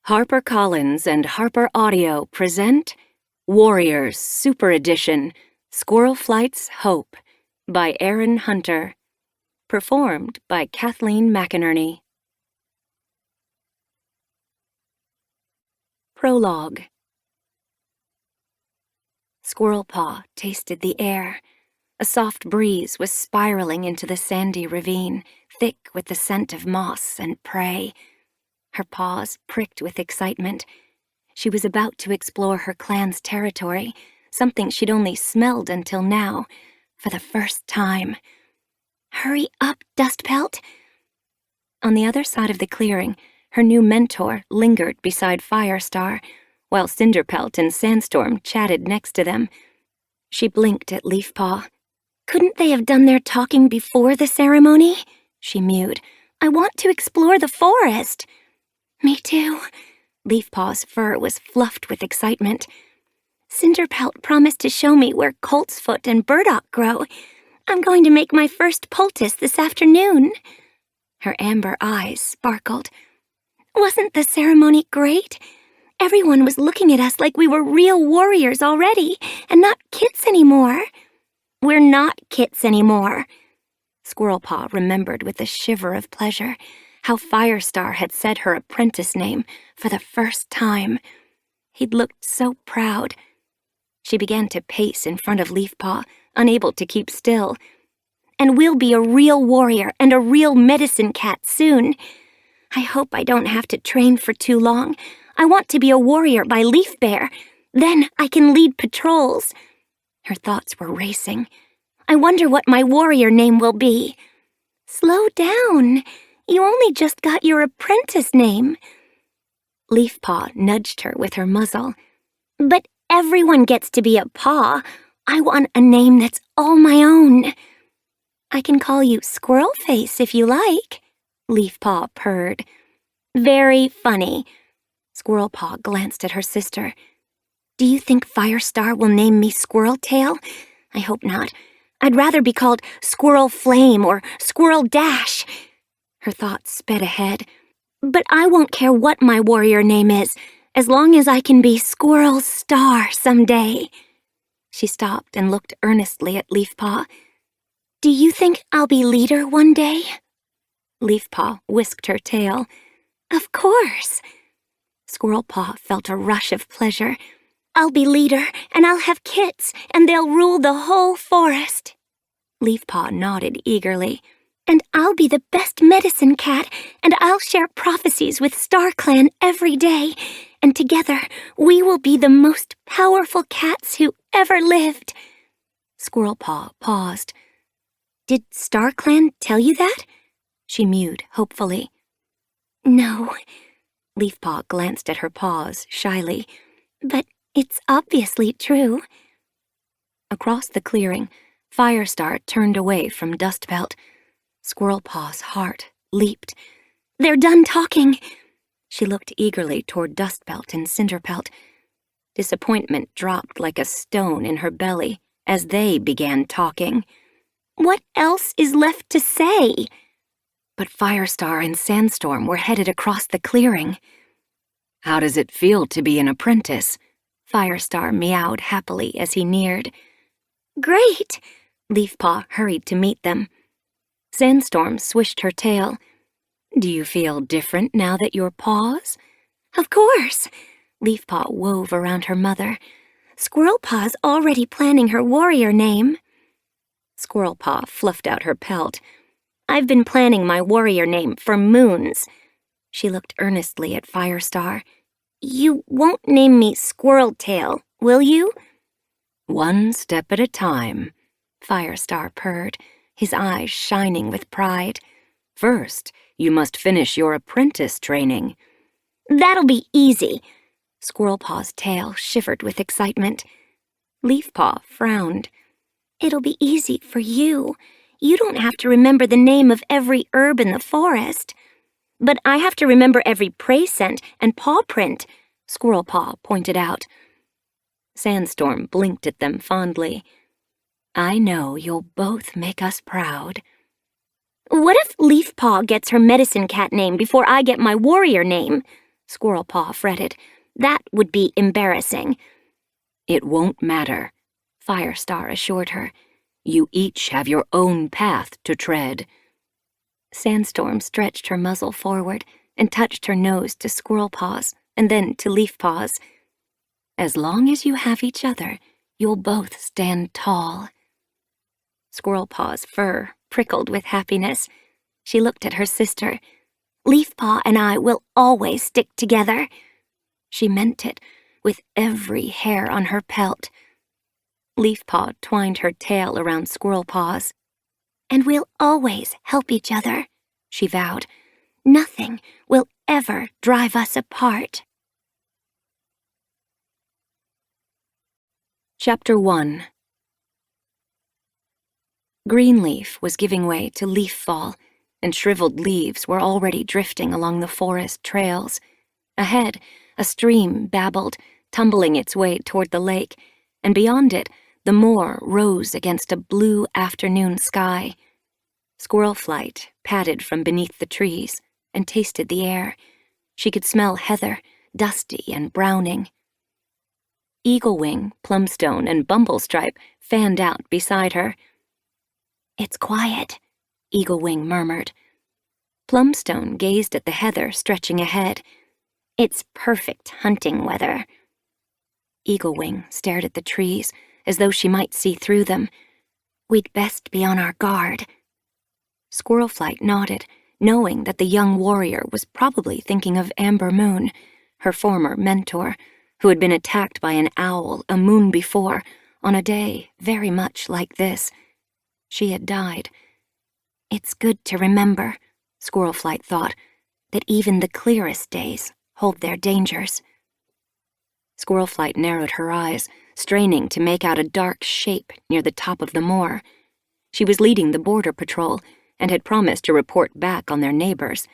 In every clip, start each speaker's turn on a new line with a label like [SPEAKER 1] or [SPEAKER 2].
[SPEAKER 1] HarperCollins and Harper Audio present Warriors Super Edition Squirlflights Hope by Aaron Hunter. Performed by Kathleen McInerney. Prologue. Squirrelpaw tasted the air. A soft breeze was spiraling into the sandy ravine, thick with the scent of moss and prey. Her paws pricked with excitement. She was about to explore her clan's territory, something she'd only smelled until now, for the first time. Hurry up, Dustpelt! On the other side of the clearing, her new mentor lingered beside Firestar, while Cinderpelt and Sandstorm chatted next to them. She blinked at Leafpaw. "Couldn't they have done their talking before the ceremony?" she mewed. "I want to explore the forest." "Me too." Leafpaw's fur was fluffed with excitement. "Cinderpelt promised to show me where coltsfoot and burdock grow. I'm going to make my first poultice this afternoon." Her amber eyes sparkled. "Wasn't the ceremony great? Everyone was looking at us like we were real warriors already, and not kits anymore." "We're not kits anymore." Squirrelpaw remembered with a shiver of pleasure how Firestar had said her apprentice name for the first time. He'd looked so proud. She began to pace in front of Leafpaw, unable to keep still. "And we'll be a real warrior and a real medicine cat soon. I hope I don't have to train for too long. I want to be a warrior by Leaf Bear. Then I can lead patrols." Her thoughts were racing. "I wonder what my warrior name will be." "Slow down. You only just got your apprentice name." Leafpaw nudged her with her muzzle. "But everyone gets to be a paw. I want a name that's all my own." "I can call you Squirrelface if you like," Leafpaw purred. "Very funny." Squirrelpaw glanced at her sister. "Do you think Firestar will name me Squirreltail? I hope not. I'd rather be called Squirrel Flame or Squirrel Dash." Her thoughts sped ahead. "But I won't care what my warrior name is, as long as I can be Squirrel Star someday." She stopped and looked earnestly at Leafpaw. "Do you think I'll be leader one day?" Leafpaw whisked her tail. "Of course." Squirrelpaw felt a rush of pleasure. "I'll be leader, and I'll have kits, and they'll rule the whole forest." Leafpaw nodded eagerly. "And I'll be the best medicine cat, and I'll share prophecies with StarClan every day, and together we will be the most powerful cats who ever lived." Squirrelpaw paused. "Did StarClan tell you that?" She mewed hopefully. "No." Leafpaw glanced at her paws shyly. "But it's obviously true." Across the clearing, Firestar turned away from Dustpelt. Squirrelpaw's heart leaped. "They're done talking." She looked eagerly toward Dustpelt and Cinderpelt. Disappointment dropped like a stone in her belly as they began talking. "What else is left to say?" But Firestar and Sandstorm were headed across the clearing. "How does it feel to be an apprentice?" Firestar meowed happily as he neared. "Great!" Leafpaw hurried to meet them. Sandstorm swished her tail. "Do you feel different now that you're paws?" "Of course!" Leafpaw wove around her mother. "Squirrelpaw's already planning her warrior name." Squirrelpaw fluffed out her pelt. "I've been planning my warrior name for moons." She looked earnestly at Firestar. "You won't name me Squirreltail, will you?" "One step at a time," Firestar purred, his eyes shining with pride. "First, you must finish your apprentice training." "That'll be easy." Squirrelpaw's tail shivered with excitement. Leafpaw frowned. "It'll be easy for you. You don't have to remember the name of every herb in the forest." "But I have to remember every prey scent and paw print," Squirrelpaw pointed out. Sandstorm blinked at them fondly. "I know you'll both make us proud." "What if Leafpaw gets her medicine cat name before I get my warrior name?" Squirrelpaw fretted. "That would be embarrassing."
[SPEAKER 2] "It won't matter," Firestar assured her. "You each have your own path to tread."
[SPEAKER 1] Sandstorm stretched her muzzle forward and touched her nose to Squirrelpaw's and then to Leafpaw's. "As long as you have each other, you'll both stand tall." Squirrelpaw's fur prickled with happiness. She looked at her sister. "Leafpaw and I will always stick together." She meant it, with every hair on her pelt. Leafpaw twined her tail around Squirrelpaw's. "And we'll always help each other," she vowed. "Nothing will ever drive us apart."
[SPEAKER 2] Chapter 1. Greenleaf was giving way to leaf-fall, and shriveled leaves were already drifting along the forest trails. Ahead, a stream babbled, tumbling its way toward the lake, and beyond it, the moor rose against a blue afternoon sky. Squirlflight padded from beneath the trees and tasted the air. She could smell heather, dusty and browning. Eaglewing, Plumstone, and Bumblestripe fanned out beside her.
[SPEAKER 1] "It's quiet,"
[SPEAKER 2] Eaglewing murmured.
[SPEAKER 1] Plumstone gazed at the heather stretching ahead. "It's perfect hunting weather."
[SPEAKER 2] Eaglewing stared at the trees as though she might see through them.
[SPEAKER 1] "We'd best be on our guard."
[SPEAKER 2] Squirrelflight nodded, knowing that the young warrior was probably thinking of Amber Moon, her former mentor, who had been attacked by an owl a moon before, on a day very much like this. She had died.
[SPEAKER 1] "It's good to remember," Squirrelflight thought, "that even the clearest days hold their dangers."
[SPEAKER 2] Squirrelflight narrowed her eyes, straining to make out a dark shape near the top of the moor. She was leading the border patrol and had promised to report back on their neighbors.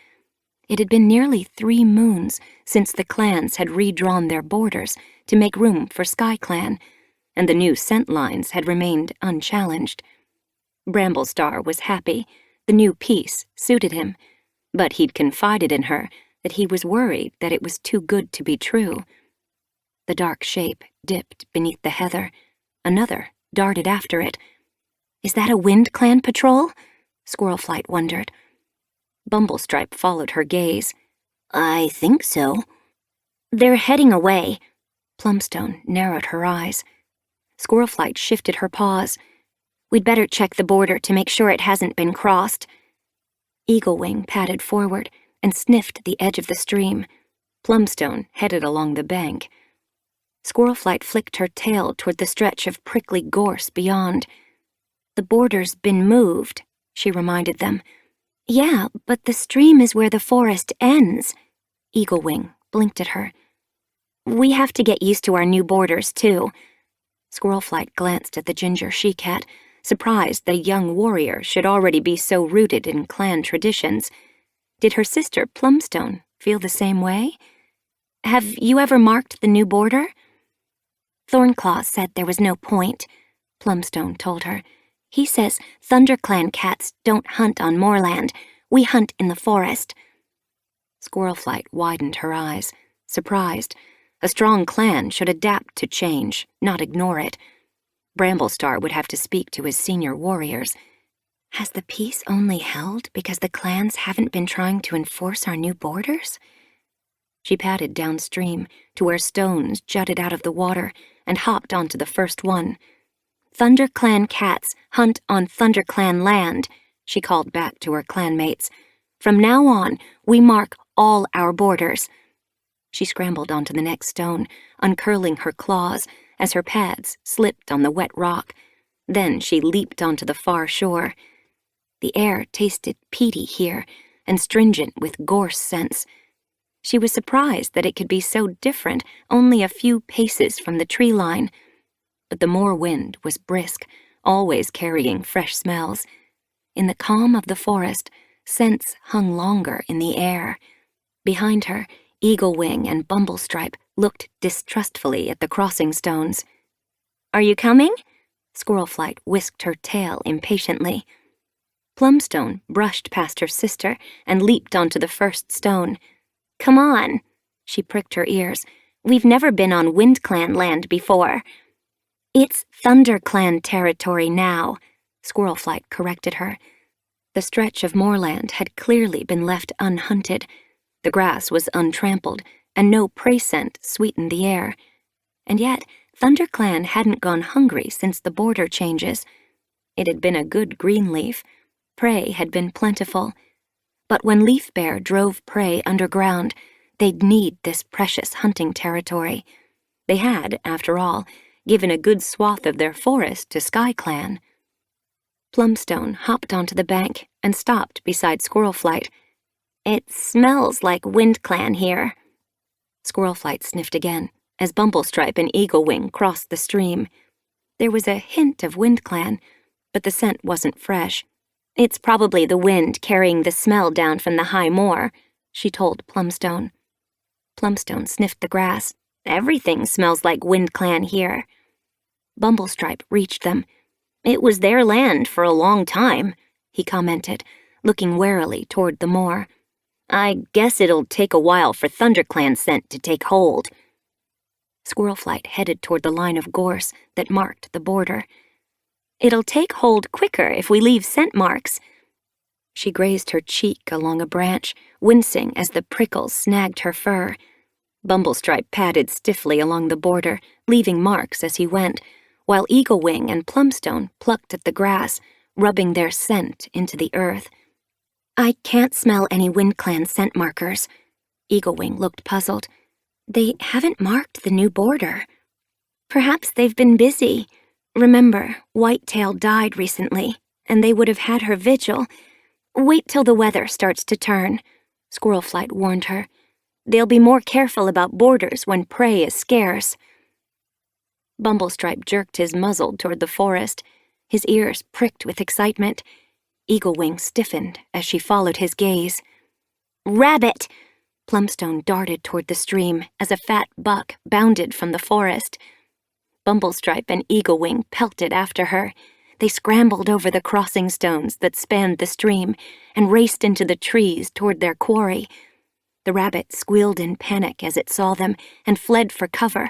[SPEAKER 2] It had been nearly 3 moons since the clans had redrawn their borders to make room for SkyClan, and the new scent lines had remained unchallenged. Bramblestar was happy. The new peace suited him, but he'd confided in her that he was worried that it was too good to be true. The dark shape dipped beneath the heather. Another darted after it.
[SPEAKER 1] "Is that a Wind Clan patrol?"
[SPEAKER 2] Squirrelflight wondered. Bumblestripe followed her gaze.
[SPEAKER 1] "I think so." "They're heading away."
[SPEAKER 2] Plumstone narrowed her eyes. Squirrelflight shifted her paws.
[SPEAKER 1] "We'd better check the border to make sure it hasn't been crossed."
[SPEAKER 2] Eaglewing padded forward and sniffed the edge of the stream. Plumstone headed along the bank. Squirrelflight flicked her tail toward the stretch of prickly gorse beyond.
[SPEAKER 1] "The border's been moved," she reminded them.
[SPEAKER 2] "Yeah, but the stream is where the forest ends." Eaglewing blinked at her.
[SPEAKER 1] "We have to get used to our new borders, too."
[SPEAKER 2] Squirrelflight glanced at the ginger she-cat, surprised that a young warrior should already be so rooted in clan traditions. Did her sister Plumstone feel the same way?
[SPEAKER 1] "Have you ever marked the new border?"
[SPEAKER 2] "Thornclaw said there was no point," Plumstone told her.
[SPEAKER 1] "He says ThunderClan cats don't hunt on moorland. We hunt in the forest."
[SPEAKER 2] Squirrelflight widened her eyes, surprised. A strong clan should adapt to change, not ignore it. Bramblestar would have to speak to his senior warriors.
[SPEAKER 1] "Has the peace only held because the clans haven't been trying to enforce our new borders?"
[SPEAKER 2] She padded downstream to where stones jutted out of the water and hopped onto the first one.
[SPEAKER 1] "ThunderClan cats hunt on ThunderClan land," she called back to her clanmates. "From now on, we mark all our borders."
[SPEAKER 2] She scrambled onto the next stone, uncurling her claws as her pads slipped on the wet rock. Then she leaped onto the far shore. The air tasted peaty here and stringent with gorse scents. She was surprised that it could be so different only a few paces from the tree line. But the moor wind was brisk, always carrying fresh smells. In the calm of the forest, scents hung longer in the air. Behind her, Eaglewing and Bumblestripe looked distrustfully at the crossing stones.
[SPEAKER 1] "Are you coming?"
[SPEAKER 2] Squirrelflight whisked her tail impatiently. Plumstone brushed past her sister and leaped onto the first stone.
[SPEAKER 1] "Come on." She pricked her ears. "We've never been on WindClan land before." "It's ThunderClan territory now," Squirlflight corrected her. The stretch of moorland had clearly been left unhunted. The grass was untrampled, and no prey scent sweetened the air. And yet, ThunderClan hadn't gone hungry since the border changes. It had been a good green leaf. Prey had been plentiful. But when Leaf Bear drove prey underground, they'd need this precious hunting territory. They had, after all, given a good swath of their forest to SkyClan. Plumstone hopped onto the bank and stopped beside Squirlflight. "It smells like WindClan here." Squirlflight sniffed again as Bumblestripe and Eaglewing crossed the stream. There was a hint of WindClan, but the scent wasn't fresh. "It's probably the wind carrying the smell down from the high moor," she told Plumstone. Plumstone sniffed the grass. "Everything smells like WindClan here." Bumblestripe reached them. "It was their land for a long time," he commented, looking warily toward the moor. "I guess it'll take a while for ThunderClan scent to take hold." Squirlflight headed toward the line of gorse that marked the border. "It'll take hold quicker if we leave scent marks." She grazed her cheek along a branch, wincing as the prickles snagged her fur. Bumblestripe padded stiffly along the border, leaving marks as he went, while Eaglewing and Plumstone plucked at the grass, rubbing their scent into the earth. "I can't smell any WindClan scent markers." Eaglewing looked puzzled. "They haven't marked the new border." "Perhaps they've been busy. Remember, Whitetail died recently, and they would have had her vigil. Wait till the weather starts to turn," Squirlflight warned her. "They'll be more careful about borders when prey is scarce." Bumblestripe jerked his muzzle toward the forest. His ears pricked with excitement. Eaglewing stiffened as she followed his gaze. "Rabbit!" Plumstone darted toward the stream as a fat buck bounded from the forest. Bumblestripe and Eaglewing pelted after her. They scrambled over the crossing stones that spanned the stream and raced into the trees toward their quarry. The rabbit squealed in panic as it saw them and fled for cover.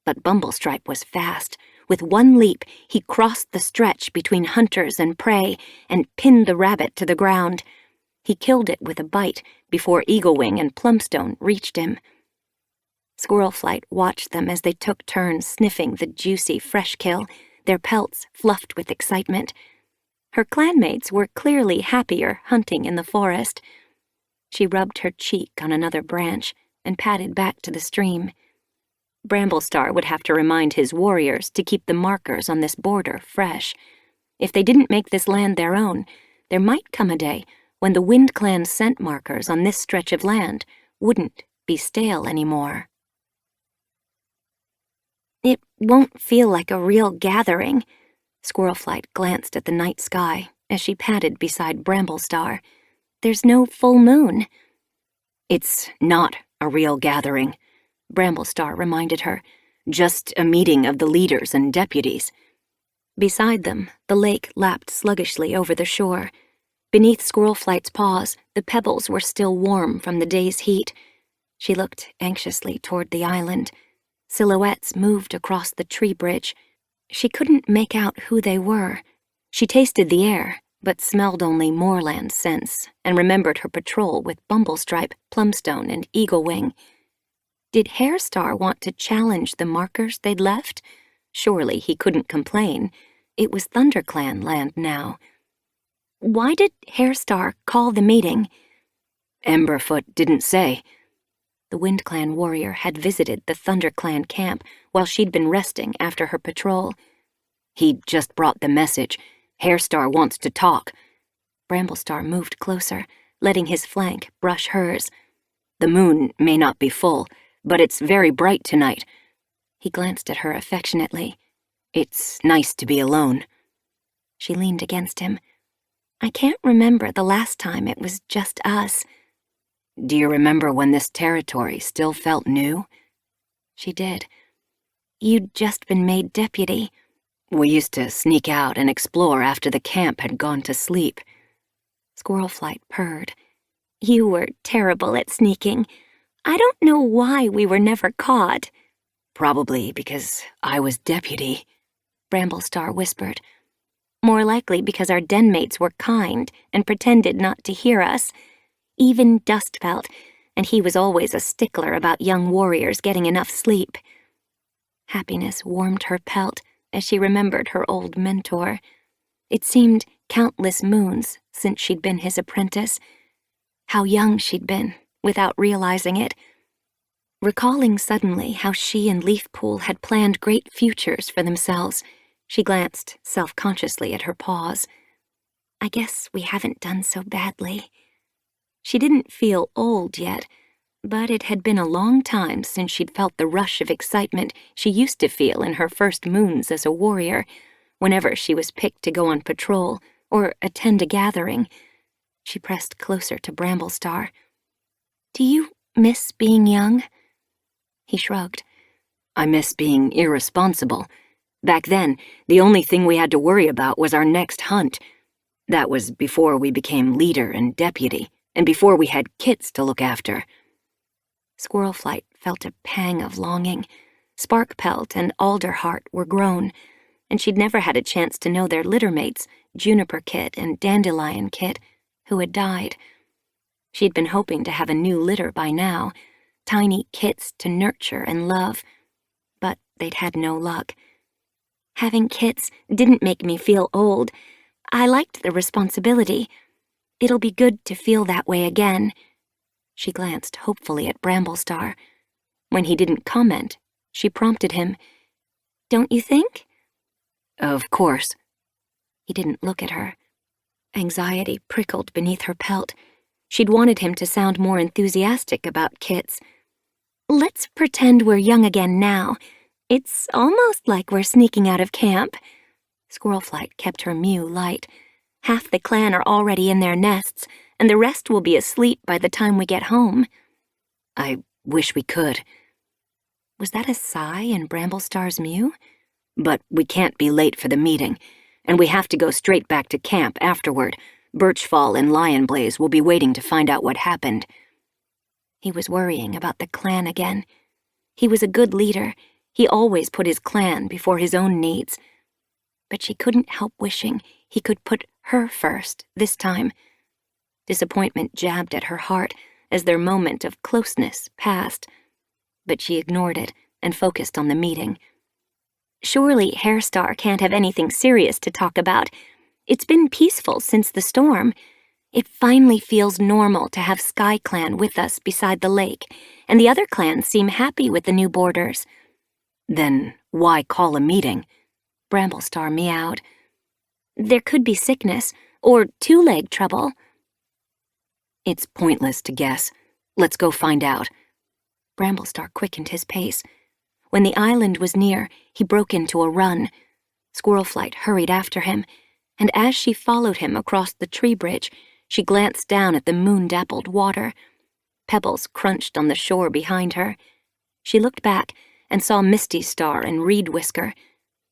[SPEAKER 1] But Bumblestripe was fast. With one leap, he crossed the stretch between hunters and prey and pinned the rabbit to the ground. He killed it with a bite before Eaglewing and Plumstone reached him. Squirlflight watched them as they took turns sniffing the juicy fresh kill, their pelts fluffed with excitement. Her clanmates were clearly happier hunting in the forest. She rubbed her cheek on another branch and padded back to the stream. Bramblestar would have to remind his warriors to keep the markers on this border fresh. If they didn't make this land their own, there might come a day when the WindClan scent markers on this stretch of land wouldn't be stale anymore. "It won't feel like a real gathering." Squirlflight glanced at the night sky as she padded beside Bramblestar. "There's no full moon." "It's not a real gathering," Bramblestar reminded her. "Just a meeting of the leaders and deputies." Beside them, the lake lapped sluggishly over the shore. Beneath Squirlflight's paws, the pebbles were still warm from the day's heat. She looked anxiously toward the island. Silhouettes moved across the tree bridge. She couldn't make out who they were. She tasted the air, but smelled only moorland scents and remembered her patrol with Bumblestripe, Plumstone, and Eaglewing. Did Hairstar want to challenge the markers they'd left? Surely he couldn't complain. It was ThunderClan land now. Why did Hairstar call the meeting? Emberfoot didn't say. The WindClan warrior had visited the ThunderClan camp while she'd been resting after her patrol. He just brought the message. Hairstar wants to talk. Bramblestar moved closer, letting his flank brush hers. The moon may not be full, but it's very bright tonight. He glanced at her affectionately. It's nice to be alone. She leaned against him. I can't remember the last time it was just us. Do you remember when this territory still felt new? She did. You'd just been made deputy. We used to sneak out and explore after the camp had gone to sleep. Squirlflight purred. You were terrible at sneaking. I don't know why we were never caught.
[SPEAKER 2] Probably because I was deputy,
[SPEAKER 1] Bramblestar whispered. More likely because our den mates were kind and pretended not to hear us. Even Dust felt, and he was always a stickler about young warriors getting enough sleep. Happiness warmed her pelt as she remembered her old mentor. It seemed countless moons since she'd been his apprentice. How young she'd been, without realizing it. Recalling suddenly how she and Leafpool had planned great futures for themselves, she glanced self-consciously at her paws. I guess we haven't done so badly. She didn't feel old yet, but it had been a long time since she'd felt the rush of excitement she used to feel in her first moons as a warrior, whenever she was picked to go on patrol or attend a gathering. She pressed closer to Bramblestar. Do you miss being young? He shrugged.
[SPEAKER 2] I miss being irresponsible. Back then, the only thing we had to worry about was our next hunt. That was before we became leader and deputy, and before we had kits to look after.
[SPEAKER 1] Squirlflight felt a pang of longing. Sparkpelt and Alderheart were grown, and she'd never had a chance to know their littermates, Juniper Kit and Dandelion Kit, who had died. She'd been hoping to have a new litter by now, tiny kits to nurture and love, but they'd had no luck. Having kits didn't make me feel old. I liked the responsibility. It'll be good to feel that way again. She glanced hopefully at Bramblestar. When he didn't comment, she prompted him. Don't you think?
[SPEAKER 2] Of course.
[SPEAKER 1] He didn't look at her. Anxiety prickled beneath her pelt. She'd wanted him to sound more enthusiastic about kits. Let's pretend we're young again now. It's almost like we're sneaking out of camp. Squirlflight kept her mew light. Half the clan are already in their nests, and the rest will be asleep by the time we get home.
[SPEAKER 2] I wish we could.
[SPEAKER 1] Was that a sigh in Bramblestar's mew?
[SPEAKER 2] But we can't be late for the meeting, and we have to go straight back to camp afterward. Birchfall and Lionblaze will be waiting to find out what happened.
[SPEAKER 1] He was worrying about the clan again. He was a good leader. He always put his clan before his own needs. But she couldn't help wishing he could put her first this time. Disappointment jabbed at her heart as their moment of closeness passed. But she ignored it and focused on the meeting. Surely Hairstar can't have anything serious to talk about. It's been peaceful since the storm. It finally feels normal to have Sky Clan with us beside the lake, and the other clans seem happy with the new borders.
[SPEAKER 2] Then why call a meeting?
[SPEAKER 1] Bramblestar meowed. There could be sickness, or two-leg trouble.
[SPEAKER 2] It's pointless to guess. Let's go find out.
[SPEAKER 1] Bramblestar quickened his pace. When the island was near, he broke into a run. Squirlflight hurried after him, and as she followed him across the tree bridge, she glanced down at the moon-dappled water. Pebbles crunched on the shore behind her. She looked back and saw Misty Star and Reed Whisker.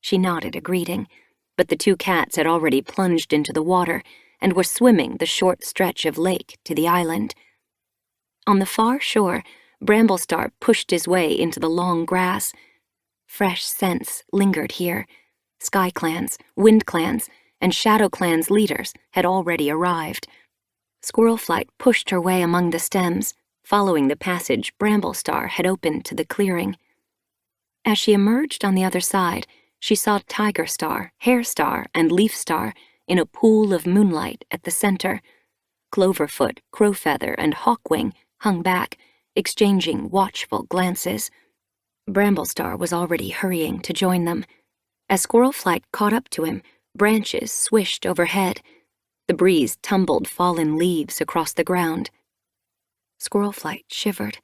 [SPEAKER 1] She nodded a greeting, but the two cats had already plunged into the water and were swimming the short stretch of lake to the island. On the far shore, Bramblestar pushed his way into the long grass. Fresh scents lingered here. Sky Clans, Wind Clans, and Shadow Clan's leaders had already arrived. Squirlflight pushed her way among the stems, following the passage Bramblestar had opened to the clearing. As she emerged on the other side, she saw Tiger Star, Hair Star, and Leaf Star in a pool of moonlight at the center. Cloverfoot, Crowfeather, and Hawkwing hung back, exchanging watchful glances. Bramblestar was already hurrying to join them. As Squirlflight caught up to him, branches swished overhead. The breeze tumbled fallen leaves across the ground. Squirlflight shivered.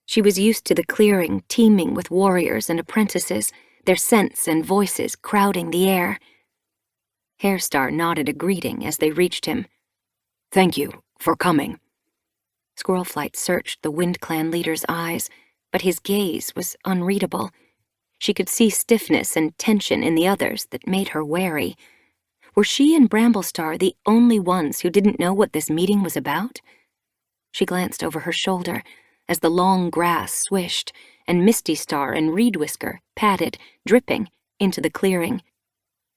[SPEAKER 1] She was used to the clearing teeming with warriors and apprentices, their scents and voices crowding the air. Hairstar nodded a greeting as they reached him.
[SPEAKER 2] Thank you for coming.
[SPEAKER 1] Squirlflight searched the Wind Clan leader's eyes, but his gaze was unreadable. She could see stiffness and tension in the others that made her wary. Were she and Bramblestar the only ones who didn't know what this meeting was about? She glanced over her shoulder,
[SPEAKER 2] as the long grass swished and Misty Star and Reed Whisker padded, dripping, into the clearing.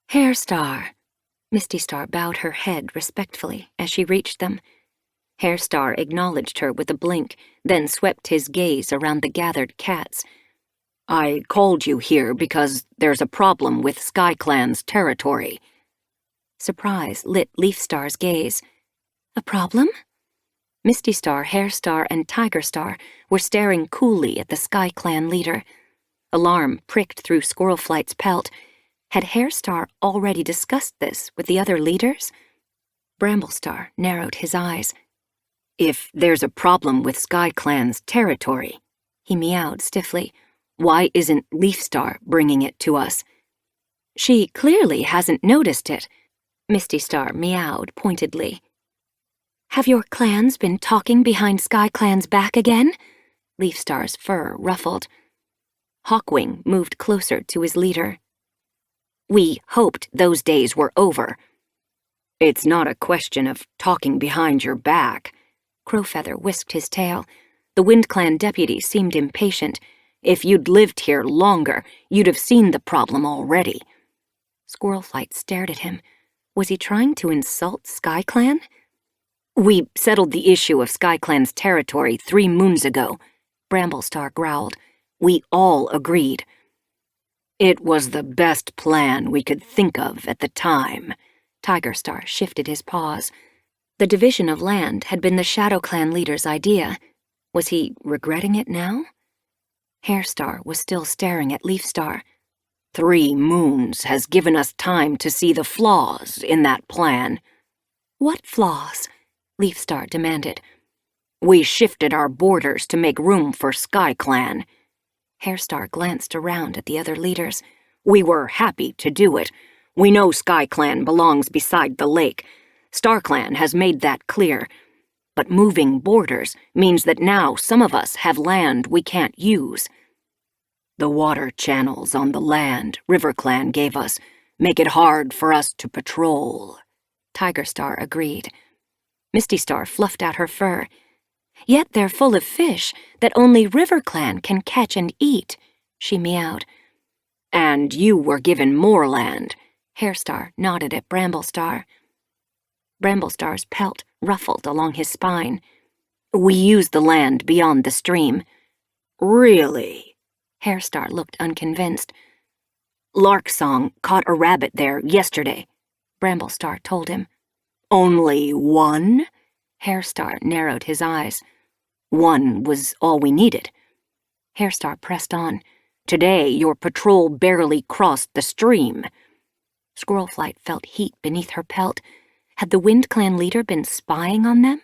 [SPEAKER 2] "Hair Star." Misty Star bowed her head respectfully as she reached them. Hair Star acknowledged her with a blink, then swept his gaze around the gathered cats. "I called you here because there's a problem with SkyClan's territory." Surprise lit Leaf Star's gaze. "A problem?" Misty Star, Hair Star, and Tiger Star were staring coolly at the SkyClan leader. Alarm pricked through Squirlflight's pelt. Had Hair Star already discussed this with the other leaders? Bramblestar narrowed his eyes. "If there's a problem with SkyClan's territory," he meowed stiffly, "why isn't Leaf Star bringing it to us?" "She clearly hasn't noticed it," Misty Star meowed pointedly. "Have your clans been talking behind SkyClan's back again?" Leaf Star's fur ruffled. Hawkwing moved closer to his leader. "We hoped those days were over." "It's not a question of talking behind your back." Crowfeather whisked his tail. The WindClan deputy seemed impatient. "If you'd lived here longer, you'd have seen the problem already." Squirlflight stared at him. Was he trying to insult SkyClan? "We settled the issue of SkyClan's territory 3 moons ago," Bramblestar growled. "We all agreed." "It was the best plan we could think of at the time." Tigerstar shifted his paws. The division of land had been the Shadow Clan leader's idea. Was he regretting it now? Hairstar was still staring at Leafstar. 3 moons has given us time to see the flaws in that plan." "What flaws?" Leafstar demanded. "We shifted our borders to make room for SkyClan." Hairstar glanced around at the other leaders. "We were happy to do it. We know SkyClan belongs beside the lake. StarClan has made that clear. But moving borders means that now some of us have land we can't use. The water channels on the land RiverClan gave us make it hard for us to patrol." Tigerstar agreed. Misty Star fluffed out her fur. "Yet they're full of fish that only RiverClan can catch and eat," she meowed. "And you were given more land." Hairstar nodded at Bramblestar. Bramblestar's pelt ruffled along his spine. "We used the land beyond the stream." "Really?" Hairstar looked unconvinced. "Larksong caught a rabbit there yesterday," Bramblestar told him. "Only one?" Hairstar narrowed his eyes. "One was all we needed." Hairstar pressed on. "Today your patrol barely crossed the stream." Squirrelflight felt heat beneath her pelt. Had the WindClan leader been spying on them?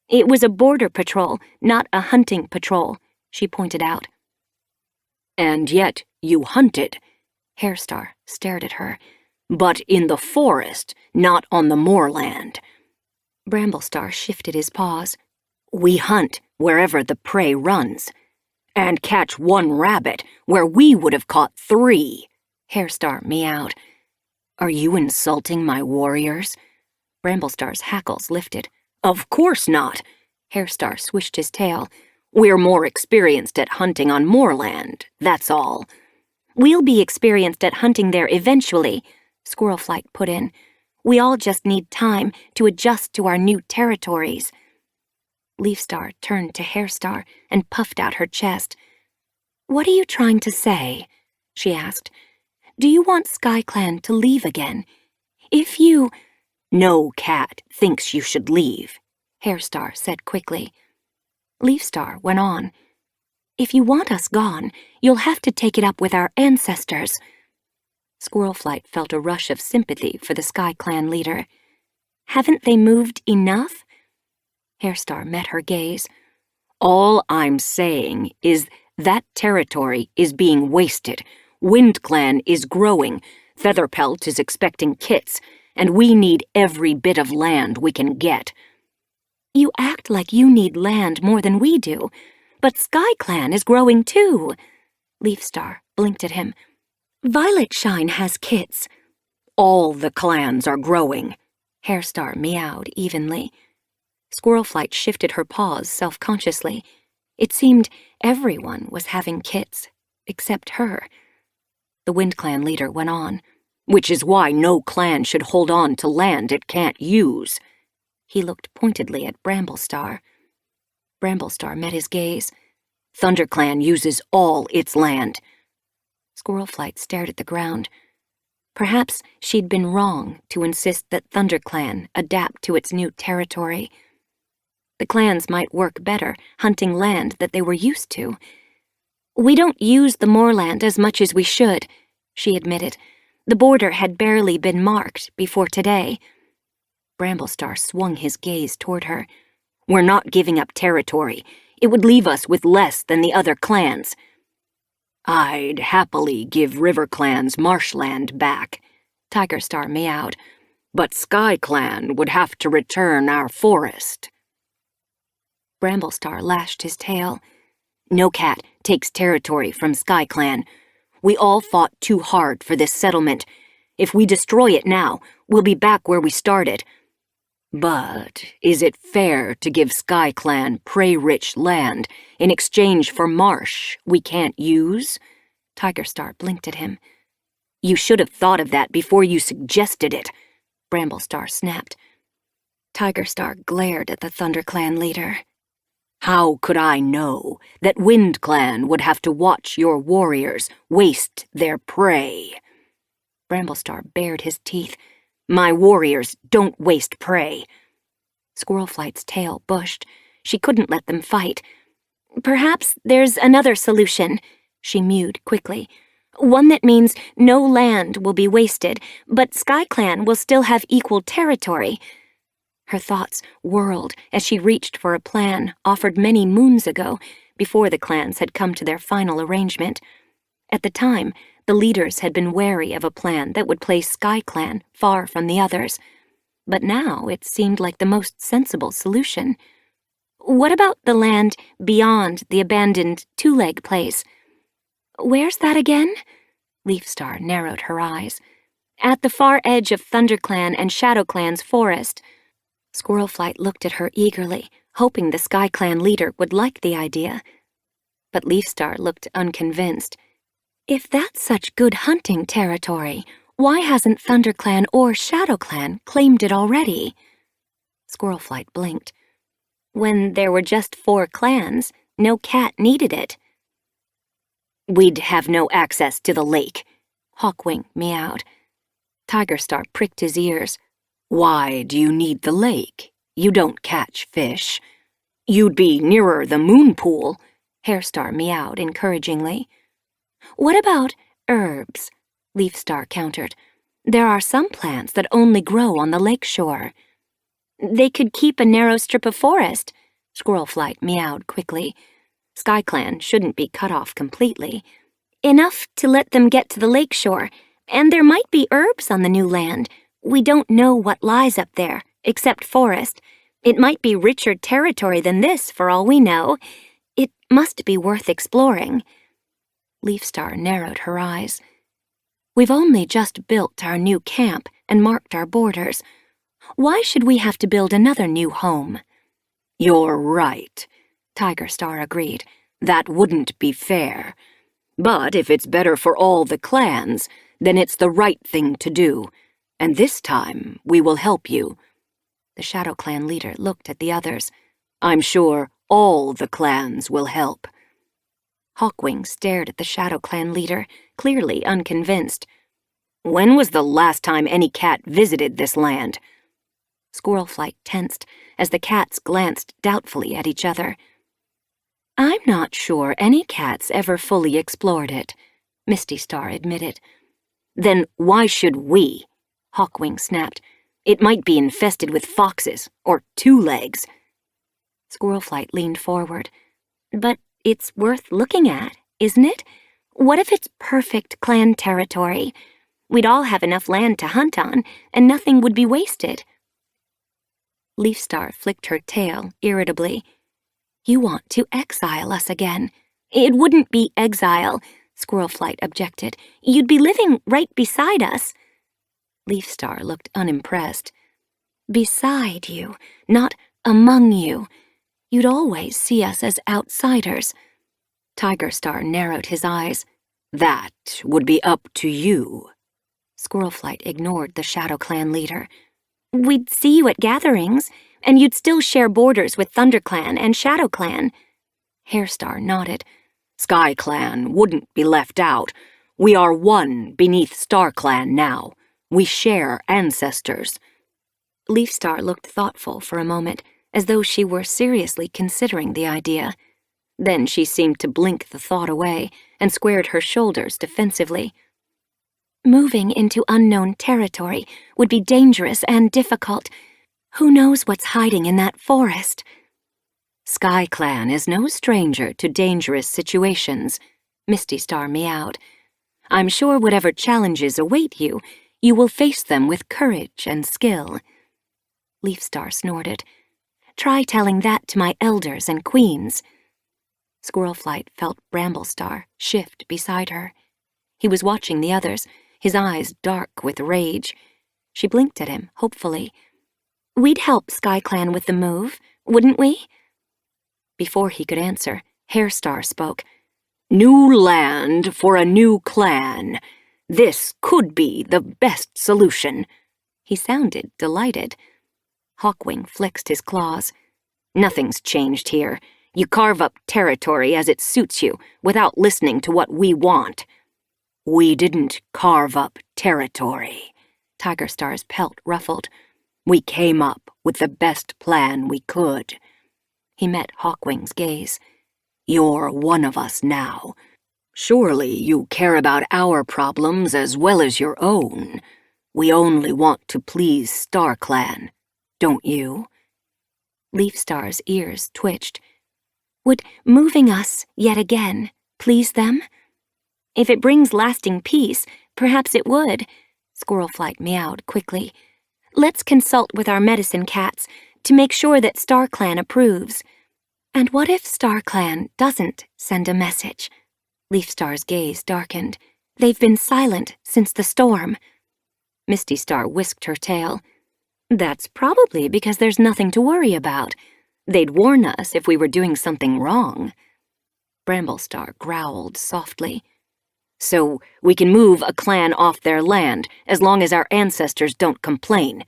[SPEAKER 2] "It was a border patrol, not a hunting patrol," she pointed out. "And yet you hunted." Hairstar stared at her. "But in the forest, not on the moorland." Bramblestar shifted his paws. "We hunt wherever the prey runs. And catch 1 rabbit where we would have caught 3. Hairstar meowed. "Are you insulting my warriors?" Bramblestar's hackles lifted. "Of course not." Hairstar swished his tail. "We're more experienced at hunting on moorland, that's all." "We'll be experienced at hunting there eventually," Squirrelflight put in. "We all just need time to adjust to our new territories." Leafstar turned to Hairstar and puffed out her chest. "What are you trying to say?" she asked. "Do you want SkyClan to leave again? If you—" "No cat thinks you should leave," Hairstar said quickly. Leafstar went on. "If you want us gone, you'll have to take it up with our ancestors." Squirrelflight felt a rush of sympathy for the SkyClan leader. "Haven't they moved enough?" Hairstar met her gaze. "All I'm saying is that territory is being wasted. WindClan is growing. Featherpelt is expecting kits. And we need every bit of land we can get." "You act like you need land more than we do, but SkyClan is growing too." Leafstar blinked at him. "Violetshine has kits." "All the clans are growing," Hairstar meowed evenly. Squirrelflight shifted her paws self-consciously. It seemed everyone was having kits, except her. The Wind Clan leader went on. Which is why no clan should hold on to land it can't use. He looked pointedly at Bramblestar. Bramblestar met his gaze. ThunderClan uses all its land. Squirrelflight stared at the ground. Perhaps she'd been wrong to insist that ThunderClan adapt to its new territory. The clans might work better hunting land that they were used to. We don't use the moorland as much as we should, she admitted. The border had barely been marked before today. Bramblestar swung his gaze toward her. We're not giving up territory. It would leave us with less than the other clans. I'd happily give river clans marshland back, Tigerstar meowed, but Sky Clan would have to return our forest. Bramblestar lashed his tail. No cat takes territory from Sky Clan. We all fought too hard for this settlement. If we destroy it now, we'll be back where we started. But is it fair to give Sky Clan prey-rich land in exchange for marsh we can't use? Tigerstar blinked at him. You should have thought of that before you suggested it, Bramblestar snapped. Tigerstar glared at the ThunderClan leader. How could I know that Wind Clan would have to watch your warriors waste their prey? Bramblestar bared his teeth. My warriors don't waste prey. Squirrelflight's tail bushed. She couldn't let them fight. Perhaps there's another solution, she mewed quickly. One that means no land will be wasted, but SkyClan will still have equal territory. Her thoughts whirled as she reached for a plan offered many moons ago, before the clans had come to their final arrangement. At the time, the leaders had been wary of a plan that would place SkyClan far from the others, but now it seemed like the most sensible solution. What about the land beyond the abandoned two-leg place? Where's that again? Leafstar narrowed her eyes. At the far edge of ThunderClan and ShadowClan's forest. Squirrelflight looked at her eagerly, hoping the SkyClan leader would like the idea. But Leafstar looked unconvinced. If that's such good hunting territory, why hasn't ThunderClan or ShadowClan claimed it already? Squirrelflight blinked. When there were just 4 clans, no cat needed it. We'd have no access to the lake, Hawkwing meowed. Tigerstar pricked his ears. Why do you need the lake? You don't catch fish. You'd be nearer the moon pool, Hairstar meowed encouragingly. What about herbs? Leafstar countered. There are some plants that only grow on the lake shore. They could keep a narrow strip of forest, Squirrelflight meowed quickly. SkyClan shouldn't be cut off completely. Enough to let them get to the lake shore, and there might be herbs on the new land. We don't know what lies up there, except forest. It might be richer territory than this, for all we know. It must be worth exploring. Leafstar narrowed her eyes. We've only just built our new camp and marked our borders. Why should we have to build another new home? You're right, Tigerstar agreed. That wouldn't be fair. But if it's better for all the clans, then it's the right thing to do. And this time, we will help you. The ShadowClan leader looked at the others. I'm sure all the clans will help. Hawkwing stared at the ShadowClan leader, clearly unconvinced. When was the last time any cat visited this land? Squirrelflight tensed as the cats glanced doubtfully at each other. I'm not sure any cats ever fully explored it, Misty Star admitted. Then why should we? Hawkwing snapped. It might be infested with foxes, or 2 legs. Squirrelflight leaned forward. But it's worth looking at, isn't it? What if it's perfect clan territory? We'd all have enough land to hunt on, and nothing would be wasted. Leafstar flicked her tail irritably. You want to exile us again. It wouldn't be exile, Squirrelflight objected. You'd be living right beside us. Leafstar looked unimpressed. Beside you, not among you. You'd always see us as outsiders. Tiger Star narrowed his eyes.
[SPEAKER 3] That would be up to you.
[SPEAKER 2] Squirrelflight ignored the Shadow Clan leader. We'd see you at gatherings, and you'd still share borders with ThunderClan and Shadow Clan.
[SPEAKER 3] Hairstar nodded. Sky Clan wouldn't be left out. We are one beneath Star Clan now. We share ancestors.
[SPEAKER 2] Leafstar looked thoughtful for a moment, as though she were seriously considering the idea. Then she seemed to blink the thought away and squared her shoulders defensively. Moving into unknown territory would be dangerous and difficult. Who knows what's hiding in that forest?
[SPEAKER 3] Sky Clan is no stranger to dangerous situations,
[SPEAKER 2] Misty Star meowed.
[SPEAKER 3] I'm sure whatever challenges await you, you will face them with courage and skill.
[SPEAKER 2] Leafstar snorted. Try telling that to my elders and queens. Squirrelflight felt Bramblestar shift beside her. He was watching the others, his eyes dark with rage. She blinked at him, hopefully. We'd help Sky Clan with the move, wouldn't we? Before he could answer, Hairstar spoke.
[SPEAKER 3] New land for a new clan. This could be the best solution.
[SPEAKER 2] He sounded delighted. Hawkwing flexed his claws.
[SPEAKER 3] Nothing's changed here. You carve up territory as it suits you, without listening to what we want. We didn't carve up territory.
[SPEAKER 2] Tiger Star's pelt ruffled.
[SPEAKER 3] We came up with the best plan we could.
[SPEAKER 2] He met Hawkwing's gaze.
[SPEAKER 3] You're one of us now. Surely you care about our problems as well as your own. We only want to please Star Clan, don't you?
[SPEAKER 2] Leafstar's ears twitched. Would moving us, yet again, please them? If it brings lasting peace, perhaps it would, Squirrelflight meowed quickly. Let's consult with our medicine cats to make sure that Star Clan approves. And what if Star Clan doesn't send a message? Leafstar's gaze darkened. They've been silent since the storm. Misty Star whisked her tail. That's probably because there's nothing to worry about. They'd warn us if we were doing something wrong. Bramblestar growled softly.
[SPEAKER 3] So we can move a clan off their land as long as our ancestors don't complain.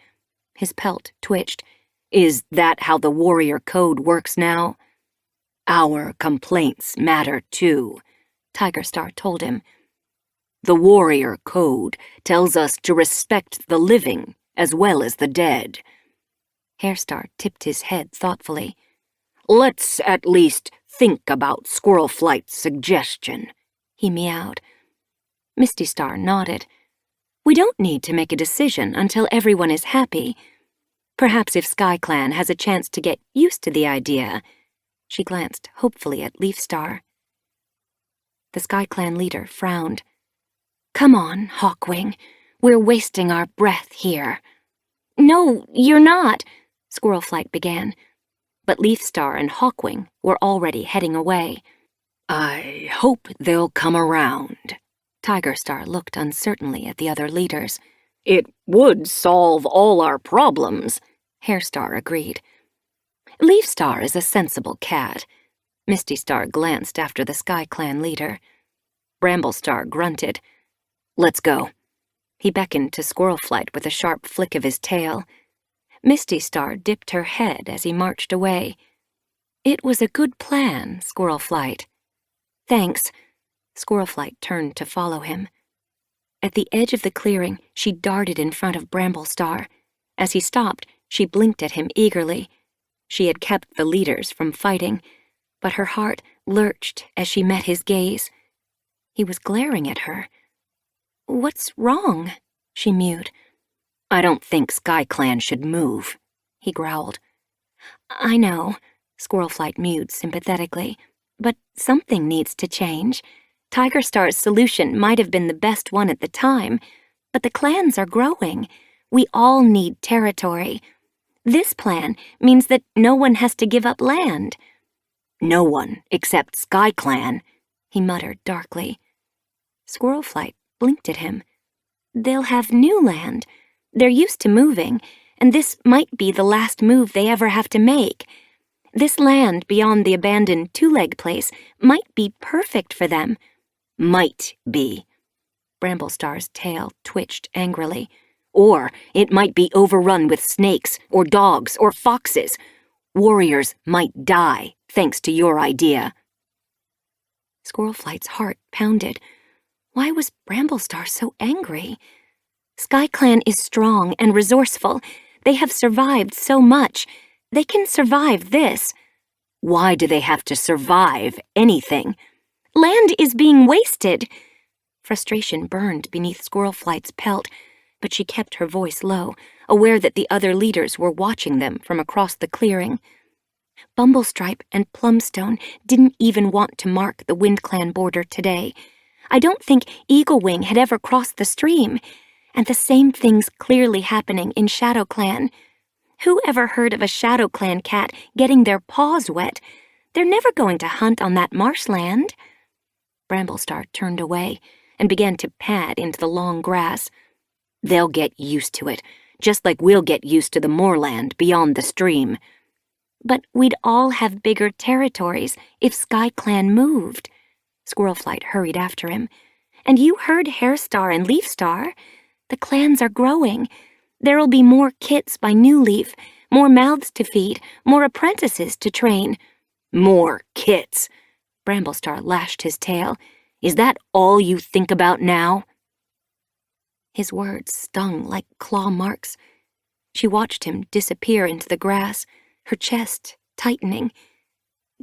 [SPEAKER 2] His pelt twitched.
[SPEAKER 3] Is that how the warrior code works now? Our complaints matter too,
[SPEAKER 2] Tiger Star told him.
[SPEAKER 3] The warrior code tells us to respect the living as well as the dead.
[SPEAKER 2] Hairstar tipped his head thoughtfully.
[SPEAKER 3] Let's at least think about Squirlflight's suggestion,
[SPEAKER 2] he meowed. Misty Star nodded. We don't need to make a decision until everyone is happy. Perhaps if Sky Clan has a chance to get used to the idea. She glanced hopefully at Leafstar. The Sky Clan leader frowned. Come on, Hawkwing. We're wasting our breath here. No, you're not, Squirrelflight began. But Leafstar and Hawkwing were already heading away.
[SPEAKER 3] I hope they'll come around.
[SPEAKER 2] Tiger Star looked uncertainly at the other leaders.
[SPEAKER 3] It would solve all our problems,
[SPEAKER 2] Hairstar agreed. Leafstar is a sensible cat. Misty Star glanced after the Sky Clan leader. Bramblestar grunted.
[SPEAKER 3] Let's go.
[SPEAKER 2] He beckoned to Squirrelflight with a sharp flick of his tail. Misty Star dipped her head as he marched away. It was a good plan, Squirrelflight. Thanks. Squirrelflight turned to follow him. At the edge of the clearing, she darted in front of Bramblestar. As he stopped, she blinked at him eagerly. She had kept the leaders from fighting, but her heart lurched as she met his gaze. He was glaring at her. What's wrong? She mewed.
[SPEAKER 3] I don't think Sky Clan should move, he growled.
[SPEAKER 2] I know, Squirrelflight mewed sympathetically, but something needs to change. Tiger Star's solution might have been the best one at the time, but the clans are growing. We all need territory. This plan means that no one has to give up land.
[SPEAKER 3] No one except Sky Clan,
[SPEAKER 2] he muttered darkly. Squirrelflight blinked at him. They'll have new land. They're used to moving, and this might be the last move they ever have to make.
[SPEAKER 1] This land beyond the abandoned two-leg place might be perfect for them.
[SPEAKER 3] Might be.
[SPEAKER 2] Bramblestar's tail twitched angrily.
[SPEAKER 3] Or it might be overrun with snakes, or dogs, or foxes. Warriors might die, thanks to your idea.
[SPEAKER 2] Squirlflight's heart pounded. Why was Bramblestar so angry? SkyClan is strong and resourceful. They have survived so much. They can survive this.
[SPEAKER 3] Why do they have to survive anything?
[SPEAKER 1] Land is being wasted.
[SPEAKER 2] Frustration burned beneath Squirlflight's pelt, but she kept her voice low, aware that the other leaders were watching them from across the clearing. Bumblestripe and Plumstone didn't even want to mark the WindClan border today. I don't think Eaglewing had ever crossed the stream, and the same thing's clearly happening in ShadowClan. Who ever heard of a ShadowClan cat getting their paws wet? They're never going to hunt on that marshland. Bramblestar turned away and began to pad into the long grass.
[SPEAKER 3] They'll get used to it, just like we'll get used to the moorland beyond the stream.
[SPEAKER 1] But we'd all have bigger territories if SkyClan moved.
[SPEAKER 2] Squirrelflight hurried after him.
[SPEAKER 1] And you heard Hairstar and Leafstar. The clans are growing. There'll be more kits by New Leaf, more mouths to feed, more apprentices to train.
[SPEAKER 3] More kits.
[SPEAKER 2] Bramblestar lashed his tail.
[SPEAKER 3] Is that all you think about now?
[SPEAKER 2] His words stung like claw marks. She watched him disappear into the grass, her chest tightening.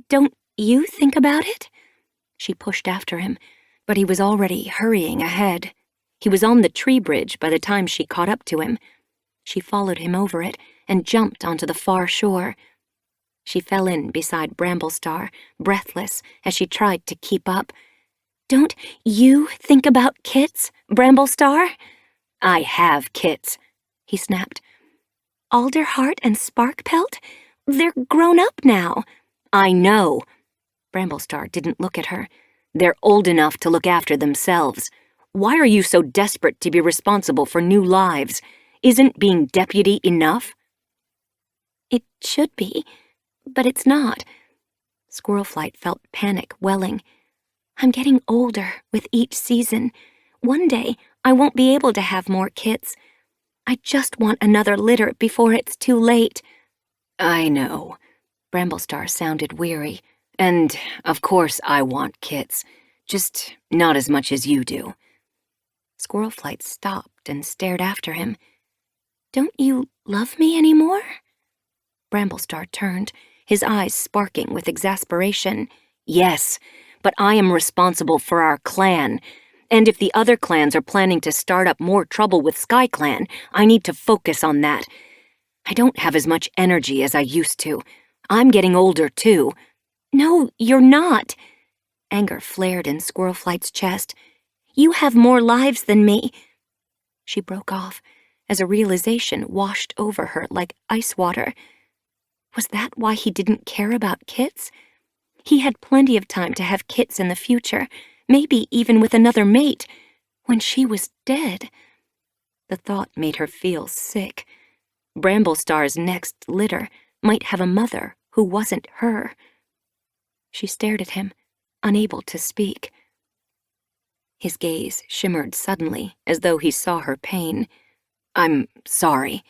[SPEAKER 1] Don't you think about it?
[SPEAKER 2] She pushed after him, but he was already hurrying ahead. He was on the tree bridge by the time she caught up to him. She followed him over it and jumped onto the far shore. She fell in beside Bramblestar, breathless as she tried to keep up.
[SPEAKER 1] Don't you think about kits, Bramblestar?
[SPEAKER 3] I have kits,
[SPEAKER 2] he snapped.
[SPEAKER 1] Alderheart and Sparkpelt? They're grown up now.
[SPEAKER 3] I know.
[SPEAKER 2] Bramblestar didn't look at her.
[SPEAKER 3] They're old enough to look after themselves. Why are you so desperate to be responsible for new lives? Isn't being deputy enough?
[SPEAKER 1] It should be, but it's not.
[SPEAKER 2] Squirrelflight felt panic welling. I'm getting older with each season. One day, I won't be able to have more kits. I just want another litter before it's too late.
[SPEAKER 3] I know.
[SPEAKER 2] Bramblestar sounded weary.
[SPEAKER 3] And, of course, I want kits. Just not as much as you do.
[SPEAKER 2] Squirrelflight stopped and stared after him. Don't you love me anymore? Bramblestar turned, his eyes sparking with exasperation.
[SPEAKER 3] Yes, but I am responsible for our clan. And if the other clans are planning to start up more trouble with SkyClan, I need to focus on that. I don't have as much energy as I used to. I'm getting older, too.
[SPEAKER 1] No, you're not.
[SPEAKER 2] Anger flared in Squirrelflight's chest.
[SPEAKER 1] You have more lives than me.
[SPEAKER 2] She broke off as a realization washed over her like ice water. Was that why he didn't care about kits? He had plenty of time to have kits in the future, maybe even with another mate, when she was dead. The thought made her feel sick. Bramblestar's next litter might have a mother who wasn't her. She stared at him, unable to speak. His gaze shimmered suddenly, as though he saw her pain.
[SPEAKER 3] I'm sorry.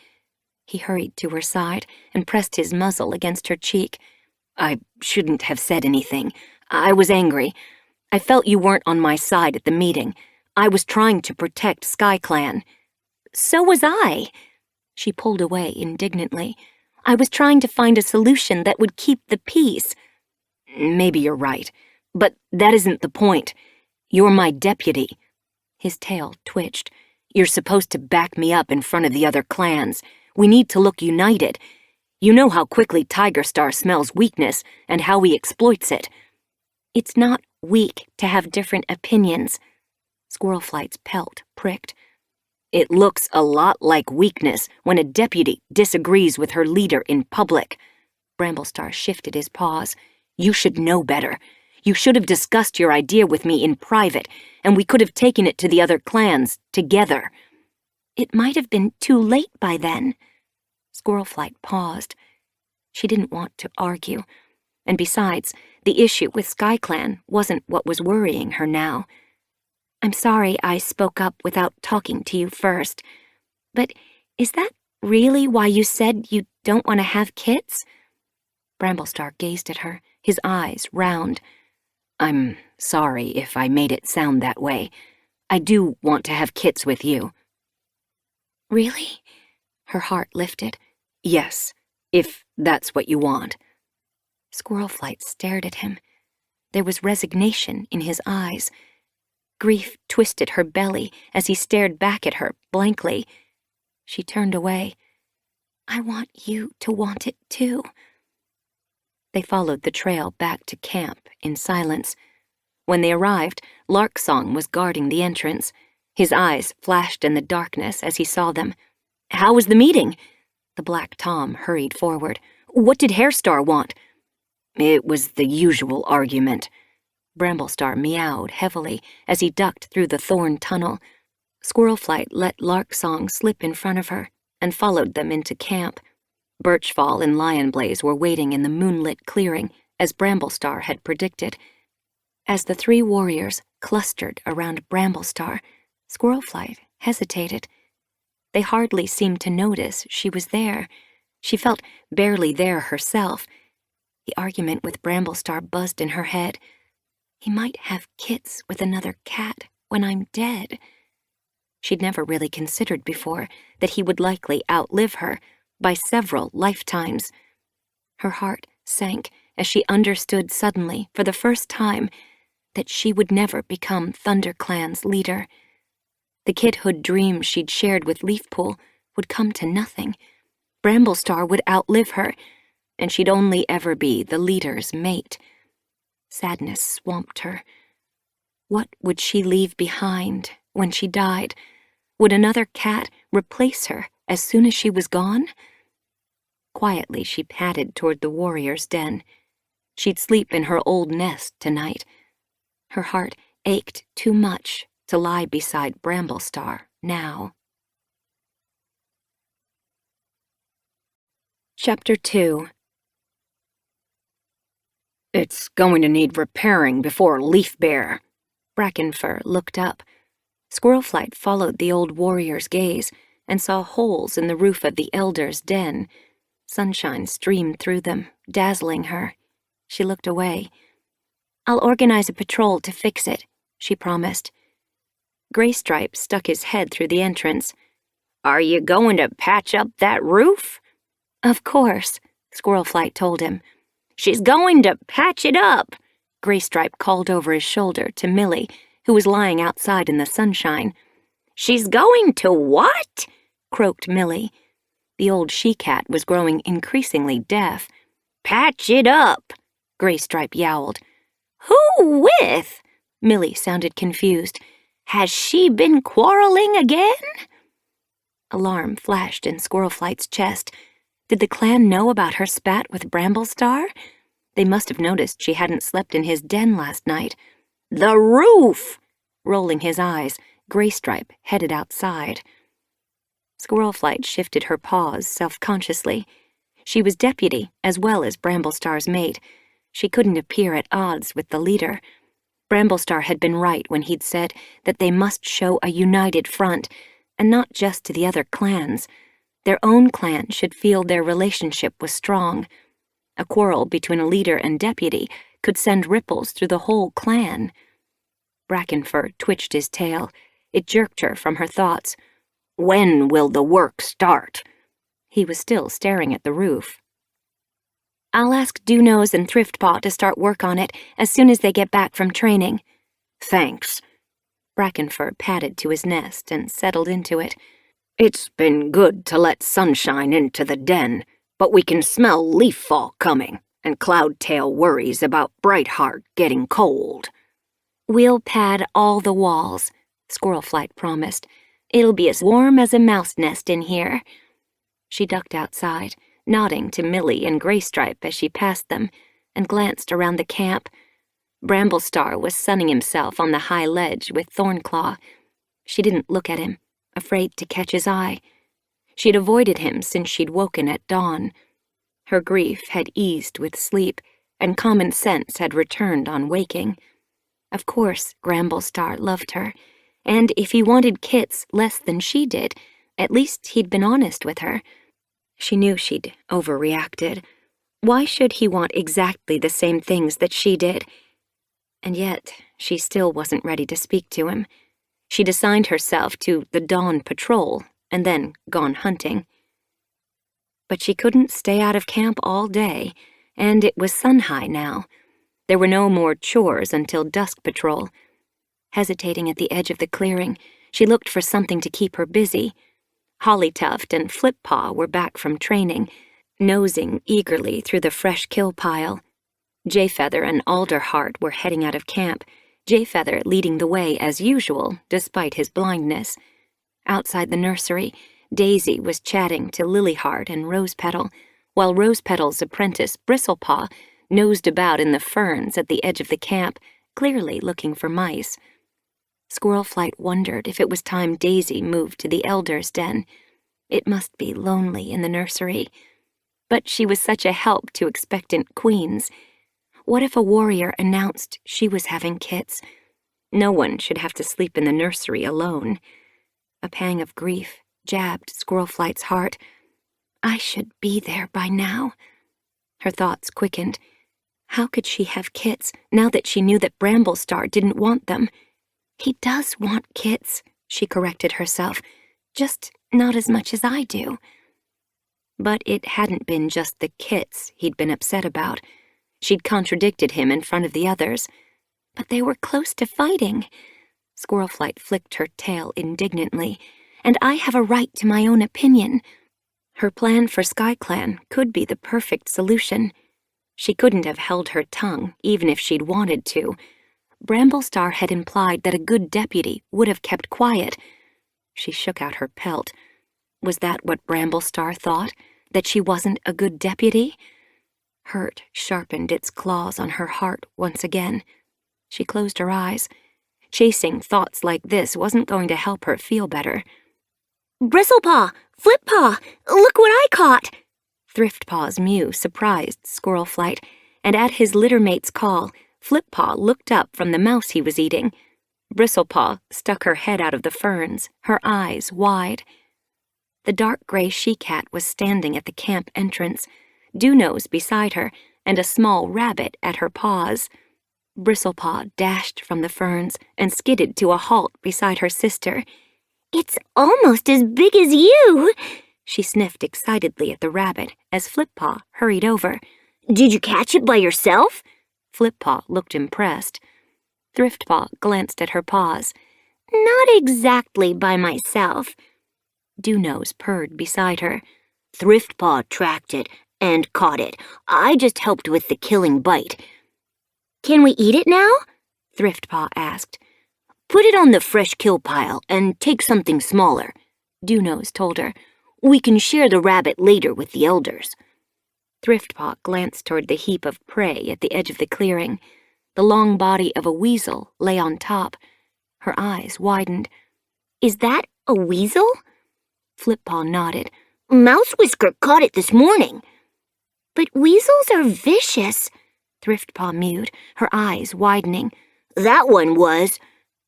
[SPEAKER 2] He hurried to her side and pressed his muzzle against her cheek.
[SPEAKER 3] I shouldn't have said anything. I was angry. I felt you weren't on my side at the meeting. I was trying to protect SkyClan.
[SPEAKER 1] So was I.
[SPEAKER 2] She pulled away indignantly. I was trying to find a solution that would keep the peace.
[SPEAKER 3] Maybe you're right, but that isn't the point. You're my deputy.
[SPEAKER 2] His tail twitched.
[SPEAKER 3] You're supposed to back me up in front of the other clans. We need to look united. You know how quickly Tigerstar smells weakness and how he exploits it.
[SPEAKER 2] It's not weak to have different opinions. Squirrelflight's pelt pricked.
[SPEAKER 3] It looks a lot like weakness when a deputy disagrees with her leader in public.
[SPEAKER 2] Bramblestar shifted his paws.
[SPEAKER 3] You should know better. You should have discussed your idea with me in private, and we could have taken it to the other clans together.
[SPEAKER 1] It might have been too late by then.
[SPEAKER 2] Squirrelflight paused. She didn't want to argue. And besides, the issue with SkyClan wasn't what was worrying her now. "I'm sorry I spoke up without talking to you first. But is that really why you said you don't want to have kids?" Bramblestar gazed at her, his eyes round.
[SPEAKER 3] "I'm sorry if I made it sound that way. I do want to have kits with you."
[SPEAKER 2] "Really?" Her heart lifted.
[SPEAKER 3] "Yes, if that's what you want."
[SPEAKER 2] Squirrelflight stared at him. There was resignation in his eyes. Grief twisted her belly as he stared back at her blankly. She turned away. "I want you to want it too." They followed the trail back to camp in silence. When they arrived, Larksong was guarding the entrance. His eyes flashed in the darkness as he saw them.
[SPEAKER 3] "How was the meeting?"
[SPEAKER 2] The Black Tom hurried forward. "What did Hairstar want?"
[SPEAKER 3] "It was the usual argument."
[SPEAKER 2] Bramblestar meowed heavily as he ducked through the thorn tunnel. Squirrelflight let Larksong slip in front of her and followed them into camp. Birchfall and Lionblaze were waiting in the moonlit clearing, as Bramblestar had predicted. As the three warriors clustered around Bramblestar, Squirrelflight hesitated. They hardly seemed to notice she was there. She felt barely there herself. The argument with Bramblestar buzzed in her head. "He might have kits with another cat when I'm dead." She'd never really considered before that he would likely outlive her by several lifetimes. Her heart sank as she understood suddenly, for the first time, that she would never become ThunderClan's leader. The kidhood dreams she'd shared with Leafpool would come to nothing. Bramblestar would outlive her, and she'd only ever be the leader's mate. Sadness swamped her. What would she leave behind when she died? Would another cat replace her as soon as she was gone? Quietly, she padded toward the warrior's den. She'd sleep in her old nest tonight. Her heart ached too much to lie beside Bramblestar now. Chapter 2.
[SPEAKER 3] "It's going to need repairing before Leafbear."
[SPEAKER 2] Brackenfur looked up. Squirrelflight followed the old warrior's gaze and saw holes in the roof of the elder's den. Sunshine streamed through them, dazzling her. She looked away. "I'll organize a patrol to fix it," she promised. Graystripe stuck his head through the entrance.
[SPEAKER 3] "Are you going to patch up that roof?"
[SPEAKER 2] "Of course," Squirrelflight told him.
[SPEAKER 3] "She's going to patch it up,"
[SPEAKER 2] Graystripe called over his shoulder to Millie, who was lying outside in the sunshine.
[SPEAKER 3] "She's going to what?"
[SPEAKER 2] croaked Millie. The old she-cat was growing increasingly deaf.
[SPEAKER 3] "Patch it up,"
[SPEAKER 2] Graystripe yowled.
[SPEAKER 3] "Who with?"
[SPEAKER 2] Millie sounded confused.
[SPEAKER 3] "Has she been quarreling again?"
[SPEAKER 2] Alarm flashed in Squirrelflight's chest. Did the clan know about her spat with Bramblestar? They must have noticed she hadn't slept in his den last night.
[SPEAKER 3] "The roof!"
[SPEAKER 2] Rolling his eyes, Graystripe headed outside. Squirrelflight shifted her paws self-consciously. She was deputy as well as Bramblestar's mate. She couldn't appear at odds with the leader. Bramblestar had been right when he'd said that they must show a united front, and not just to the other clans. Their own clan should feel their relationship was strong. A quarrel between a leader and deputy could send ripples through the whole clan. Brackenfur twitched his tail. It jerked her from her thoughts.
[SPEAKER 3] "When will the work start?"
[SPEAKER 2] He was still staring at the roof. "I'll ask Dewnose and Thriftpaw to start work on it as soon as they get back from training."
[SPEAKER 3] "Thanks."
[SPEAKER 2] Brackenfur padded to his nest and settled into it.
[SPEAKER 3] "It's been good to let sunshine into the den, but we can smell Leaffall coming, and Cloudtail worries about Brightheart getting cold."
[SPEAKER 2] "We'll pad all the walls," Squirrelflight promised. "It'll be as warm as a mouse nest in here." She ducked outside, nodding to Millie and Graystripe as she passed them, and glanced around the camp. Bramblestar was sunning himself on the high ledge with Thornclaw. She didn't look at him, afraid to catch his eye. She'd avoided him since she'd woken at dawn. Her grief had eased with sleep, and common sense had returned on waking. Of course, Gramblestar loved her, and if he wanted kits less than she did, at least he'd been honest with her. She knew she'd overreacted. Why should he want exactly the same things that she did? And yet, she still wasn't ready to speak to him. She'd assigned herself to the dawn patrol and then gone hunting. But she couldn't stay out of camp all day, and it was sun-high now. There were no more chores until dusk patrol. Hesitating at the edge of the clearing, she looked for something to keep her busy. Hollytuft and Flippaw were back from training, nosing eagerly through the fresh kill pile. Jayfeather and Alderheart were heading out of camp, Jayfeather leading the way as usual, despite his blindness. Outside the nursery, Daisy was chatting to Lilyheart and Rosepetal, while Rosepetal's apprentice Bristlepaw nosed about in the ferns at the edge of the camp, clearly looking for mice. Squirlflight wondered if it was time Daisy moved to the Elder's Den. It must be lonely in the nursery. But she was such a help to expectant queens. What if a warrior announced she was having kits? No one should have to sleep in the nursery alone. A pang of grief jabbed Squirlflight's heart. I should be there by now. Her thoughts quickened. How could she have kits now that she knew that Bramblestar didn't want them? He does want kits, she corrected herself, just not as much as I do. But it hadn't been just the kits he'd been upset about. She'd contradicted him in front of the others. But they were close to fighting. Squirlflight flicked her tail indignantly. And I have a right to my own opinion. Her plan for SkyClan could be the perfect solution. She couldn't have held her tongue, even if she'd wanted to. Bramblestar had implied that a good deputy would have kept quiet. She shook out her pelt. Was that what Bramblestar thought? That she wasn't a good deputy? Hurt sharpened its claws on her heart once again. She closed her eyes. Chasing thoughts like this wasn't going to help her feel better.
[SPEAKER 1] Bristlepaw! Flippaw! Look what I caught!
[SPEAKER 2] Thriftpaw's mew surprised Squirlflight, and at his littermate's call, Flippaw looked up from the mouse he was eating. Bristlepaw stuck her head out of the ferns, her eyes wide. The dark gray she-cat was standing at the camp entrance, Dewnose beside her, and a small rabbit at her paws. Bristlepaw dashed from the ferns and skidded to a halt beside her sister.
[SPEAKER 1] It's almost as big as you!
[SPEAKER 2] She sniffed excitedly at the rabbit as Flippaw hurried over.
[SPEAKER 1] Did you catch it by yourself?
[SPEAKER 2] Flippaw looked impressed. Thriftpaw glanced at her paws.
[SPEAKER 1] Not exactly by myself.
[SPEAKER 2] Dewnose purred beside her.
[SPEAKER 1] Thriftpaw tracked it and caught it. I just helped with the killing bite. Can we eat it now?
[SPEAKER 2] Thriftpaw asked.
[SPEAKER 1] Put it on the fresh kill pile and take something smaller,
[SPEAKER 2] Dewnose told her.
[SPEAKER 1] We can share the rabbit later with the elders.
[SPEAKER 2] Thriftpaw glanced toward the heap of prey at the edge of the clearing. The long body of a weasel lay on top. Her eyes widened.
[SPEAKER 1] Is that a weasel?
[SPEAKER 2] Flippaw nodded.
[SPEAKER 1] Mouse Whisker caught it this morning. But weasels are vicious,
[SPEAKER 2] Thriftpaw mewed, her eyes widening.
[SPEAKER 1] That one was,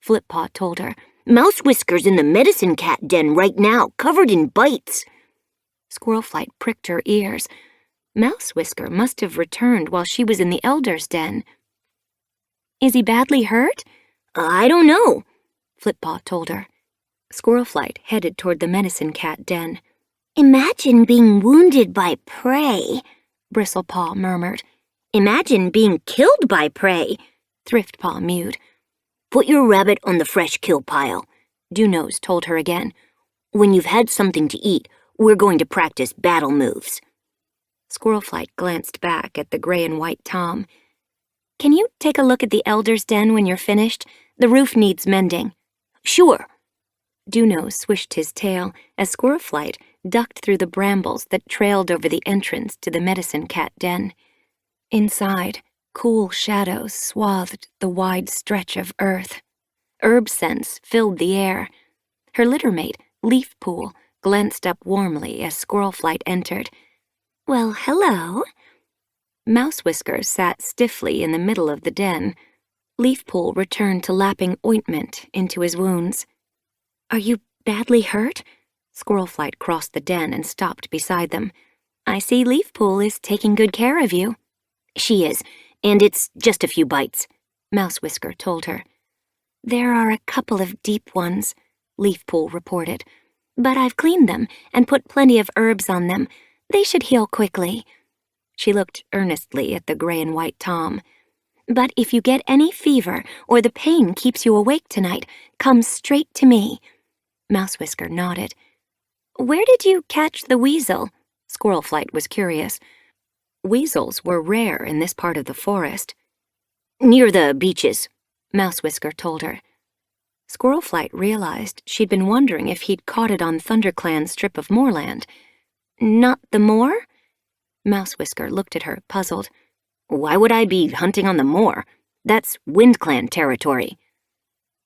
[SPEAKER 2] Flippaw told her.
[SPEAKER 1] Mouse Whisker's in the medicine cat den right now, covered in bites.
[SPEAKER 2] Squirlflight pricked her ears. Mouse Whisker must have returned while she was in the Elder's Den. Is he badly hurt?
[SPEAKER 1] I don't know,
[SPEAKER 2] Flippaw told her. Squirlflight headed toward the medicine cat den.
[SPEAKER 1] Imagine being wounded by prey,
[SPEAKER 2] Bristlepaw murmured.
[SPEAKER 1] Imagine being killed by prey,
[SPEAKER 2] Thriftpaw mewed.
[SPEAKER 1] Put your rabbit on the fresh kill pile,
[SPEAKER 2] Dewnose told her again.
[SPEAKER 1] When you've had something to eat, we're going to practice battle moves.
[SPEAKER 2] Squirlflight glanced back at the gray and white Tom. Can you take a look at the Elder's Den when you're finished? The roof needs mending.
[SPEAKER 1] Sure.
[SPEAKER 2] Dewnose swished his tail as Squirlflight ducked through the brambles that trailed over the entrance to the medicine cat den. Inside, cool shadows swathed the wide stretch of earth. Herb scents filled the air. Her littermate, Leafpool, glanced up warmly as Squirlflight entered.
[SPEAKER 1] Well, hello.
[SPEAKER 2] Mouse Whisker sat stiffly in the middle of the den. Leafpool returned to lapping ointment into his wounds.
[SPEAKER 1] Are you badly hurt?
[SPEAKER 2] Squirrelflight crossed the den and stopped beside them.
[SPEAKER 1] I see Leafpool is taking good care of you.
[SPEAKER 3] She is, and it's just a few bites,
[SPEAKER 2] Mouse Whisker told her.
[SPEAKER 1] There are a couple of deep ones, Leafpool reported. But I've cleaned them and put plenty of herbs on them. They should heal quickly.
[SPEAKER 2] She looked earnestly at the gray and white Tom.
[SPEAKER 1] But if you get any fever or the pain keeps you awake tonight, come straight to me.
[SPEAKER 2] Mouse Whisker nodded.
[SPEAKER 1] Where did you catch the weasel?
[SPEAKER 2] Squirrelflight was curious. Weasels were rare in this part of the forest.
[SPEAKER 3] Near the beaches,
[SPEAKER 2] Mouse Whisker told her. Squirrelflight realized she'd been wondering if he'd caught it on ThunderClan's strip of moorland.
[SPEAKER 1] Not the moor?
[SPEAKER 2] Mouse Whisker looked at her, puzzled.
[SPEAKER 3] Why would I be hunting on the moor? That's WindClan territory.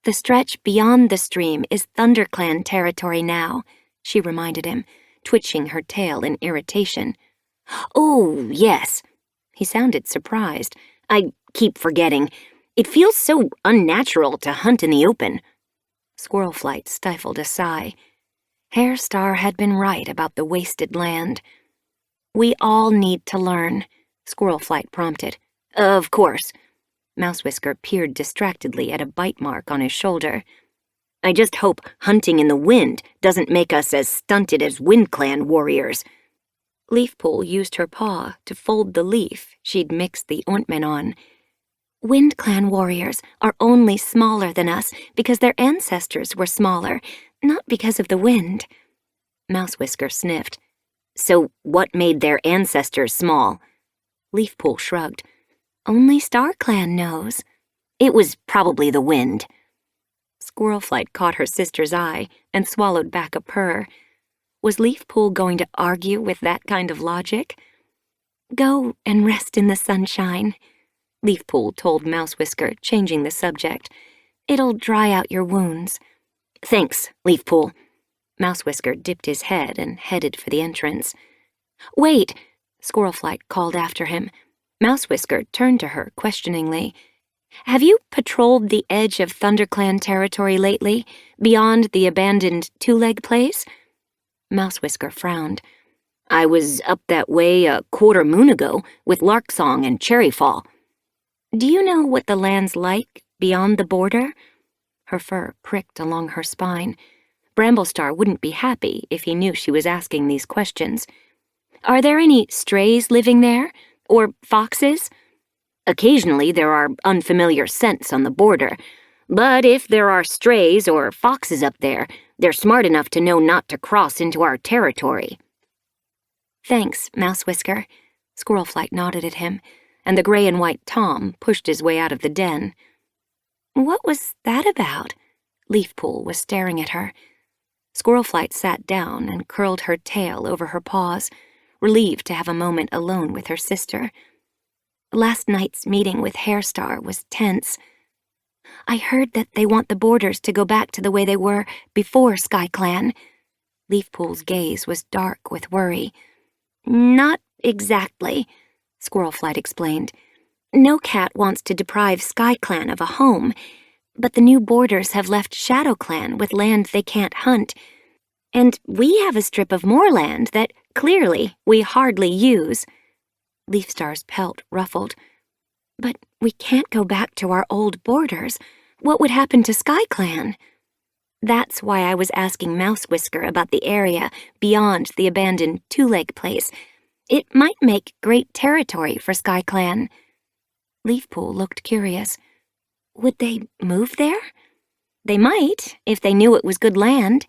[SPEAKER 1] The stretch beyond the stream is ThunderClan territory now, she reminded him, twitching her tail in irritation.
[SPEAKER 3] Oh, yes.
[SPEAKER 2] He sounded surprised.
[SPEAKER 3] I keep forgetting. It feels so unnatural to hunt in the open.
[SPEAKER 2] Squirrelflight stifled a sigh. Hairstar had been right about the wasted land.
[SPEAKER 1] We all need to learn,
[SPEAKER 2] Squirrelflight prompted.
[SPEAKER 3] Of course.
[SPEAKER 2] Mouse Whisker peered distractedly at a bite mark on his shoulder.
[SPEAKER 3] I just hope hunting in the wind doesn't make us as stunted as WindClan warriors.
[SPEAKER 2] Leafpool used her paw to fold the leaf she'd mixed the ointment on.
[SPEAKER 1] WindClan warriors are only smaller than us because their ancestors were smaller, not because of the wind.
[SPEAKER 2] Mouse Whisker sniffed.
[SPEAKER 3] So what made their ancestors small?
[SPEAKER 2] Leafpool shrugged.
[SPEAKER 1] Only StarClan knows.
[SPEAKER 3] It was probably the wind.
[SPEAKER 2] Squirrelflight caught her sister's eye and swallowed back a purr. Was Leafpool going to argue with that kind of logic?
[SPEAKER 1] Go and rest in the sunshine,
[SPEAKER 2] Leafpool told Mouse Whisker, changing the subject.
[SPEAKER 1] It'll dry out your wounds.
[SPEAKER 3] Thanks, Leafpool.
[SPEAKER 2] Mouse Whisker dipped his head and headed for the entrance.
[SPEAKER 1] Wait,
[SPEAKER 2] Squirrelflight called after him. Mouse Whisker turned to her questioningly.
[SPEAKER 1] Have you patrolled the edge of ThunderClan territory lately, beyond the abandoned two-leg place?
[SPEAKER 2] Mouse Whisker frowned.
[SPEAKER 3] I was up that way a quarter moon ago with Larksong and Cherryfall.
[SPEAKER 1] Do you know what the land's like beyond the border?
[SPEAKER 2] Her fur pricked along her spine. Bramblestar wouldn't be happy if he knew she was asking these questions.
[SPEAKER 1] Are there any strays living there? Or foxes?
[SPEAKER 3] Occasionally there are unfamiliar scents on the border, but if there are strays or foxes up there, they're smart enough to know not to cross into our territory.
[SPEAKER 1] Thanks, Mouse Whisker.
[SPEAKER 2] Squirrelflight nodded at him, and the gray and white Tom pushed his way out of the den.
[SPEAKER 1] What was that about?
[SPEAKER 2] Leafpool was staring at her. Squirrelflight sat down and curled her tail over her paws, relieved to have a moment alone with her sister.
[SPEAKER 1] Last night's meeting with Hairstar was tense. I heard that they want the borders to go back to the way they were before SkyClan.
[SPEAKER 2] Leafpool's gaze was dark with worry.
[SPEAKER 1] Not exactly, Squirrelflight explained. No cat wants to deprive SkyClan of a home, but the new borders have left ShadowClan with land they can't hunt. And we have a strip of moorland that, clearly, we hardly use.
[SPEAKER 2] Leafstar's pelt ruffled.
[SPEAKER 1] But we can't go back to our old borders. What would happen to SkyClan? That's why I was asking Mouse Whisker about the area beyond the abandoned two-leg place. It might make great territory for SkyClan.
[SPEAKER 2] Leafpool looked curious.
[SPEAKER 1] Would they move there? They might, if they knew it was good land.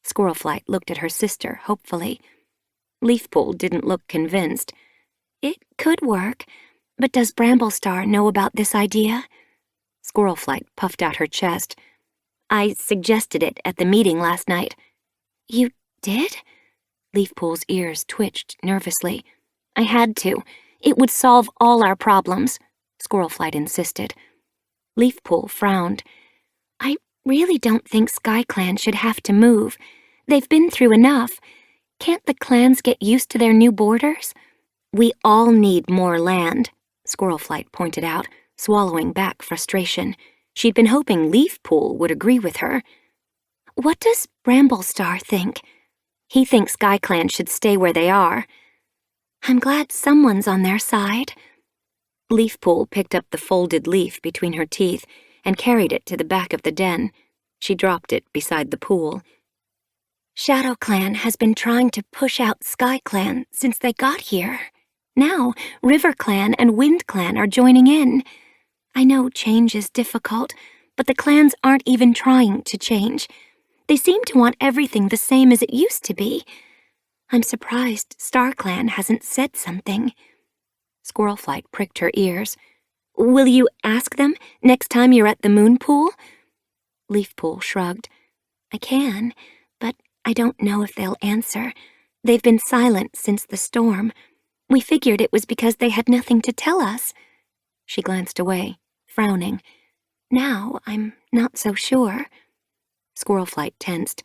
[SPEAKER 2] Squirrelflight looked at her sister hopefully. Leafpool didn't look convinced.
[SPEAKER 1] It could work, but does Bramblestar know about this idea?
[SPEAKER 2] Squirrelflight puffed out her chest.
[SPEAKER 1] I suggested it at the meeting last night. You did?
[SPEAKER 2] Leafpool's ears twitched nervously.
[SPEAKER 1] I had to. It would solve all our problems, Squirrelflight insisted.
[SPEAKER 2] Leafpool frowned.
[SPEAKER 1] I really don't think SkyClan should have to move. They've been through enough. Can't the clans get used to their new borders?
[SPEAKER 2] We all need more land, Squirrelflight pointed out, swallowing back frustration. She'd been hoping Leafpool would agree with her. What does Bramblestar think? He thinks SkyClan should stay where they are. I'm glad someone's on their side. Leafpool picked up the folded leaf between her teeth and carried it to the back of the den. She dropped it beside the pool. ShadowClan has been trying to push out SkyClan since they got here. Now, RiverClan and WindClan are joining in. I know change is difficult, but the clans aren't even trying to change. They seem to want everything the same as it used to be. I'm surprised StarClan hasn't said something. Squirrelflight pricked her ears. Will you ask them next time you're at the moon pool? Leafpool shrugged. I can, but I don't know if they'll answer. They've been silent since the storm. We figured it was because they had nothing to tell us. She glanced away, frowning. Now I'm not so sure. Squirrelflight tensed.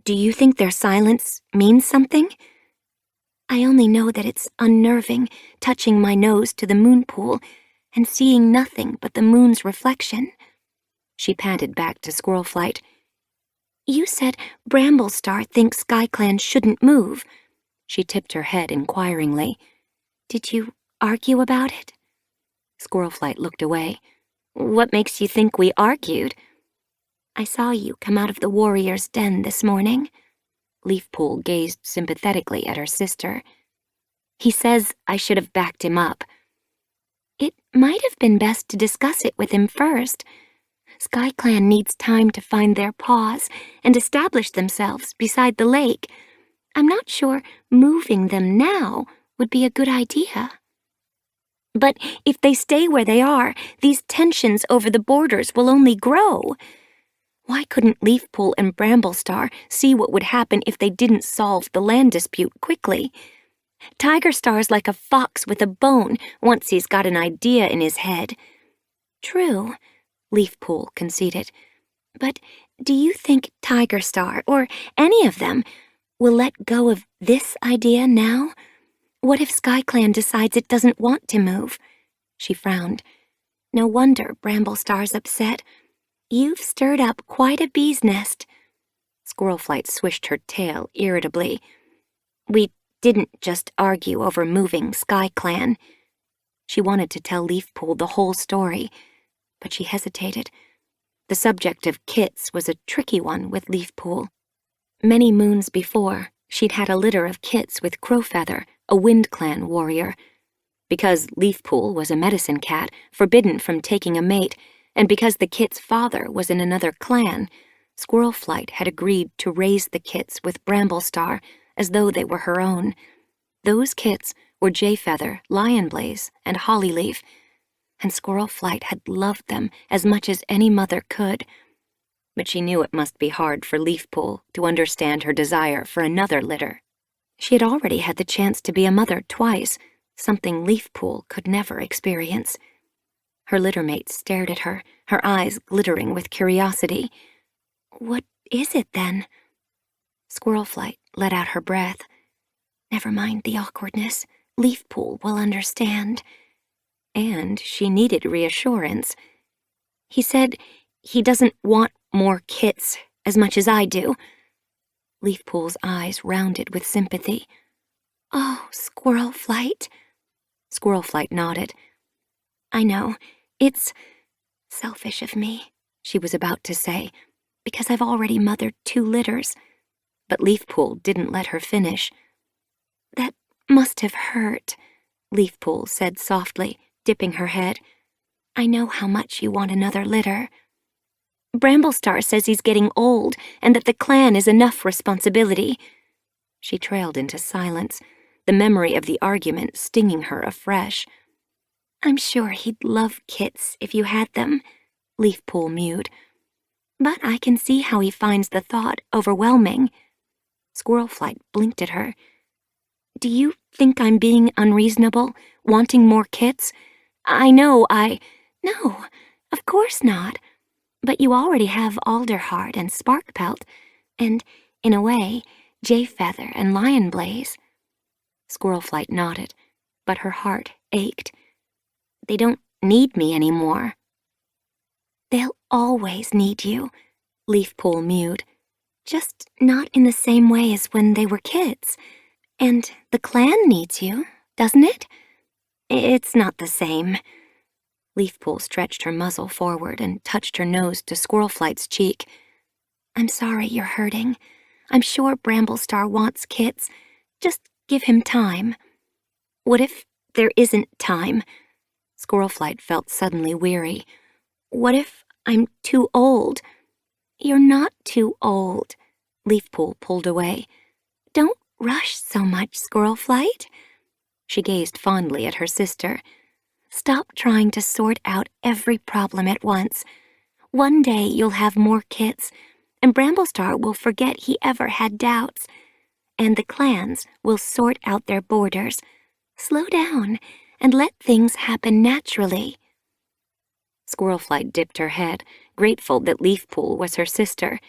[SPEAKER 2] Do you think their silence means something? I only know that it's unnerving, touching my nose to the moon pool and seeing nothing but the moon's reflection. She panted back to Squirrelflight. You said Bramblestar thinks SkyClan shouldn't move. She tipped her head inquiringly. Did you argue about it? Squirrelflight looked away. What makes you think we argued? I saw you come out of the warrior's den this morning. Leafpool gazed sympathetically at her sister. He says I should have backed him up. It might have been best to discuss it with him first. SkyClan needs time to find their paws and establish themselves beside the lake. I'm not sure moving them now would be a good idea. But if they stay where they are, these tensions over the borders will only grow. Why couldn't Leafpool and Bramblestar see what would happen if they didn't solve the land dispute quickly? Tigerstar's like a fox with a bone once he's got an idea in his head. True, Leafpool conceded. But do you think Tigerstar, or any of them, will let go of this idea now? What if SkyClan decides it doesn't want to move? She frowned. No wonder Bramblestar's upset. You've stirred up quite a bee's nest. Squirrelflight swished her tail irritably. We didn't just argue over moving SkyClan. She wanted to tell Leafpool the whole story, but she hesitated. The subject of kits was a tricky one with Leafpool. Many moons before, she'd had a litter of kits with Crowfeather, a WindClan warrior. Because Leafpool was a medicine cat, forbidden from taking a mate, and because the kit's father was in another clan, Squirrelflight had agreed to raise the kits with Bramblestar as though they were her own. Those kits were Jayfeather, Lionblaze, and Hollyleaf, and Squirrelflight had loved them as much as any mother could. But she knew it must be hard for Leafpool to understand her desire for another litter. She had already had the chance to be a mother twice, something Leafpool could never experience. Her littermate stared at her, her eyes glittering with curiosity. What is it, then? Squirrelflight let out her breath. Never mind the awkwardness. Leafpool will understand. And she needed reassurance. He said he doesn't want more kits as much as I do. Leafpool's eyes rounded with sympathy. Oh, Squirrelflight. Squirrelflight nodded. I know, it's selfish of me, she was about to say, because I've already mothered 2 litters. But Leafpool didn't let her finish. That must have hurt, Leafpool said softly, dipping her head. I know how much you want another litter. Bramblestar says he's getting old and that the clan is enough responsibility. She trailed into silence, the memory of the argument stinging her afresh. I'm sure he'd love kits if you had them, Leafpool mewed. But I can see how he finds the thought overwhelming. Squirrelflight blinked at her. Do you think I'm being unreasonable, wanting more kits? No, of course not. But you already have Alderheart and Sparkpelt, and, in a way, Jayfeather and Lionblaze. Squirrelflight nodded.
[SPEAKER 1] but her heart ached. They don't need me anymore. They'll always need you, Leafpool mewed. Just not in the same way as when they were kids. And the clan needs you, doesn't it? It's not the same. Leafpool stretched her muzzle forward and touched her nose to Squirlflight's cheek. I'm sorry you're hurting. I'm sure Bramblestar wants Kits. Just give him time. What if there isn't time? Squirlflight felt suddenly weary. What if I'm too old? You're not too old. Leafpool pulled away. Don't rush so much, Squirlflight. She gazed fondly at her sister. Stop trying to sort out every problem at once. One day you'll have more Kits, and Bramblestar will forget he ever had doubts. And the clans will sort out their borders. Slow down and let things happen naturally. Squirlflight dipped her head, grateful that Leafpool was her sister.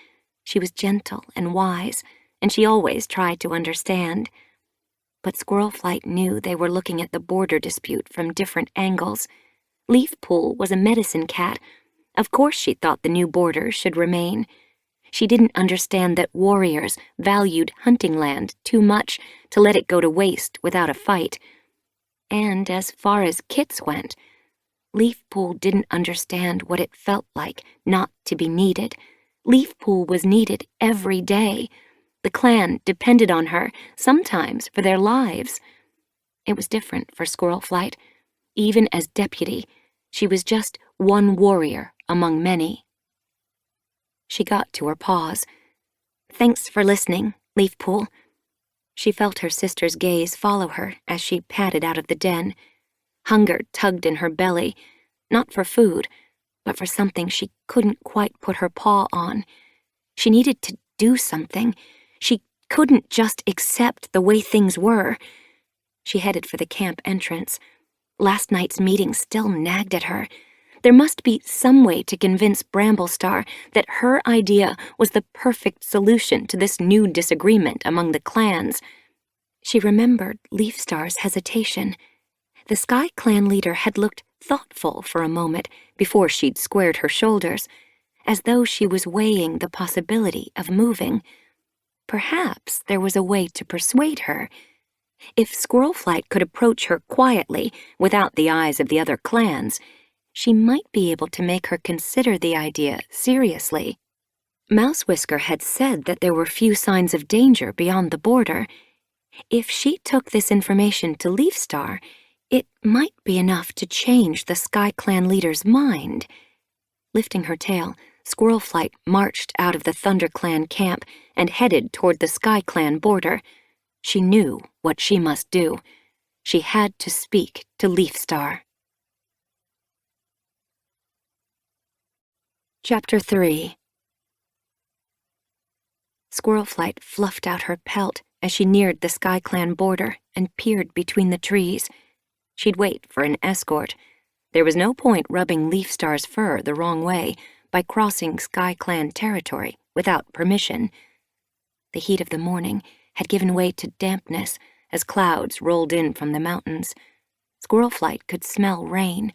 [SPEAKER 1] She was gentle and wise, and she always tried to understand. But Squirlflight knew they were looking at the border dispute from different angles. Leafpool was a medicine cat. Of course she thought the new borders should remain. She didn't understand that warriors valued hunting land too much to let it go to waste without a fight. And as far as Kits went, Leafpool didn't understand what it felt like not to be needed. Leafpool was needed every day. The clan depended on her, sometimes for their lives. It was different for Squirlflight. Even as deputy, she was just one warrior among many. She got to her paws. Thanks for listening, Leafpool. She felt her sister's gaze follow her as she padded out of the den. Hunger tugged in her belly, not for food, but for something she couldn't quite put her paw on. She needed to do something. She couldn't just accept the way things were. She headed for the camp entrance. Last night's meeting still nagged at her. There must be some way to convince Bramblestar that her idea was the perfect solution to this new disagreement among the clans. She remembered Leafstar's hesitation. The Sky Clan leader had looked thoughtful for a moment before she'd squared her shoulders, as though she was weighing the possibility of moving. Perhaps there was a way to persuade her. If Squirlflight could approach her quietly, without the eyes of the other clans, she might be able to make her consider the idea seriously. Mousewhisker had said that there were few signs of danger beyond the border. If she took this information to Leafstar, it might be enough to change the Sky Clan leader's mind. Lifting her tail, Squirlflight marched out of the Thunder Clan camp and headed toward the Sky Clan border. She knew what she must do. She had to speak to Leafstar. Chapter 3. Squirlflight fluffed out her pelt as she neared the Sky Clan border and peered between the trees. She'd wait for an escort. There was no point rubbing Leafstar's fur the wrong way by crossing Sky Clan territory without permission. The heat of the morning had given way to dampness as clouds rolled in from the mountains. Squirlflight could smell rain,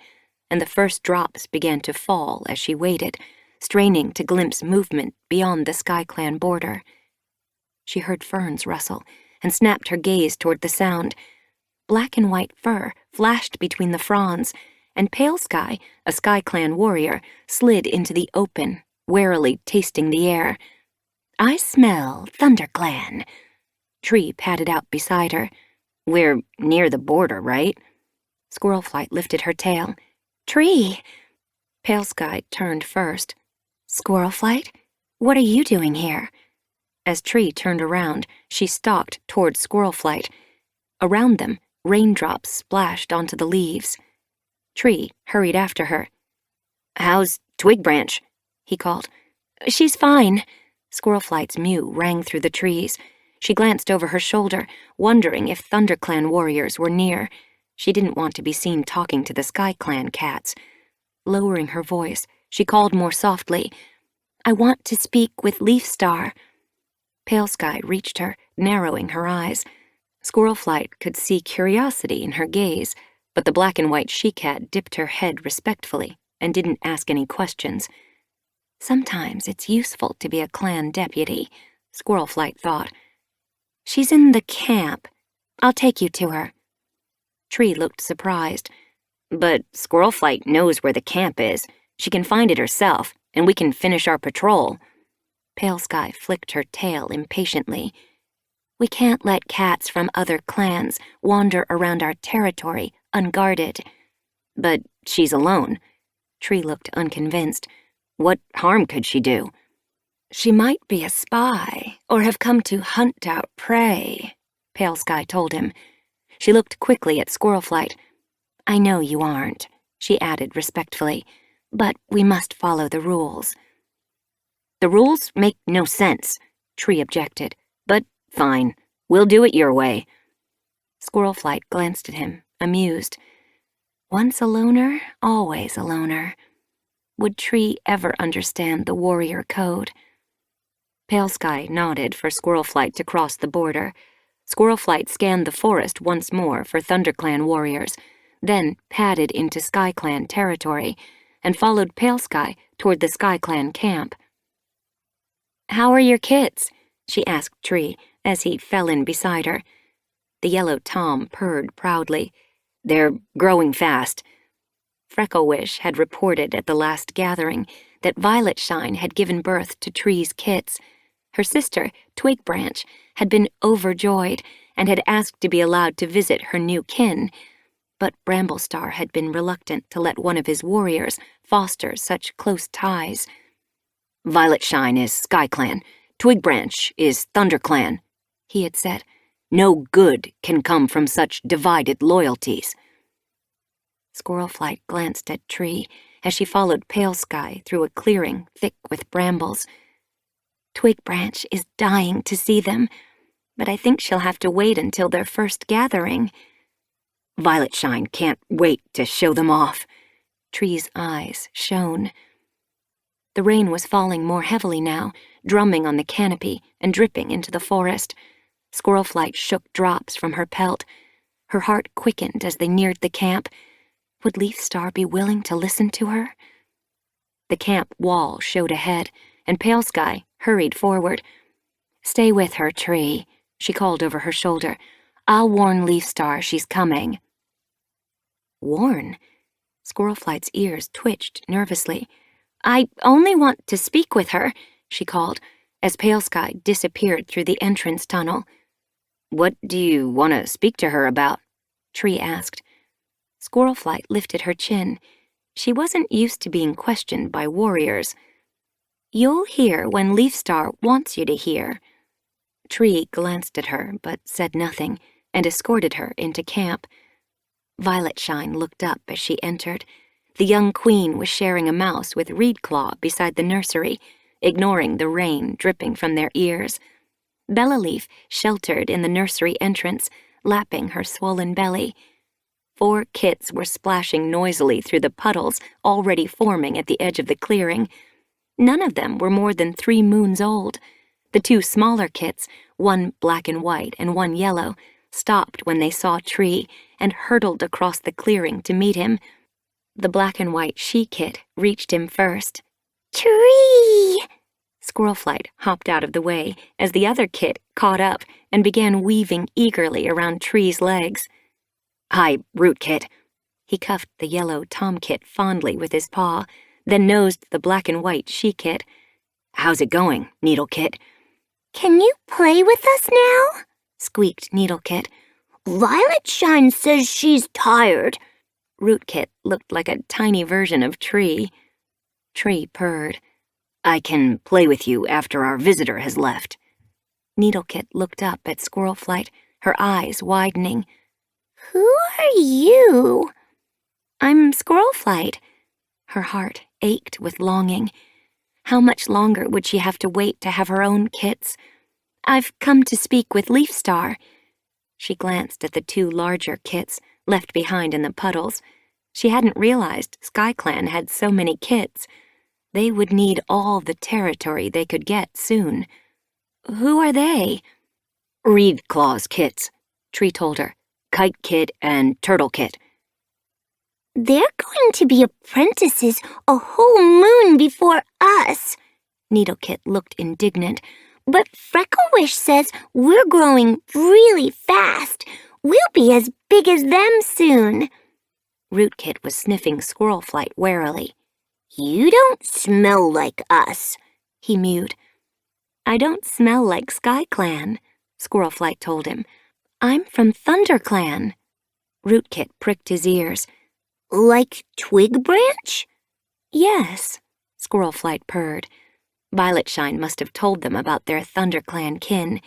[SPEAKER 1] and the first drops began to fall as she waited, straining to glimpse movement beyond the Sky Clan border. She heard ferns rustle and snapped her gaze toward the sound. Black and white fur flashed between the fronds, and Pale Sky, a Sky Clan warrior, slid into the open, warily tasting the air. I smell ThunderClan. Tree padded out beside her. We're near the border, right? Squirlflight lifted her tail. Tree! Pale Sky turned first. Squirlflight, what are you doing here? As Tree turned around, she stalked toward Squirlflight. Around them, raindrops splashed onto the leaves. Tree hurried after her. How's Twig Branch? He called. She's fine. Squirlflight's mew rang through the trees. She glanced over her shoulder, wondering if ThunderClan warriors were near. She didn't want to be seen talking to the Sky Clan cats. Lowering her voice, she called more softly. I want to speak with Leafstar. Pale Sky reached her, narrowing her eyes.
[SPEAKER 2] Squirrelflight could see curiosity in her gaze, but the black and white she-cat dipped her head respectfully and didn't ask any questions. Sometimes it's useful to be a clan deputy, Squirrelflight thought. She's in the camp. I'll take you to her. Tree looked surprised. But Squirrelflight knows where the camp is. She can find it herself, and we can finish our patrol. Pale Sky flicked her tail impatiently. We can't let cats from other clans wander around our territory unguarded. But she's alone. Tree looked unconvinced. What harm could she do? She might be a spy, or have come to hunt out prey, Pale Sky told him. She looked quickly at Squirrelflight. I know you aren't, she added respectfully, but we must follow the rules. The rules make no sense, Tree objected, but fine, we'll do it your way. Squirrelflight glanced at him, amused. Once a loner, always a loner. Would Tree ever understand the warrior code? Pale Sky nodded for Squirrelflight to cross the border. Squirrelflight scanned the forest once more for ThunderClan warriors, then padded into SkyClan territory and followed Pale Sky toward the SkyClan camp. How are your kits? She asked Tree as he fell in beside her. The yellow Tom purred proudly. They're growing fast. Frecklewish had reported at the last gathering that Violetshine had given birth to Tree's kits. Her sister, Twigbranch, had been overjoyed and had asked to be allowed to visit her new kin, but Bramblestar had been reluctant to let one of his warriors foster such close ties. Violetshine is SkyClan, Twigbranch is ThunderClan, he had said. No good can come from such divided loyalties. Squirrelflight glanced at Tree as she followed Pale Sky through a clearing thick with brambles. Twigbranch is dying to see them, but I think she'll have to wait until their first gathering. Violetshine can't wait to show them off. Tree's eyes shone. The rain was falling more heavily now, drumming on the canopy and dripping into the forest. Squirrelflight shook drops from her pelt. Her heart quickened as they neared the camp. Would Leafstar be willing to listen to her? The camp wall showed ahead, and Pale Sky hurried forward. Stay with her, Tree, she called over her shoulder. I'll warn Leafstar she's coming. Warn? Squirrelflight's ears twitched nervously. I only want to speak with her, she called, as Pale Sky disappeared through the entrance tunnel. What do you want to speak to her about? Tree asked. Squirrelflight lifted her chin. She wasn't used to being questioned by warriors. You'll hear when Leafstar wants you to hear. Tree glanced at her, but said nothing, and escorted her into camp. Violetshine looked up as she entered. The young queen was sharing a mouse with Reedclaw beside the nursery, ignoring the rain dripping from their ears. Bellaleaf sheltered in the nursery entrance, lapping her swollen belly. 4 kits were splashing noisily through the puddles already forming at the edge of the clearing. None of them were more than 3 moons old. The 2 smaller kits, one black and white and one yellow, stopped when they saw Tree and hurtled across the clearing to meet him. The black and white she-kit reached him first. Tree! Squirrelflight hopped out of the way as the other kit caught up and began weaving eagerly around Tree's legs. Hi, Rootkit. He cuffed the yellow tomkit fondly with his paw, then nosed the black and white she-kit. How's it going, Needlekit? Can you play with us now? Squeaked Needlekit. Violetshine says she's tired. Rootkit looked like a tiny version of Tree. Tree purred. I can play with you after our visitor has left. Needlekit looked up at Squirrelflight, her eyes widening. Who are you? I'm Squirrelflight. Her heart ached with longing. How much longer would she have to wait to have her own kits? I've come to speak with Leafstar. She glanced at the 2 larger kits left behind in the puddles. She hadn't realized SkyClan had so many kits. They would need all the territory they could get soon. Who are they? Reedclaw's kits, Tree told her. Kite Kit and Turtle Kit.
[SPEAKER 4] They're going to be apprentices a whole moon before us. Needlekit looked indignant. But Frecklewish says we're growing really fast. We'll be as big as them soon.
[SPEAKER 2] Rootkit was sniffing Squirlflight warily.
[SPEAKER 4] You don't smell like us,
[SPEAKER 2] he mewed. I don't smell like SkyClan, Squirrelflight told him. I'm from ThunderClan. Rootkit pricked his ears.
[SPEAKER 4] Like Twig Branch?
[SPEAKER 2] Yes, Squirrelflight purred. Violetshine must have told them about their ThunderClan kin.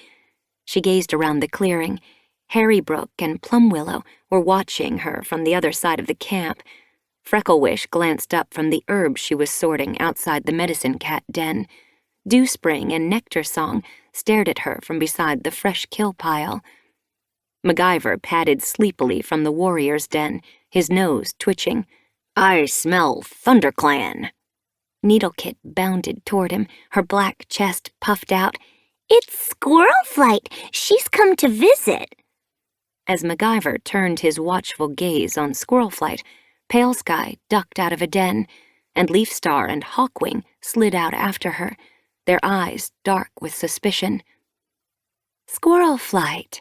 [SPEAKER 2] She gazed around the clearing. Harrybrook and Plumwillow were watching her from the other side of the camp. Frecklewish glanced up from the herbs she was sorting outside the medicine cat den. Dewspring and Nectarsong stared at her from beside the fresh kill pile. MacGyver padded sleepily from the warrior's den, his nose twitching. I smell ThunderClan.
[SPEAKER 1] Needlekit bounded toward him, her black chest puffed out.
[SPEAKER 4] It's Squirlflight. She's come to visit.
[SPEAKER 2] As MacGyver turned his watchful gaze on Squirrelflight, Pale Sky ducked out of a den, and Leafstar and Hawkwing slid out after her, their eyes dark with suspicion.
[SPEAKER 1] Squirrelflight,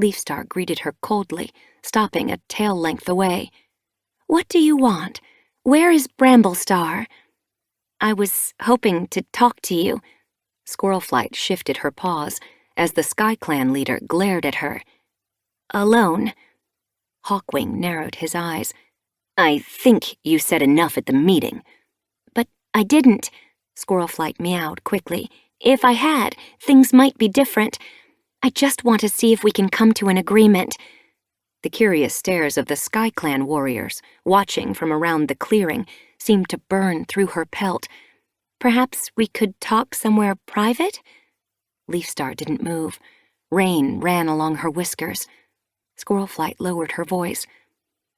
[SPEAKER 2] Leafstar greeted her coldly, stopping a tail length away.
[SPEAKER 1] What do you want? Where is Bramblestar?
[SPEAKER 2] I was hoping to talk to you. Squirrelflight shifted her paws as the SkyClan leader glared at her.
[SPEAKER 1] Alone?
[SPEAKER 2] Hawkwing narrowed his eyes. I think you said enough at the meeting.
[SPEAKER 1] But I didn't, Squirrelflight meowed quickly. If I had, things might be different. I just want to see if we can come to an agreement.
[SPEAKER 2] The curious stares of the SkyClan warriors, watching from around the clearing, seemed to burn through her pelt.
[SPEAKER 1] Perhaps we could talk somewhere private?
[SPEAKER 2] Leafstar didn't move. Rain ran along her whiskers. Squirrelflight lowered her voice.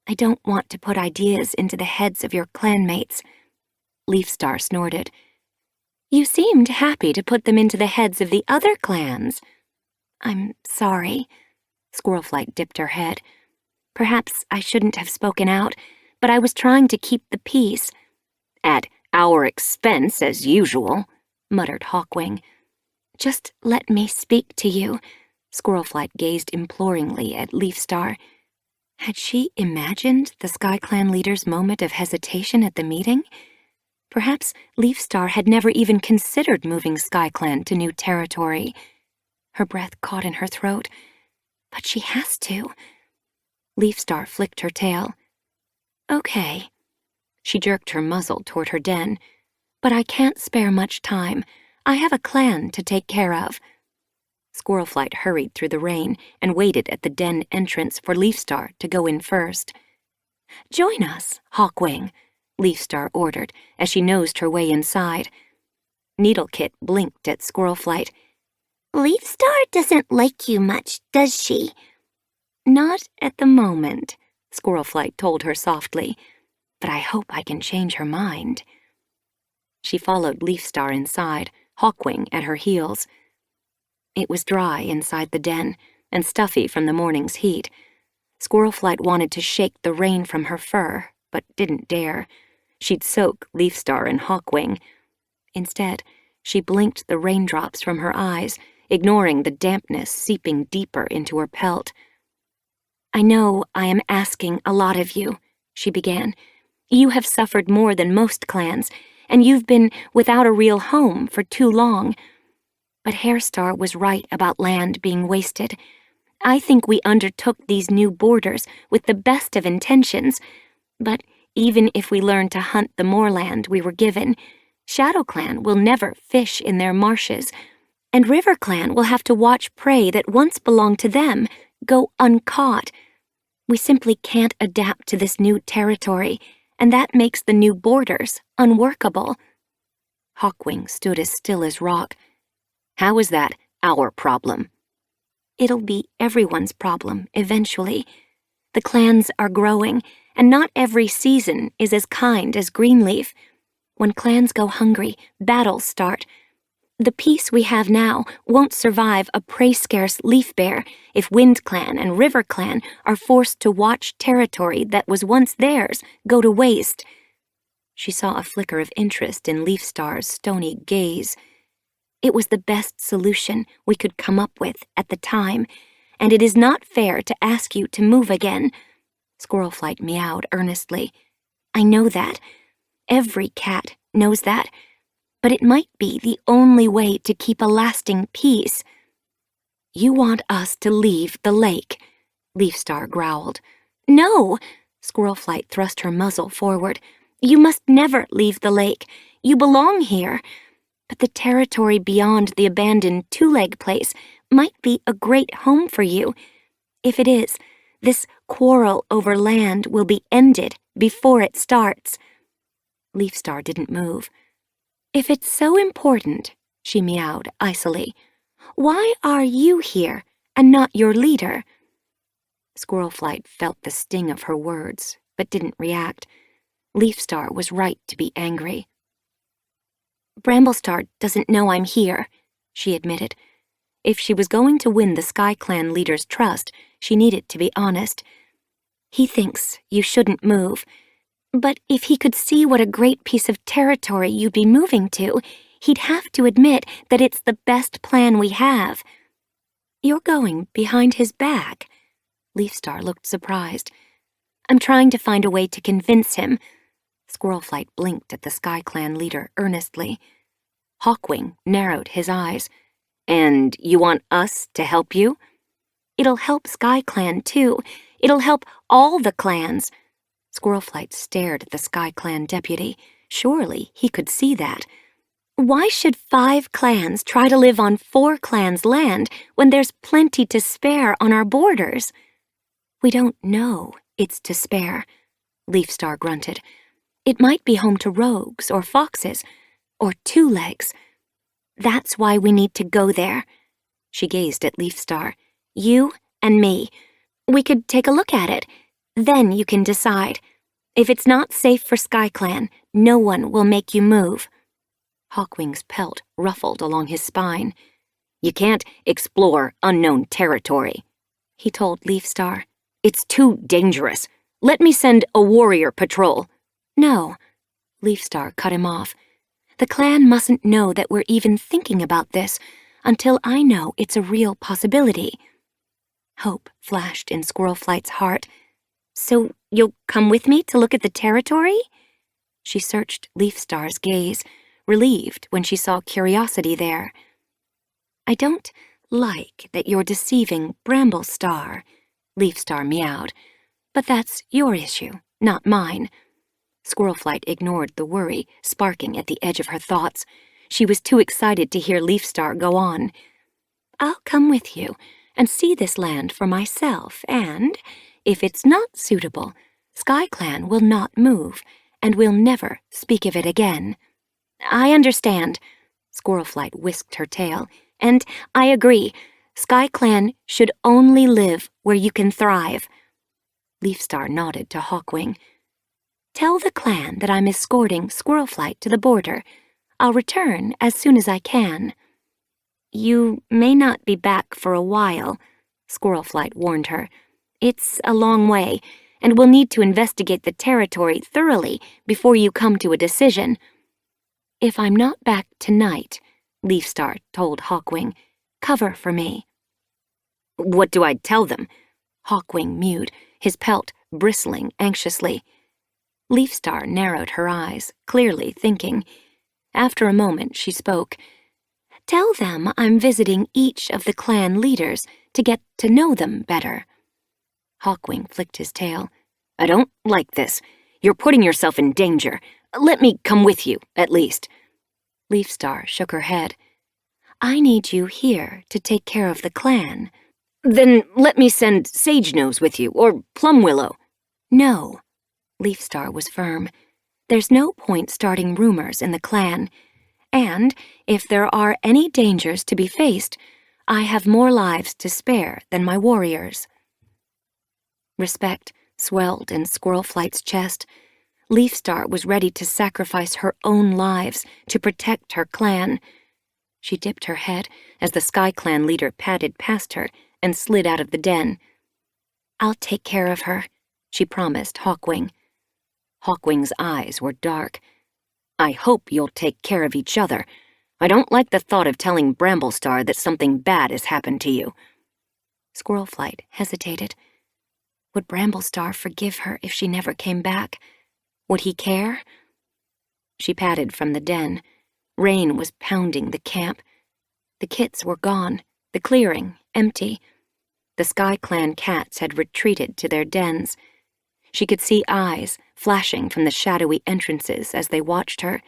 [SPEAKER 1] I don't want to put ideas into the heads of your clanmates.
[SPEAKER 2] Leafstar snorted.
[SPEAKER 1] You seemed happy to put them into the heads of the other clans.
[SPEAKER 2] I'm sorry. Squirrelflight dipped her head.
[SPEAKER 1] Perhaps I shouldn't have spoken out, but I was trying to keep the peace.
[SPEAKER 2] At our expense, as usual, muttered Hawkwing.
[SPEAKER 1] Just let me speak to you.
[SPEAKER 2] Squirrelflight gazed imploringly at Leafstar.
[SPEAKER 1] Had she imagined the SkyClan leader's moment of hesitation at the meeting? Perhaps Leafstar had never even considered moving SkyClan to new territory. Her breath caught in her throat. But she has to.
[SPEAKER 2] Leafstar flicked her tail.
[SPEAKER 1] Okay.
[SPEAKER 2] She jerked her muzzle toward her den.
[SPEAKER 1] But I can't spare much time. I have a clan to take care of.
[SPEAKER 2] Squirrelflight hurried through the rain and waited at the den entrance for Leafstar to go in first.
[SPEAKER 1] Join us, Hawkwing,
[SPEAKER 2] Leafstar ordered as she nosed her way inside. Needlekit blinked at Squirrelflight.
[SPEAKER 4] Leafstar doesn't like you much, does she?
[SPEAKER 1] Not at the moment,
[SPEAKER 2] Squirrelflight told her softly, but I hope I can change her mind. She followed Leafstar inside, Hawkwing at her heels. It was dry inside the den and stuffy from the morning's heat. Squirrelflight wanted to shake the rain from her fur, but didn't dare. She'd soak Leafstar and Hawkwing. Instead, she blinked the raindrops from her eyes, ignoring the dampness seeping deeper into her pelt.
[SPEAKER 1] I know I am asking a lot of you, she began. You have suffered more than most clans, and you've been without a real home for too long. But Hairstar was right about land being wasted. I think we undertook these new borders with the best of intentions, but even if we learn to hunt the moorland we were given, ShadowClan will never fish in their marshes, and RiverClan will have to watch prey that once belonged to them go uncaught. We simply can't adapt to this new territory, and that makes the new borders unworkable.
[SPEAKER 2] Hawkwing stood as still as rock. How is that our problem?
[SPEAKER 1] It'll be everyone's problem, eventually. The clans are growing, and not every season is as kind as Greenleaf. When clans go hungry, battles start. The peace we have now won't survive a prey-scarce leaf bear if Wind Clan and River Clan are forced to watch territory that was once theirs go to waste. She saw a flicker of interest in Leafstar's stony gaze. It was the best solution we could come up with at the time, and it is not fair to ask you to move again. Squirrelflight meowed earnestly. I know that. Every cat knows that. But it might be the only way to keep a lasting peace. You want us to leave the lake, Leafstar growled. No, Squirrelflight thrust her muzzle forward. You must never leave the lake. You belong here. But the territory beyond the abandoned two-leg place might be a great home for you. If it is, this quarrel over land will be ended before it starts. Leafstar didn't move. If it's so important, she meowed icily, why are you here and not your leader? Squirrelflight felt the sting of her words, but didn't react. Leafstar was right to be angry. Bramblestar doesn't know I'm here, she admitted. If she was going to win the Sky Clan leader's trust, she needed to be honest. He thinks you shouldn't move. But if he could see what a great piece of territory you'd be moving to, he'd have to admit that it's the best plan we have. You're going behind his back. Leafstar looked surprised. I'm trying to find a way to convince him. Squirrelflight blinked at the Sky Clan leader earnestly. Hawkwing narrowed his eyes. And you want us to help you? It'll help Sky Clan, too. It'll help all the clans. Squirrelflight stared at the Sky Clan deputy. Surely he could see that. Why should 5 clans try to live on 4 clans' land when there's plenty to spare on our borders? We don't know it's to spare, Leafstar grunted. It might be home to rogues or foxes, or two-legs. That's why we need to go there. She gazed at Leafstar. You and me. We could take a look at it. Then you can decide. If it's not safe for SkyClan, no one will make you move. Hawkwing's pelt ruffled along his spine. You can't explore unknown territory, he told Leafstar. It's too dangerous. Let me send a warrior patrol. No, Leafstar cut him off. The clan mustn't know that we're even thinking about this until I know it's a real possibility. Hope flashed in Squirrelflight's heart. So you'll come with me to look at the territory? She searched Leafstar's gaze, relieved when she saw curiosity there. I don't like that you're deceiving Bramblestar, Leafstar meowed. But that's your issue, not mine. Squirrelflight ignored the worry sparking at the edge of her thoughts. She was too excited to hear Leafstar go on. I'll come with you and see this land for myself, and, if it's not suitable, SkyClan will not move, and we'll never speak of it again. I understand, Squirrelflight whisked her tail, and I agree. SkyClan should only live where you can thrive. Leafstar nodded to Hawkwing. Tell the clan that I'm escorting Squirrelflight to the border. I'll return as soon as I can. You may not be back for a while, Squirrelflight warned her. It's a long way, and we'll need to investigate the territory thoroughly before you come to a decision. If I'm not back tonight, Leafstar told Hawkwing, cover for me. What do I tell them? Hawkwing mewed, his pelt bristling anxiously. Leafstar narrowed her eyes, clearly thinking. After a moment, she spoke. Tell them I'm visiting each of the clan leaders to get to know them better. Hawkwing flicked his tail. I don't like this. You're putting yourself in danger. Let me come with you, at least. Leafstar shook her head. I need you here to take care of the clan. Then let me send Sage Nose with you, or Plumwillow. No. Leafstar was firm. There's no point starting rumors in the clan. And, if there are any dangers to be faced, I have more lives to spare than my warriors. Respect swelled in Squirrelflight's chest. Leafstar was ready to sacrifice her own lives to protect her clan.
[SPEAKER 2] She dipped her head as the Sky Clan leader padded past her and slid out of the den.
[SPEAKER 1] I'll take care of her, she promised Hawkwing.
[SPEAKER 2] Hawkwing's eyes were dark. I hope you'll take care of each other. I don't like the thought of telling Bramblestar that something bad has happened to you.
[SPEAKER 1] Squirrelflight hesitated. Would Bramblestar forgive her if she never came back? Would he care?
[SPEAKER 2] She padded from the den. Rain was pounding the camp. The kits were gone, the clearing empty. The Sky Clan cats had retreated to their dens. She could see eyes flashing from the shadowy entrances as they watched her.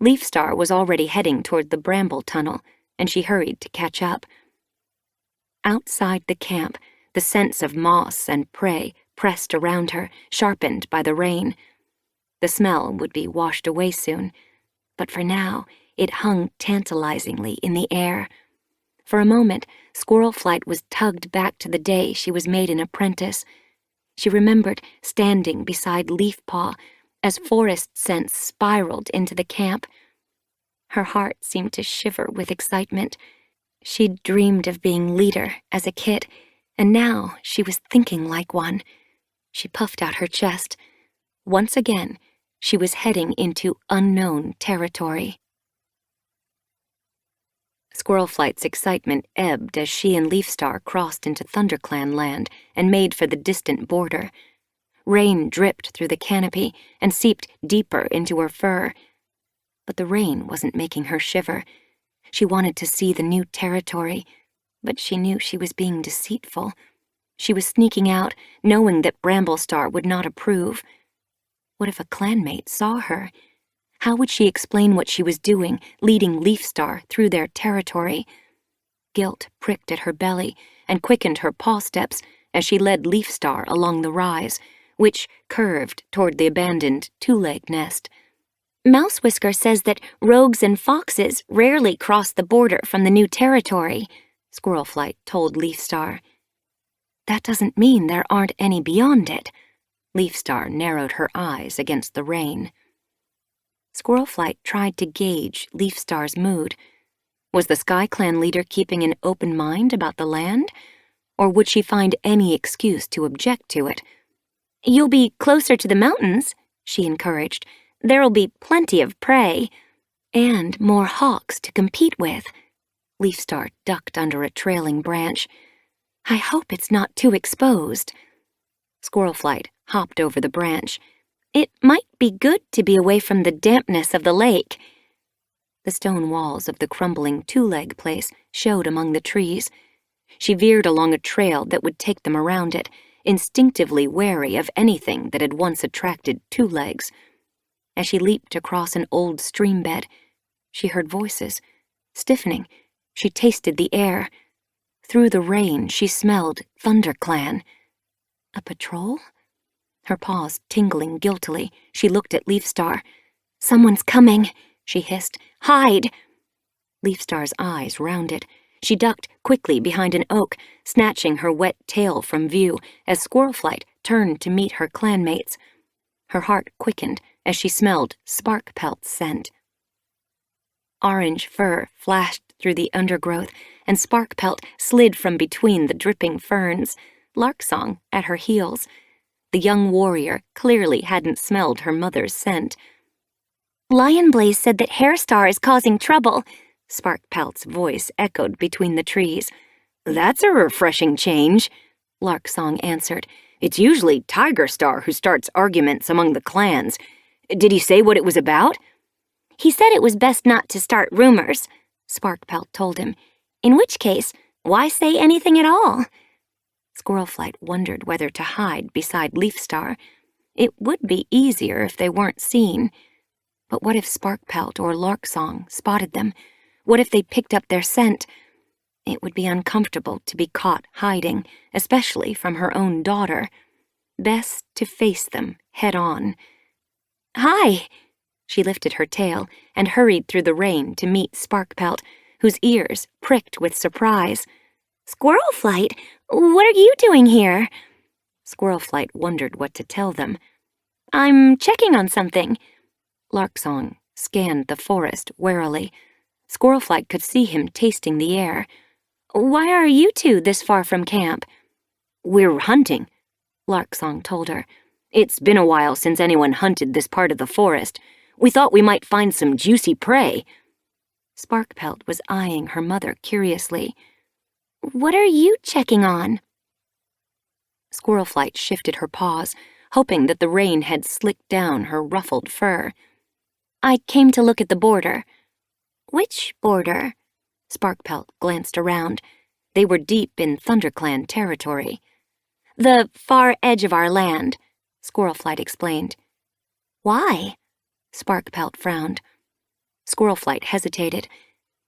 [SPEAKER 2] Leafstar was already heading toward the bramble tunnel, and she hurried to catch up. Outside the camp, the scents of moss and prey pressed around her, sharpened by the rain. The smell would be washed away soon, but for now it hung tantalizingly in the air. For a moment, Squirrelflight was tugged back to the day she was made an apprentice. She remembered standing beside Leafpaw as forest scents spiraled into the camp. Her heart seemed to shiver with excitement. She'd dreamed of being leader as a kit, and now she was thinking like one. She puffed out her chest. Once again, she was heading into unknown territory. Squirrelflight's excitement ebbed as she and Leafstar crossed into ThunderClan land and made for the distant border. Rain dripped through the canopy and seeped deeper into her fur. But the rain wasn't making her shiver. She wanted to see the new territory, but she knew she was being deceitful. She was sneaking out, knowing that Bramblestar would not approve. What if a clanmate saw her? How would she explain what she was doing, leading Leafstar through their territory? Guilt pricked at her belly and quickened her paw steps as she led Leafstar along the rise, which curved toward the abandoned two-leg nest.
[SPEAKER 1] Mouse Whisker says that rogues and foxes rarely cross the border from the new territory,
[SPEAKER 2] Squirrelflight told Leafstar.
[SPEAKER 1] That doesn't mean there aren't any beyond it.
[SPEAKER 2] Leafstar narrowed her eyes against the rain. Squirrelflight tried to gauge Leafstar's mood. Was the Sky Clan leader keeping an open mind about the land? Or would she find any excuse to object to it?
[SPEAKER 1] You'll be closer to the mountains, she encouraged. There'll be plenty of prey.
[SPEAKER 2] And more hawks to compete with. Leafstar ducked under a trailing branch.
[SPEAKER 1] I hope it's not too exposed.
[SPEAKER 2] Squirrelflight hopped over the branch.
[SPEAKER 1] It might be good to be away from the dampness of the lake.
[SPEAKER 2] The stone walls of the crumbling two-leg place showed among the trees. She veered along a trail that would take them around it, instinctively wary of anything that had once attracted two legs. As she leaped across an old stream bed, she heard voices. Stiffening, she tasted the air. Through the rain, she smelled ThunderClan. A patrol? Her paws tingling guiltily, she looked at Leafstar.
[SPEAKER 1] Someone's coming, she hissed. Hide!
[SPEAKER 2] Leafstar's eyes rounded. She ducked quickly behind an oak, snatching her wet tail from view as Squirrelflight turned to meet her clanmates. Her heart quickened as she smelled Sparkpelt's scent. Orange fur flashed through the undergrowth, and Sparkpelt slid from between the dripping ferns, Larksong at her heels. The young warrior clearly hadn't smelled her mother's scent.
[SPEAKER 1] Lionblaze said that Hairstar is causing trouble,
[SPEAKER 2] Sparkpelt's voice echoed between the trees. That's a refreshing change, Larksong answered. It's usually Tigerstar who starts arguments among the clans. Did he say what it was about?
[SPEAKER 1] He said it was best not to start rumors, Sparkpelt told him. In which case, why say anything at all?
[SPEAKER 2] Squirrelflight wondered whether to hide beside Leafstar. It would be easier if they weren't seen. But what if Sparkpelt or Larksong spotted them? What if they picked up their scent? It would be uncomfortable to be caught hiding, especially from her own daughter. Best to face them head on.
[SPEAKER 1] Hi!
[SPEAKER 2] She lifted her tail and hurried through the rain to meet Sparkpelt, whose ears pricked with surprise.
[SPEAKER 1] Squirrelflight, what are you doing here?
[SPEAKER 2] Squirrelflight wondered what to tell them.
[SPEAKER 1] I'm checking on something.
[SPEAKER 2] Larksong scanned the forest warily. Squirrelflight could see him tasting the air. "Why are you two this far from camp?"
[SPEAKER 3] "We're hunting," Larksong told her. "It's been a while since anyone hunted this part of the forest. We thought we might find some juicy prey."
[SPEAKER 2] Sparkpelt was eyeing her mother curiously. "What are you checking on?"
[SPEAKER 3] Squirrelflight shifted her paws, hoping that the rain had slicked down her ruffled fur.
[SPEAKER 2] "I came to look at the border."
[SPEAKER 4] "Which border?"
[SPEAKER 2] Sparkpelt glanced around. They were deep in ThunderClan territory. "The far edge of our land," Squirrelflight explained.
[SPEAKER 4] "Why?"
[SPEAKER 2] Sparkpelt frowned. Squirrelflight hesitated.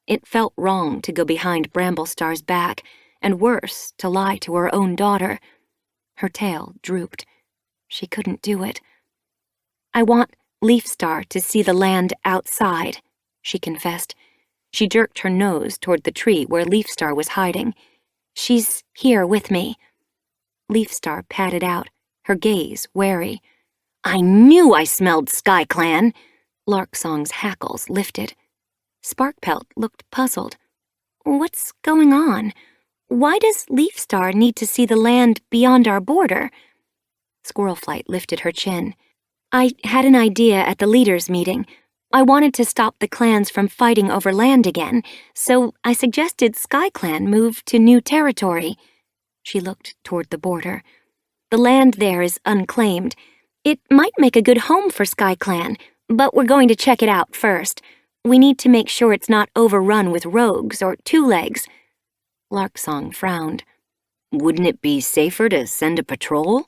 [SPEAKER 2] It felt wrong to go behind Bramblestar's back, and worse, to lie to her own daughter. Her tail drooped. She couldn't do it. "I want Leafstar to see the land outside," she confessed. She jerked her nose toward the tree where Leafstar was hiding. "She's here with me." Leafstar patted out, her gaze wary.
[SPEAKER 3] "I knew I smelled SkyClan!"
[SPEAKER 2] Larksong's hackles lifted. Sparkpelt looked puzzled. "What's going on? Why does Leafstar need to see the land beyond our border?" Squirrelflight lifted her chin. "I had an idea at the leaders' meeting. I wanted to stop the clans from fighting over land again, so I suggested SkyClan move to new territory." She looked toward the border. "The land there is unclaimed. It might make a good home for SkyClan, but we're going to check it out first. We need to make sure it's not overrun with rogues or two-legs."
[SPEAKER 3] Larksong frowned. "Wouldn't it be safer to send a patrol?"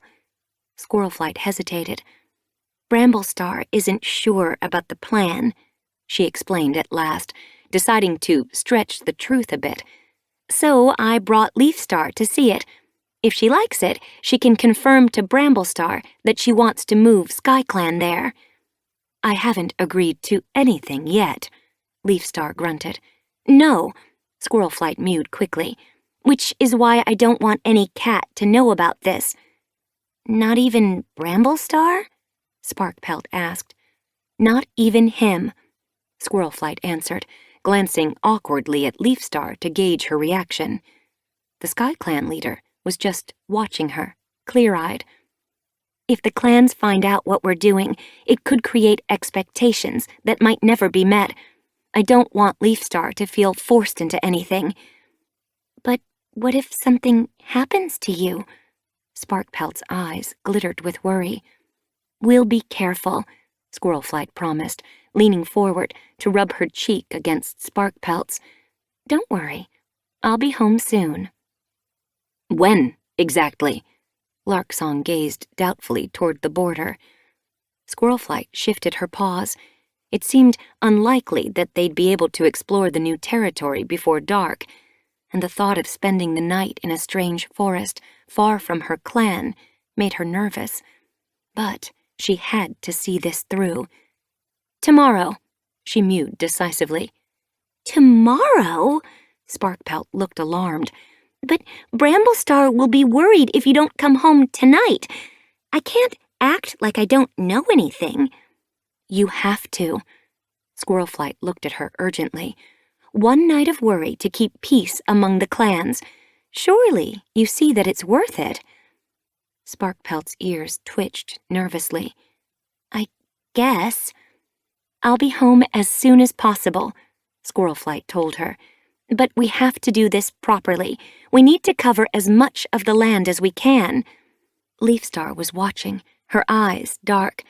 [SPEAKER 2] Squirrelflight hesitated. "Bramblestar isn't sure about the plan," she explained at last, deciding to stretch the truth a bit. "So I brought Leafstar to see it. If she likes it, she can confirm to Bramblestar that she wants to move SkyClan there." "I haven't agreed to anything yet," Leafstar grunted. "No," Squirrelflight mewed quickly, "which is why I don't want any cat to know about this." "Not even Bramblestar?" Sparkpelt asked. "Not even him," Squirrelflight answered, glancing awkwardly at Leafstar to gauge her reaction. The SkyClan leader was just watching her, clear-eyed. "If the clans find out what we're doing, it could create expectations that might never be met. I don't want Leafstar to feel forced into anything." "But what if something happens to you?" Sparkpelt's eyes glittered with worry. "We'll be careful," Squirrelflight promised, leaning forward to rub her cheek against Sparkpelt's. "Don't worry. I'll be home soon."
[SPEAKER 3] "When, exactly?"
[SPEAKER 2] Larksong gazed doubtfully toward the border. Squirrelflight shifted her paws. It seemed unlikely that they'd be able to explore the new territory before dark, and the thought of spending the night in a strange forest far from her clan made her nervous. But she had to see this through. "Tomorrow," she mewed decisively. "Tomorrow?" Sparkpelt looked alarmed. "But Bramblestar will be worried if you don't come home tonight. I can't act like I don't know anything." "You have to." Squirrelflight looked at her urgently. "One night of worry to keep peace among the clans. Surely you see that it's worth it." Sparkpelt's ears twitched nervously. "I guess." "I'll be home as soon as possible," Squirrelflight told her. "But we have to do this properly. We need to cover as much of the land as we can." Leafstar was watching, her eyes dark.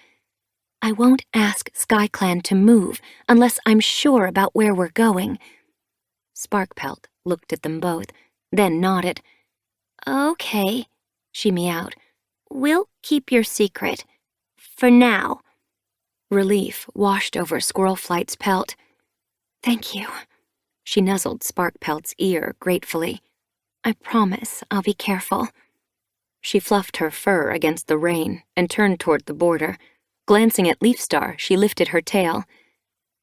[SPEAKER 2] "I won't ask SkyClan to move unless I'm sure about where we're going." Sparkpelt looked at them both, then nodded. "Okay," she meowed. "We'll keep your secret. For now." Relief washed over Squirrelflight's pelt. "Thank you." She nuzzled Sparkpelt's ear gratefully. "I promise I'll be careful." She fluffed her fur against the rain and turned toward the border. Glancing at Leafstar, she lifted her tail.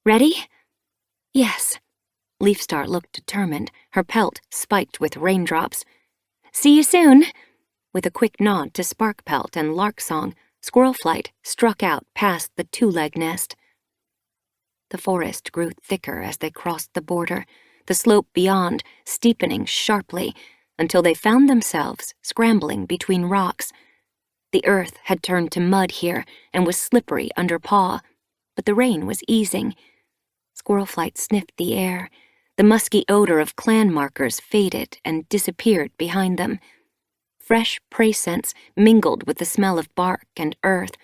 [SPEAKER 2] "Ready?" "Yes." Leafstar looked determined, her pelt spiked with raindrops. "See you soon." With a quick nod to Sparkpelt and Larksong, Squirrelflight struck out past the two-leg nest. The forest grew thicker as they crossed the border, the slope beyond steepening sharply until they found themselves scrambling between rocks. The earth had turned to mud here and was slippery under paw, but the rain was easing. Squirrelflight sniffed the air. The musky odor of clan markers faded and disappeared behind them. Fresh prey scents mingled with the smell of bark and earth.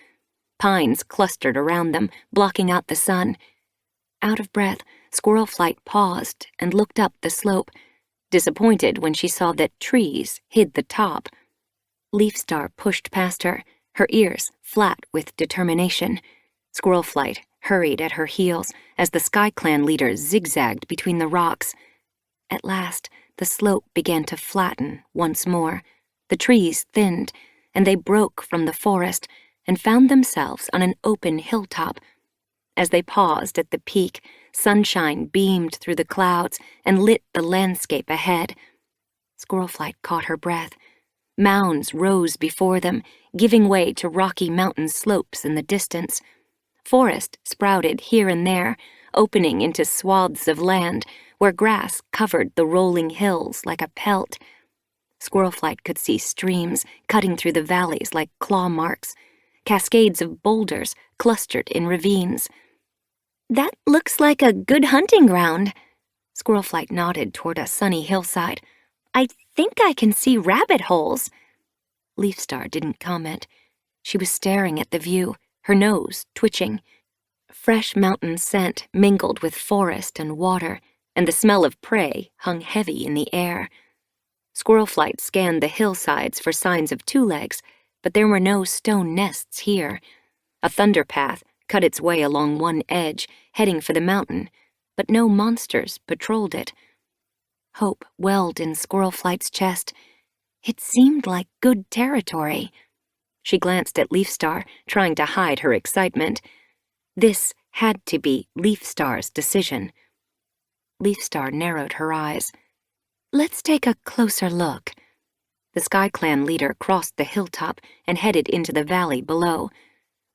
[SPEAKER 2] Pines clustered around them, blocking out the sun. Out of breath, Squirrelflight paused and looked up the slope, disappointed when she saw that trees hid the top. Leafstar pushed past her, her ears flat with determination. Squirrelflight hurried at her heels as the Sky Clan leader zigzagged between the rocks. At last, the slope began to flatten once more. The trees thinned, and they broke from the forest and found themselves on an open hilltop. As they paused at the peak, sunshine beamed through the clouds and lit the landscape ahead. Squirrelflight caught her breath. Mounds rose before them, giving way to rocky mountain slopes in the distance. Forest sprouted here and there, opening into swaths of land where grass covered the rolling hills like a pelt. Squirrelflight could see streams cutting through the valleys like claw marks, cascades of boulders clustered in ravines.
[SPEAKER 4] That looks like a good hunting ground.
[SPEAKER 2] Squirrelflight nodded toward a sunny hillside.
[SPEAKER 4] I think I can see rabbit holes.
[SPEAKER 2] Leafstar didn't comment. She was staring at the view, her nose twitching. Fresh mountain scent mingled with forest and water, and the smell of prey hung heavy in the air. Squirrelflight scanned the hillsides for signs of two-legs, but there were no stone nests here. A thunder path cut its way along one edge, heading for the mountain, but no monsters patrolled it. Hope welled in Squirrelflight's chest. It seemed like good territory. She glanced at Leafstar, trying to hide her excitement. This had to be Leafstar's decision. Leafstar narrowed her eyes. Let's take a closer look. The Sky Clan leader crossed the hilltop and headed into the valley below.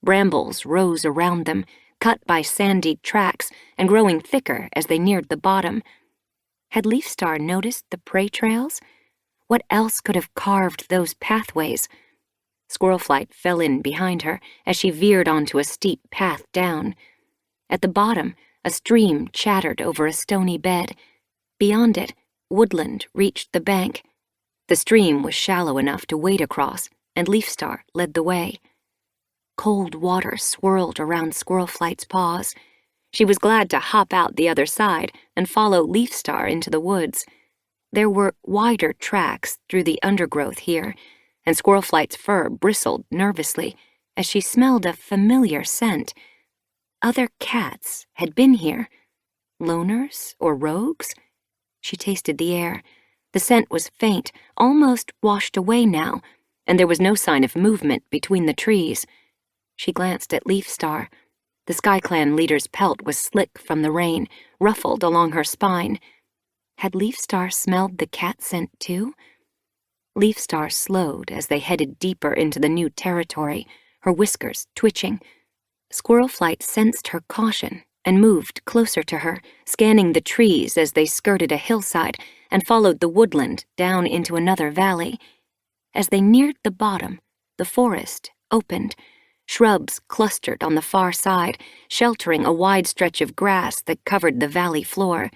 [SPEAKER 2] Brambles rose around them, cut by sandy tracks and growing thicker as they neared the bottom. Had Leafstar noticed the prey trails? What else could have carved those pathways? Squirrelflight fell in behind her as she veered onto a steep path down. At the bottom, a stream chattered over a stony bed. Beyond it, woodland reached the bank. The stream was shallow enough to wade across, and Leafstar led the way. Cold water swirled around Squirrelflight's paws. She was glad to hop out the other side and follow Leafstar into the woods. There were wider tracks through the undergrowth here, and Squirrelflight's fur bristled nervously as she smelled a familiar scent. Other cats had been here. Loners or rogues? She tasted the air. The scent was faint, almost washed away now, and there was no sign of movement between the trees. She glanced at Leafstar. The Sky Clan leader's pelt was slick from the rain, ruffled along her spine. Had Leafstar smelled the cat scent too? Leafstar slowed as they headed deeper into the new territory, her whiskers twitching. Squirrelflight sensed her caution and moved closer to her, scanning the trees as they skirted a hillside and followed the woodland down into another valley. As they neared the bottom, the forest opened. Shrubs clustered on the far side, sheltering a wide stretch of grass that covered the valley floor.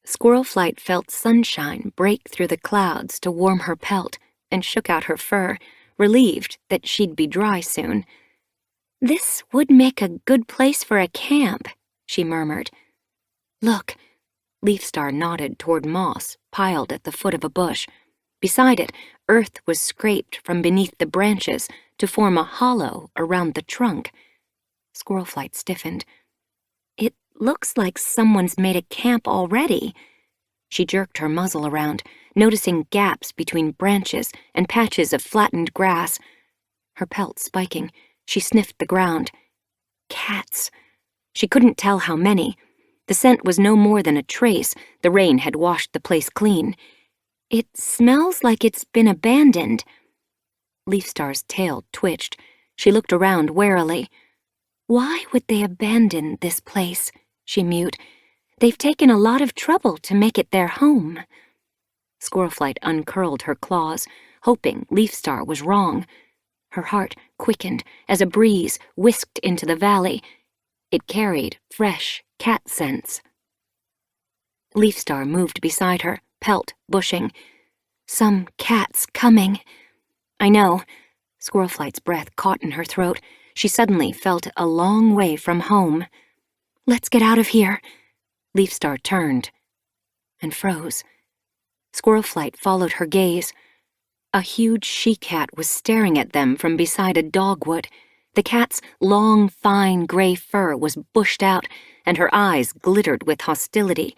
[SPEAKER 2] Squirrelflight felt sunshine break through the clouds to warm her pelt and shook out her fur, relieved that she'd be dry soon.
[SPEAKER 4] This would make a good place for a camp, she murmured.
[SPEAKER 2] Look, Leafstar nodded toward moss piled at the foot of a bush. Beside it, earth was scraped from beneath the branches to form a hollow around the trunk. Squirrelflight stiffened.
[SPEAKER 4] It looks like someone's made a camp already.
[SPEAKER 2] She jerked her muzzle around, noticing gaps between branches and patches of flattened grass. Her pelt spiking, she sniffed the ground. Cats. She couldn't tell how many. The scent was no more than a trace. The rain had washed the place clean.
[SPEAKER 4] It smells like it's been abandoned.
[SPEAKER 2] Leafstar's tail twitched. She looked around warily.
[SPEAKER 4] Why would they abandon this place?
[SPEAKER 2] she mewed. "They've taken a lot of trouble to make it their home." Squirrelflight uncurled her claws, hoping Leafstar was wrong. Her heart quickened as a breeze whisked into the valley. It carried fresh cat scents. Leafstar moved beside her, pelt bushing. "Some cat's coming." "I know." Squirrelflight's breath caught in her throat. She suddenly felt a long way from home. "Let's get out of here." Leafstar turned and froze. Squirrelflight followed her gaze. A huge she-cat was staring at them from beside a dogwood. The cat's long, fine gray fur was bushed out, and her eyes glittered with hostility.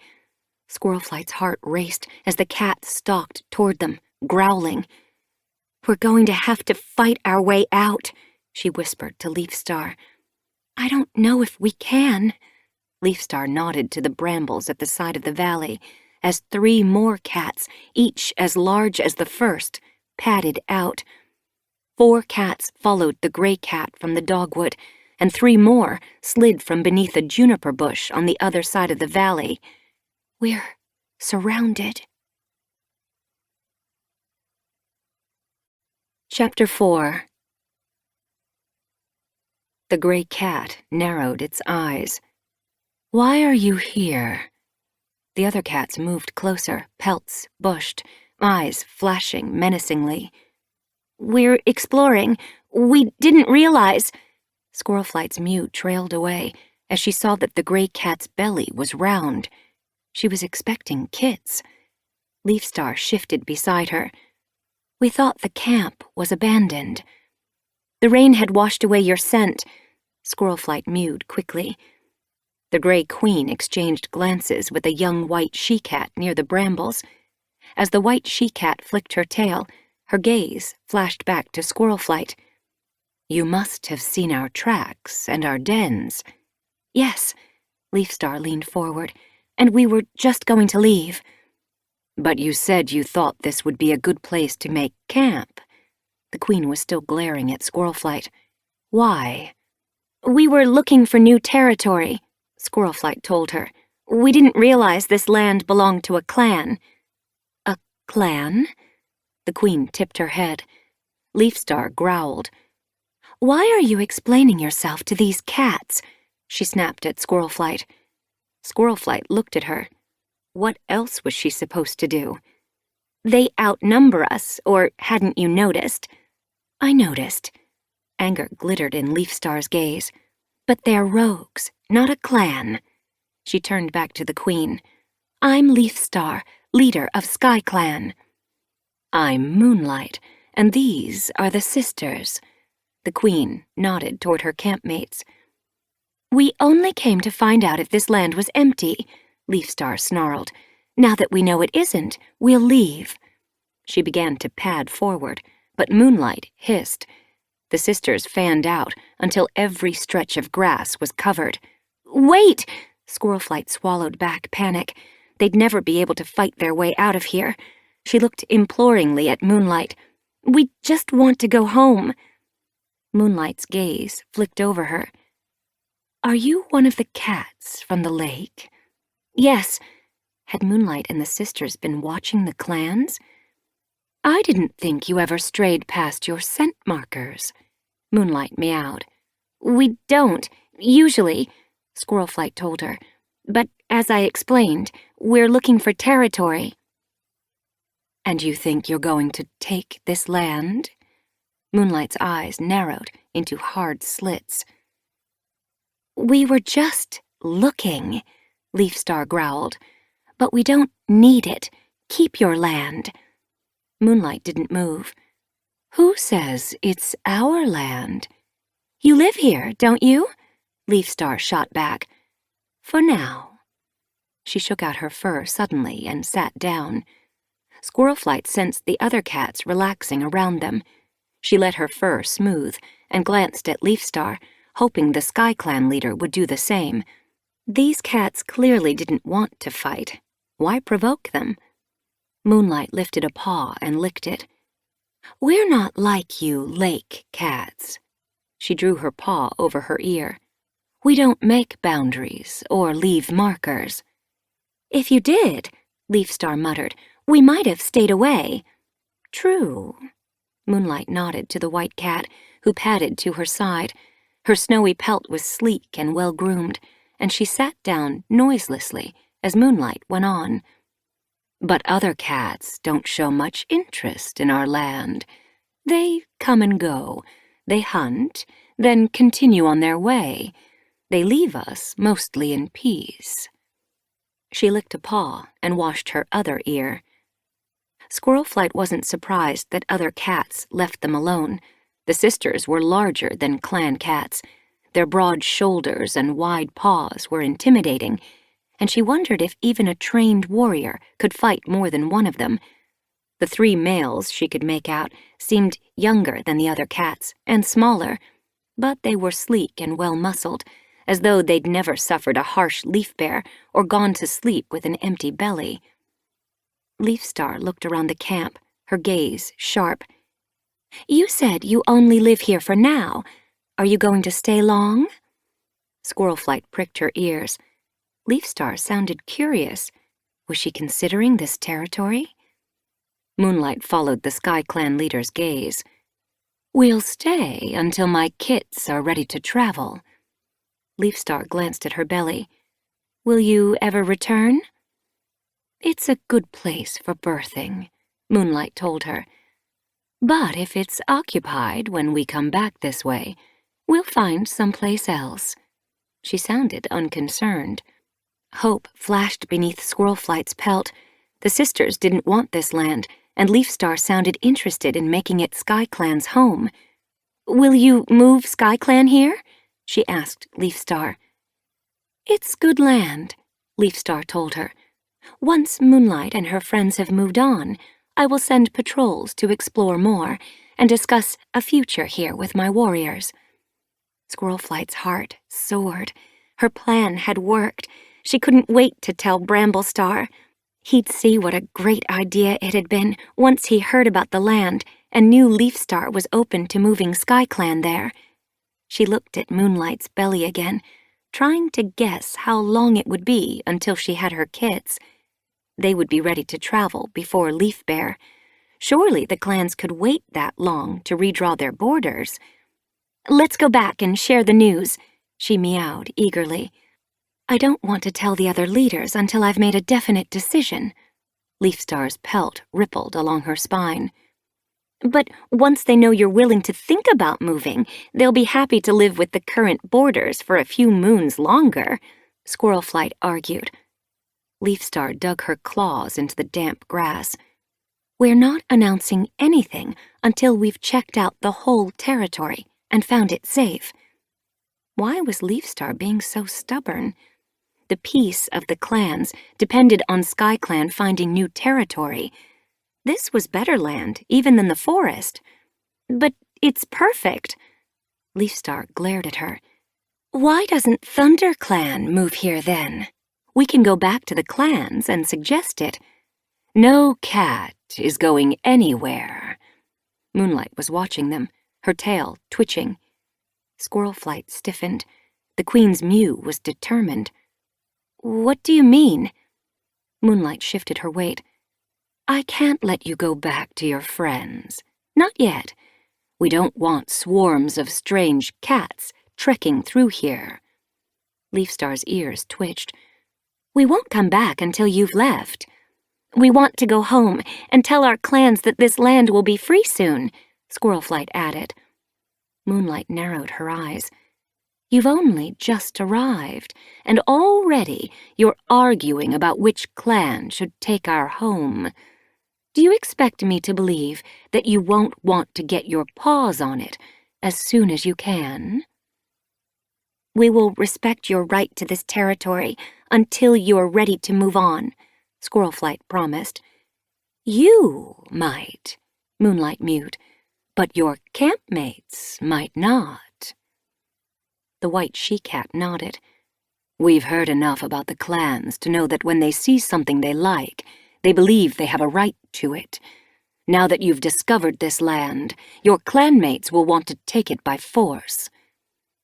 [SPEAKER 2] Squirrelflight's heart raced as the cat stalked toward them, growling. "We're going to have to fight our way out," she whispered to Leafstar. "I don't know if we can." Leafstar nodded to the brambles at the side of the valley as 3 more cats, each as large as the first, padded out. 4 cats followed the gray cat from the dogwood, and 3 more slid from beneath a juniper bush on the other side of the valley. "We're surrounded." Chapter 4. The gray cat narrowed its eyes. "Why are you here?" The other cats moved closer, pelts bushed, eyes flashing menacingly. "We're exploring. We didn't realize." Squirrelflight's mew trailed away as she saw that the gray cat's belly was round. She was expecting kits. Leafstar shifted beside her. "We thought the camp was abandoned." "The rain had washed away your scent," Squirrelflight mewed quickly. The gray queen exchanged glances with a young white she-cat near the brambles. As the white she-cat flicked her tail, her gaze flashed back to Squirrelflight. "You must have seen our tracks and our dens." "Yes," Leafstar leaned forward, "and we were just going to leave." "But you said you thought this would be a good place to make camp." The queen was still glaring at Squirrelflight. "Why?" "We were looking for new territory," Squirrelflight told her. "We didn't realize this land belonged to a clan." "A clan?" The queen tipped her head. Leafstar growled. "Why are you explaining yourself to these cats?" she snapped at Squirrelflight. Squirrelflight looked at her. What else was she supposed to do? "They outnumber us, or hadn't you noticed?" "I noticed." Anger glittered in Leafstar's gaze. "But they're rogues, not a clan." She turned back to the queen. "I'm Leafstar, leader of Sky Clan." "I'm Moonlight, and these are the sisters." The queen nodded toward her campmates. "We only came to find out if this land was empty," Leafstar snarled. "Now that we know it isn't, we'll leave." She began to pad forward, but Moonlight hissed. The sisters fanned out until every stretch of grass was covered. "Wait!" Squirrelflight swallowed back panic. They'd never be able to fight their way out of here. She looked imploringly at Moonlight. "We just want to go home." Moonlight's gaze flicked over her. "Are you one of the cats from the lake?" "Yes." Had Moonlight and the sisters been watching the clans? "I didn't think you ever strayed past your scent markers." Moonlight meowed. "We don't, usually," Squirrelflight told her. "But as I explained, we're looking for territory." "And you think you're going to take this land?" Moonlight's eyes narrowed into hard slits. "We were just looking," Leafstar growled. "But we don't need it. Keep your land." Moonlight didn't move. "Who says it's our land?" "You live here, don't you?" Leafstar shot back. "For now." She shook out her fur suddenly and sat down. Squirrelflight sensed the other cats relaxing around them. She let her fur smooth and glanced at Leafstar, hoping the Sky Clan leader would do the same. These cats clearly didn't want to fight. Why provoke them? Moonlight lifted a paw and licked it. "We're not like you lake cats." She drew her paw over her ear. We don't make boundaries or leave markers.
[SPEAKER 1] If you did, Leafstar muttered, we might have stayed away.
[SPEAKER 2] True. Moonlight nodded to the white cat, who padded to her side. Her snowy pelt was sleek and well-groomed, and she sat down noiselessly as Moonlight went on. But other cats don't show much interest in our land. They come and go. They hunt, then continue on their way. They leave us mostly in peace. She licked a paw and washed her other ear. Squirrelflight wasn't surprised that other cats left them alone. The sisters were larger than clan cats. Their broad shoulders and wide paws were intimidating, and she wondered if even a trained warrior could fight more than one of them. The 3 males she could make out seemed younger than the other cats and smaller, but they were sleek and well-muscled, as though they'd never suffered a harsh leaf bear or gone to sleep with an empty belly. Leafstar looked around the camp, her gaze sharp.
[SPEAKER 1] You said you only live here for now. Are you going to stay long?
[SPEAKER 2] Squirrelflight pricked her ears. Leafstar sounded curious. Was she considering this territory? Moonlight followed the Sky Clan leader's gaze. We'll stay until my kits are ready to travel. Leafstar glanced at her belly. Will you ever return? It's a good place for birthing, Moonlight told her. But if it's occupied when we come back this way, we'll find someplace else. She sounded unconcerned. Hope flashed beneath Squirrelflight's pelt. The sisters didn't want this land, and Leafstar sounded interested in making it Sky Clan's home. Will you move Sky Clan here? She asked Leafstar. It's good land, Leafstar told her. Once Moonlight and her friends have moved on, I will send patrols to explore more and discuss a future here with my warriors. Squirrelflight's heart soared. Her plan had worked. She couldn't wait to tell Bramblestar. He'd see what a great idea it had been once he heard about the land and knew Leafstar was open to moving Sky Clan there. She looked at Moonlight's belly again, trying to guess how long it would be until she had her kits. They would be ready to travel before Leaf Bear. Surely the clans could wait that long to redraw their borders. Let's go back and share the news, she meowed eagerly. I don't want to tell the other leaders until I've made a definite decision. Leafstar's pelt rippled along her spine. But once they know you're willing to think about moving, they'll be happy to live with the current borders for a few moons longer, Squirrelflight argued. Leafstar dug her claws into the damp grass. We're not announcing anything until we've checked out the whole territory and found it safe. Why was Leafstar being so stubborn? The peace of the clans depended on Sky Clan finding new territory. This was better land, even than the forest. But it's perfect. Leafstar glared at her. Why doesn't Thunder Clan move here then? We can go back to the clans and suggest it. No cat is going anywhere. Moonlight was watching them, her tail twitching. Squirrelflight stiffened. The Queen's mew was determined. What do you mean? Moonlight shifted her weight. I can't let you go back to your friends. Not yet. We don't want swarms of strange cats trekking through here. Leafstar's ears twitched. We won't come back until you've left. We want to go home and tell our clans that this land will be free soon, Squirrelflight added. Moonlight narrowed her eyes. You've only just arrived, and already you're arguing about which clan should take our home. Do you expect me to believe that you won't want to get your paws on it as soon as you can? We will respect your right to this territory until you're ready to move on, Squirrelflight promised. You might, Moonlight mewed, but your campmates might not. The white she-cat nodded. We've heard enough about the clans to know that when they see something they like, they believe they have a right to it. Now that you've discovered this land, your clanmates will want to take it by force.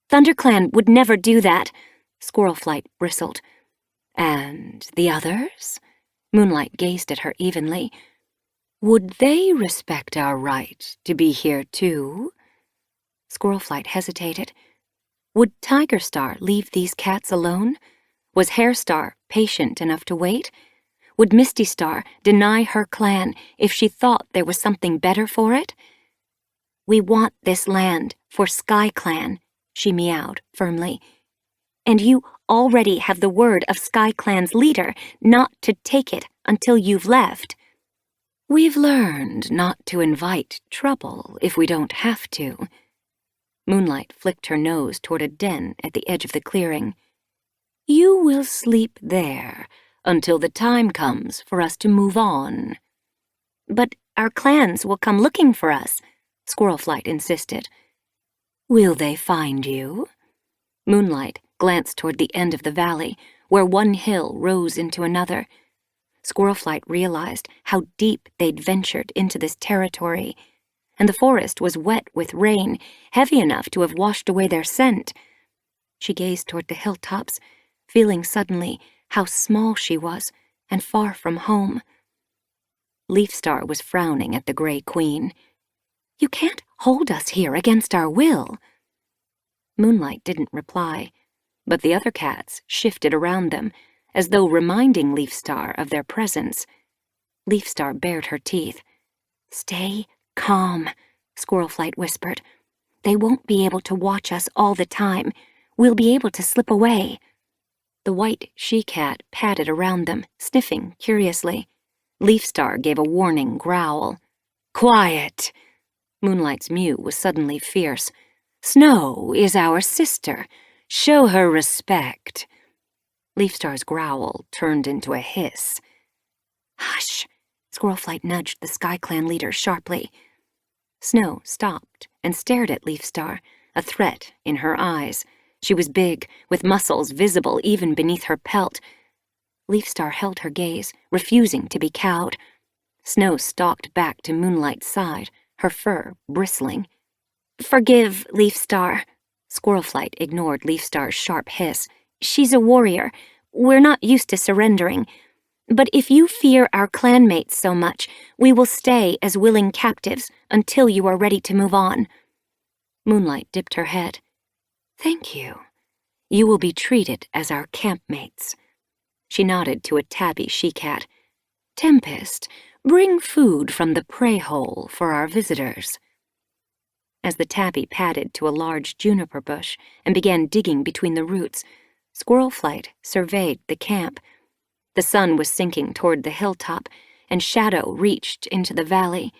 [SPEAKER 2] ThunderClan would never do that, Squirrelflight bristled. And the others? Moonlight gazed at her evenly. Would they respect our right to be here too? Squirrelflight hesitated. Would Tigerstar leave these cats alone? Was Hairstar patient enough to wait? Would Misty Star deny her clan if she thought there was something better for it? We want this land for Sky Clan, she meowed firmly. And you already have the word of Sky Clan's leader not to take it until you've left. We've learned not to invite trouble if we don't have to. Moonlight flicked her nose toward a den at the edge of the clearing. You will sleep there until the time comes for us to move on. But our clans will come looking for us, Squirrelflight insisted. Will they find you? Moonlight glanced toward the end of the valley, where one hill rose into another. Squirrelflight realized how deep they'd ventured into this territory, and the forest was wet with rain, heavy enough to have washed away their scent. She gazed toward the hilltops, feeling suddenly how small she was and far from home. Leafstar was frowning at the Grey Queen. You can't hold us here against our will. Moonlight didn't reply, but the other cats shifted around them, as though reminding Leafstar of their presence. Leafstar bared her teeth. Stay calm, Squirrelflight whispered. They won't be able to watch us all the time. We'll be able to slip away. The white she-cat padded around them, sniffing curiously. Leafstar gave a warning growl. Quiet! Moonlight's mew was suddenly fierce. Snow is our sister. Show her respect. Leafstar's growl turned into a hiss. Hush! Squirrelflight nudged the Sky Clan leader sharply. Snow stopped and stared at Leafstar, a threat in her eyes. She was big, with muscles visible even beneath her pelt. Leafstar held her gaze, refusing to be cowed. Snow stalked back to Moonlight's side, her fur bristling. Forgive, Leafstar. Squirrelflight ignored Leafstar's sharp hiss. She's a warrior. We're not used to surrendering. But if you fear our clanmates so much, we will stay as willing captives until you are ready to move on. Moonlight dipped her head. Thank you. You will be treated as our campmates. She nodded to a tabby she-cat. Tempest, bring food from the prey hole for our visitors. As the tabby padded to a large juniper bush and began digging between the roots, Squirrelflight surveyed the camp. The sun was sinking toward the hilltop, and shadow reached into the valley.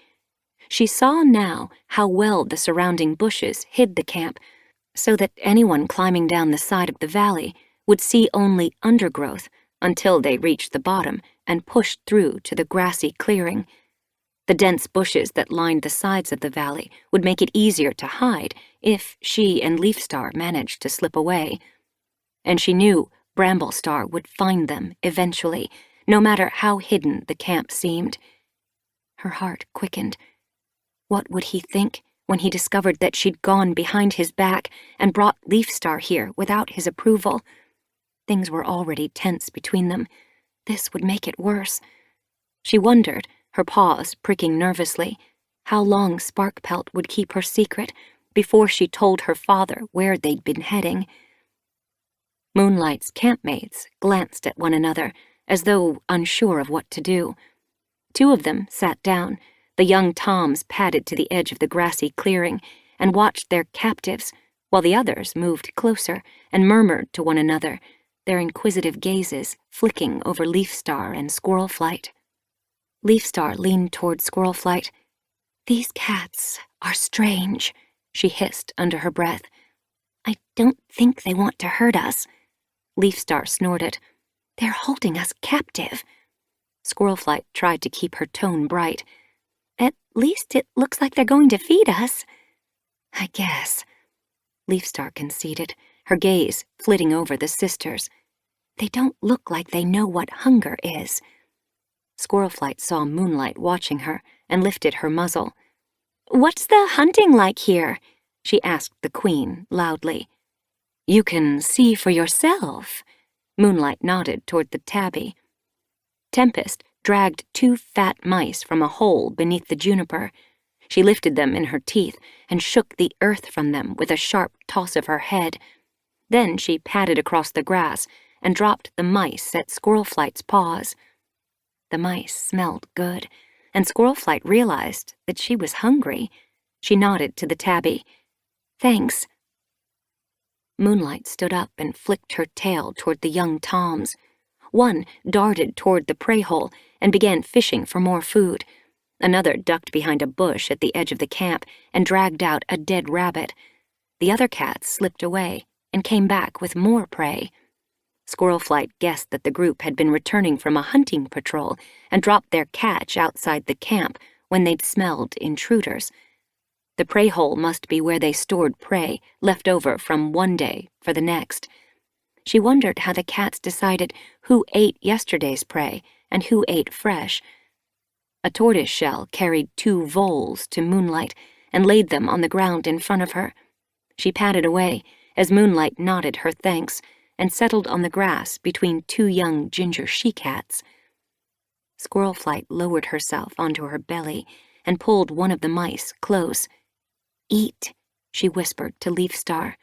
[SPEAKER 2] She saw now how well the surrounding bushes hid the camp, so that anyone climbing down the side of the valley would see only undergrowth until they reached the bottom and pushed through to the grassy clearing. The dense bushes that lined the sides of the valley would make it easier to hide if she and Leafstar managed to slip away. And she knew Bramblestar would find them eventually, no matter how hidden the camp seemed. Her heart quickened. What would he think when he discovered that she'd gone behind his back and brought Leafstar here without his approval? Things were already tense between them. This would make it worse. She wondered, her paws pricking nervously, how long Sparkpelt would keep her secret before she told her father where they'd been heading. Moonlight's campmates glanced at one another, as though unsure of what to do. Two of them sat down. The young Toms padded to the edge of the grassy clearing and watched their captives, while the others moved closer and murmured to one another, their inquisitive gazes flicking over Leafstar and Squirrelflight. Leafstar leaned toward Squirrelflight. These cats are strange, she hissed under her breath. I don't think they want to hurt us. Leafstar snorted. They're holding us captive. Squirrelflight tried to keep her tone bright. At least it looks like they're going to feed us. I guess. Leafstar conceded, her gaze flitting over the sisters. They don't look like they know what hunger is. Squirrelflight saw Moonlight watching her and lifted her muzzle. What's the hunting like here? She asked the Queen loudly. You can see for yourself. Moonlight nodded toward the tabby. Tempest dragged 2 fat mice from a hole beneath the juniper. She lifted them in her teeth and shook the earth from them with a sharp toss of her head. Then she padded across the grass and dropped the mice at Squirlflight's paws. The mice smelled good, and Squirlflight realized that she was hungry. She nodded to the tabby. Thanks. Moonlight stood up and flicked her tail toward the young toms. One darted toward the prey hole and began fishing for more food. Another ducked behind a bush at the edge of the camp and dragged out a dead rabbit. The other cats slipped away and came back with more prey. Squirlflight guessed that the group had been returning from a hunting patrol and dropped their catch outside the camp when they'd smelled intruders. The prey hole must be where they stored prey left over from one day for the next. She wondered how the cats decided who ate yesterday's prey and who ate fresh. A tortoise shell carried 2 voles to Moonlight and laid them on the ground in front of her. She patted away as Moonlight nodded her thanks and settled on the grass between 2 young ginger she-cats. Squirlflight lowered herself onto her belly and pulled one of the mice close. Eat, she whispered to Leafstar.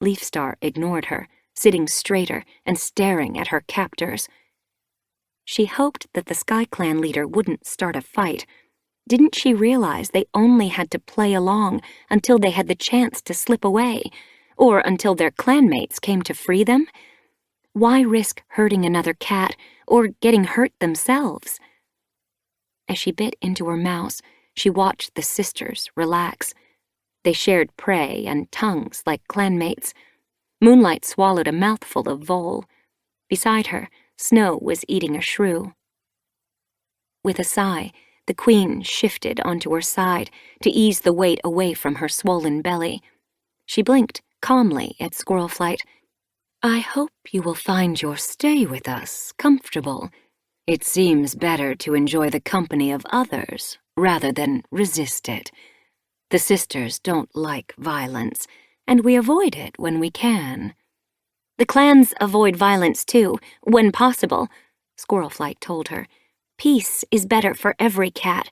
[SPEAKER 2] Leafstar ignored her, sitting straighter and staring at her captors. She hoped that the Sky Clan leader wouldn't start a fight. Didn't she realize they only had to play along until they had the chance to slip away, or until their clanmates came to free them? Why risk hurting another cat or getting hurt themselves? As she bit into her mouse, she watched the sisters relax. They shared prey and tongues like clanmates. Moonlight swallowed a mouthful of vole. Beside her, Snow was eating a shrew. With a sigh, the queen shifted onto her side to ease the weight away from her swollen belly. She blinked calmly at Squirlflight. I hope you will find your stay with us comfortable. It seems better to enjoy the company of others rather than resist it. The sisters don't like violence, and we avoid it when we can. The clans avoid violence too, when possible, Squirlflight told her. Peace is better for every cat.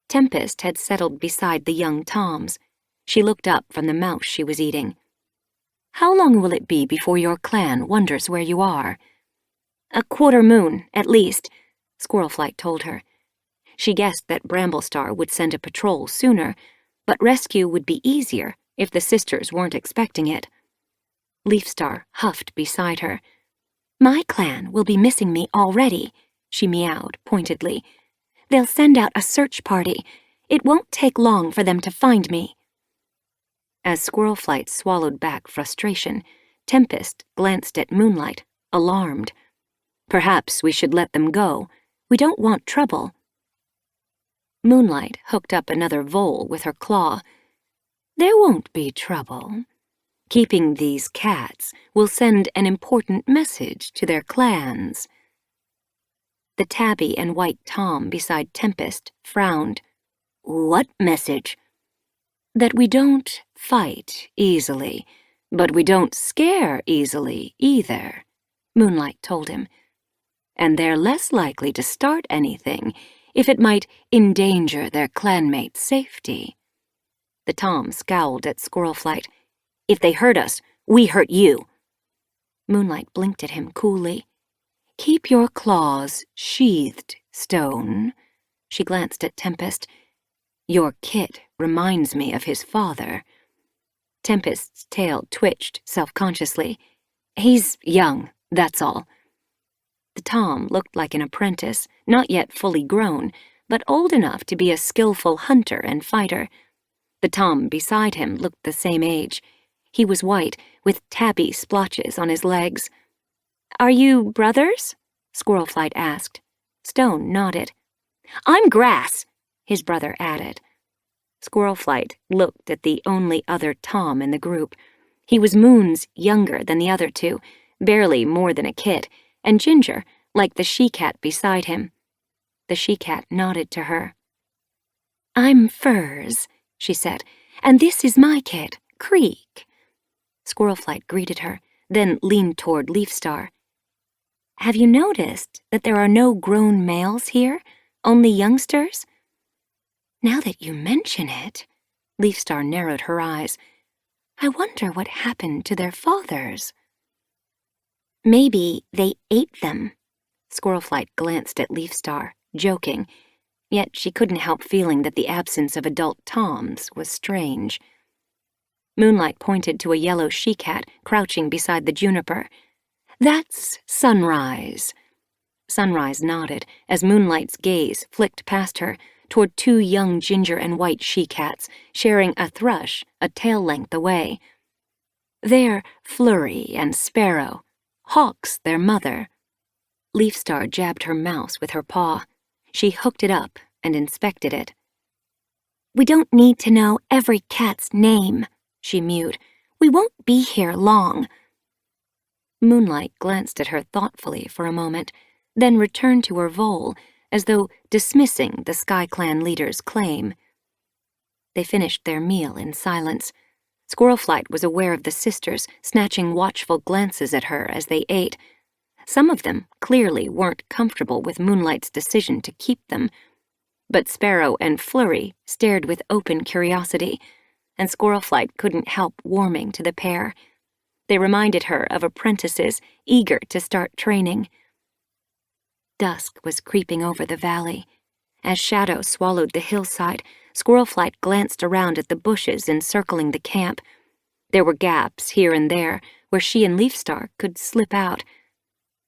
[SPEAKER 2] Tempest had settled beside the young toms. She looked up from the mouse she was eating. How long will it be before your clan wonders where you are? A quarter moon, at least, Squirlflight told her. She guessed that Bramblestar would send a patrol sooner, but rescue would be easier if the sisters weren't expecting it. Leafstar huffed beside her. My clan will be missing me already, she meowed pointedly. They'll send out a search party. It won't take long for them to find me. As Squirlflight swallowed back frustration, Tempest glanced at Moonlight, alarmed. Perhaps we should let them go. We don't want trouble. Moonlight hooked up another vole with her claw. There won't be trouble. Keeping these cats will send an important message to their clans. The tabby and white tom beside Tempest frowned. What message? That we don't fight easily, but we don't scare easily either, Moonlight told him. And they're less likely to start anything if it might endanger their clanmates' safety. The tom scowled at Squirlflight. If they hurt us, we hurt you. Moonlight blinked at him coolly. Keep your claws sheathed, Stone. She glanced at Tempest. Your kit reminds me of his father. Tempest's tail twitched self-consciously. He's young, that's all. The tom looked like an apprentice, not yet fully grown, but old enough to be a skillful hunter and fighter. The tom beside him looked the same age. He was white, with tabby splotches on his legs. Are you brothers? Squirlflight asked. Stone nodded. I'm Grass, his brother added. Squirlflight looked at the only other tom in the group. He was moons younger than the other two, barely more than a kid, and ginger, like the she-cat beside him. The she-cat nodded to her. I'm Furs, she said, and this is my kid, Creek. Squirrelflight greeted her, then leaned toward Leafstar. Have you noticed that there are no grown males here, only youngsters? Now that you mention it, Leafstar narrowed her eyes. I wonder what happened to their fathers.
[SPEAKER 1] Maybe they ate them.
[SPEAKER 2] Squirrelflight glanced at Leafstar, joking, yet she couldn't help feeling that the absence of adult toms was strange. Moonlight pointed to a yellow she-cat crouching beside the juniper. That's Sunrise. Sunrise nodded as Moonlight's gaze flicked past her toward two young ginger and white she-cats sharing a thrush a tail length away. They're Flurry and Sparrow. Hawk's their mother. Leafstar jabbed her mouse with her paw. She hooked it up and inspected it.
[SPEAKER 1] We don't need to know every cat's name, she mewed. We won't be here long.
[SPEAKER 2] Moonlight glanced at her thoughtfully for a moment, then returned to her vole, as though dismissing the Sky Clan leader's claim. They finished their meal in silence. Squirrelflight was aware of the sisters snatching watchful glances at her as they ate. Some of them clearly weren't comfortable with Moonlight's decision to keep them, but Sparrow and Flurry stared with open curiosity, and Squirrelflight couldn't help warming to the pair. They reminded her of apprentices eager to start training. Dusk was creeping over the valley. As shadow swallowed the hillside, Squirrelflight glanced around at the bushes encircling the camp. There were gaps here and there where she and Leafstar could slip out.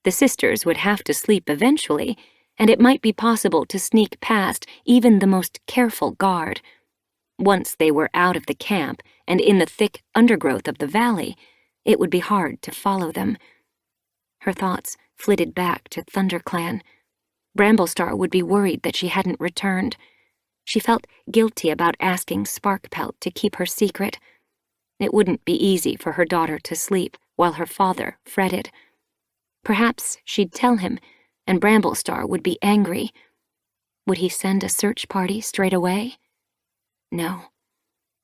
[SPEAKER 2] The sisters would have to sleep eventually, and it might be possible to sneak past even the most careful guard. Once they were out of the camp and in the thick undergrowth of the valley, it would be hard to follow them. Her thoughts flitted back to ThunderClan. Bramblestar would be worried that she hadn't returned. She felt guilty about asking Sparkpelt to keep her secret. It wouldn't be easy for her daughter to sleep while her father fretted. Perhaps she'd tell him, and Bramblestar would be angry. Would he send a search party straight away? No.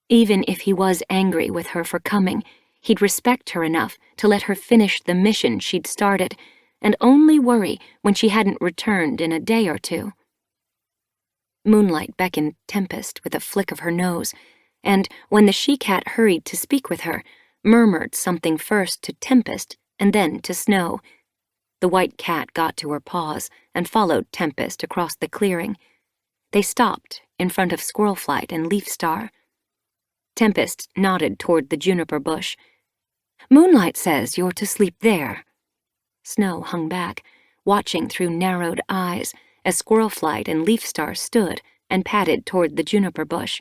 [SPEAKER 2] Even if he was angry with her for coming, he'd respect her enough to let her finish the mission she'd started, and only worry when she hadn't returned in a day or two. Moonlight beckoned Tempest with a flick of her nose, and when the she-cat hurried to speak with her, murmured something first to Tempest and then to Snow. The white cat got to her paws and followed Tempest across the clearing. They stopped in front of Squirrelflight and Leafstar. Tempest nodded toward the juniper bush. Moonlight says you're to sleep there. Snow hung back, watching through narrowed eyes as Squirrelflight and Leafstar stood and padded toward the juniper bush.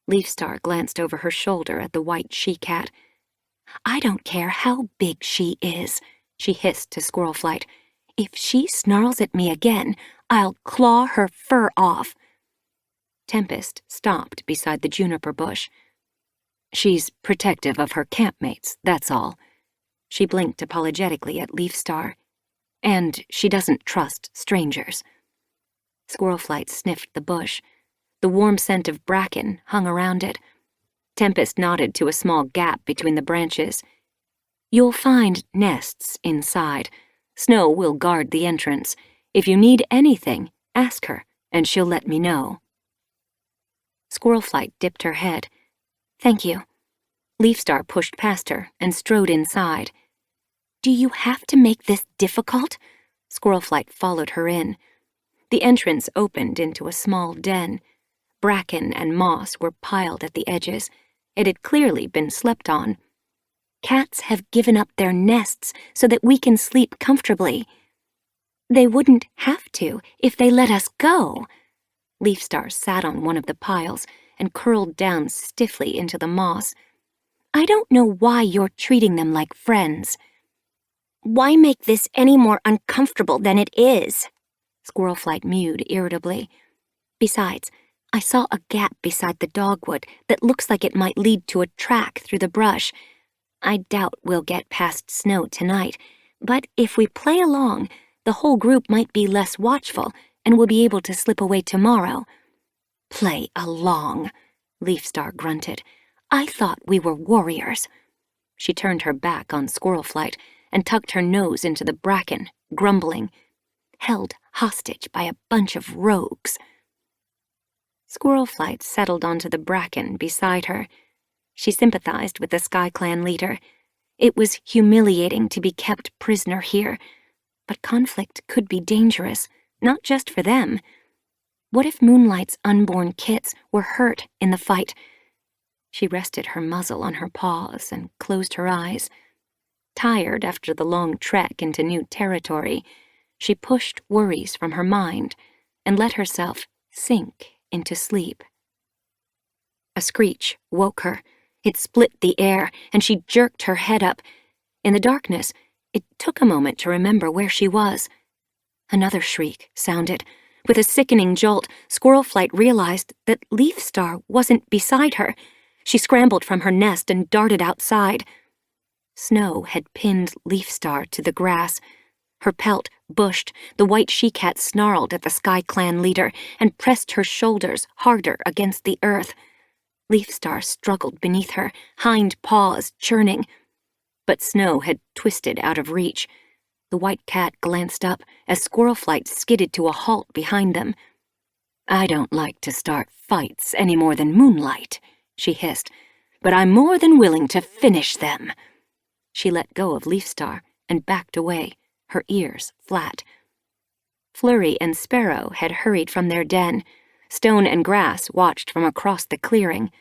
[SPEAKER 2] Leafstar glanced over her shoulder at the white she-cat. I don't care how big she is, she hissed to Squirrelflight. If she snarls at me again, I'll claw her fur off. Tempest stopped beside the juniper bush. She's protective of her campmates, that's all. She blinked apologetically at Leafstar. And she doesn't trust strangers. Squirrelflight sniffed the bush. The warm scent of bracken hung around it. Tempest nodded to a small gap between the branches. You'll find nests inside. Snow will guard the entrance. If you need anything, ask her, and she'll let me know. Squirrelflight dipped her head. Thank you. Leafstar pushed past her and strode inside. Do you have to make this difficult? Squirrelflight followed her in. The entrance opened into a small den. Bracken and moss were piled at the edges. It had clearly been slept on. Cats have given up their nests so that we can sleep comfortably. They wouldn't have to if they let us go. Leafstar sat on one of the piles and curled down stiffly into the moss. I don't know why you're treating them like friends. Why make this any more uncomfortable than it is? Squirrelflight mewed irritably. Besides, I saw a gap beside the dogwood that looks like it might lead to a track through the brush. I doubt we'll get past Snow tonight, but if we play along, the whole group might be less watchful and we'll be able to slip away tomorrow. Play along, Leafstar grunted. I thought we were warriors. She turned her back on Squirlflight and tucked her nose into the bracken, grumbling, held hostage by a bunch of rogues. Squirlflight settled onto the bracken beside her. She sympathized with the Sky Clan leader. It was humiliating to be kept prisoner here, but conflict could be dangerous, not just for them. What if Moonlight's unborn kits were hurt in the fight? She rested her muzzle on her paws and closed her eyes. Tired after the long trek into new territory, she pushed worries from her mind and let herself sink into sleep. A screech woke her. It split the air, and she jerked her head up. In the darkness, it took a moment to remember where she was. Another shriek sounded. With a sickening jolt, Squirlflight realized that Leafstar wasn't beside her. She scrambled from her nest and darted outside. Snow had pinned Leafstar to the grass. Her pelt bushed, the white she-cat snarled at the Sky Clan leader and pressed her shoulders harder against the earth. Leafstar struggled beneath her, hind paws churning. But Snow had twisted out of reach. The white cat glanced up as Squirlflight skidded to a halt behind them.
[SPEAKER 3] "I don't like to start fights any more than Moonlight," she hissed, "but I'm more than willing to finish them." She let go of Leafstar and backed away, her ears flat.
[SPEAKER 2] Flurry and Sparrow had hurried from their den. Stone and Grass watched from across the clearing.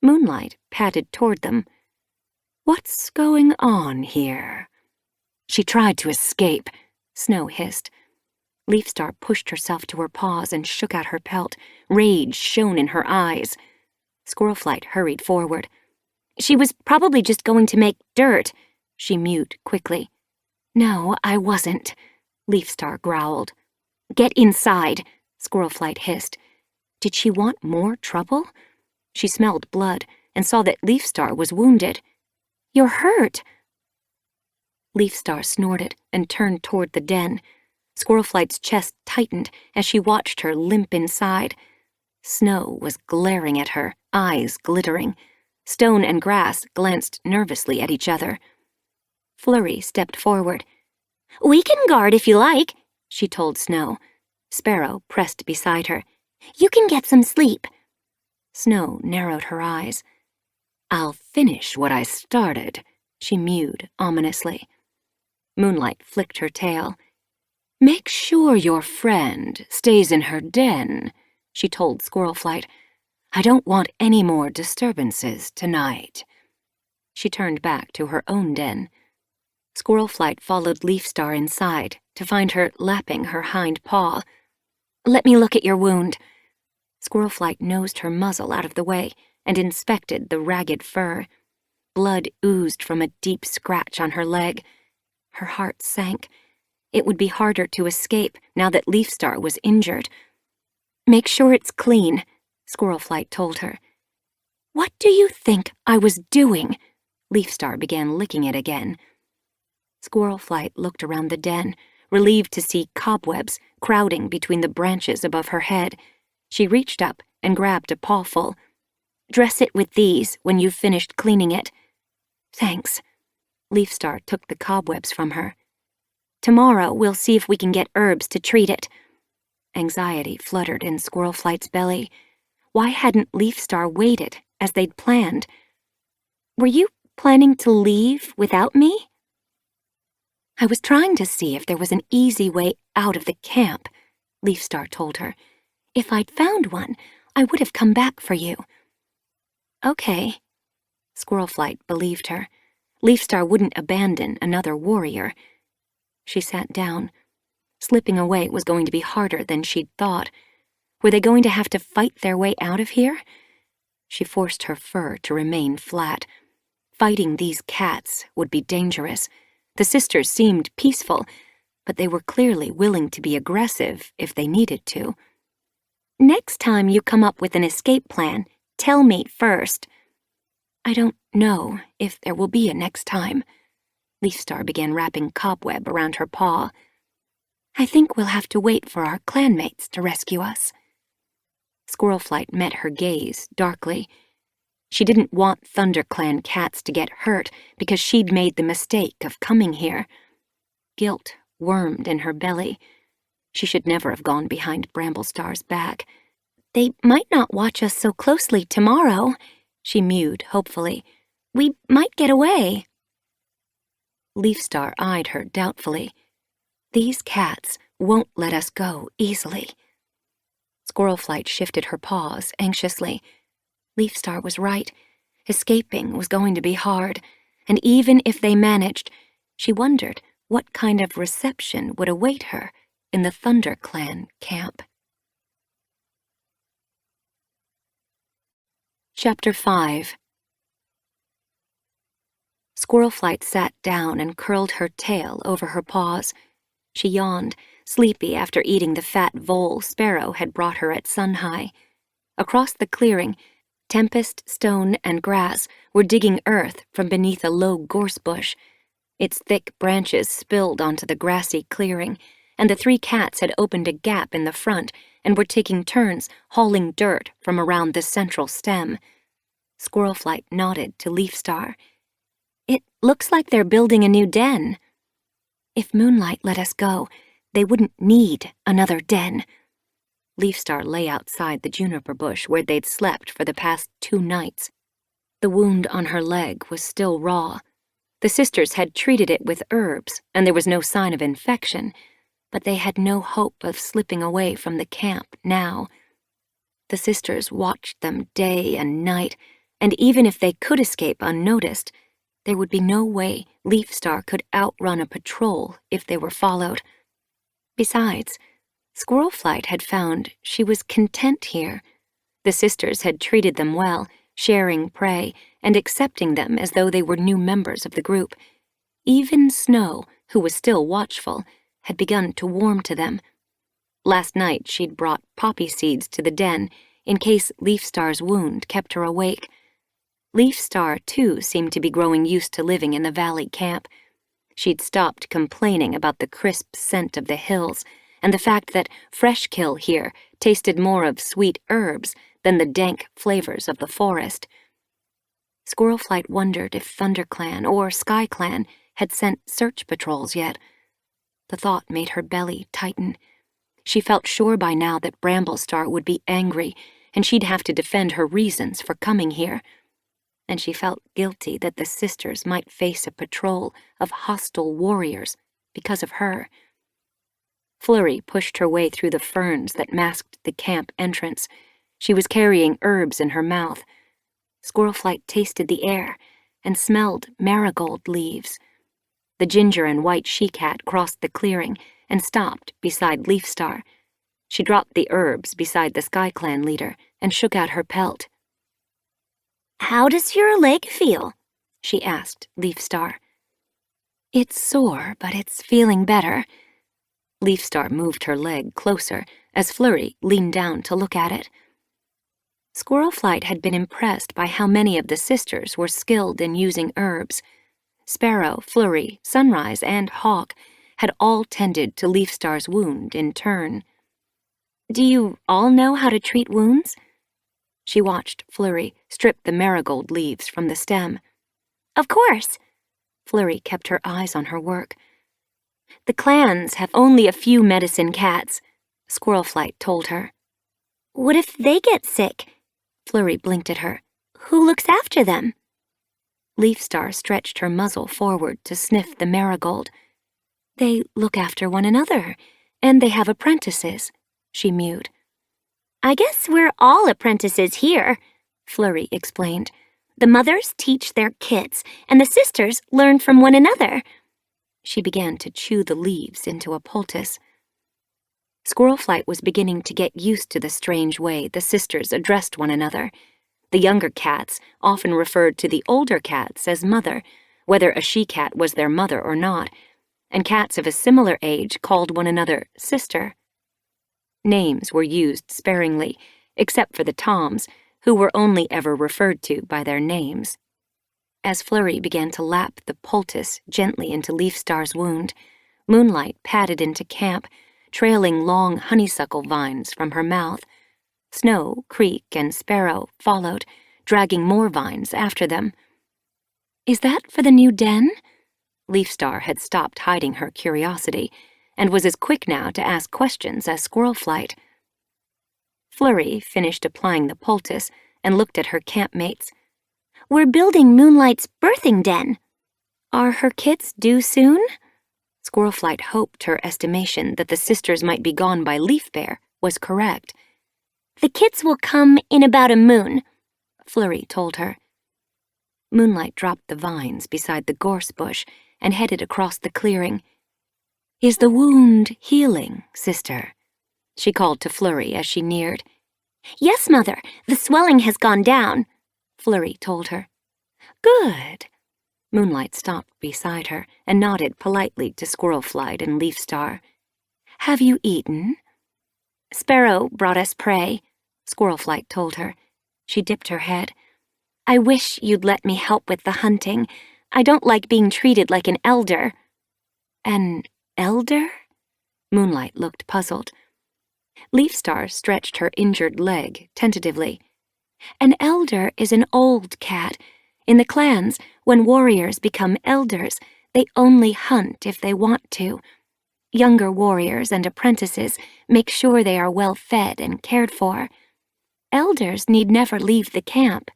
[SPEAKER 2] Moonlight padded toward them.
[SPEAKER 3] "What's going on here?" "She tried to escape,"
[SPEAKER 2] Snow hissed. Leafstar pushed herself to her paws and shook out her pelt. Rage shone in her eyes. Squirlflight hurried forward. "She was probably just going to make dirt," she mewed quickly.
[SPEAKER 3] "No, I wasn't," Leafstar growled.
[SPEAKER 2] "Get inside," Squirlflight hissed. Did she want more trouble? She smelled blood and saw that Leafstar was wounded. "You're hurt." Leafstar snorted and turned toward the den. Squirlflight's chest tightened as she watched her limp inside. Snow was glaring at her, eyes glittering. Stone and Grass glanced nervously at each other. Flurry stepped forward.
[SPEAKER 4] "We can guard if you like,"
[SPEAKER 2] she told Snow. Sparrow pressed beside her.
[SPEAKER 4] "You can get some sleep."
[SPEAKER 2] Snow narrowed her eyes.
[SPEAKER 3] "I'll finish what I started," she mewed ominously.
[SPEAKER 2] Moonlight flicked her tail.
[SPEAKER 3] "Make sure your friend stays in her den," she told Squirlflight. "I don't want any more disturbances tonight."
[SPEAKER 2] She turned back to her own den. Squirlflight followed Leafstar inside to find her lapping her hind paw. "Let me look at your wound." Squirlflight nosed her muzzle out of the way and inspected the ragged fur. Blood oozed from a deep scratch on her leg. Her heart sank. It would be harder to escape now that Leafstar was injured. "Make sure it's clean," Squirlflight told her.
[SPEAKER 3] "What do you think I was doing?"
[SPEAKER 2] Leafstar began licking it again. Squirlflight looked around the den, relieved to see cobwebs crowding between the branches above her head. She reached up and grabbed a pawful. "Dress it with these when you've finished cleaning it."
[SPEAKER 3] "Thanks."
[SPEAKER 2] Leafstar took the cobwebs from her. "Tomorrow we'll see if we can get herbs to treat it." Anxiety fluttered in Squirlflight's belly. Why hadn't Leafstar waited as they'd planned? "Were you planning to leave without me?"
[SPEAKER 3] "I was trying to see if there was an easy way out of the camp," Leafstar told her. "If I'd found one, I would have come back for you."
[SPEAKER 2] "Okay." Squirlflight believed her. Leafstar wouldn't abandon another warrior. She sat down. Slipping away was going to be harder than she'd thought. Were they going to have to fight their way out of here? She forced her fur to remain flat. Fighting these cats would be dangerous. The sisters seemed peaceful, but they were clearly willing to be aggressive if they needed to. "Next time you come up with an escape plan, tell me first."
[SPEAKER 3] "I don't know if there will be a next time."
[SPEAKER 2] Leafstar began wrapping cobweb around her paw.
[SPEAKER 3] "I think we'll have to wait for our clanmates to rescue us."
[SPEAKER 2] Squirlflight met her gaze darkly. She didn't want ThunderClan cats to get hurt because she'd made the mistake of coming here. Guilt wormed in her belly. She should never have gone behind Bramblestar's back.
[SPEAKER 1] They might not watch us so closely tomorrow, she mewed hopefully. We might get away.
[SPEAKER 2] Leafstar eyed her doubtfully. These cats won't let us go easily. Squirrelflight shifted her paws anxiously. Leafstar was right. Escaping was going to be hard, and even if they managed, she wondered what kind of reception would await her in the ThunderClan camp. Chapter 5. Squirrelflight sat down and curled her tail over her paws. She yawned, sleepy after eating the fat vole Sparrow had brought her at sun-high. Across the clearing, Tempest, Stone, and Grass were digging earth from beneath a low gorse bush. Its thick branches spilled onto the grassy clearing, and the 3 cats had opened a gap in the front and were taking turns hauling dirt from around the central stem. Squirrelflight nodded to Leafstar.
[SPEAKER 1] It looks like they're building a new den.
[SPEAKER 2] If Moonlight let us go, they wouldn't need another den. Leafstar lay outside the juniper bush where they'd slept for the past 2 nights. The wound on her leg was still raw. The sisters had treated it with herbs, and there was no sign of infection, but they had no hope of slipping away from the camp now. The sisters watched them day and night, and even if they could escape unnoticed, there would be no way Leafstar could outrun a patrol if they were followed. Besides, Squirrelflight had found she was content here. The sisters had treated them well, sharing prey and accepting them as though they were new members of the group. Even Snow, who was still watchful, had begun to warm to them. Last night she'd brought poppy seeds to the den in case Leafstar's wound kept her awake. Leafstar, too, seemed to be growing used to living in the valley camp. She'd stopped complaining about the crisp scent of the hills and the fact that fresh kill here tasted more of sweet herbs than the dank flavors of the forest. Squirrelflight wondered if ThunderClan or SkyClan had sent search patrols yet. The thought made her belly tighten. She felt sure by now that Bramblestar would be angry, and she'd have to defend her reasons for coming here. And she felt guilty that the sisters might face a patrol of hostile warriors because of her. Flurry pushed her way through the ferns that masked the camp entrance. She was carrying herbs in her mouth. Squirrelflight tasted the air and smelled marigold leaves. The ginger and white she-cat crossed the clearing and stopped beside Leafstar. She dropped the herbs beside the SkyClan leader and shook out her pelt.
[SPEAKER 1] How does your leg feel?
[SPEAKER 2] She asked Leafstar. It's sore, but it's feeling better. Leafstar moved her leg closer as Flurry leaned down to look at it. Squirrelflight had been impressed by how many of the sisters were skilled in using herbs. Sparrow, Flurry, Sunrise, and Hawk had all tended to Leafstar's wound in turn.
[SPEAKER 1] Do you all know how to treat wounds?
[SPEAKER 2] She watched Flurry strip the marigold leaves from the stem.
[SPEAKER 1] Of course.
[SPEAKER 2] Flurry kept her eyes on her work.
[SPEAKER 1] The clans have only a few medicine cats, Squirrelflight told her. What if they get sick?
[SPEAKER 2] Flurry blinked at her.
[SPEAKER 1] Who looks after them?
[SPEAKER 2] Leafstar stretched her muzzle forward to sniff the marigold. They look after one another, and they have apprentices, she mewed.
[SPEAKER 1] I guess we're all apprentices here, Flurry explained. The mothers teach their kids, and the sisters learn from one another.
[SPEAKER 2] She began to chew the leaves into a poultice. Squirrelflight was beginning to get used to the strange way the sisters addressed one another. The younger cats often referred to the older cats as mother, whether a she-cat was their mother or not, and cats of a similar age called one another sister. Names were used sparingly, except for the Toms, who were only ever referred to by their names. As Flurry began to lap the poultice gently into Leafstar's wound, Moonlight padded into camp, trailing long honeysuckle vines from her mouth. Snow, Creek, and Sparrow followed, dragging more vines after them. "Is that for the new den?" Leafstar had stopped hiding her curiosity and was as quick now to ask questions as Squirlflight. Flurry finished applying the poultice and looked at her campmates.
[SPEAKER 4] "We're building Moonlight's birthing den."
[SPEAKER 2] "Are her kids due soon?" Squirlflight hoped her estimation that the sisters might be gone by Leaf Bear was correct.
[SPEAKER 4] "The kids will come in about a moon,"
[SPEAKER 2] Flurry told her. Moonlight dropped the vines beside the gorse bush and headed across the clearing. "Is the wound healing, sister?" she called to Flurry as she neared.
[SPEAKER 4] "Yes, Mother, the swelling has gone down,"
[SPEAKER 2] Flurry told her. "Good." Moonlight stopped beside her and nodded politely to Squirlflight and Leafstar. "Have you eaten?"
[SPEAKER 4] "Sparrow brought us prey,"
[SPEAKER 2] Squirlflight told her. She dipped her head.
[SPEAKER 4] "I wish you'd let me help with the hunting. I don't like being treated like an elder."
[SPEAKER 2] "An elder?" Moonlight looked puzzled. Leafstar stretched her injured leg tentatively. "An elder is an old cat. In the clans, when warriors become elders, they only hunt if they want to. Younger warriors and apprentices make sure they are well fed and cared for. Elders need never leave the camp."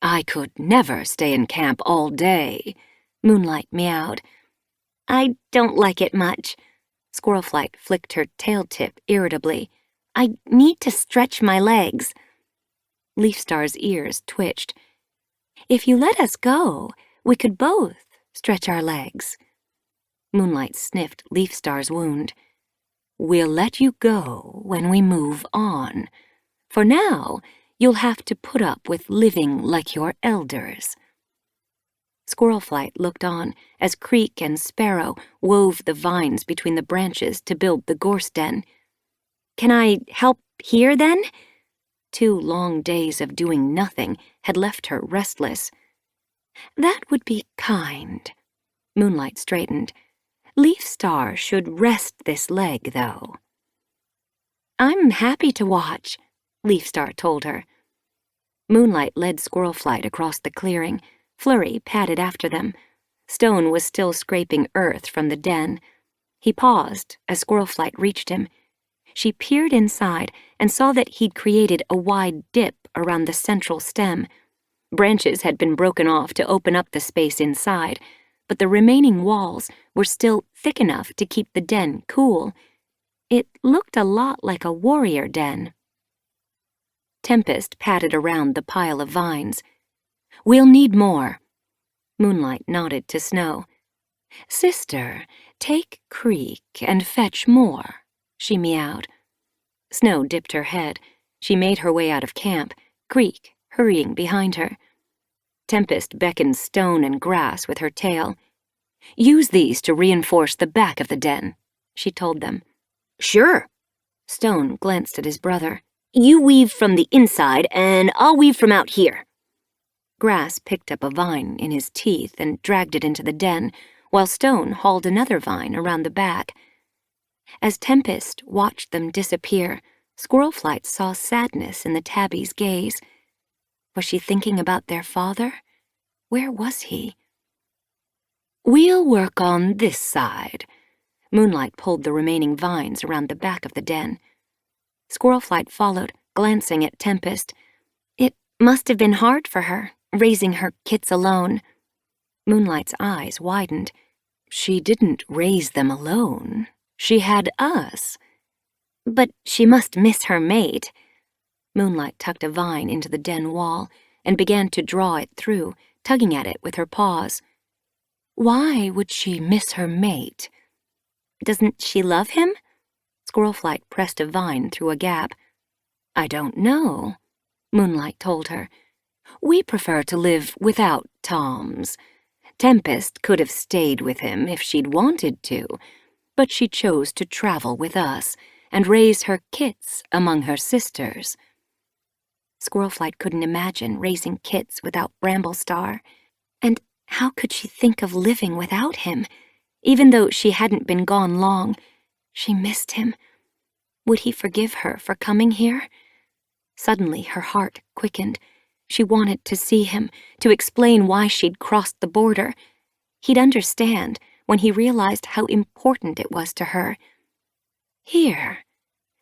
[SPEAKER 2] "I could never stay in camp all day," Moonlight meowed.
[SPEAKER 4] "I don't like it much."
[SPEAKER 2] Squirlflight flicked her tail tip irritably.
[SPEAKER 4] "I need to stretch my legs."
[SPEAKER 2] Leafstar's ears twitched. "If you let us go, we could both stretch our legs." Moonlight sniffed Leafstar's wound. "We'll let you go when we move on. For now, you'll have to put up with living like your elders." Squirlflight looked on as Creek and Sparrow wove the vines between the branches to build the gorse den.
[SPEAKER 4] "Can I help here, then?"
[SPEAKER 2] 2 long days of doing nothing had left her restless. "That would be kind." Moonlight straightened. "Leafstar should rest this leg, though." "I'm happy to watch," Leafstar told her. Moonlight led Squirlflight across the clearing. Flurry padded after them. Stone was still scraping earth from the den. He paused as Squirlflight reached him. She peered inside and saw that he'd created a wide dip around the central stem. Branches had been broken off to open up the space inside, but the remaining walls were still thick enough to keep the den cool. It looked a lot like a warrior den. Tempest padded around the pile of vines. "We'll need more." Moonlight nodded to Snow. "Sister, take Creek and fetch more," she meowed. Snow dipped her head. She made her way out of camp, Creek hurrying behind her. Tempest beckoned Stone and Grass with her tail. "Use these to reinforce the back of the den," she told them.
[SPEAKER 3] "Sure."
[SPEAKER 2] Stone glanced at his brother.
[SPEAKER 3] "You weave from the inside, and I'll weave from out here."
[SPEAKER 2] Grass picked up a vine in his teeth and dragged it into the den, while Stone hauled another vine around the back. As Tempest watched them disappear, Squirlflight saw sadness in the tabby's gaze. Was she thinking about their father? Where was he? "We'll work on this side." Moonlight pulled the remaining vines around the back of the den. Squirlflight followed, glancing at Tempest.
[SPEAKER 4] "It must have been hard for her, raising her kits alone."
[SPEAKER 2] Moonlight's eyes widened. "She didn't raise them alone. She had us."
[SPEAKER 4] "But she must miss her mate."
[SPEAKER 2] Moonlight tucked a vine into the den wall and began to draw it through, tugging at it with her paws. "Why would she miss her mate?"
[SPEAKER 4] "Doesn't she love him?"
[SPEAKER 2] Squirlflight pressed a vine through a gap. "I don't know," Moonlight told her. "We prefer to live without Toms. Tempest could have stayed with him if she'd wanted to, but she chose to travel with us and raise her kits among her sisters." Squirlflight couldn't imagine raising kits without Bramblestar. And how could she think of living without him? Even though she hadn't been gone long, she missed him. Would he forgive her for coming here? Suddenly, her heart quickened. She wanted to see him, to explain why she'd crossed the border. He'd understand when he realized how important it was to her. Here.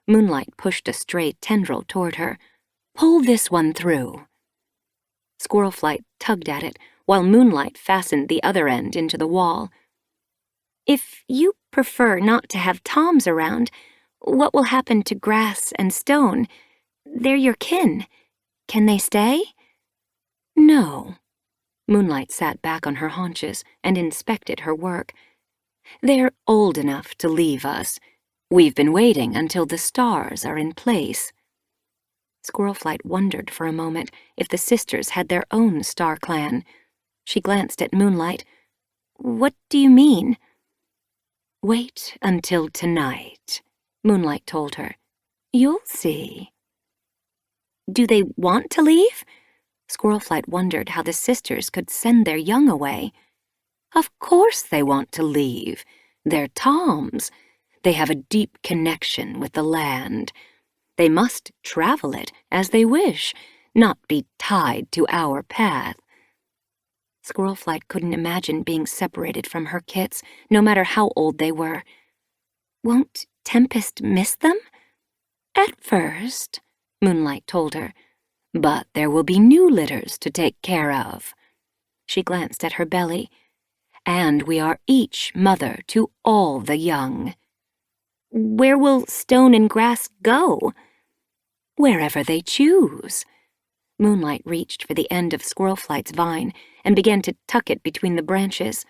[SPEAKER 2] Moonlight pushed a stray tendril toward her. Pull this one through. Squirrelflight tugged at it, while Moonlight fastened the other end into the wall. If you prefer not to have toms around, what will happen to grass and stone? They're your kin. Can they stay? No. Moonlight sat back on her haunches and inspected her work. They're old enough to leave us. We've been waiting until the stars are in place. Squirrelflight wondered for a moment if the sisters had their own star clan. She glanced at Moonlight. What do you mean? Wait until tonight, Moonlight told her. You'll see. Do they want to leave? Squirrelflight wondered how the sisters could send their young away. Of course they want to leave. They're toms. They have a deep connection with the land. They must travel it as they wish, not be tied to our path. Squirrelflight couldn't imagine being separated from her kits, no matter how old they were. Won't Tempest miss them? At first, Moonlight told her, but there will be new litters to take care of. She glanced at her belly. And we are each mother to all the young. Where will stone and grass go? Wherever they choose. Moonlight reached for the end of Squirrelflight's vine and began to tuck it between the branches.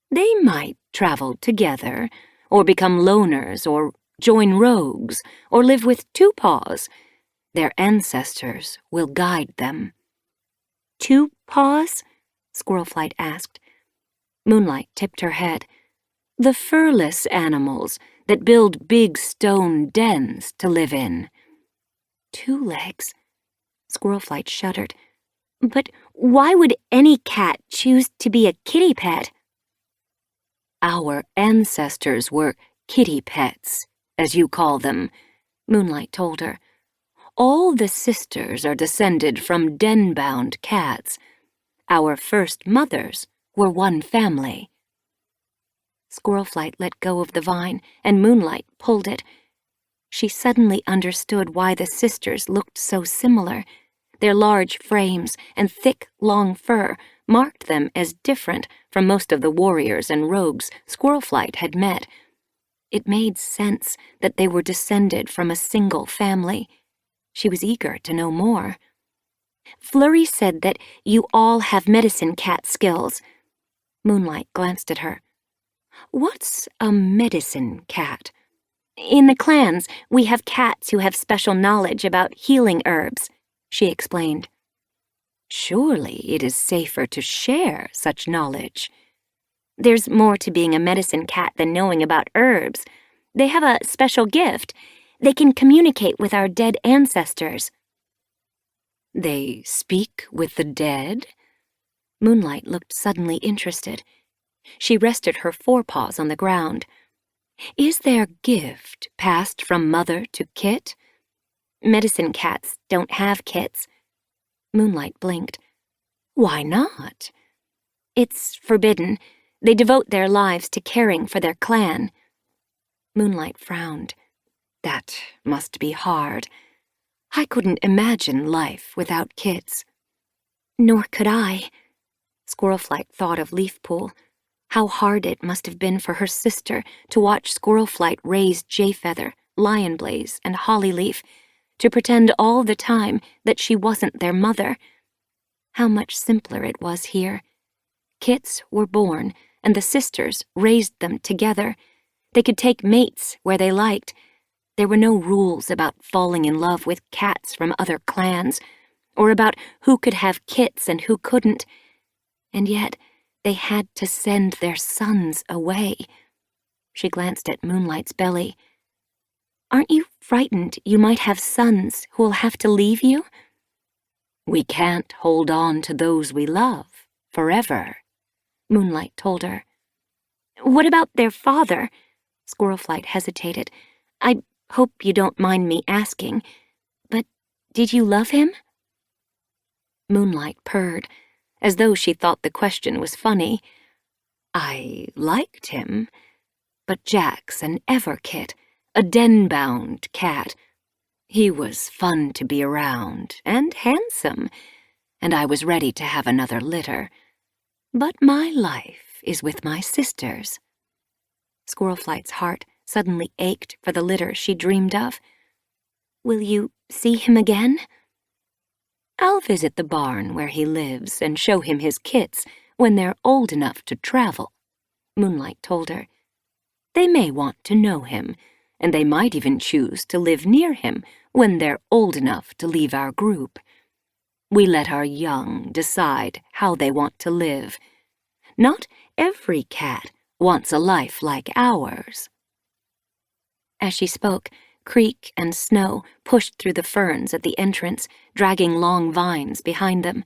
[SPEAKER 2] They might travel together, or become loners, or join rogues, or live with Two Paws. Their ancestors will guide them. Two Paws? Squirrelflight asked. Moonlight tipped her head. The furless animals that build big stone dens to live in. 2 legs. Squirrelflight shuddered. But why would any cat choose to be a kitty pet? Our ancestors were kitty pets, as you call them, Moonlight told her. All the sisters are descended from den-bound cats. Our first mothers were one family. Squirrelflight let go of the vine, and Moonlight pulled it. She suddenly understood why the sisters looked so similar. Their large frames and thick, long fur marked them as different from most of the warriors and rogues Squirrelflight had met. It made sense that they were descended from a single family. She was eager to know more. Flurry said that you all have medicine cat skills. Moonlight glanced at her. What's a medicine cat? In the clans, we have cats who have special knowledge about healing herbs, she explained. Surely it is safer to share such knowledge. There's more to being a medicine cat than knowing about herbs. They have a special gift. They can communicate with our dead ancestors. They speak with the dead? Moonlight looked suddenly interested. She rested her forepaws on the ground. Is their gift passed from mother to kit? Medicine cats don't have kits. Moonlight blinked. Why not? It's forbidden. They devote their lives to caring for their clan. Moonlight frowned. That must be hard. I couldn't imagine life without kits. Nor could I. Squirrelflight thought of Leafpool. How hard it must have been for her sister to watch Squirrelflight raise Jayfeather, Lionblaze, and Hollyleaf, to pretend all the time that she wasn't their mother. How much simpler it was here. Kits were born, and the sisters raised them together. They could take mates where they liked. There were no rules about falling in love with cats from other clans, or about who could have kits and who couldn't. And yet, they had to send their sons away. She glanced at Moonlight's belly. Aren't you frightened you might have sons who will have to leave you? We can't hold on to those we love forever, Moonlight told her. What about their father? Squirrelflight hesitated. I hope you don't mind me asking, but Did you love him?" Moonlight purred, as though she thought the question was funny. "I liked him, but Jack's an everkit, a den-bound cat. He was fun to be around, and handsome, and I was ready to have another litter. But my life is with my sisters." Squirrelflight's heart suddenly ached for the litter she dreamed of. "Will you see him again?" "I'll visit the barn where he lives and show him his kits when they're old enough to travel," Moonlight told her. "They may want to know him, and they might even choose to live near him when they're old enough to leave our group. We let our young decide how they want to live. Not every cat wants a life like ours." As she spoke, Creek and Snow pushed through the ferns at the entrance, dragging long vines behind them.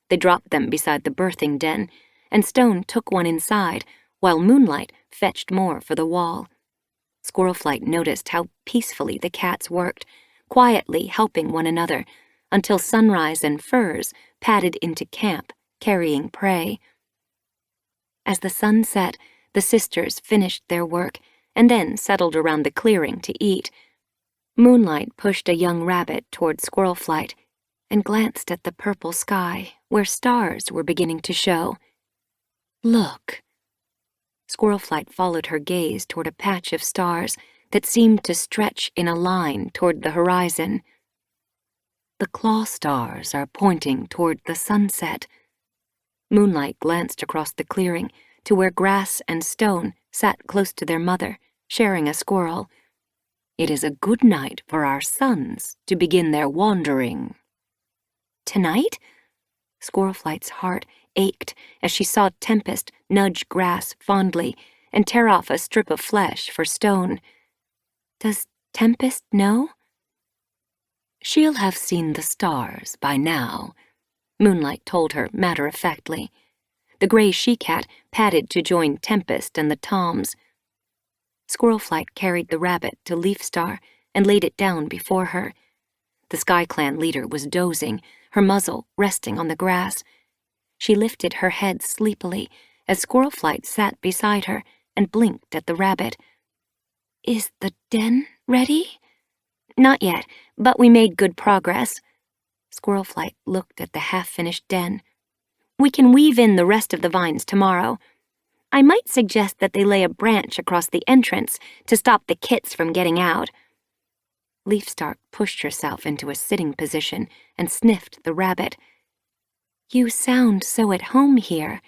[SPEAKER 2] They dropped them beside the birthing den, and Stone took one inside, while Moonlight fetched more for the wall. Squirrelflight noticed how peacefully the cats worked, quietly helping one another, until Sunrise and Furs padded into camp, carrying prey. As the sun set, the sisters finished their work and then settled around the clearing to eat. Moonlight pushed a young rabbit toward Squirrelflight and glanced at the purple sky where stars were beginning to show. "Look." Squirrelflight followed her gaze toward a patch of stars that seemed to stretch in a line toward the horizon. "The claw stars are pointing toward the sunset." Moonlight glanced across the clearing to where Grass and Stone sat close to their mother, sharing a squirrel. "It is a good night for our sons to begin their wandering." "Tonight?" Squirrelflight's heart ached as she saw Tempest nudge Grass fondly and tear off a strip of flesh for Stone. "Does Tempest know?" "She'll have seen the stars by now," Moonlight told her matter-of-factly. The gray she-cat padded to join Tempest and the Toms. Squirrelflight carried the rabbit to Leafstar and laid it down before her. The Sky Clan leader was dozing, her muzzle resting on the grass. She lifted her head sleepily as Squirrelflight sat beside her and blinked at the rabbit. "Is the den ready?" "Not yet, but we made good progress." Squirrelflight looked at the half-finished den. "We can weave in the rest of the vines tomorrow. I might suggest that they lay a branch across the entrance to stop the kits from getting out." Leafstar pushed herself into a sitting position and sniffed the rabbit. "You sound so at home here.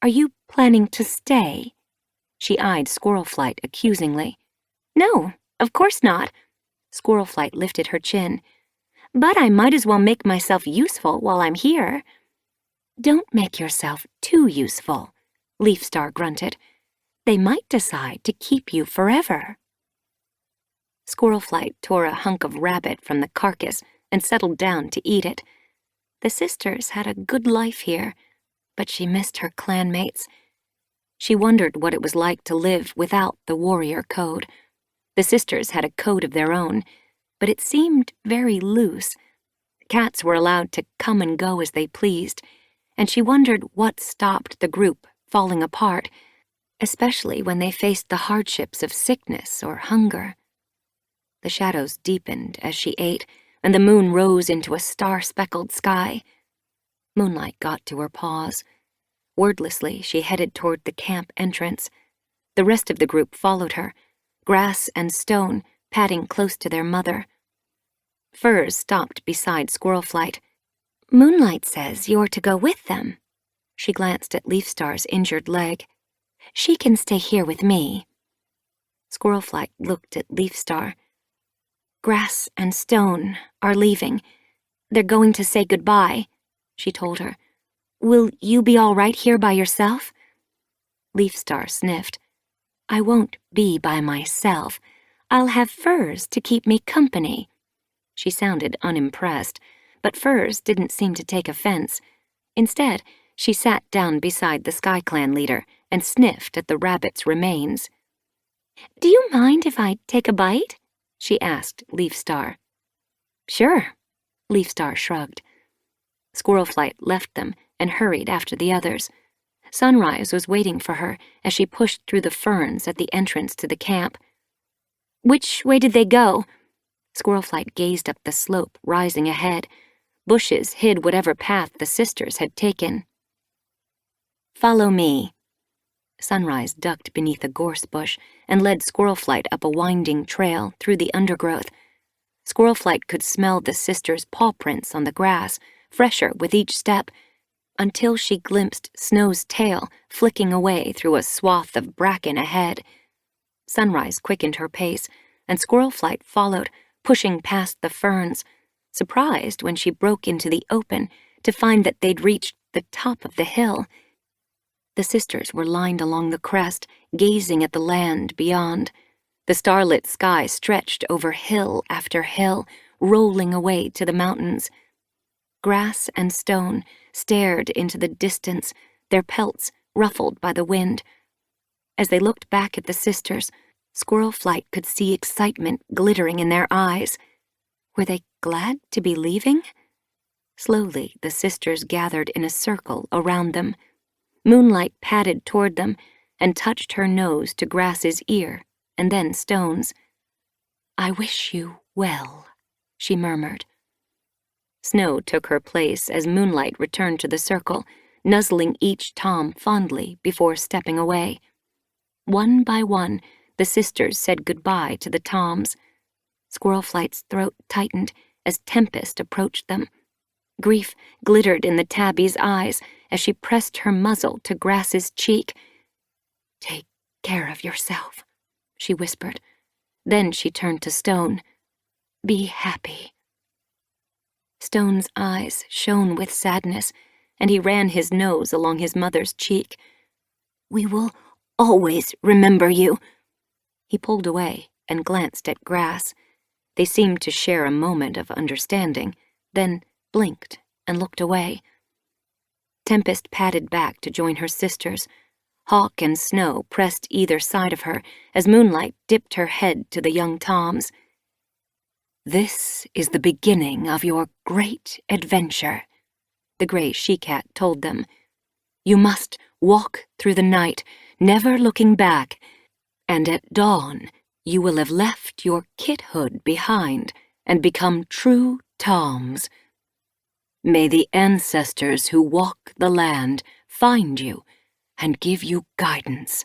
[SPEAKER 2] Are you planning to stay?" She eyed Squirrelflight accusingly. "No, of course not." Squirrelflight lifted her chin. "But I might as well make myself useful while I'm here." "Don't make yourself too useful," Leafstar grunted. "They might decide to keep you forever." Squirrelflight tore a hunk of rabbit from the carcass and settled down to eat it. The sisters had a good life here, but she missed her clanmates. She wondered what it was like to live without the warrior code. The sisters had a code of their own, but it seemed very loose. Cats were allowed to come and go as they pleased, and she wondered what stopped the group falling apart, especially when they faced the hardships of sickness or hunger. The shadows deepened as she ate, and the moon rose into a star-speckled sky. Moonlight got to her paws. Wordlessly, she headed toward the camp entrance. The rest of the group followed her, Grass and Stone padding close to their mother. Furs stopped beside Squirrelflight. "Moonlight says you're to go with them." She glanced at Leafstar's injured leg. "She can stay here with me." Squirrelflight looked at Leafstar. "Grass and Stone are leaving. They're going to say goodbye," she told her. "Will you be all right here by yourself?" Leafstar sniffed. "I won't be by myself. I'll have Furs to keep me company." She sounded unimpressed, but Furs didn't seem to take offense. Instead, she sat down beside the Sky Clan leader and sniffed at the rabbit's remains. "Do you mind if I take a bite?" she asked Leafstar. "Sure," Leafstar shrugged. Squirrelflight left them and hurried after the others. Sunrise was waiting for her as she pushed through the ferns at the entrance to the camp.
[SPEAKER 1] Which way did they go?
[SPEAKER 2] Squirrelflight gazed up the slope, rising ahead. Bushes hid whatever path the sisters had taken.
[SPEAKER 1] Follow me.
[SPEAKER 2] Sunrise ducked beneath a gorse bush and led Squirrelflight up a winding trail through the undergrowth. Squirrelflight could smell the sisters' paw prints on the grass, fresher with each step, until she glimpsed Snow's tail flicking away through a swath of bracken ahead. Sunrise quickened her pace, and Squirrelflight followed, pushing past the ferns, surprised when she broke into the open to find that they'd reached the top of the hill. The sisters were lined along the crest, gazing at the land beyond. The starlit sky stretched over hill after hill, rolling away to the mountains. Grass and stone stared into the distance, their pelts ruffled by the wind. As they looked back at the sisters, Squirrelflight could see excitement glittering in their eyes. Were they glad to be leaving? Slowly, the sisters gathered in a circle around them. Moonlight padded toward them and touched her nose to Grass's ear, and then Stone's. "I wish you well," she murmured. Snow took her place as Moonlight returned to the circle, nuzzling each tom fondly before stepping away. One by one, the sisters said goodbye to the toms. Squirrelflight's throat tightened as Tempest approached them. Grief glittered in the tabby's eyes as she pressed her muzzle to Grass's cheek. "Take care of yourself," she whispered. Then she turned to Stone. "Be happy." Stone's eyes shone with sadness, and he ran his nose along his mother's cheek. "We will always remember you." He pulled away and glanced at Grass. They seemed to share a moment of understanding, then blinked and looked away. Tempest padded back to join her sisters. Hawk and Snow pressed either side of her as Moonlight dipped her head to the young toms. "This is the beginning of your great adventure," the gray she-cat told them. "You must walk through the night, never looking back, and at dawn you will have left your kithood behind and become true toms. May the ancestors who walk the land find you and give you guidance."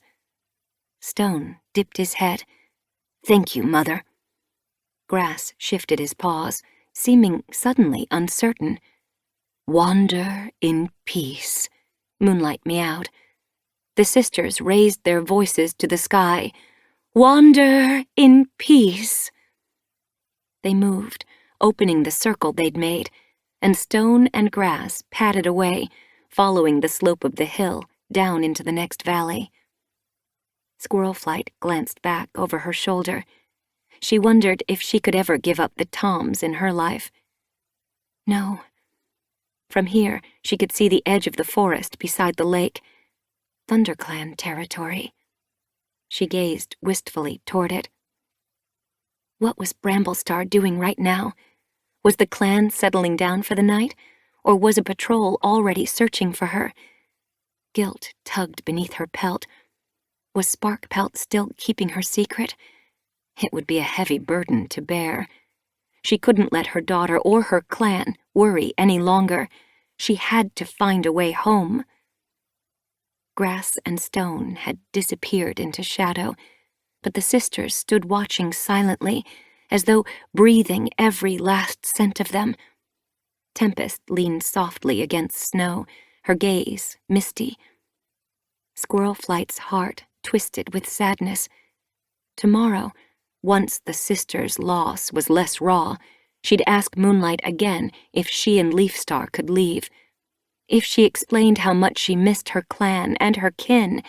[SPEAKER 2] Stone dipped his head. "Thank you, Mother." Grass shifted his paws, seeming suddenly uncertain. "Wander in peace," Moonlight meowed. The sisters raised their voices to the sky. "Wander in peace." They moved, opening the circle they'd made, and Stone and Grass padded away, following the slope of the hill down into the next valley. Squirrelflight glanced back over her shoulder. She wondered if she could ever give up the toms in her life. No. From here, she could see the edge of the forest beside the lake. ThunderClan territory. She gazed wistfully toward it. What was Bramblestar doing right now? Was the clan settling down for the night, or was a patrol already searching for her? Guilt tugged beneath her pelt. Was Sparkpelt still keeping her secret? It would be a heavy burden to bear. She couldn't let her daughter or her clan worry any longer. She had to find a way home. Grass and Stone had disappeared into shadow, but the sisters stood watching silently, as though breathing every last scent of them. Tempest leaned softly against Snow, her gaze misty. Squirrelflight's heart twisted with sadness. Tomorrow, once the sisters' loss was less raw, she'd ask Moonlight again if she and Leafstar could leave. If she explained how much she missed her clan and her kin,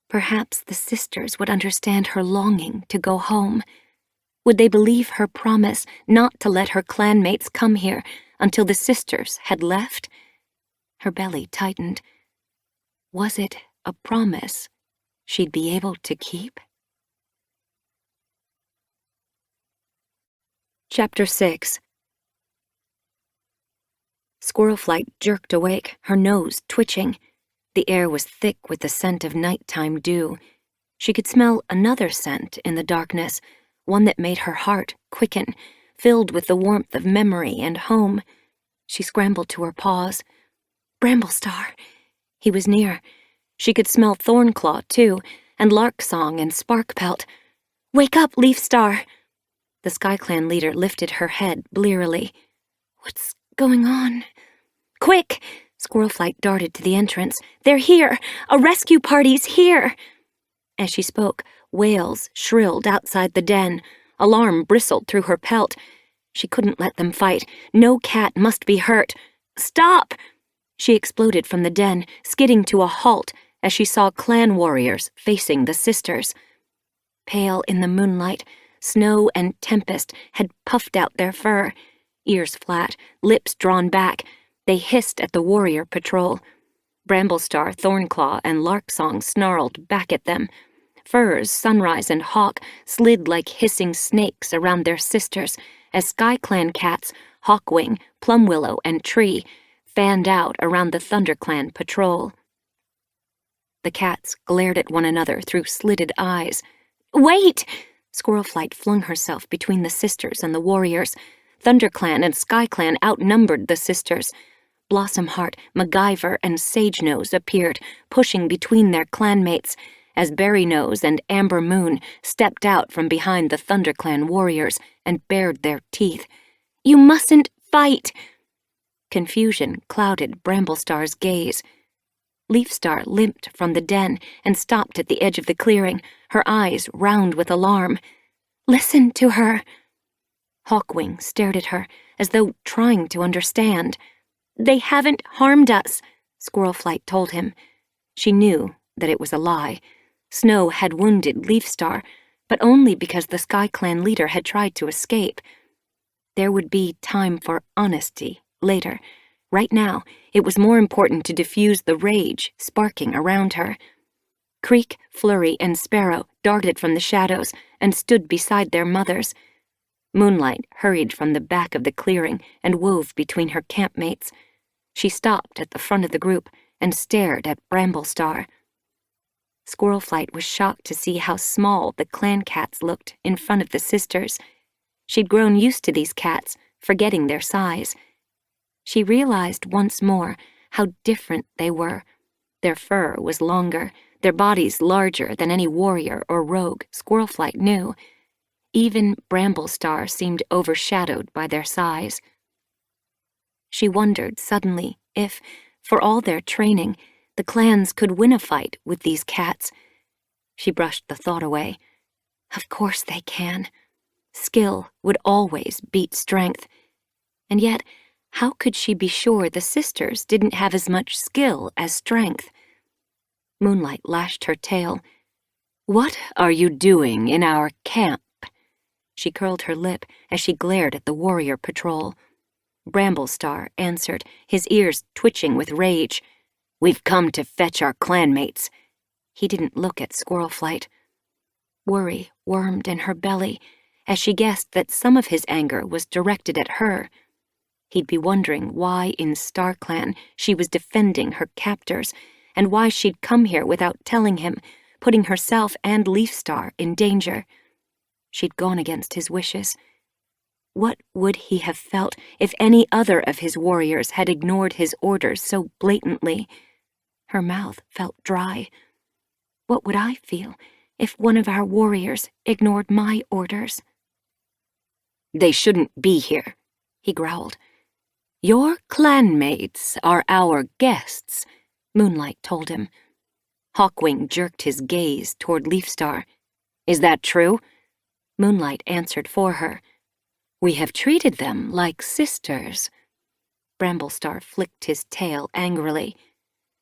[SPEAKER 2] perhaps the sisters would understand her longing to go home. Would they believe her promise not to let her clanmates come here until the sisters had left? Her belly tightened. Was it a promise she'd be able to keep? Chapter 6. Squirlflight jerked awake, her nose twitching. The air was thick with the scent of nighttime dew. She could smell another scent in the darkness, one that made her heart quicken, filled with the warmth of memory and home. She scrambled to her paws. Bramblestar. He was near. She could smell Thornclaw, too, and Larksong and Sparkpelt. Wake up, Leafstar! The SkyClan leader lifted her head blearily. What's going on? Quick! Squirrelflight darted to the entrance. They're here! A rescue party's here! As she spoke, wails shrilled outside the den. Alarm bristled through her pelt. She couldn't let them fight. No cat must be hurt. Stop! She exploded from the den, skidding to a halt as she saw clan warriors facing the sisters. Pale in the moonlight, snow and tempest had puffed out their fur. Ears flat, lips drawn back, they hissed at the warrior patrol. Bramblestar, Thornclaw, and Larksong snarled back at them. Furs, Sunrise, and Hawk slid like hissing snakes around their sisters as SkyClan cats, Hawkwing, Plumwillow, and Tree fanned out around the ThunderClan patrol. The cats glared at one another through slitted eyes. Wait! Squirrelflight flung herself between the sisters and the warriors. ThunderClan and SkyClan outnumbered the sisters. Blossomheart, MacGyver, and Sagenose appeared, pushing between their clanmates, as Berrynose and Amber Moon stepped out from behind the ThunderClan warriors and bared their teeth. You mustn't fight! Confusion clouded Bramblestar's gaze. Leafstar limped from the den and stopped at the edge of the clearing, her eyes round with alarm. Listen to her. Hawkwing stared at her, as though trying to understand. They haven't harmed us, Squirrelflight told him. She knew that it was a lie. Snow had wounded Leafstar, but only because the SkyClan leader had tried to escape. There would be time for honesty later. Right now, it was more important to diffuse the rage sparking around her. Creek, Flurry, and Sparrow darted from the shadows and stood beside their mothers. Moonlight hurried from the back of the clearing and wove between her campmates. She stopped at the front of the group and stared at Bramblestar. Squirrelflight was shocked to see how small the clan cats looked in front of the sisters. She'd grown used to these cats, forgetting their size. She realized once more how different they were. Their fur was longer, their bodies larger than any warrior or rogue Squirrelflight knew. Even Bramblestar seemed overshadowed by their size. She wondered suddenly if, for all their training, the clans could win a fight with these cats. She brushed the thought away. Of course they can. Skill would always beat strength. And yet, how could she be sure the sisters didn't have as much skill as strength? Moonlight lashed her tail. What are you doing in our camp? She curled her lip as she glared at the warrior patrol. Bramblestar answered, his ears twitching with rage. We've come to fetch our clanmates. He didn't look at Squirrelflight. Worry wormed in her belly as she guessed that some of his anger was directed at her. He'd be wondering why in StarClan she was defending her captors and why she'd come here without telling him, putting herself and Leafstar in danger. She'd gone against his wishes. What would he have felt if any other of his warriors had ignored his orders so blatantly? Her mouth felt dry. What would I feel if one of our warriors ignored my orders? They shouldn't be here, he growled. Your clanmates are our guests, Moonlight told him. Hawkwing jerked his gaze toward Leafstar. Is that true? Moonlight answered for her. We have treated them like sisters. Bramblestar flicked his tail angrily.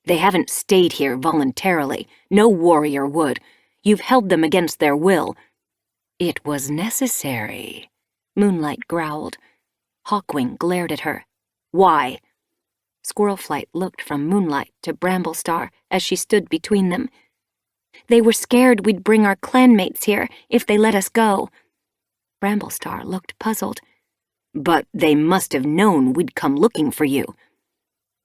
[SPEAKER 2] They haven't stayed here voluntarily. No warrior would. You've held them against their will. It was necessary, Moonlight growled. Hawkwing glared at her. Why? Squirrelflight looked from Moonlight to Bramblestar as she stood between them. They were scared we'd bring our clanmates here if they let us go. Bramblestar looked puzzled. But they must have known we'd come looking for you.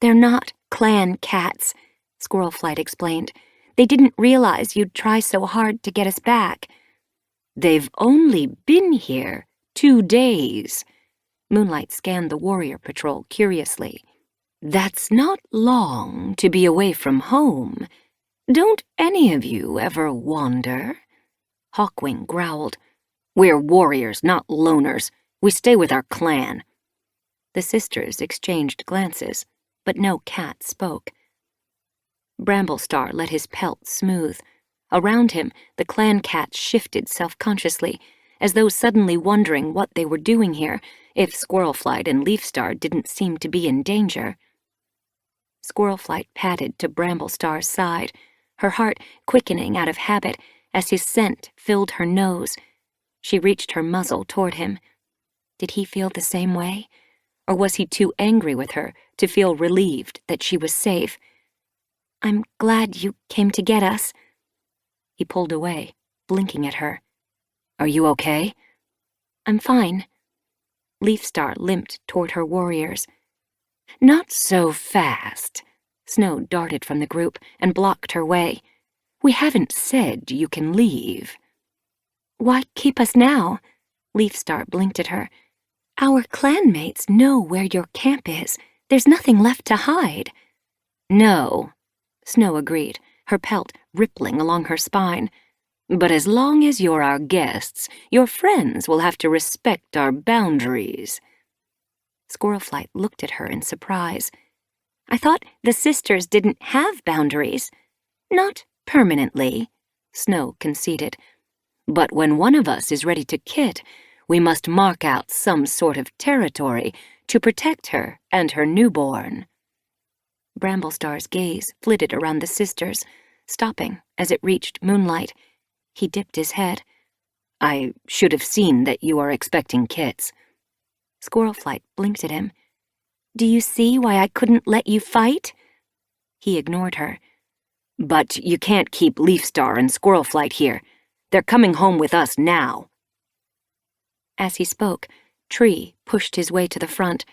[SPEAKER 2] They're not clan cats, Squirlflight explained. They didn't realize you'd try so hard to get us back.
[SPEAKER 3] They've only been here 2 days.
[SPEAKER 2] Moonlight scanned the warrior patrol curiously.
[SPEAKER 3] That's not long to be away from home. Don't any of you ever wander?
[SPEAKER 2] Hawkwing growled.
[SPEAKER 3] We're warriors, not loners. We stay with our clan.
[SPEAKER 2] The sisters exchanged glances, but no cat spoke. Bramblestar let his pelt smooth. Around him, the clan cats shifted self-consciously, as though suddenly wondering what they were doing here if Squirlflight and Leafstar didn't seem to be in danger. Squirlflight padded to Bramblestar's side, her heart quickening out of habit as his scent filled her nose. She reached her muzzle toward him. Did he feel the same way? Or was he too angry with her to feel relieved that she was safe? I'm glad you came to get us. He pulled away, blinking at her.
[SPEAKER 3] Are you okay?
[SPEAKER 2] I'm fine. Leafstar limped toward her warriors.
[SPEAKER 3] Not so fast.
[SPEAKER 2] Snow darted from the group and blocked her way.
[SPEAKER 3] We haven't said you can leave.
[SPEAKER 2] Why keep us now? Leafstar blinked at her. Our clanmates know where your camp is. There's nothing left to hide.
[SPEAKER 3] No,
[SPEAKER 2] Snow agreed, her pelt rippling along her spine.
[SPEAKER 3] But as long as you're our guests, your friends will have to respect our boundaries.
[SPEAKER 2] Squirlflight looked at her in surprise. I thought the sisters didn't have boundaries.
[SPEAKER 3] Not permanently, Snow conceded. But when one of us is ready to kit, we must mark out some sort of territory to protect her and her newborn.
[SPEAKER 2] Bramblestar's gaze flitted around the sisters, stopping as it reached Moonlight. He dipped his head.
[SPEAKER 3] I should have seen that you are expecting kits.
[SPEAKER 2] Squirlflight blinked at him. Do you see why I couldn't let you fight? He ignored her.
[SPEAKER 3] But you can't keep Leafstar and Squirlflight here. They're coming home with us now.
[SPEAKER 2] As he spoke, Tree pushed his way to the front.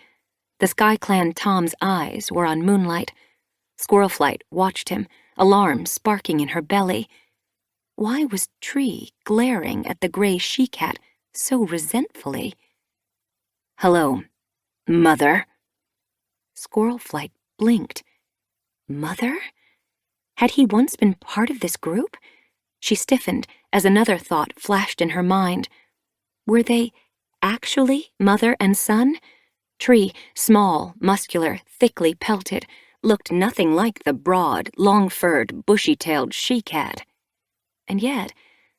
[SPEAKER 2] The SkyClan Tom's eyes were on Moonlight. Squirlflight watched him, alarm sparking in her belly. Why was Tree glaring at the gray she-cat so resentfully?
[SPEAKER 3] Hello, Mother.
[SPEAKER 2] Squirlflight blinked. Mother? Had he once been part of this group? She stiffened as another thought flashed in her mind. Were they actually mother and son? Tree, small, muscular, thickly pelted, looked nothing like the broad, long-furred, bushy-tailed she-cat. And yet,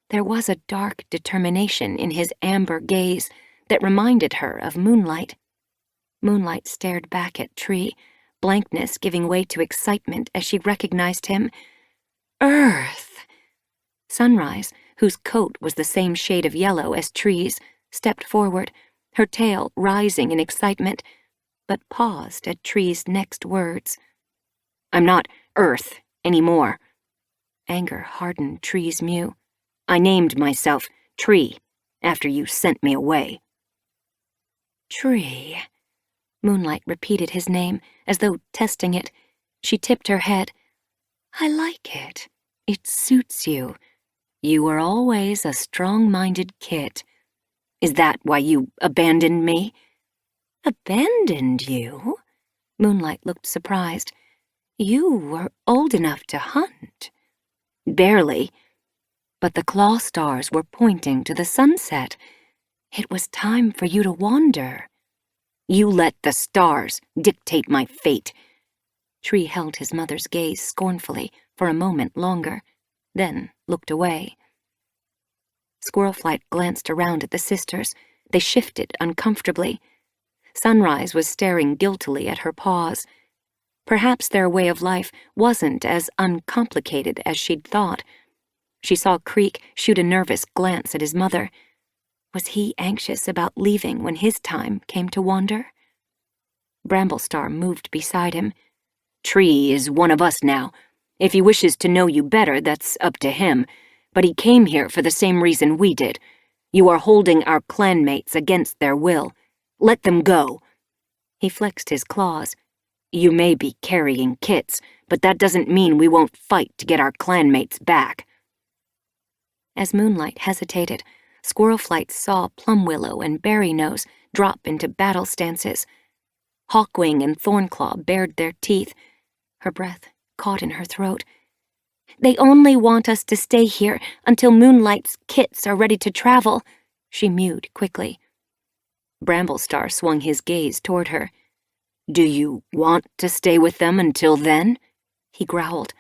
[SPEAKER 2] there was a dark determination in his amber gaze that reminded her of Moonlight. Moonlight stared back at Tree, blankness giving way to excitement as she recognized him. Earth! Sunrise, whose coat was the same shade of yellow as Tree's, stepped forward, her tail rising in excitement, but paused at Tree's next words.
[SPEAKER 3] I'm not Earth anymore.
[SPEAKER 2] Anger hardened Tree's mew.
[SPEAKER 3] I named myself Tree after you sent me away.
[SPEAKER 2] Tree. Moonlight repeated his name as though testing it. She tipped her head. I like it. It suits you. You were always a strong-minded kit.
[SPEAKER 3] Is that why you abandoned me?
[SPEAKER 2] Abandoned you? Moonlight looked surprised. You were old enough to hunt.
[SPEAKER 3] Barely.
[SPEAKER 2] But the claw stars were pointing to the sunset. It was time for you to wander.
[SPEAKER 3] You let the stars dictate my fate.
[SPEAKER 2] Tree held his mother's gaze scornfully for a moment longer, then looked away. Squirlflight glanced around at the sisters. They shifted uncomfortably. Sunrise was staring guiltily at her paws. Perhaps their way of life wasn't as uncomplicated as she'd thought. She saw Creek shoot a nervous glance at his mother. Was he anxious about leaving when his time came to wander? Bramblestar moved beside him.
[SPEAKER 3] Tree is one of us now. If he wishes to know you better, that's up to him. But he came here for the same reason we did. You are holding our clanmates against their will. Let them go.
[SPEAKER 2] He flexed his claws.
[SPEAKER 3] You may be carrying kits, but that doesn't mean we won't fight to get our clanmates back."
[SPEAKER 2] As Moonlight hesitated, Squirlflights saw Plumwillow and Berrynose drop into battle stances. Hawkwing and Thornclaw bared their teeth. Her breath caught in her throat. "They only want us to stay here until Moonlight's kits are ready to travel," she mewed quickly.
[SPEAKER 3] Bramblestar swung his gaze toward her. "Do you want to stay with them until then?"
[SPEAKER 2] he growled.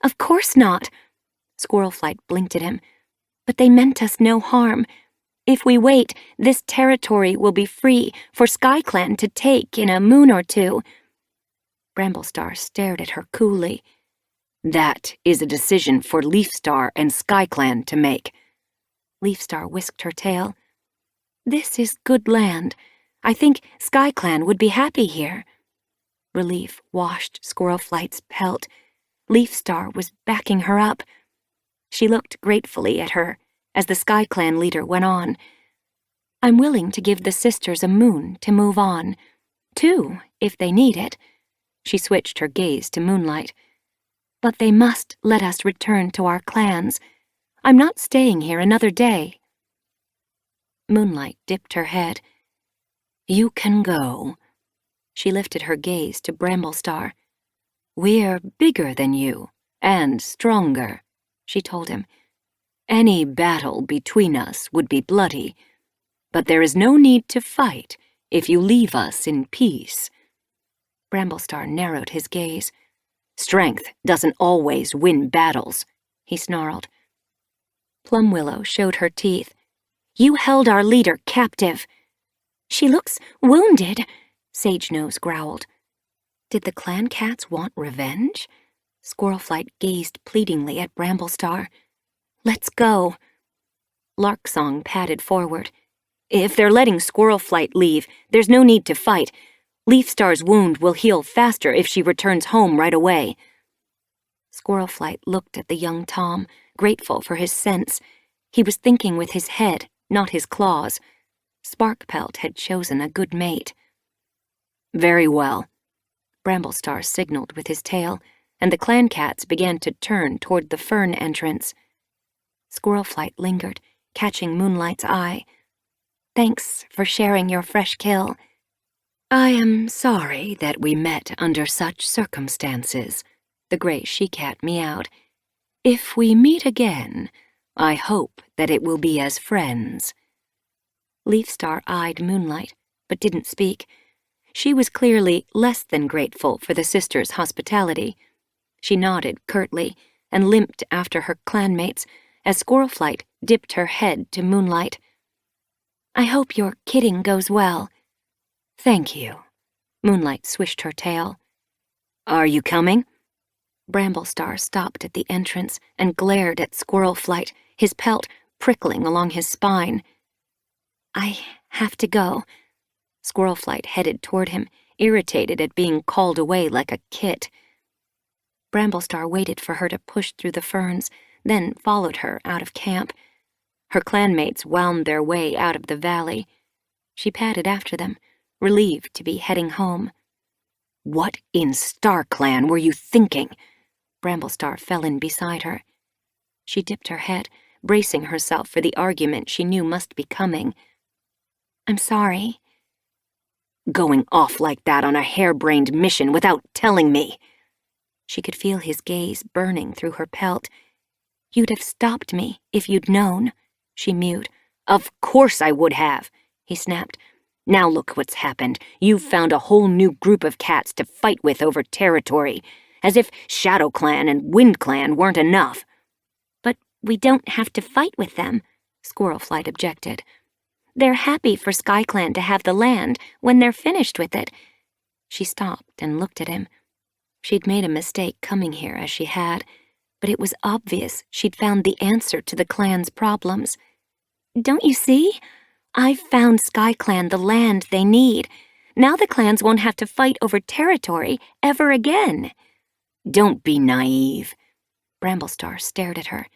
[SPEAKER 2] "Of course not." Squirrelflight blinked at him. "But they meant us no harm. If we wait, this territory will be free for SkyClan to take in a moon or two."
[SPEAKER 3] Bramblestar stared at her coolly. "That is a decision for Leafstar and SkyClan to make."
[SPEAKER 2] Leafstar whisked her tail. "This is good land. I think SkyClan would be happy here." Relief washed Squirrelflight's pelt. Leafstar was backing her up. She looked gratefully at her as the SkyClan leader went on. "I'm willing to give the sisters a moon to move on. 2, if they need it." She switched her gaze to Moonlight. "But they must let us return to our clans. I'm not staying here another day."
[SPEAKER 3] Moonlight dipped her head. "You can go."
[SPEAKER 2] She lifted her gaze to Bramblestar.
[SPEAKER 3] "We're bigger than you, and stronger," she told him. "Any battle between us would be bloody, but there is no need to fight if you leave us in peace."
[SPEAKER 2] Bramblestar narrowed his gaze.
[SPEAKER 3] "Strength doesn't always win battles,"
[SPEAKER 2] he snarled. Plumwillow showed her teeth. "You held our leader captive." "She looks wounded," Sagenose growled. Did the clan cats want revenge? Squirrelflight gazed pleadingly at Bramblestar. "Let's go." Larksong padded forward. "If they're letting Squirrelflight leave, there's no need to fight. Leafstar's wound will heal faster if she returns home right away." Squirrelflight looked at the young Tom, grateful for his sense. He was thinking with his head, not his claws. Sparkpelt had chosen a good mate.
[SPEAKER 3] "Very well."
[SPEAKER 2] Bramblestar signaled with his tail, and the clan cats began to turn toward the fern entrance. Squirrelflight lingered, catching Moonlight's eye. "Thanks for sharing your fresh kill."
[SPEAKER 3] "I am sorry that we met under such circumstances," the gray she-cat meowed. "If we meet again, I hope that it will be as friends."
[SPEAKER 2] Leafstar eyed Moonlight, but didn't speak. She was clearly less than grateful for the sisters' hospitality. She nodded curtly and limped after her clanmates as Squirrelflight dipped her head to Moonlight. "I hope your kidding goes well."
[SPEAKER 3] "Thank you."
[SPEAKER 2] Moonlight swished her tail.
[SPEAKER 3] "Are you coming?"
[SPEAKER 2] Bramblestar stopped at the entrance and glared at Squirrelflight, his pelt prickling along his spine. "I have to go." Squirrelflight headed toward him, irritated at being called away like a kit. Bramblestar waited for her to push through the ferns, then followed her out of camp. Her clanmates wound their way out of the valley. She padded after them, relieved to be heading home.
[SPEAKER 3] "What in StarClan were you thinking?"
[SPEAKER 2] Bramblestar fell in beside her. She dipped her head, bracing herself for the argument she knew must be coming. "I'm sorry."
[SPEAKER 3] "Going off like that on a harebrained mission without telling me."
[SPEAKER 2] She could feel his gaze burning through her pelt. "You'd have stopped me if you'd known," she mewed.
[SPEAKER 3] "Of course I would have," he snapped. "Now look what's happened. You've found a whole new group of cats to fight with over territory, as if ShadowClan and WindClan weren't enough."
[SPEAKER 2] "But we don't have to fight with them," Squirrelflight objected. "They're happy for SkyClan to have the land when they're finished with it." She stopped and looked at him. She'd made a mistake coming here as she had, but it was obvious she'd found the answer to the clan's problems. "Don't you see? I've found SkyClan the land they need. Now the clans won't have to fight over territory ever again."
[SPEAKER 3] "Don't be naive."
[SPEAKER 2] Bramblestar stared at her.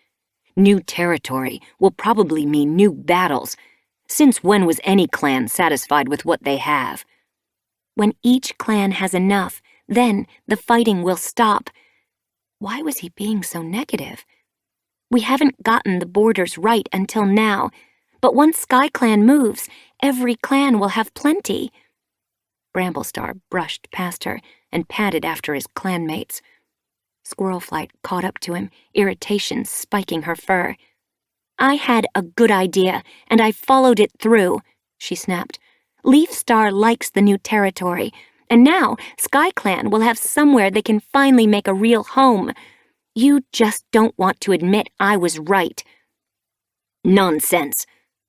[SPEAKER 3] "New territory will probably mean new battles. Since when was any clan satisfied with what they have?"
[SPEAKER 2] "When each clan has enough, Then the fighting will stop. Why was he being so negative? We haven't gotten the borders right until now, but once SkyClan moves, every clan will have plenty. Bramblestar brushed past her and padded after his clanmates. Squirrelflight caught up to him, irritation spiking her fur. I had a good idea, and I followed it through, she snapped. Leafstar likes the new territory, and now SkyClan will have somewhere they can finally make a real home. You just don't want to admit I was right. Nonsense,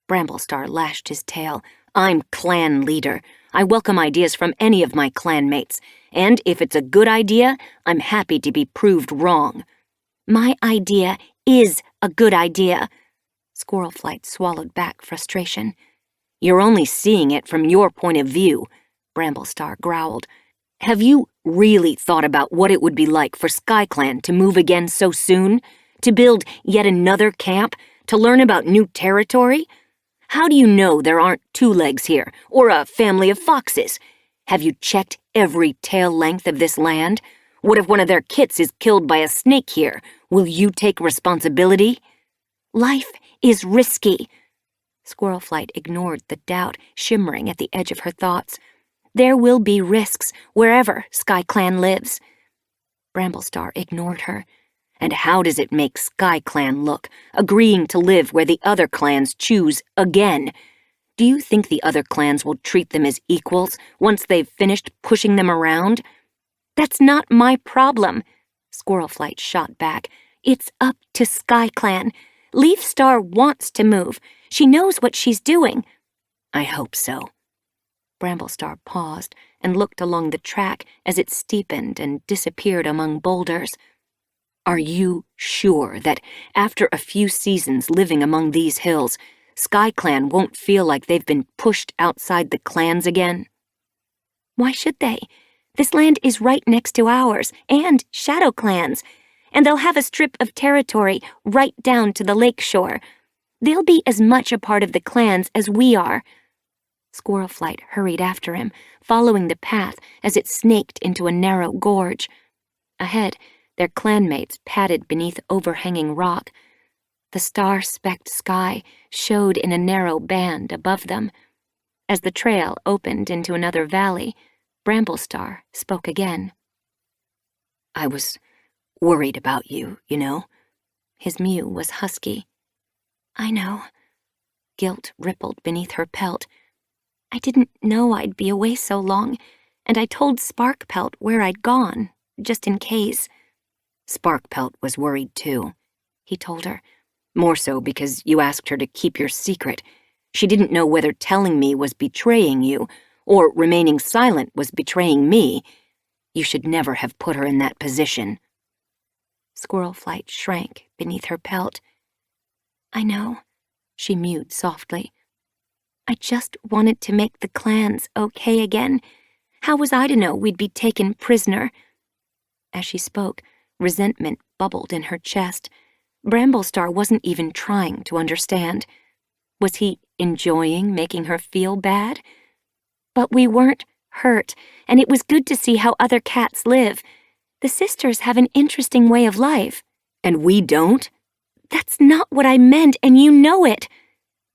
[SPEAKER 2] Bramblestar lashed his tail. I'm clan leader. I welcome ideas from any of my clanmates, and if it's a good idea, I'm happy to be proved wrong. My idea is a good idea. Squirrelflight swallowed back frustration. You're only seeing it from your point of view, Bramblestar growled. Have you really thought about what it would be like for SkyClan to move again so soon? To build yet another camp? To learn about new territory? How do you know there aren't two legs here, or a family of foxes? Have you checked every tail length of this land? What if one of their kits is killed by a snake here? Will you take responsibility? Life is risky. Squirrelflight ignored the doubt shimmering at the edge of her thoughts. There will be risks wherever SkyClan lives. Bramblestar ignored her. And how does it make SkyClan look, agreeing to live where the other clans choose again? Do you think the other clans will treat them as equals once they've finished pushing them around? That's not my problem, Squirrelflight shot back. It's up to SkyClan. Leafstar wants to move. She knows what she's doing. I hope so. Bramblestar paused and looked along the track as it steepened and disappeared among boulders. Are you sure that after a few seasons living among these hills, SkyClan won't feel like they've been pushed outside the clans again? Why should they? This land is right next to ours and Shadow Clan's, and they'll have a strip of territory right down to the lake shore. They'll be as much a part of the clans as we are. Squirrelflight hurried after him, following the path as it snaked into a narrow gorge. Ahead, their clanmates padded beneath overhanging rock. The star-specked sky showed in a narrow band above them. As the trail opened into another valley, Bramblestar spoke again. I was worried about you, you know. His mew was husky. I know. Guilt rippled beneath her pelt. I didn't know I'd be away so long, and I told Sparkpelt where I'd gone, just in case. Sparkpelt was worried too, he told her. More so because you asked her to keep your secret. She didn't know whether telling me was betraying you, or remaining silent was betraying me. You should never have put her in that position. Squirrelflight shrank beneath her pelt. I know, she mewed softly. I just wanted to make the clans okay again. How was I to know we'd be taken prisoner? As she spoke, resentment bubbled in her chest. Bramblestar wasn't even trying to understand. Was he enjoying making her feel bad? But we weren't hurt, and it was good to see how other cats live. The sisters have an interesting way of life. And we don't? That's not what I meant, and you know it.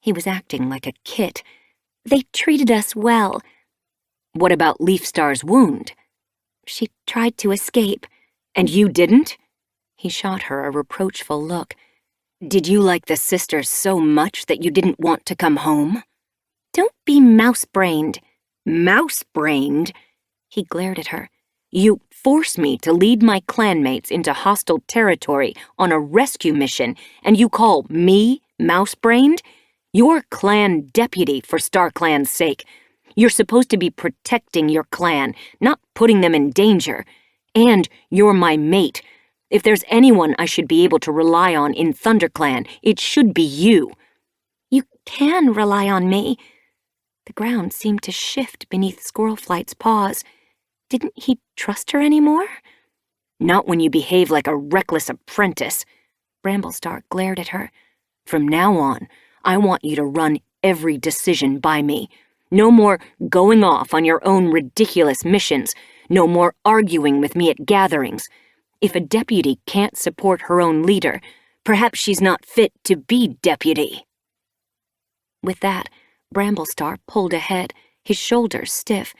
[SPEAKER 2] He was acting like a kit. They treated us well. What about Leafstar's wound? She tried to escape. And you didn't? He shot her a reproachful look. Did you like the sisters so much that you didn't want to come home? Don't be mouse-brained. Mouse-brained? He glared at her. You force me to lead my clanmates into hostile territory on a rescue mission, and you call me mouse-brained? You're clan deputy for StarClan's sake. You're supposed to be protecting your clan, not putting them in danger. And you're my mate. If there's anyone I should be able to rely on in ThunderClan, it should be you. You can rely on me. The ground seemed to shift beneath Squirrelflight's paws. Didn't he trust her anymore? Not when you behave like a reckless apprentice. Bramblestar glared at her. From now on, I want you to run every decision by me. No more going off on your own ridiculous missions.
[SPEAKER 3] No more arguing with me at gatherings. If a deputy can't support her own leader, perhaps she's not fit to be deputy."
[SPEAKER 2] With that, Bramblestar pulled ahead, his shoulders stiff,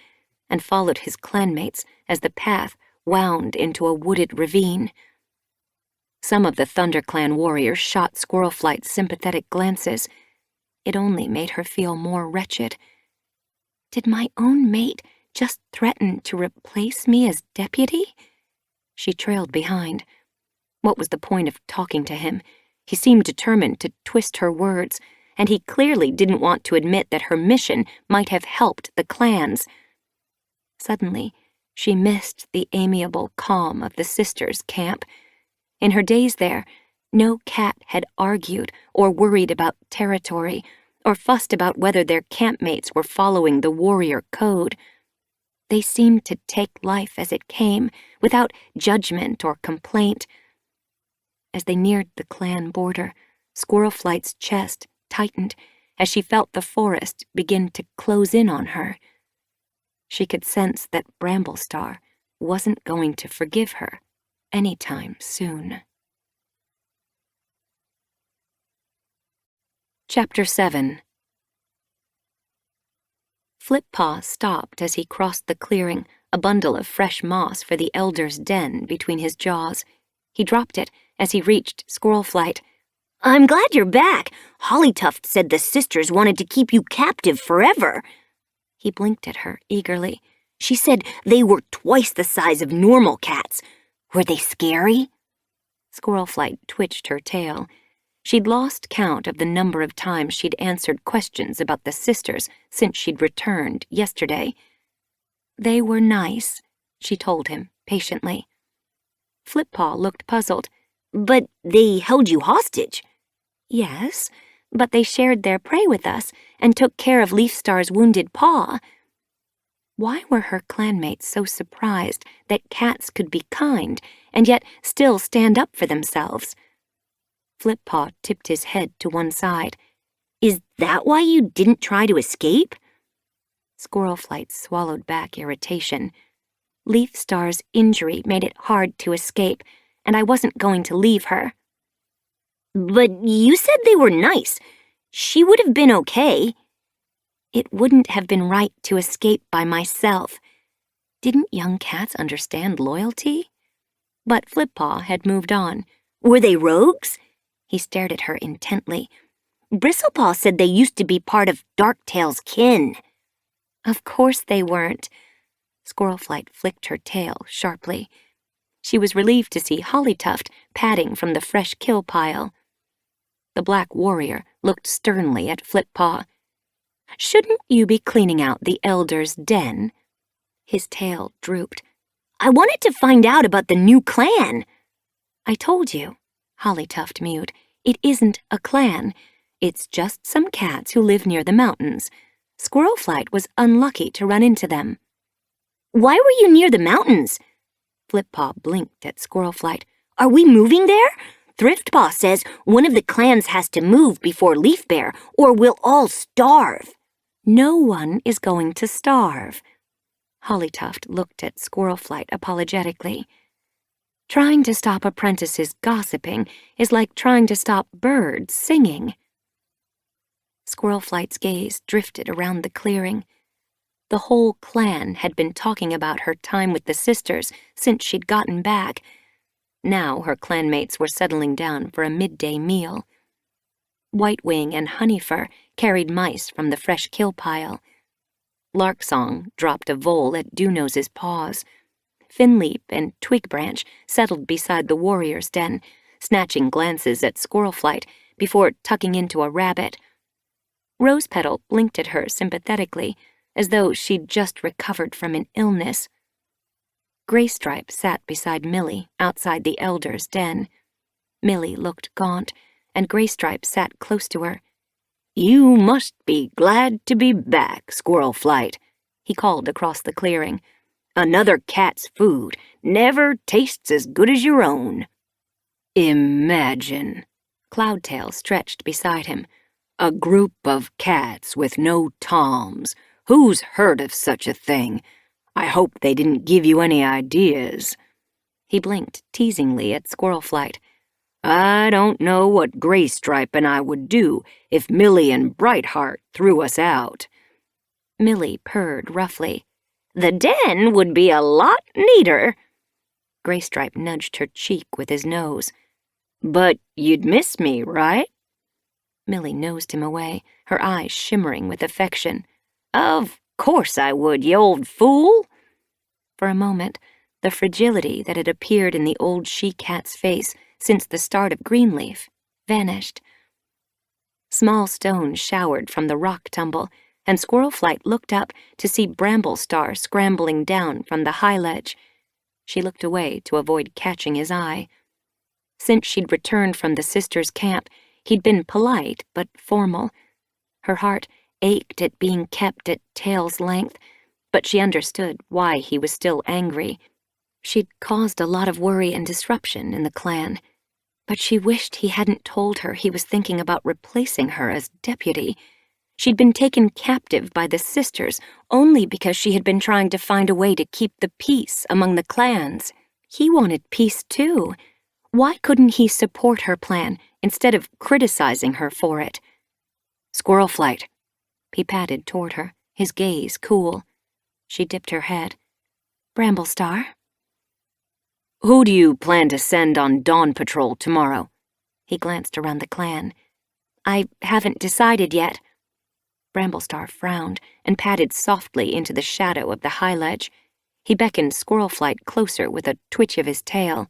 [SPEAKER 2] and followed his clanmates as the path wound into a wooded ravine. Some of the ThunderClan warriors shot Squirlflight sympathetic glances. It only made her feel more wretched. Did my own mate just threaten to replace me as deputy? She trailed behind. What was the point of talking to him? He seemed determined to twist her words, and he clearly didn't want to admit that her mission might have helped the clans. Suddenly, she missed the amiable calm of the sisters' camp. In her days there, no cat had argued or worried about territory or fussed about whether their campmates were following the warrior code. They seemed to take life as it came, without judgment or complaint. As they neared the clan border, Squirlflight's chest tightened as she felt the forest begin to close in on her. She could sense that Bramblestar wasn't going to forgive her anytime soon. Chapter 7. Flippaw stopped as he crossed the clearing, a bundle of fresh moss for the elder's den between his jaws. He dropped it as he reached Squirlflight.
[SPEAKER 4] "I'm glad you're back. Hollytuft said the sisters wanted to keep you captive forever."
[SPEAKER 2] He blinked at her eagerly.
[SPEAKER 4] "She said they were twice the size of normal cats. Were they scary?"
[SPEAKER 2] Squirlflight twitched her tail. She'd lost count of the number of times she'd answered questions about the sisters since she'd returned yesterday. "They were nice," she told him patiently. Flippaw looked puzzled.
[SPEAKER 4] "But they held you hostage."
[SPEAKER 2] "Yes, but they shared their prey with us and took care of Leafstar's wounded paw." Why were her clanmates so surprised that cats could be kind and yet still stand up for themselves? Flippaw tipped his head to one side.
[SPEAKER 4] "Is that why you didn't try to escape?"
[SPEAKER 2] Squirlflight swallowed back irritation. Leafstar's injury made it hard to escape, and I wasn't going to leave her.
[SPEAKER 4] "But you said they were nice. She would have been okay."
[SPEAKER 2] It wouldn't have been right to escape by myself. Didn't young cats understand loyalty? But Flippaw had moved on.
[SPEAKER 4] "Were they rogues?"
[SPEAKER 2] He stared at her intently.
[SPEAKER 4] "Bristlepaw said they used to be part of Darktail's kin."
[SPEAKER 2] Of course they weren't. Squirlflight flicked her tail sharply. She was relieved to see Hollytuft padding from the fresh kill pile. The black warrior looked sternly at Flippaw. "Shouldn't you be cleaning out the elder's den?" His tail drooped.
[SPEAKER 4] "I wanted to find out about the new clan."
[SPEAKER 2] "I told you," Hollytuft mewed. "It isn't a clan. It's just some cats who live near the mountains. Squirlflight was unlucky to run into them."
[SPEAKER 4] "Why were you near the mountains?"
[SPEAKER 2] Flippaw blinked at Squirlflight.
[SPEAKER 4] "Are we moving there? Thriftpaw says one of the clans has to move before Leafbear, or we'll all starve."
[SPEAKER 2] "No one is going to starve." Hollytuft looked at Squirlflight apologetically. "Trying to stop apprentices gossiping is like trying to stop birds singing." Squirlflight's gaze drifted around the clearing. The whole clan had been talking about her time with the sisters since she'd gotten back. Now her clanmates were settling down for a midday meal. Whitewing and Honeyfur carried mice from the fresh kill pile. Larksong dropped a vole at Dewnose's paws. Finleap and Twigbranch settled beside the warrior's den, snatching glances at Squirlflight before tucking into a rabbit. Rosepetal blinked at her sympathetically, as though she'd just recovered from an illness. Graystripe sat beside Millie outside the elder's den. Millie looked gaunt, and Graystripe sat close to her.
[SPEAKER 3] "You must be glad to be back, Squirlflight," he called across the clearing. "Another cat's food never tastes as good as your own." "Imagine," Cloudtail stretched beside him, "a group of cats with no toms. Who's heard of such a thing? I hope they didn't give you any ideas. He blinked teasingly at Squirlflight. I don't know what Graystripe and I would do if Millie and Brightheart threw us out.
[SPEAKER 2] Millie purred roughly. The den would be a lot neater.
[SPEAKER 1] Graystripe nudged her cheek with his nose.
[SPEAKER 3] But you'd miss me, right?
[SPEAKER 1] Millie nosed him away, her eyes shimmering with affection.
[SPEAKER 2] Of course I would, you old fool.
[SPEAKER 1] For a moment, the fragility that had appeared in the old she-cat's face since the start of Greenleaf vanished. Small stones showered from the rock tumble, and Squirlflight looked up to see Bramblestar scrambling down from the high ledge. She looked away to avoid catching his eye. Since she'd returned from the sisters' camp, he'd been polite but formal. Her heart ached at being kept at tail's length, but she understood why he was still angry. She'd caused a lot of worry and disruption in the clan, but she wished he hadn't told her he was thinking about replacing her as deputy. She'd been taken captive by the sisters only because she had been trying to find a way to keep the peace among the clans. He wanted peace too. Why couldn't he support her plan instead of criticizing her for it?
[SPEAKER 3] Squirlflight.
[SPEAKER 1] He patted toward her, his gaze cool. She dipped her head. Bramblestar?
[SPEAKER 3] Who do you plan to send on dawn patrol tomorrow?
[SPEAKER 1] He glanced around the clan. I haven't decided yet. Bramblestar frowned and padded softly into the shadow of the high ledge. He beckoned Squirlflight closer with a twitch of his tail.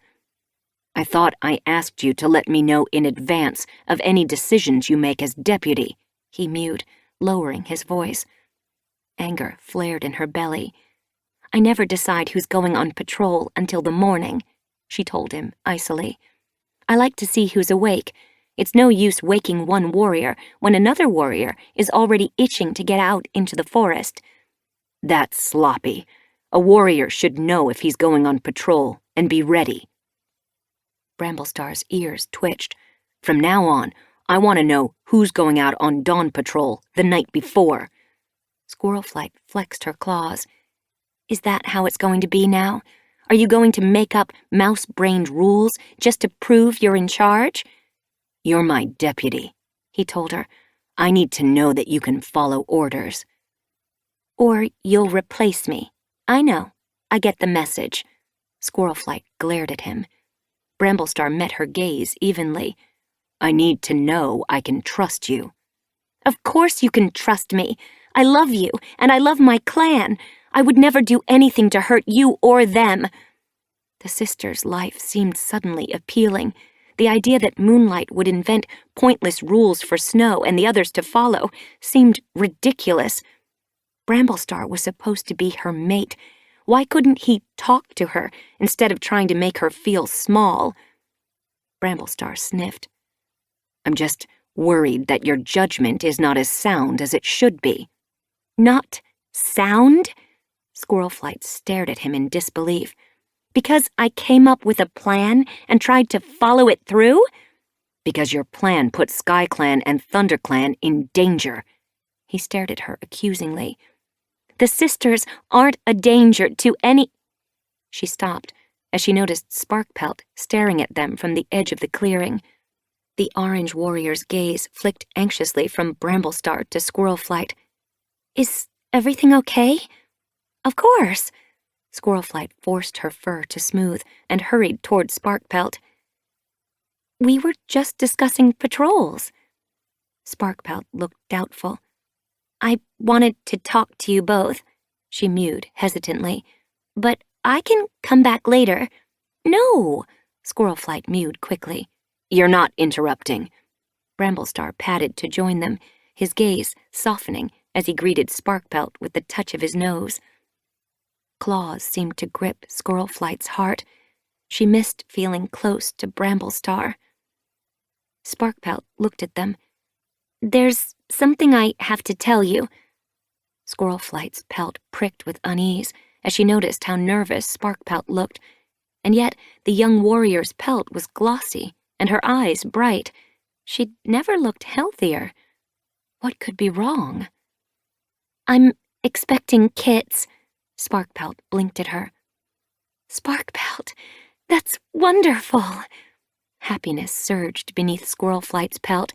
[SPEAKER 3] I thought I asked you to let me know in advance of any decisions you make as deputy,
[SPEAKER 1] he mewed, lowering his voice. Anger flared in her belly. I never decide who's going on patrol until the morning, she told him icily. I like to see who's awake. It's no use waking one warrior when another warrior is already itching to get out into the forest.
[SPEAKER 3] That's sloppy. A warrior should know if he's going on patrol and be ready.
[SPEAKER 1] Bramblestar's ears twitched.
[SPEAKER 3] From now on, I want to know who's going out on dawn patrol the night before.
[SPEAKER 1] Squirlflight flexed her claws. Is that how it's going to be now? Are you going to make up mouse-brained rules just to prove you're in charge?
[SPEAKER 3] You're my deputy, he told her. I need to know that you can follow orders.
[SPEAKER 1] Or you'll replace me. I know. I get the message. Squirlflight glared at him. Bramblestar met her gaze evenly.
[SPEAKER 3] I need to know I can trust you.
[SPEAKER 1] Of course you can trust me. I love you, and I love my clan. I would never do anything to hurt you or them. The sisters' life seemed suddenly appealing. The idea that Moonlight would invent pointless rules for Snow and the others to follow seemed ridiculous. Bramblestar was supposed to be her mate. Why couldn't he talk to her instead of trying to make her feel small? Bramblestar sniffed.
[SPEAKER 3] I'm just worried that your judgment is not as sound as it should be.
[SPEAKER 1] Not sound? Squirlflight stared at him in disbelief. Because I came up with a plan and tried to follow it through?
[SPEAKER 3] Because your plan put SkyClan and ThunderClan in danger.
[SPEAKER 1] He stared at her accusingly. The sisters aren't a danger to any... She stopped as she noticed Sparkpelt staring at them from the edge of the clearing. The orange warrior's gaze flicked anxiously from Bramblestar to Squirlflight. Is everything okay? Of course. Squirlflight forced her fur to smooth and hurried toward Sparkpelt. We were just discussing patrols. Sparkpelt looked doubtful. I wanted to talk to you both, she mewed hesitantly. But I can come back later. No, Squirlflight mewed quickly.
[SPEAKER 3] You're not interrupting.
[SPEAKER 1] Bramblestar padded to join them, his gaze softening as he greeted Sparkpelt with the touch of his nose. Claws seemed to grip Squirlflight's heart. She missed feeling close to Bramblestar. Sparkpelt looked at them. There's something I have to tell you. Squirlflight's pelt pricked with unease as she noticed how nervous Sparkpelt looked, and yet the young warrior's pelt was glossy and her eyes bright. She'd never looked healthier. What could be wrong? I'm expecting kits,
[SPEAKER 2] Sparkpelt blinked at her. Sparkpelt, that's wonderful! Happiness surged beneath Squirlflight's pelt.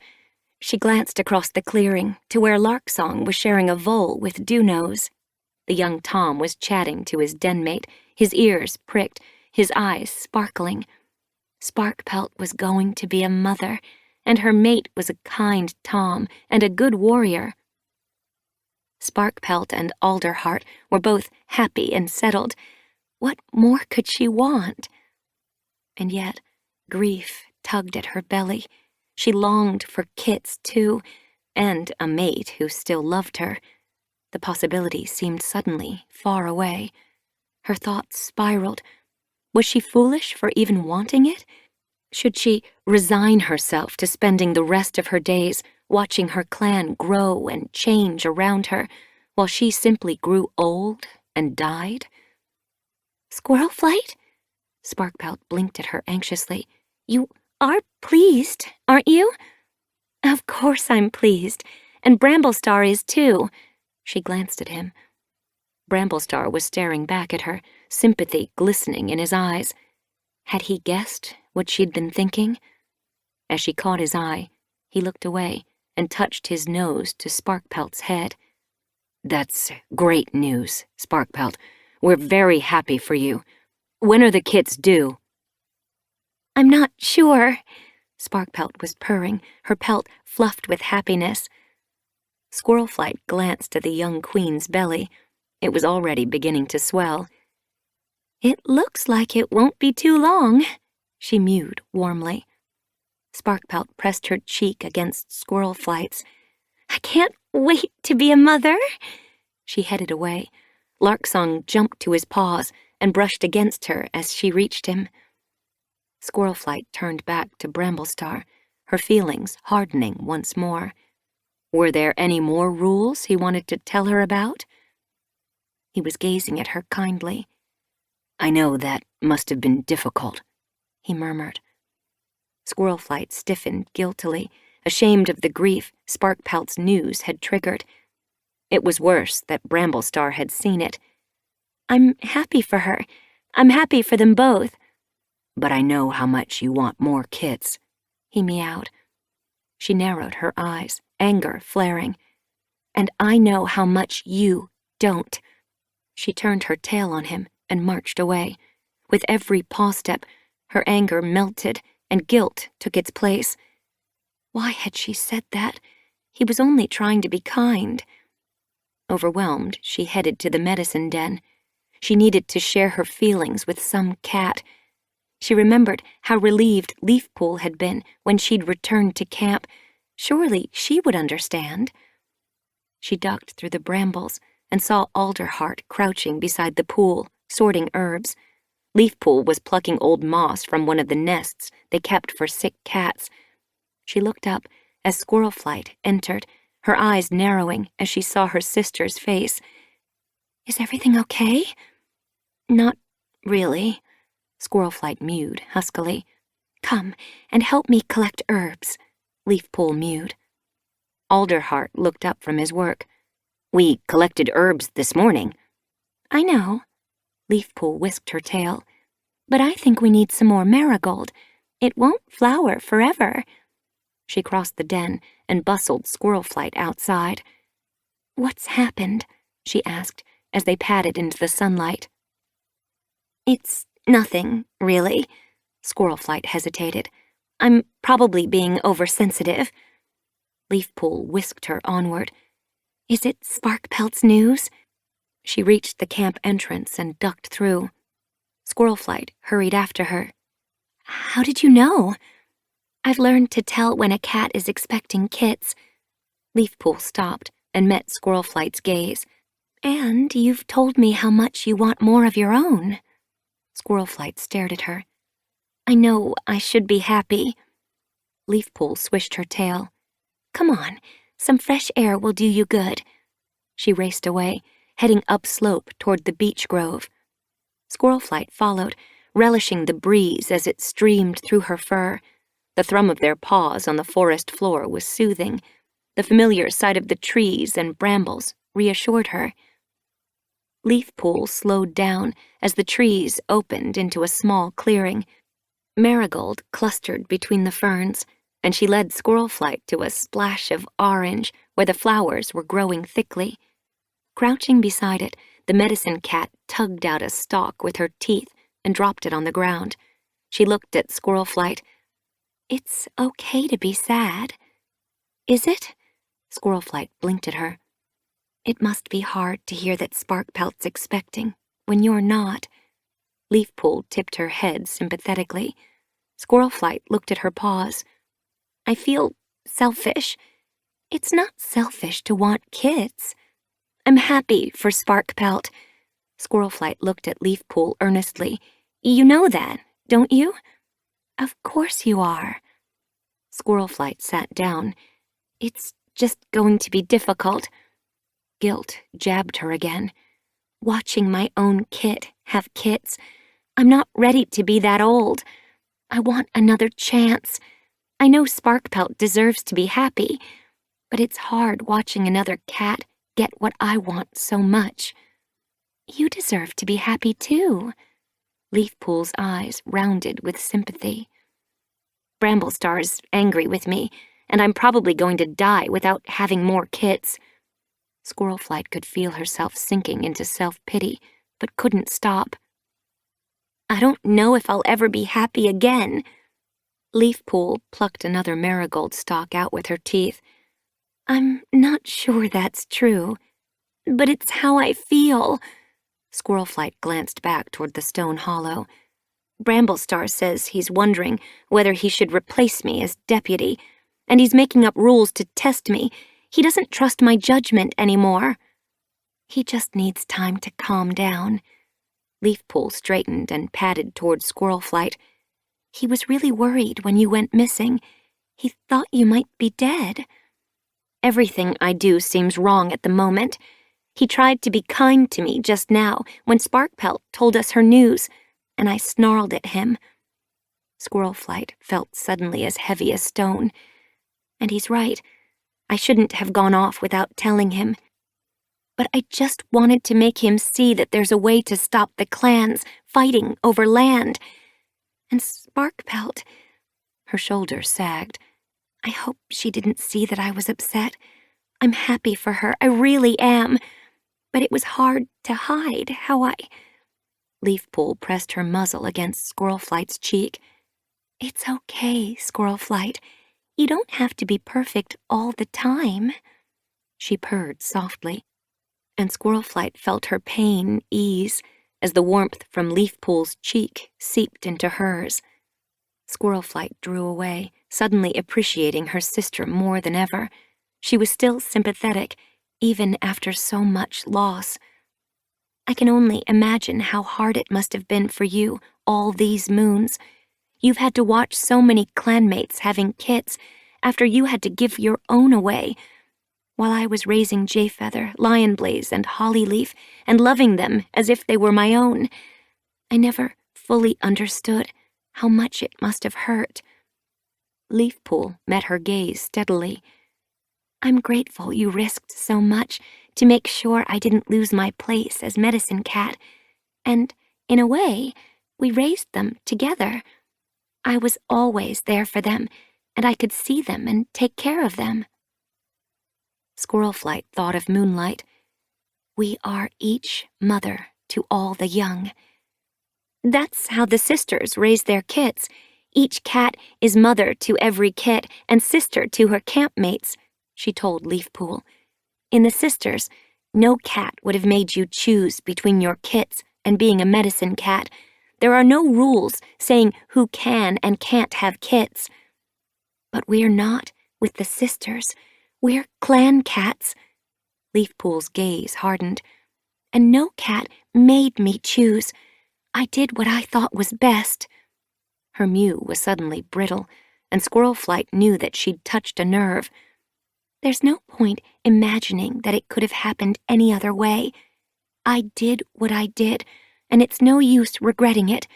[SPEAKER 2] She glanced across the clearing to where Larksong was sharing a vole with Dewknose. The young Tom was chatting to his denmate, his ears pricked, his eyes sparkling. Sparkpelt was going to be a mother, and her mate was a kind Tom and a good warrior. Sparkpelt and Alderheart were both happy and settled. What more could she want? And yet, grief tugged at her belly. She longed for kits, too, and a mate who still loved her. The possibility seemed suddenly far away. Her thoughts spiraled. Was she foolish for even wanting it? Should she resign herself to spending the rest of her days watching her clan grow and change around her, while she simply grew old and died?
[SPEAKER 4] Squirrelflight?
[SPEAKER 2] Sparkpelt blinked at her anxiously.
[SPEAKER 4] You are pleased, aren't you?
[SPEAKER 2] Of course I'm pleased, and Bramblestar is too. She glanced at him. Bramblestar was staring back at her, sympathy glistening in his eyes. Had he guessed what she'd been thinking? As she caught his eye, he looked away and touched his nose to Sparkpelt's head. That's great news, Sparkpelt. We're very happy for you. When are the kits due?
[SPEAKER 4] I'm not sure.
[SPEAKER 2] Sparkpelt was purring, her pelt fluffed with happiness. Squirrelflight glanced at the young queen's belly. It was already beginning to swell.
[SPEAKER 4] It looks like it won't be too long,
[SPEAKER 2] she mewed warmly. Sparkpelt pressed her cheek against Squirlflight's.
[SPEAKER 4] I can't wait to be a mother.
[SPEAKER 2] She headed away. Larksong jumped to his paws and brushed against her as she reached him. Squirrelflight turned back to Bramblestar, her feelings hardening once more. Were there any more rules he wanted to tell her about? He was gazing at her kindly. I know that must have been difficult, he murmured. Squirrelflight stiffened guiltily, ashamed of the grief Sparkpelt's news had triggered. It was worse that Bramblestar had seen it.
[SPEAKER 4] I'm happy for her. I'm happy for them both.
[SPEAKER 3] But I know how much you want more kits,
[SPEAKER 2] he meowed. She narrowed her eyes, anger flaring. And I know how much you don't. She turned her tail on him and marched away. With every paw step, her anger melted and guilt took its place. Why had she said that? He was only trying to be kind. Overwhelmed, she headed to the medicine den. She needed to share her feelings with some cat. She remembered how relieved Leafpool had been when she'd returned to camp. Surely she would understand. She ducked through the brambles and saw Alderheart crouching beside the pool, sorting herbs. Leafpool was plucking old moss from one of the nests they kept for sick cats. She looked up as Squirrelflight entered, her eyes narrowing as she saw her sister's face. Is everything okay?
[SPEAKER 4] Not really,
[SPEAKER 2] Squirrelflight mewed huskily.
[SPEAKER 4] Come and help me collect herbs,
[SPEAKER 2] Leafpool mewed. Alderheart looked up from his work. We collected herbs this morning.
[SPEAKER 4] I know,
[SPEAKER 2] Leafpool whisked her tail.
[SPEAKER 4] But I think we need some more marigold. It won't flower forever.
[SPEAKER 2] She crossed the den and bustled Squirrelflight outside.
[SPEAKER 4] What's happened?
[SPEAKER 2] She asked as they padded into the sunlight.
[SPEAKER 4] It's nothing, really.
[SPEAKER 2] Squirrelflight hesitated.
[SPEAKER 4] I'm probably being oversensitive.
[SPEAKER 2] Leafpool whisked her onward.
[SPEAKER 4] Is it Sparkpelt's news?
[SPEAKER 2] She reached the camp entrance and ducked through. Squirrelflight hurried after her.
[SPEAKER 4] How did you know? I've learned to tell when a cat is expecting kits.
[SPEAKER 2] Leafpool stopped and met Squirrelflight's gaze.
[SPEAKER 4] And you've told me how much you want more of your own.
[SPEAKER 2] Squirrelflight stared at her.
[SPEAKER 4] I know I should be happy.
[SPEAKER 2] Leafpool swished her tail.
[SPEAKER 4] Come on, some fresh air will do you good.
[SPEAKER 2] She raced away, heading upslope toward the beech grove. Squirrelflight followed, relishing the breeze as it streamed through her fur. The thrum of their paws on the forest floor was soothing. The familiar sight of the trees and brambles reassured her. Leafpool slowed down as the trees opened into a small clearing. Marigold clustered between the ferns, and she led Squirrelflight to a splash of orange where the flowers were growing thickly. Crouching beside it, the medicine cat tugged out a stalk with her teeth and dropped it on the ground. She looked at Squirrelflight. "It's okay to be sad." "Is it?" Squirrelflight blinked at her. "It must be hard to hear that Sparkpelt's expecting, when you're not." Leafpool tipped her head sympathetically. Squirrelflight looked at her paws. "I feel selfish." "It's not selfish to want kids." "I'm happy for Sparkpelt." Squirrelflight looked at Leafpool earnestly. "You know that, don't you?" "Of course you are." Squirrelflight sat down. "It's just going to be difficult." Guilt jabbed her again. "Watching my own kit have kits. I'm not ready to be that old. I want another chance. I know Sparkpelt deserves to be happy, but it's hard watching another cat get what I want so much." "You deserve to be happy too." Leafpool's eyes rounded with sympathy. "Bramblestar's angry with me, and I'm probably going to die without having more kits." Squirrelflight could feel herself sinking into self-pity, but couldn't stop. "I don't know if I'll ever be happy again." Leafpool plucked another marigold stalk out with her teeth. "I'm not sure that's true, but it's how I feel." Squirrelflight glanced back toward the stone hollow. "Bramblestar says he's wondering whether he should replace me as deputy, and he's making up rules to test me. He doesn't trust my judgment anymore." "He just needs time to calm down." Leafpool straightened and padded toward Squirrelflight. "He was really worried when you went missing. He thought you might be dead." "Everything I do seems wrong at the moment. He tried to be kind to me just now when Sparkpelt told us her news, and I snarled at him." Squirrelflight felt suddenly as heavy as stone. "And he's right. I shouldn't have gone off without telling him. But I just wanted to make him see that there's a way to stop the clans fighting over land. And Sparkpelt..." Her shoulders sagged. "I hope she didn't see that I was upset. I'm happy for her, I really am. But it was hard to hide how I..." Leafpool pressed her muzzle against Squirrelflight's cheek. "It's okay, Squirrelflight. You don't have to be perfect all the time." She purred softly, and Squirrelflight felt her pain ease as the warmth from Leafpool's cheek seeped into hers. Squirrelflight drew away, suddenly appreciating her sister more than ever. She was still sympathetic, even after so much loss. "I can only imagine how hard it must have been for you all these moons. You've had to watch so many clanmates having kits after you had to give your own away, while I was raising Jayfeather, Lionblaze, and Hollyleaf and loving them as if they were my own. I never fully understood how much it must have hurt." Leafpool met her gaze steadily. "I'm grateful you risked so much to make sure I didn't lose my place as medicine cat, and, in a way, we raised them together. I was always there for them, and I could see them and take care of them." Squirrelflight thought of Moonlight. "We are each mother to all the young." "That's how the sisters raise their kits. Each cat is mother to every kit and sister to her campmates," she told Leafpool. "In the sisters, no cat would have made you choose between your kits and being a medicine cat. There are no rules saying who can and can't have kits." "But we're not with the sisters. We're clan cats." Leafpool's gaze hardened. "And no cat made me choose. I did what I thought was best." Her mew was suddenly brittle, and Squirrelflight knew that she'd touched a nerve. "There's no point imagining that it could have happened any other way. I did what I did, and it's no use regretting it.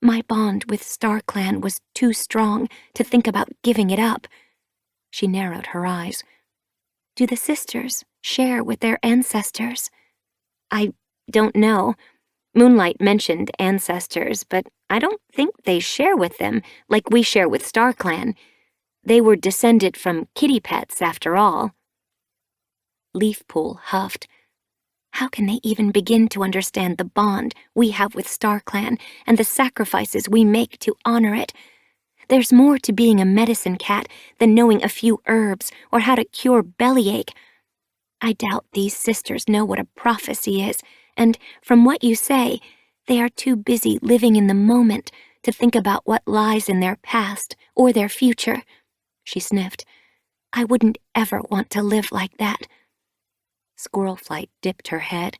[SPEAKER 2] My bond with StarClan was too strong to think about giving it up." She narrowed her eyes. "Do the sisters share with their ancestors?" "I
[SPEAKER 1] don't know. Moonlight mentioned ancestors, but I don't think they share with them like we share with StarClan. They were descended from kitty pets, after all.
[SPEAKER 2] Leafpool huffed. How can they even begin to understand the bond we have with StarClan and the sacrifices we make to honor it? There's more to being a medicine cat than knowing a few herbs or how to cure bellyache. I doubt these sisters know what a prophecy is, and from what you say, they are too busy living in the moment to think about what lies in their past or their future. She sniffed. I wouldn't ever want to live like that. Squirrelflight dipped her head.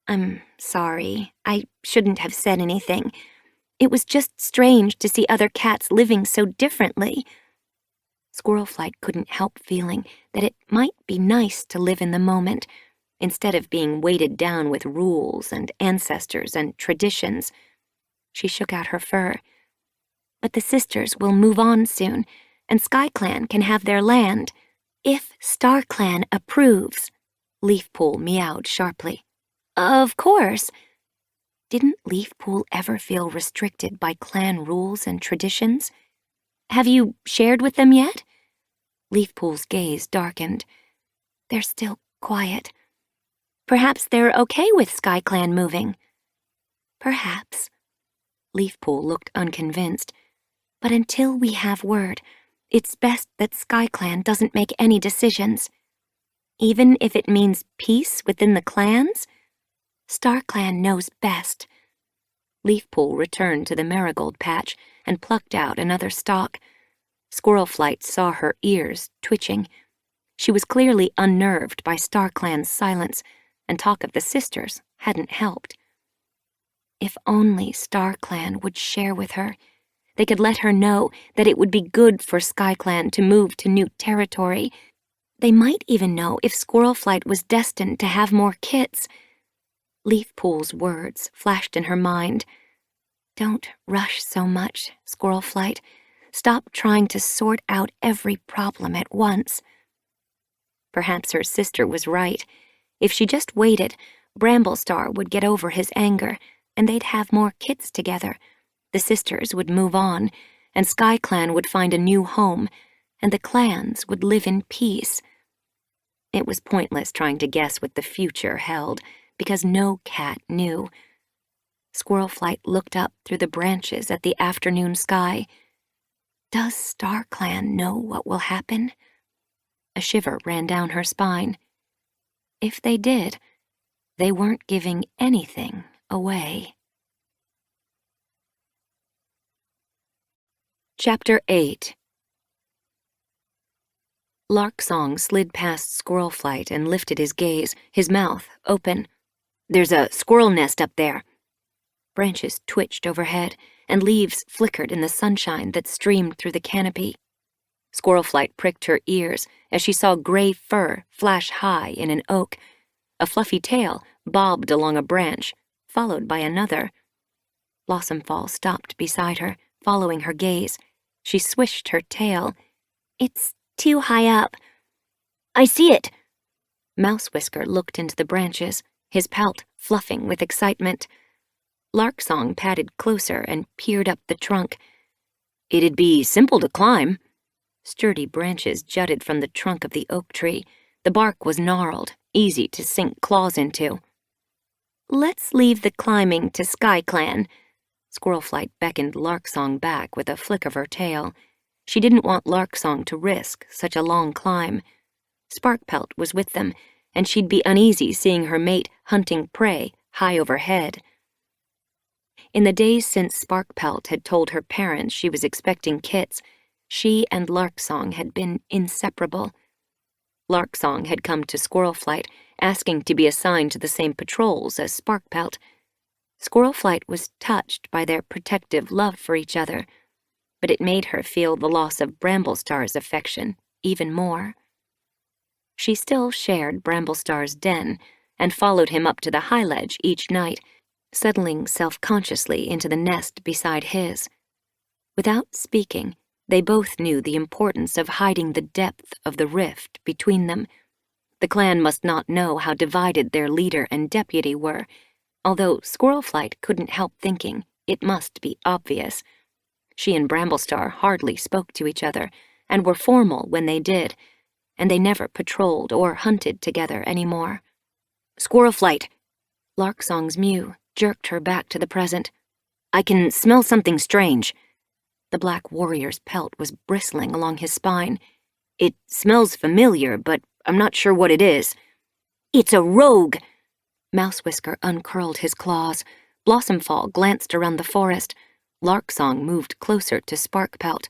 [SPEAKER 2] I'm sorry. I shouldn't have said anything. It was just strange to see other cats living so differently. Squirrelflight couldn't help feeling that it might be nice to live in the moment, instead of being weighted down with rules and ancestors and traditions. She shook out her fur. But the sisters will move on soon, and SkyClan can have their land. If StarClan approves, Leafpool meowed sharply. Of course. Didn't Leafpool ever feel restricted by clan rules and traditions? Have you shared with them yet? Leafpool's gaze darkened. They're still quiet. Perhaps they're okay with SkyClan moving. Perhaps. Leafpool looked unconvinced. But until we have word, it's best that SkyClan doesn't make any decisions. Even if it means peace within the clans? StarClan knows best. Leafpool returned to the marigold patch and plucked out another stalk. Squirrelflight saw her ears twitching. She was clearly unnerved by StarClan's silence, and talk of the sisters hadn't helped. If only StarClan would share with her. They could let her know that it would be good for SkyClan to move to new territory. They might even know if Squirrelflight was destined to have more kits. Leafpool's words flashed in her mind. Don't rush so much, Squirrelflight. Stop trying to sort out every problem at once. Perhaps her sister was right. If she just waited, Bramblestar would get over his anger, and they'd have more kits together. The sisters would move on, and SkyClan would find a new home, and the clans would live in peace. It was pointless trying to guess what the future held, because no cat knew. Squirrelflight looked up through the branches at the afternoon sky. Does StarClan know what will happen? A shiver ran down her spine. If they did, they weren't giving anything away. Chapter 8. Larksong slid past Squirrelflight and lifted his gaze, his mouth open. There's a squirrel nest up there. Branches twitched overhead, and leaves flickered in the sunshine that streamed through the canopy. Squirrelflight pricked her ears as she saw gray fur flash high in an oak. A fluffy tail bobbed along a branch, followed by another. Blossomfall stopped beside her, following her gaze. She swished her tail. It's too high up. I see it. Mouse Whisker looked into the branches, his pelt fluffing with excitement. Larksong padded closer and peered up the trunk. It'd be simple to climb. Sturdy branches jutted from the trunk of the oak tree. The bark was gnarled, easy to sink claws into. Let's leave the climbing to SkyClan. Squirrelflight beckoned Larksong back with a flick of her tail. She didn't want Larksong to risk such a long climb. Sparkpelt was with them, and she'd be uneasy seeing her mate hunting prey high overhead. In the days since Sparkpelt had told her parents she was expecting kits, she and Larksong had been inseparable. Larksong had come to Squirrelflight, asking to be assigned to the same patrols as Sparkpelt. Squirrelflight was touched by their protective love for each other, but it made her feel the loss of Bramblestar's affection even more. She still shared Bramblestar's den and followed him up to the high ledge each night, settling self-consciously into the nest beside his. Without speaking, they both knew the importance of hiding the depth of the rift between them. The clan must not know how divided their leader and deputy were, although Squirlflight couldn't help thinking it must be obvious. She and Bramblestar hardly spoke to each other, and were formal when they did, and they never patrolled or hunted together anymore.
[SPEAKER 3] Squirlflight,
[SPEAKER 2] Larksong's mew jerked her back to the present.
[SPEAKER 3] I can smell something strange.
[SPEAKER 2] The black warrior's pelt was bristling along his spine.
[SPEAKER 3] It smells familiar, but I'm not sure what it is.
[SPEAKER 4] It's a rogue.
[SPEAKER 2] Mousewhisker uncurled his claws. Blossomfall glanced around the forest. Larksong moved closer to Sparkpelt.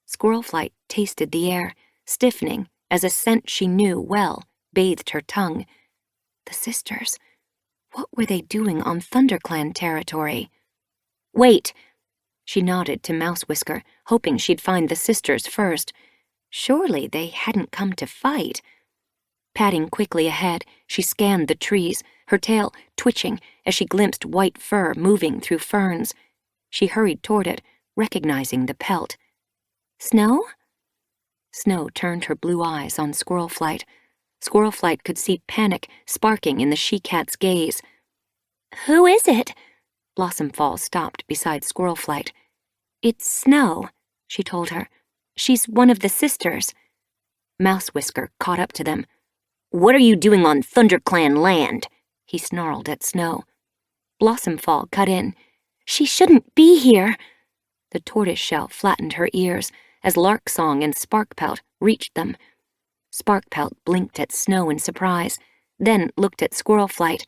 [SPEAKER 2] Squirlflight tasted the air, stiffening as a scent she knew well bathed her tongue. The sisters. What were they doing on ThunderClan territory?
[SPEAKER 3] Wait.
[SPEAKER 2] She nodded to Mousewhisker, hoping she'd find the sisters first. Surely they hadn't come to fight. Padding quickly ahead, she scanned the trees, her tail twitching as she glimpsed white fur moving through ferns. She hurried toward it, recognizing the pelt. Snow? Snow turned her blue eyes on Squirlflight. Squirlflight could see panic sparking in the she-cat's gaze.
[SPEAKER 4] Who is it?
[SPEAKER 2] Blossomfall stopped beside Squirlflight. It's Snow, she told her. She's one of the sisters. Mousewhisker caught up to them.
[SPEAKER 3] What are you doing on ThunderClan land?
[SPEAKER 2] He snarled at Snow. Blossomfall cut in.
[SPEAKER 4] She shouldn't be here.
[SPEAKER 2] The tortoiseshell flattened her ears as Larksong and Sparkpelt reached them. Sparkpelt blinked at Snow in surprise, then looked at Squirlflight.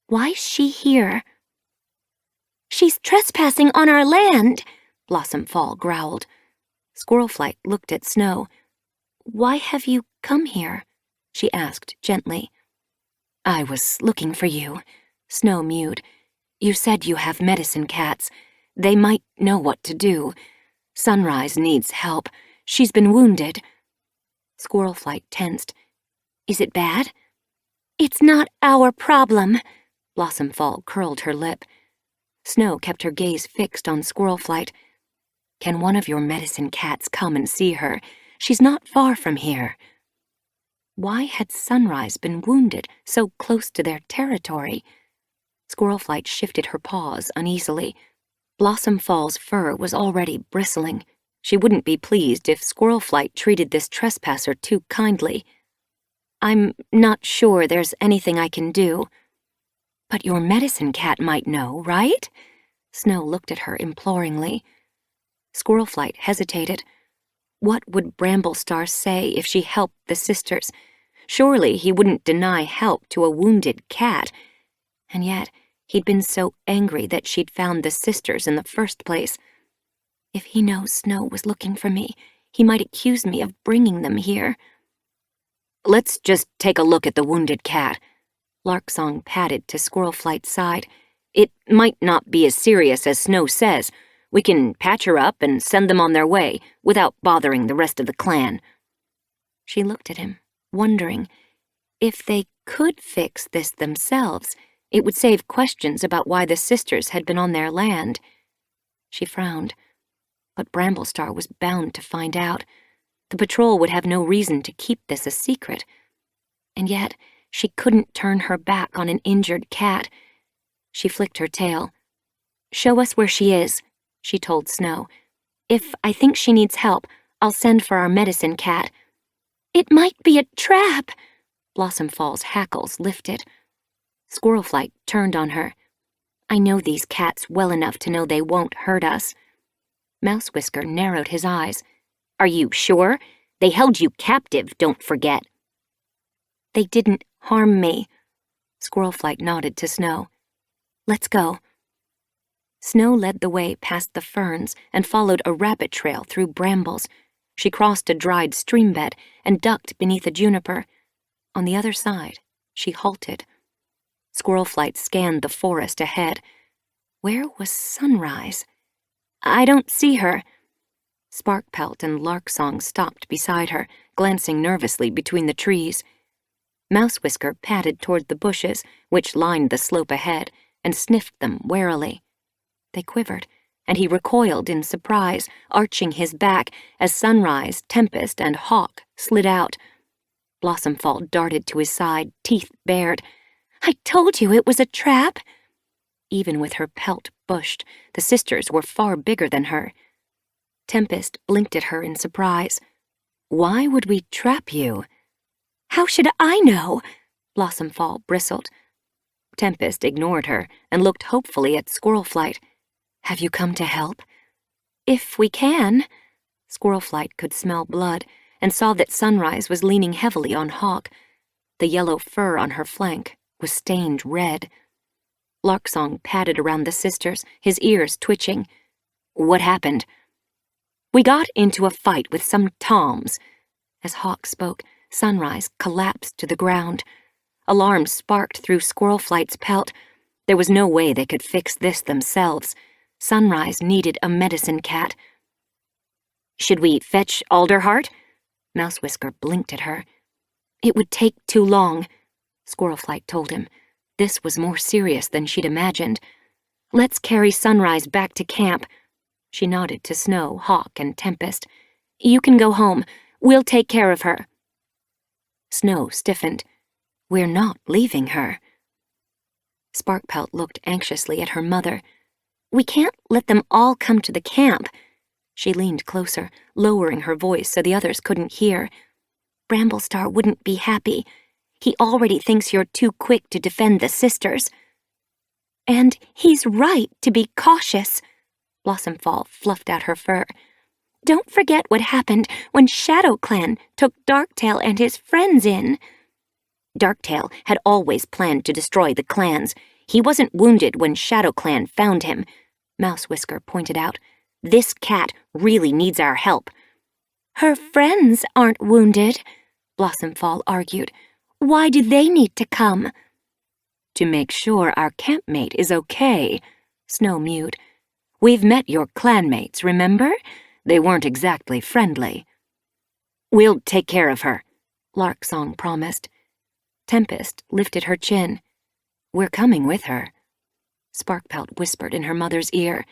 [SPEAKER 4] Why's she here? She's trespassing on our land,
[SPEAKER 2] Blossomfall growled. Squirlflight looked at Snow. Why have you come here? She asked gently. I was looking for you, Snow mewed. You said you have medicine cats. They might know what to do. Sunrise needs help. She's been wounded. Squirlflight tensed. Is it bad?
[SPEAKER 4] It's not our problem.
[SPEAKER 2] Blossomfall curled her lip. Snow kept her gaze fixed on Squirlflight. Can one of your medicine cats come and see her? She's not far from here. Why had Sunrise been wounded so close to their territory? Squirlflight shifted her paws uneasily. Blossomfall's fur was already bristling. She wouldn't be pleased if Squirlflight treated this trespasser too kindly. I'm not sure there's anything I can do. But your medicine cat might know, right? Snow looked at her imploringly. Squirlflight hesitated. What would Bramblestar say if she helped the sisters? Surely he wouldn't deny help to a wounded cat. And yet, he'd been so angry that she'd found the sisters in the first place. If he knows Snow was looking for me, he might accuse me of bringing them here.
[SPEAKER 3] Let's just take a look at the wounded cat.
[SPEAKER 2] Larksong padded to Squirlflight's side.
[SPEAKER 3] It might not be as serious as Snow says. We can patch her up and send them on their way without bothering the rest of the clan.
[SPEAKER 2] She looked at him, wondering. If they could fix this themselves, it would save questions about why the sisters had been on their land. She frowned. But Bramblestar was bound to find out. The patrol would have no reason to keep this a secret. And yet, she couldn't turn her back on an injured cat. She flicked her tail. Show us where she is, she told Snow. If I think she needs help, I'll send for our medicine cat.
[SPEAKER 4] It might be a trap.
[SPEAKER 2] Blossomfall's hackles lifted. Squirlflight turned on her. I know these cats well enough to know they won't hurt us. Mousewhisker narrowed his eyes.
[SPEAKER 3] Are you sure? They held you captive, don't forget.
[SPEAKER 2] They didn't harm me. Squirlflight nodded to Snow. Let's go. Snow led the way past the ferns and followed a rabbit trail through brambles. She crossed a dried stream bed and ducked beneath a juniper. On the other side, she halted. Squirlflight scanned the forest ahead. Where was Sunrise? I don't see her. Sparkpelt and Larksong stopped beside her, glancing nervously between the trees. Mousewhisker padded toward the bushes, which lined the slope ahead, and sniffed them warily. They quivered, and he recoiled in surprise, arching his back as Sunrise, Tempest, and Hawk slid out. Blossomfall darted to his side, teeth bared. I told you it was a trap. Even with her pelt bushed, the sisters were far bigger than her. Tempest blinked at her in surprise. Why would we trap you?
[SPEAKER 1] How should I know?
[SPEAKER 2] Blossomfall bristled. Tempest ignored her and looked hopefully at Squirlflight. Have you come to help?
[SPEAKER 1] If we can.
[SPEAKER 2] Squirlflight could smell blood and saw that Sunrise was leaning heavily on Hawk. The yellow fur on her flank was stained red. Larksong padded around the sisters, his ears twitching. What happened? We got into a fight with some toms. As Hawk spoke, Sunrise collapsed to the ground. Alarm sparked through Squirlflight's pelt. There was no way they could fix this themselves. Sunrise needed a medicine cat. Should we fetch Alderheart? Mousewhisker blinked at her. It would take too long, Squirlflight told him. This was more serious than she'd imagined. Let's carry Sunrise back to camp. She nodded to Snow, Hawk, and Tempest. You can go home. We'll take care of her. Snow stiffened. We're not leaving her. Sparkpelt looked anxiously at her mother. We can't let them all come to the camp. She leaned closer, lowering her voice so the others couldn't hear. Bramblestar wouldn't be happy. He already thinks you're too quick to defend the sisters.
[SPEAKER 1] And he's right to be cautious.
[SPEAKER 2] Blossomfall fluffed out her fur.
[SPEAKER 1] Don't forget what happened when ShadowClan took Darktail and his friends in.
[SPEAKER 2] Darktail had always planned to destroy the clans. He wasn't wounded when ShadowClan found him, Mousewhisker pointed out. This cat really needs our help.
[SPEAKER 1] Her friends aren't wounded, Blossomfall argued. Why do they need to come?
[SPEAKER 2] To make sure our campmate is okay, Snow mewed. We've met your clanmates, remember? They weren't exactly friendly. We'll take care of her, Larksong promised. Tempest lifted her chin. We're coming with her. Sparkpelt whispered in her mother's ear.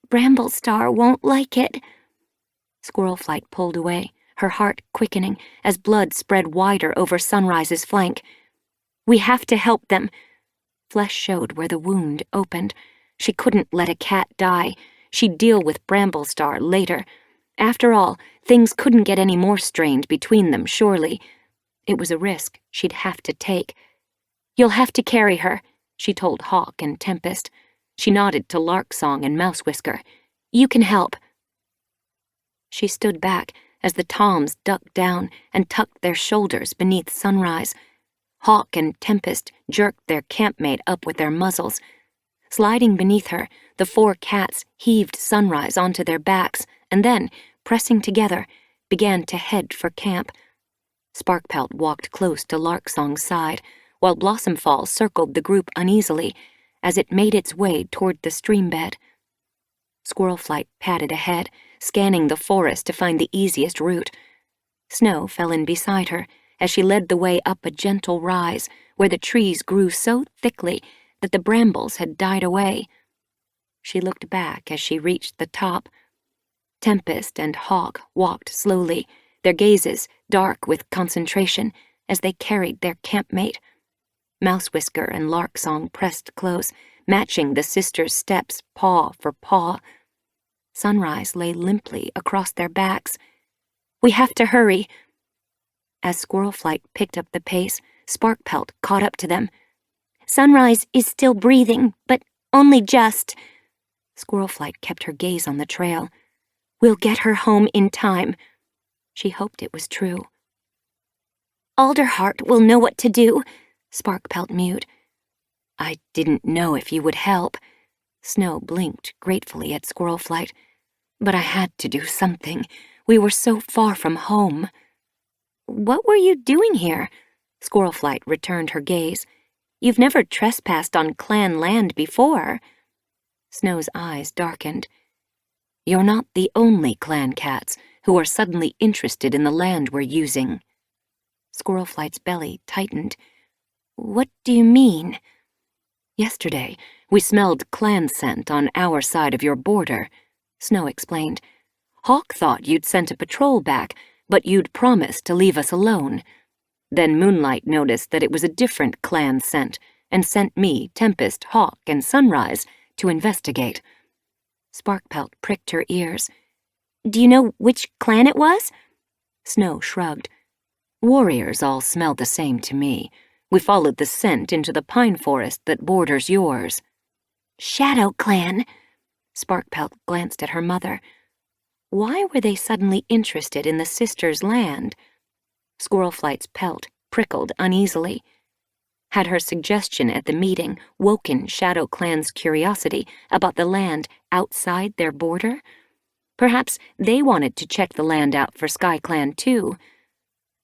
[SPEAKER 1] Bramblestar won't like it.
[SPEAKER 2] Squirlflight pulled away, her heart quickening as blood spread wider over Sunrise's flank. We have to help them. Flesh showed where the wound opened. She couldn't let a cat die. She'd deal with Bramblestar later. After all, things couldn't get any more strained between them, surely. It was a risk she'd have to take. You'll have to carry her, she told Hawk and Tempest. She nodded to Larksong and Mousewhisker. You can help. She stood back as the toms ducked down and tucked their shoulders beneath Sunrise. Hawk and Tempest jerked their campmate up with their muzzles. Sliding beneath her, the four cats heaved Sunrise onto their backs and then, pressing together, began to head for camp. Sparkpelt walked close to Larksong's side, while Blossomfall circled the group uneasily as it made its way toward the stream bed. Squirlflight padded ahead, scanning the forest to find the easiest route. Snow fell in beside her as she led the way up a gentle rise where the trees grew so thickly that the brambles had died away. She looked back as she reached the top. Tempest and Hawk walked slowly, their gazes dark with concentration as they carried their campmate. Mousewhisker and Larksong pressed close, matching the sisters' steps paw for paw. Sunrise lay limply across their backs. We have to hurry. As Squirlflight picked up the pace, Sparkpelt caught up to them.
[SPEAKER 1] Sunrise is still breathing, but only just.
[SPEAKER 2] Squirlflight kept her gaze on the trail.
[SPEAKER 1] We'll get her home in time.
[SPEAKER 2] She hoped it was true.
[SPEAKER 1] Alderheart will know what to do, Sparkpelt mewed.
[SPEAKER 2] I didn't know if you would help. Snow blinked gratefully at Squirlflight. But I had to do something. We were so far from home.
[SPEAKER 1] What were you doing here?
[SPEAKER 2] Squirlflight returned her gaze. You've never trespassed on clan land before. Snow's eyes darkened. You're not the only clan cats who are suddenly interested in the land we're using. Squirlflight's belly tightened.
[SPEAKER 1] What do you mean?
[SPEAKER 2] Yesterday, we smelled clan scent on our side of your border, Snow explained. Hawk thought you'd sent a patrol back, but you'd promised to leave us alone. Then Moonlight noticed that it was a different clan scent and sent me, Tempest, Hawk, and Sunrise to investigate.
[SPEAKER 1] Sparkpelt pricked her ears. Do you know which clan it was?
[SPEAKER 2] Snow shrugged. Warriors all smelled the same to me. We followed the scent into the pine forest that borders yours.
[SPEAKER 1] Shadow Clan.
[SPEAKER 2] Sparkpelt glanced at her mother. Why were they suddenly interested in the sisters' land? Squirlflight's pelt prickled uneasily. Had her suggestion at the meeting woken Shadow Clan's curiosity about the land outside their border? Perhaps they wanted to check the land out for Sky Clan too.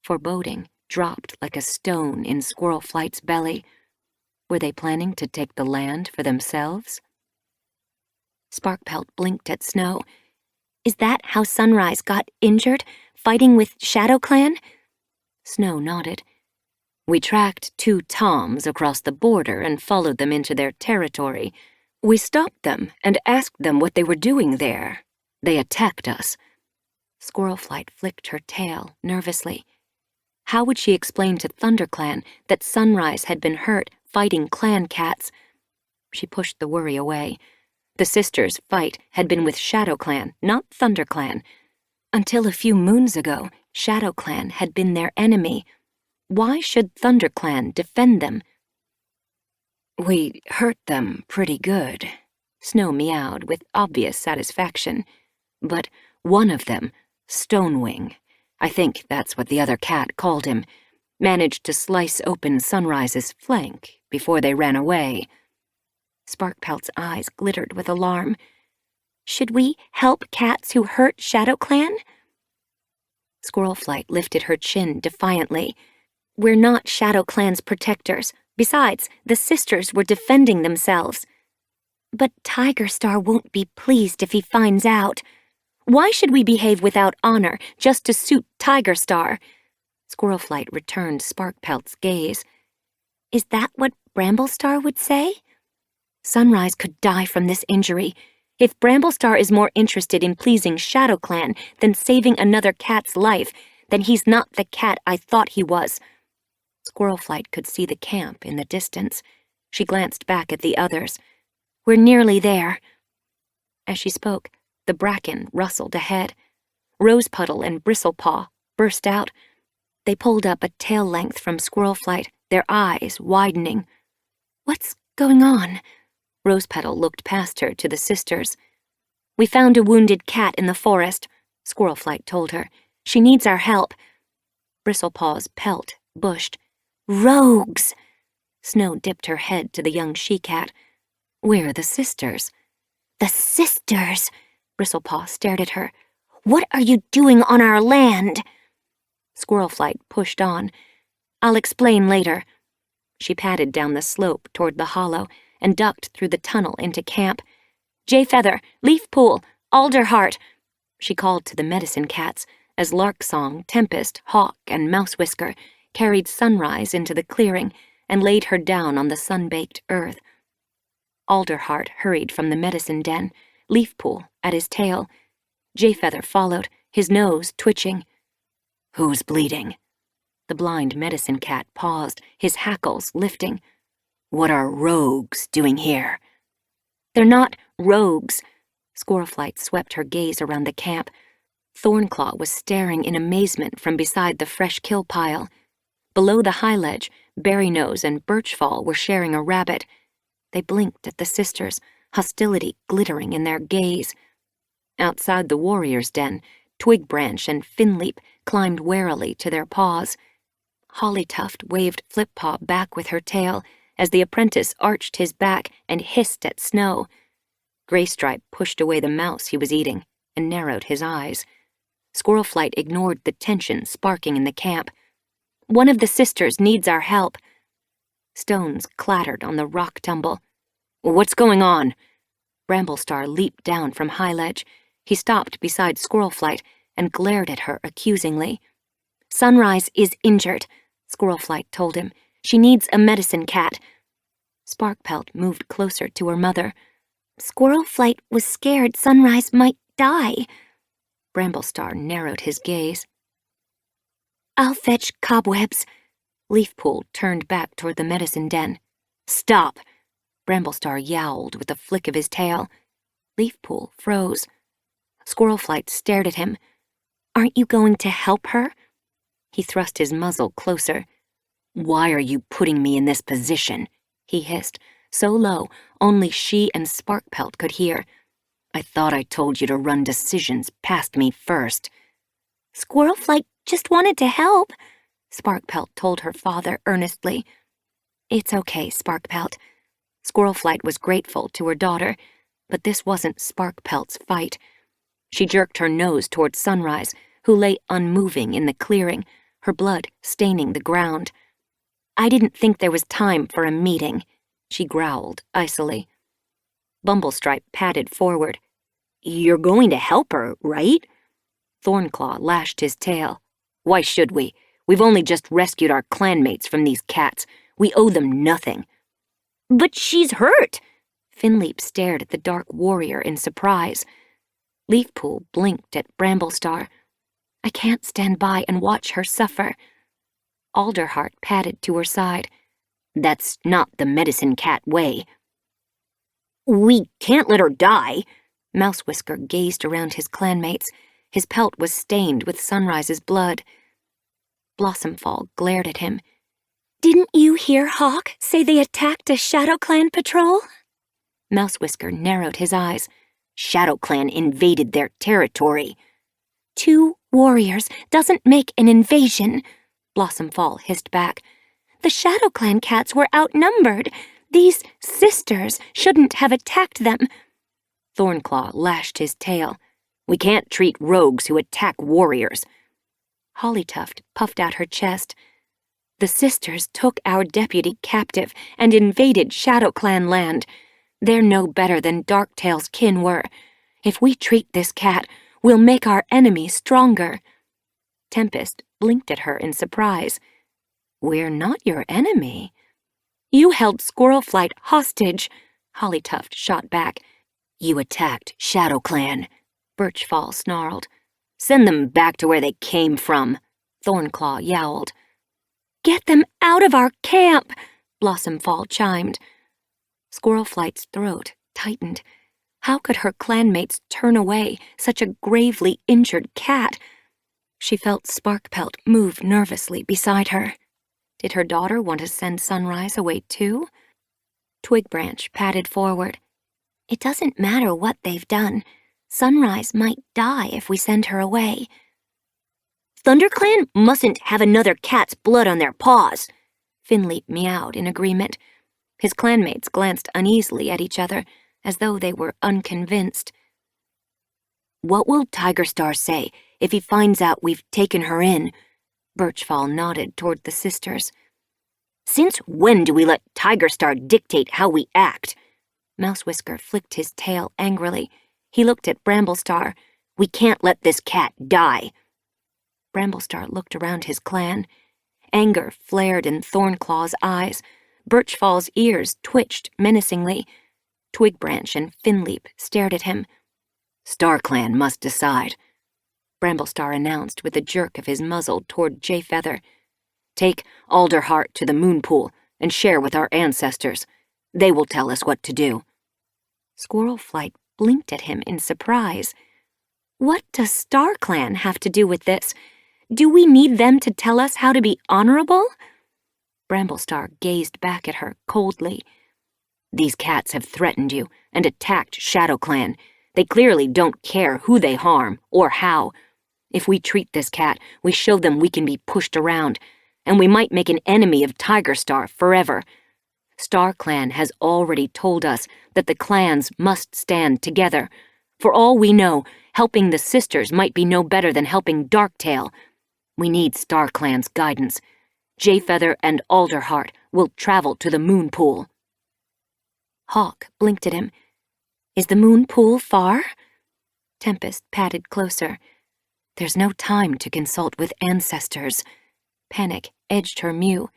[SPEAKER 2] Foreboding dropped like a stone in Squirlflight's belly. Were they planning to take the land for themselves?
[SPEAKER 1] Sparkpelt blinked at Snow. Is that how Sunrise got injured, fighting with Shadow Clan?
[SPEAKER 2] Snow nodded. We tracked 2 Toms across the border and followed them into their territory. We stopped them and asked them what they were doing there. They attacked us.
[SPEAKER 1] Squirrelflight flicked her tail nervously.
[SPEAKER 2] How would she explain to ThunderClan that Sunrise had been hurt fighting clan cats? She pushed the worry away. The sisters' fight had been with ShadowClan, not ThunderClan. Until a few moons ago, ShadowClan had been their enemy. Why should ThunderClan defend them? We hurt them pretty good, Snow meowed with obvious satisfaction. But one of them, Stonewing, I think that's what the other cat called him, managed to slice open Sunrise's flank before they ran away.
[SPEAKER 1] Sparkpelt's eyes glittered with alarm. Should we help cats who hurt ShadowClan? Squirrelflight lifted her chin defiantly. We're not ShadowClan's protectors. Besides, the sisters were defending themselves. But Tigerstar won't be pleased if he finds out. Why should we behave without honor just to suit Tigerstar? Squirrelflight returned Sparkpelt's gaze. Is that what Bramblestar would say? Sunrise could die from this injury. If Bramblestar is more interested in pleasing ShadowClan than saving another cat's life, then he's not the cat I thought he was. Squirrelflight could see the camp in the distance. She glanced back at the others. We're nearly there. As she spoke, the bracken rustled ahead. Rosepuddle and Bristlepaw burst out. They pulled up a tail length from Squirrelflight, their eyes widening. What's going on? Rosepetal looked past her to the sisters. We found a wounded cat in the forest, Squirrelflight told her. She needs our help. Bristlepaw's pelt bushed. Rogues! Snow dipped her head to the young she-cat. We're the sisters. The sisters! Bristlepaw stared at her. What are you doing on our land? Squirrelflight pushed on. I'll explain later. She padded down the slope toward the hollow and ducked through the tunnel into camp. Jayfeather, Leafpool, Alderheart, she called to the medicine cats as Larksong, Tempest, Hawk, and Mousewhisker carried Sunrise into the clearing and laid her down on the sun-baked earth. Alderheart hurried from the medicine den, Leafpool at his tail. Jayfeather followed, his nose twitching. Who's bleeding? The blind medicine cat paused, his hackles lifting. What are rogues doing here? They're not rogues. Squirrelflight swept her gaze around the camp. Thornclaw was staring in amazement from beside the fresh kill pile. Below the high ledge, Berrynose and Birchfall were sharing a rabbit. They blinked at the sisters, hostility glittering in their gaze. Outside the warrior's den, Twigbranch and Finleap climbed warily to their paws. Hollytuft waved Flippaw back with her tail as the apprentice arched his back and hissed at Snow. Graystripe pushed away the mouse he was eating and narrowed his eyes. Squirrelflight ignored the tension sparking in the camp. One of the sisters needs our help. Stones clattered on the rock tumble. What's going on? Bramblestar leaped down from high ledge. He stopped beside Squirrelflight and glared at her accusingly. Sunrise is injured, Squirrelflight told him. She needs a medicine cat. Sparkpelt moved closer to her mother. Squirrelflight was scared Sunrise might die. Bramblestar narrowed his gaze. I'll fetch cobwebs,
[SPEAKER 2] Leafpool turned back toward the medicine den. "Stop!" Bramblestar yowled with a flick of his tail. Leafpool froze. Squirlflights stared at him. "Aren't you going to help her?" He thrust his muzzle closer. "Why are you putting me in this position?" he hissed, so low only she and Sparkpelt could hear. "I thought I told you to run decisions past me first."
[SPEAKER 4] Squirrelflight just wanted to help,
[SPEAKER 2] Sparkpelt told her father earnestly. "It's okay, Sparkpelt." Squirrelflight was grateful to her daughter, but this wasn't Sparkpelt's fight. She jerked her nose toward Sunrise, who lay unmoving in the clearing, her blood staining the ground. "I didn't think there was time for a meeting," she growled icily. Bumblestripe padded forward. "You're going to help her, right?" Thornclaw lashed his tail. "Why should we? We've only just rescued our clanmates from these cats. We owe them nothing." "But she's hurt!" Finleap stared at the dark warrior in surprise. Leafpool blinked at Bramblestar. "I can't stand by and watch her suffer." Alderheart padded to her side. "That's not the medicine cat way." "We can't let her die." Mousewhisker gazed around his clanmates. His pelt was stained with Sunrise's blood. Blossomfall glared at him.
[SPEAKER 1] "Didn't you hear Hawk say they attacked a Shadow Clan patrol?"
[SPEAKER 2] Mousewhisker narrowed his eyes. "Shadow Clan invaded their territory."
[SPEAKER 1] 2 warriors doesn't make an invasion, Blossomfall hissed back. "The Shadow Clan cats were outnumbered. These sisters shouldn't have attacked them."
[SPEAKER 2] Thornclaw lashed his tail. "We can't treat rogues who attack warriors." Hollytuft puffed out her chest. "The sisters took our deputy captive and invaded Shadow Clan land. They're no better than Darktail's kin were. If we treat this cat, we'll make our enemy stronger." Tempest blinked at her in surprise. "We're not your enemy."
[SPEAKER 1] "You held Squirrelflight hostage,"
[SPEAKER 2] Hollytuft shot back. "You attacked Shadow Clan," Birchfall snarled. "Send them back to where they came from," Thornclaw yowled.
[SPEAKER 1] "Get them out of our camp," Blossomfall chimed.
[SPEAKER 2] Squirrelflight's throat tightened. How could her clanmates turn away such a gravely injured cat? She felt Sparkpelt move nervously beside her. Did her daughter want to send Sunrise away too? Twigbranch padded forward.
[SPEAKER 1] "It doesn't matter what they've done. Sunrise might die if we send her away."
[SPEAKER 2] "ThunderClan mustn't have another cat's blood on their paws," Finleap meowed in agreement. His clanmates glanced uneasily at each other, as though they were unconvinced. "What will Tigerstar say if he finds out we've taken her in?" Birchfall nodded toward the sisters. "Since when do we let Tigerstar dictate how we act?" Mousewhisker flicked his tail angrily. He looked at Bramblestar. "We can't let this cat die." Bramblestar looked around his clan. Anger flared in Thornclaw's eyes. Birchfall's ears twitched menacingly. Twigbranch and Finleap stared at him. "StarClan must decide," Bramblestar announced with a jerk of his muzzle toward Jayfeather. "Take Alderheart to the Moonpool and share with our ancestors. They will tell us what to do." Squirrelflight blinked at him in surprise.
[SPEAKER 1] "What does StarClan have to do with this? Do we need them to tell us how to be honorable?"
[SPEAKER 2] Bramblestar gazed back at her coldly. "These cats have threatened you and attacked Shadow Clan. They clearly don't care who they harm or how. If we treat this cat, we show them we can be pushed around, and we might make an enemy of Tigerstar forever. StarClan has already told us that the clans must stand together. For all we know, helping the sisters might be no better than helping Darktail. We need StarClan's guidance. Jayfeather and Alderheart will travel to the Moonpool." Hawk blinked at him. "Is the Moonpool far?" Tempest padded closer. "There's no time to consult with ancestors." Panic edged her mew.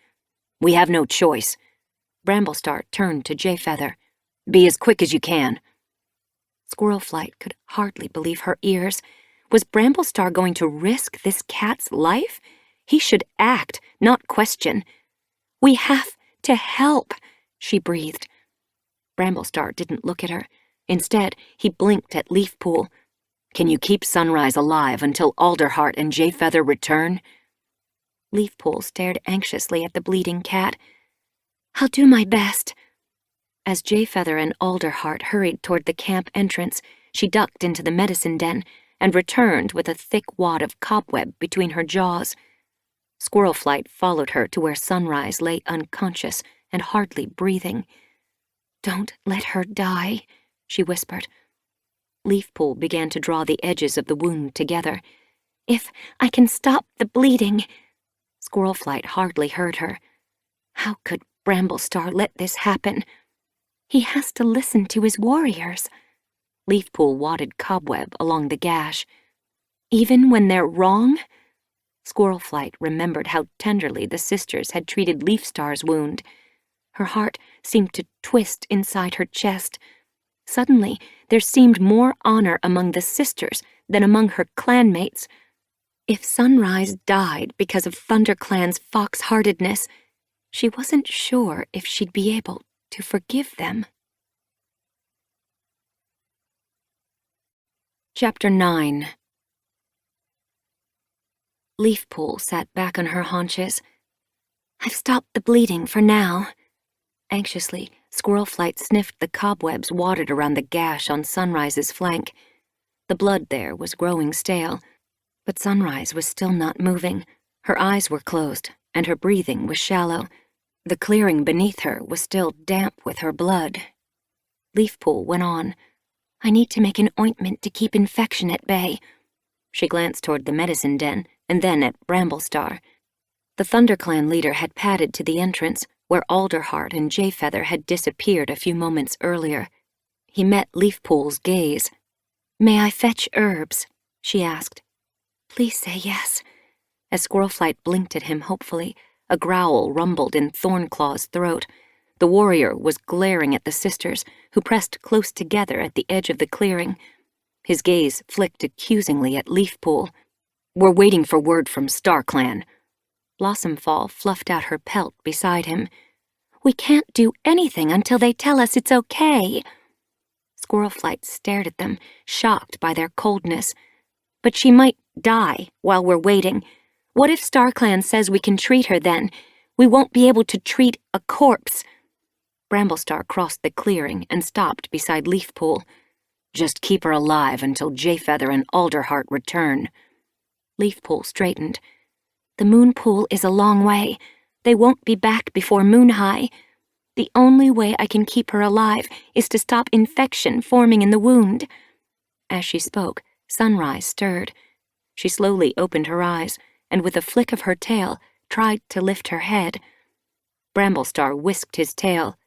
[SPEAKER 2] "We have no choice." Bramblestar turned to Jayfeather. "Be as quick as you can." Squirrelflight could hardly believe her ears. Was Bramblestar going to risk this cat's life? He should act, not question. We have to help, she breathed. Bramblestar didn't look at her. Instead, he blinked at Leafpool. Can you keep Sunrise alive until Alderheart and Jayfeather return? Leafpool stared anxiously at the bleeding cat. I'll do my best. As Jayfeather and Alderheart hurried toward the camp entrance, she ducked into the medicine den and returned with a thick wad of cobweb between her jaws. Squirlflight followed her to where Sunrise lay unconscious and hardly breathing. Don't let her die, she whispered. Leafpool began to draw the edges of the wound together. If I can stop the bleeding. Squirlflight hardly heard her. How could Bramblestar let this happen? He has to listen to his warriors. Leafpool wadded cobweb along the gash. Even when they're wrong? Squirlflight remembered how tenderly the sisters had treated Leafstar's wound. Her heart seemed to twist inside her chest. Suddenly, there seemed more honor among the sisters than among her clanmates. If Sunrise died because of ThunderClan's fox-heartedness, she wasn't sure if she'd be able to forgive them. Chapter 9. Leafpool sat back on her haunches. I've stopped the bleeding for now. Anxiously, Squirlflight sniffed the cobwebs wadded around the gash on Sunrise's flank. The blood there was growing stale, but Sunrise was still not moving. Her eyes were closed, and her breathing was shallow. The clearing beneath her was still damp with her blood. Leafpool went on. I need to make an ointment to keep infection at bay. She glanced toward the medicine den, and then at Bramblestar. The ThunderClan leader had padded to the entrance, where Alderheart and Jayfeather had disappeared a few moments earlier. He met Leafpool's gaze. May I fetch herbs? She asked. Please say yes. As Squirlflight blinked at him hopefully, a growl rumbled in Thornclaw's throat. The warrior was glaring at the sisters, who pressed close together at the edge of the clearing. His gaze flicked accusingly at Leafpool. We're waiting for word from StarClan. Blossomfall fluffed out her pelt beside him. We can't do anything until they tell us it's okay. Squirlflight stared at them, shocked by their coldness. But she might die while we're waiting. What if StarClan says we can treat her then? We won't be able to treat a corpse. Bramblestar crossed the clearing and stopped beside Leafpool. Just keep her alive until Jayfeather and Alderheart return. Leafpool straightened. The moon pool is a long way. They won't be back before moon high. The only way I can keep her alive is to stop infection forming in the wound. As she spoke, Sunrise stirred. She slowly opened her eyes, and with a flick of her tail, tried to lift her head. Bramblestar whisked his tail.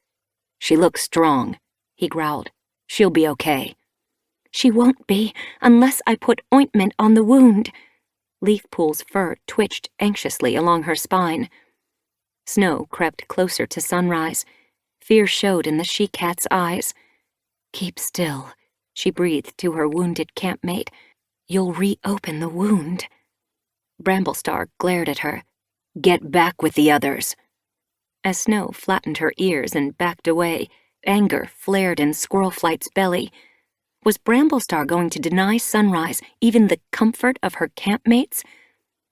[SPEAKER 2] She looks strong, he growled. She'll be okay. She won't be unless I put ointment on the wound. Leafpool's fur twitched anxiously along her spine. Snow crept closer to Sunrise. Fear showed in the she-cat's eyes. Keep still, she breathed to her wounded campmate. You'll reopen the wound. Bramblestar glared at her. Get back with the others. As Snow flattened her ears and backed away, anger flared in Squirlflight's belly. Was Bramblestar going to deny Sunrise even the comfort of her campmates?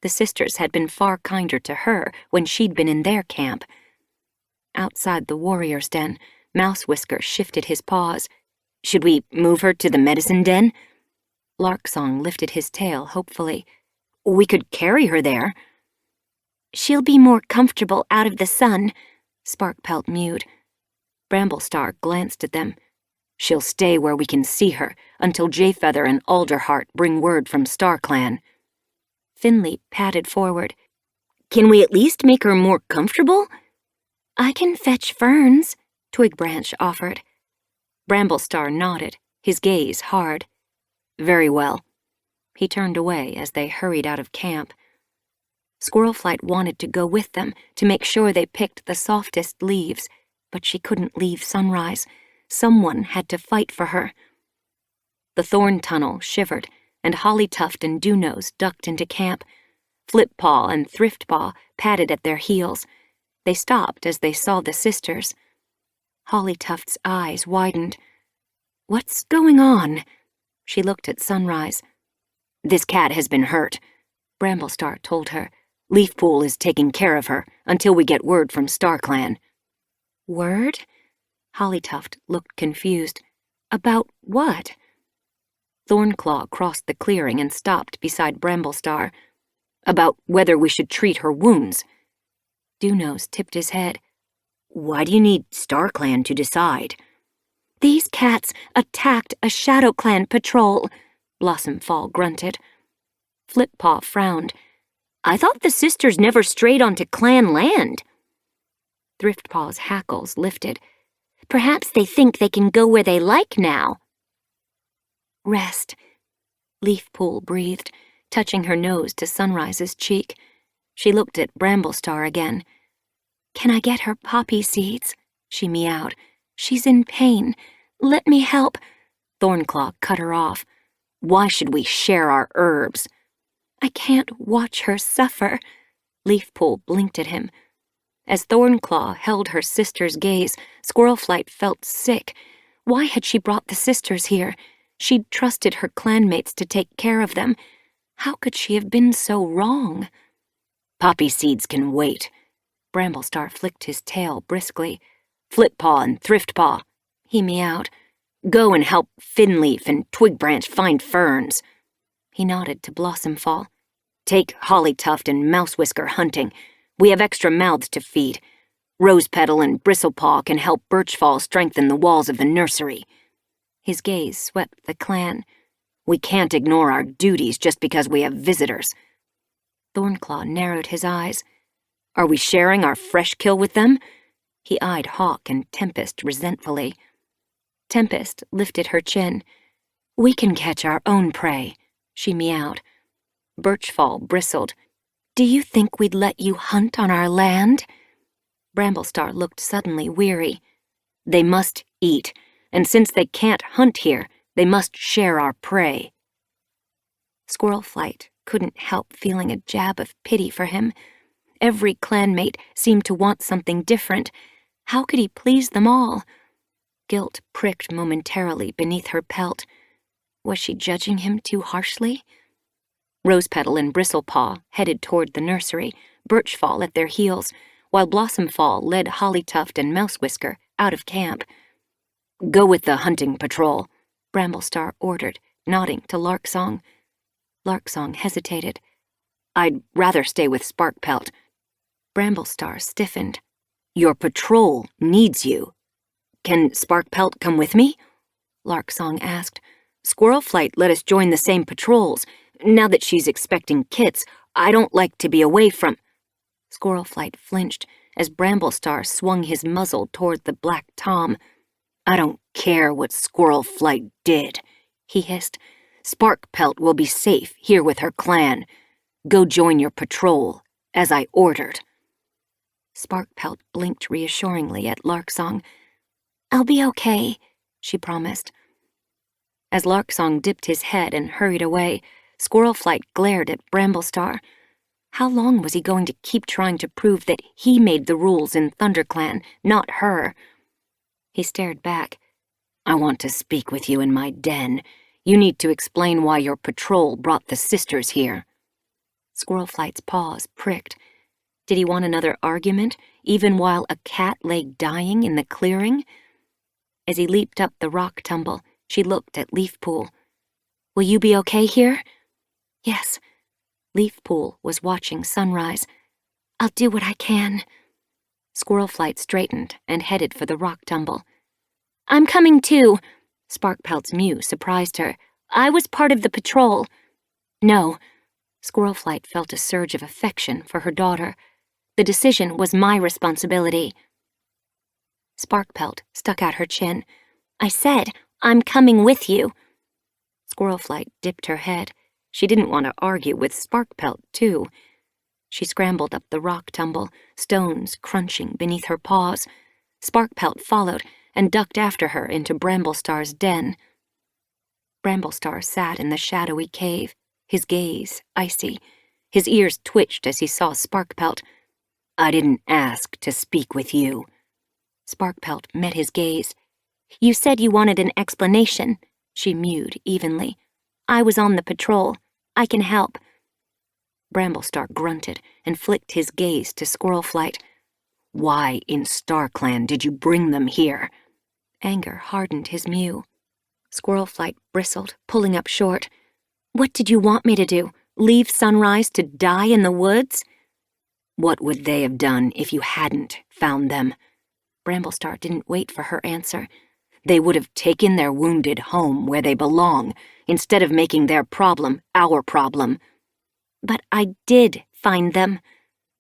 [SPEAKER 2] The sisters had been far kinder to her when she'd been in their camp. Outside the warrior's den, Mouse Whisker shifted his paws. Should we move her to the medicine den? Larksong lifted his tail hopefully. We could carry her there.
[SPEAKER 4] She'll be more comfortable out of the sun, Sparkpelt mewed.
[SPEAKER 2] Bramblestar glanced at them. She'll stay where we can see her until Jayfeather and Alderheart bring word from StarClan.
[SPEAKER 1] Finley padded forward.
[SPEAKER 3] Can we at least make her more comfortable?
[SPEAKER 1] I can fetch ferns, Twigbranch offered.
[SPEAKER 2] Bramblestar nodded, his gaze hard. Very well. He turned away as they hurried out of camp. Squirlflight wanted to go with them to make sure they picked the softest leaves, but she couldn't leave Sunrise. Someone had to fight for her. The thorn tunnel shivered, and Hollytuft and Dewnose ducked into camp. Flippaw and Thriftpaw padded at their heels. They stopped as they saw the sisters. Hollytuft's eyes widened. "What's going on?" She looked at Sunrise. "This cat has been hurt," Bramblestar told her. "Leafpool is taking care of her until we get word from StarClan." "Word?" Hollytuft looked confused. "About what?" Thornclaw crossed the clearing and stopped beside Bramblestar. "About whether we should treat her wounds." Dewnose tipped his head. "Why do you need StarClan to decide?"
[SPEAKER 1] "These cats attacked a ShadowClan patrol," Blossomfall grunted.
[SPEAKER 2] Flippaw frowned.
[SPEAKER 3] "I thought the sisters never strayed onto clan land."
[SPEAKER 2] Thriftpaw's hackles lifted.
[SPEAKER 4] Perhaps they think they can go where they like now.
[SPEAKER 1] "Rest,"
[SPEAKER 2] Leafpool breathed, touching her nose to Sunrise's cheek. She looked at Bramblestar again.
[SPEAKER 1] "Can I get her poppy seeds?" she meowed. "She's in pain. Let me help."
[SPEAKER 2] Thornclaw cut her off. "Why should we share our herbs?"
[SPEAKER 1] "I can't watch her suffer."
[SPEAKER 2] Leafpool blinked at him. As Thornclaw held her sister's gaze, Squirlflight felt sick. Why had she brought the sisters here? She'd trusted her clanmates to take care of them. How could she have been so wrong?
[SPEAKER 3] "Poppy seeds can wait."
[SPEAKER 2] Bramblestar flicked his tail briskly.
[SPEAKER 3] "Flippaw and Thriftpaw,"
[SPEAKER 2] He meowed.
[SPEAKER 3] "go and help Finleaf and Twigbranch find ferns."
[SPEAKER 2] He nodded to Blossomfall.
[SPEAKER 3] "Take Hollytuft and Mousewhisker hunting. We have extra mouths to feed. Rosepetal and Bristlepaw can help Birchfall strengthen the walls of the nursery."
[SPEAKER 2] His gaze swept the clan.
[SPEAKER 3] "We can't ignore our duties just because we have visitors."
[SPEAKER 2] Thornclaw narrowed his eyes.
[SPEAKER 3] "Are we sharing our fresh kill with them?"
[SPEAKER 2] He eyed Hawk and Tempest resentfully. Tempest lifted her chin. "We can catch our own prey," she meowed. Birchfall bristled.
[SPEAKER 1] "Do you think we'd let you hunt on our land?"
[SPEAKER 2] Bramblestar looked suddenly weary.
[SPEAKER 3] "They must eat, and since they can't hunt here, they must share our prey."
[SPEAKER 2] Squirlflight couldn't help feeling a jab of pity for him. Every clanmate seemed to want something different. How could he please them all? Guilt pricked momentarily beneath her pelt. Was she judging him too harshly? Rosepetal and Bristlepaw headed toward the nursery, Birchfall at their heels, while Blossomfall led Hollytuft and Mousewhisker out of camp.
[SPEAKER 3] "Go with the hunting patrol,"
[SPEAKER 2] Bramblestar ordered, nodding to Larksong. Larksong hesitated.
[SPEAKER 3] "I'd rather stay with Sparkpelt."
[SPEAKER 2] Bramblestar stiffened.
[SPEAKER 3] "Your patrol needs you." "Can Sparkpelt come with me?"
[SPEAKER 2] Larksong asked.
[SPEAKER 3] "Squirlflight let us join the same patrols. Now that she's expecting kits, I don't like to be away from—"
[SPEAKER 2] Squirlflight flinched as Bramblestar swung his muzzle toward the black tom.
[SPEAKER 3] "I don't care what Squirlflight did," he hissed. "Sparkpelt will be safe here with her clan. Go join your patrol, as I ordered."
[SPEAKER 2] Sparkpelt blinked reassuringly at Larksong.
[SPEAKER 1] "I'll be okay,"
[SPEAKER 2] she promised. As Larksong dipped his head and hurried away, Squirlflight glared at Bramblestar. How long was he going to keep trying to prove that he made the rules in ThunderClan, not her? He stared back.
[SPEAKER 3] "I want to speak with you in my den. You need to explain why your patrol brought the sisters here."
[SPEAKER 2] Squirlflight's paws pricked. Did he want another argument, even while a cat lay dying in the clearing? As he leaped up the rock tumble, she looked at Leafpool. "Will you be okay here?"
[SPEAKER 1] "Yes."
[SPEAKER 2] Leafpool was watching Sunrise.
[SPEAKER 1] "I'll do what I can."
[SPEAKER 2] Squirlflight straightened and headed for the rock tumble.
[SPEAKER 1] "I'm coming too."
[SPEAKER 2] Sparkpelt's mew surprised her.
[SPEAKER 1] "I was part of the patrol."
[SPEAKER 2] "No." Squirlflight felt a surge of affection for her daughter. The decision was my responsibility. Sparkpelt stuck out her chin.
[SPEAKER 1] "I said, I'm coming with you."
[SPEAKER 2] Squirlflight dipped her head. She didn't want to argue with Sparkpelt, too. She scrambled up the rock tumble, stones crunching beneath her paws. Sparkpelt followed and ducked after her into Bramblestar's den. Bramblestar sat in the shadowy cave, his gaze icy. His ears twitched as he saw Sparkpelt.
[SPEAKER 3] I didn't ask to speak with you.
[SPEAKER 2] Sparkpelt met his gaze. You said you wanted an explanation, she mewed evenly. I was on the patrol. I can help.
[SPEAKER 3] Bramblestar grunted and flicked his gaze to Squirrelflight. Why in StarClan did you bring them here?
[SPEAKER 2] Anger hardened his mew. Squirrelflight bristled, pulling up short. What did you want me to do? Leave Sunrise to die in the woods?
[SPEAKER 3] What would they have done if you hadn't found them?
[SPEAKER 2] Bramblestar didn't wait for her answer.
[SPEAKER 3] They would have taken their wounded home where they belong, instead of making their problem our problem.
[SPEAKER 2] But I did find them.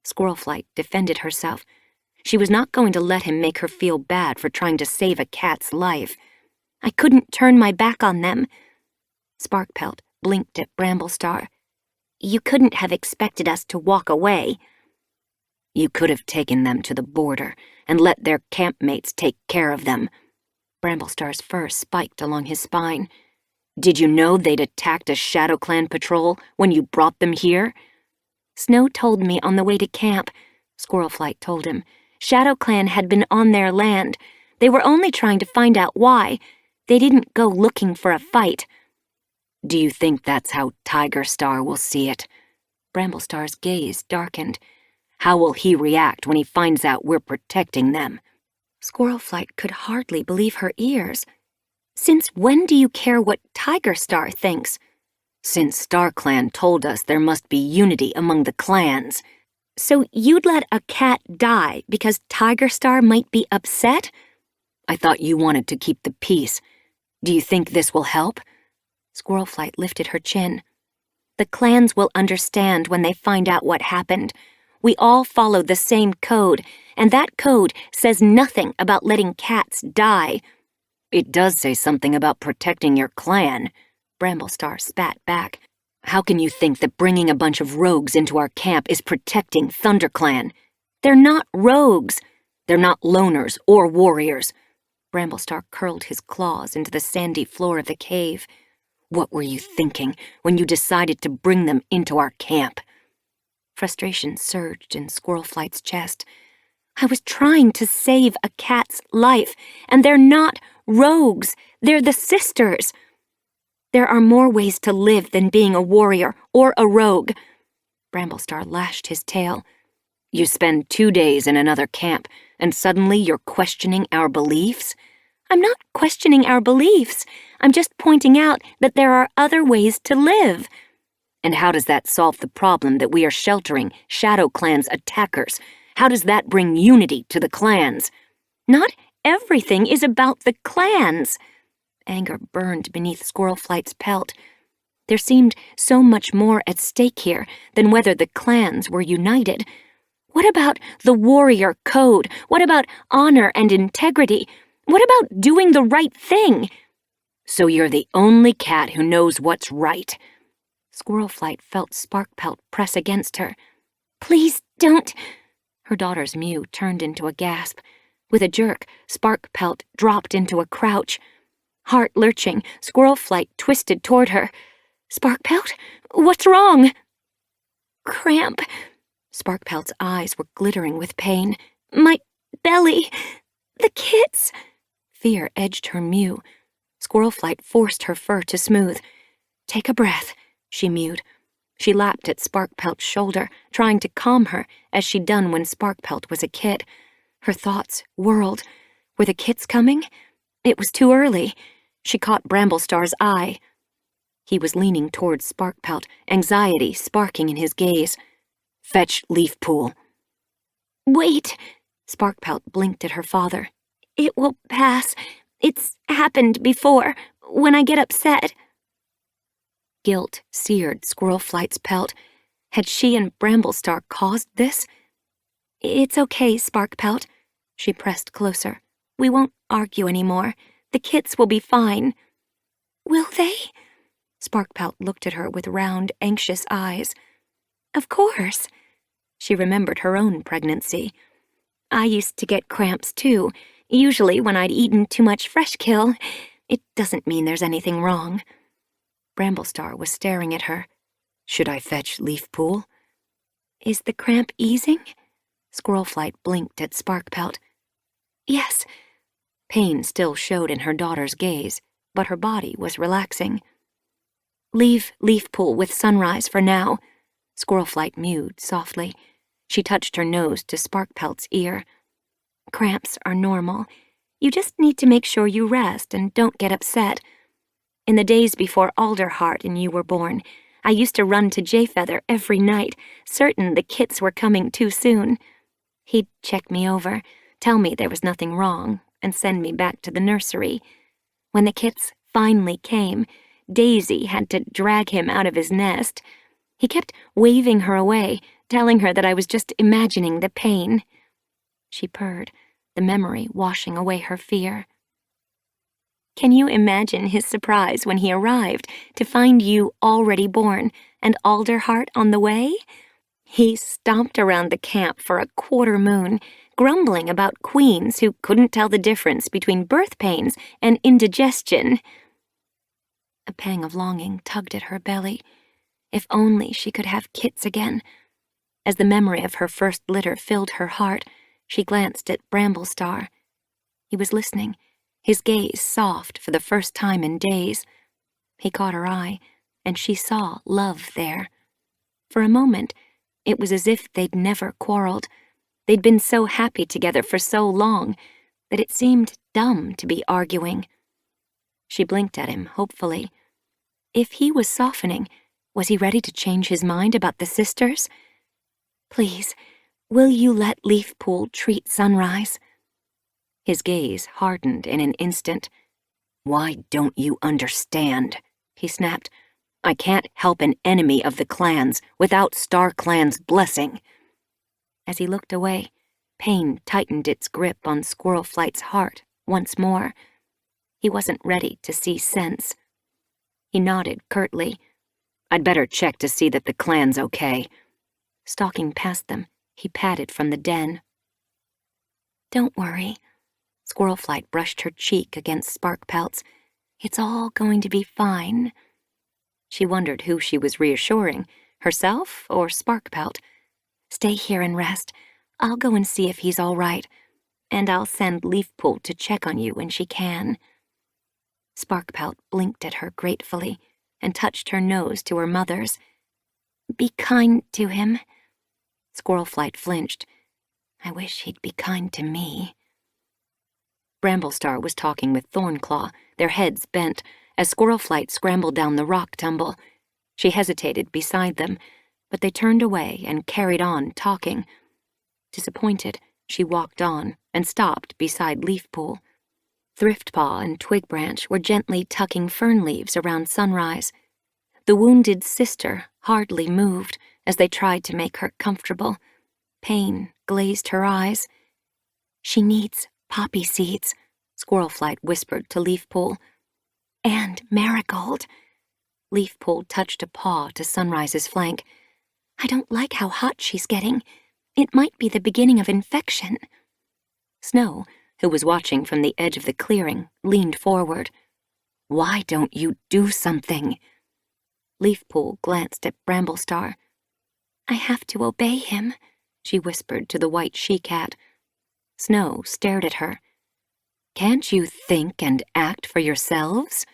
[SPEAKER 2] Squirrelflight defended herself. She was not going to let him make her feel bad for trying to save a cat's life. I couldn't turn my back on them. Sparkpelt blinked at Bramblestar. You couldn't have expected us to walk away.
[SPEAKER 3] You could have taken them to the border and let their campmates take care of them.
[SPEAKER 2] Bramblestar's fur spiked along his spine.
[SPEAKER 3] Did you know they'd attacked a Shadow Clan patrol when you brought them here?
[SPEAKER 2] Snow told me on the way to camp, Squirrelflight told him. Shadow Clan had been on their land. They were only trying to find out why. They didn't go looking for a fight.
[SPEAKER 3] Do you think that's how Tiger Star will see it?
[SPEAKER 2] Bramblestar's gaze darkened.
[SPEAKER 3] How will he react when he finds out we're protecting them?
[SPEAKER 2] Squirrelflight could hardly believe her ears. Since when do you care what Tiger Star thinks?
[SPEAKER 3] Since StarClan told us there must be unity among the clans.
[SPEAKER 2] So you'd let a cat die because Tiger Star might be upset?
[SPEAKER 3] I thought you wanted to keep the peace. Do you think this will help?
[SPEAKER 2] Squirrelflight lifted her chin. The clans will understand when they find out what happened. We all follow the same code, and that code says nothing about letting cats die.
[SPEAKER 3] It does say something about protecting your clan,
[SPEAKER 2] Bramblestar spat back.
[SPEAKER 3] How can you think that bringing a bunch of rogues into our camp is protecting ThunderClan?
[SPEAKER 2] They're not rogues.
[SPEAKER 3] They're not loners or warriors.
[SPEAKER 2] Bramblestar curled his claws into the sandy floor of the cave.
[SPEAKER 3] What were you thinking when you decided to bring them into our camp?
[SPEAKER 2] Frustration surged in Squirrelflight's chest. I was trying to save a cat's life, and they're not rogues. They're the sisters. There are more ways to live than being a warrior or a rogue. Bramblestar lashed his tail.
[SPEAKER 3] You spend 2 days in another camp, and suddenly you're questioning our beliefs?
[SPEAKER 2] I'm not questioning our beliefs. I'm just pointing out that there are other ways to live.
[SPEAKER 3] And how does that solve the problem that we are sheltering Shadow Clan's attackers? How does that bring unity to the clans?
[SPEAKER 2] Not everything is about the clans. Anger burned beneath Squirrelflight's pelt. There seemed so much more at stake here than whether the clans were united. What about the warrior code? What about honor and integrity? What about doing the right thing?
[SPEAKER 3] So you're the only cat who knows what's right.
[SPEAKER 2] Squirrelflight felt Sparkpelt press against her. Please don't. Her daughter's mew turned into a gasp. With a jerk, Sparkpelt dropped into a crouch. Heart lurching, Squirrelflight twisted toward her. Sparkpelt, what's wrong? Cramp. Sparkpelt's eyes were glittering with pain. My belly. The kits. Fear edged her mew. Squirrelflight forced her fur to smooth. Take a breath, she mewed. She lapped at Sparkpelt's shoulder, trying to calm her, as she'd done when Sparkpelt was a kid. Her thoughts whirled. Were the kits coming? It was too early. She caught Bramblestar's eye. He was leaning towards Sparkpelt, anxiety sparking in his gaze.
[SPEAKER 3] Fetch Leaf Pool.
[SPEAKER 2] Wait, Sparkpelt blinked at her father. It will pass. It's happened before, when I get upset. Guilt seared Squirrelflight's pelt. Had she and Bramblestar caused this? It's okay, Sparkpelt. She pressed closer. We won't argue anymore. The kits will be fine. Will they? Sparkpelt looked at her with round, anxious eyes. Of course. She remembered her own pregnancy. I used to get cramps, too, usually when I'd eaten too much fresh kill. It doesn't mean there's anything wrong. Bramblestar was staring at her.
[SPEAKER 3] Should I fetch Leaf Pool?
[SPEAKER 2] Is the cramp easing? Squirlflight blinked at Sparkpelt.
[SPEAKER 1] Yes.
[SPEAKER 2] Pain still showed in her daughter's gaze, but her body was relaxing.
[SPEAKER 1] Leave Leafpool with Sunrise for now.
[SPEAKER 2] Squirlflight mewed softly. She touched her nose to Sparkpelt's ear.
[SPEAKER 1] Cramps are normal. You just need to make sure you rest and don't get upset. In the days before Alderheart and you were born, I used to run to Jayfeather every night, certain the kits were coming too soon. He'd check me over, tell me there was nothing wrong, and send me back to the nursery. When the kits finally came, Daisy had to drag him out of his nest. He kept waving her away, telling her that I was just imagining the pain. She purred, the memory washing away her fear. Can you imagine his surprise when he arrived to find you already born and Alderheart on the way? He stomped around the camp for a quarter moon, grumbling about queens who couldn't tell the difference between birth pains and indigestion. A pang of longing tugged at her belly. If only she could have kits again. As the memory of her first litter filled her heart, she glanced at Bramblestar. He was listening, his gaze soft for the first time in days. He caught her eye, and she saw love there. For a moment, it was as if they'd never quarreled. They'd been so happy together for so long that it seemed dumb to be arguing. She blinked at him hopefully. If he was softening, was he ready to change his mind about the sisters? Please, will you let Leafpool treat Sunrise?
[SPEAKER 2] His gaze hardened in an instant. Why don't you understand? He snapped. I can't help an enemy of the clans without StarClan's blessing.
[SPEAKER 1] As he looked away, pain tightened its grip on Squirlflight's heart once more. He wasn't ready to see sense. He nodded curtly.
[SPEAKER 2] I'd better check to see that the clan's okay.
[SPEAKER 1] Stalking past them, he padded from the den. Don't worry. Squirlflight brushed her cheek against Sparkpelt's. It's all going to be fine.
[SPEAKER 2] She wondered who she was reassuring, herself or Sparkpelt.
[SPEAKER 1] Stay here and rest. I'll go and see if he's all right, and I'll send Leafpool to check on you when she can. Sparkpelt blinked at her gratefully and touched her nose to her mother's. Be kind to him.
[SPEAKER 2] Squirlflight flinched.
[SPEAKER 1] I wish he'd be kind to me.
[SPEAKER 2] Bramblestar was talking with Thornclaw, their heads bent, as Squirlflight scrambled down the rock tumble. She hesitated beside them, but they turned away and carried on talking. Disappointed, she walked on and stopped beside Leafpool. Thriftpaw and Twigbranch were gently tucking fern leaves around Sunrise. The wounded sister hardly moved as they tried to make her comfortable. Pain glazed her eyes. She needs poppy seeds, Squirlflight whispered to Leafpool. And marigold. Leafpool touched a paw to Sunrise's flank. I don't like how hot she's getting. It might be the beginning of infection. Snow, who was watching from the edge of the clearing, leaned forward. Why don't you do something?
[SPEAKER 1] Leafpool glanced at Bramblestar. I have to obey him, she whispered to the white she-cat.
[SPEAKER 2] Snow stared at her. Can't you think and act for yourselves?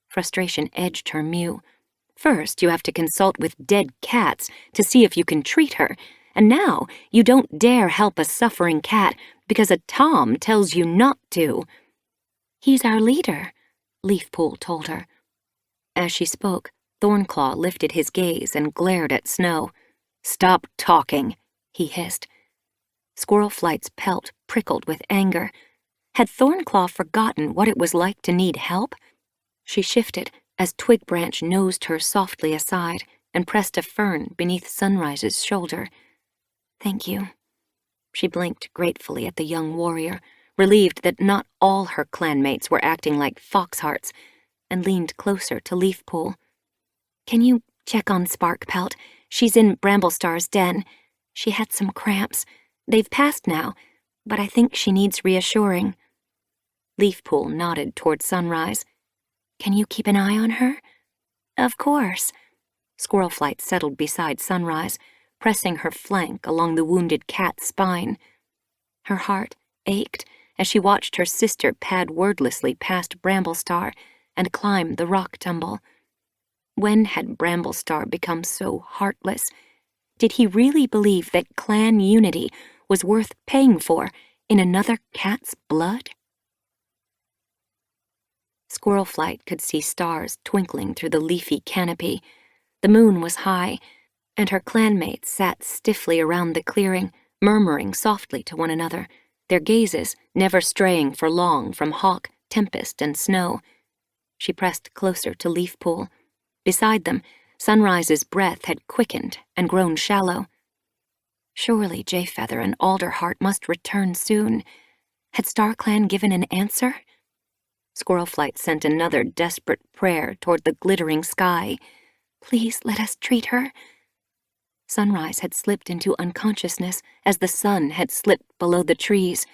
[SPEAKER 2] Frustration edged her mew. First, you have to consult with dead cats to see if you can treat her, and now you don't dare help a suffering cat because a Tom tells you not to.
[SPEAKER 1] He's our leader, Leafpool told her.
[SPEAKER 2] As she spoke, Thornclaw lifted his gaze and glared at Snow. Stop talking, he hissed.
[SPEAKER 1] Squirlflight's pelt prickled with anger. Had Thornclaw forgotten what it was like to need help? She shifted as Twigbranch nosed her softly aside and pressed a fern beneath Sunrise's shoulder. Thank you. She blinked gratefully at the young warrior, relieved that not all her clanmates were acting like foxhearts, and leaned closer to Leafpool. Can you check on Sparkpelt? She's in Bramblestar's den. She had some cramps. They've passed now, but I think she needs reassuring. Leafpool nodded toward Sunrise. Can you keep an eye on her? Of course. Squirlflight settled beside Sunrise,
[SPEAKER 2] pressing her flank along the wounded cat's spine. Her heart ached as she watched her sister pad wordlessly past Bramblestar and climb the rock tumble. When had Bramblestar become so heartless? Did he really believe that clan unity was worth paying for in another cat's blood? Squirrelflight could see stars twinkling through the leafy canopy. The moon was high, and her clanmates sat stiffly around the clearing, murmuring softly to one another, their gazes never straying for long from hawk, tempest, and snow. She pressed closer to Leafpool. Beside them, Sunrise's breath had quickened and grown shallow. Surely Jayfeather and Alderheart must return soon. Had StarClan given an answer? Squirrelflight sent another desperate prayer toward the glittering sky. Please let us treat her. Sunrise had slipped into unconsciousness as the sun had slipped below the trees.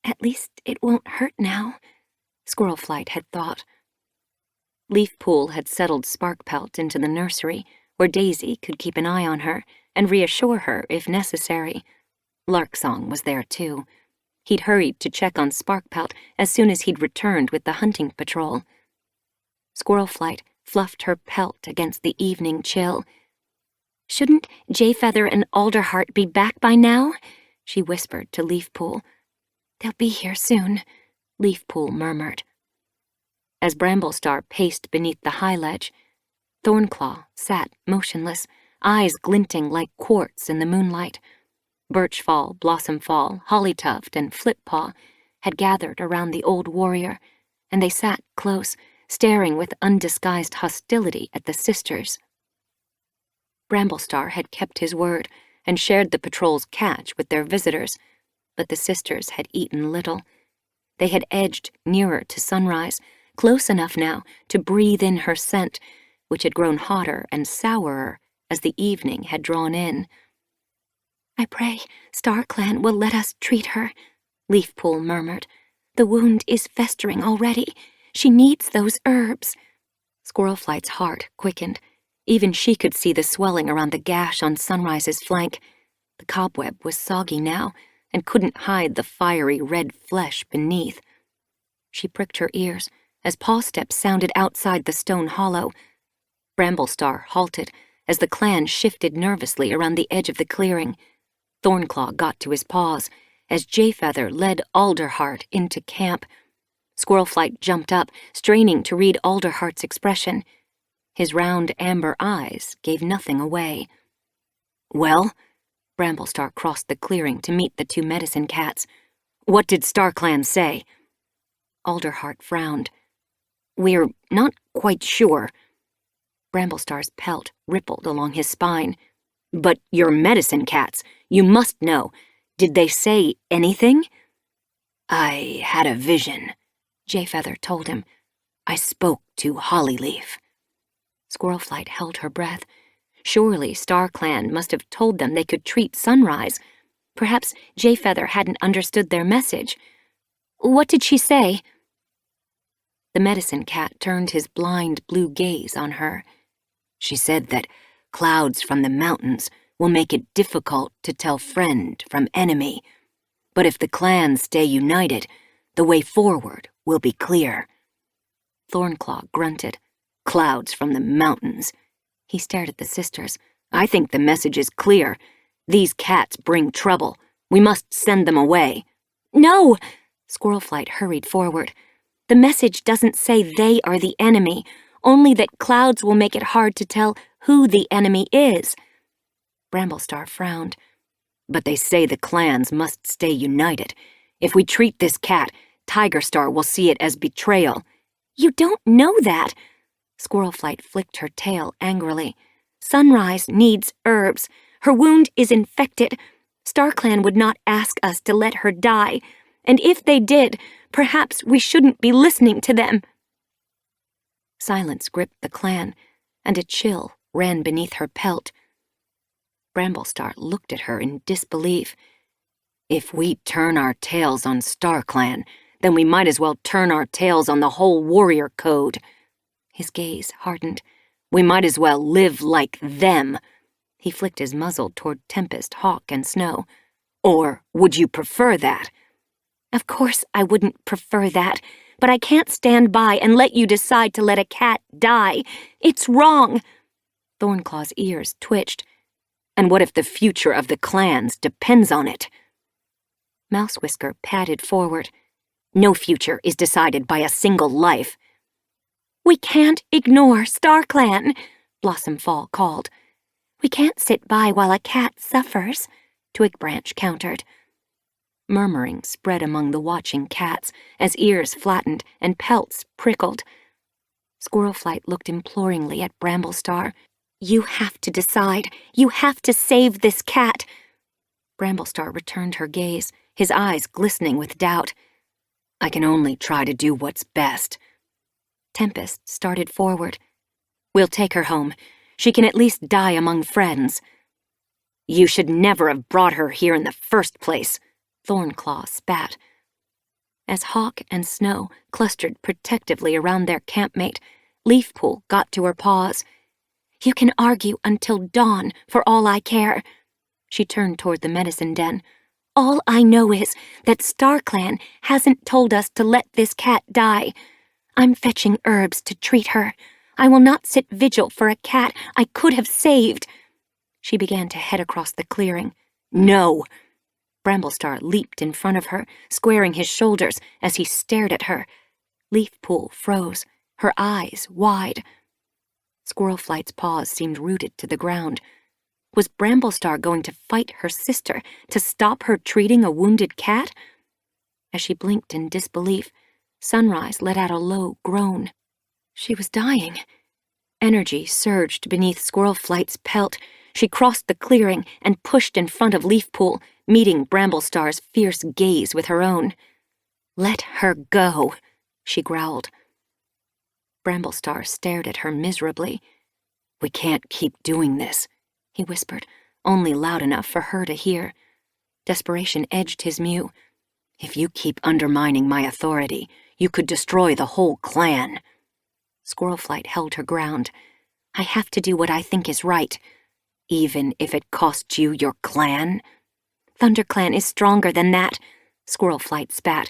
[SPEAKER 2] At least it won't hurt now, Squirrelflight had thought. Leafpool had settled Sparkpelt into the nursery, where Daisy could keep an eye on her and reassure her if necessary. Larksong was there too. He'd hurried to check on Sparkpelt as soon as he'd returned with the hunting patrol. Squirrelflight fluffed her pelt against the evening chill. Shouldn't Jayfeather and Alderheart be back by now? She whispered to Leafpool. They'll be here soon, Leafpool murmured. As Bramblestar paced beneath the high ledge, Thornclaw sat motionless, eyes glinting like quartz in the moonlight. Birchfall, Blossomfall, Hollytuft, and Flippaw had gathered around the old warrior, and they sat close, staring with undisguised hostility at the sisters. Bramblestar had kept his word and shared the patrol's catch with their visitors, but the sisters had eaten little. They had edged nearer to Sunrise, close enough now to breathe in her scent, which had grown hotter and sourer as the evening had drawn in. I pray StarClan will let us treat her, Leafpool murmured. The wound is festering already. She needs those herbs. Squirrelflight's heart quickened. Even she could see the swelling around the gash on Sunrise's flank. The cobweb was soggy now and couldn't hide the fiery red flesh beneath. She pricked her ears as paw steps sounded outside the stone hollow. Bramblestar halted as the clan shifted nervously around the edge of the clearing. Thornclaw got to his paws as Jayfeather led Alderheart into camp. Squirrelflight jumped up, straining to read Alderheart's expression. His round amber eyes gave nothing away. Well, Bramblestar crossed the clearing to meet the two medicine cats. What did StarClan say? Alderheart frowned. We're not quite sure. Bramblestar's pelt rippled along his spine. But you're medicine cats. You must know. Did they say anything? I had a vision, Jayfeather told him. I spoke to Hollyleaf. Squirrelflight held her breath. Surely StarClan must have told them they could treat Sunrise. Perhaps Jayfeather hadn't understood their message. What did she say? The medicine cat turned his blind blue gaze on her. She said that clouds from the mountains will make it difficult to tell friend from enemy. But if the clans stay united, the way forward will be clear. Thornclaw grunted. Clouds from the mountains. He stared at the sisters. I think the message is clear. These cats bring trouble. We must send them away. No! Squirrelflight hurried forward. The message doesn't say they are the enemy, only that clouds will make it hard to tell who the enemy is. Bramblestar frowned. But they say the clans must stay united. If we treat this cat, Tigerstar will see it as betrayal. You don't know that. Squirrelflight flicked her tail angrily. Sunrise needs herbs. Her wound is infected. StarClan would not ask us to let her die. And if they did, perhaps we shouldn't be listening to them. Silence gripped the clan, and a chill ran beneath her pelt. Bramblestar looked at her in disbelief. If we turn our tails on StarClan, then we might as well turn our tails on the whole warrior code. His gaze hardened. We might as well live like them. He flicked his muzzle toward Tempest, Hawk, and Snow. Or would you prefer that?
[SPEAKER 1] Of course I wouldn't prefer that, but I can't stand by and let you decide to let a cat die. It's wrong.
[SPEAKER 2] Thornclaw's ears twitched. And what if the future of the clans depends on it? Mousewhisker padded forward. No future is decided by a single life.
[SPEAKER 1] We can't ignore StarClan, Blossomfall called. We can't sit by while a cat suffers, Twigbranch countered.
[SPEAKER 2] Murmuring spread among the watching cats as ears flattened and pelts prickled. Squirrelflight looked imploringly at Bramblestar.
[SPEAKER 1] You have to decide. You have to save this cat.
[SPEAKER 2] Bramblestar returned her gaze, his eyes glistening with doubt. I can only try to do what's best. Tempest started forward. We'll take her home. She can at least die among friends. You should never have brought her here in the first place, Thornclaw spat. As Hawk and Snow clustered protectively around their campmate, Leafpool got to her paws.
[SPEAKER 1] You can argue until dawn, for all I care.
[SPEAKER 2] She turned toward the medicine den.
[SPEAKER 1] All I know is that StarClan hasn't told us to let this cat die. I'm fetching herbs to treat her. I will not sit vigil for a cat I could have saved.
[SPEAKER 2] She began to head across the clearing. No! Bramblestar leaped in front of her, squaring his shoulders as he stared at her. Leafpool froze, her eyes wide. Squirrelflight's paws seemed rooted to the ground. Was Bramblestar going to fight her sister to stop her treating a wounded cat? As she blinked in disbelief, Sunrise let out a low groan. She was dying. Energy surged beneath Squirrelflight's pelt. She crossed the clearing and pushed in front of Leafpool, meeting Bramblestar's fierce gaze with her own. Let her go, she growled. Bramblestar stared at her miserably. We can't keep doing this, he whispered, only loud enough for her to hear. Desperation edged his mew. If you keep undermining my authority, you could destroy the whole clan. Squirrelflight held her ground. I have to do what I think is right, even if it costs you your clan.
[SPEAKER 1] ThunderClan is stronger than that, Squirrelflight spat.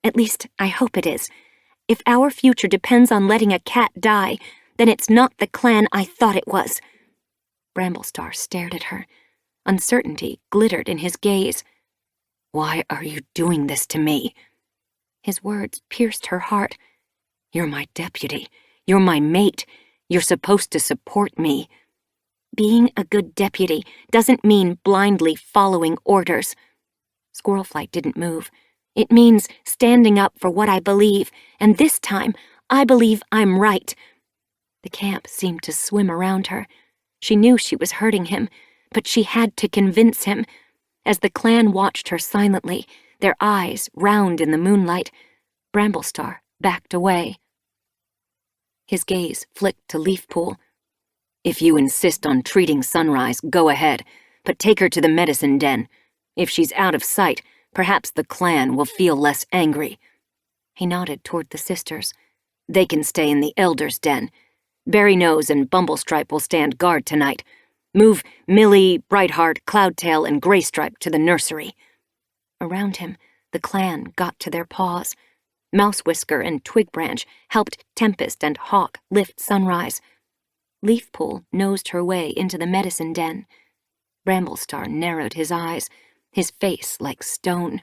[SPEAKER 1] At least, I hope it is. If our future depends on letting a cat die, then it's not the clan I thought it was.
[SPEAKER 2] Bramblestar stared at her. Uncertainty glittered in his gaze. Why are you doing this to me? His words pierced her heart. You're my deputy. You're my mate. You're supposed to support me.
[SPEAKER 1] Being a good deputy doesn't mean blindly following orders.
[SPEAKER 2] Squirrelflight didn't move.
[SPEAKER 1] It means standing up for what I believe, and this time, I believe I'm right.
[SPEAKER 2] The camp seemed to swim around her. She knew she was hurting him, but she had to convince him. As the clan watched her silently, their eyes round in the moonlight, Bramblestar backed away. His gaze flicked to Leafpool. If you insist on treating Sunrise, go ahead, but take her to the medicine den. If she's out of sight, perhaps the clan will feel less angry. He nodded toward the sisters. They can stay in the Elder's den. Berrynose and Bumblestripe will stand guard tonight. Move Millie, Brightheart, Cloudtail, and Greystripe to the nursery. Around him, the clan got to their paws. Mousewhisker and Twigbranch helped Tempest and Hawk lift Sunrise. Leafpool nosed her way into the medicine den. Bramblestar narrowed his eyes, his face like stone.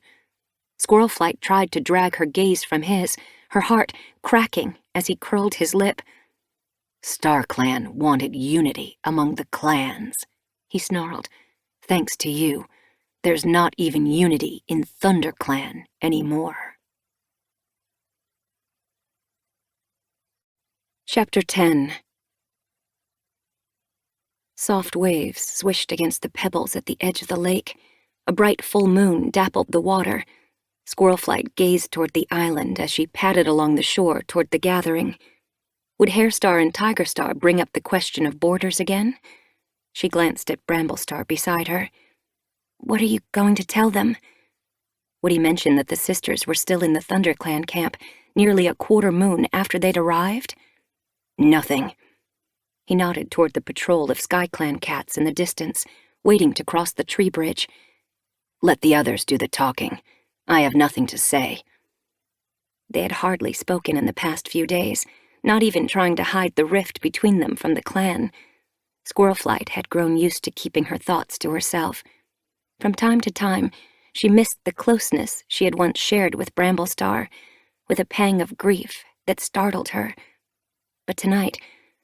[SPEAKER 2] Squirrelflight tried to drag her gaze from his, her heart cracking as he curled his lip. StarClan wanted unity among the clans, he snarled. Thanks to you, there's not even unity in ThunderClan anymore. Chapter 10. Soft waves swished against the pebbles at the edge of the lake. A bright full moon dappled the water. Squirrelflight gazed toward the island as she padded along the shore toward the gathering. Would Hairstar and Tigerstar bring up the question of borders again? She glanced at Bramblestar beside her.
[SPEAKER 1] What are you going to tell them?
[SPEAKER 2] Would he mention that the sisters were still in the ThunderClan camp nearly a quarter moon after they'd arrived? Nothing. He nodded toward the patrol of Sky Clan cats in the distance, waiting to cross the tree bridge.
[SPEAKER 3] Let the others do the talking. I have nothing to say.
[SPEAKER 2] They had hardly spoken in the past few days, not even trying to hide the rift between them from the clan. Squirlflight had grown used to keeping her thoughts to herself. From time to time, she missed the closeness she had once shared with Bramblestar, with a pang of grief that startled her. But tonight,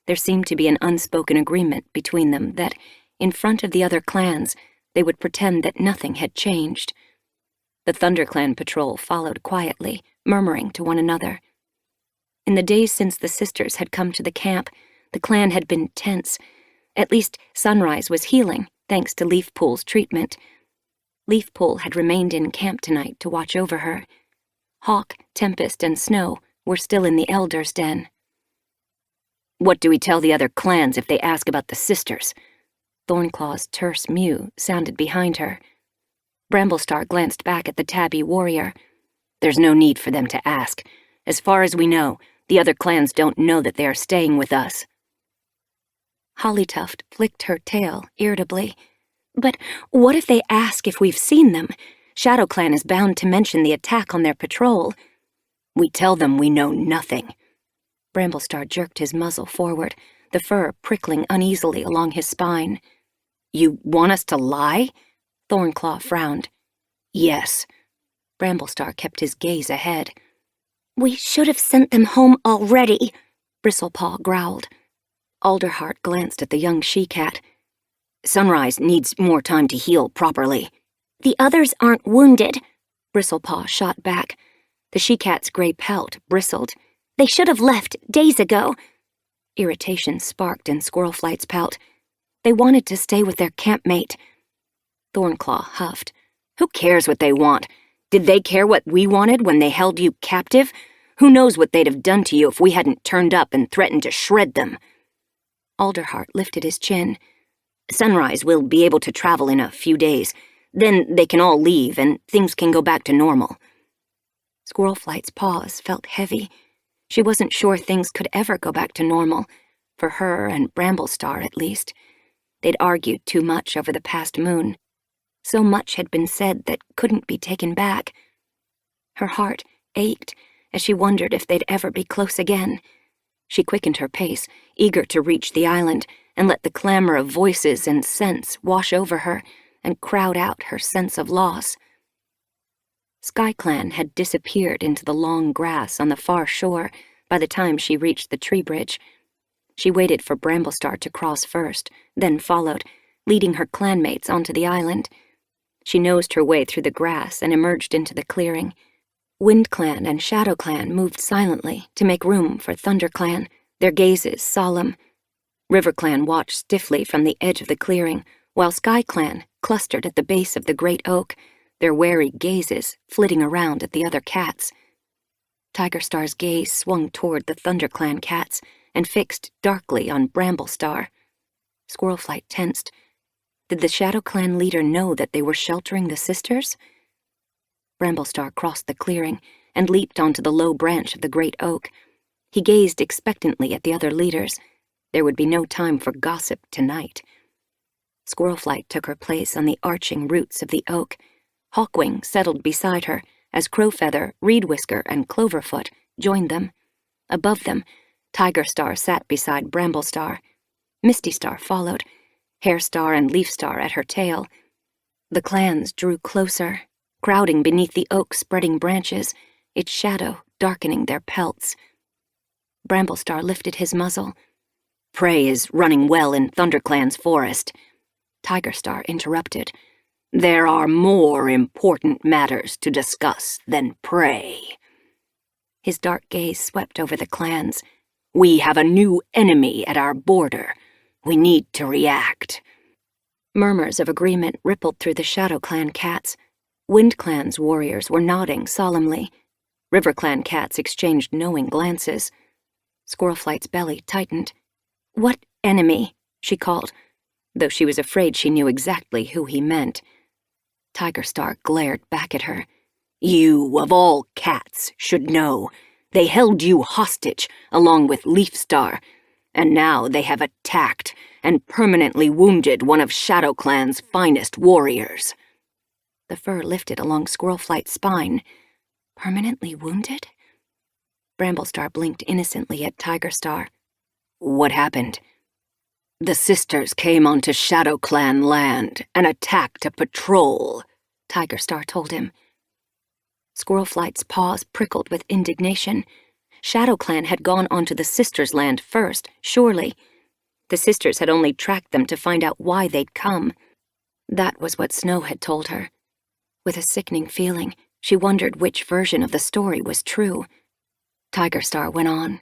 [SPEAKER 2] there seemed to be an unspoken agreement between them that, in front of the other clans, they would pretend that nothing had changed. The ThunderClan patrol followed quietly, murmuring to one another. In the days since the sisters had come to the camp, the clan had been tense. At least Sunrise was healing, thanks to Leafpool's treatment. Leafpool had remained in camp tonight to watch over her. Hawk, Tempest, and Snow were still in the Elder's Den.
[SPEAKER 3] What do we tell the other clans if they ask about the sisters?
[SPEAKER 2] Thornclaw's terse mew sounded behind her. Bramblestar glanced back at the tabby warrior.
[SPEAKER 3] There's no need for them to ask. As far as we know, the other clans don't know that they are staying with us.
[SPEAKER 2] Hollytuft flicked her tail irritably. But what if they ask if we've seen them? ShadowClan is bound to mention the attack on their patrol.
[SPEAKER 3] We tell them we know nothing.
[SPEAKER 2] Bramblestar jerked his muzzle forward, the fur prickling uneasily along his spine.
[SPEAKER 3] You want us to lie?
[SPEAKER 2] Thornclaw frowned.
[SPEAKER 3] Yes.
[SPEAKER 2] Bramblestar kept his gaze ahead.
[SPEAKER 4] We should have sent them home already,
[SPEAKER 2] Bristlepaw growled. Alderheart glanced at the young she-cat.
[SPEAKER 3] Sunrise needs more time to heal properly.
[SPEAKER 4] The others aren't wounded,
[SPEAKER 2] Bristlepaw shot back. The she-cat's gray pelt bristled.
[SPEAKER 4] They should have left days ago.
[SPEAKER 2] Irritation sparked in Squirlflight's pelt. They wanted to stay with their campmate. Thornclaw huffed.
[SPEAKER 3] Who cares what they want? Did they care what we wanted when they held you captive? Who knows what they'd have done to you if we hadn't turned up and threatened to shred them?
[SPEAKER 2] Alderheart lifted his chin.
[SPEAKER 3] Sunrise will be able to travel in a few days. Then they can all leave and things can go back to normal.
[SPEAKER 2] Squirlflight's paws felt heavy. She wasn't sure things could ever go back to normal, for her and Bramblestar at least. They'd argued too much over the past moon. So much had been said that couldn't be taken back. Her heart ached as she wondered if they'd ever be close again. She quickened her pace, eager to reach the island and let the clamor of voices and scents wash over her and crowd out her sense of loss. SkyClan had disappeared into the long grass on the far shore by the time she reached the tree bridge. She waited for Bramblestar to cross first, then followed, leading her clanmates onto the island. She nosed her way through the grass and emerged into the clearing. WindClan and ShadowClan moved silently to make room for ThunderClan, their gazes solemn. RiverClan watched stiffly from the edge of the clearing, while SkyClan clustered at the base of the great oak, their wary gazes flitting around at the other cats. Tigerstar's gaze swung toward the ThunderClan cats and fixed darkly on Bramblestar. Squirlflight tensed. Did the ShadowClan leader know that they were sheltering the sisters? Bramblestar crossed the clearing and leaped onto the low branch of the great oak. He gazed expectantly at the other leaders. There would be no time for gossip tonight. Squirlflight took her place on the arching roots of the oak. Hawkwing settled beside her as Crowfeather, Reedwhisker, and Cloverfoot joined them. Above them, Tigerstar sat beside Bramblestar. Mistystar followed, Hairstar and Leafstar at her tail. The clans drew closer, crowding beneath the oak's spreading branches, its shadow darkening their pelts. Bramblestar lifted his muzzle.
[SPEAKER 3] Prey is running well in ThunderClan's forest.
[SPEAKER 2] Tigerstar interrupted.
[SPEAKER 3] There are more important matters to discuss than prey.
[SPEAKER 2] His dark gaze swept over the clans.
[SPEAKER 3] We have a new enemy at our border. We need to react.
[SPEAKER 2] Murmurs of agreement rippled through the ShadowClan cats. WindClan's warriors were nodding solemnly. RiverClan cats exchanged knowing glances. Squirlflight's belly tightened. What enemy? She called, though she was afraid she knew exactly who he meant. Tigerstar glared back at her.
[SPEAKER 3] You, of all cats, should know. They held you hostage, along with Leafstar. and now they have attacked and permanently wounded one of ShadowClan's finest warriors."
[SPEAKER 2] The fur lifted along Squirlflight's spine. Permanently wounded? Bramblestar blinked innocently at Tigerstar.
[SPEAKER 3] "What happened?" "The sisters came onto ShadowClan land and attacked a patrol,"
[SPEAKER 2] Tigerstar told him. Squirlflight's paws prickled with indignation. ShadowClan had gone onto the sisters' land first, surely. The sisters had only tracked them to find out why they'd come. That was what Snow had told her. With a sickening feeling, she wondered which version of the story was true. Tigerstar went on.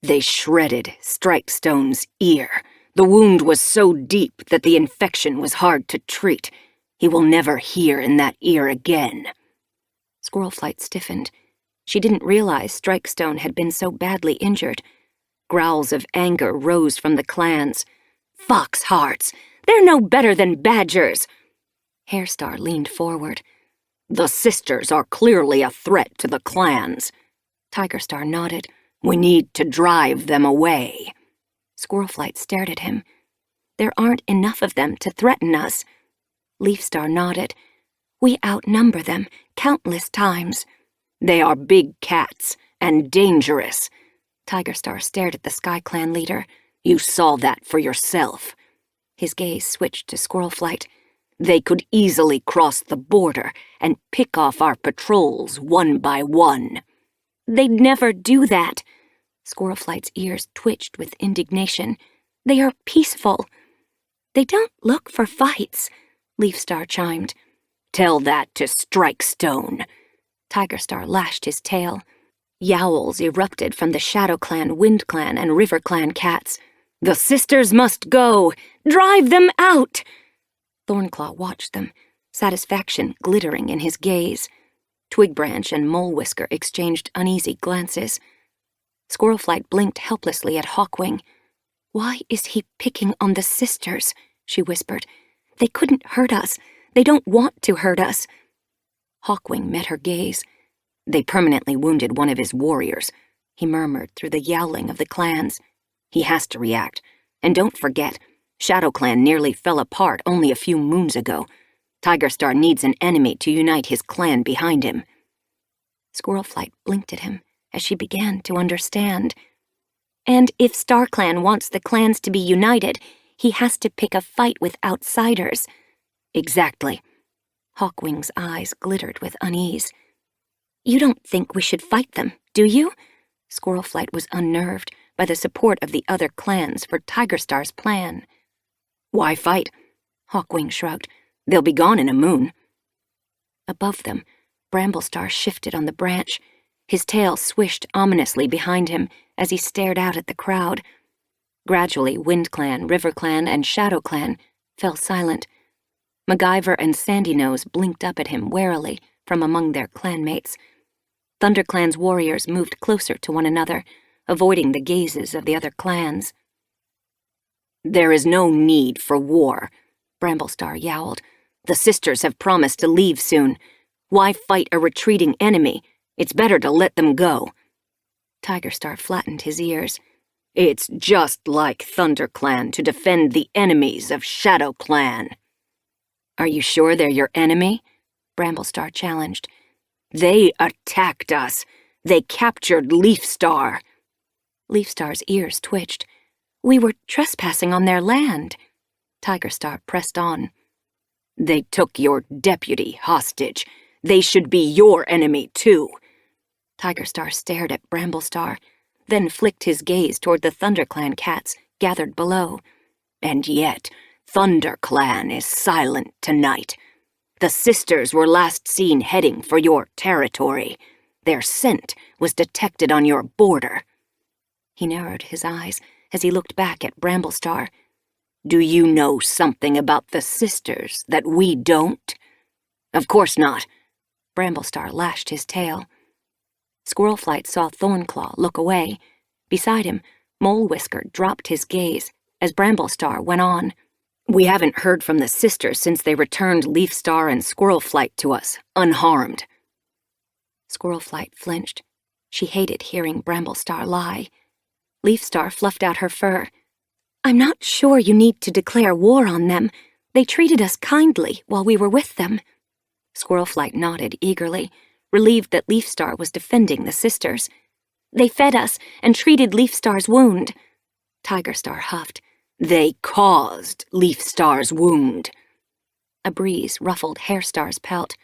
[SPEAKER 3] "They shredded Strikestone's ear. The wound was so deep that the infection was hard to treat. He will never hear in that ear again."
[SPEAKER 2] Squirlflight stiffened. She didn't realize Strikestone had been so badly injured. Growls of anger rose from the clans. "Foxhearts! They're no better than badgers!" Hairstar leaned forward.
[SPEAKER 3] "The sisters are clearly a threat to the clans."
[SPEAKER 2] Tigerstar nodded.
[SPEAKER 3] "We need to drive them away."
[SPEAKER 2] Squirlflight stared at him. "There aren't enough of them to threaten us." Leafstar nodded. "We outnumber them countless times."
[SPEAKER 3] "They are big cats and dangerous."
[SPEAKER 2] Tigerstar stared at the SkyClan leader.
[SPEAKER 3] "You saw that for yourself."
[SPEAKER 2] His gaze switched to Squirlflight.
[SPEAKER 3] "They could easily cross the border and pick off our patrols one by one."
[SPEAKER 2] "They'd never do that." Squirlflight's ears twitched with indignation. "They are peaceful." "They don't look for fights," Leafstar chimed.
[SPEAKER 3] "Tell that to Strikestone."
[SPEAKER 2] Tigerstar lashed his tail. Yowls erupted from the ShadowClan, WindClan, and RiverClan cats.
[SPEAKER 3] "The sisters must go! Drive them out!"
[SPEAKER 2] Thornclaw watched them, satisfaction glittering in his gaze. Twigbranch and Molewhisker exchanged uneasy glances. Squirlflight blinked helplessly at Hawkwing. "Why is he picking on the sisters?" she whispered. "They couldn't hurt us. They don't want to hurt us." Hawkwing met her gaze.
[SPEAKER 3] "They permanently wounded one of his warriors,"
[SPEAKER 2] he murmured through the yowling of the clans.
[SPEAKER 3] "He has to react. And don't forget, ShadowClan nearly fell apart only a few moons ago. Tigerstar needs an enemy to unite his clan behind him."
[SPEAKER 2] Squirlflight blinked at him as she began to understand. "And if StarClan wants the clans to be united, he has to pick a fight with outsiders."
[SPEAKER 3] "Exactly."
[SPEAKER 2] Hawkwing's eyes glittered with unease. "You don't think we should fight them, do you?" Squirlflight was unnerved by the support of the other clans for Tigerstar's plan.
[SPEAKER 3] "Why fight?" Hawkwing shrugged. "They'll be gone in a moon."
[SPEAKER 2] Above them, Bramblestar shifted on the branch. His tail swished ominously behind him as he stared out at the crowd. Gradually, WindClan, RiverClan, and ShadowClan fell silent. MacGyver and Sandynose blinked up at him warily from among their clanmates. ThunderClan's warriors moved closer to one another, avoiding the gazes of the other clans.
[SPEAKER 3] "There is no need for war," Bramblestar yowled. "The sisters have promised to leave soon. Why fight a retreating enemy? It's better to let them go."
[SPEAKER 2] Tigerstar flattened his ears.
[SPEAKER 3] "It's just like ThunderClan to defend the enemies of ShadowClan."
[SPEAKER 2] "Are you sure they're your enemy?" Bramblestar challenged.
[SPEAKER 3] "They attacked us. They captured Leafstar."
[SPEAKER 2] Leafstar's ears twitched. "We were trespassing on their land." Tigerstar pressed on.
[SPEAKER 3] "They took your deputy hostage. They should be your enemy, too."
[SPEAKER 2] Tigerstar stared at Bramblestar, then flicked his gaze toward the ThunderClan cats gathered below.
[SPEAKER 3] "And yet, ThunderClan is silent tonight. The sisters were last seen heading for your territory. Their scent was detected on your border."
[SPEAKER 2] He narrowed his eyes as he looked back at Bramblestar.
[SPEAKER 3] "Do you know something about the sisters that we don't?" "Of course not."
[SPEAKER 2] Bramblestar lashed his tail. Squirlflight saw Thornclaw look away. Beside him, Molewhisker dropped his gaze as Bramblestar went on.
[SPEAKER 3] "We haven't heard from the sisters since they returned Leafstar and Squirlflight to us, unharmed."
[SPEAKER 2] Squirlflight flinched. She hated hearing Bramblestar lie. Leafstar fluffed out her fur. I'm not sure you need to declare war on them. They treated us kindly while we were with them. Squirrelflight nodded eagerly, relieved that Leafstar was defending the sisters. They fed us and treated Leafstar's wound. Tigerstar huffed. They caused Leafstar's wound. A breeze ruffled Hairstar's pelt.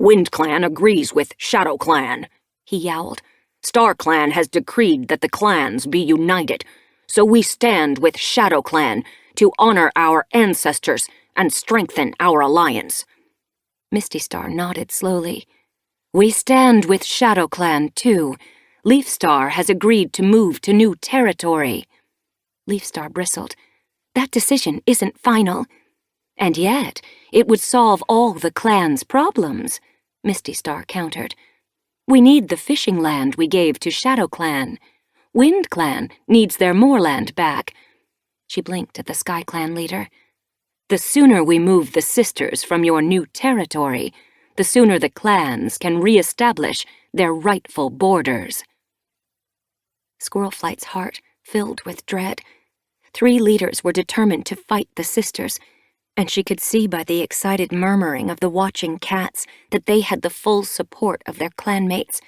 [SPEAKER 2] WindClan agrees with ShadowClan, he yowled. StarClan has decreed that the clans be united, so we stand with ShadowClan to honor our ancestors and strengthen our alliance. Misty Star nodded slowly. We stand with ShadowClan, too. Leafstar has agreed to move to new territory. Leafstar bristled. That decision isn't final. And yet, it would solve all the clan's problems, Misty Star countered. We need the fishing land we gave to ShadowClan. WindClan needs their moorland back. She blinked at the SkyClan leader. The sooner we move the sisters from your new territory, the sooner the clans can re-establish their rightful borders. Squirrelflight's heart filled with dread. 3 leaders were determined to fight the sisters, and she could see by the excited murmuring of the watching cats that they had the full support of their clanmates.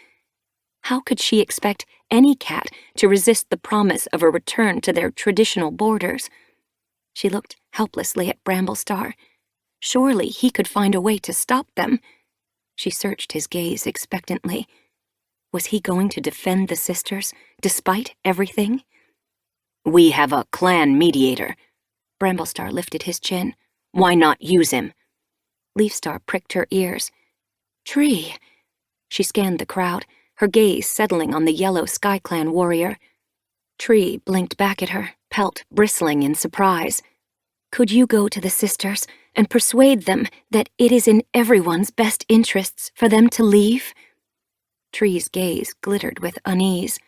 [SPEAKER 2] How could she expect any cat to resist the promise of a return to their traditional borders? She looked helplessly at Bramblestar. Surely he could find a way to stop them. She searched his gaze expectantly. Was he going to defend the sisters, despite everything? We have a clan mediator. Bramblestar lifted his chin. Why not use him? Leafstar pricked her ears. Tree. She scanned the crowd, her gaze settling on the yellow SkyClan warrior. Tree blinked back at her, pelt bristling in surprise. Could you go to the sisters and persuade them that it is in everyone's best interests for them to leave? Tree's gaze glittered with unease.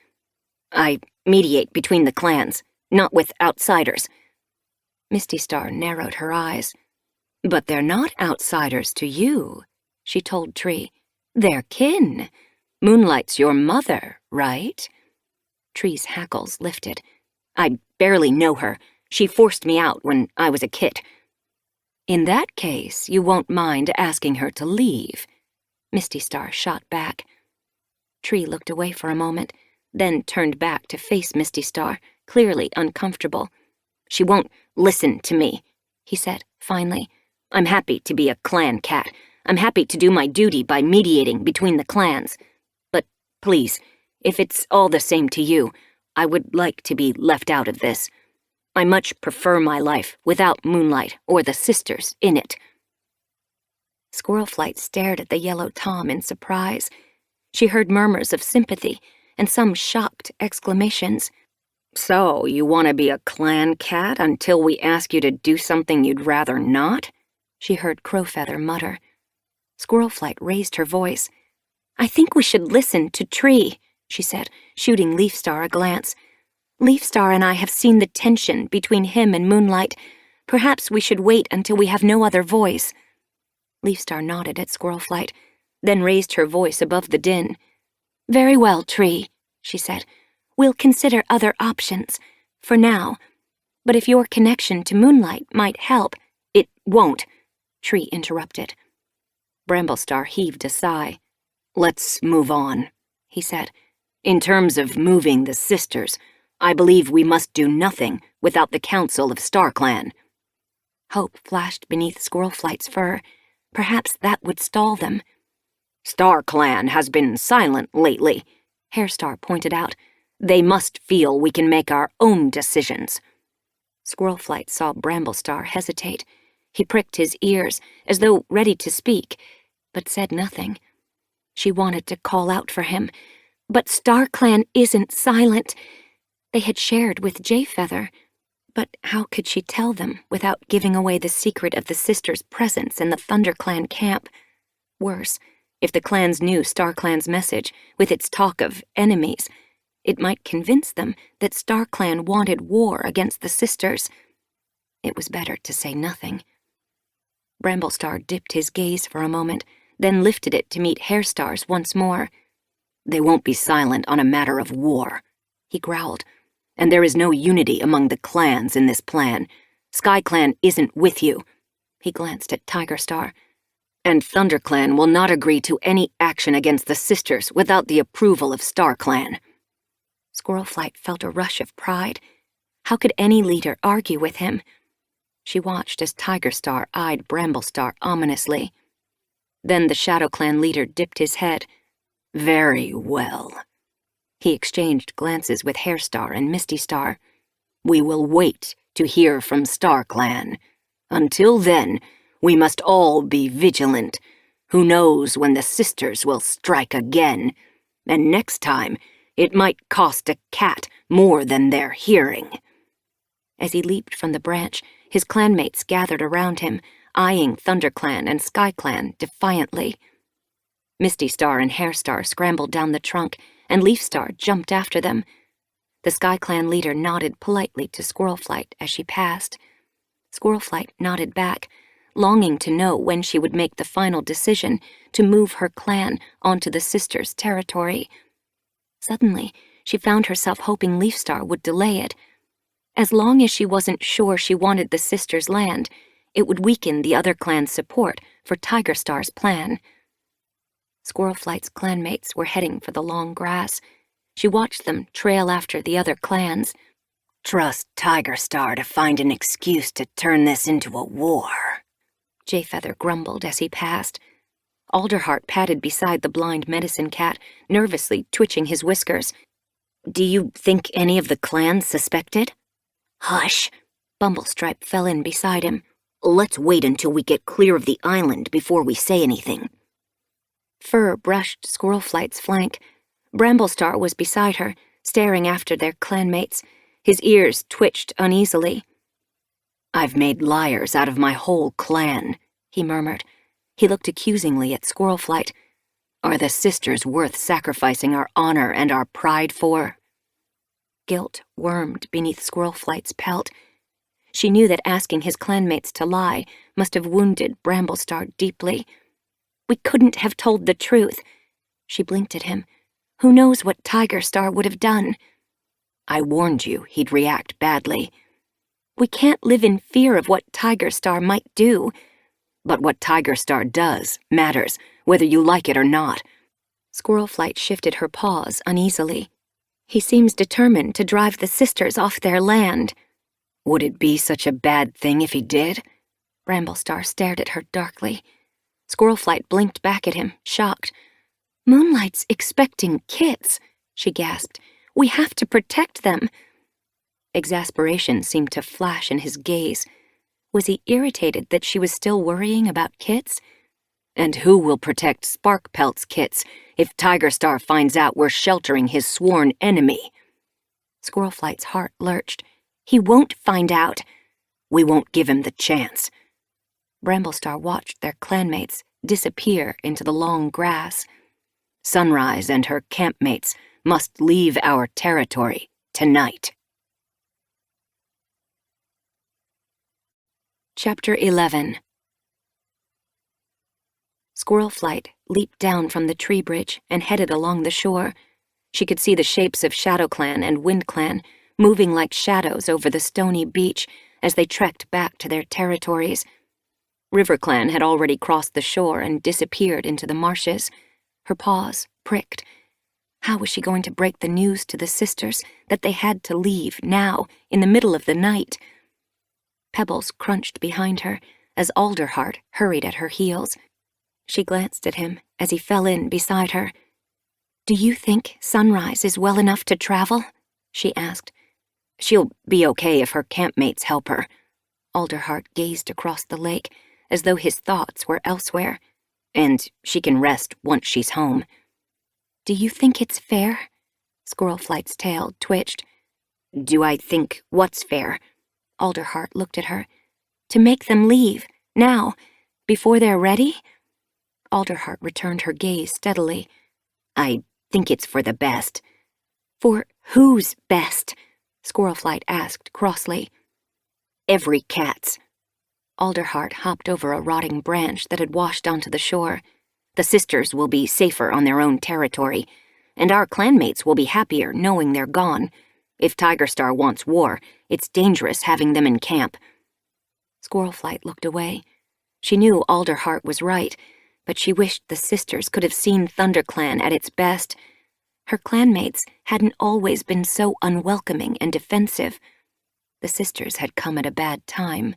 [SPEAKER 2] I mediate between the clans, not with outsiders. Misty Star narrowed her eyes. But they're not outsiders to you, she told Tree. They're kin. Moonlight's your mother, right? Tree's hackles lifted. I barely know her. She forced me out when I was a kid. In that case, you won't mind asking her to leave. Misty Star shot back. Tree looked away for a moment, then turned back to face Misty Star, clearly uncomfortable. She won't listen to me, he said, finally. I'm happy to be a clan cat. I'm happy to do my duty by mediating between the clans. But please, if it's all the same to you, I would like to be left out of this. I much prefer my life without Moonlight or the sisters in it. Squirrelflight stared at the yellow Tom in surprise. She heard murmurs of sympathy and some shocked exclamations. So, you want to be a clan cat until we ask you to do something you'd rather not? She heard Crowfeather mutter. Squirrelflight raised her voice. I think we should listen to Tree, she said, shooting Leafstar a glance. Leafstar and I have seen the tension between him and Moonlight. Perhaps we should wait until we have no other voice. Leafstar nodded at Squirrelflight, then raised her voice above the din. Very well, Tree, she said. We'll consider other options, for now. But if your connection to Moonlight might help— It won't, Tree interrupted. Bramblestar heaved a sigh. Let's move on, he said. In terms of moving the sisters, I believe we must do nothing without the council of StarClan. Hope flashed beneath Squirrelflight's fur. Perhaps that would stall them. StarClan has been silent lately, Hairstar pointed out. They must feel we can make our own decisions. Squirrelflight saw Bramblestar hesitate. He pricked his ears, as though ready to speak, but said nothing. She wanted to call out for him, but StarClan isn't silent. They had shared with Jayfeather, but how could she tell them without giving away the secret of the sisters' presence in the ThunderClan camp? Worse, if the clans knew StarClan's message, with its talk of enemies, it might convince them that StarClan wanted war against the sisters. It was better to say nothing. Bramblestar dipped his gaze for a moment, then lifted it to meet Hairstar's once more. They won't be silent on a matter of war, he growled.
[SPEAKER 3] And there is no unity among the clans in this plan. SkyClan isn't with you. He glanced at Tigerstar. And ThunderClan will not agree to any action against the sisters without the approval of StarClan.
[SPEAKER 2] Squirrelflight felt a rush of pride. How could any leader argue with him? She watched as Tigerstar eyed Bramblestar ominously. Then the ShadowClan leader dipped his head.
[SPEAKER 3] Very well.
[SPEAKER 2] He exchanged glances with Hairstar and Mistystar.
[SPEAKER 3] We will wait to hear from StarClan. Until then, we must all be vigilant. Who knows when the sisters will strike again? And next time, it might cost a cat more than their hearing.
[SPEAKER 2] As he leaped from the branch, his clanmates gathered around him, eyeing ThunderClan and SkyClan defiantly. Mistystar and Hairstar scrambled down the trunk, and Leafstar jumped after them. The SkyClan leader nodded politely to Squirrelflight as she passed. Squirrelflight nodded back, longing to know when she would make the final decision to move her clan onto the sisters' territory. Suddenly, she found herself hoping Leafstar would delay it. As long as she wasn't sure she wanted the sisters' land, it would weaken the other clan's support for Tigerstar's plan. Squirrelflight's clanmates were heading for the long grass. She watched them trail after the other clans.
[SPEAKER 3] Trust Tigerstar to find an excuse to turn this into a war,
[SPEAKER 2] Jayfeather grumbled as he passed. Alderheart patted beside the blind medicine cat, nervously twitching his whiskers.
[SPEAKER 3] Do you think any of the clans suspected?
[SPEAKER 2] Hush! Bumblestripe fell in beside him.
[SPEAKER 3] Let's wait until we get clear of the island before we say anything.
[SPEAKER 2] Fur brushed Squirrelflight's flank. Bramblestar was beside her, staring after their clanmates. His ears twitched uneasily.
[SPEAKER 3] I've made liars out of my whole clan, he murmured.
[SPEAKER 2] He looked accusingly at Squirrelflight.
[SPEAKER 3] Are the sisters worth sacrificing our honor and our pride for?
[SPEAKER 2] Guilt wormed beneath Squirrelflight's pelt. She knew that asking his clanmates to lie must have wounded Bramblestar deeply. We couldn't have told the truth. She blinked at him. Who knows what Tigerstar would have done?
[SPEAKER 3] I warned you he'd react badly.
[SPEAKER 2] We can't live in fear of what Tigerstar might do.
[SPEAKER 3] But what Tigerstar does matters, whether you like it or not.
[SPEAKER 2] Squirrelflight shifted her paws uneasily. He seems determined to drive the sisters off their land.
[SPEAKER 3] Would it be such a bad thing if he did?
[SPEAKER 2] Bramblestar stared at her darkly. Squirrelflight blinked back at him, shocked. Moonlight's expecting kits, she gasped. We have to protect them. Exasperation seemed to flash in his gaze. Was he irritated that she was still worrying about kits?
[SPEAKER 3] And who will protect Sparkpelt's kits if Tigerstar finds out we're sheltering his sworn enemy?
[SPEAKER 2] Squirrelflight's heart lurched. He won't find out.
[SPEAKER 3] We won't give him the chance.
[SPEAKER 2] Bramblestar watched their clanmates disappear into the long grass.
[SPEAKER 3] Sunrise and her campmates must leave our territory tonight.
[SPEAKER 2] Chapter 11. Squirrelflight leaped down from the tree bridge and headed along the shore. She could see the shapes of ShadowClan and WindClan moving like shadows over the stony beach as they trekked back to their territories. RiverClan had already crossed the shore and disappeared into the marshes. Her paws pricked. How was she going to break the news to the sisters that they had to leave now, in the middle of the night? Pebbles crunched behind her as Alderheart hurried at her heels. She glanced at him as he fell in beside her. Do you think Sunrise is well enough to travel? She asked.
[SPEAKER 3] She'll be okay if her campmates help her.
[SPEAKER 2] Alderheart gazed across the lake as though his thoughts were elsewhere.
[SPEAKER 3] And she can rest once she's home.
[SPEAKER 2] Do you think it's fair? Squirrelflight's tail twitched.
[SPEAKER 3] Do I think what's fair?
[SPEAKER 2] Alderheart looked at her. To make them leave, now, before they're ready? Alderheart returned her gaze steadily.
[SPEAKER 3] I think it's for the best.
[SPEAKER 2] For whose best? Squirrelflight asked crossly.
[SPEAKER 3] Every cat's.
[SPEAKER 2] Alderheart hopped over a rotting branch that had washed onto the shore.
[SPEAKER 3] The sisters will be safer on their own territory, and our clanmates will be happier knowing they're gone.
[SPEAKER 2] If Tiger Star wants war, it's dangerous having them in camp."
[SPEAKER 1] Squirrelflight looked away. She knew Alderheart was right, but she wished the sisters could have seen ThunderClan at its best. Her clanmates hadn't always been so unwelcoming and defensive. The sisters had come at a bad time.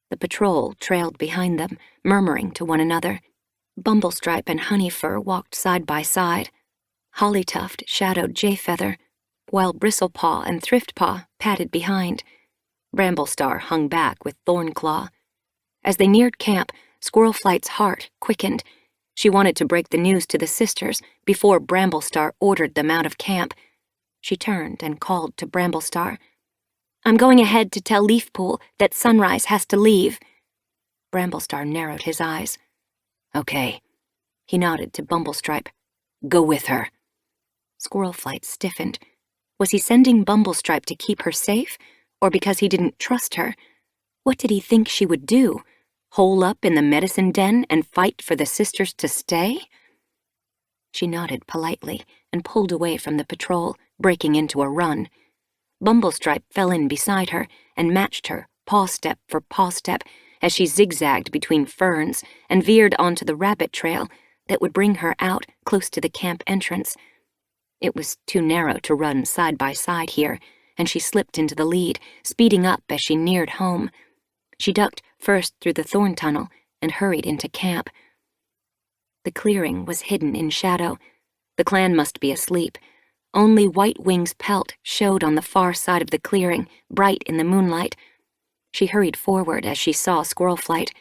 [SPEAKER 1] The patrol trailed behind them, murmuring to one another. Bumblestripe and Honeyfur walked side by side. Hollytuft shadowed Jayfeather, while Bristlepaw and Thriftpaw padded behind. Bramblestar hung back with Thornclaw. As they neared camp, Squirrelflight's heart quickened. She wanted to break the news to the sisters before Bramblestar ordered them out of camp. She turned and called to Bramblestar. "I'm going ahead to tell Leafpool that Sunrise has to leave." Bramblestar narrowed his eyes.
[SPEAKER 2] "Okay." He nodded to Bumblestripe. "Go with her."
[SPEAKER 1] Squirrelflight stiffened. Was he sending Bumblestripe to keep her safe, or because he didn't trust her? What did he think she would do? Hole up in the medicine den and fight for the sisters to stay? She nodded politely and pulled away from the patrol, breaking into a run. Bumblestripe fell in beside her and matched her, paw step for paw step, as she zigzagged between ferns and veered onto the rabbit trail that would bring her out close to the camp entrance. It was too narrow to run side by side here, and she slipped into the lead, speeding up as she neared home. She ducked first through the thorn tunnel and hurried into camp. The clearing was hidden in shadow. The clan must be asleep. Only White Wing's pelt showed on the far side of the clearing, bright in the moonlight. She hurried forward as she saw Squirrelflight.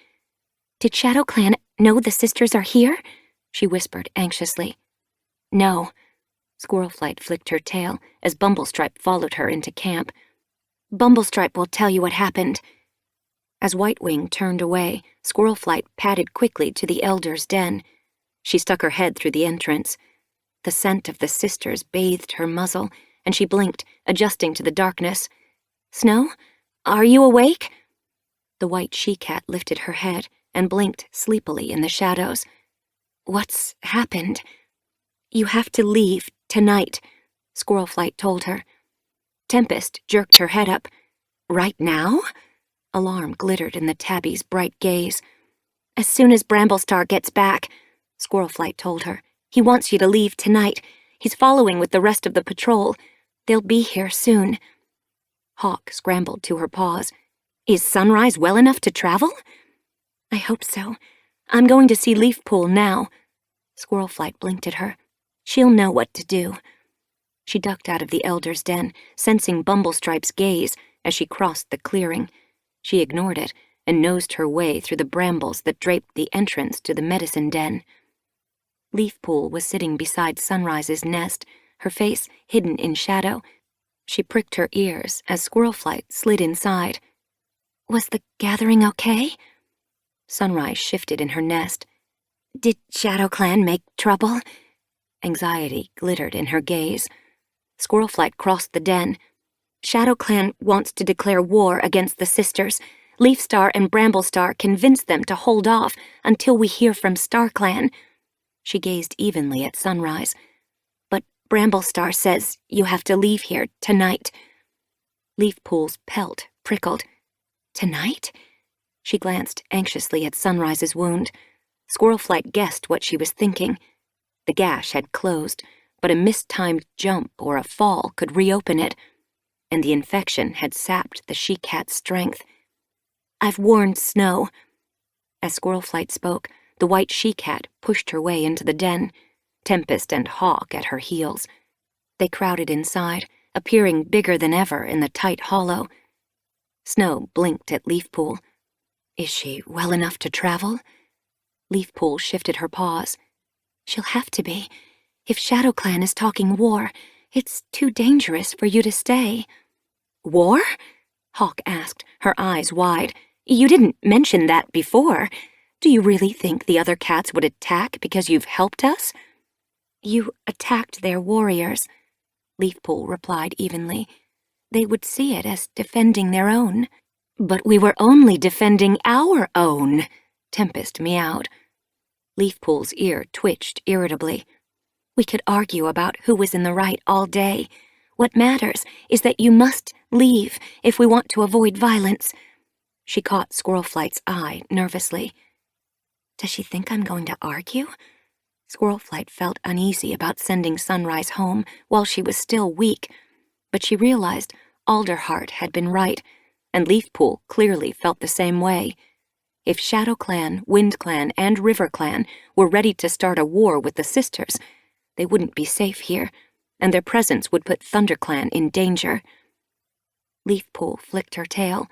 [SPEAKER 1] "Did ShadowClan know the sisters are here?" she whispered anxiously. "No." Squirrelflight flicked her tail as Bumblestripe followed her into camp. "Bumblestripe will tell you what happened." As White Wing turned away, Squirrelflight padded quickly to the Elder's den. She stuck her head through the entrance. The scent of the sisters bathed her muzzle, and she blinked, adjusting to the darkness. "Snow, are you awake?" The white she-cat lifted her head and blinked sleepily in the shadows. "What's happened?" "You have to leave tonight," Squirrelflight told her. Tempest jerked her head up. "Right now?" Alarm glittered in the tabby's bright gaze. "As soon as Bramblestar gets back," Squirrelflight told her. "He wants you to leave tonight. He's following with the rest of the patrol. They'll be here soon." Hawk scrambled to her paws. "Is Sunrise well enough to travel?" "I hope so. I'm going to see Leafpool now." Squirrelflight blinked at her. "She'll know what to do." She ducked out of the Elder's den, sensing Bumblestripe's gaze as she crossed the clearing. She ignored it and nosed her way through the brambles that draped the entrance to the medicine den. Leafpool was sitting beside Sunrise's nest, her face hidden in shadow. She pricked her ears as Squirrelflight slid inside. "Was the gathering okay?" Sunrise shifted in her nest. "Did ShadowClan make trouble?" Anxiety glittered in her gaze. Squirrelflight crossed the den. "ShadowClan wants to declare war against the sisters. Leafstar and Bramblestar convinced them to hold off until we hear from StarClan." She gazed evenly at Sunrise. "But Bramblestar says you have to leave here tonight." Leafpool's pelt prickled. "Tonight?" She glanced anxiously at Sunrise's wound. Squirrelflight guessed what she was thinking. The gash had closed, but a mistimed jump or a fall could reopen it, and the infection had sapped the she-cat's strength. "I've warned Snow." As Squirrelflight spoke, the white she-cat pushed her way into the den, Tempest and Hawk at her heels. They crowded inside, appearing bigger than ever in the tight hollow. Snow blinked at Leafpool. "Is she well enough to travel?" Leafpool shifted her paws. "She'll have to be. If ShadowClan is talking war, it's too dangerous for you to stay." "War?" Hawk asked, her eyes wide. "You didn't mention that before. Do you really think the other cats would attack because you've helped us?" "You attacked their warriors," Leafpool replied evenly. "They would see it as defending their own." "But we were only defending our own," Tempest meowed. Leafpool's ear twitched irritably. "We could argue about who was in the right all day.
[SPEAKER 2] What matters is that you must leave if we want to avoid violence. She caught Squirlflight's eye nervously. Does she think I'm going to argue? Squirlflight felt uneasy about sending Sunrise home while she was still weak, but she realized Alderheart had been right, and Leafpool clearly felt the same way. If Shadow Clan, Wind Clan, and River Clan were ready to start a war with the sisters, they wouldn't be safe here, and their presence would put ThunderClan in danger. Leafpool flicked her tail.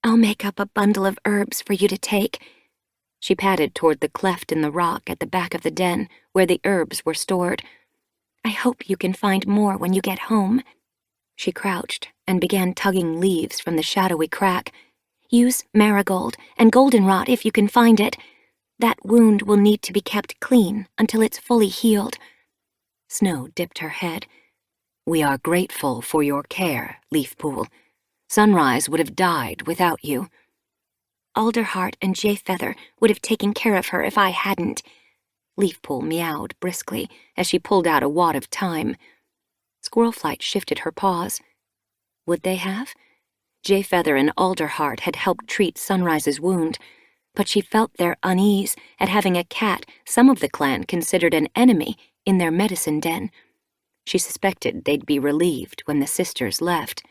[SPEAKER 2] I'll make up a bundle of herbs for you to take. She padded toward the cleft in the rock at the back of the den where the herbs were stored. I hope you can find more when you get home. She crouched and began tugging leaves from the shadowy crack. Use marigold and goldenrod if you can find it. That wound will need to be kept clean until it's fully healed. Snow dipped her head. We are grateful for your care, Leafpool. Sunrise would have died without you. Alderheart and Jayfeather would have taken care of her if I hadn't. Leafpool meowed briskly as she pulled out a wad of thyme. Squirlflight shifted her paws. Would they have? Jayfeather and Alderheart had helped treat Sunrise's wound, but she felt their unease at having a cat some of the clan considered an enemy in their medicine den. She suspected they'd be relieved when the sisters left.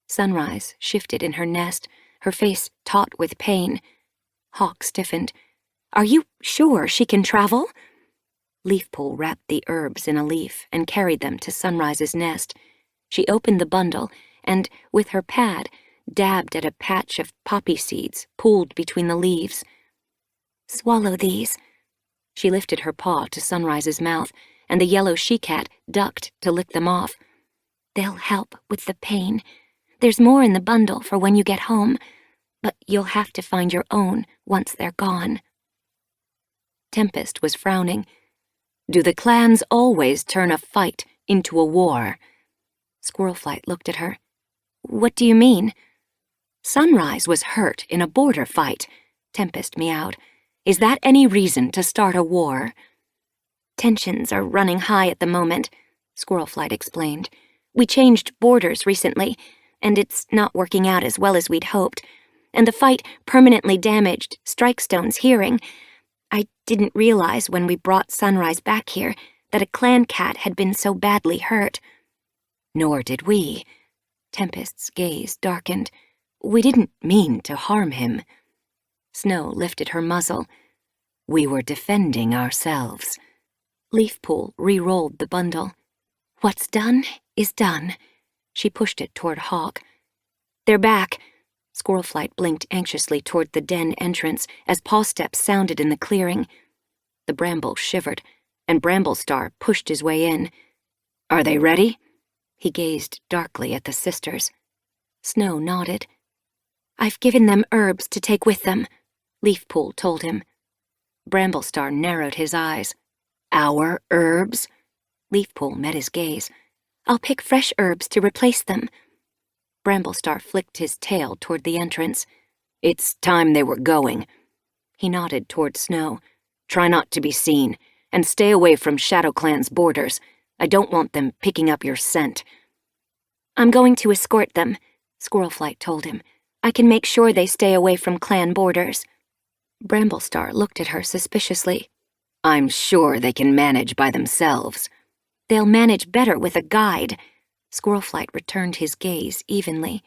[SPEAKER 2] Sunrise shifted in her nest, her face taut with pain. Hawk stiffened. Are you sure she can travel? Leafpool wrapped the herbs in a leaf and carried them to Sunrise's nest. She opened the bundle and, with her pad, dabbed at a patch of poppy seeds pooled between the leaves. Swallow these. She lifted her paw to Sunrise's mouth, and the yellow she-cat ducked to lick them off. They'll help with the pain. There's more in the bundle for when you get home, but you'll have to find your own once they're gone. Tempest was frowning. Do the clans always turn a fight into a war? Squirlflight looked at her. What do you mean? Sunrise was hurt in a border fight, Tempest meowed. Is that any reason to start a war? Tensions are running high at the moment, Squirlflight explained. We changed borders recently, and it's not working out as well as we'd hoped, and the fight permanently damaged Strikestone's hearing. I didn't realize when we brought Sunrise back here that a clan cat had been so badly hurt. Nor did we. Tempest's gaze darkened. We didn't mean to harm him. Snow lifted her muzzle. We were defending ourselves. Leafpool re-rolled the bundle. What's done is done. She pushed it toward Hawk. They're back. Squirlflight blinked anxiously toward the den entrance as paw steps sounded in the clearing. The bramble shivered, and Bramblestar pushed his way in. Are they ready? He gazed darkly at the sisters. Snow nodded. I've given them herbs to take with them, Leafpool told him. Bramblestar narrowed his eyes. Our herbs? Leafpool met his gaze. I'll pick fresh herbs to replace them. Bramblestar flicked his tail toward the entrance. It's time they were going. He nodded toward Snow. Try not to be seen, and stay away from ShadowClan's borders. I don't want them picking up your scent. I'm going to escort them, Squirlflight told him. I can make sure they stay away from clan borders. Bramblestar looked at her suspiciously. I'm sure they can manage by themselves. They'll manage better with a guide. Squirlflight returned his gaze evenly.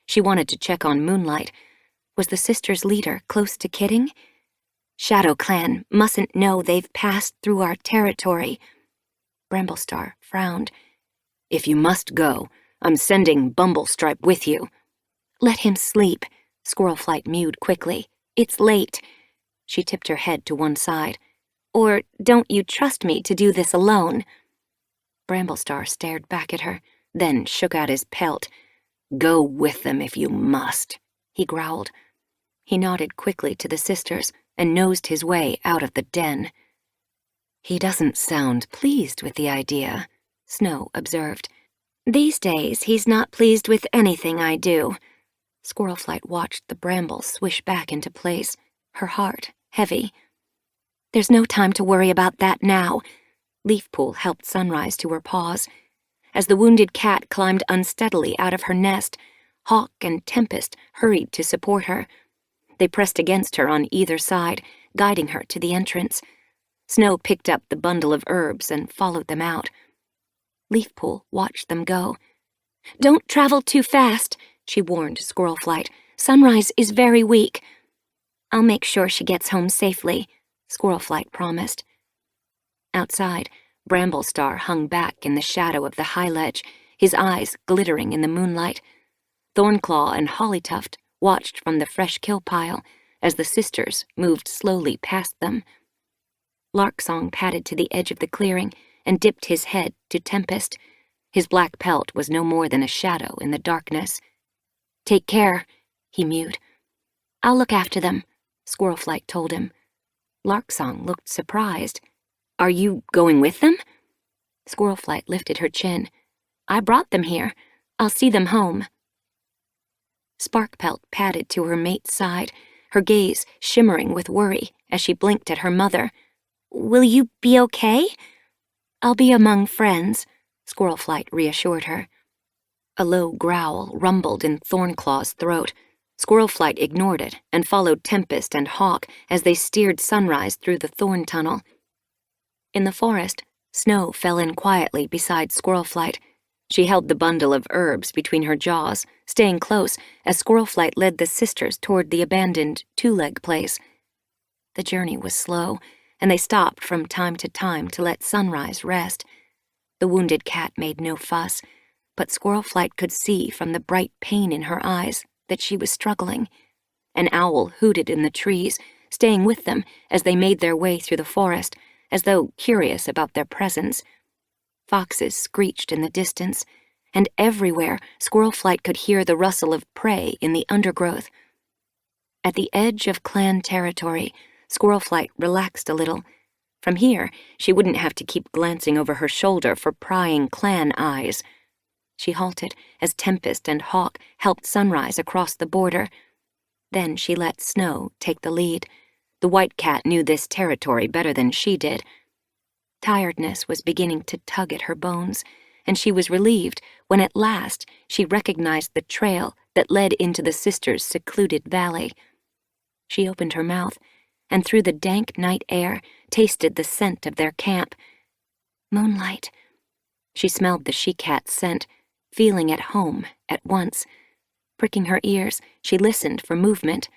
[SPEAKER 2] She wanted to check on Moonlight. Was the sisters' leader close to kidding? ShadowClan mustn't know they've passed through our territory. Bramblestar frowned. If you must go, I'm sending Bumblestripe with you. Let him sleep, Squirlflight mewed quickly. It's late. She tipped her head to one side. Or don't you trust me to do this alone? Bramblestar stared back at her, then shook out his pelt. Go with them if you must, he growled. He nodded quickly to the sisters and nosed his way out of the den. He doesn't sound pleased with the idea, Snow observed. These days, he's not pleased with anything I do. Squirlflight watched the bramble swish back into place, her heart heavy. There's no time to worry about that now. Leafpool helped Sunrise to her paws. As the wounded cat climbed unsteadily out of her nest, Hawk and Tempest hurried to support her. They pressed against her on either side, guiding her to the entrance. Snow picked up the bundle of herbs and followed them out. Leafpool watched them go. "Don't travel too fast," she warned Squirrelflight. "Sunrise is very weak."
[SPEAKER 1] "I'll make sure she gets home safely,"
[SPEAKER 2] Squirrelflight promised. Outside, Bramblestar hung back in the shadow of the high ledge, his eyes glittering in the moonlight. Thornclaw and Hollytuft watched from the fresh kill pile as the sisters moved slowly past them. Larksong padded to the edge of the clearing and dipped his head to Tempest. His black pelt was no more than a shadow in the darkness. "Take care," he mewed.
[SPEAKER 1] "I'll look after them,"
[SPEAKER 2] Squirrelflight told him. Larksong looked surprised. "Are you going with them?" Squirrelflight lifted her chin.
[SPEAKER 1] "I brought them here. I'll see them home."
[SPEAKER 2] Sparkpelt padded to her mate's side, her gaze shimmering with worry as she blinked at her mother.
[SPEAKER 1] "Will you be okay?"
[SPEAKER 2] "I'll be among friends," Squirrelflight reassured her. A low growl rumbled in Thornclaw's throat. Squirrelflight ignored it and followed Tempest and Hawk as they steered Sunrise through the thorn tunnel. In the forest, Snow fell in quietly beside Squirrelflight. She held the bundle of herbs between her jaws, staying close as Squirrelflight led the sisters toward the abandoned two-leg place. The journey was slow, and they stopped from time to let Sunrise rest. The wounded cat made no fuss, but Squirrelflight could see from the bright pain in her eyes that she was struggling. An owl hooted in the trees, staying with them as they made their way through the forest, as though curious about their presence. Foxes screeched in the distance, and everywhere Squirrelflight could hear the rustle of prey in the undergrowth. At the edge of clan territory, Squirrelflight relaxed a little. From here, she wouldn't have to keep glancing over her shoulder for prying clan eyes. She halted as Tempest and Hawk helped Sunrise across the border. Then she let Snow take the lead. The white cat knew this territory better than she did. Tiredness was beginning to tug at her bones, and she was relieved when at last she recognized the trail that led into the sisters' secluded valley. She opened her mouth, and through the dank night air tasted the scent of their camp. Moonlight. She smelled the she-cat's scent, feeling at home at once. Pricking her ears, she listened for movement.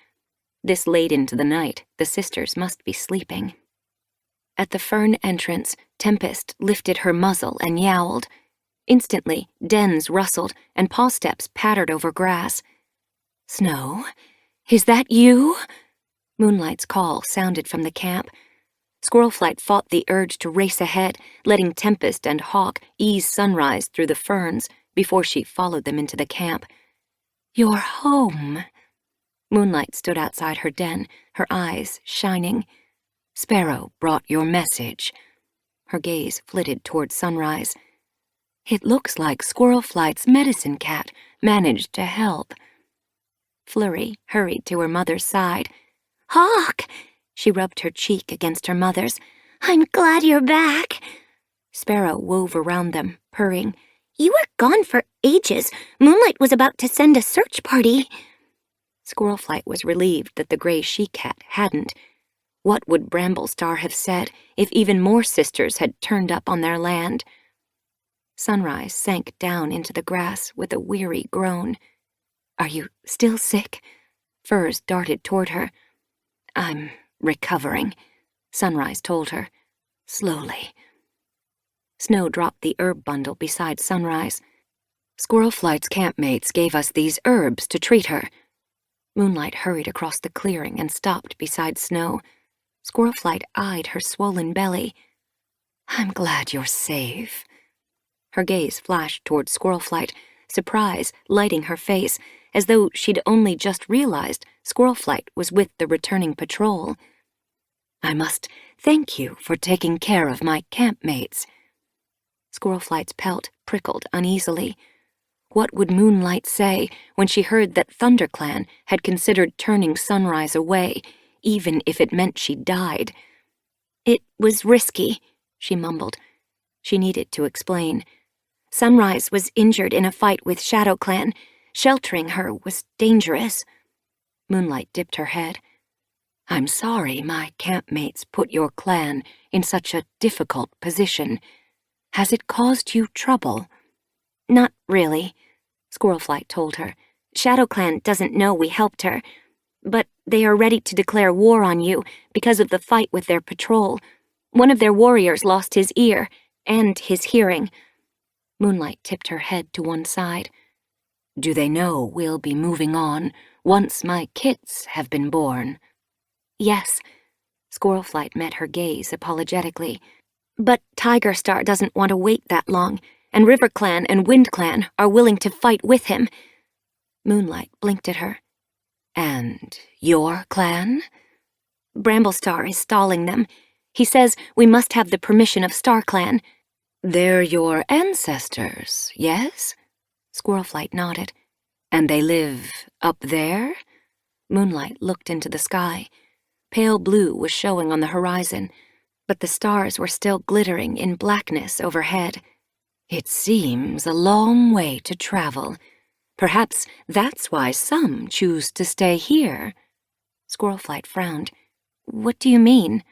[SPEAKER 2] This late into the night, the sisters must be sleeping. At the fern entrance, Tempest lifted her muzzle and yowled. Instantly, dens rustled and paw steps pattered over grass. "Snow, is that you?" Moonlight's call sounded from the camp. Squirrelflight fought the urge to race ahead, letting Tempest and Hawk ease Sunrise through the ferns before she followed them into the camp. "You're home." Moonlight stood outside her den, her eyes shining. "Sparrow brought your message." Her gaze flitted toward Sunrise. "It looks like Squirrelflight's medicine cat managed to help." Flurry hurried to her mother's side.
[SPEAKER 4] "Hawk!"
[SPEAKER 2] She rubbed her cheek against her mother's.
[SPEAKER 4] "I'm glad you're back."
[SPEAKER 2] Sparrow wove around them, purring.
[SPEAKER 4] "You were gone for ages. Moonlight was about to send a search party."
[SPEAKER 2] Squirrelflight was relieved that the gray she-cat hadn't. What would Bramblestar have said if even more sisters had turned up on their land? Sunrise sank down into the grass with a weary groan. "Are you still sick?" Furs darted toward her. "I'm recovering," Sunrise told her. "Slowly." Snow dropped the herb bundle beside Sunrise. "Squirrelflight's campmates gave us these herbs to treat her." Moonlight hurried across the clearing and stopped beside Snow. Squirrelflight eyed her swollen belly. "I'm glad you're safe." Her gaze flashed toward Squirrelflight, surprise lighting her face, as though she'd only just realized Squirrelflight was with the returning patrol. "I must thank you for taking care of my campmates." Squirrelflight's pelt prickled uneasily. What would Moonlight say when she heard that ThunderClan had considered turning Sunrise away, even if it meant she died?
[SPEAKER 1] "It was risky,"
[SPEAKER 2] she mumbled. She needed to explain.
[SPEAKER 1] Sunrise was injured in a fight with Shadow Clan. Sheltering her was dangerous.
[SPEAKER 2] Moonlight dipped her head. I'm sorry my campmates put your clan in such a difficult position. Has it caused you trouble?
[SPEAKER 1] Not really, Squirrelflight told her. Shadow Clan doesn't know we helped her, but they are ready to declare war on you because of the fight with their patrol. One of their warriors lost his ear and his hearing.
[SPEAKER 2] Moonlight tipped her head to one side. Do they know we'll be moving on once my kits have been born?
[SPEAKER 1] Yes. Squirrelflight met her gaze apologetically. But Tiger Star doesn't want to wait that long, and River Clan and Wind Clan are willing to fight with him.
[SPEAKER 2] Moonlight blinked at her. And your clan?
[SPEAKER 1] Bramblestar is stalling them. He says we must have the permission of StarClan.
[SPEAKER 2] They're your ancestors, yes? Squirrelflight nodded. And they live up there? Moonlight looked into the sky. Pale blue was showing on the horizon, but the stars were still glittering in blackness overhead. It seems a long way to travel. Perhaps that's why some choose to stay here.
[SPEAKER 1] Squirrelflight frowned. What do you mean?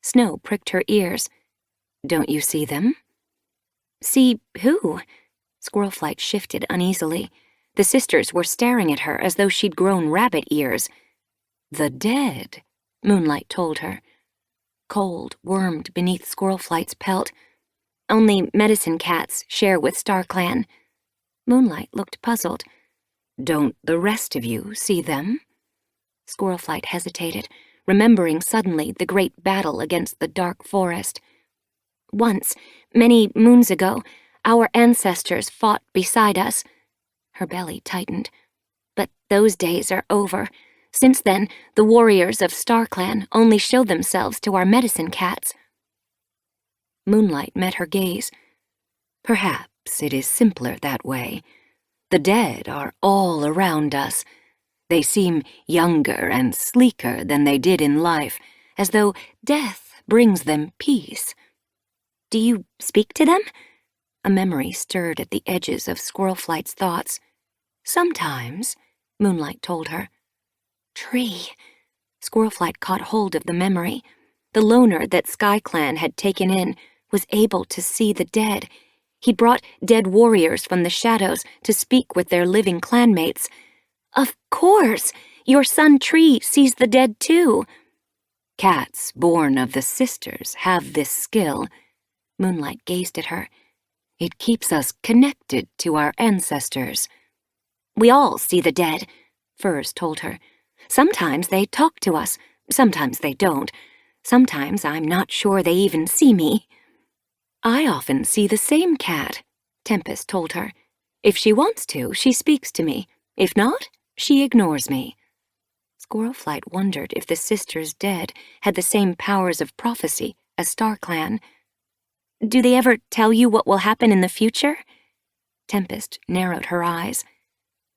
[SPEAKER 1] Snow pricked her ears.
[SPEAKER 2] Don't you see them?
[SPEAKER 1] See who?
[SPEAKER 2] Squirrelflight shifted uneasily. The sisters were staring at her as though she'd grown rabbit ears. The dead, Moonlight told her. Cold wormed beneath Squirrelflight's pelt.
[SPEAKER 1] Only medicine cats share with StarClan.
[SPEAKER 2] Moonlight looked puzzled. Don't the rest of you see them?
[SPEAKER 1] Squirrelflight hesitated, remembering suddenly the great battle against the dark forest. Once, many moons ago, our ancestors fought beside us. Her belly tightened. But those days are over. Since then, the warriors of StarClan only show themselves to our medicine cats.
[SPEAKER 2] Moonlight met her gaze. Perhaps it is simpler that way. The dead are all around us. They seem younger and sleeker than they did in life, as though death brings them peace.
[SPEAKER 1] Do you speak to them?
[SPEAKER 2] A memory stirred at the edges of Squirrelflight's thoughts. Sometimes, Moonlight told her.
[SPEAKER 1] Tree.
[SPEAKER 2] Squirrelflight caught hold of the memory. The loner that SkyClan had taken in was able to see the dead. He brought dead warriors from the shadows to speak with their living clanmates.
[SPEAKER 1] Of course! Your son Tree sees the dead too.
[SPEAKER 2] Cats born of the sisters have this skill. Moonlight gazed at her. It keeps us connected to our ancestors.
[SPEAKER 1] We all see the dead, Furs told her. Sometimes they talk to us, sometimes they don't. Sometimes I'm not sure they even see me.
[SPEAKER 2] I often see the same cat, Tempest told her. If she wants to, she speaks to me. If not, she ignores me. Squirrelflight wondered if the sisters dead had the same powers of prophecy as StarClan.
[SPEAKER 1] Do they ever tell you what will happen in the future?
[SPEAKER 2] Tempest narrowed her eyes.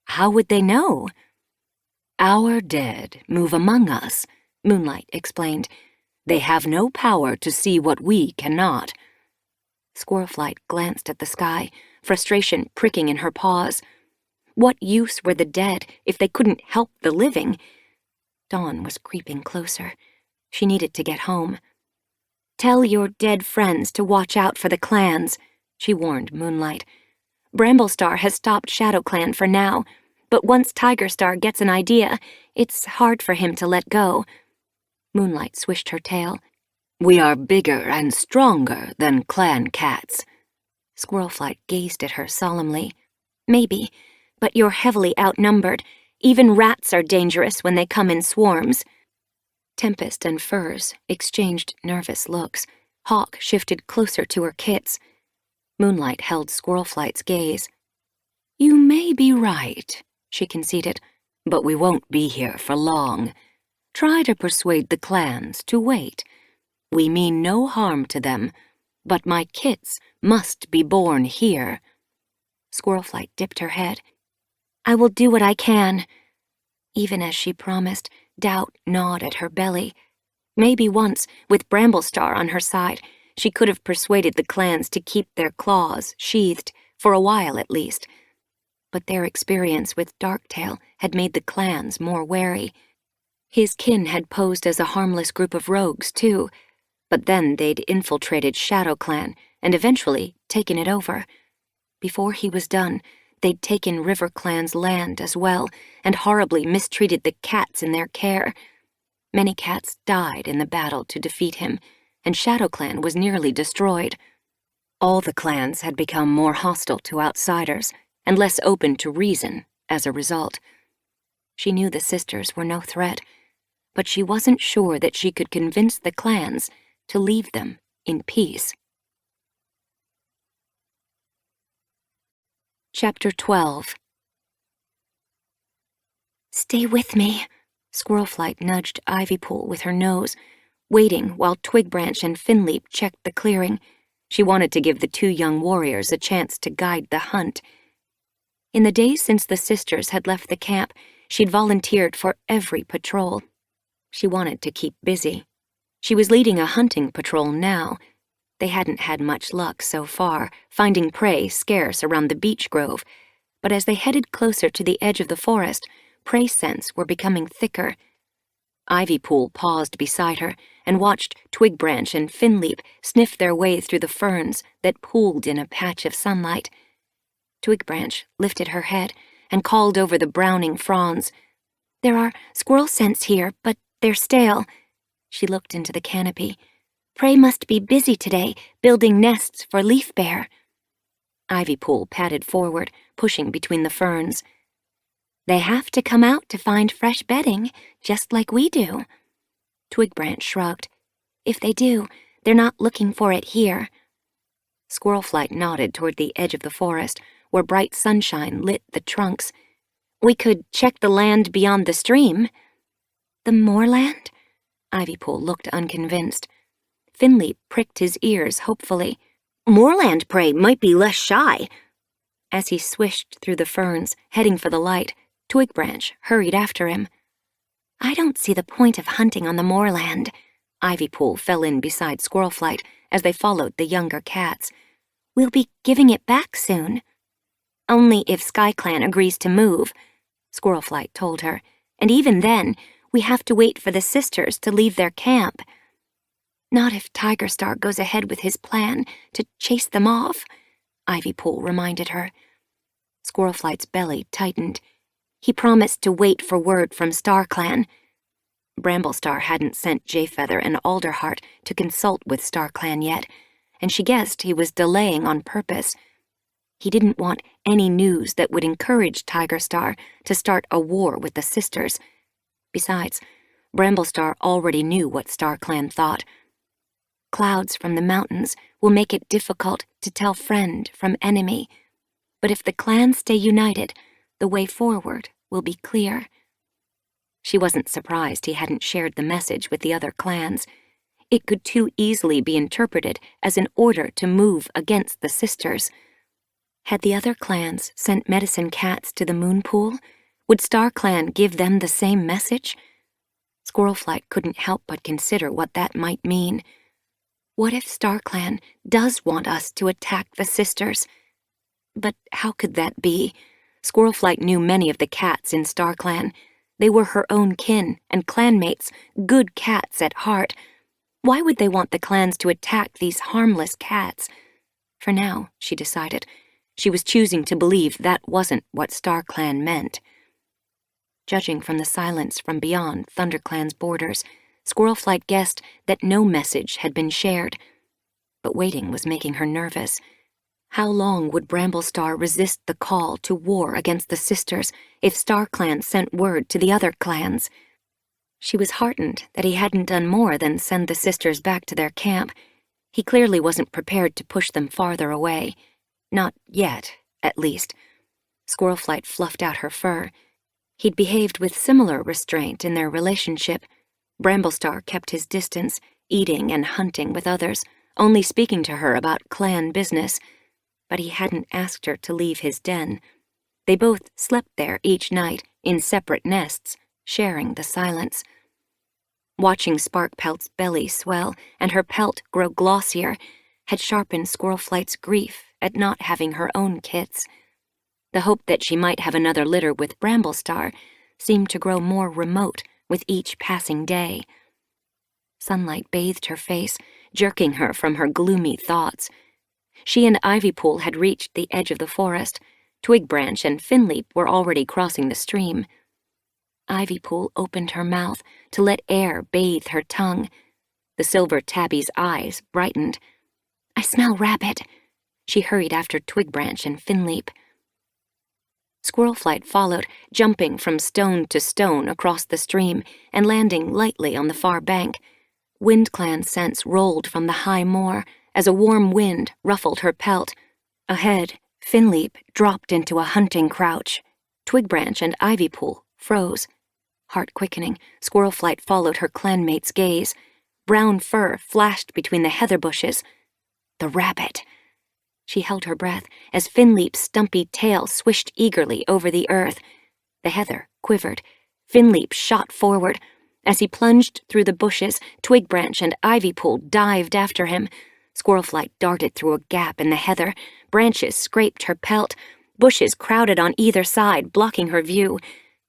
[SPEAKER 2] How would they know? Our dead move among us, Moonlight explained. They have no power to see what we cannot. Squirrelflight glanced at the sky, frustration pricking in her paws. What use were the dead if they couldn't help the living? Dawn was creeping closer. She needed to get home.
[SPEAKER 1] Tell your dead friends to watch out for the clans, she warned Moonlight. Bramblestar has stopped ShadowClan for now, but once Tigerstar gets an idea, it's hard for him to let go.
[SPEAKER 2] Moonlight swished her tail. We are bigger and stronger than clan cats.
[SPEAKER 1] Squirrelflight gazed at her solemnly. Maybe, but you're heavily outnumbered. Even rats are dangerous when they come in swarms.
[SPEAKER 2] Tempest and Furs exchanged nervous looks. Hawk shifted closer to her kits. Moonlight held Squirrelflight's gaze. You may be right, she conceded, but we won't be here for long. Try to persuade the clans to wait. We mean no harm to them, but my kits must be born here.
[SPEAKER 1] Squirrelflight dipped her head. I will do what I can. Even as she promised, doubt gnawed at her belly. Maybe once, with Bramblestar on her side, she could have persuaded the clans to keep their claws sheathed,
[SPEAKER 2] for a while at least. But their experience with Darktail had made the clans more wary. His kin had posed as a harmless group of rogues, too, but then they'd infiltrated ShadowClan and eventually taken it over. Before he was done, they'd taken RiverClan's land as well and horribly mistreated the cats in their care. Many cats died in the battle to defeat him, and ShadowClan was nearly destroyed. All the clans had become more hostile to outsiders and less open to reason as a result. She knew the sisters were no threat, but she wasn't sure that she could convince the clans to leave them in peace. Chapter 12.
[SPEAKER 1] Stay with me.
[SPEAKER 2] Squirlflight nudged Ivypool with her nose, waiting while Twigbranch and Finleap checked the clearing. She wanted to give the two young warriors a chance to guide the hunt. In the days since the sisters had left the camp, she'd volunteered for every patrol. She wanted to keep busy. She was leading a hunting patrol now. They hadn't had much luck so far, finding prey scarce around the beech grove, but as they headed closer to the edge of the forest, prey scents were becoming thicker. Ivypool paused beside her and watched Twigbranch and Finleap sniff their way through the ferns that pooled in a patch of sunlight. Twigbranch lifted her head and called over the browning fronds.
[SPEAKER 1] There are squirrel scents here, but they're stale.
[SPEAKER 2] She looked into the canopy.
[SPEAKER 1] Prey must be busy today, building nests for Leaf Bear.
[SPEAKER 2] Ivypool padded forward, pushing between the ferns.
[SPEAKER 1] They have to come out to find fresh bedding, just like we do.
[SPEAKER 2] Twigbranch shrugged.
[SPEAKER 1] If they do, they're not looking for it here.
[SPEAKER 2] Squirlflight nodded toward the edge of the forest, where bright sunshine lit the trunks.
[SPEAKER 1] We could check the land beyond the stream.
[SPEAKER 4] The moorland?
[SPEAKER 2] Ivypool looked unconvinced. Finleap pricked his ears hopefully.
[SPEAKER 1] Moorland prey might be less shy.
[SPEAKER 2] As he swished through the ferns, heading for the light, Twigbranch hurried after him.
[SPEAKER 1] I don't see the point of hunting on the moorland.
[SPEAKER 2] Ivypool fell in beside Squirlflight as they followed the younger cats.
[SPEAKER 1] We'll be giving it back soon. Only if SkyClan agrees to move,
[SPEAKER 2] Squirlflight told her,
[SPEAKER 1] and even then, we have to wait for the sisters to leave their camp. Not if Tigerstar goes ahead with his plan to chase them off,
[SPEAKER 2] Ivypool reminded her. Squirlflight's belly tightened.
[SPEAKER 1] He promised to wait for word from StarClan.
[SPEAKER 2] Bramblestar hadn't sent Jayfeather and Alderheart to consult with StarClan yet, and she guessed he was delaying on purpose. He didn't want any news that would encourage Tigerstar to start a war with the sisters. Besides, Bramblestar already knew what StarClan thought.
[SPEAKER 1] Clouds from the mountains will make it difficult to tell friend from enemy, but if the clans stay united, the way forward will be clear.
[SPEAKER 2] She wasn't surprised he hadn't shared the message with the other clans. It could too easily be interpreted as an order to move against the sisters. Had the other clans sent medicine cats to the moon pool? Would StarClan give them the same message? Squirlflight couldn't help but consider what that might mean. What if StarClan does want us to attack the sisters? But how could that be? Squirlflight knew many of the cats in StarClan. They were her own kin and clanmates, good cats at heart. Why would they want the clans to attack these harmless cats? For now, she decided, she was choosing to believe that wasn't what StarClan meant. Judging from the silence from beyond ThunderClan's borders, Squirlflight guessed that no message had been shared. But waiting was making her nervous. How long would Bramblestar resist the call to war against the sisters if StarClan sent word to the other clans? She was heartened that he hadn't done more than send the sisters back to their camp. He clearly wasn't prepared to push them farther away. Not yet, at least. Squirlflight fluffed out her fur. He'd behaved with similar restraint in their relationship. Bramblestar kept his distance, eating and hunting with others, only speaking to her about clan business. But he hadn't asked her to leave his den. They both slept there each night, in separate nests, sharing the silence. Watching Sparkpelt's belly swell and her pelt grow glossier had sharpened Squirlflight's grief at not having her own kits. The hope that she might have another litter with Bramblestar seemed to grow more remote with each passing day. Sunlight bathed her face, jerking her from her gloomy thoughts. She and Ivypool had reached the edge of the forest. Twigbranch and Finleap were already crossing the stream. Ivypool opened her mouth to let air bathe her tongue. The silver tabby's eyes brightened. "I smell rabbit." She hurried after Twigbranch and Finleap. Squirlflight followed, jumping from stone to stone across the stream and landing lightly on the far bank. WindClan scents rolled from the high moor as a warm wind ruffled her pelt. Ahead, Finleap dropped into a hunting crouch. Twigbranch and Ivypool froze. Heart quickening, Squirlflight followed her clanmate's gaze. Brown fur flashed between the heather bushes. The rabbit. She held her breath as Finleap's stumpy tail swished eagerly over the earth. The heather quivered. Finleap shot forward. As he plunged through the bushes, Twigbranch and Ivypool dived after him. Squirlflight darted through a gap in the heather. Branches scraped her pelt. Bushes crowded on either side, blocking her view.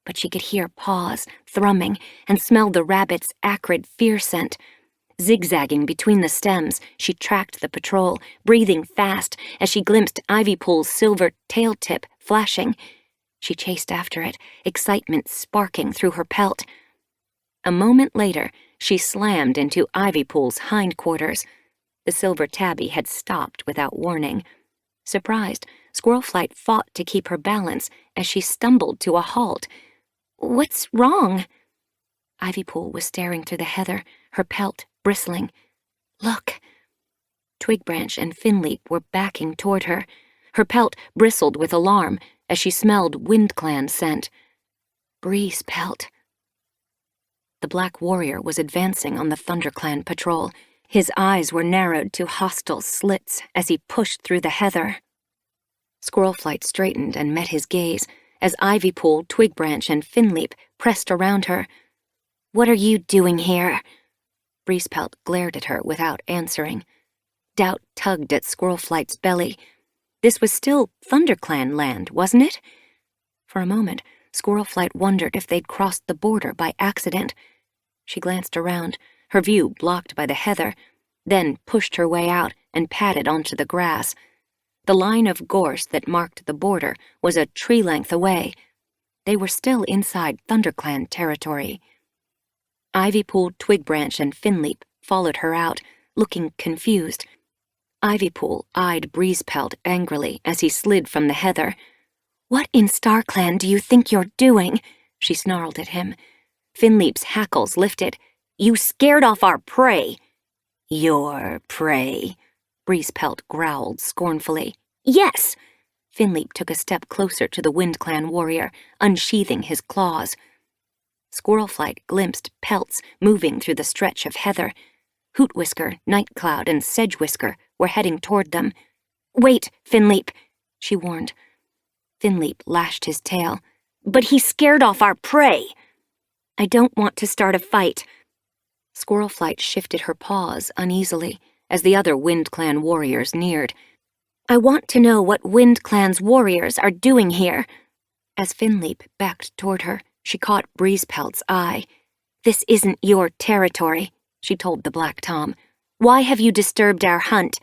[SPEAKER 2] But she could hear paws thrumming and smell the rabbit's acrid fear scent. Zigzagging between the stems, she tracked the patrol, breathing fast as she glimpsed Ivypool's silver tail tip flashing. She chased after it, excitement sparking through her pelt. A moment later, she slammed into Ivypool's hindquarters. The silver tabby had stopped without warning. Surprised, Squirlflight fought to keep her balance as she stumbled to a halt. "What's wrong?" Ivypool was staring through the heather, her pelt bristling. "Look." Twigbranch and Finleap were backing toward her. Her pelt bristled with alarm as she smelled WindClan scent. Breeze pelt. The Black Warrior was advancing on the ThunderClan patrol. His eyes were narrowed to hostile slits as he pushed through the heather. Squirlflight straightened and met his gaze as Ivypool, Twigbranch, and Finleap pressed around her. "What are you doing here?" Breezepelt glared at her without answering. Doubt tugged at Squirlflight's belly. This was still ThunderClan land, wasn't it? For a moment, Squirlflight wondered if they'd crossed the border by accident. She glanced around, her view blocked by the heather, then pushed her way out and padded onto the grass. The line of gorse that marked the border was a tree length away. They were still inside ThunderClan territory. Ivypool, Twigbranch, and Finleap followed her out, looking confused. Ivypool eyed Breezepelt angrily as he slid from the heather. "What in StarClan do you think you're doing?" she snarled at him. Finleap's hackles lifted. "You scared off our prey." "Your prey," Breezepelt growled scornfully. "Yes." Finleap took a step closer to the WindClan warrior, unsheathing his claws. Squirlflight glimpsed pelts moving through the stretch of heather. Hootwhisker, Nightcloud, and Sedgewhisker were heading toward them. "Wait, Finleap," she warned. Finleap lashed his tail. "But he scared off our prey." "I don't want to start a fight." Squirlflight shifted her paws uneasily as the other WindClan warriors neared. "I want to know what WindClan's warriors are doing here." As Finleap backed toward her, she caught Breezepelt's eye. "This isn't your territory," she told the Black Tom. "Why have you disturbed our hunt?"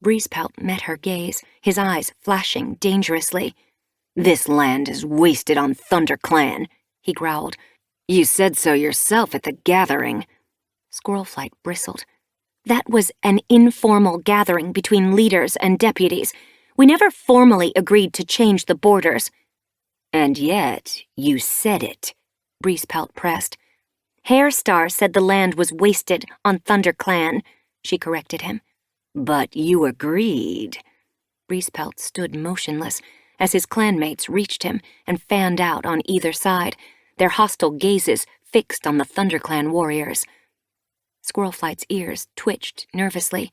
[SPEAKER 2] Breezepelt met her gaze, his eyes flashing dangerously. "This land is wasted on ThunderClan," he growled. "You said so yourself at the gathering." Squirlflight bristled. "That was an informal gathering between leaders and deputies. We never formally agreed to change the borders." "And yet, you said it," Breezepelt pressed. "Hairstar said the land was wasted on ThunderClan," she corrected him. "But you agreed." Breezepelt stood motionless as his clanmates reached him and fanned out on either side, their hostile gazes fixed on the ThunderClan warriors. Squirlflight's ears twitched nervously.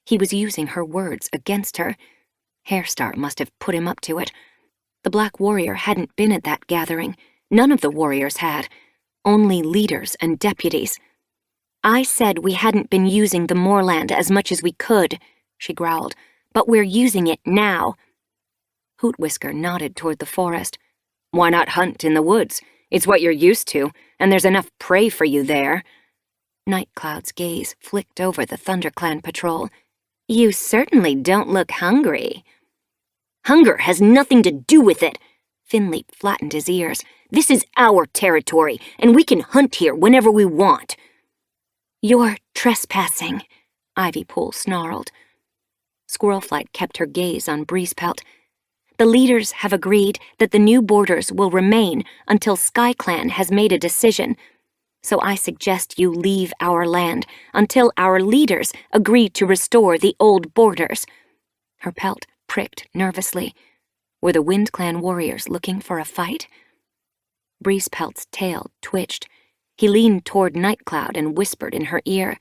[SPEAKER 2] He was using her words against her. Hairstar must have put him up to it. The Black Warrior hadn't been at that gathering. None of the warriors had. Only leaders and deputies. "I said we hadn't been using the moorland as much as we could," she growled, but we're using it now. Hootwhisker nodded toward the forest. Why not hunt in the woods? It's what you're used to, and there's enough prey for you there. Nightcloud's gaze flicked over the ThunderClan patrol. You certainly don't look hungry. Hunger has nothing to do with it. Finleap flattened his ears. This is our territory, and we can hunt here whenever we want. You're trespassing, Ivypool snarled. Squirrelflight kept her gaze on Breezepelt. The leaders have agreed that the new borders will remain until SkyClan has made a decision, so I suggest you leave our land until our leaders agree to restore the old borders. Her pelt pricked nervously. Were the WindClan warriors looking for a fight? Breezepelt's tail twitched. He leaned toward Nightcloud and whispered in her ear.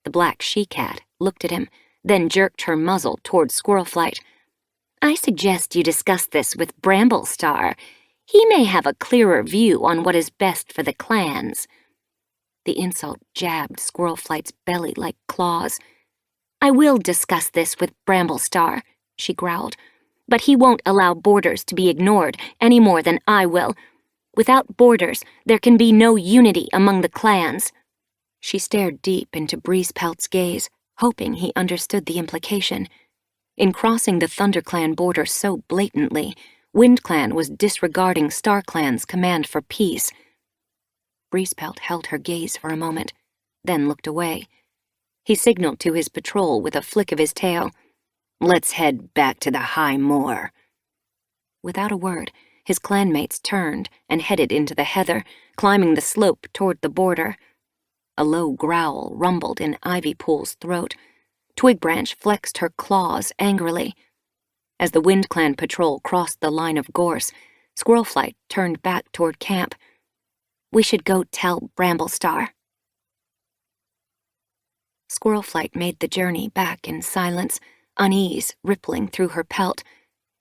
[SPEAKER 2] The black she-cat looked at him, then jerked her muzzle toward Squirrelflight. I suggest you discuss this with Bramblestar. He may have a clearer view on what is best for the clans. The insult jabbed Squirrelflight's belly like claws. I will discuss this with Bramblestar, she growled, but he won't allow borders to be ignored any more than I will. Without borders, there can be no unity among the clans. She stared deep into Breezepelt's gaze, hoping he understood the implication. In crossing the ThunderClan border so blatantly, WindClan was disregarding StarClan's command for peace. Breezepelt held her gaze for a moment, then looked away. He signaled to his patrol with a flick of his tail. Let's head back to the high moor. Without a word, his clanmates turned and headed into the heather, climbing the slope toward the border. A low growl rumbled in Ivypool's throat. Twigbranch flexed her claws angrily. As the WindClan patrol crossed the line of gorse, Squirrelflight turned back toward camp. We should go tell Bramblestar. Squirrelflight made the journey back in silence, unease rippling through her pelt.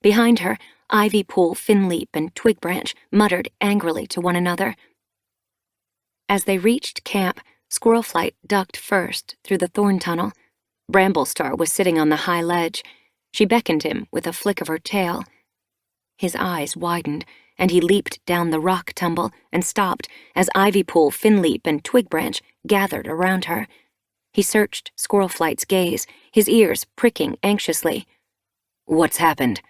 [SPEAKER 2] Behind her, Ivypool, Finleap, and Twigbranch muttered angrily to one another. As they reached camp, Squirrelflight ducked first through the thorn tunnel. Bramblestar was sitting on the high ledge. She beckoned him with a flick of her tail. His eyes widened, and he leaped down the rock tumble and stopped as Ivypool, Finleap, and Twigbranch gathered around her. He searched Squirrelflight's gaze, his ears pricking anxiously. What's happened?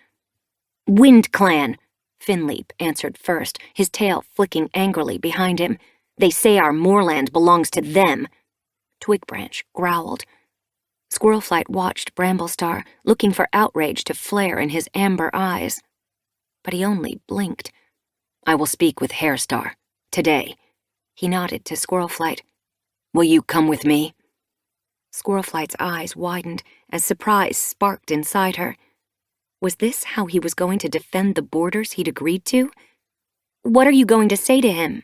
[SPEAKER 2] WindClan, Finleap answered first, his tail flicking angrily behind him. They say our moorland belongs to them. Twigbranch growled. Squirrelflight watched Bramblestar, looking for outrage to flare in his amber eyes. But he only blinked. I will speak with Hairstar. Today. He nodded to Squirrelflight. Will you come with me? Squirrelflight's eyes widened as surprise sparked inside her. Was this how he was going to defend the borders he'd agreed to? What are you going to say to him?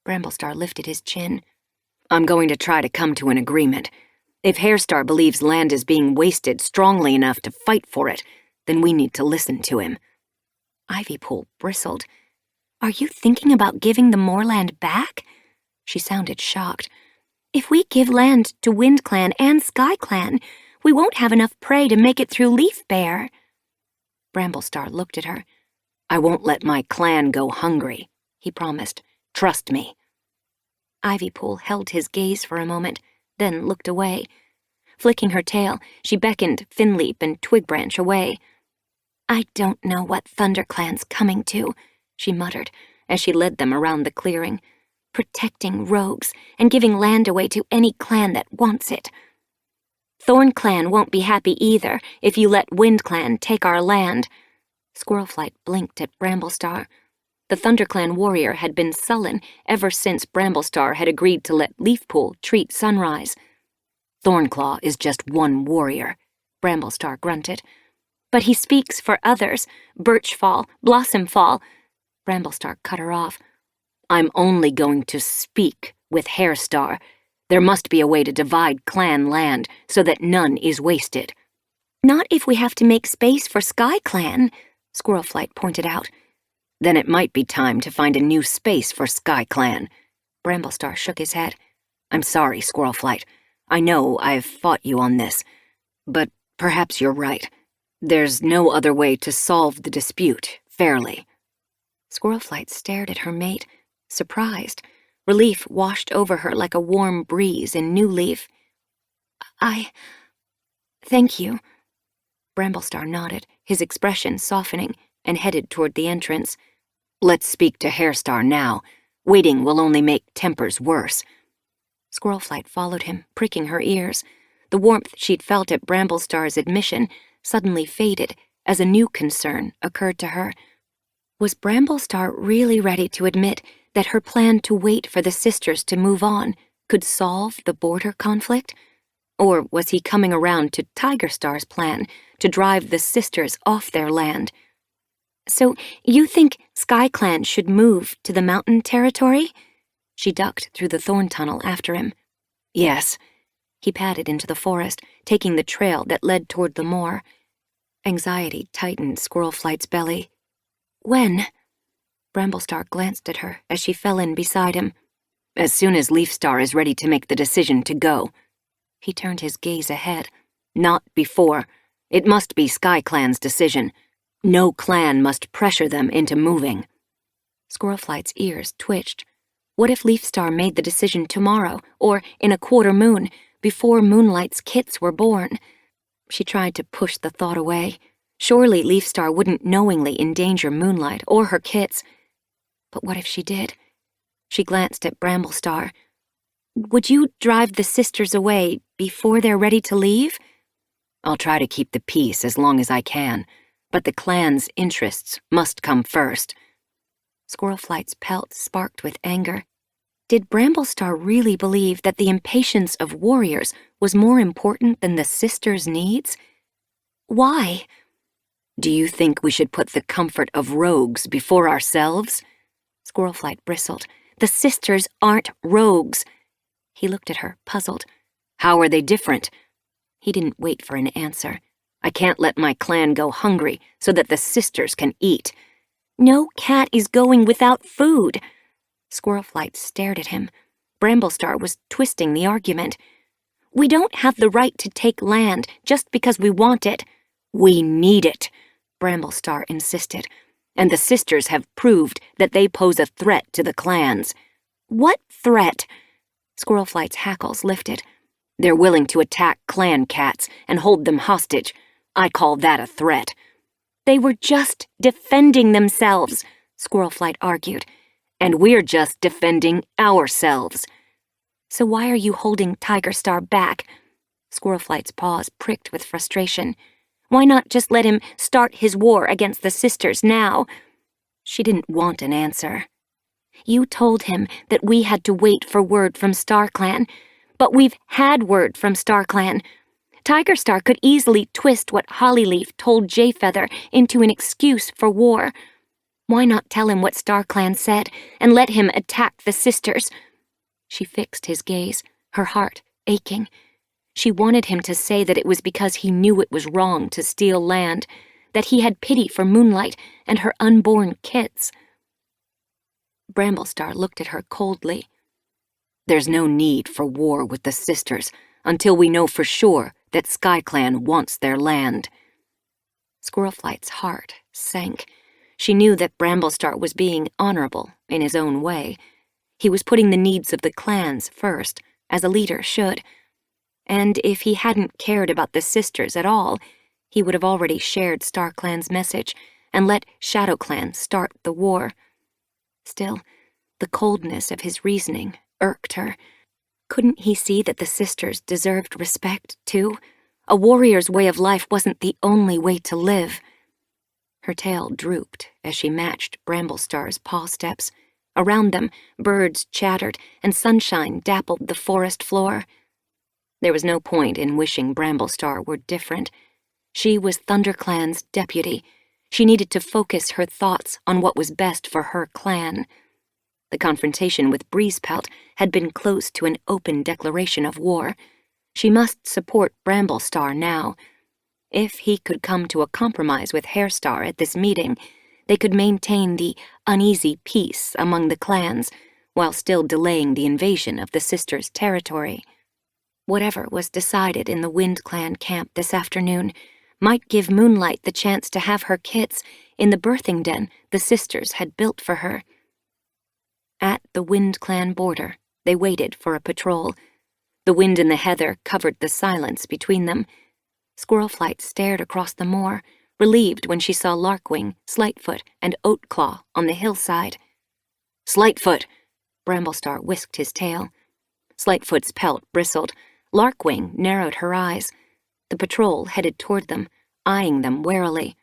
[SPEAKER 2] Bramblestar lifted his chin. I'm going to try to come to an agreement. If Hairstar believes land is being wasted strongly enough to fight for it, then we need to listen to him. Ivypool bristled. Are you thinking about giving the moorland back? She sounded shocked. If we give land to WindClan and SkyClan, we won't have enough prey to make it through Leafbear. Bramblestar looked at her. I won't let my clan go hungry, he promised. Trust me. Ivypool held his gaze for a moment, then looked away. Flicking her tail, she beckoned Finleap and Twigbranch away. I don't know what ThunderClan's coming to, she muttered as she led them around the clearing, protecting rogues and giving land away to any clan that wants it. ThornClan won't be happy either if you let WindClan take our land. Squirrelflight blinked at Bramblestar. The ThunderClan warrior had been sullen ever since Bramblestar had agreed to let Leafpool treat Sunrise. Thornclaw is just one warrior, Bramblestar grunted. But he speaks for others, Birchfall, Blossomfall. Bramblestar cut her off. I'm only going to speak with Hairstar. There must be a way to divide clan land so that none is wasted. Not if we have to make space for SkyClan, Squirrelflight pointed out. Then it might be time to find a new space for SkyClan. Bramblestar shook his head. I'm sorry, Squirrelflight. I know I've fought you on this, but
[SPEAKER 3] Perhaps you're right. There's no other way to solve the dispute fairly.
[SPEAKER 2] Squirrelflight stared at her mate, surprised. Relief washed over her like a warm breeze in new leaf. Thank you. Bramblestar nodded, his expression softening, and headed toward the entrance.
[SPEAKER 3] Let's speak to Hairstar now. Waiting will only make tempers worse.
[SPEAKER 2] Squirrelflight followed him, pricking her ears. The warmth she'd felt at Bramblestar's admission suddenly faded as a new concern occurred to her. Was Bramblestar really ready to admit that her plan to wait for the sisters to move on could solve the border conflict? Or was he coming around to Tigerstar's plan to drive the sisters off their land? So you think SkyClan should move to the mountain territory? She ducked through the thorn tunnel after him.
[SPEAKER 3] Yes.
[SPEAKER 2] He padded into the forest, taking the trail that led toward the moor. Anxiety tightened Squirrelflight's belly. When? Bramblestar glanced at her as she fell in beside him.
[SPEAKER 3] As soon as Leafstar is ready to make the decision to go.
[SPEAKER 2] He turned his gaze ahead.
[SPEAKER 3] Not before. It must be SkyClan's decision. No clan must pressure them into moving.
[SPEAKER 2] Squirrelflight's ears twitched. What if Leafstar made the decision tomorrow, or in a quarter moon, before Moonlight's kits were born? She tried to push the thought away. Surely Leafstar wouldn't knowingly endanger Moonlight or her kits. But what if she did? She glanced at Bramblestar. Would you drive the sisters away before they're ready to leave?
[SPEAKER 3] I'll try to keep the peace as long as I can, but the clan's interests must come first.
[SPEAKER 2] Squirrelflight's pelt sparked with anger. Did Bramblestar really believe that the impatience of warriors was more important than the sisters' needs? Why?
[SPEAKER 3] Do you think we should put the comfort of rogues before ourselves?
[SPEAKER 2] Squirrelflight bristled. The sisters aren't rogues. He looked at her, puzzled.
[SPEAKER 3] How are they different?
[SPEAKER 2] He didn't wait for an answer.
[SPEAKER 3] I can't let my clan go hungry so that the sisters can eat.
[SPEAKER 2] No cat is going without food. Squirrelflight stared at him. Bramblestar was twisting the argument. We don't have the right to take land just because we want it.
[SPEAKER 3] We need it,
[SPEAKER 2] Bramblestar insisted.
[SPEAKER 3] And the sisters have proved that they pose a threat to the clans.
[SPEAKER 2] What threat? Squirrelflight's hackles lifted.
[SPEAKER 3] They're willing to attack clan cats and hold them hostage. I call that a threat.
[SPEAKER 2] They were just defending themselves, Squirrelflight argued.
[SPEAKER 3] And we're just defending ourselves.
[SPEAKER 2] So why are you holding Tigerstar back? Squirrelflight's paws pricked with frustration. Why not just let him start his war against the sisters now? She didn't want an answer. You told him that we had to wait for word from StarClan, but we've had word from StarClan. Tigerstar could easily twist what Hollyleaf told Jayfeather into an excuse for war. Why not tell him what StarClan said and let him attack the sisters? She fixed his gaze, her heart aching. She wanted him to say that it was because he knew it was wrong to steal land, that he had pity for Moonlight and her unborn kits. Bramblestar looked at her coldly.
[SPEAKER 3] There's no need for war with the sisters until we know for sure that SkyClan wants their land.
[SPEAKER 2] Squirrelflight's heart sank. She knew that Bramblestar was being honorable in his own way. He was putting the needs of the clans first, as a leader should. And if he hadn't cared about the sisters at all, he would have already shared StarClan's message and let ShadowClan start the war. Still, the coldness of his reasoning irked her. Couldn't he see that the sisters deserved respect, too? A warrior's way of life wasn't the only way to live. Her tail drooped as she matched Bramblestar's paw steps. Around them, birds chattered and sunshine dappled the forest floor. There was no point in wishing Bramblestar were different. She was ThunderClan's deputy. She needed to focus her thoughts on what was best for her clan. The confrontation with Breezepelt had been close to an open declaration of war. She must support Bramblestar now. If he could come to a compromise with Hairstar at this meeting, they could maintain the uneasy peace among the clans while still delaying the invasion of the sisters' territory. Whatever was decided in the Wind Clan camp this afternoon might give Moonlight the chance to have her kits in the birthing den the sisters had built for her. At the Wind Clan border, they waited for a patrol. The wind in the heather covered the silence between them. Squirlflight stared across the moor, relieved when she saw Larkwing, Slightfoot, and Oatclaw on the hillside.
[SPEAKER 3] Slightfoot!
[SPEAKER 2] Bramblestar whisked his tail. Slightfoot's pelt bristled. Larkwing narrowed her eyes. The patrol headed toward them, eyeing them warily.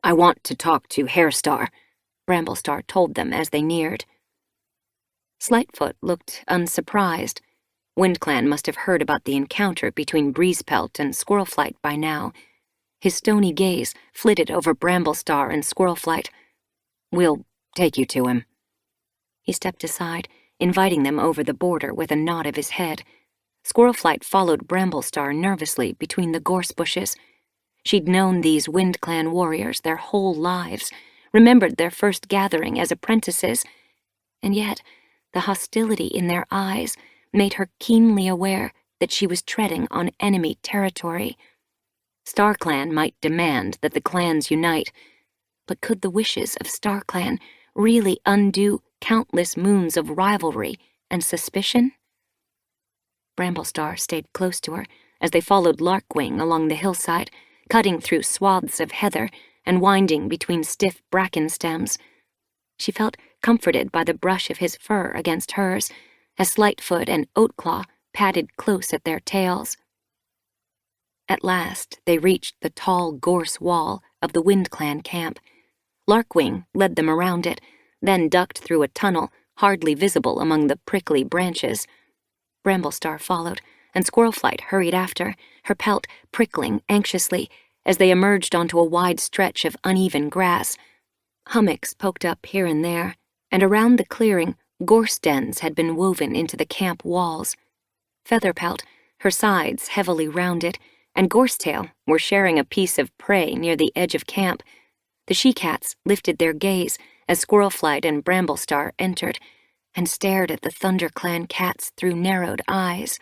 [SPEAKER 3] I want to talk to Hairstar,
[SPEAKER 2] Bramblestar told them as they neared. Slightfoot looked unsurprised. WindClan must have heard about the encounter between Breezepelt and Squirlflight by now. His stony gaze flitted over Bramblestar and Squirlflight.
[SPEAKER 3] We'll take you to him.
[SPEAKER 2] He stepped aside, inviting them over the border with a nod of his head. Squirlflight followed Bramblestar nervously between the gorse bushes. She'd known these WindClan warriors their whole lives, remembered their first gathering as apprentices, and yet the hostility in their eyes made her keenly aware that she was treading on enemy territory. StarClan might demand that the clans unite, but could the wishes of StarClan really undo countless moons of rivalry and suspicion? Bramblestar stayed close to her as they followed Larkwing along the hillside, cutting through swaths of heather and winding between stiff bracken stems. She felt comforted by the brush of his fur against hers, as Slightfoot and Oatclaw padded close at their tails. At last, they reached the tall gorse wall of the WindClan camp. Larkwing led them around it, then ducked through a tunnel hardly visible among the prickly branches. Bramblestar followed, and Squirlflight hurried after, her pelt prickling anxiously as they emerged onto a wide stretch of uneven grass. Hummocks poked up here and there, and around the clearing, gorse dens had been woven into the camp walls. Featherpelt, her sides heavily rounded, and Gorsetail were sharing a piece of prey near the edge of camp. The she-cats lifted their gaze as Squirlflight and Bramblestar entered, and stared at the ThunderClan cats through narrowed eyes.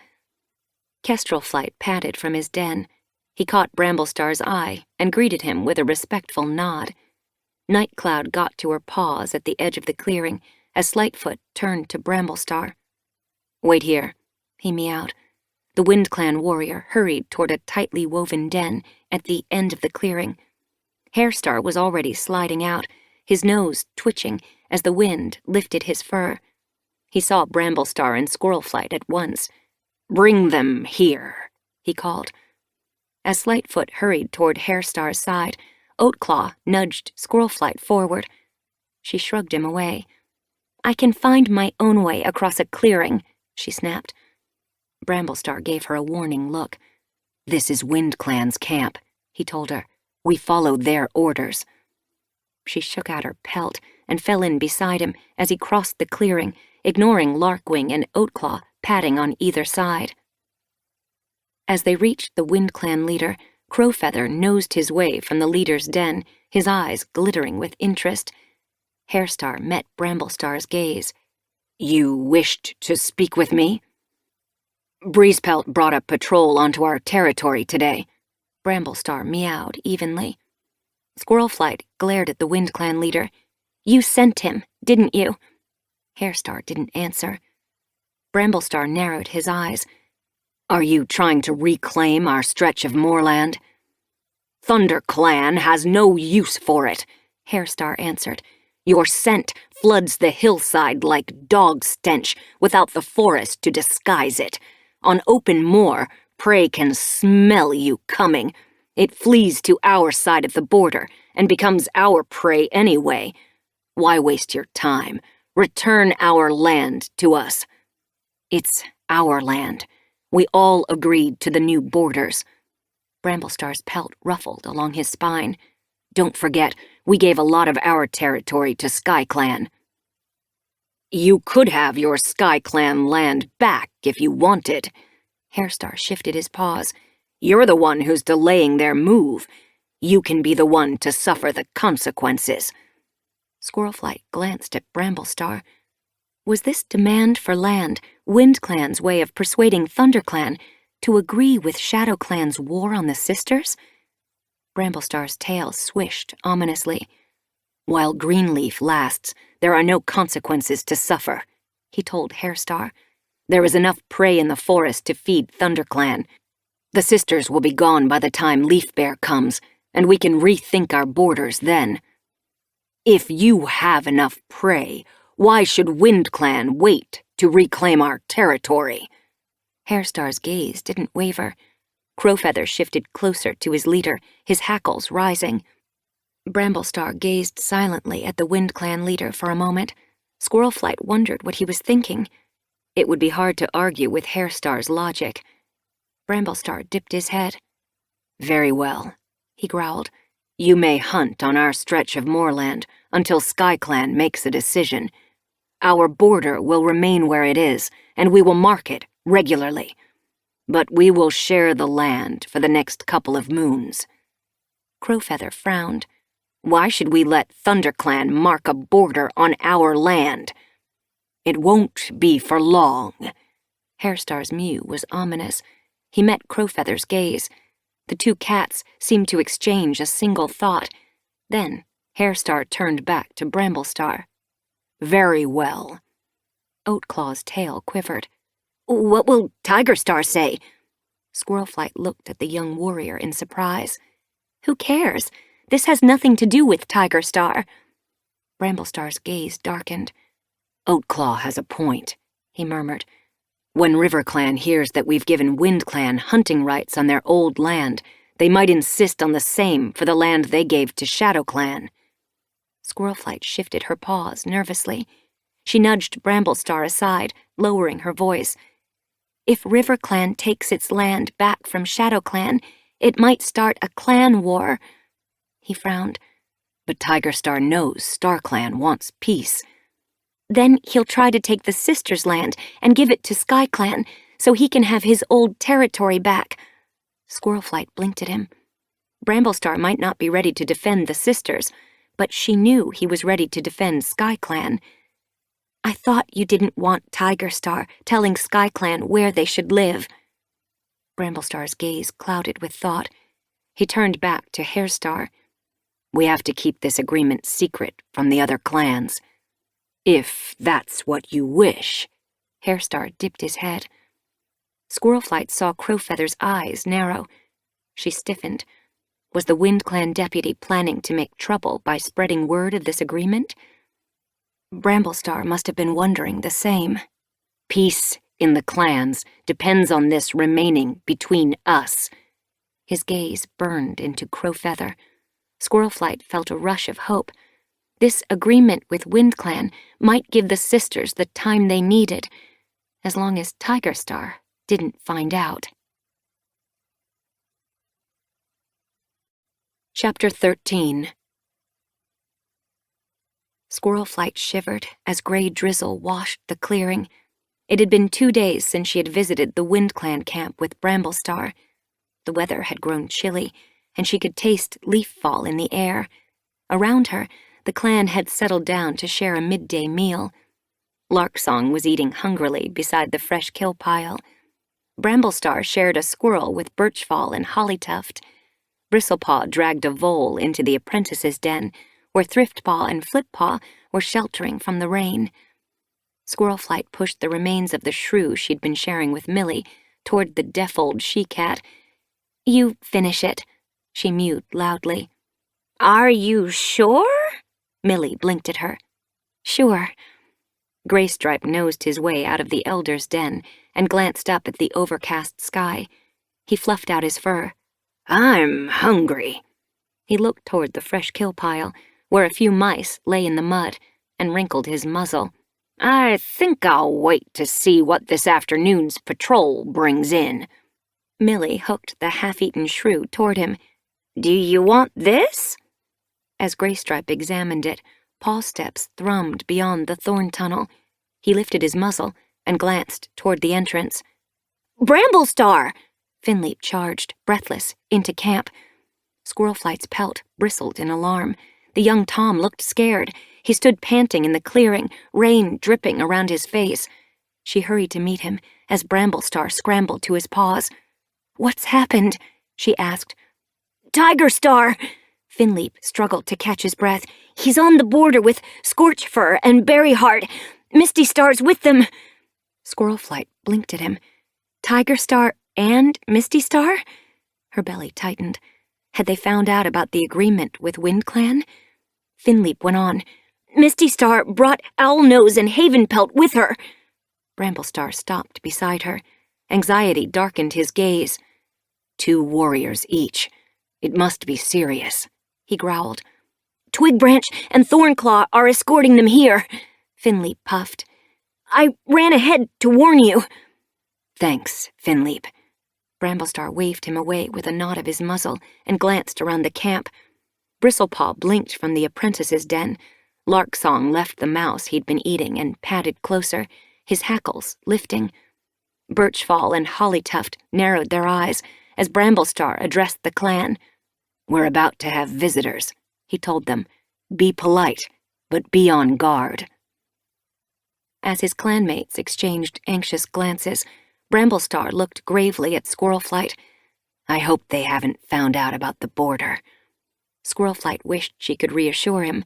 [SPEAKER 2] Kestrelflight padded from his den. He caught Bramblestar's eye and greeted him with a respectful nod. Nightcloud got to her paws at the edge of the clearing as Slightfoot turned to Bramblestar.
[SPEAKER 3] Wait here,
[SPEAKER 2] he meowed. The WindClan warrior hurried toward a tightly woven den at the end of the clearing. Hairstar was already sliding out, his nose twitching as the wind lifted his fur. He saw Bramblestar and Squirlflight at once.
[SPEAKER 3] Bring them here,
[SPEAKER 2] he called. As Slightfoot hurried toward Hairstar's side, Oatclaw nudged Squirlflight forward. She shrugged him away. I can find my own way across a clearing, she snapped. Bramblestar gave her a warning look.
[SPEAKER 3] This is WindClan's camp, he told her. We follow their orders.
[SPEAKER 2] She shook out her pelt and fell in beside him as he crossed the clearing, ignoring Larkwing and Oatclaw padding on either side. As they reached the WindClan leader, Crowfeather nosed his way from the leader's den, his eyes glittering with interest. Hairstar met Bramblestar's gaze.
[SPEAKER 3] You wished to speak with me? Breezepelt brought a patrol onto our territory today,
[SPEAKER 2] Bramblestar meowed evenly. Squirlflight glared at the WindClan leader. You sent him, didn't you? Hairstar didn't answer. Bramblestar narrowed his eyes.
[SPEAKER 3] Are you trying to reclaim our stretch of moorland? ThunderClan has no use for it, Hairstar answered. Your scent floods the hillside like dog stench without the forest to disguise it. On open moor, prey can smell you coming. It flees to our side of the border and becomes our prey anyway. Why waste your time? Return our land to us. It's our land. We all agreed to the new borders.
[SPEAKER 2] Bramblestar's pelt ruffled along his spine.
[SPEAKER 3] Don't forget, we gave a lot of our territory to SkyClan. You could have your SkyClan land back if you wanted.
[SPEAKER 2] Hairstar shifted his paws.
[SPEAKER 3] You're the one who's delaying their move. You can be the one to suffer the consequences.
[SPEAKER 2] Squirlflight glanced at Bramblestar. Was this demand for land WindClan's way of persuading ThunderClan To agree with ShadowClan's war on the sisters? Bramblestar's tail swished ominously. While Greenleaf lasts, there are no consequences to suffer, he told Hairstar. There is enough prey in the forest to feed ThunderClan. The sisters will be gone by the time Leafbear comes, and we can rethink our borders then. If you have enough prey, why should WindClan wait to reclaim our territory? Hairstar's gaze didn't waver. Crowfeather shifted closer to his leader, his hackles rising. Bramblestar gazed silently at the WindClan leader for a moment. Squirrelflight wondered what he was thinking. It would be hard to argue with Hairstar's logic. Bramblestar dipped his head. Very well, he growled. You may hunt on our stretch of moorland until SkyClan makes a decision. Our border will remain where it is, and we will mark it regularly. But we will share the land for the next couple of moons. Crowfeather frowned. Why should we let ThunderClan mark a border on our land? It won't be for long. Hairstar's mew was ominous. He met Crowfeather's gaze. The two cats seemed to exchange a single thought. Then Hairstar turned back to Bramblestar. Very well. Oatclaw's tail quivered. What will Tigerstar say? Squirrelflight looked at the young warrior in surprise. Who cares? This has nothing to do with Tigerstar. Bramblestar's gaze darkened. Oatclaw has a point, he murmured. When RiverClan hears that we've given WindClan hunting rights on their old land, they might insist on the same for the land they gave to ShadowClan. Squirrelflight shifted her paws nervously. She nudged Bramblestar aside, lowering her voice. If RiverClan takes its land back from ShadowClan, it might start a clan war. He frowned. But Tigerstar knows StarClan wants peace. Then he'll try to take the sisters' land and give it to SkyClan so he can have his old territory back. Squirrelflight blinked at him. Bramblestar might not be ready to defend the sisters, but she knew he was ready to defend SkyClan. I thought you didn't want Tigerstar telling SkyClan where they should live. Bramblestar's gaze clouded with thought. He turned back to Hairstar. We have to keep this agreement secret from the other clans. If that's what you wish. Hairstar dipped his head. Squirrelflight saw Crowfeather's eyes narrow. She stiffened. Was the WindClan deputy planning to make trouble by spreading word of this agreement? Bramblestar must have been wondering the same. Peace in the clans depends on this remaining between us. His gaze burned into Crowfeather. Squirrelflight felt a rush of hope. This agreement with WindClan might give the sisters the time they needed, as long as Tigerstar didn't find out. Chapter 13. Squirrelflight shivered as gray drizzle washed the clearing. It had been 2 days since she had visited the WindClan camp with Bramblestar. The weather had grown chilly, and she could taste leaf fall in the air. Around her, the clan had settled down to share a midday meal. Larksong was eating hungrily beside the fresh kill pile. Bramblestar shared a squirrel with Birchfall and Hollytuft. Bristlepaw dragged a vole into the apprentice's den, where Thriftpaw and Flippaw were sheltering from the rain. Squirrelflight pushed the remains of the shrew she'd been sharing with Millie toward the deaf old she-cat. You finish it, she mewed loudly. Are you sure? Millie blinked at her. Sure. Graystripe nosed his way out of the elder's den and glanced up at the overcast sky. He fluffed out his fur. I'm hungry. He looked toward the fresh kill pile, where a few mice lay in the mud, and wrinkled his muzzle. I think I'll wait to see what this afternoon's patrol brings in. Millie hooked the half-eaten shrew toward him. Do you want this? As Graystripe examined it, paw steps thrummed beyond the thorn tunnel. He lifted his muzzle and glanced toward the entrance. Bramblestar! Finleap charged, breathless, into camp. Squirrelflight's pelt bristled in alarm. The young Tom looked scared. He stood panting in the clearing, rain dripping around his face. She hurried to meet him as Bramblestar scrambled to his paws. What's happened? She asked. Tiger Star! Finleap struggled to catch his breath. He's on the border with Scorchfur and Berryheart. Misty Star's with them. Squirlflight blinked at him. Tiger Star and Misty Star? Her belly tightened. Had they found out about the agreement with WindClan? Finleap went on. Misty Star brought Owlnose and Havenpelt with her. Bramblestar stopped beside her. Anxiety darkened his gaze. 2 warriors each. It must be serious, he growled. Twigbranch and Thornclaw are escorting them here, Finleap puffed. I ran ahead to warn you. Thanks, Finleap. Bramblestar waved him away with a nod of his muzzle and glanced around the camp. Bristlepaw blinked from the apprentice's den. Larksong left the mouse he'd been eating and padded closer, his hackles lifting. Birchfall and Hollytuft narrowed their eyes as Bramblestar addressed the clan. We're about to have visitors, he told them. Be polite, but be on guard. As his clanmates exchanged anxious glances, Bramblestar looked gravely at Squirlflight. I hope they haven't found out about the border. Squirlflight wished she could reassure him,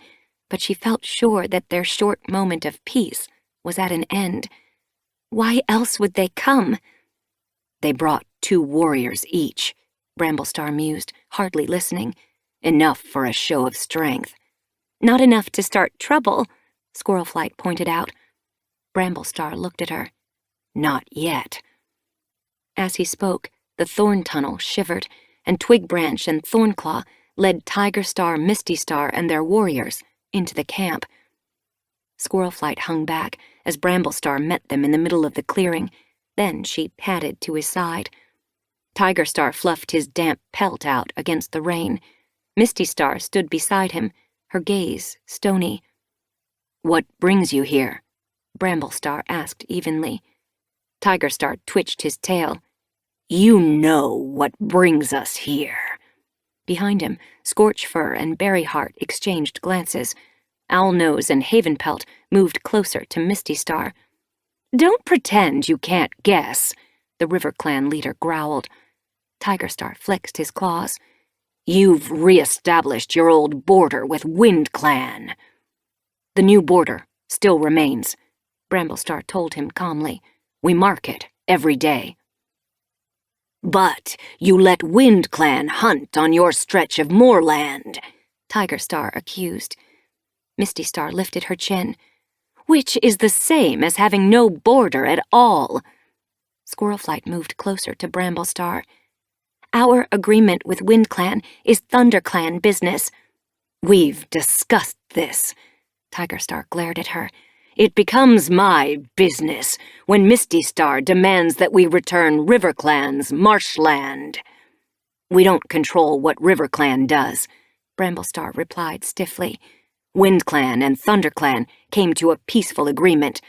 [SPEAKER 2] but she felt sure that their short moment of peace was at an end. Why else would they come? They brought 2 warriors each, Bramblestar mused, hardly listening. Enough for a show of strength. Not enough to start trouble, Squirlflight pointed out. Bramblestar looked at her. Not yet. As he spoke, the thorn tunnel shivered, and Twigbranch and Thornclaw led Tiger Star, Misty Star, and their warriors into the camp. Squirlflight hung back as Bramblestar met them in the middle of the clearing. Then she padded to his side. Tiger Star fluffed his damp pelt out against the rain. Misty Star stood beside him, her gaze stony. What brings you here? Bramblestar asked evenly. Tiger Star twitched his tail. You know what brings us here. Behind him, Scorchfur and Berryheart exchanged glances. Owlnose and Havenpelt moved closer to Misty Star. Don't pretend you can't guess, the River Clan leader growled. Tiger Star flexed his claws. You've re-established your old border with WindClan. The new border still remains, Bramblestar told him calmly. We mark it every day. But you let WindClan hunt on your stretch of moorland, Tiger Star accused. Misty Star lifted her chin. Which is the same as having no border at all. Squirlflight moved closer to Bramblestar. Our agreement with WindClan is ThunderClan business. We've discussed this. Tiger Star glared at her. It becomes my business when Misty Star demands that we return RiverClan's marshland. We don't control what RiverClan does, Bramblestar replied stiffly. WindClan and ThunderClan came to a peaceful agreement.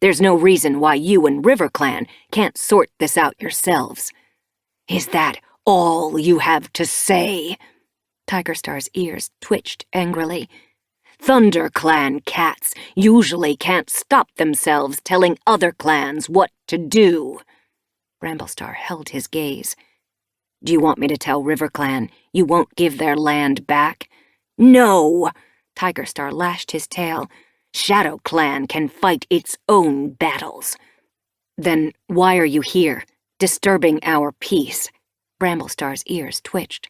[SPEAKER 2] There's no reason why you and RiverClan can't sort this out yourselves. Is that all you have to say? Tiger Star's ears twitched angrily. ThunderClan cats usually can't stop themselves telling other clans what to do. Bramblestar held his gaze. Do you want me to tell RiverClan you won't give their land back? No! Tiger Star lashed his tail. ShadowClan can fight its own battles. Then why are you here, disturbing our peace? Bramblestar's ears twitched.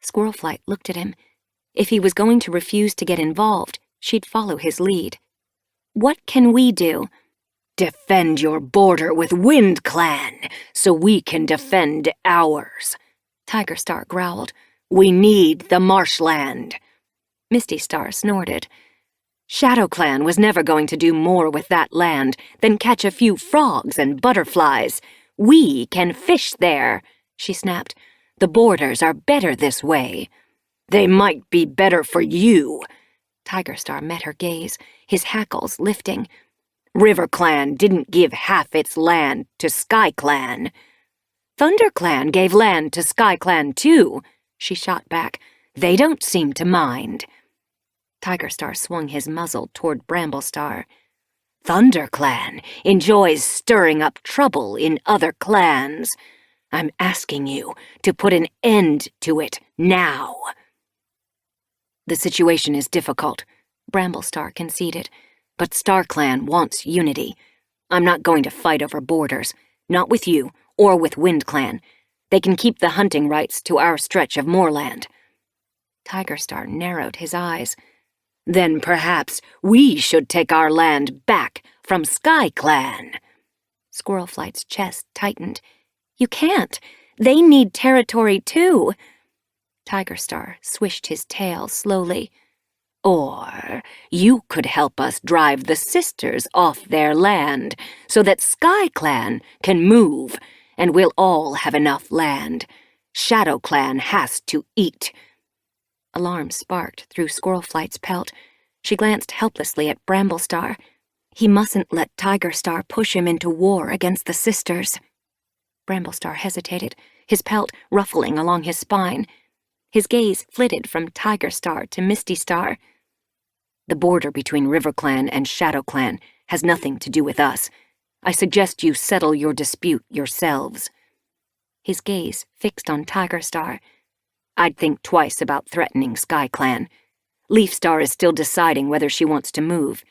[SPEAKER 2] Squirlflight looked at him. If he was going to refuse to get involved, she'd follow his lead. What can we do? Defend your border with WindClan, so we can defend ours, Tiger Star growled. We need the marshland. Misty Star snorted. ShadowClan was never going to do more with that land than catch a few frogs and butterflies. We can fish there, she snapped. The borders are better this way. They might be better for you. Tiger Star met her gaze, his hackles lifting. RiverClan didn't give half its land to SkyClan. ThunderClan gave land to SkyClan too, she shot back. They don't seem to mind. Tiger Star swung his muzzle toward Bramblestar. ThunderClan enjoys stirring up trouble in other clans.
[SPEAKER 3] I'm asking you to put an end to it now. The situation is difficult, Bramblestar conceded, but StarClan wants unity. I'm not going to fight over borders, not with you or with WindClan. They can keep the hunting rights to our stretch of moorland. Tigerstar narrowed his eyes. Then perhaps we should take our land back from SkyClan.
[SPEAKER 2] Squirlflight's chest tightened. You can't. They need territory too. Tigerstar swished his tail slowly.
[SPEAKER 3] Or you could help us drive the sisters off their land so that SkyClan can move, and we'll all have enough land. ShadowClan has to eat.
[SPEAKER 2] Alarm sparked through Squirlflight's pelt. She glanced helplessly at Bramblestar. He mustn't let Tigerstar push him into war against the sisters. Bramblestar hesitated, his pelt ruffling along his spine. His gaze flitted from Tigerstar to Mistystar.
[SPEAKER 3] The border between RiverClan and ShadowClan has nothing to do with us. I suggest you settle your dispute yourselves.
[SPEAKER 2] His gaze fixed on Tigerstar.
[SPEAKER 3] I'd think twice about threatening SkyClan. Leafstar is still deciding whether she wants to move.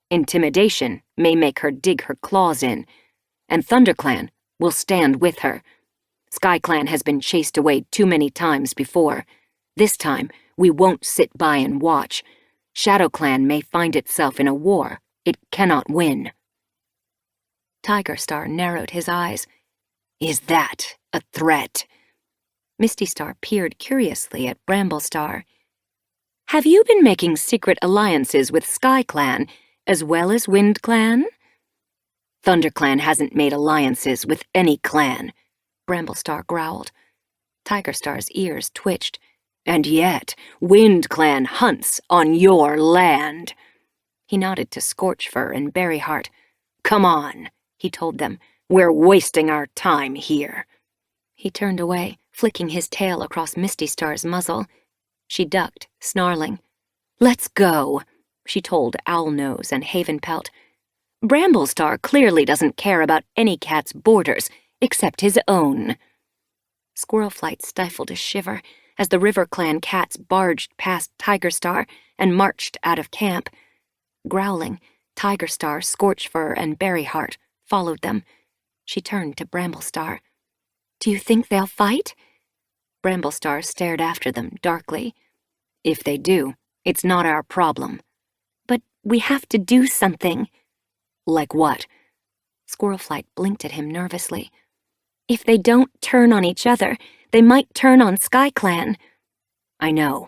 [SPEAKER 3] Intimidation may make her dig her claws in, and ThunderClan will stand with her. SkyClan has been chased away too many times before. This time, we won't sit by and watch. ShadowClan may find itself in a war it cannot win.
[SPEAKER 2] Tigerstar narrowed his eyes.
[SPEAKER 3] Is that a threat?
[SPEAKER 2] Mistystar peered curiously at Bramblestar. Have you been making secret alliances with SkyClan as well as WindClan?
[SPEAKER 3] ThunderClan hasn't made alliances with any clan,
[SPEAKER 2] Bramblestar growled. Tigerstar's ears twitched.
[SPEAKER 3] And yet, WindClan hunts on your land.
[SPEAKER 2] He nodded to Scorchfur and Berryheart.
[SPEAKER 3] Come on, he told them. We're wasting our time here.
[SPEAKER 2] He turned away, flicking his tail across Mistystar's muzzle. She ducked, snarling.
[SPEAKER 3] Let's go,
[SPEAKER 2] she told Owlnose and Havenpelt. Bramblestar clearly doesn't care about any cat's borders except his own. Squirlflight stifled a shiver as the RiverClan cats barged past Tigerstar and marched out of camp. Growling, Tigerstar, Scorchfur, and Berryheart followed them. She turned to Bramblestar. Do you think they'll fight? Bramblestar stared after them darkly.
[SPEAKER 3] If they do, it's not our problem.
[SPEAKER 2] But we have to do something.
[SPEAKER 3] Like what?
[SPEAKER 2] Squirlflight blinked at him nervously. If they don't turn on each other, they might turn on SkyClan.
[SPEAKER 3] I know,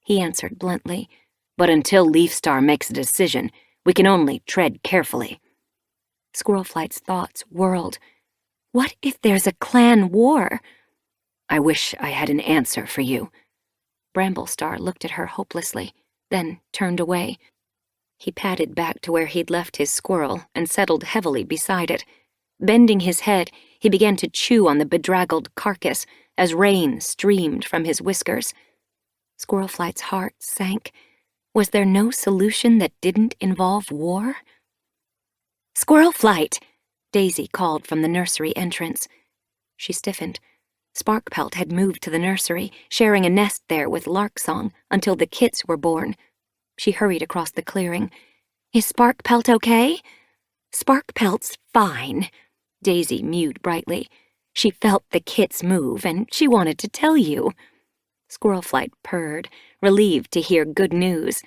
[SPEAKER 3] he answered bluntly. But until Leafstar makes a decision, we can only tread carefully.
[SPEAKER 2] Squirlflight's thoughts whirled. What if there's a clan war?
[SPEAKER 3] I wish I had an answer for you.
[SPEAKER 2] Bramblestar looked at her hopelessly, then turned away. He padded back to where he'd left his squirrel and settled heavily beside it. Bending his head, he began to chew on the bedraggled carcass as rain streamed from his whiskers. Squirlflight's heart sank. Was there no solution that didn't involve war? Squirlflight! Daisy called from the nursery entrance. She stiffened. Sparkpelt had moved to the nursery, sharing a nest there with Larksong until the kits were born. She hurried across the clearing. Is Sparkpelt okay? Sparkpelt's fine, Daisy mewed brightly. She felt the kits move, and she wanted to tell you. Squirlflight purred, relieved to hear good news.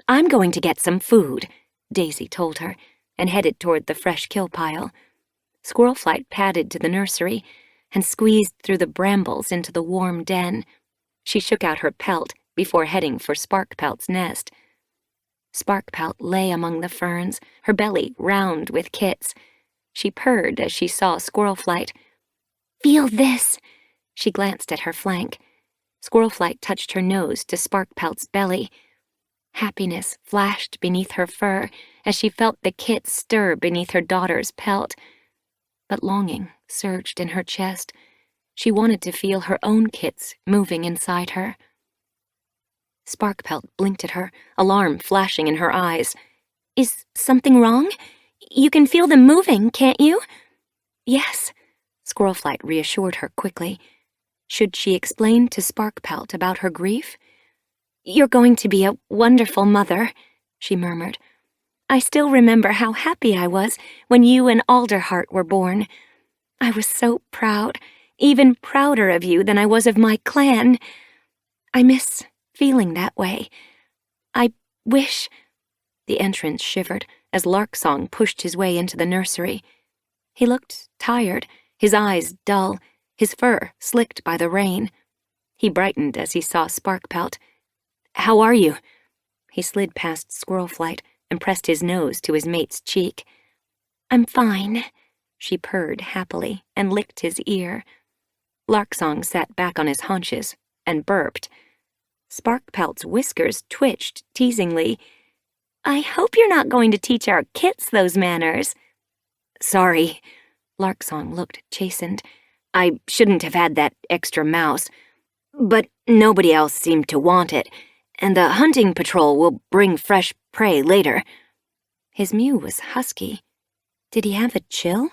[SPEAKER 2] I'm going to get some food, Daisy told her, and headed toward the fresh kill pile. Squirlflight padded to the nursery and squeezed through the brambles into the warm den. She shook out her pelt before heading for Sparkpelt's nest. Sparkpelt lay among the ferns, her belly round with kits. She purred as she saw Squirlflight. Feel this! She glanced at her flank. Squirlflight touched her nose to Sparkpelt's belly. Happiness flashed beneath her fur as she felt the kits stir beneath her daughter's pelt. But longing surged in her chest. She wanted to feel her own kits moving inside her. Sparkpelt blinked at her, alarm flashing in her eyes. Is something wrong? You can feel them moving, can't you? Yes, Squirrelflight reassured her quickly. Should she explain to Sparkpelt about her grief?
[SPEAKER 1] "You're going to be a wonderful mother," she murmured. "I still remember how happy I was when you and Alderheart were born. I was so proud, even prouder of you than I was of my clan. I miss feeling that way. I wish—"
[SPEAKER 2] The entrance shivered as Larksong pushed his way into the nursery. He looked tired, his eyes dull, his fur slicked by the rain. He brightened as he saw Sparkpelt. "How are you?" He slid past Squirrelflight and pressed his nose to his mate's cheek.
[SPEAKER 1] "I'm fine,"
[SPEAKER 2] she purred happily and licked his ear. Larksong sat back on his haunches and burped. Sparkpelt's whiskers twitched teasingly.
[SPEAKER 1] "I hope you're not going to teach our kits those manners."
[SPEAKER 2] "Sorry." Larksong looked chastened. "I shouldn't have had that extra mouse. But nobody else seemed to want it, and the hunting patrol will bring fresh prey later." His mew was husky. Did he have a chill?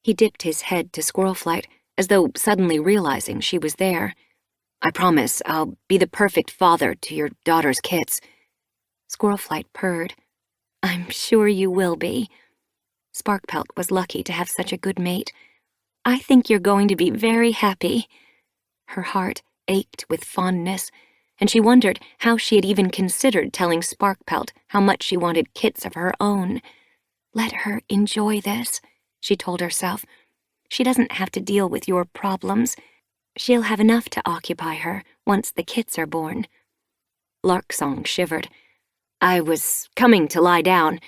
[SPEAKER 2] He dipped his head to Squirrelflight, as though suddenly realizing she was there. "I promise I'll be the perfect father to your daughter's kits." Squirrelflight purred.
[SPEAKER 1] "I'm sure you will be."
[SPEAKER 2] Sparkpelt was lucky to have such a good mate.
[SPEAKER 1] "I think you're going to be very happy."
[SPEAKER 2] Her heart ached with fondness, and she wondered how she had even considered telling Sparkpelt how much she wanted kits of her own.
[SPEAKER 1] "Let her enjoy this," she told herself. "She doesn't have to deal with your problems. She'll have enough to occupy her once the kits are born."
[SPEAKER 2] Larksong shivered. "I was coming to lie down.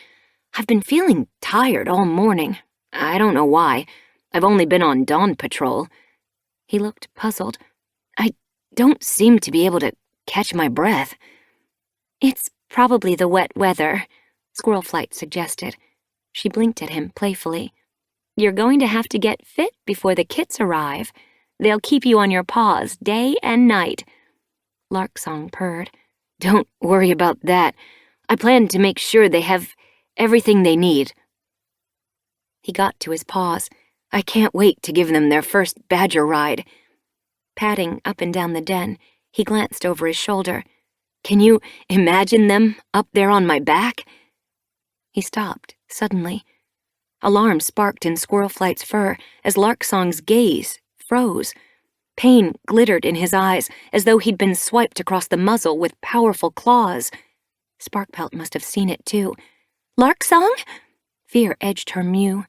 [SPEAKER 2] I've been feeling tired all morning. I don't know why. I've only been on dawn patrol." He looked puzzled. "I don't seem to be able to catch my breath."
[SPEAKER 1] "It's probably the wet weather,"
[SPEAKER 2] Squirrelflight suggested. She blinked at him playfully.
[SPEAKER 1] "You're going to have to get fit before the kits arrive. They'll keep you on your paws day and night."
[SPEAKER 2] Larksong purred. "Don't worry about that. I plan to make sure they have everything they need." He got to his paws. "I can't wait to give them their first badger ride." Padding up and down the den, he glanced over his shoulder. "Can you imagine them up there on my back?" He stopped suddenly. Alarm sparked in Squirrelflight's fur as Larksong's gaze froze. Pain glittered in his eyes as though he'd been swiped across the muzzle with powerful claws. Sparkpelt must have seen it too.
[SPEAKER 1] "Larksong?"
[SPEAKER 2] Fear edged her mew.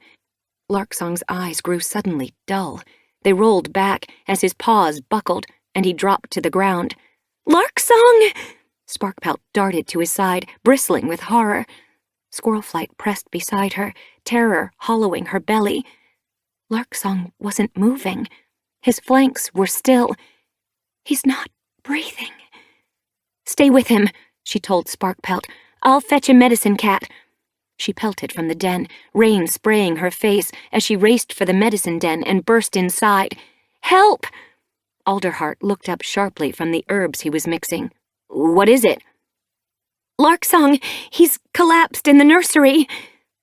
[SPEAKER 2] Larksong's eyes grew suddenly dull. They rolled back as his paws buckled and he dropped to the ground.
[SPEAKER 1] "Larksong!"
[SPEAKER 2] Sparkpelt darted to his side, bristling with horror. Squirrelflight pressed beside her, terror hollowing her belly. Larksong wasn't moving. His flanks were still.
[SPEAKER 1] "He's not breathing."
[SPEAKER 2] "Stay with him," she told Sparkpelt. "I'll fetch a medicine cat." She pelted from the den, rain spraying her face as she raced for the medicine den and burst inside. "Help!" Alderheart looked up sharply from the herbs he was mixing. "What is it?"
[SPEAKER 1] "Larksong, he's collapsed in the nursery."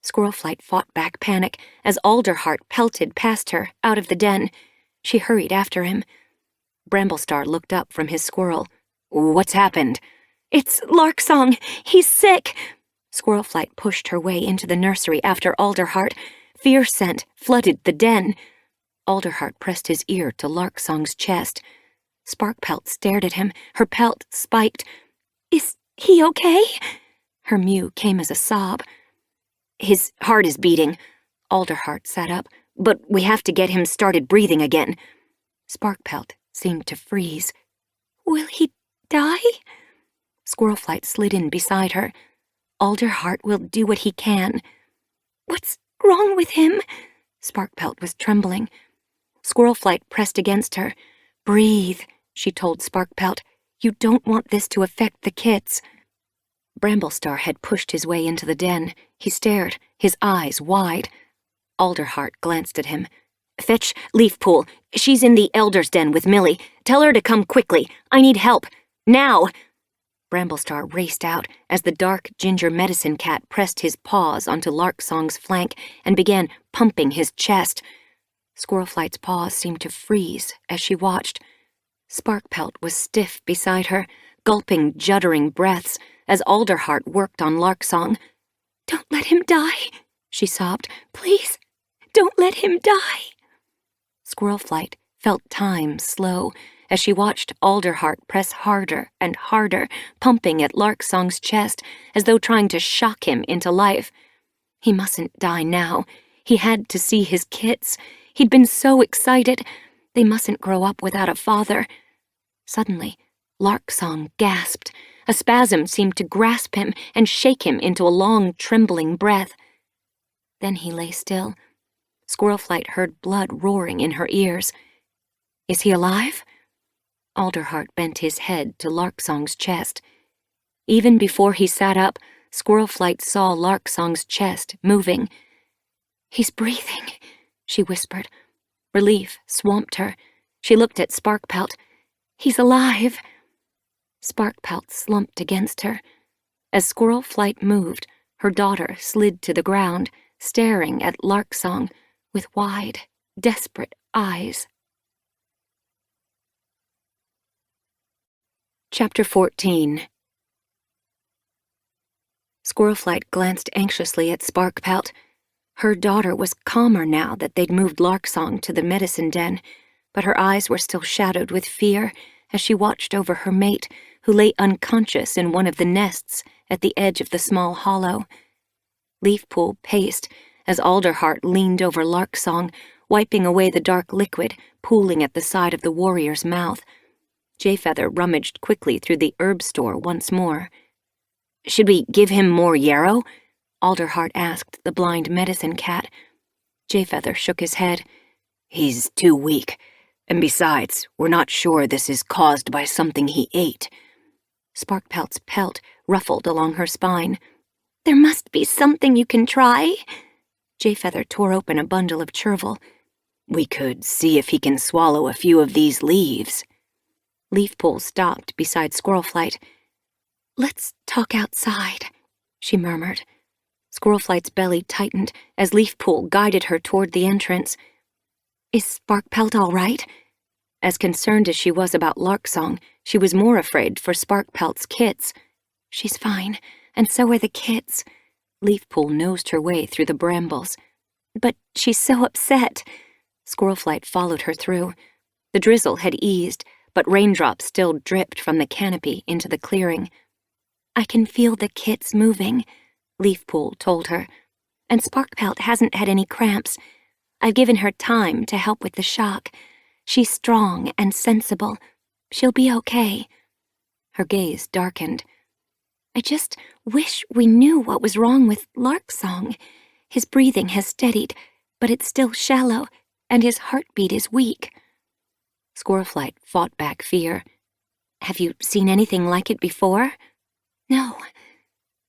[SPEAKER 2] Squirrelflight fought back panic as Alderheart pelted past her out of the den. She hurried after him. Bramblestar looked up from his squirrel. "What's happened?"
[SPEAKER 1] "It's Larksong. He's sick."
[SPEAKER 2] Squirrelflight pushed her way into the nursery after Alderheart. Fear scent flooded the den. Alderheart pressed his ear to Larksong's chest. Sparkpelt stared at him, her pelt spiked.
[SPEAKER 1] "Is he okay?"
[SPEAKER 2] Her mew came as a sob. "His heart is beating." Alderheart sat up. "But we have to get him started breathing again." Sparkpelt seemed to freeze.
[SPEAKER 1] "Will he die?"
[SPEAKER 2] Squirrelflight slid in beside her. "Alderheart will do what he can."
[SPEAKER 1] "What's wrong with him?"
[SPEAKER 2] Sparkpelt was trembling. Squirrelflight pressed against her. "Breathe," she told Sparkpelt. "You don't want this to affect the kits." Bramblestar had pushed his way into the den. He stared, his eyes wide. Alderheart glanced at him. "Fetch Leafpool. She's in the Elder's den with Millie. Tell her to come quickly. I need help. Now!" Bramblestar raced out as the dark ginger medicine cat pressed his paws onto Larksong's flank and began pumping his chest. Squirrelflight's paws seemed to freeze as she watched. Sparkpelt was stiff beside her, gulping, juddering breaths as Alderheart worked on Larksong.
[SPEAKER 1] "Don't let him die," she sobbed. "Please, don't let him die."
[SPEAKER 2] Squirrelflight felt time slow as she watched Alderheart press harder and harder, pumping at Larksong's chest as though trying to shock him into life. He mustn't die now. He had to see his kits. He'd been so excited. They mustn't grow up without a father. Suddenly, Larksong gasped. A spasm seemed to grasp him and shake him into a long, trembling breath. Then he lay still. Squirrelflight heard blood roaring in her ears. Is he alive? Alderheart bent his head to Larksong's chest. Even before he sat up, Squirrelflight saw Larksong's chest moving. "He's breathing," she whispered. Relief swamped her. She looked at Sparkpelt. "He's alive." Sparkpelt slumped against her. As Squirrelflight moved, her daughter slid to the ground, staring at Larksong with wide, desperate eyes. Chapter 14. Squirrelflight glanced anxiously at Sparkpelt. Her daughter was calmer now that they'd moved Larksong to the medicine den, but her eyes were still shadowed with fear as she watched over her mate, who lay unconscious in one of the nests at the edge of the small hollow. Leafpool paced as Alderheart leaned over Larksong, wiping away the dark liquid pooling at the side of the warrior's mouth. Jayfeather rummaged quickly through the herb store once more. "Should we give him more yarrow?" Alderheart asked the blind medicine cat. Jayfeather shook his head. "He's too weak. And besides, we're not sure this is caused by something he ate." Sparkpelt's pelt ruffled along her spine.
[SPEAKER 1] "There must be something you can try."
[SPEAKER 2] Jayfeather tore open a bundle of chervil. "We could see if he can swallow a few of these leaves." Leafpool stopped beside Squirrelflight. "Let's talk outside," she murmured. Squirrelflight's belly tightened as Leafpool guided her toward the entrance. "Is Sparkpelt all right?" As concerned as she was about Larksong, she was more afraid for Sparkpelt's kits. "She's fine, and so are the kits." Leafpool nosed her way through the brambles. "But she's so upset." Squirrelflight followed her through. The drizzle had eased, but raindrops still dripped from the canopy into the clearing. "I can feel the kits moving," Leafpool told her. "And Sparkpelt hasn't had any cramps. I've given her time to help with the shock. She's strong and sensible. She'll be okay." Her gaze darkened. "I just wish we knew what was wrong with Larksong. His breathing has steadied, but it's still shallow, and his heartbeat is weak." Squirrelflight fought back fear. "Have you seen anything like it before?" "No."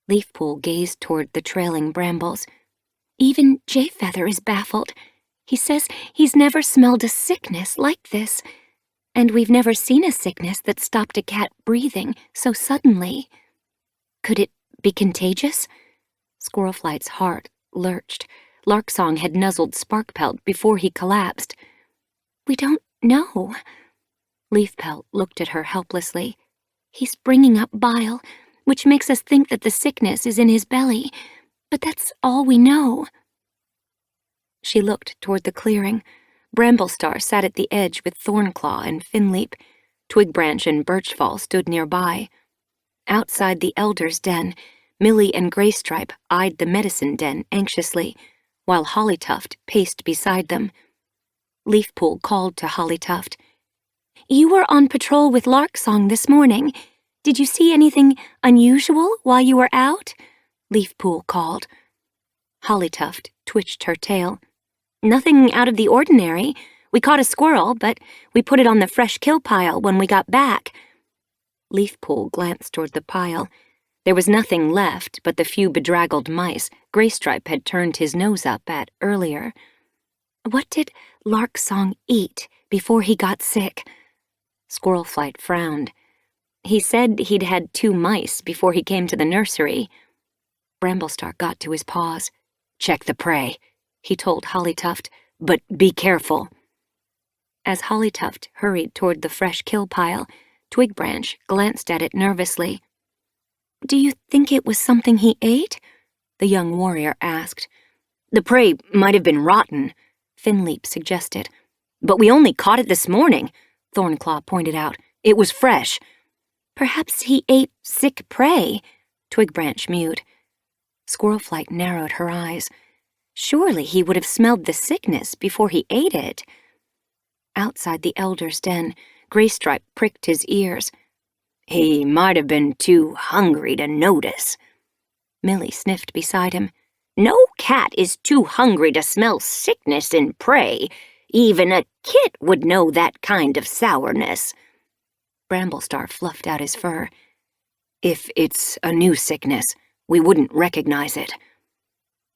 [SPEAKER 2] Leafpool gazed toward the trailing brambles. "Even Jayfeather is baffled. He says he's never smelled a sickness like this, and we've never seen a sickness that stopped a cat breathing so suddenly." "Could it be contagious?" Squirrelflight's heart lurched. Larksong had nuzzled Sparkpelt before he collapsed. "We don't know." Leafpelt looked at her helplessly. "He's bringing up bile, which makes us think that the sickness is in his belly, but that's all we know." She looked toward the clearing. Bramblestar sat at the edge with Thornclaw and Finleap. Twigbranch and Birchfall stood nearby. Outside the Elder's den, Millie and Graystripe eyed the medicine den anxiously, while Hollytuft paced beside them. Leafpool called to Hollytuft. "You were on patrol with Larksong this morning. Did you see anything unusual while you were out?" Leafpool called. Hollytuft twitched her tail. "Nothing out of the ordinary. We caught a squirrel, but we put it on the fresh kill pile when we got back." Leafpool glanced toward the pile. There was nothing left but the few bedraggled mice Graystripe had turned his nose up at earlier. "What did Larksong eat before he got sick?" Squirrelflight frowned. "He said he'd had 2 mice before he came to the nursery." Bramblestar got to his paws. "Check the prey," he told Hollytuft.
[SPEAKER 3] but be careful.
[SPEAKER 2] As Hollytuft hurried toward the fresh kill pile, Twigbranch glanced at it nervously. "Do you think it was something he ate?" the young warrior asked.
[SPEAKER 3] The prey might have been rotten, Finleap suggested. But we only caught it this morning, Thornclaw pointed out. It was fresh.
[SPEAKER 2] "Perhaps he ate sick prey," Twigbranch mewed.
[SPEAKER 1] Squirlflight narrowed her eyes. Surely he would have smelled the sickness before he ate it. Outside the elder's den, Graystripe pricked his ears.
[SPEAKER 3] He might have been too hungry to notice.
[SPEAKER 1] Millie sniffed beside him.
[SPEAKER 5] No cat is too hungry to smell sickness in prey. Even a kit would know that kind of sourness.
[SPEAKER 1] Bramblestar fluffed out his fur.
[SPEAKER 3] If it's a new sickness, we wouldn't recognize it.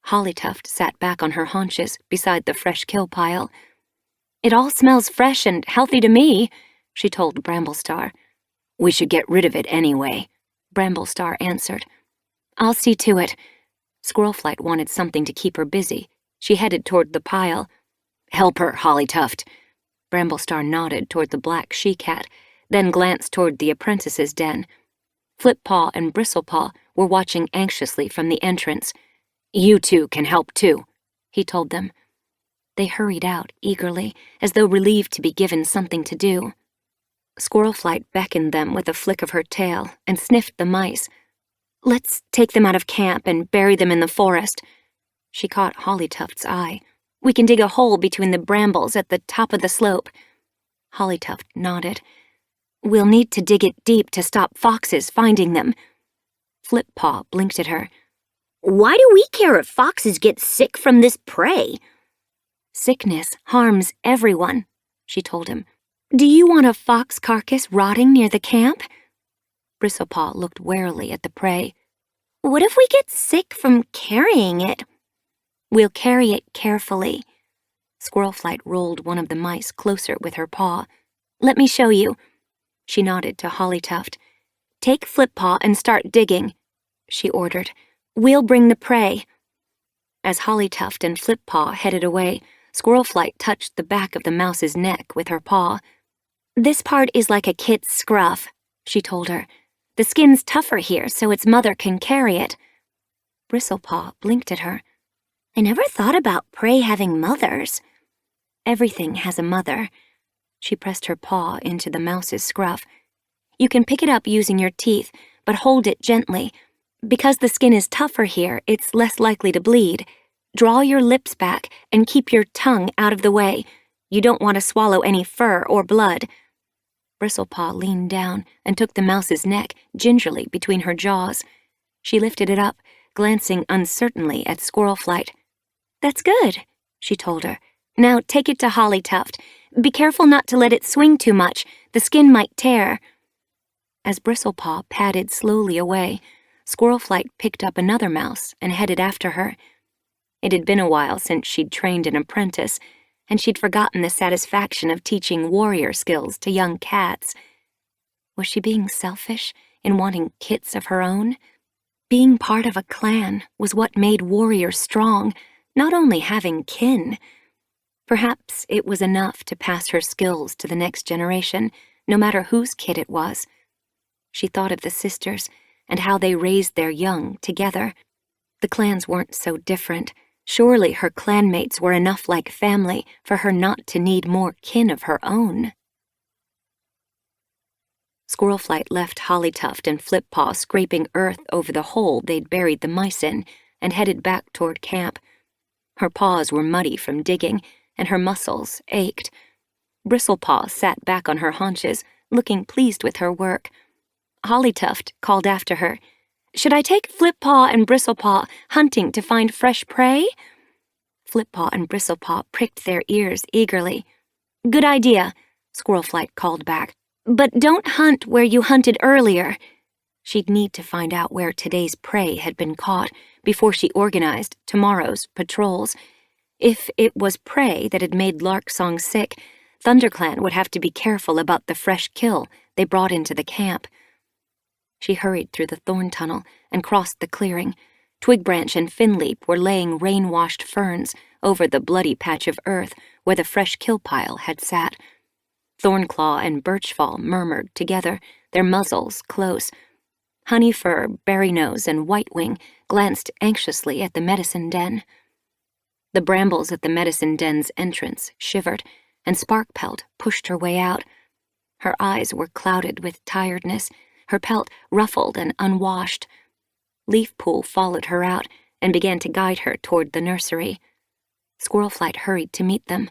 [SPEAKER 1] Hollytuft sat back on her haunches beside the fresh kill pile. "It all smells fresh and healthy to me," she told Bramblestar.
[SPEAKER 3] "We should get rid of it anyway,"
[SPEAKER 1] Bramblestar answered. "I'll see to it." Squirlflight wanted something to keep her busy. She headed toward the pile.
[SPEAKER 3] "Help her, Hollytuft."
[SPEAKER 1] Bramblestar nodded toward the black she-cat, then glanced toward the apprentice's den. Flippaw and Bristlepaw were watching anxiously from the entrance.
[SPEAKER 3] "You two can help too,"
[SPEAKER 1] he told them. They hurried out eagerly, as though relieved to be given something to do. Squirlflight beckoned them with a flick of her tail and sniffed the mice. "Let's take them out of camp and bury them in the forest." She caught Hollytuft's eye. "We can dig a hole between the brambles at the top of the slope." Hollytuft nodded. "We'll need to dig it deep to stop foxes finding them." Flippaw blinked at her.
[SPEAKER 5] Why do we care if foxes get sick from this prey?
[SPEAKER 1] "Sickness harms everyone," she told him. "Do you want a fox carcass rotting near the camp?" Bristlepaw looked warily at the prey.
[SPEAKER 4] What if we get sick from carrying it?
[SPEAKER 1] "We'll carry it carefully." Squirlflight rolled one of the mice closer with her paw. "Let me show you." She nodded to Hollytuft. "Take Flippaw and start digging," she ordered. "We'll bring the prey." As Hollytuft and Flippaw headed away, Squirlflight touched the back of the mouse's neck with her paw. "This part is like a kit's scruff," she told her. "The skin's tougher here so its mother can carry it." Bristlepaw blinked at her.
[SPEAKER 4] I never thought about prey having mothers.
[SPEAKER 1] "Everything has a mother." She pressed her paw into the mouse's scruff. "You can pick it up using your teeth, but hold it gently. Because the skin is tougher here, it's less likely to bleed. Draw your lips back and keep your tongue out of the way. You don't want to swallow any fur or blood." Bristlepaw leaned down and took the mouse's neck gingerly between her jaws. She lifted it up, glancing uncertainly at Squirlflight. "That's good," she told her. "Now take it to Hollytuft. Be careful not to let it swing too much. The skin might tear." As Bristlepaw padded slowly away, Squirlflight picked up another mouse and headed after her. It had been a while since she'd trained an apprentice, and she'd forgotten the satisfaction of teaching warrior skills to young cats. Was she being selfish in wanting kits of her own? Being part of a clan was what made warriors strong, not only having kin. Perhaps it was enough to pass her skills to the next generation, no matter whose kid it was. She thought of the sisters and how they raised their young together. The clans weren't so different. Surely her clanmates were enough like family for her not to need more kin of her own. Squirlflight left Hollytuft and Flippaw scraping earth over the hole they'd buried the mice in and headed back toward camp. Her paws were muddy from digging, and her muscles ached. Bristlepaw sat back on her haunches, looking pleased with her work. Hollytuft called after her. "Should I take Flippaw and Bristlepaw hunting to find fresh prey?" Flippaw and Bristlepaw pricked their ears eagerly. "Good idea," Squirlflight called back. "But don't hunt where you hunted earlier." She'd need to find out where today's prey had been caught before she organized tomorrow's patrols. If it was prey that had made Larksong sick, ThunderClan would have to be careful about the fresh kill they brought into the camp. She hurried through the thorn tunnel and crossed the clearing. Twigbranch and Finleap were laying rain-washed ferns
[SPEAKER 2] over the bloody patch of earth where the fresh kill pile had sat. Thornclaw and Birchfall murmured together, their muzzles close. Honeyfur, Berrynose, and Whitewing glanced anxiously at the medicine den. The brambles at the medicine den's entrance shivered, and Sparkpelt pushed her way out. Her eyes were clouded with tiredness, her pelt ruffled and unwashed. Leafpool followed her out and began to guide her toward the nursery. Squirrelflight hurried to meet them.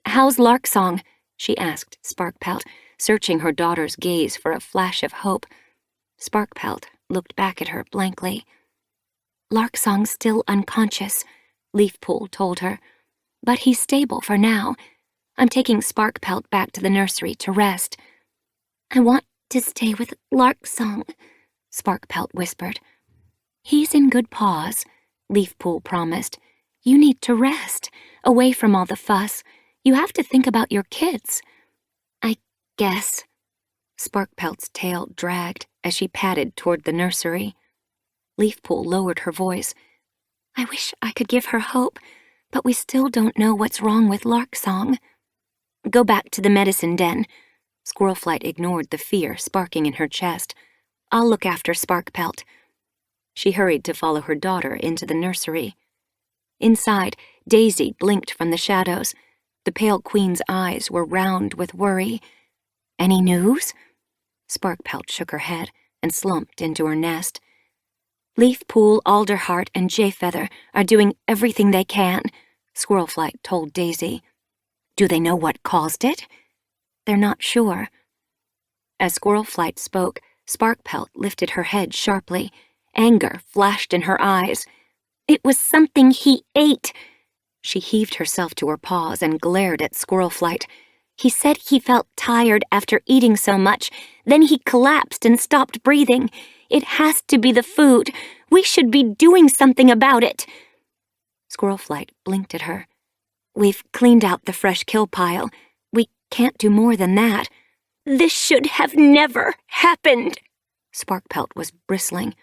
[SPEAKER 2] "How's Larksong?" she asked Sparkpelt, searching her daughter's gaze for a flash of hope. Sparkpelt looked back at her blankly. "Larksong's still unconscious," Leafpool told her. "But he's stable for now. I'm taking Sparkpelt back to the nursery to rest."
[SPEAKER 4] "I want to stay with Larksong,"
[SPEAKER 2] Sparkpelt whispered. "He's in good paws," Leafpool promised. "You need to rest, away from all the fuss. You have to think about your kids."
[SPEAKER 4] "I guess."
[SPEAKER 2] Sparkpelt's tail dragged as she padded toward the nursery. Leafpool lowered her voice. "I wish I could give her hope, but we still don't know what's wrong with Larksong." "Go back to the medicine den." Squirrelflight ignored the fear sparking in her chest. "I'll look after Sparkpelt." She hurried to follow her daughter into the nursery. Inside, Daisy blinked from the shadows. The pale queen's eyes were round with worry. "Any news?" Sparkpelt shook her head and slumped into her nest. "Leafpool, Alderheart, and Jayfeather are doing everything they can," Squirrelflight told Daisy. "Do they know what caused it?" "They're not sure." As Squirrelflight spoke, Sparkpelt lifted her head sharply. Anger flashed in her eyes.
[SPEAKER 4] "It was something he ate."
[SPEAKER 2] She heaved herself to her paws and glared at Squirrelflight.
[SPEAKER 4] "He said he felt tired after eating so much. Then he collapsed and stopped breathing. It has to be the food. We should be doing something about it."
[SPEAKER 2] Squirrelflight blinked at her. "We've cleaned out the fresh kill pile. We can't do more than that."
[SPEAKER 4] "This should have never happened."
[SPEAKER 2] Sparkpelt was bristling.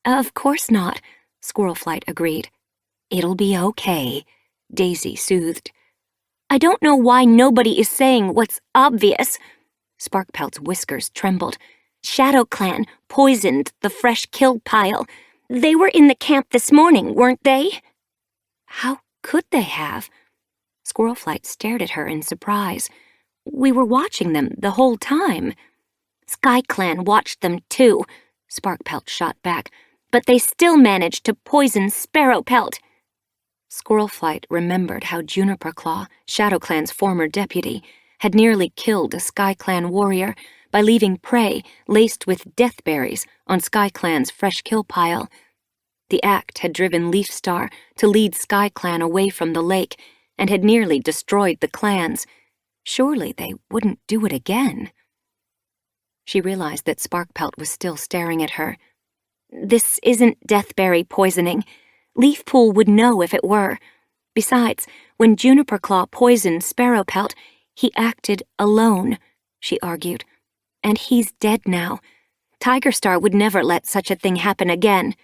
[SPEAKER 2] "Of course not," Squirrelflight agreed. "It'll be okay," Daisy soothed.
[SPEAKER 4] "I don't know why nobody is saying what's obvious."
[SPEAKER 2] Sparkpelt's whiskers trembled.
[SPEAKER 4] "ShadowClan poisoned the fresh kill pile. They were in the camp this morning, weren't they?"
[SPEAKER 2] "How could they have?" Squirrelflight stared at her in surprise. "We were watching them the whole time."
[SPEAKER 4] "SkyClan watched them too," Sparkpelt shot back, "but they still managed to poison Sparrowpelt."
[SPEAKER 2] Squirrelflight remembered how Juniperclaw, ShadowClan's former deputy, had nearly killed a SkyClan warrior by leaving prey laced with deathberries on SkyClan's fresh kill pile. The act had driven Leafstar to lead SkyClan away from the lake and had nearly destroyed the clans. Surely they wouldn't do it again. She realized that Sparkpelt was still staring at her. "This isn't deathberry poisoning. Leafpool would know if it were. Besides, when Juniperclaw poisoned Sparrowpelt, he acted alone," she argued. "And he's dead now. Tigerstar would never let such a thing happen again."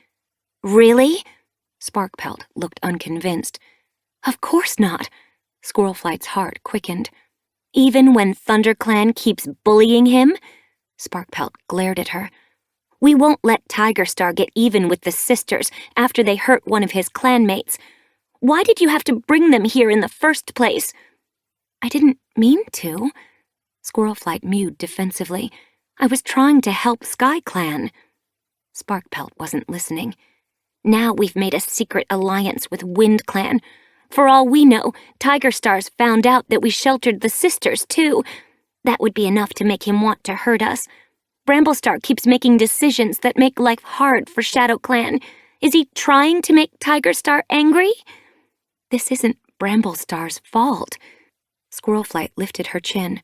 [SPEAKER 4] "Really?"
[SPEAKER 2] Sparkpelt looked unconvinced. "Of course not." Squirrelflight's heart quickened.
[SPEAKER 4] "Even when ThunderClan keeps bullying him?"
[SPEAKER 2] Sparkpelt glared at her.
[SPEAKER 4] "We won't let Tigerstar get even with the sisters after they hurt one of his clanmates. Why did you have to bring them here in the first place?"
[SPEAKER 2] "I didn't mean to." Squirrelflight mewed defensively. "I was trying to help SkyClan." Sparkpelt wasn't listening.
[SPEAKER 4] "Now we've made a secret alliance with WindClan. For all we know, Tigerstar's found out that we sheltered the sisters, too. That would be enough to make him want to hurt us. Bramblestar keeps making decisions that make life hard for ShadowClan. Is he trying to make Tigerstar angry?"
[SPEAKER 2] "This isn't Bramblestar's fault." Squirrelflight lifted her chin.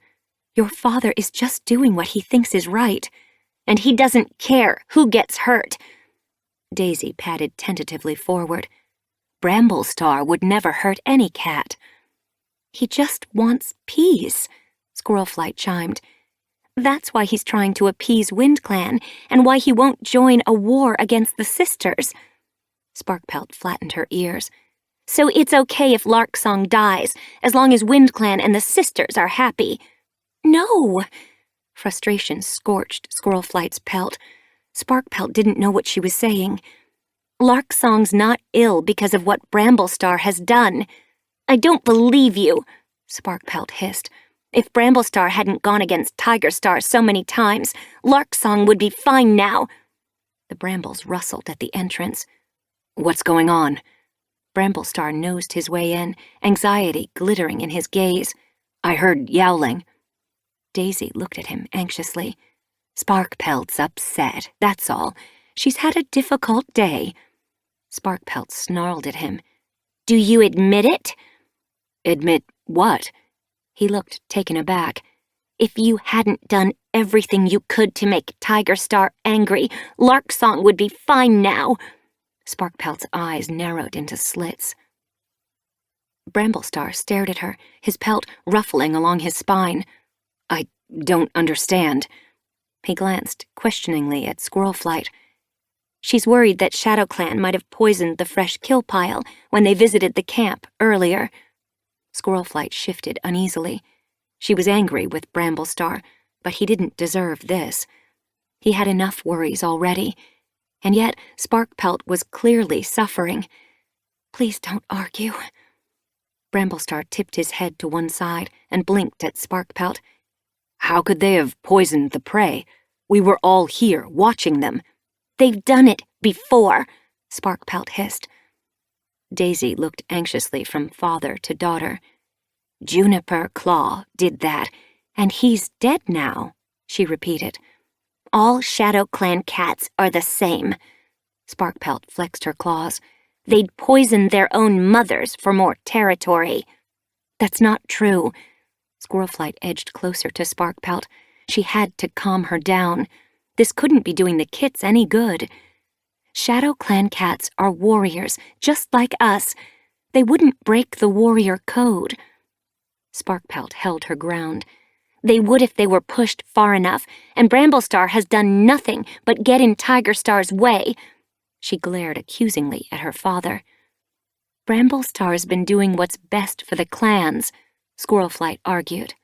[SPEAKER 2] "Your father is just doing what he thinks is right."
[SPEAKER 4] "And he doesn't care who gets hurt."
[SPEAKER 2] Daisy padded tentatively forward. "Bramblestar would never hurt any cat." "He just wants peace," Squirrelflight chimed. "That's why he's trying to appease WindClan, and why he won't join a war against the sisters." Sparkpelt flattened her ears.
[SPEAKER 1] So it's okay if Larksong dies, as long as WindClan and the sisters are happy. No! Frustration scorched Squirlflight's pelt. Sparkpelt didn't know what she was saying. Larksong's not ill because of what Bramblestar has done. I don't believe you, Sparkpelt hissed. If Bramblestar hadn't gone against Tigerstar so many times, Larksong would be fine now. The brambles rustled at the entrance.
[SPEAKER 2] What's going on?
[SPEAKER 1] Bramblestar nosed his way in, anxiety glittering in his gaze.
[SPEAKER 2] I heard yowling.
[SPEAKER 1] Daisy looked at him anxiously. Sparkpelt's upset, that's all. She's had a difficult day. Sparkpelt snarled at him. Do you admit it?
[SPEAKER 2] Admit what?
[SPEAKER 1] He looked taken aback. If you hadn't done everything you could to make Tigerstar angry, Larksong would be fine now. Sparkpelt's eyes narrowed into slits. Bramblestar stared at her, his pelt ruffling along his spine.
[SPEAKER 2] I don't understand.
[SPEAKER 1] He glanced questioningly at Squirlflight. She's worried that ShadowClan might have poisoned the fresh kill pile when they visited the camp earlier. Squirlflight shifted uneasily. She was angry with Bramblestar, but he didn't deserve this. He had enough worries already, and yet Sparkpelt was clearly suffering. Please don't argue. Bramblestar tipped his head to one side and blinked at Sparkpelt.
[SPEAKER 2] How could they have poisoned the prey? We were all here, watching them.
[SPEAKER 1] They've done it before, Sparkpelt hissed.
[SPEAKER 2] Daisy looked anxiously from father to daughter.
[SPEAKER 1] Juniper Claw did that, and he's dead now, she repeated. All ShadowClan cats are the same. Sparkpelt flexed her claws. They'd poison their own mothers for more territory. That's not true. Squirlflight edged closer to Sparkpelt. She had to calm her down. This couldn't be doing the kits any good. ShadowClan cats are warriors, just like us. They wouldn't break the warrior code. Sparkpelt held her ground. They would if they were pushed far enough, and Bramblestar has done nothing but get in Tigerstar's way. She glared accusingly at her father. Bramblestar's been doing what's best for the clans, Squirlflight argued.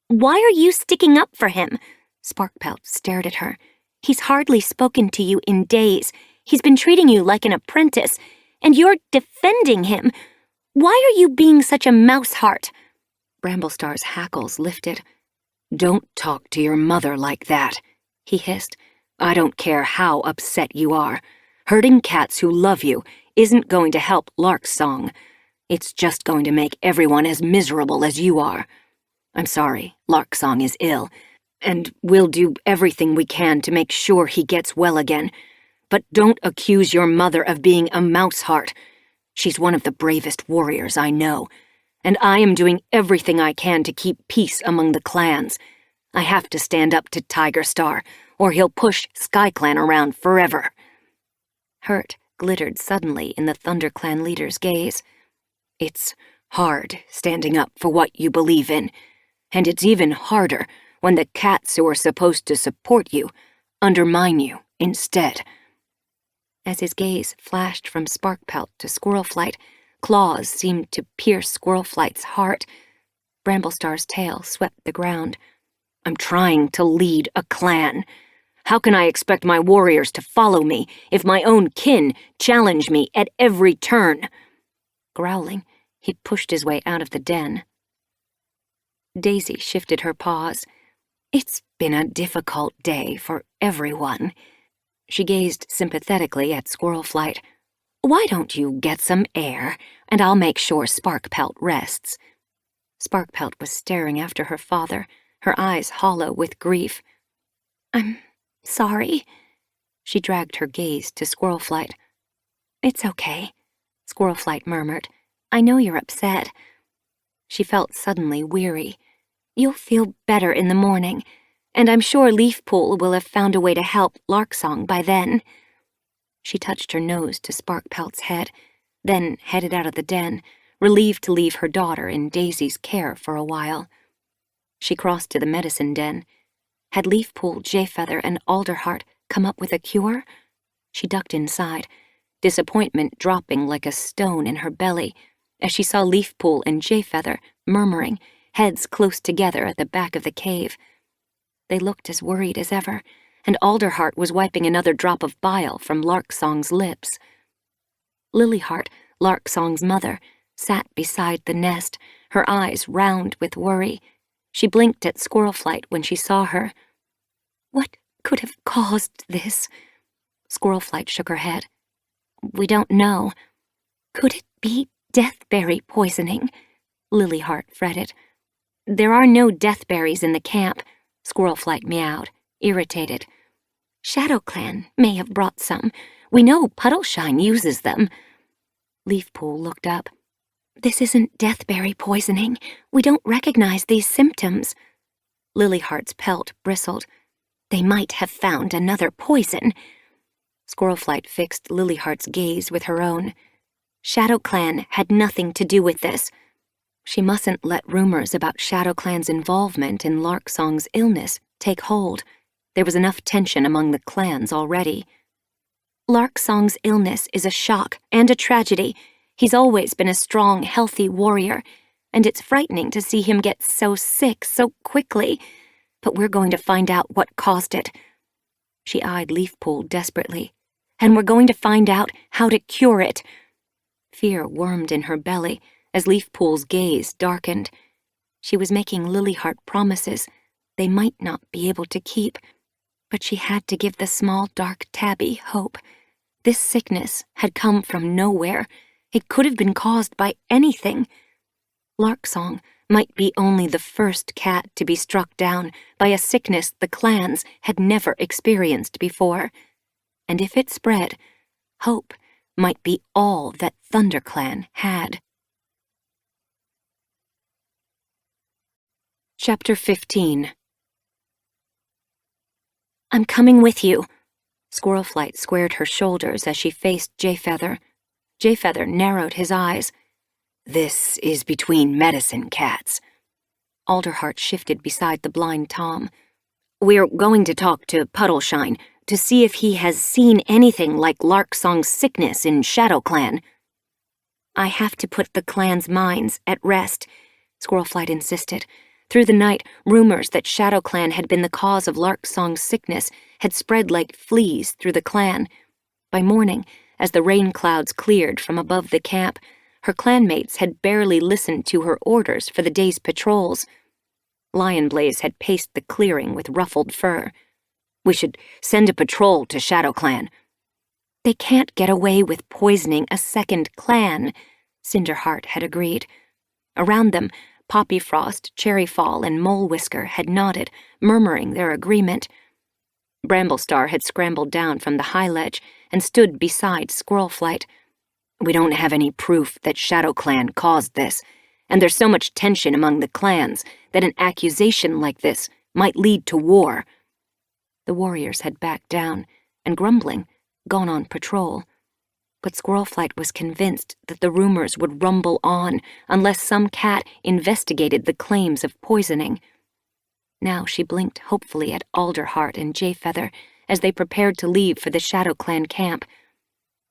[SPEAKER 1] Why are you sticking up for him? Sparkpelt stared at her. He's hardly spoken to you in days. He's been treating you like an apprentice, and you're defending him. Why are you being such a mouseheart?
[SPEAKER 2] Bramblestar's hackles lifted. Don't talk to your mother like that, he hissed. I don't care how upset you are. Hurting cats who love you isn't going to help Larksong. It's just going to make everyone as miserable as you are. I'm sorry, Larksong is ill, and we'll do everything we can to make sure he gets well again. But don't accuse your mother of being a mouseheart. She's one of the bravest warriors I know, and I am doing everything I can to keep peace among the clans. I have to stand up to Tigerstar, or he'll push SkyClan around forever.
[SPEAKER 1] Hurt glittered suddenly in the ThunderClan leader's gaze.
[SPEAKER 2] It's hard standing up for what you believe in, and it's even harder when the cats who are supposed to support you undermine you instead.
[SPEAKER 1] As his gaze flashed from Sparkpelt to Squirlflight, claws seemed to pierce Squirlflight's heart. Bramblestar's tail swept the ground.
[SPEAKER 2] I'm trying to lead a clan. How can I expect my warriors to follow me if my own kin challenge me at every turn?
[SPEAKER 1] Growling, he pushed his way out of the den. Daisy shifted her paws.
[SPEAKER 2] It's been a difficult day for everyone.
[SPEAKER 1] She gazed sympathetically at Squirlflight.
[SPEAKER 2] Why don't you get some air, and I'll make sure Sparkpelt rests.
[SPEAKER 1] Sparkpelt was staring after her father, her eyes hollow with grief. I'm sorry. She dragged her gaze to Squirlflight. It's okay, Squirlflight murmured. I know you're upset. She felt suddenly weary. You'll feel better in the morning, and I'm sure Leafpool will have found a way to help Larksong by then. She touched her nose to Sparkpelt's head, then headed out of the den, relieved to leave her daughter in Daisy's care for a while. She crossed to the medicine den. Had Leafpool, Jayfeather, and Alderheart come up with a cure? She ducked inside.
[SPEAKER 2] disappointment dropping like a stone in her belly as she saw Leafpool and Jayfeather murmuring, heads close together at the back of the cave. They looked as worried as ever, and Alderheart was wiping another drop of bile from Larksong's lips. Lilyheart, Larksong's mother, sat beside the nest, her eyes round with worry. She blinked at Squirlflight when she saw her. "What could have caused this?" Squirlflight shook her head. "We don't know. Could it be deathberry poisoning?" Lilyheart fretted. "There are no deathberries in the camp," Squirlflight meowed, irritated. "ShadowClan may have brought some. We know Puddleshine uses them." Leafpool looked up. "This isn't deathberry poisoning. We don't recognize these symptoms." Lilyheart's pelt bristled. "They might have found another poison." Squirlflight fixed Lilyheart's gaze with her own. "ShadowClan had nothing to do with this." She mustn't let rumors about ShadowClan's involvement in Larksong's illness take hold. There was enough tension among the clans already. "Larksong's illness is a shock and a tragedy. He's always been a strong, healthy warrior, and it's frightening to see him get so sick so quickly. But we're going to find out what caused it." She eyed Leafpool desperately. "And we're going to find out how to cure it." Fear wormed in her belly as Leafpool's gaze darkened. She was making Lilyheart promises they might not be able to keep, but she had to give the small, dark tabby hope. This sickness had come from nowhere. It could have been caused by anything. Larksong might be only the first cat to be struck down by a sickness the clans had never experienced before. And if it spread, hope might be all that ThunderClan had. Chapter 15. "I'm coming with you." Squirlflight squared her shoulders as she faced Jayfeather. Jayfeather narrowed his eyes.
[SPEAKER 3] "This is between medicine cats."
[SPEAKER 2] Alderheart shifted beside the blind Tom. "We're going to talk to Puddleshine to see if he has seen anything like Larksong's sickness in ShadowClan." "I have to put the clan's minds at rest," Squirlflight insisted. Through the night, rumors that ShadowClan had been the cause of Larksong's sickness had spread like fleas through the clan. By morning, as the rain clouds cleared from above the camp, her clanmates had barely listened to her orders for the day's patrols. Lionblaze had paced the clearing with ruffled fur.
[SPEAKER 3] "We should send a patrol to ShadowClan."
[SPEAKER 2] "They can't get away with poisoning a second clan," Cinderheart had agreed. Around them, Poppyfrost, Cherryfall, and Molewhisker had nodded, murmuring their agreement. Bramblestar had scrambled down from the high ledge and stood beside Squirlflight.
[SPEAKER 3] "We don't have any proof that ShadowClan caused this, and there's so much tension among the clans that an accusation like this might lead to war."
[SPEAKER 2] The warriors had backed down and, grumbling, gone on patrol. But Squirlflight was convinced that the rumors would rumble on unless some cat investigated the claims of poisoning. Now she blinked hopefully at Alderheart and Jayfeather as they prepared to leave for the ShadowClan camp.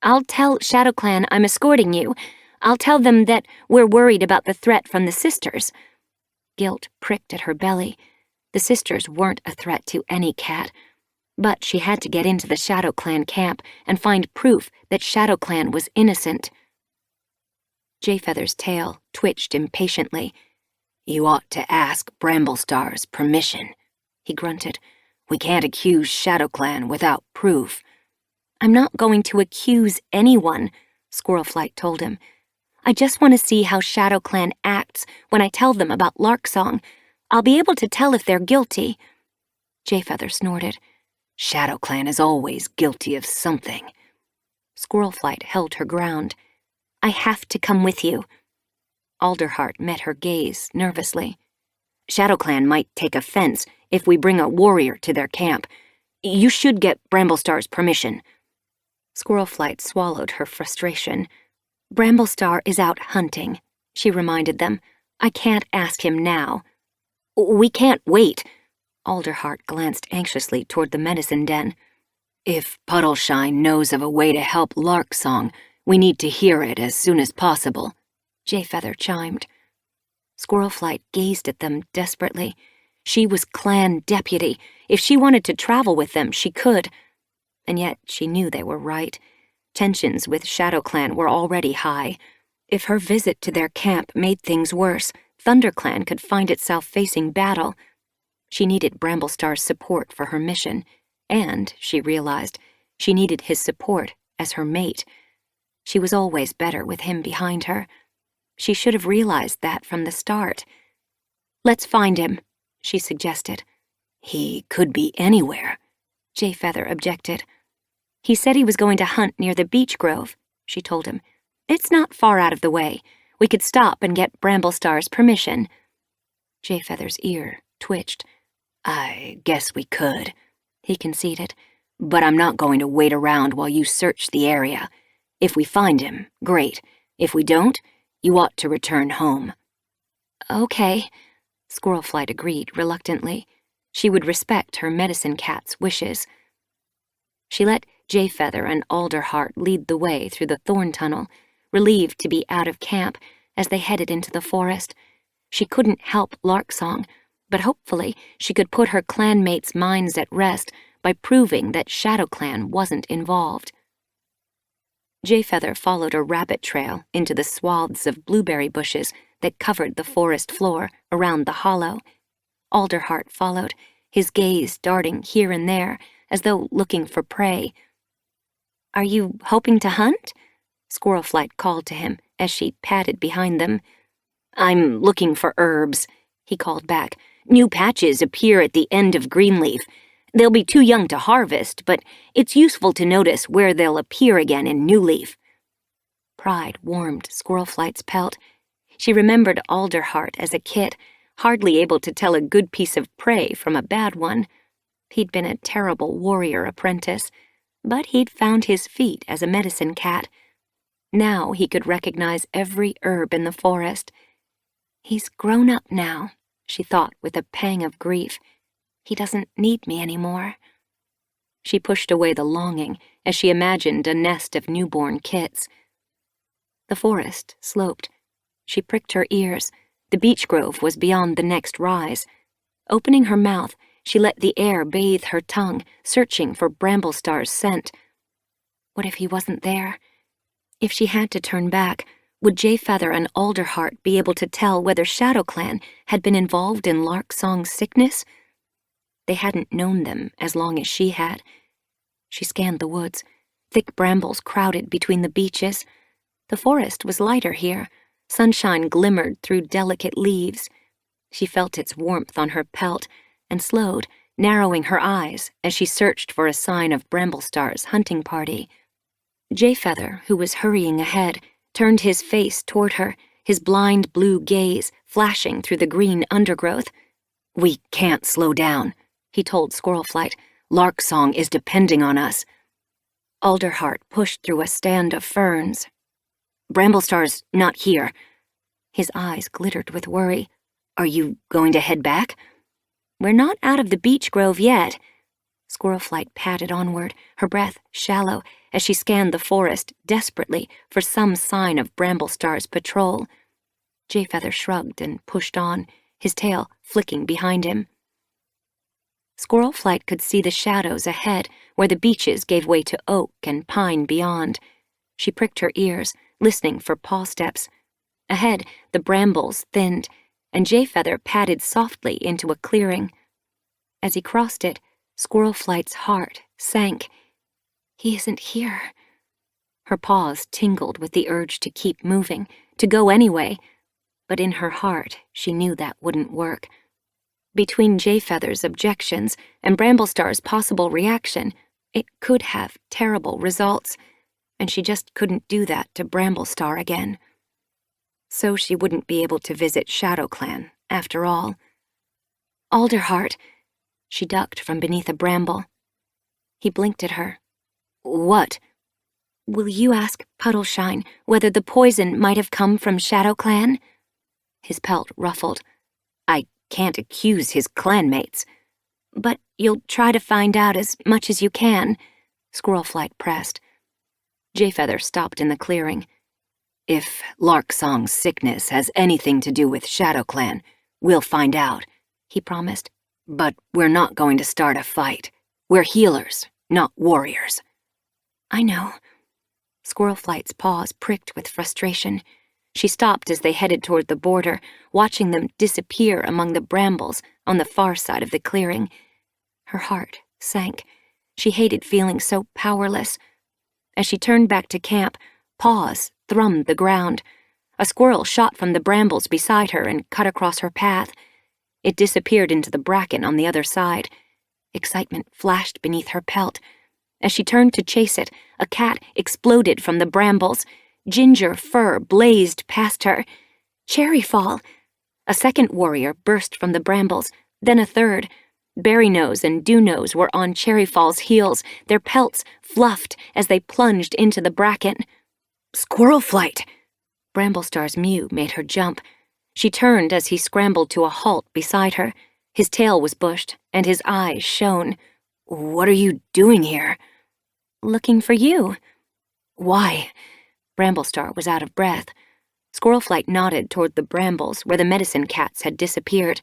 [SPEAKER 2] "I'll tell ShadowClan I'm escorting you. I'll tell them that we're worried about the threat from the sisters." Guilt pricked at her belly. The sisters weren't a threat to any cat. But she had to get into the ShadowClan camp and find proof that ShadowClan was innocent. Jayfeather's tail twitched impatiently.
[SPEAKER 3] "You ought to ask Bramblestar's permission," he grunted. "We can't accuse ShadowClan without proof."
[SPEAKER 2] "I'm not going to accuse anyone," Squirlflight told him. "I just want to see how ShadowClan acts when I tell them about Larksong. I'll be able to tell if they're guilty."
[SPEAKER 3] Jayfeather snorted. "ShadowClan is always guilty of something."
[SPEAKER 2] Squirlflight held her ground. "I have to come with you." Alderheart met her gaze nervously.
[SPEAKER 3] "ShadowClan might take offense if we bring a warrior to their camp. You should get Bramblestar's permission."
[SPEAKER 2] Squirlflight swallowed her frustration. "Bramblestar is out hunting," she reminded them. "I can't ask him now."
[SPEAKER 3] "We can't wait."
[SPEAKER 2] Alderheart glanced anxiously toward the medicine den.
[SPEAKER 3] If Puddleshine knows of a way to help Larksong, we need to hear it as soon as possible, Jayfeather chimed.
[SPEAKER 2] Squirrelflight gazed at them desperately. She was clan deputy. If she wanted to travel with them, she could. And yet she knew they were right. Tensions with ShadowClan were already high. If her visit to their camp made things worse, ThunderClan could find itself facing battle. She needed Bramblestar's support for her mission, and, she realized, she needed his support as her mate. She was always better with him behind her. She should have realized that from the start. "Let's find him," she suggested.
[SPEAKER 3] "He could be anywhere,"
[SPEAKER 2] Jayfeather objected. "He said he was going to hunt near the beech grove," she told him. "It's not far out of the way. We could stop and get Bramblestar's permission." Jayfeather's ear twitched.
[SPEAKER 3] "I guess we could," he conceded. "But I'm not going to wait around while you search the area. If we find him, great. If we don't, you ought to return home."
[SPEAKER 2] "Okay," Squirrelflight agreed reluctantly. She would respect her medicine cat's wishes. She let Jayfeather and Alderheart lead the way through the thorn tunnel, relieved to be out of camp as they headed into the forest. She couldn't help Larksong, but hopefully she could put her clanmates' minds at rest by proving that ShadowClan wasn't involved. Jayfeather followed a rabbit trail into the swaths of blueberry bushes that covered the forest floor around the hollow. Alderheart followed, his gaze darting here and there as though looking for prey. "Are you hoping to hunt?" Squirrelflight called to him as she padded behind them.
[SPEAKER 5] "I'm looking for herbs," he called back. "New patches appear at the end of Greenleaf. They'll be too young to harvest, but it's useful to notice where they'll appear again in New Leaf."
[SPEAKER 2] Pride warmed Squirrelflight's pelt. She remembered Alderheart as a kid, hardly able to tell a good piece of prey from a bad one. He'd been a terrible warrior apprentice, but he'd found his feet as a medicine cat. Now he could recognize every herb in the forest. "He's grown up now," she thought with a pang of grief. "He doesn't need me anymore." She pushed away the longing as she imagined a nest of newborn kits. The forest sloped. She pricked her ears. The beech grove was beyond the next rise. Opening her mouth, she let the air bathe her tongue, searching for Bramblestar's scent. What if he wasn't there? If she had to turn back, would Jayfeather and Alderheart be able to tell whether ShadowClan had been involved in Larksong's sickness? They hadn't known them as long as she had. She scanned the woods. Thick brambles crowded between the beeches. The forest was lighter here. Sunshine glimmered through delicate leaves. She felt its warmth on her pelt and slowed, narrowing her eyes as she searched for a sign of Bramblestar's hunting party. Jayfeather, who was hurrying ahead, turned his face toward her, his blind blue gaze flashing through the green undergrowth.
[SPEAKER 3] "We can't slow down," he told Squirrelflight. "Larksong is depending on us."
[SPEAKER 2] Alderheart pushed through a stand of ferns.
[SPEAKER 3] "Bramblestar's not here."
[SPEAKER 2] His eyes glittered with worry.
[SPEAKER 3] "Are you going to head back?"
[SPEAKER 2] "We're not out of the beech grove yet." Squirrelflight padded onward, her breath shallow, as she scanned the forest desperately for some sign of Bramblestar's patrol. Jayfeather shrugged and pushed on, his tail flicking behind him. Squirrelflight could see the shadows ahead where the beeches gave way to oak and pine beyond. She pricked her ears, listening for paw steps. Ahead, the brambles thinned, and Jayfeather padded softly into a clearing. As he crossed it, Squirrelflight's heart sank. He isn't here. Her paws tingled with the urge to keep moving, to go anyway, but in her heart she knew that wouldn't work. Between Jayfeather's objections and Bramblestar's possible reaction, it could have terrible results, and she just couldn't do that to Bramblestar again. So she wouldn't be able to visit ShadowClan, after all. "Alderheart," she ducked from beneath a bramble. He blinked at her.
[SPEAKER 3] "What?"
[SPEAKER 2] "Will you ask Puddleshine whether the poison might have come from ShadowClan?" His pelt ruffled.
[SPEAKER 3] "I can't accuse his clanmates."
[SPEAKER 2] "But you'll try to find out as much as you can." Squirrelflight pressed. Jayfeather stopped in the clearing. If Larksong's sickness has anything to do with ShadowClan, we'll find out, he promised. But we're not going to start a fight. We're healers, not warriors.
[SPEAKER 5] I know. Squirrelflight's paws pricked with frustration. She stopped as they headed toward the border, watching them disappear among the brambles on the far side of the clearing. Her heart sank. She hated feeling so powerless. As she turned back to camp, paws thrummed the ground. A squirrel shot from the brambles beside her and cut across her path. It disappeared into the bracken on the other side. Excitement flashed beneath her pelt. As she turned to chase it, a cat exploded from the brambles. Ginger fur blazed past her. Cherryfall! A second warrior burst from the brambles, then a third. Berrynose and Dewknose were on Cherryfall's heels, their pelts fluffed as they plunged into the bracken.
[SPEAKER 2] Squirrelflight!
[SPEAKER 5] Bramblestar's mew made her jump. She turned as he scrambled to a halt beside her. His tail was bushed, and his eyes shone.
[SPEAKER 2] What are you doing here?
[SPEAKER 5] Looking for you.
[SPEAKER 2] Why?
[SPEAKER 5] Bramblestar was out of breath. Squirrelflight nodded toward the brambles where the medicine cats had disappeared.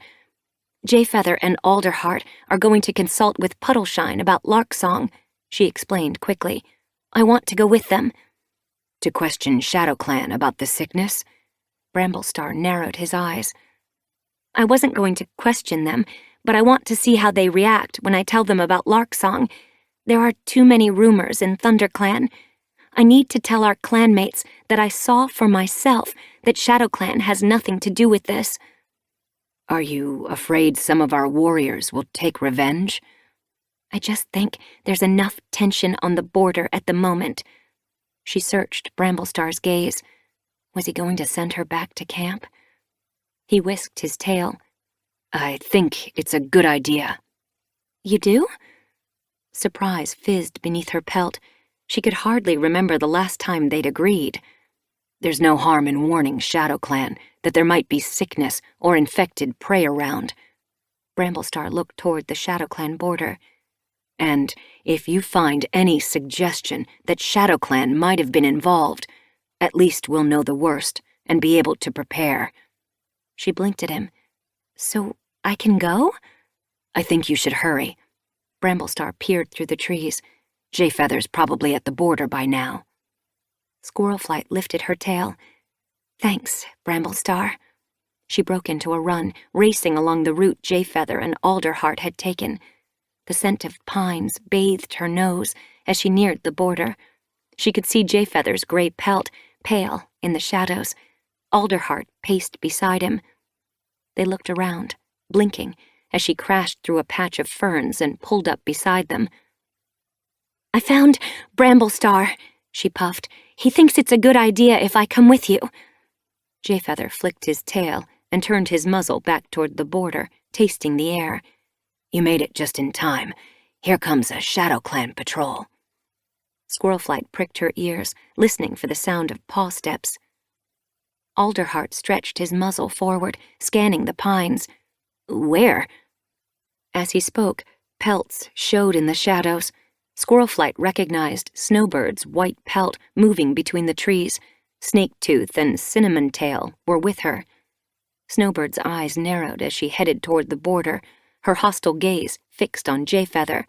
[SPEAKER 5] Jayfeather and Alderheart are going to consult with Puddleshine about Larksong, she explained quickly. I want to go with them.
[SPEAKER 2] To question ShadowClan about the sickness?
[SPEAKER 5] Bramblestar narrowed his eyes. I wasn't going to question them, but I want to see how they react when I tell them about Larksong. There are too many rumors in ThunderClan. I need to tell our clanmates that I saw for myself that ShadowClan has nothing to do with this.
[SPEAKER 2] Are you afraid some of our warriors will take revenge?
[SPEAKER 5] I just think there's enough tension on the border at the moment. She searched Bramblestar's gaze. Was he going to send her back to camp? He whisked his tail.
[SPEAKER 2] I think it's a good idea.
[SPEAKER 5] You do? Surprise fizzed beneath her pelt. She could hardly remember the last time they'd agreed.
[SPEAKER 2] There's no harm in warning ShadowClan that there might be sickness or infected prey around.
[SPEAKER 5] Bramblestar looked toward the ShadowClan border.
[SPEAKER 2] And if you find any suggestion that ShadowClan might have been involved, at least we'll know the worst and be able to prepare.
[SPEAKER 5] She blinked at him. So I can go?
[SPEAKER 2] I think you should hurry.
[SPEAKER 5] Bramblestar peered through the trees.
[SPEAKER 2] Jayfeather's probably at the border by now.
[SPEAKER 5] Squirrelflight lifted her tail. Thanks, Bramblestar. She broke into a run, racing along the route Jayfeather and Alderheart had taken. The scent of pines bathed her nose as she neared the border. She could see Jayfeather's gray pelt, pale in the shadows. Alderheart paced beside him. They looked around, blinking, as she crashed through a patch of ferns and pulled up beside them. I found Bramblestar, she puffed. He thinks it's a good idea if I come with you. Jayfeather flicked his tail and turned his muzzle back toward the border, tasting the air.
[SPEAKER 2] You made it just in time. Here comes a ShadowClan patrol.
[SPEAKER 5] Squirrelflight pricked her ears, listening for the sound of paw steps. Alderheart stretched his muzzle forward, scanning the pines. Where? As he spoke, pelts showed in the shadows. Squirrelflight recognized Snowbird's white pelt moving between the trees. Snaketooth and Cinnamon Tail were with her. Snowbird's eyes narrowed as she headed toward the border, her hostile gaze fixed on Jayfeather.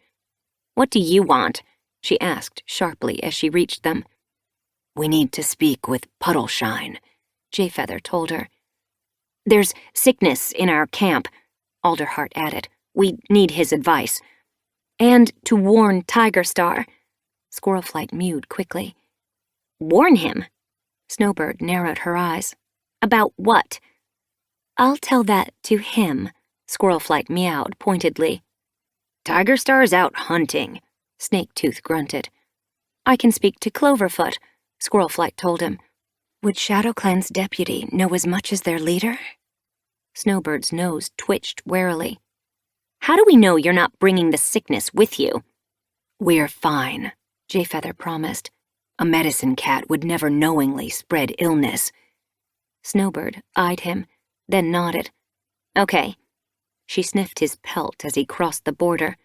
[SPEAKER 5] What do you want? She asked sharply as she reached them.
[SPEAKER 2] We need to speak with Puddleshine,
[SPEAKER 5] Jayfeather told her. There's sickness in our camp, Alderheart added. We need his advice. And to warn Tigerstar. Squirrelflight mewed quickly. Warn him? Snowbird narrowed her eyes. About what? I'll tell that to him, Squirrelflight meowed pointedly. Tigerstar's out hunting, Snaketooth grunted. I can speak to Cloverfoot, Squirrelflight told him. Would ShadowClan's deputy know as much as their leader? Snowbird's nose twitched warily. How do we know you're not bringing the sickness with you?
[SPEAKER 2] We're fine, Jayfeather promised. A medicine cat would never knowingly spread illness.
[SPEAKER 5] Snowbird eyed him, then nodded. Okay. She sniffed his pelt as he crossed the border.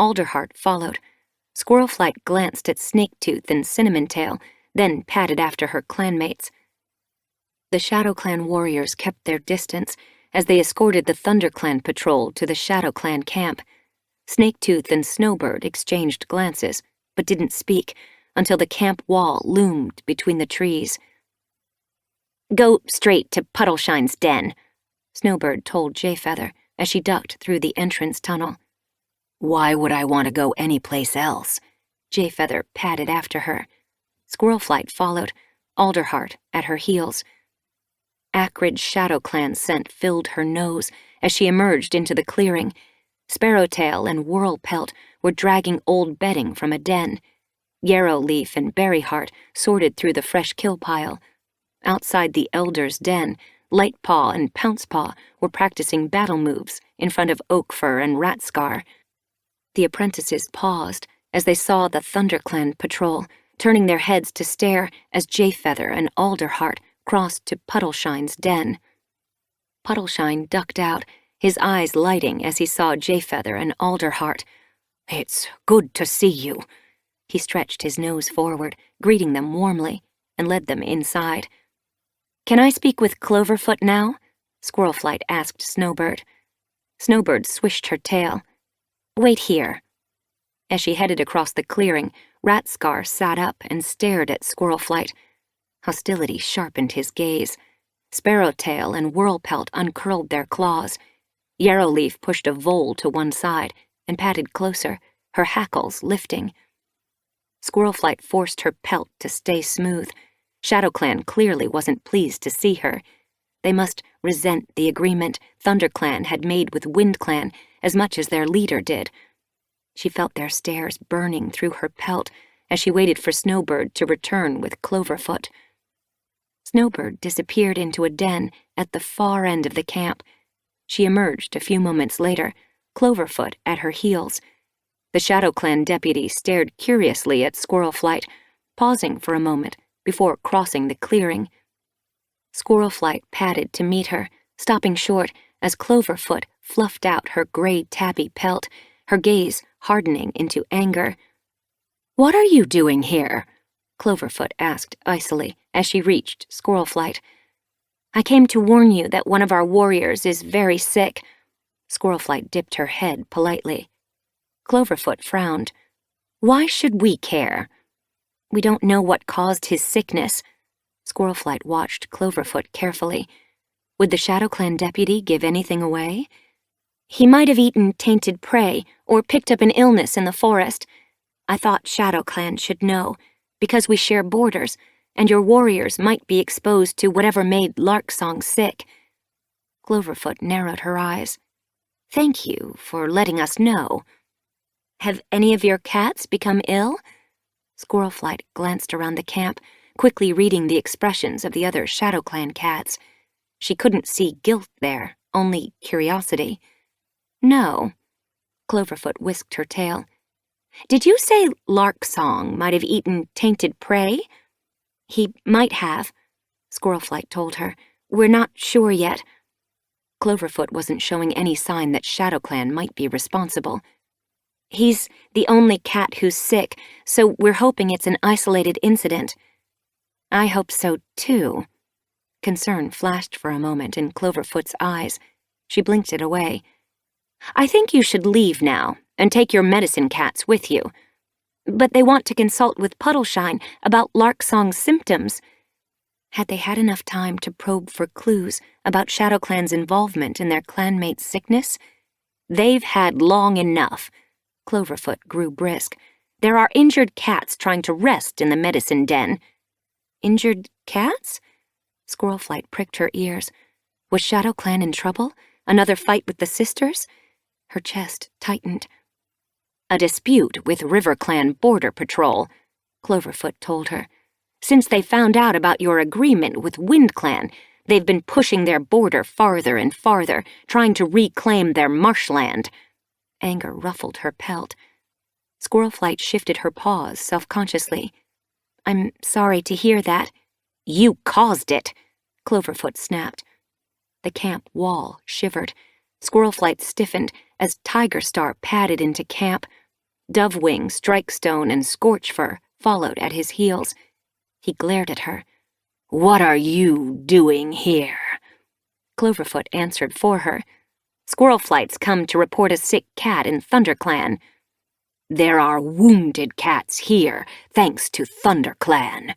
[SPEAKER 5] Alderheart followed.
[SPEAKER 2] Squirrelflight glanced at Snaketooth and Cinnamon Tail, then padded after her clanmates. The Shadow Clan warriors kept their distance as they escorted the Thunder Clan patrol to the Shadow Clan camp. Snaketooth and Snowbird exchanged glances, but didn't speak until the camp wall loomed between the trees. "Go straight to Puddleshine's den," Snowbird told Jayfeather as she ducked through the entrance tunnel.
[SPEAKER 3] Why would I want to go anyplace else?
[SPEAKER 2] Jayfeather padded after her. Squirrelflight followed, Alderheart at her heels. Acrid Shadow Clan scent filled her nose as she emerged into the clearing. Sparrowtail and Whirlpelt were dragging old bedding from a den. Yarrowleaf and Berryheart sorted through the fresh kill pile. Outside the Elder's den, Lightpaw and Pouncepaw were practicing battle moves in front of Oakfur and Ratscar. The apprentices paused as they saw the ThunderClan patrol, turning their heads to stare as Jayfeather and Alderheart crossed to Puddleshine's den. Puddleshine ducked out, his eyes lighting as he saw Jayfeather and Alderheart.
[SPEAKER 3] It's good to see you.
[SPEAKER 2] He stretched his nose forward, greeting them warmly, and led them inside. "Can I speak with Cloverfoot now?" Squirrelflight asked Snowbird. Snowbird swished her tail. "Wait here." As she headed across the clearing, Ratscar sat up and stared at Squirrelflight. Hostility sharpened his gaze. Sparrowtail and Whirlpelt uncurled their claws. Yarrowleaf pushed a vole to one side and padded closer, her hackles lifting. Squirrelflight forced her pelt to stay smooth. ShadowClan clearly wasn't pleased to see her. They must resent the agreement ThunderClan had made with WindClan as much as their leader did. She felt their stares burning through her pelt as she waited for Snowbird to return with Cloverfoot. Snowbird disappeared into a den at the far end of the camp. She emerged a few moments later, Cloverfoot at her heels. The ShadowClan deputy stared curiously at Squirrelflight, pausing for a moment before crossing the clearing. Squirrelflight padded to meet her, stopping short as Cloverfoot fluffed out her gray tabby pelt, her gaze hardening into anger.
[SPEAKER 3] What are you doing here?
[SPEAKER 2] Cloverfoot asked icily as she reached Squirrelflight. "I came to warn you that one of our warriors is very sick." Squirrelflight dipped her head politely. Cloverfoot frowned. "Why should we care?" "We don't know what caused his sickness." Squirrelflight watched Cloverfoot carefully. Would the ShadowClan deputy give anything away? "He might have eaten tainted prey or picked up an illness in the forest. I thought ShadowClan should know, because we share borders, and your warriors might be exposed to whatever made Larksong sick." Cloverfoot narrowed her eyes. "Thank you for letting us know. Have any of your cats become ill?" Squirrelflight glanced around the camp, quickly reading the expressions of the other ShadowClan cats. She couldn't see guilt there, only curiosity. "No." Cloverfoot whisked her tail. "Did you say Larksong might have eaten tainted prey?" "He might have," Squirrelflight told her. "We're not sure yet." Cloverfoot wasn't showing any sign that ShadowClan might be responsible. "He's the only cat who's sick, so we're hoping it's an isolated incident." "I hope so, too." Concern flashed for a moment in Cloverfoot's eyes. She blinked it away. "I think you should leave now and take your medicine cats with you. But they want to consult with Puddleshine about Larksong's symptoms." Had they had enough time to probe for clues about ShadowClan's involvement in their clanmate's sickness? "They've had long enough." Cloverfoot grew brisk. "There are injured cats trying to rest in the medicine den." "Injured cats?" Squirrelflight pricked her ears. Was ShadowClan in trouble? Another fight with the sisters? Her chest tightened. "A dispute with RiverClan Border Patrol," Cloverfoot told her. "Since they found out about your agreement with WindClan, they've been pushing their border farther and farther, trying to reclaim their marshland." Anger ruffled her pelt. Squirrelflight shifted her paws self-consciously. "I'm sorry to hear that." "You caused it," Cloverfoot snapped. The camp wall shivered. Squirrelflight stiffened as Tigerstar padded into camp. Dovewing, Strikestone, and Scorchfur followed at his heels. He glared at her.
[SPEAKER 3] What are you doing here?
[SPEAKER 2] Cloverfoot answered for her. Squirrelflights come to report a sick cat in ThunderClan.
[SPEAKER 3] There are wounded cats here, thanks to ThunderClan.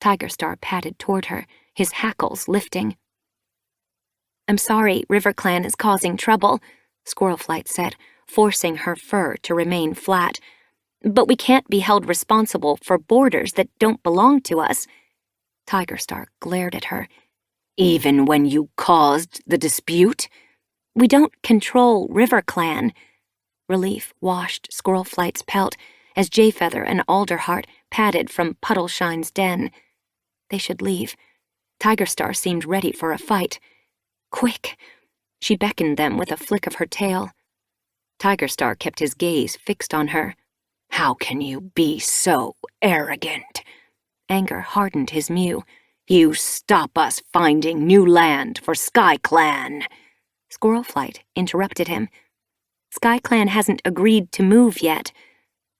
[SPEAKER 2] Tigerstar padded toward her, his hackles lifting. I'm sorry RiverClan is causing trouble, Squirrelflight said, forcing her fur to remain flat. But we can't be held responsible for borders that don't belong to us. Tigerstar glared at her.
[SPEAKER 3] Even when you caused the dispute?
[SPEAKER 2] We don't control RiverClan. Relief washed Squirrelflight's pelt as Jayfeather and Alderheart padded from Puddleshine's den. They should leave. Tigerstar seemed ready for a fight. Quick! She beckoned them with a flick of her tail. Tigerstar kept his gaze fixed on her.
[SPEAKER 3] How can you be so arrogant?
[SPEAKER 2] Anger hardened his mew.
[SPEAKER 3] You stop us finding new land for SkyClan.
[SPEAKER 2] Squirrelflight interrupted him. SkyClan hasn't agreed to move yet.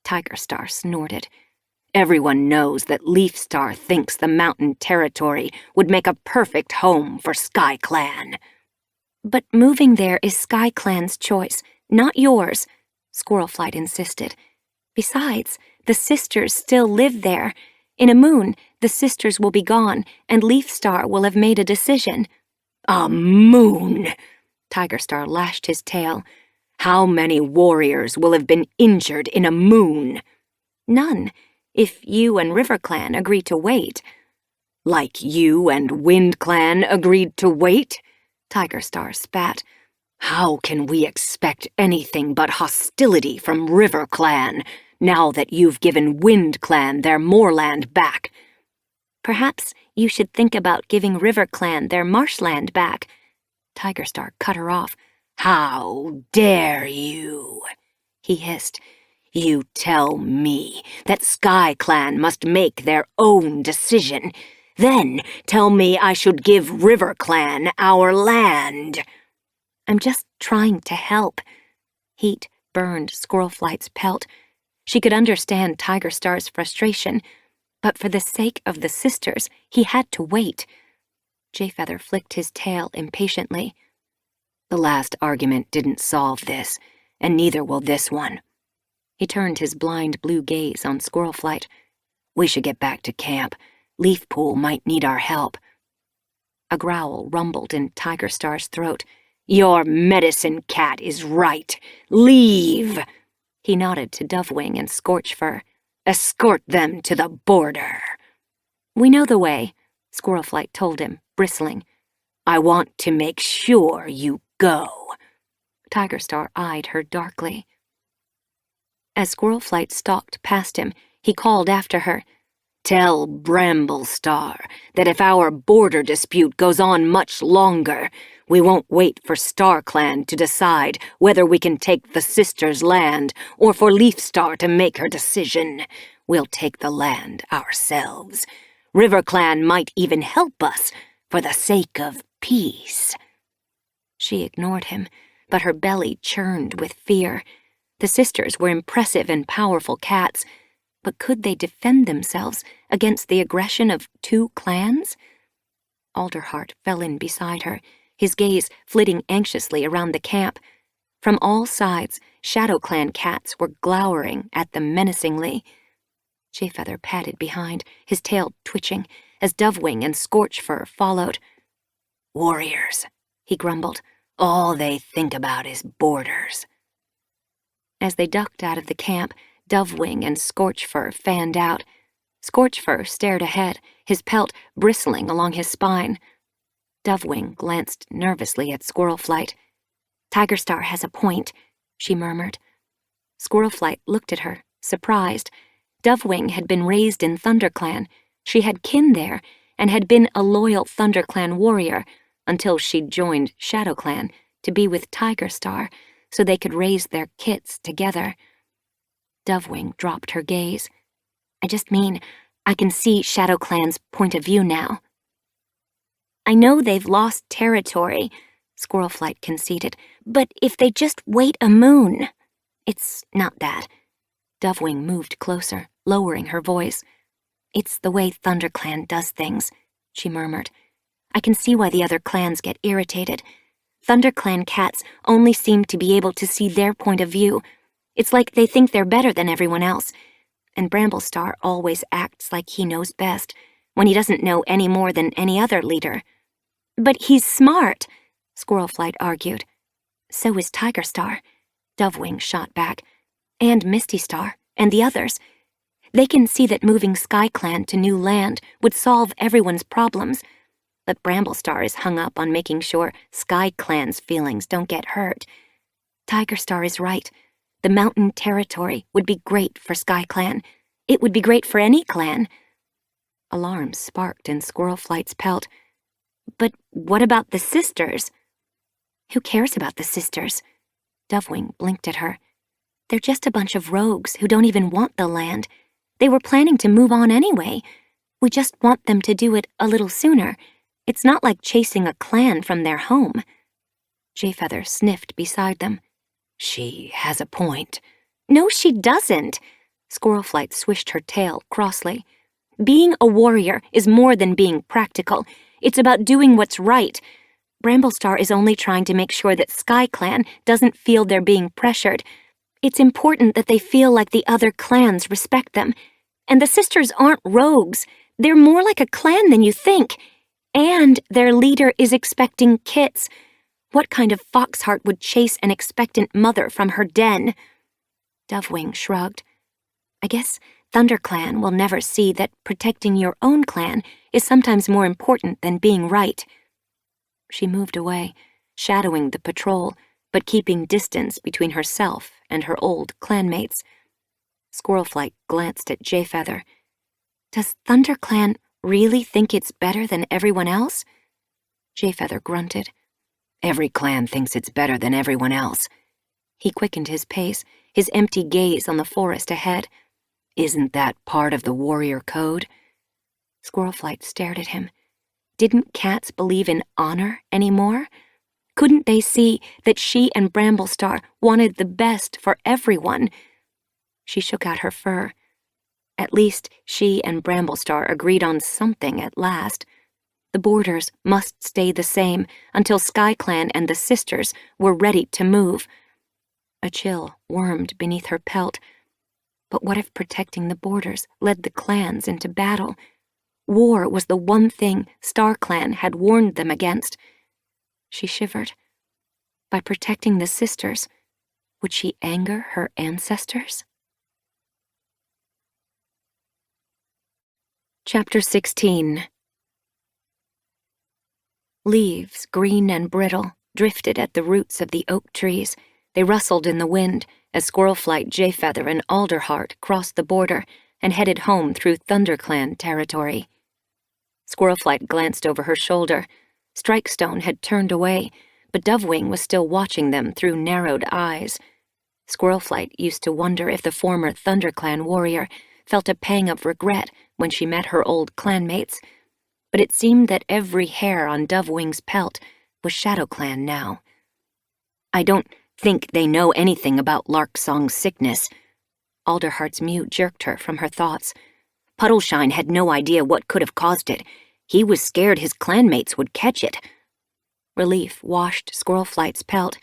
[SPEAKER 2] Tigerstar snorted.
[SPEAKER 3] Everyone knows that Leafstar thinks the mountain territory would make a perfect home for SkyClan.
[SPEAKER 2] But moving there is SkyClan's choice, not yours, Squirrelflight insisted. Besides, the sisters still live there. In a moon, the sisters will be gone, and Leafstar will have made a decision.
[SPEAKER 3] A moon!
[SPEAKER 2] Tigerstar lashed his tail.
[SPEAKER 3] How many warriors will have been injured in a moon?
[SPEAKER 2] None, if you and RiverClan agree to wait.
[SPEAKER 3] Like you and WindClan agreed to wait?
[SPEAKER 2] Tigerstar spat.
[SPEAKER 3] How can we expect anything but hostility from RiverClan now that you've given WindClan their moorland back?
[SPEAKER 2] Perhaps you should think about giving RiverClan their marshland back. Tigerstar cut her off.
[SPEAKER 3] How dare you?
[SPEAKER 2] He hissed.
[SPEAKER 3] You tell me that SkyClan must make their own decision. Then tell me I should give RiverClan our land.
[SPEAKER 2] I'm just trying to help. Heat burned Squirrelflight's pelt. She could understand Tigerstar's frustration, but for the sake of the sisters, he had to wait. Jayfeather flicked his tail impatiently.
[SPEAKER 3] The last argument didn't solve this, and neither will this one.
[SPEAKER 2] He turned his blind blue gaze on Squirrelflight.
[SPEAKER 3] We should get back to camp. Leafpool might need our help.
[SPEAKER 2] A growl rumbled in Tigerstar's throat.
[SPEAKER 3] Your medicine cat is right. Leave!
[SPEAKER 2] He nodded to Dovewing and Scorchfur.
[SPEAKER 3] Escort them to the border.
[SPEAKER 2] We know the way, Squirrelflight told him, bristling.
[SPEAKER 3] I want to make sure you go.
[SPEAKER 2] Tigerstar eyed her darkly. As Squirrelflight stalked past him, he called after her.
[SPEAKER 3] Tell Bramblestar that if our border dispute goes on much longer, we won't wait for StarClan to decide whether we can take the sisters' land or for Leafstar to make her decision. We'll take the land ourselves. RiverClan might even help us for the sake of peace.
[SPEAKER 2] She ignored him, but her belly churned with fear. The sisters were impressive and powerful cats, but could they defend themselves against the aggression of 2 clans? Alderheart fell in beside her, his gaze flitting anxiously around the camp. From all sides, ShadowClan cats were glowering at them menacingly. Jayfeather padded behind, his tail twitching, as Dovewing and Scorchfur followed.
[SPEAKER 3] Warriors, he grumbled. All they think about is borders.
[SPEAKER 2] As they ducked out of the camp, Dovewing and Scorchfur fanned out. Scorchfur stared ahead, his pelt bristling along his spine. Dovewing glanced nervously at Squirrelflight. Tigerstar has a point, she murmured. Squirrelflight looked at her, surprised. Dovewing had been raised in ThunderClan. She had kin there, and had been a loyal ThunderClan warrior until she'd joined ShadowClan to be with Tigerstar so they could raise their kits together. Dovewing dropped her gaze. I just mean, I can see ShadowClan's point of view now. I know they've lost territory, Squirrelflight conceded, but if they just wait a moon. It's not that. Dovewing moved closer, lowering her voice.
[SPEAKER 5] It's the way ThunderClan does things, she murmured. I can see why the other clans get irritated. ThunderClan cats only seem to be able to see their point of view. It's like they think they're better than everyone else. And Bramblestar always acts like he knows best, when he doesn't know any more than any other leader.
[SPEAKER 1] But he's smart,
[SPEAKER 5] Squirrelflight argued.
[SPEAKER 1] So is Tigerstar,
[SPEAKER 5] Dovewing shot back.
[SPEAKER 1] and Mistystar, and the others. They can see that moving SkyClan to new land would solve everyone's problems, but Bramblestar is hung up on making sure SkyClan's feelings don't get hurt. Tigerstar is right. The mountain territory would be great for SkyClan. It would be great for any clan.
[SPEAKER 2] Alarm sparked in Squirlflight's pelt.
[SPEAKER 1] But what about the sisters?
[SPEAKER 5] Who cares about the sisters?
[SPEAKER 2] Dovewing blinked at her.
[SPEAKER 1] They're just a bunch of rogues who don't even want the land. They were planning to move on anyway. We just want them to do it a little sooner. It's not like chasing a clan from their home.
[SPEAKER 2] Jayfeather sniffed beside them. She has a point.
[SPEAKER 1] No, she doesn't.
[SPEAKER 2] Squirrelflight swished her tail crossly.
[SPEAKER 1] Being a warrior is more than being practical. It's about doing what's right. Bramblestar is only trying to make sure that SkyClan doesn't feel they're being pressured. It's important that they feel like the other clans respect them. And the sisters aren't rogues. They're more like a clan than you think. And their leader is expecting kits. What kind of foxheart would chase an expectant mother from her den?
[SPEAKER 2] Dovewing shrugged.
[SPEAKER 1] I guess ThunderClan will never see that protecting your own clan is sometimes more important than being right.
[SPEAKER 2] She moved away, shadowing the patrol, but keeping distance between herself and her old clanmates. Squirrelflight glanced at Jayfeather.
[SPEAKER 1] Does ThunderClan really think it's better than everyone else?
[SPEAKER 2] Jayfeather grunted. Every clan thinks it's better than everyone else. He quickened his pace, his empty gaze on the forest ahead. Isn't that part of the warrior code?
[SPEAKER 1] Squirrelflight stared at him. Didn't cats believe in honor anymore? Couldn't they see that she and Bramblestar wanted the best for everyone?
[SPEAKER 2] She shook out her fur. At least she and Bramblestar agreed on something at last. The borders must stay the same until SkyClan and the sisters were ready to move. A chill wormed beneath her pelt. But what if protecting the borders led the clans into battle? War was the one thing StarClan had warned them against. She shivered. By protecting the sisters, would she anger her ancestors? Chapter 16. Leaves, green and brittle, drifted at the roots of the oak trees. They rustled in the wind as Squirrelflight, Jayfeather, and Alderheart crossed the border and headed home through ThunderClan territory. Squirrelflight glanced over her shoulder. Strikestone had turned away, but Dovewing was still watching them through narrowed eyes. Squirrelflight used to wonder if the former ThunderClan warrior felt a pang of regret when she met her old clanmates, but it seemed that every hair on Dovewing's pelt was ShadowClan now. I don't think they know anything about Larksong's sickness. Alderheart's mute jerked her from her thoughts. Puddleshine had no idea what could have caused it. He was scared his clanmates would catch it. Relief washed Squirrelflight's pelt.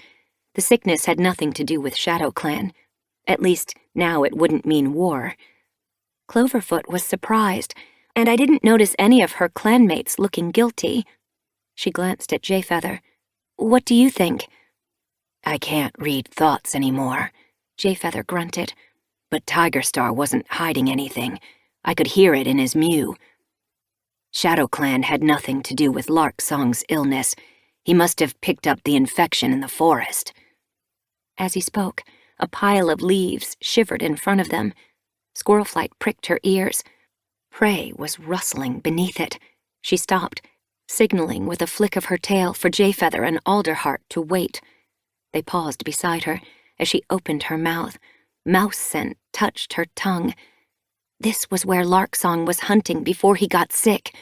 [SPEAKER 2] The sickness had nothing to do with ShadowClan. At least, now it wouldn't mean war. Cloverfoot was surprised, and I didn't notice any of her clanmates looking guilty. She glanced at Jayfeather. What do you think? I can't read thoughts anymore, Jayfeather grunted. But Tigerstar wasn't hiding anything. I could hear it in his mew. ShadowClan had nothing to do with Larksong's illness. He must have picked up the infection in the forest. As he spoke, a pile of leaves shivered in front of them. Squirrelflight pricked her ears. Prey was rustling beneath it. She stopped, signaling with a flick of her tail for Jayfeather and Alderheart to wait. They paused beside her as she opened her mouth. Mouse scent touched her tongue. This was where Larksong was hunting before he got sick.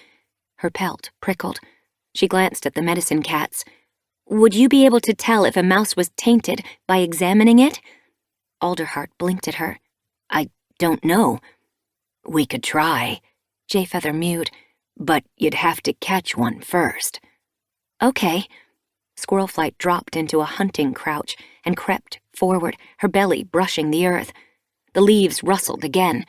[SPEAKER 2] Her pelt prickled. She glanced at the medicine cats. Would you be able to tell if a mouse was tainted by examining it? Alderheart blinked at her.
[SPEAKER 3] I don't know. We could try,
[SPEAKER 2] Jayfeather mewed.
[SPEAKER 3] but you'd have to catch one first.
[SPEAKER 2] Okay. Squirrelflight dropped into a hunting crouch and crept forward, her belly brushing the earth. The leaves rustled again.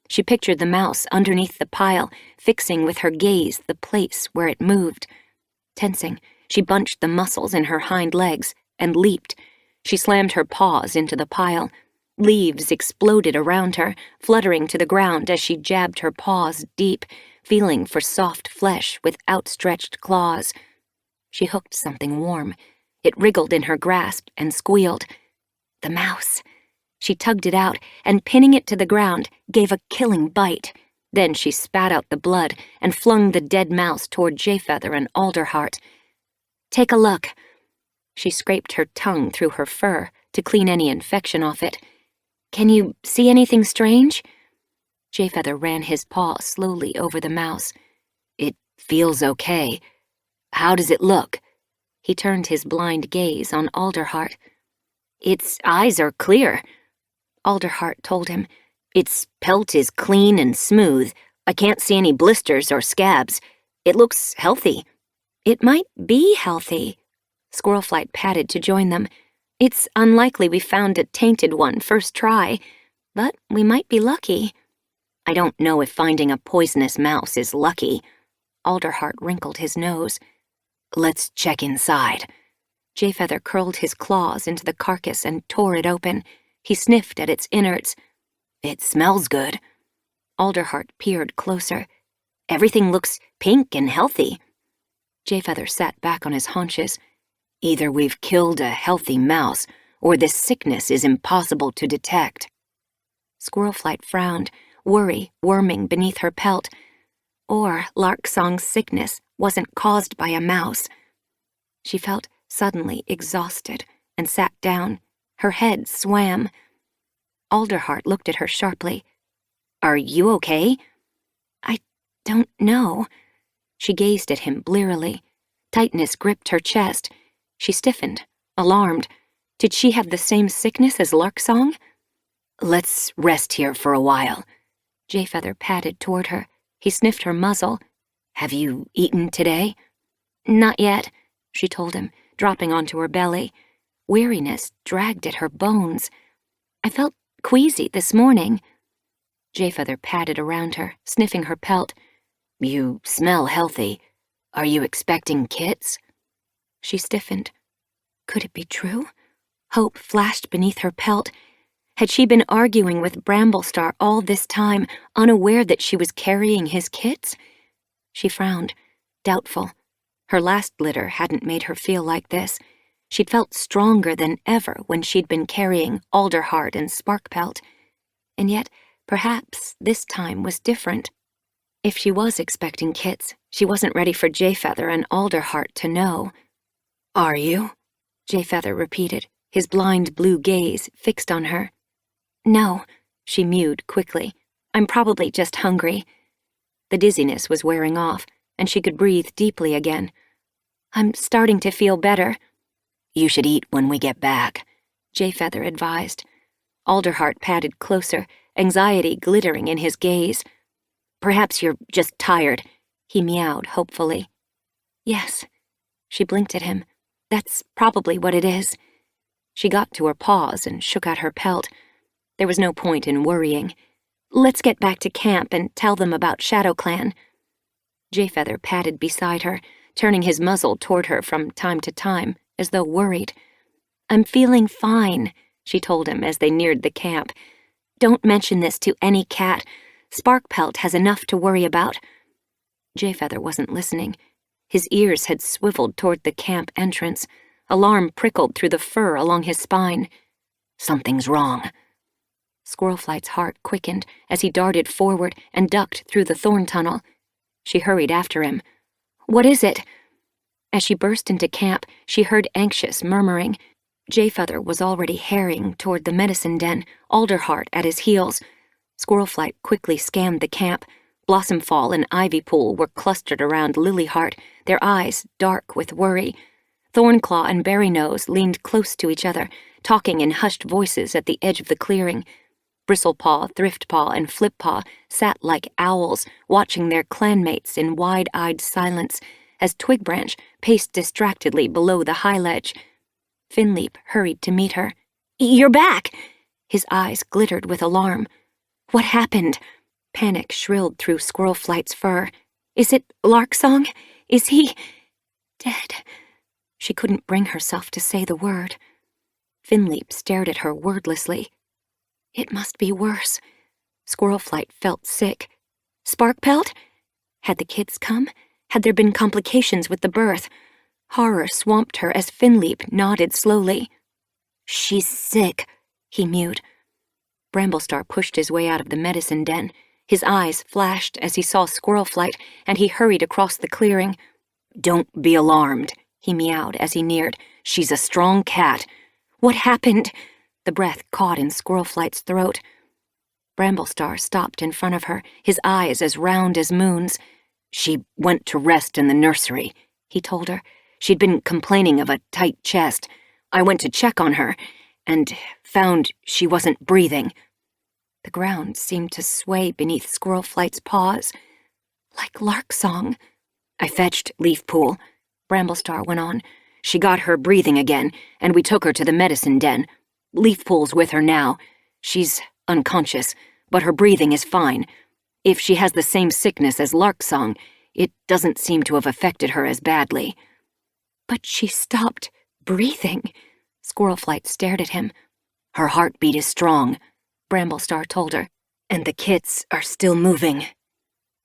[SPEAKER 2] She pictured the mouse underneath the pile, fixing with her gaze the place where it moved. Tensing, she bunched the muscles in her hind legs and leaped. She slammed her paws into the pile. Leaves exploded around her, fluttering to the ground as she jabbed her paws deep, feeling for soft flesh with outstretched claws. She hooked something warm. It wriggled in her grasp and squealed. The mouse. She tugged it out and, pinning it to the ground, gave a killing bite. Then she spat out the blood and flung the dead mouse toward Jayfeather and Alderheart. Take a look. She scraped her tongue through her fur to clean any infection off it. Can you see anything strange? Jayfeather ran his paw slowly over the mouse.
[SPEAKER 3] It feels okay. How does it look?
[SPEAKER 2] He turned his blind gaze on Alderheart. Its eyes are clear, Alderheart told him. Its pelt is clean and smooth. I can't see any blisters or scabs. It looks healthy. It might be healthy. Squirrelflight patted to join them. It's unlikely we found a tainted one first try, but we might be lucky.
[SPEAKER 3] I don't know if finding a poisonous mouse is lucky.
[SPEAKER 2] Alderheart wrinkled his nose.
[SPEAKER 3] Let's check inside.
[SPEAKER 2] Jayfeather curled his claws into the carcass and tore it open. He sniffed at its innards.
[SPEAKER 3] It smells good.
[SPEAKER 2] Alderheart peered closer. Everything looks pink and healthy. Jayfeather sat back on his haunches.
[SPEAKER 3] Either we've killed a healthy mouse, or this sickness is impossible to detect.
[SPEAKER 2] Squirrelflight frowned, worry worming beneath her pelt. Or Larksong's sickness wasn't caused by a mouse. She felt suddenly exhausted and sat down. Her head swam. Alderheart looked at her sharply. Are you okay? I don't know. She gazed at him blearily. Tightness gripped her chest. She stiffened, alarmed. Did she have the same sickness as Larksong?
[SPEAKER 3] Let's rest here for a while.
[SPEAKER 2] Jayfeather padded toward her. He sniffed her muzzle.
[SPEAKER 3] Have you eaten today?
[SPEAKER 2] Not yet, she told him, dropping onto her belly. Weariness dragged at her bones. I felt queasy this morning. Jayfeather padded around her, sniffing her pelt.
[SPEAKER 3] You smell healthy. Are you expecting kits?
[SPEAKER 2] She stiffened. Could it be true? Hope flashed beneath her pelt. Had she been arguing with Bramblestar all this time, unaware that she was carrying his kits? She frowned, doubtful. Her last litter hadn't made her feel like this. She'd felt stronger than ever when she'd been carrying Alderheart and Sparkpelt. And yet, perhaps this time was different. If she was expecting kits, she wasn't ready for Jayfeather and Alderheart to know.
[SPEAKER 3] Are you?
[SPEAKER 2] Jayfeather repeated, his blind blue gaze fixed on her. No, she mewed quickly. I'm probably just hungry. The dizziness was wearing off, and she could breathe deeply again. I'm starting to feel better.
[SPEAKER 3] You should eat when we get back,
[SPEAKER 2] Jayfeather advised. Alderheart padded closer, anxiety glittering in his gaze. Perhaps you're just tired, he meowed hopefully. Yes, she blinked at him. That's probably what it is. She got to her paws and shook out her pelt. There was no point in worrying. Let's get back to camp and tell them about ShadowClan. Jayfeather padded beside her, turning his muzzle toward her from time to time, as though worried. I'm feeling fine, she told him as they neared the camp. Don't mention this to any cat. Sparkpelt has enough to worry about. Jayfeather wasn't listening. His ears had swiveled toward the camp entrance. Alarm prickled through the fur along his spine.
[SPEAKER 3] Something's wrong.
[SPEAKER 2] Squirrelflight's heart quickened as he darted forward and ducked through the thorn tunnel. She hurried after him. What is it? As she burst into camp, she heard anxious murmuring. Jayfeather was already harrying toward the medicine den, Alderheart at his heels. Squirrelflight quickly scanned the camp. Blossomfall and Ivypool were clustered around Lilyheart, their eyes dark with worry. Thornclaw and Berrynose leaned close to each other, talking in hushed voices at the edge of the clearing. Bristlepaw, Thriftpaw, and Flippaw sat like owls, watching their clanmates in wide-eyed silence as Twigbranch paced distractedly below the high ledge. Finleap hurried to meet her. "You're back!" His eyes glittered with alarm. "What happened?" Panic shrilled through Squirlflight's fur. "Is it Larksong? Is he dead?" She couldn't bring herself to say the word. Finleap stared at her wordlessly. It must be worse. Squirlflight felt sick. Sparkpelt? Had the kids come? Had there been complications with the birth? Horror swamped her as Finleap nodded slowly. "She's sick," he mewed. Bramblestar pushed his way out of the medicine den. His eyes flashed as he saw Squirlflight, and he hurried across the clearing. "Don't be alarmed," he meowed as he neared. "She's a strong cat." "What happened?" The breath caught in Squirlflight's throat. Bramblestar stopped in front of her, his eyes as round as moons. "She went to rest in the nursery," he told her. "She'd been complaining of a tight chest. I went to check on her, and found she wasn't breathing." The ground seemed to sway beneath Squirlflight's paws. Like Larksong. "I fetched Leafpool," Bramblestar went on. "She got her breathing again, and we took her to the medicine den. Leafpool's with her now. She's unconscious, but her breathing is fine. If she has the same sickness as Larksong, it doesn't seem to have affected her as badly." "But she stopped breathing." Squirlflight stared at him. "Her heartbeat is strong," Bramblestar told her, "and the kits are still moving."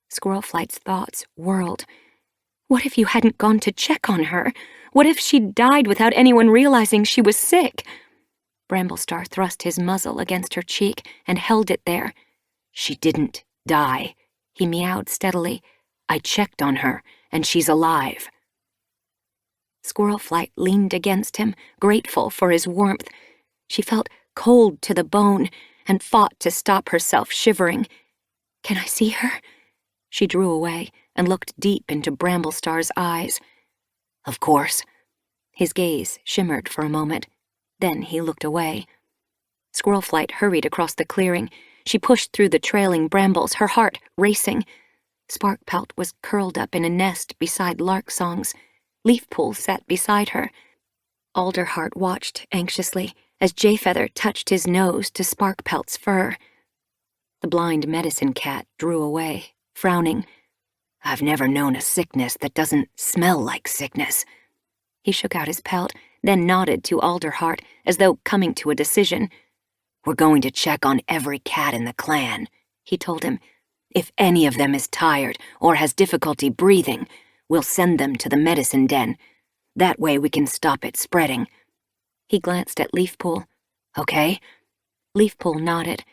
[SPEAKER 2] Squirlflight's thoughts whirled. What if you hadn't gone to check on her? What if she'd died without anyone realizing she was sick? Bramblestar thrust his muzzle against her cheek and held it there. "She didn't die," he meowed steadily. "I checked on her, and she's alive." Squirlflight leaned against him, grateful for his warmth. She felt cold to the bone and fought to stop herself shivering. "Can I see her?" She drew away and looked deep into Bramblestar's eyes. "Of course." His gaze shimmered for a moment. Then he looked away. Squirlflight hurried across the clearing. She pushed through the trailing brambles, her heart racing. Sparkpelt was curled up in a nest beside Larksong's. Leafpool sat beside her. Alderheart watched anxiously as Jayfeather touched his nose to Sparkpelt's fur. The blind medicine cat drew away, frowning. "I've never known a sickness that doesn't smell like sickness." He shook out his pelt, then nodded to Alderheart as though coming to a decision. "We're going to check on every cat in the clan," he told him. "If any of them is tired or has difficulty breathing, we'll send them to the medicine den. That way we can stop it spreading." He glanced at Leafpool. "Okay?" Leafpool nodded.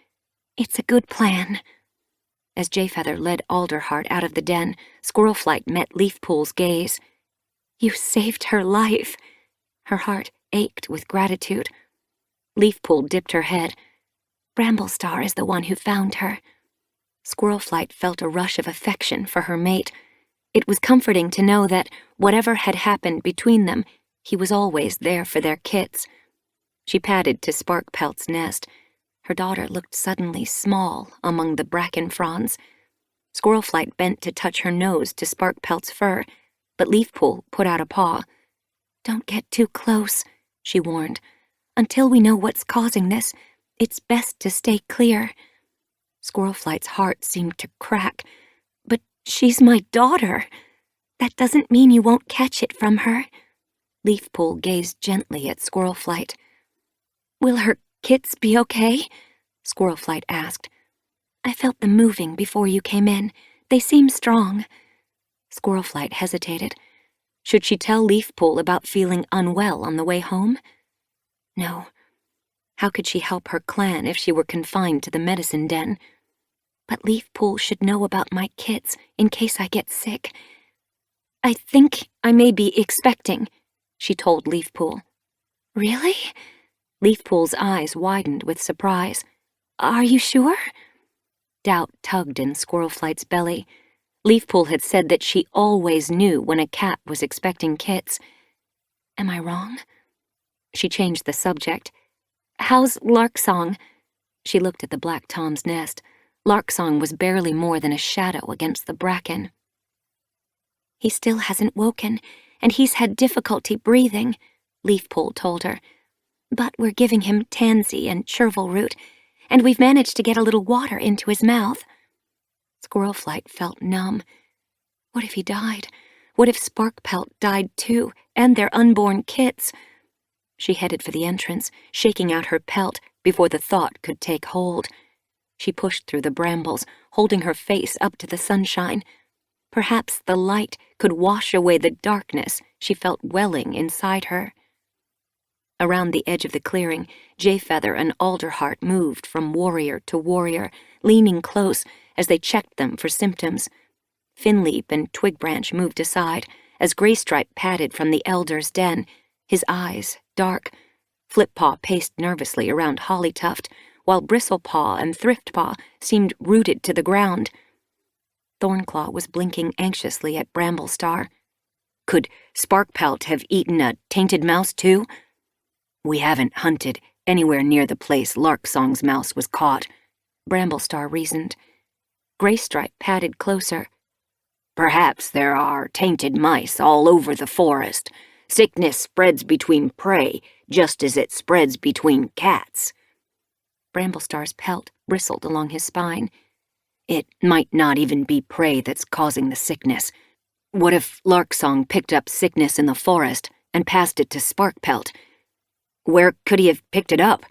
[SPEAKER 2] "It's a good plan." As Jayfeather led Alderheart out of the den, Squirlflight met Leafpool's gaze. "You saved her life." Her heart ached with gratitude. Leafpool dipped her head. "Bramblestar is the one who found her." Squirlflight felt a rush of affection for her mate. It was comforting to know that, whatever had happened between them, he was always there for their kits. She padded to Sparkpelt's nest. Her daughter looked suddenly small among the bracken fronds. Squirlflight bent to touch her nose to Sparkpelt's fur, but Leafpool put out a paw. "Don't get too close," she warned. "Until we know what's causing this, it's best to stay clear." Squirlflight's heart seemed to crack. "But she's my daughter. That doesn't mean you won't catch it from her." Leafpool gazed gently at Squirlflight. "Will her kits be okay?" Squirlflight asked. "I felt them moving before you came in. They seem strong." Squirlflight hesitated. Should she tell Leafpool about feeling unwell on the way home? No. How could she help her clan if she were confined to the medicine den? But Leafpool should know about my kits in case I get sick. "I think I may be expecting," she told Leafpool. "Really?" Leafpool's eyes widened with surprise. "Are you sure?" Doubt tugged in Squirlflight's belly. Leafpool had said that she always knew when a cat was expecting kits. Am I wrong? She changed the subject. "How's Larksong?" She looked at the black Tom's nest. Larksong was barely more than a shadow against the bracken.
[SPEAKER 1] He still hasn't woken, and he's had difficulty breathing, Leafpool told her. But we're giving him tansy and chervil root, and we've managed to get a little water into his mouth.
[SPEAKER 2] Squirrelflight felt numb. What if he died? What if Sparkpelt died too, and their unborn kits? She headed for the entrance, shaking out her pelt before the thought could take hold. She pushed through the brambles, holding her face up to the sunshine. Perhaps the light could wash away the darkness she felt welling inside her. Around the edge of the clearing, Jayfeather and Alderheart moved from warrior to warrior, leaning close as they checked them for symptoms. Finleap and Twigbranch moved aside as Graystripe padded from the elder's den, his eyes dark. Flippaw paced nervously around Hollytuft, while Bristlepaw and Thriftpaw seemed rooted to the ground. Thornclaw was blinking anxiously at Bramblestar.
[SPEAKER 3] Could Sparkpelt have eaten a tainted mouse too? We haven't hunted anywhere near the place Larksong's mouse was caught,
[SPEAKER 2] Bramblestar reasoned. Graystripe padded closer.
[SPEAKER 3] Perhaps there are tainted mice all over the forest. Sickness spreads between prey, just as it spreads between cats.
[SPEAKER 2] Bramblestar's pelt bristled along his spine.
[SPEAKER 3] It might not even be prey that's causing the sickness. What if Larksong picked up sickness in the forest and passed it to Sparkpelt? Where could he have picked it up?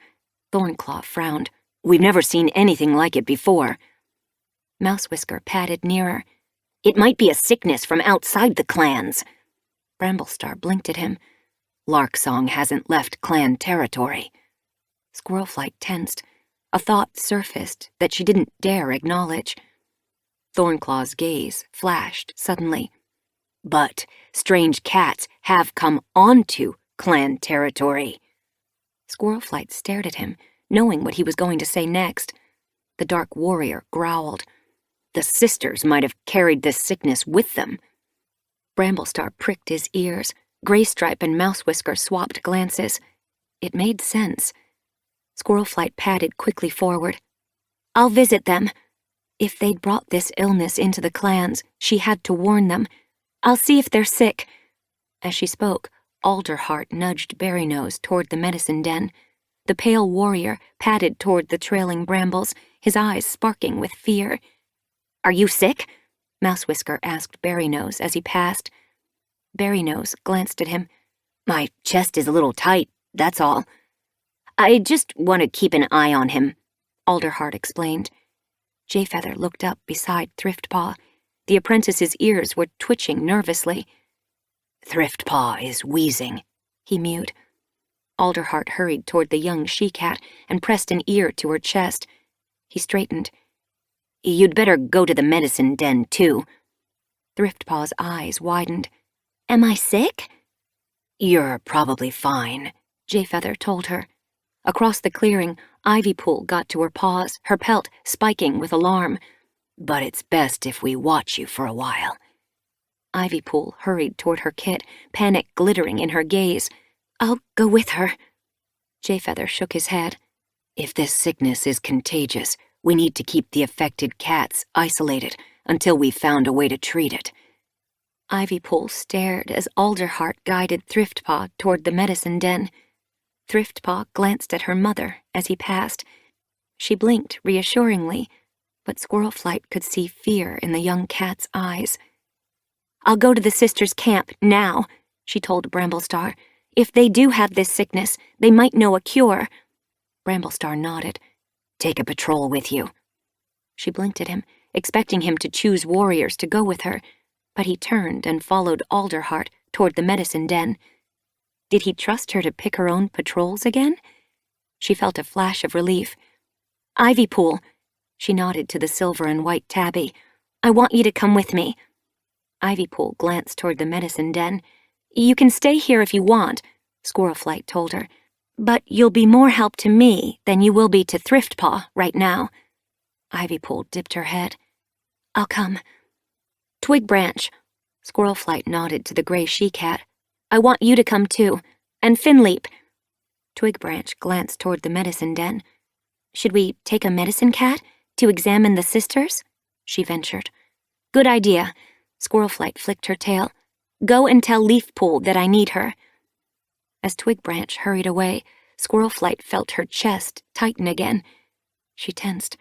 [SPEAKER 2] Thornclaw frowned.
[SPEAKER 3] We've never seen anything like it before.
[SPEAKER 2] Mousewhisker padded nearer.
[SPEAKER 3] It might be a sickness from outside the clans.
[SPEAKER 2] Bramblestar blinked at him.
[SPEAKER 3] Larksong hasn't left clan territory.
[SPEAKER 2] Squirrelflight tensed. A thought surfaced that she didn't dare acknowledge. Thornclaw's gaze flashed suddenly.
[SPEAKER 3] But strange cats have come onto clan territory.
[SPEAKER 2] Squirrelflight stared at him, knowing what he was going to say next. The dark warrior growled.
[SPEAKER 3] The sisters might have carried this sickness with them.
[SPEAKER 2] Bramblestar pricked his ears. Graystripe and Mousewhisker swapped glances. It made sense. Squirrelflight padded quickly forward. I'll visit them. If they'd brought this illness into the clans, she had to warn them. I'll see if they're sick. As she spoke, Alderheart nudged Berrynose toward the medicine den. The pale warrior padded toward the trailing brambles, his eyes sparking with fear.
[SPEAKER 3] Are you sick?
[SPEAKER 2] Mousewhisker asked Berrynose as he passed. Berrynose glanced at him.
[SPEAKER 3] My chest is a little tight, that's all. I just want to keep an eye on him,
[SPEAKER 2] Alderheart explained. Jayfeather looked up beside Thriftpaw. The apprentice's ears were twitching nervously.
[SPEAKER 3] Thriftpaw is wheezing,
[SPEAKER 2] he mewed. Alderheart hurried toward the young she-cat and pressed an ear to her chest. He straightened.
[SPEAKER 3] You'd better go to the medicine den, too.
[SPEAKER 2] Thriftpaw's eyes widened.
[SPEAKER 1] Am I sick?
[SPEAKER 3] You're probably fine,
[SPEAKER 2] Jayfeather told her. Across the clearing, Ivypool got to her paws, her pelt spiking with alarm.
[SPEAKER 3] But it's best if we watch you for a while.
[SPEAKER 2] Ivypool hurried toward her kit, panic glittering in her gaze. I'll go with her. Jayfeather shook his head.
[SPEAKER 3] If this sickness is contagious, we need to keep the affected cats isolated until we've found a way to treat it.
[SPEAKER 2] Ivypool stared as Alderheart guided Thriftpaw toward the medicine den. Thriftpaw glanced at her mother as he passed. She blinked reassuringly, but Squirrelflight could see fear in the young cat's eyes. I'll go to the sisters' camp now, she told Bramblestar. If they do have this sickness, they might know a cure. Bramblestar nodded.
[SPEAKER 3] Take a patrol with you.
[SPEAKER 2] She blinked at him, expecting him to choose warriors to go with her, but he turned and followed Alderheart toward the medicine den. Did he trust her to pick her own patrols again? She felt a flash of relief. Ivypool, she nodded to the silver and white tabby. I want you to come with me. Ivypool glanced toward the medicine den. You can stay here if you want, Squirrelflight told her, but you'll be more help to me than you will be to Thriftpaw right now. Ivypool dipped her head. I'll come. Twigbranch, Squirrelflight nodded to the gray she-cat. I want you to come too, and Finleap. Twigbranch glanced toward the medicine den.
[SPEAKER 1] Should we take a medicine cat to examine the sisters? She ventured. Good idea. Squirrelflight flicked her tail. Go and tell Leafpool that I need her. As Twigbranch hurried away, Squirrelflight felt her chest tighten again. She tensed.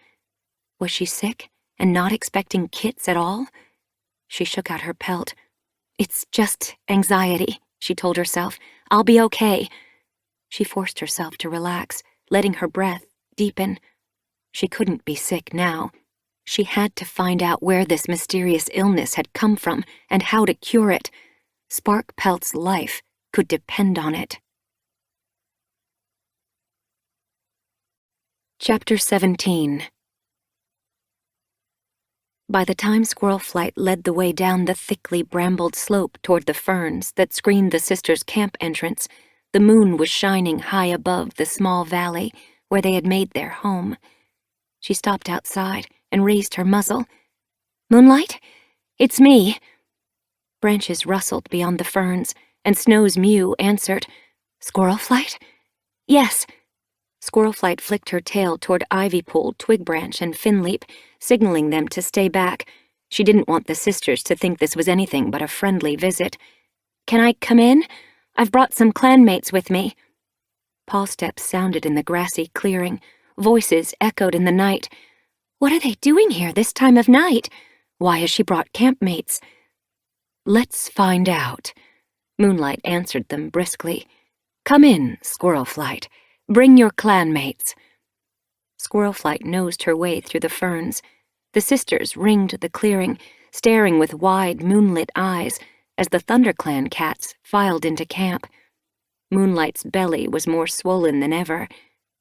[SPEAKER 1] Was she sick and not expecting kits at all? She shook out her pelt. It's just anxiety, she told herself. I'll be okay. She forced herself to relax, letting her breath deepen. She couldn't be sick now. She had to find out where this mysterious illness had come from and how to cure it. Sparkpelt's life could depend on it. Chapter 17. By the time Squirrelflight led the way down the thickly brambled slope toward the ferns that screened the sisters' camp entrance, the moon was shining high above the small valley where they had made their home. She stopped outside and raised her muzzle. Moonlight? It's me. Branches rustled beyond the ferns, and Snow's mew answered. Squirrelflight? Yes. Squirrelflight flicked her tail toward Ivypool, Twigbranch, and Finleap, signaling them to stay back. She didn't want the sisters to think this was anything but a friendly visit. Can I come in? I've brought some clanmates with me. Paw steps sounded in the grassy clearing. Voices echoed in the night. What are they doing here this time of night? Why has she brought campmates? Let's find out. Moonlight answered them briskly. Come in, Squirrelflight. Bring your clanmates. Squirrelflight nosed her way through the ferns. The sisters ringed the clearing, staring with wide, moonlit eyes as the ThunderClan cats filed into camp. Moonlight's belly was more swollen than ever.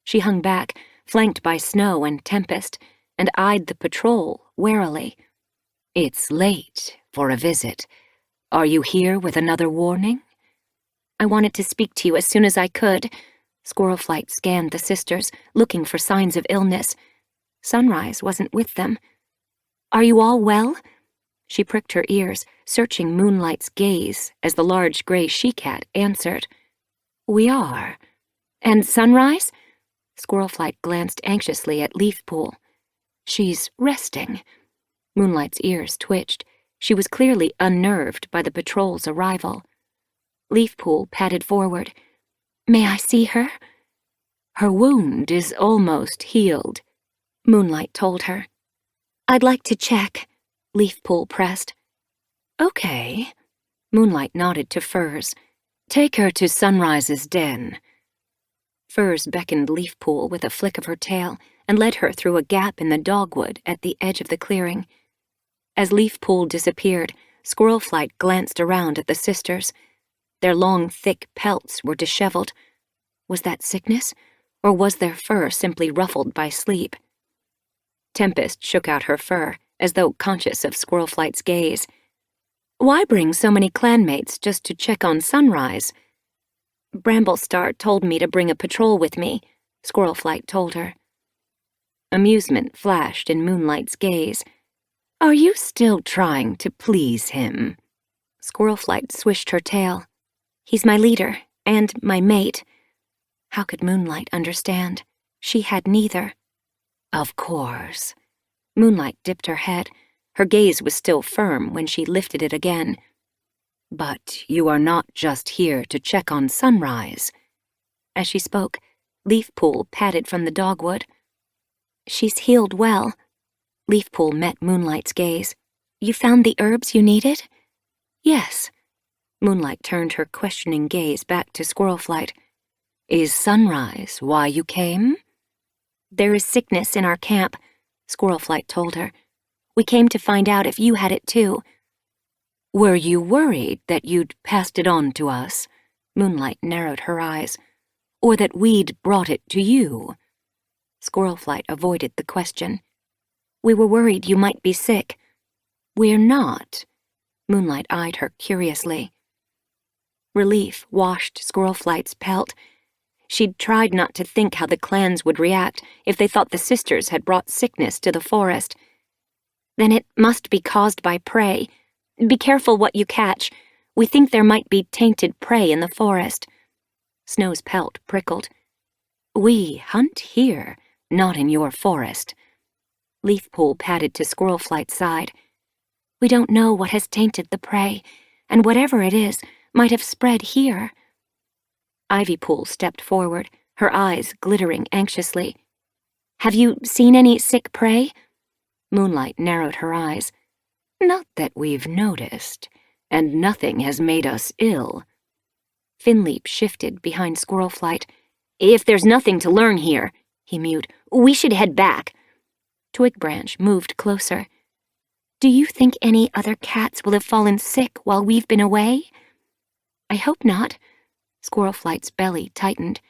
[SPEAKER 1] She hung back, flanked by Snow and Tempest, and eyed the patrol warily. It's late for a visit. Are you here with another warning? I wanted to speak to you as soon as I could. Squirrelflight scanned the sisters, looking for signs of illness. Sunrise wasn't with them. Are you all well? She pricked her ears, searching Moonlight's gaze as the large gray she-cat answered. We are. And Sunrise? Squirrelflight glanced anxiously at Leafpool. She's resting. Moonlight's ears twitched. She was clearly unnerved by the patrol's arrival. Leafpool padded forward. May I see her? Her wound is almost healed, Moonlight told her. I'd like to check, Leafpool pressed. Okay. Moonlight nodded to Furs. Take her to Sunrise's den. Furs beckoned Leafpool with a flick of her tail and led her through a gap in the dogwood at the edge of the clearing. As Leafpool disappeared, Squirrelflight glanced around at the sisters. Their long, thick pelts were disheveled. Was that sickness, or was their fur simply ruffled by sleep? Tempest shook out her fur, as though conscious of Squirrelflight's gaze. Why bring so many clanmates just to check on Sunrise? Bramblestar told me to bring a patrol with me, Squirrelflight told her. Amusement flashed in Moonlight's gaze. Are you still trying to please him? Squirrelflight swished her tail. He's my leader, and my mate. How could Moonlight understand? She had neither. Of course. Moonlight dipped her head. Her gaze was still firm when she lifted it again. But you are not just here to check on Sunrise. As she spoke, Leafpool padded from the dogwood. She's healed well. Leafpool met Moonlight's gaze. You found the herbs you needed? Yes. Moonlight turned her questioning gaze back to Squirrelflight. Is Sunrise why you came? There is sickness in our camp, Squirrelflight told her. We came to find out if you had it too. Were you worried that you'd passed it on to us? Moonlight narrowed her eyes. Or that we'd brought it to you? Squirrelflight avoided the question. We were worried you might be sick. We're not. Moonlight eyed her curiously. Relief washed Squirrelflight's pelt. She'd tried not to think how the clans would react if they thought the sisters had brought sickness to the forest. Then it must be caused by prey. Be careful what you catch. We think there might be tainted prey in the forest. Snow's pelt prickled. We hunt here,
[SPEAKER 2] not in your forest.
[SPEAKER 5] Leafpool padded to Squirlflight's side. We don't know what has tainted the prey, and whatever it is might have spread here.
[SPEAKER 2] Ivypool stepped forward, her eyes glittering anxiously.
[SPEAKER 5] Have you seen any sick prey?
[SPEAKER 2] Moonlight narrowed her eyes. Not that we've noticed, and nothing has made us ill.
[SPEAKER 5] Finleap shifted behind Squirlflight. If there's nothing to learn here, he mewed, we should head back.
[SPEAKER 2] Twigbranch moved closer.
[SPEAKER 5] Do you think any other cats will have fallen sick while we've been away?
[SPEAKER 2] I hope not. Squirlflight's belly tightened.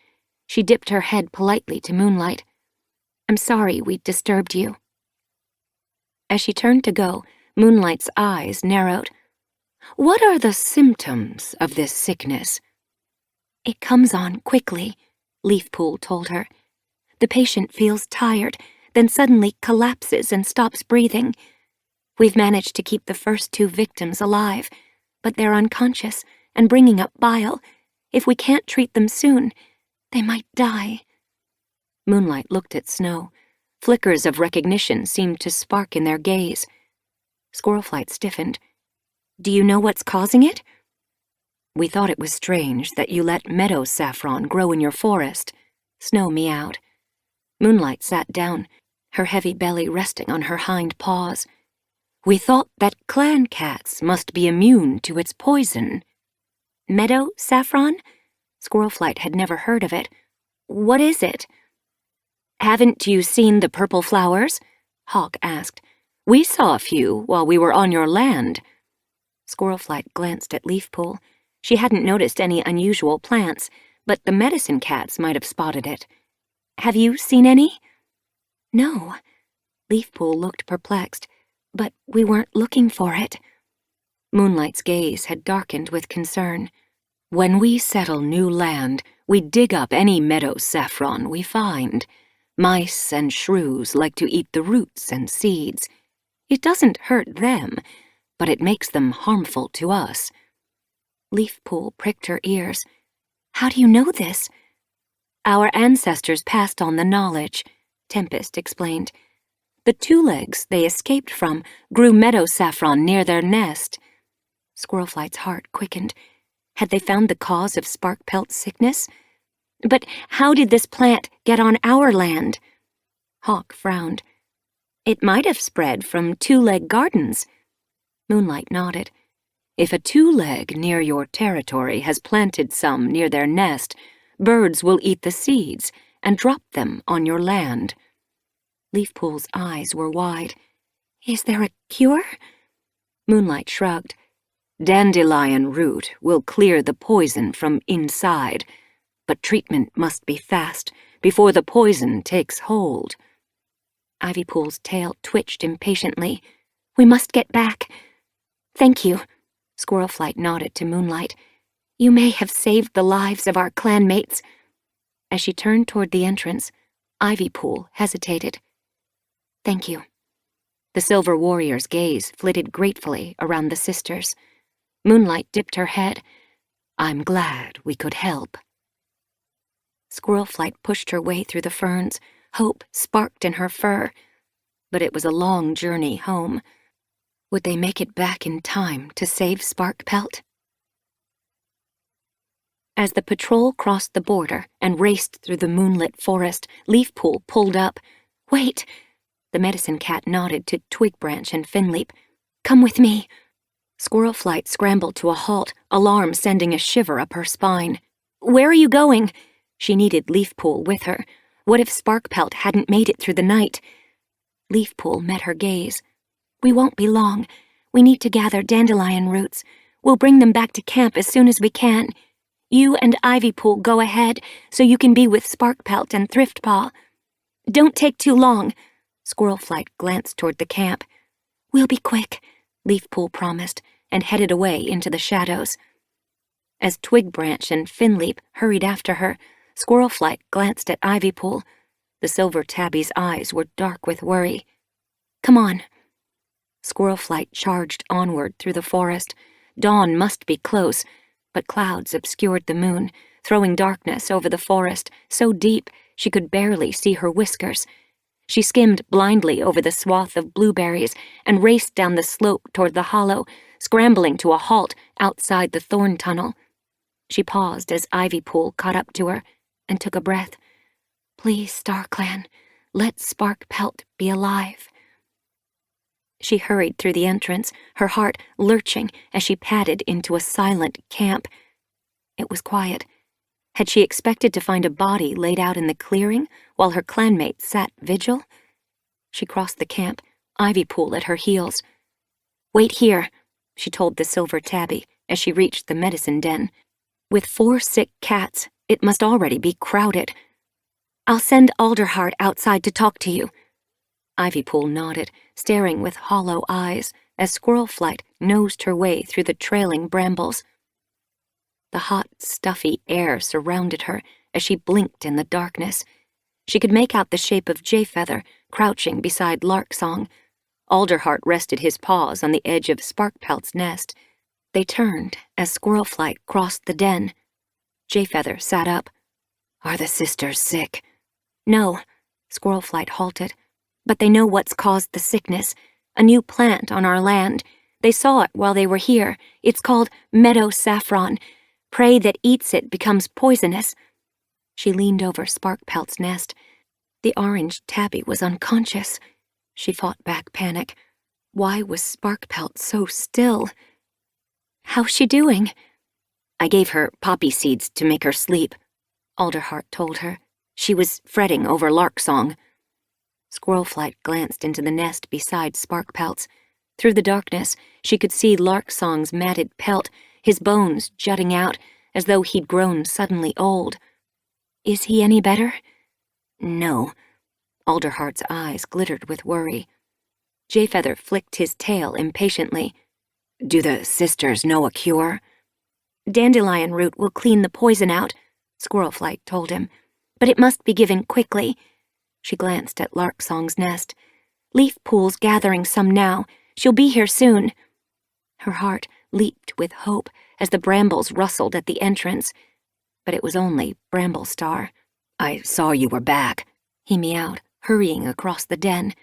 [SPEAKER 2] She dipped her head politely to Moonlight.
[SPEAKER 5] I'm sorry we disturbed you.
[SPEAKER 2] As she turned to go, Moonlight's eyes narrowed. What are the symptoms of this sickness?
[SPEAKER 5] It comes on quickly, Leafpool told her. The patient feels tired, then suddenly collapses and stops breathing. We've managed to keep the first 2 victims alive, but they're unconscious and bringing up bile. If we can't treat them soon, they might die.
[SPEAKER 2] Moonlight looked at Snow. Flickers of recognition seemed to spark in their gaze. Squirlflight stiffened.
[SPEAKER 5] Do you know what's causing it?
[SPEAKER 2] We thought it was strange that you let meadow saffron grow in your forest, Snow meowed. Moonlight sat down, her heavy belly resting on her hind paws. We thought that clan cats must be immune to its poison.
[SPEAKER 5] Meadow saffron?
[SPEAKER 2] Squirlflight had never heard of it.
[SPEAKER 5] What is it?
[SPEAKER 2] Haven't you seen the purple flowers? Hawk asked. We saw a few while we were on your land.
[SPEAKER 5] Squirlflight glanced at Leafpool. She hadn't noticed any unusual plants, but the medicine cats might have spotted it. Have you seen any?
[SPEAKER 2] No.
[SPEAKER 5] Leafpool looked perplexed, but we weren't looking for it.
[SPEAKER 2] Moonlight's gaze had darkened with concern. When we settle new land, we dig up any meadow saffron we find. Mice and shrews like to eat the roots and seeds. It doesn't hurt them, but it makes them harmful to us.
[SPEAKER 5] Leafpool pricked her ears. How do you know this?
[SPEAKER 2] Our ancestors passed on the knowledge, Tempest explained. The 2 legs they escaped from grew meadow saffron near their nest.
[SPEAKER 5] Squirlflight's heart quickened. Had they found the cause of Sparkpelt sickness? But how did this plant get on our land?
[SPEAKER 2] Hawk frowned.
[SPEAKER 5] It might have spread from 2-leg gardens.
[SPEAKER 2] Moonlight nodded. If a 2-leg near your territory has planted some near their nest, birds will eat the seeds and drop them on your land.
[SPEAKER 5] Leafpool's eyes were wide. Is there a cure?
[SPEAKER 2] Moonlight shrugged. Dandelion root will clear the poison from inside, but treatment must be fast before the poison takes hold.
[SPEAKER 5] Ivypool's tail twitched impatiently. We must get back. Thank you. Squirlflight nodded to Moonlight. You may have saved the lives of our clanmates.
[SPEAKER 2] As she turned toward the entrance, Ivypool hesitated.
[SPEAKER 5] Thank you.
[SPEAKER 2] The Silver Warrior's gaze flitted gratefully around the sisters. Moonlight dipped her head. I'm glad we could help.
[SPEAKER 5] Squirlflight pushed her way through the ferns. Hope sparked in her fur.
[SPEAKER 2] But it was a long journey home. Would they make it back in time to save Sparkpelt?
[SPEAKER 5] As the patrol crossed the border and raced through the moonlit forest, Leafpool pulled up. Wait! The medicine cat nodded to Twigbranch and Finleap. Come with me.
[SPEAKER 2] Squirlflight scrambled to a halt, alarm sending a shiver up her spine.
[SPEAKER 5] Where are you going? She needed Leafpool with her. What if Sparkpelt hadn't made it through the night? Leafpool met her gaze. We won't be long. We need to gather dandelion roots. We'll bring them back to camp as soon as we can. You and Ivypool go ahead so you can be with Sparkpelt and Thriftpaw. Don't take too long. Squirlflight glanced toward the camp. We'll be quick, Leafpool promised, and headed away into the shadows. As Twigbranch and Finleap hurried after her, Squirlflight glanced at Ivypool. The silver tabby's eyes were dark with worry. Come on. Squirlflight charged onward through the forest. Dawn must be close, but clouds obscured the moon, throwing darkness over the forest so deep
[SPEAKER 2] She could barely see her whiskers. She skimmed blindly over the swath of blueberries and raced down the slope toward the hollow, scrambling to a halt outside the thorn tunnel. She paused as Ivypool caught up to her and took a breath. "Please, StarClan, let Sparkpelt be alive." She hurried through the entrance, her heart lurching as she padded into a silent camp. It was quiet. Had she expected to find a body laid out in the clearing while her clanmates sat vigil? She crossed the camp, Ivypool at her heels. "Wait here," she told the silver tabby as she reached the medicine den. With 4 sick cats, it must already be crowded. "I'll send Alderheart outside to talk to you." Ivypool nodded, staring with hollow eyes as Squirlflight nosed her way through the trailing brambles. The hot, stuffy air surrounded her as she blinked in the darkness. She could make out the shape of Jayfeather crouching beside Larksong. Alderheart rested his paws on the edge of Sparkpelt's nest. They turned as Squirlflight crossed the den. Jayfeather sat up.
[SPEAKER 3] "Are the sisters sick?"
[SPEAKER 2] "No," Squirlflight halted. "But they know what's caused the sickness. A new plant on our land. They saw it while they were here. It's called meadow saffron. Prey that eats it becomes poisonous." She leaned over Sparkpelt's nest. The orange tabby was unconscious. She fought back panic. Why was Sparkpelt so still? "How's she doing?"
[SPEAKER 3] "I gave her poppy seeds to make her sleep," Alderheart told her. "She was fretting over Larksong."
[SPEAKER 2] Squirlflight glanced into the nest beside Sparkpelt's. Through the darkness, she could see Larksong's matted pelt, his bones jutting out as though he'd grown suddenly old. "Is he any better?"
[SPEAKER 3] "No."
[SPEAKER 2] Alderheart's eyes glittered with worry. Jayfeather flicked his tail impatiently.
[SPEAKER 3] "Do the sisters know a cure?"
[SPEAKER 2] "Dandelion root will clean the poison out," Squirlflight told him. "But it must be given quickly." She glanced at Larksong's nest. "Leafpool's gathering some now. She'll be here soon." Her heart leaped with hope as the brambles rustled at the entrance. But it was only Bramblestar.
[SPEAKER 3] "I saw you were back,"
[SPEAKER 2] he meowed, hurrying across the den.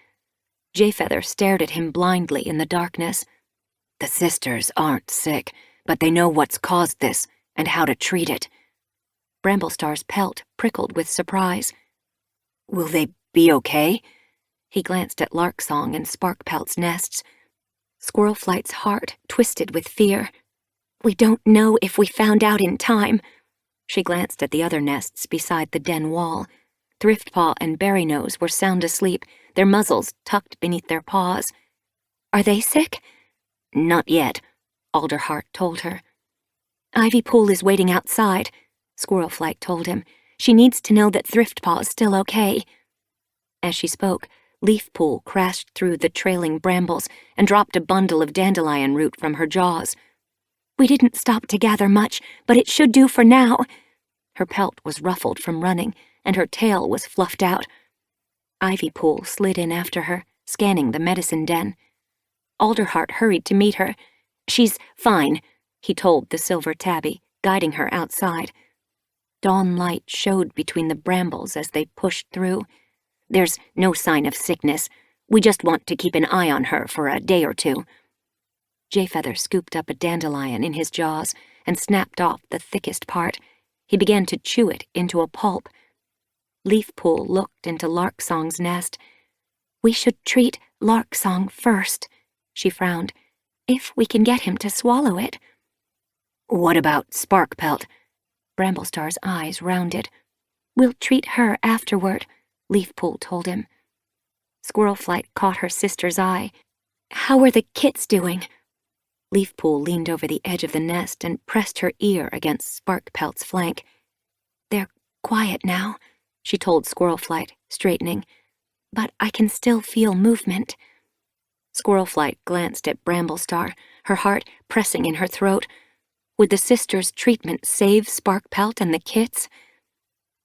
[SPEAKER 2] Jayfeather stared at him blindly in the darkness.
[SPEAKER 3] "The sisters aren't sick, but they know what's caused this and how to treat it."
[SPEAKER 2] Bramblestar's pelt prickled with surprise.
[SPEAKER 3] "Will they be okay?"
[SPEAKER 2] He glanced at Larksong and Sparkpelt's nests. Squirlflight's heart twisted with fear. "We don't know if we found out in time." She glanced at the other nests beside the den wall. Thriftpaw and Berrynose were sound asleep, their muzzles tucked beneath their paws. "Are they sick?"
[SPEAKER 3] "Not yet,"
[SPEAKER 2] Alderheart told her. "Ivypool is waiting outside," Squirlflight told him. "She needs to know that Thriftpaw is still okay." As she spoke, Leafpool crashed through the trailing brambles and dropped a bundle of dandelion root from her jaws. "We didn't stop to gather much, but it should do for now." Her pelt was ruffled from running, and her tail was fluffed out. Ivypool slid in after her, scanning the medicine den. Alderheart hurried to meet her. "She's fine," he told the silver tabby, guiding her outside. Dawn light showed between the brambles as they pushed through. "There's no sign of sickness. We just want to keep an eye on her for a day or two." Jayfeather scooped up a dandelion in his jaws and snapped off the thickest part. He began to chew it into a pulp. Leafpool looked into Larksong's nest. "We should treat Larksong first," she frowned, "if we can get him to swallow it."
[SPEAKER 3] "What about Sparkpelt?"
[SPEAKER 2] Bramblestar's eyes rounded. "We'll treat her afterward," Leafpool told him. Squirlflight caught her sister's eye. "How are the kits doing?" Leafpool leaned over the edge of the nest and pressed her ear against Sparkpelt's flank. "They're quiet now," she told Squirlflight, straightening. "But I can still feel movement." Squirlflight glanced at Bramblestar, her heart pressing in her throat. Would the sisters' treatment save Sparkpelt and the kits?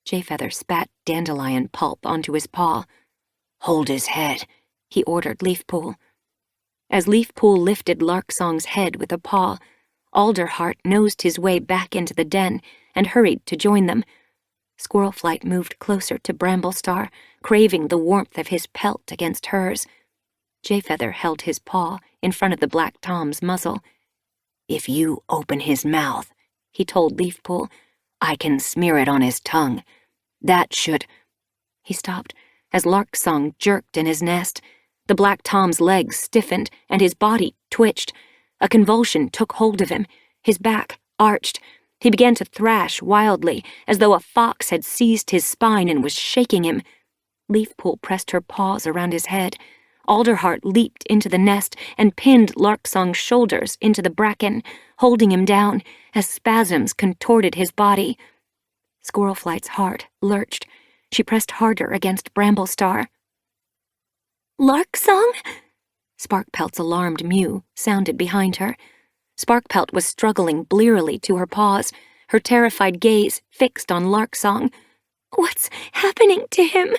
[SPEAKER 2] Jayfeather spat dandelion pulp onto his paw.
[SPEAKER 3] "Hold his head,"
[SPEAKER 2] he ordered Leafpool. As Leafpool lifted Larksong's head with a paw, Alderheart nosed his way back into the den and hurried to join them. Squirrelflight moved closer to Bramblestar, craving the warmth of his pelt against hers. Jayfeather held his paw in front of the Black Tom's muzzle.
[SPEAKER 3] If you open his mouth, he told Leafpool, I can smear it on his tongue. That should...
[SPEAKER 2] He stopped as Larksong jerked in his nest. The Black Tom's legs stiffened and his body twitched. A convulsion took hold of him. His back arched. He began to thrash wildly, as though a fox had seized his spine and was shaking him. Leafpool pressed her paws around his head. Alderheart leaped into the nest and pinned Larksong's shoulders into the bracken, holding him down as spasms contorted his body. Squirrelflight's heart lurched. She pressed harder against Bramblestar.
[SPEAKER 4] Larksong?
[SPEAKER 2] Sparkpelt's alarmed mew sounded behind her. Sparkpelt was struggling blearily to her paws, her terrified gaze fixed on Larksong.
[SPEAKER 4] What's happening to him?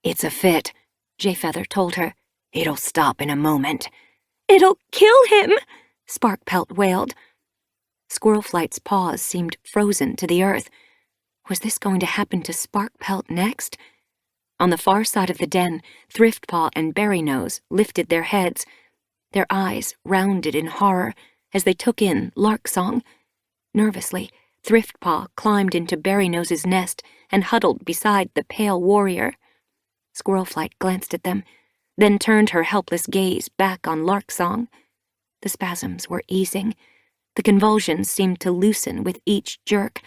[SPEAKER 3] It's a fit, Jayfeather told her. It'll stop in a moment.
[SPEAKER 4] It'll kill him,
[SPEAKER 2] Sparkpelt wailed. Squirrelflight's paws seemed frozen to the earth. Was this going to happen to Sparkpelt next? On the far side of the den, Thriftpaw and Berrynose lifted their heads, their eyes rounded in horror as they took in Larksong. Nervously, Thriftpaw climbed into Berrynose's nest and huddled beside the pale warrior. Squirrelflight glanced at them, then turned her helpless gaze back on Larksong. The spasms were easing. The convulsions seemed to loosen with each jerk,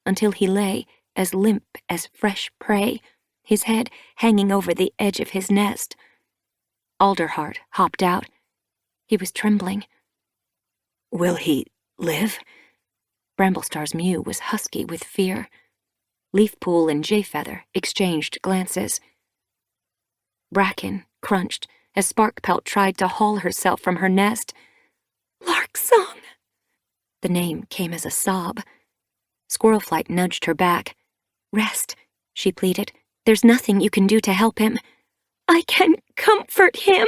[SPEAKER 2] until he lay as limp as fresh prey, his head hanging over the edge of his nest. Alderheart hopped out. He was trembling.
[SPEAKER 3] Will he live?
[SPEAKER 2] Bramblestar's mew was husky with fear. Leafpool and Jayfeather exchanged glances. Bracken crunched as Sparkpelt tried to haul herself from her nest.
[SPEAKER 4] Larksong!
[SPEAKER 2] The name came as a sob. Squirrelflight nudged her back. Rest, she pleaded. There's nothing you can do to help him.
[SPEAKER 4] I can comfort him.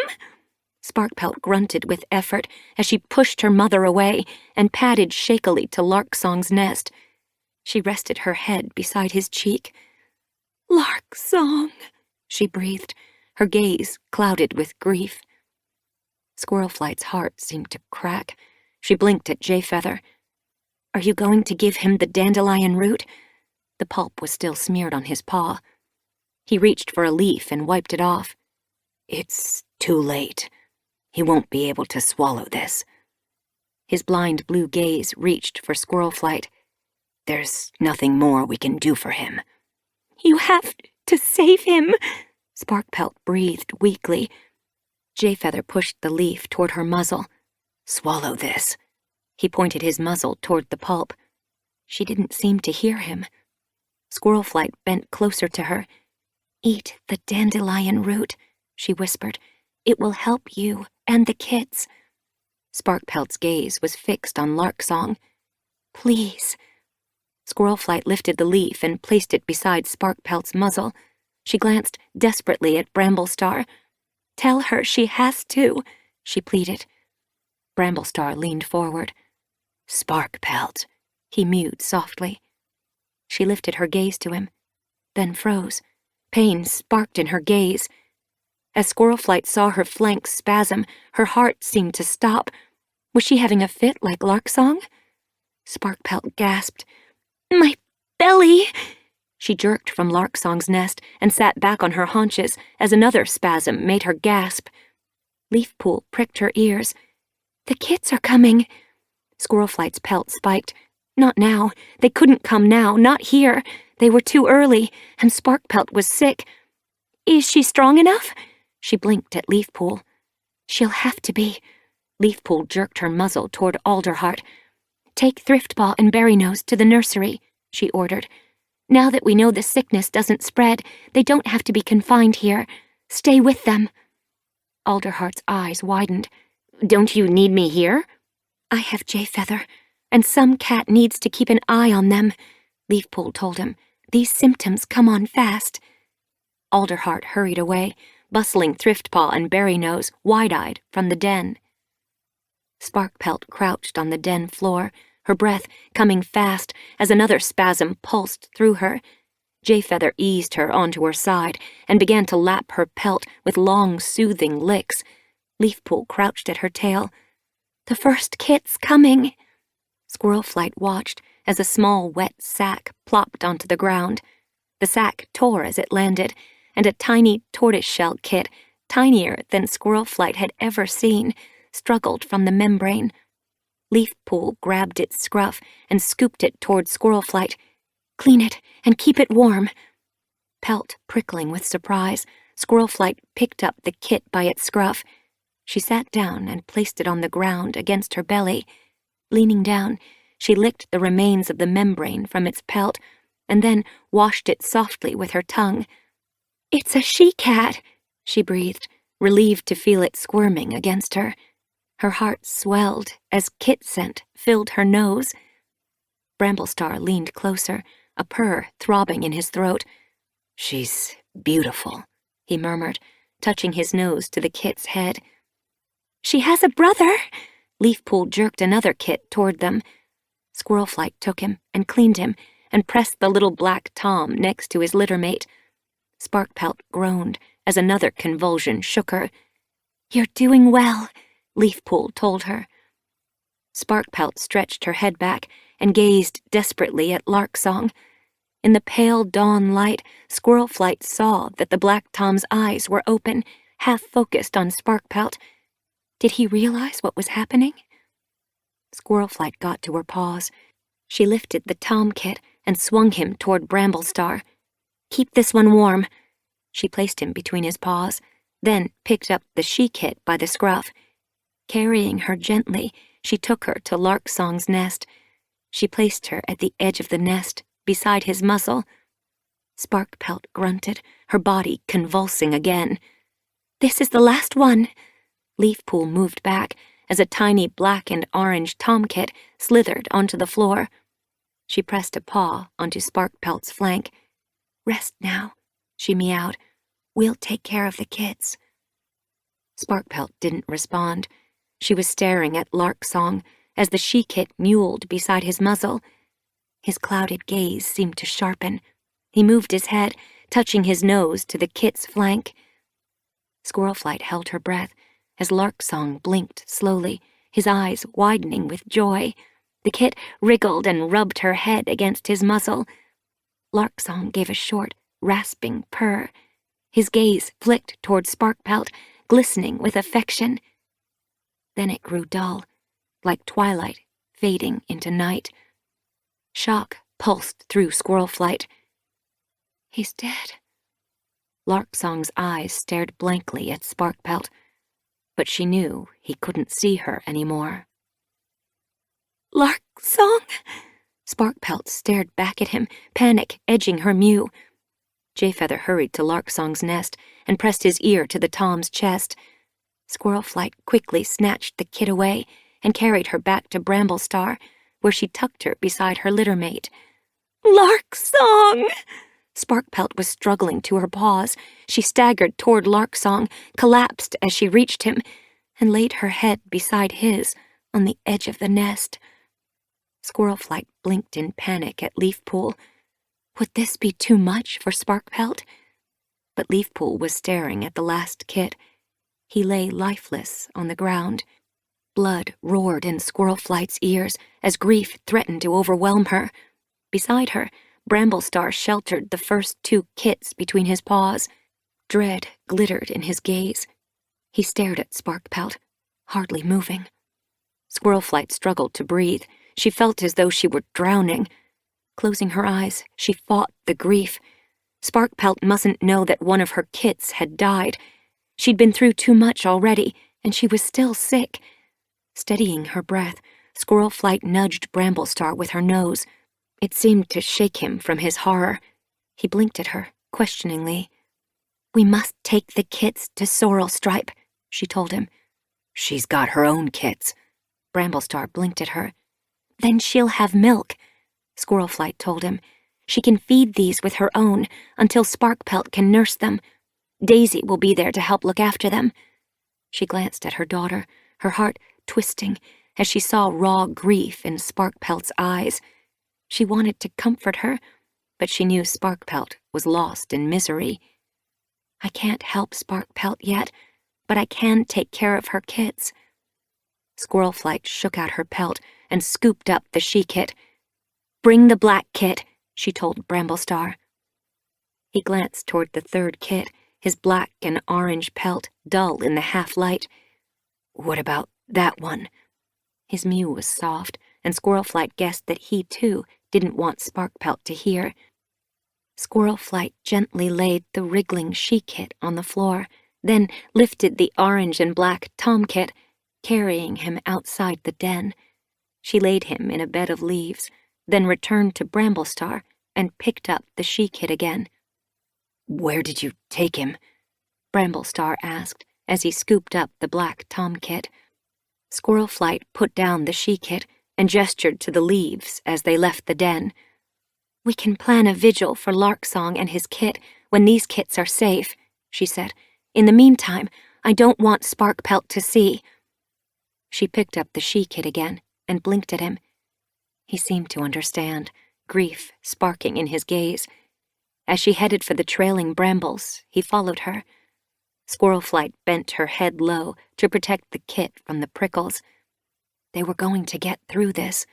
[SPEAKER 2] Sparkpelt grunted with effort as she pushed her mother away and padded shakily to Larksong's nest. She rested her head beside his cheek.
[SPEAKER 4] Larksong,
[SPEAKER 2] she breathed, her gaze clouded with grief. Squirrelflight's heart seemed to crack. She blinked at Jayfeather. Are you going to give him the dandelion root? The pulp was still smeared on his paw. He reached for a leaf and wiped it off.
[SPEAKER 3] It's too late. He won't be able to swallow this.
[SPEAKER 2] His blind blue gaze reached for Squirrelflight.
[SPEAKER 3] There's nothing more we can do for him.
[SPEAKER 4] You have to save him,
[SPEAKER 2] Sparkpelt breathed weakly. Jayfeather pushed the leaf toward her muzzle.
[SPEAKER 3] Swallow this.
[SPEAKER 2] He pointed his muzzle toward the pulp. She didn't seem to hear him. Squirrelflight bent closer to her. Eat the dandelion root, she whispered. It will help you and the kids. Sparkpelt's gaze was fixed on Larksong. Please. Squirrelflight lifted the leaf and placed it beside Sparkpelt's muzzle. She glanced desperately at Bramblestar. Tell her she has to, she pleaded. Bramblestar leaned forward.
[SPEAKER 3] Sparkpelt,
[SPEAKER 2] he mewed softly. She lifted her gaze to him, then froze. Pain sparked in her gaze. As Squirrelflight saw her flank spasm, her heart seemed to stop. Was she having a fit like Larksong? Sparkpelt gasped.
[SPEAKER 4] My belly!
[SPEAKER 2] She jerked from Larksong's nest and sat back on her haunches as another spasm made her gasp. Leafpool pricked her ears. The kids are coming. Squirrelflight's pelt spiked. Not now. They couldn't come now. Not here. They were too early, and Sparkpelt was sick. Is she strong enough? She blinked at Leafpool. She'll have to be. Leafpool jerked her muzzle toward Alderheart. Take Thriftpaw and Berrynose to the nursery, she ordered. Now that we know the sickness doesn't spread, they don't have to be confined here. Stay with them. Alderheart's eyes widened. Don't you need me here? I have Jayfeather, and some cat needs to keep an eye on them, Leafpool told him. These symptoms come on fast. Alderheart hurried away, bustling Thriftpaw and Berrynose wide-eyed from the den. Sparkpelt crouched on the den floor, her breath coming fast as another spasm pulsed through her. Jayfeather eased her onto her side and began to lap her pelt with long, soothing licks. Leafpool crouched at her tail.
[SPEAKER 1] "The first kit's coming."
[SPEAKER 2] Squirrelflight watched as a small, wet sack plopped onto the ground. The sack tore as it landed, and a tiny tortoiseshell kit, tinier than Squirrelflight had ever seen, struggled from the membrane. Leafpool grabbed its scruff and scooped it toward Squirrelflight.
[SPEAKER 1] "Clean it and keep it warm."
[SPEAKER 2] Pelt prickling with surprise, Squirrelflight picked up the kit by its scruff. She sat down and placed it on the ground against her belly. Leaning down, she licked the remains of the membrane from its pelt and then washed it softly with her tongue.
[SPEAKER 1] "It's a she-cat,"
[SPEAKER 2] she breathed, relieved to feel it squirming against her. Her heart swelled as kit scent filled her nose. Bramblestar leaned closer, a purr throbbing in his throat. "She's beautiful," he murmured, touching his nose to the kit's head.
[SPEAKER 1] "She has a brother."
[SPEAKER 2] Leafpool jerked another kit toward them. Squirrelflight took him and cleaned him and pressed the little black Tom next to his litter mate. Sparkpelt groaned as another convulsion shook her.
[SPEAKER 1] "You're doing well,"
[SPEAKER 2] Leafpool told her. Sparkpelt stretched her head back and gazed desperately at Larksong. In the pale dawn light, Squirrelflight saw that the black Tom's eyes were open, half-focused on Sparkpelt. Did he realize what was happening? Squirrelflight got to her paws. She lifted the Tom kit and swung him toward Bramblestar. "Keep this one warm." She placed him between his paws, then picked up the she-kit by the scruff. Carrying her gently, she took her to Larksong's nest. She placed her at the edge of the nest, beside his muzzle. Sparkpelt grunted, her body convulsing again.
[SPEAKER 1] "This is the last one."
[SPEAKER 2] Leafpool moved back as a tiny black and orange tomcat slithered onto the floor. She pressed a paw onto Sparkpelt's flank. "Rest now," she meowed. "We'll take care of the kids." Sparkpelt didn't respond. She was staring at Larksong as the she-kit mewled beside his muzzle. His clouded gaze seemed to sharpen. He moved his head, touching his nose to the kit's flank. Squirrelflight held her breath as Larksong blinked slowly, his eyes widening with joy. The kit wriggled and rubbed her head against his muzzle. Larksong gave a short, rasping purr. His gaze flicked toward Sparkpelt, glistening with affection. Then it grew dull, like twilight fading into night. Shock pulsed through Squirrelflight. "He's dead." Larksong's eyes stared blankly at Sparkpelt, but she knew he couldn't see her anymore.
[SPEAKER 1] "Larksong?"
[SPEAKER 2] Sparkpelt stared back at him, panic edging her mew. Jayfeather hurried to Larksong's nest and pressed his ear to the Tom's chest. Squirrelflight quickly snatched the kit away and carried her back to Bramblestar, where she tucked her beside her litter mate.
[SPEAKER 1] "Larksong!"
[SPEAKER 2] Sparkpelt was struggling to her paws. She staggered toward Larksong, collapsed as she reached him, and laid her head beside his on the edge of the nest. Squirrelflight blinked in panic at Leafpool. Would this be too much for Sparkpelt? But Leafpool was staring at the last kit. He lay lifeless on the ground. Blood roared in Squirrelflight's ears as grief threatened to overwhelm her. Beside her, Bramblestar sheltered the first two kits between his paws. Dread glittered in his gaze. He stared at Sparkpelt, hardly moving. Squirrelflight struggled to breathe. She felt as though she were drowning. Closing her eyes, she fought the grief. Sparkpelt mustn't know that one of her kits had died. She'd been through too much already, and she was still sick. Steadying her breath, Squirrelflight nudged Bramblestar with her nose. It seemed to shake him from his horror. He blinked at her, questioningly.
[SPEAKER 1] "We must take the kits to Sorrelstripe," she told him.
[SPEAKER 3] "She's got her own kits."
[SPEAKER 2] Bramblestar blinked at her.
[SPEAKER 1] "Then she'll have milk,"
[SPEAKER 2] Squirrelflight told him.
[SPEAKER 1] "She can feed these with her own until Sparkpelt can nurse them. Daisy will be there to help look after them."
[SPEAKER 2] She glanced at her daughter, her heart twisting as she saw raw grief in Sparkpelt's eyes. She wanted to comfort her, but she knew Sparkpelt was lost in misery. I can't help Sparkpelt yet, but I can take care of her kits. Squirrelflight shook out her pelt and scooped up the she-kit. Bring the black kit, she told Bramblestar. He glanced toward the third kit, his black and orange pelt dull in the half-light. What about that one? His mew was soft, and Squirrelflight guessed that he, too, didn't want Sparkpelt to hear. Squirrelflight gently laid the wriggling she-kit on the floor, then lifted the orange and black tomkit, carrying him outside the den. She laid him in a bed of leaves, then returned to Bramblestar and picked up the she-kit again. Where did you take him? Bramblestar asked as he scooped up the black tomkit. Squirrelflight put down the she-kit and gestured to the leaves as they left the den. We can plan a vigil for Larksong and his kit when these kits are safe, she said. In the meantime, I don't want Sparkpelt to see. She picked up the she-kit again and blinked at him. He seemed to understand, grief sparking in his gaze. As she headed for the trailing brambles, he followed her. Squirrelflight bent her head low to protect the kit from the prickles. They were going to get through this.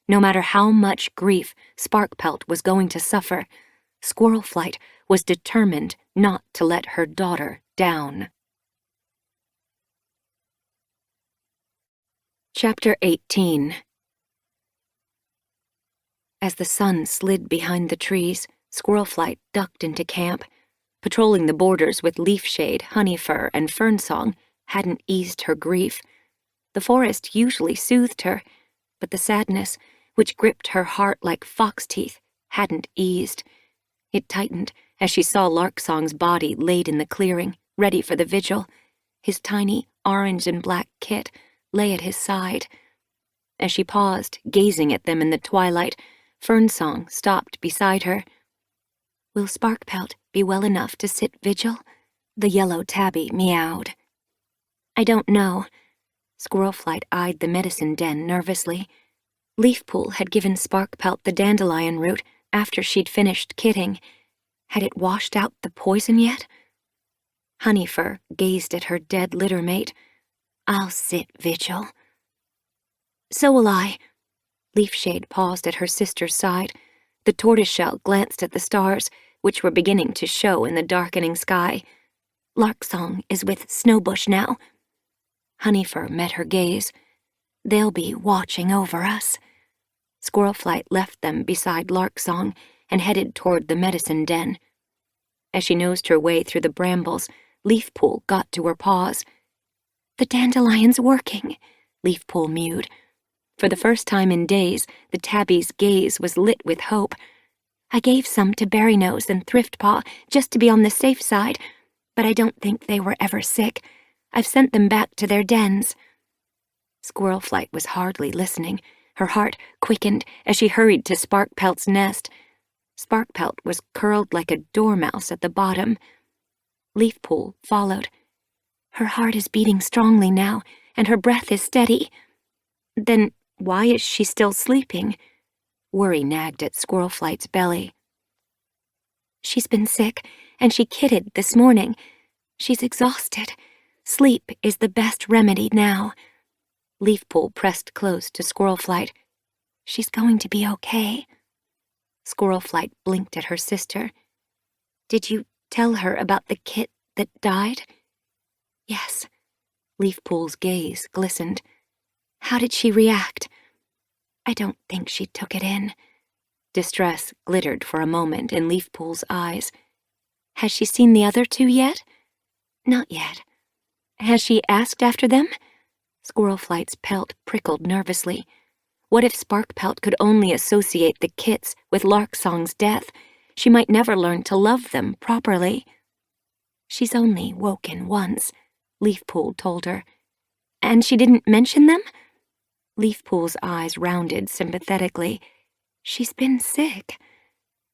[SPEAKER 2] No matter how much grief Sparkpelt was going to suffer, Squirrelflight was determined not to let her daughter down. Chapter 18. As the sun slid behind the trees, Squirrelflight ducked into camp. Patrolling the borders with Leafshade, Honeyfur, and Fernsong hadn't eased her grief. The forest usually soothed her, but the sadness, which gripped her heart like fox teeth, hadn't eased. It tightened as she saw Larksong's body laid in the clearing, ready for the vigil. His tiny orange and black kit lay at his side. As she paused, gazing at them in the twilight, Fernsong stopped beside her. Will Sparkpelt be well enough to sit vigil? The yellow tabby meowed. I don't know. Squirrelflight eyed the medicine den nervously. Leafpool had given Sparkpelt the dandelion root after she'd finished kitting. Had it washed out the poison yet? Honeyfur gazed at her dead littermate. I'll sit vigil. So will I. Leafshade paused at her sister's side. The tortoiseshell glanced at the stars, which were beginning to show in the darkening sky. Larksong is with Snowbush now. Honeyfur met her gaze. They'll be watching over us. Squirrelflight left them beside Larksong and headed toward the medicine den. As she nosed her way through the brambles, Leafpool got to her paws. The dandelion's working, Leafpool mewed. For the first time in days, the tabby's gaze was lit with hope. I gave some to Berrynose and Thriftpaw just to be on the safe side, but I don't think they were ever sick. I've sent them back to their dens. Squirrelflight was hardly listening. Her heart quickened as she hurried to Sparkpelt's nest. Sparkpelt was curled like a dormouse at the bottom. Leafpool followed. Her heart is beating strongly now, and her breath is steady. Then why is she still sleeping? Worry nagged at Squirrelflight's belly. She's been sick, and she kitted this morning. She's exhausted. Sleep is the best remedy now. Leafpool pressed close to Squirrelflight. She's going to be okay. Squirrelflight blinked at her sister. Did you tell her about the kit that died? Yes. Leafpool's gaze glistened. How did she react? I don't think she took it in. Distress glittered for a moment in Leafpool's eyes. Has she seen the other two yet? Not yet. Has she asked after them? Squirrelflight's pelt prickled nervously. What if Sparkpelt could only associate the kits with Larksong's death? She might never learn to love them properly. She's only woken once, Leafpool told her. And she didn't mention them? Leafpool's eyes rounded sympathetically. She's been sick.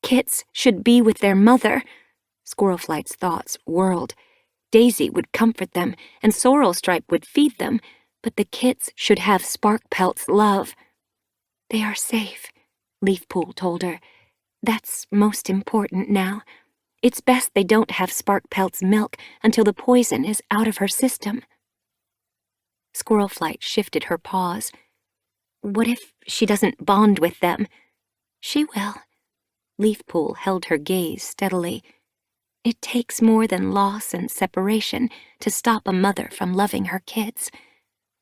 [SPEAKER 2] Kits should be with their mother. Squirrelflight's thoughts whirled. Daisy would comfort them, and Sorrelstripe would feed them, but the kits should have Sparkpelt's love. They are safe, Leafpool told her. That's most important now. It's best they don't have Sparkpelt's milk until the poison is out of her system. Squirrelflight shifted her paws. What if she doesn't bond with them? She will. Leafpool held her gaze steadily. It takes more than loss and separation to stop a mother from loving her kids.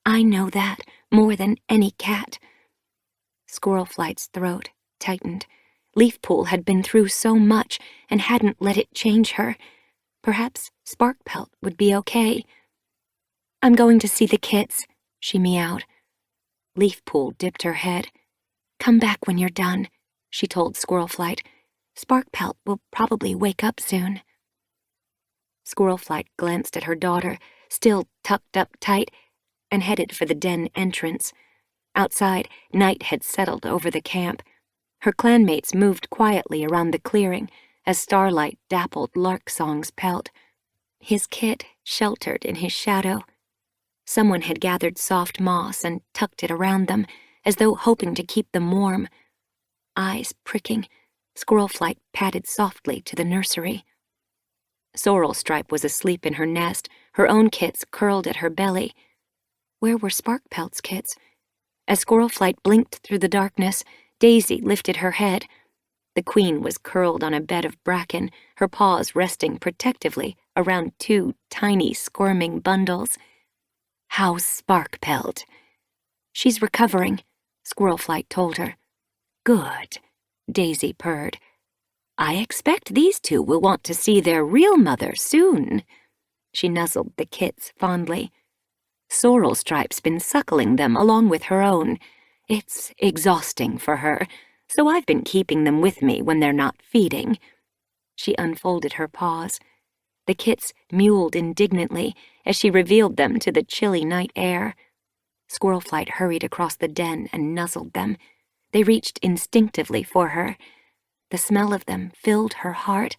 [SPEAKER 2] I know that more than any cat. Squirrelflight's throat tightened. Leafpool had been through so much and hadn't let it change her. Perhaps Sparkpelt would be okay. I'm going to see the kids, she meowed. Leafpool dipped her head. Come back when you're done, she told Squirrelflight. Sparkpelt will probably wake up soon. Squirrelflight glanced at her daughter, still tucked up tight, and headed for the den entrance. Outside, night had settled over the camp. Her clanmates moved quietly around the clearing as starlight dappled Larksong's pelt. His kit sheltered in his shadow. Someone had gathered soft moss and tucked it around them, as though hoping to keep them warm. Eyes pricking, Squirrelflight padded softly to the nursery. Sorrelstripe was asleep in her nest, her own kits curled at her belly. Where were Sparkpelt's kits? As Squirrelflight blinked through the darkness, Daisy lifted her head. The queen was curled on a bed of bracken, her paws resting protectively around two tiny, squirming bundles. How's Sparkpelt? She's recovering, Squirrelflight told her. Good, Daisy purred. I expect these two will want to see their real mother soon. She nuzzled the kits fondly. Sorrelstripe's been suckling them along with her own. It's exhausting for her, so I've been keeping them with me when they're not feeding. She unfolded her paws. The kits mewled indignantly as she revealed them to the chilly night air. Squirrelflight hurried across the den and nuzzled them. They reached instinctively for her. The smell of them filled her heart,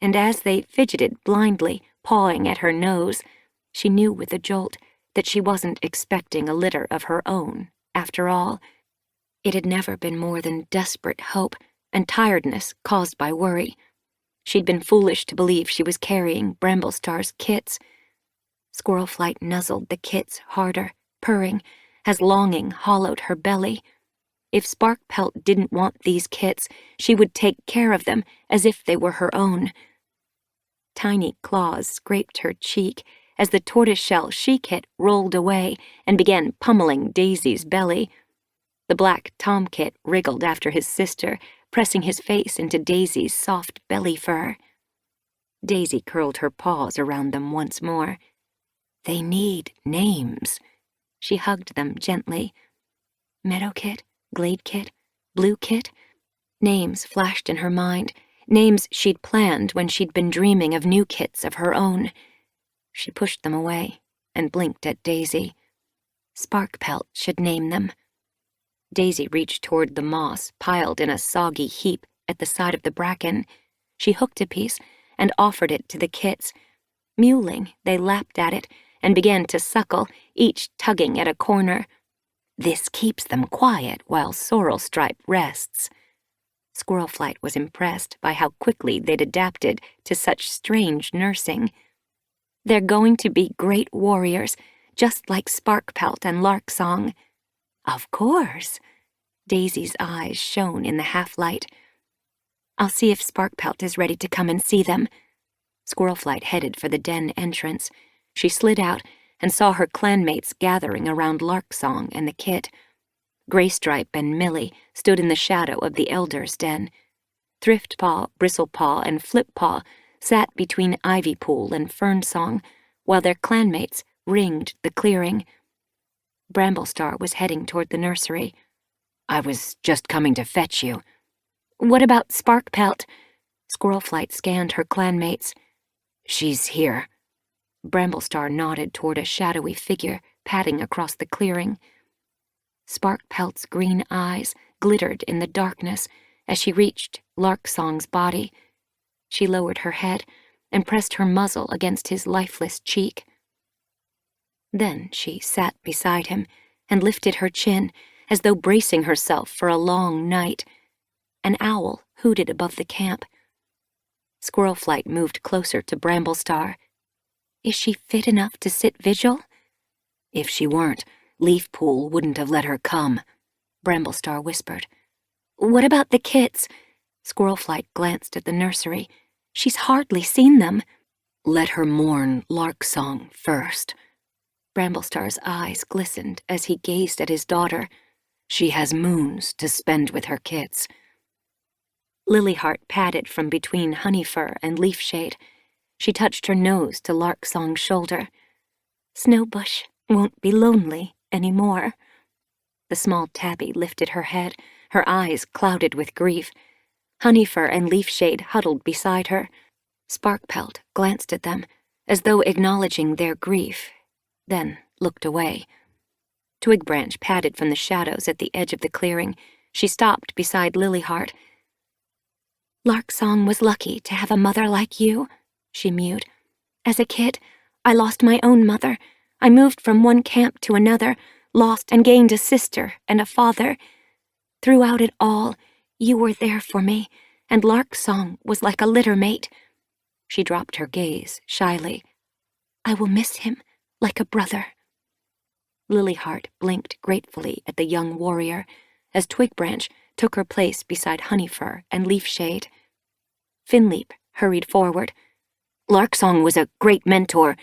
[SPEAKER 2] and as they fidgeted blindly, pawing at her nose, she knew with a jolt that she wasn't expecting a litter of her own, after all. It had never been more than desperate hope and tiredness caused by worry. She'd been foolish to believe she was carrying Bramblestar's kits. Squirrelflight nuzzled the kits harder, purring, as longing hollowed her belly. If Sparkpelt didn't want these kits, she would take care of them as if they were her own. Tiny claws scraped her cheek as the tortoiseshell she-kit rolled away and began pummeling Daisy's belly. The black tomkit wriggled after his sister, pressing his face into Daisy's soft belly fur. Daisy curled her paws around them once more. They need names. She hugged them gently. Meadowkit, Gladekit, Bluekit. Names flashed in her mind, names she'd planned when she'd been dreaming of new kits of her own. She pushed them away and blinked at Daisy. Sparkpelt should name them. Daisy reached toward the moss piled in a soggy heap at the side of the bracken. She hooked a piece and offered it to the kits. Mewling, they lapped at it and began to suckle, each tugging at a corner. This keeps them quiet while Sorrelstripe rests. Squirrelflight was impressed by how quickly they'd adapted to such strange nursing. They're going to be great warriors, just like Sparkpelt and Larksong. Of course. Daisy's eyes shone in the half-light. I'll see if Sparkpelt is ready to come and see them. Squirrelflight headed for the den entrance. She slid out and saw her clanmates gathering around Larksong and the kit. Graystripe and Millie stood in the shadow of the elder's den. Thriftpaw, Bristlepaw, and Flippaw sat between Ivypool and Fernsong, while their clanmates ringed the clearing. Bramblestar was heading toward the nursery. I was just coming to fetch you. What about Sparkpelt? Squirrelflight scanned her clanmates. She's here. Bramblestar nodded toward a shadowy figure padding across the clearing. Sparkpelt's green eyes glittered in the darkness as she reached Larksong's body. She lowered her head and pressed her muzzle against his lifeless cheek. Then she sat beside him and lifted her chin as though bracing herself for a long night. An owl hooted above the camp. Squirrelflight moved closer to Bramblestar. Is she fit enough to sit vigil? If she weren't, Leafpool wouldn't have let her come, Bramblestar whispered. What about the kits? Squirrelflight glanced at the nursery. She's hardly seen them. Let her mourn Larksong first. Bramblestar's eyes glistened as he gazed at his daughter. She has moons to spend with her kits. Lilyheart padded from between Honeyfur and Leafshade. She touched her nose to Larksong's shoulder. Snowbush won't be lonely anymore. The small tabby lifted her head, her eyes clouded with grief. Honeyfur and Leafshade huddled beside her. Sparkpelt glanced at them, as though acknowledging their grief, then looked away. Twigbranch padded from the shadows at the edge of the clearing. She stopped beside Lilyheart. Larksong was lucky to have a mother like you, she mewed. As a kid, I lost my own mother. I moved from one camp to another, lost and gained a sister and a father. Throughout it all, you were there for me, and Larksong was like a litter mate. She dropped her gaze shyly. I will miss him like a brother. Lilyheart blinked gratefully at the young warrior as Twigbranch took her place beside Honeyfur and Leafshade. Finleap hurried forward. Larksong was a great mentor.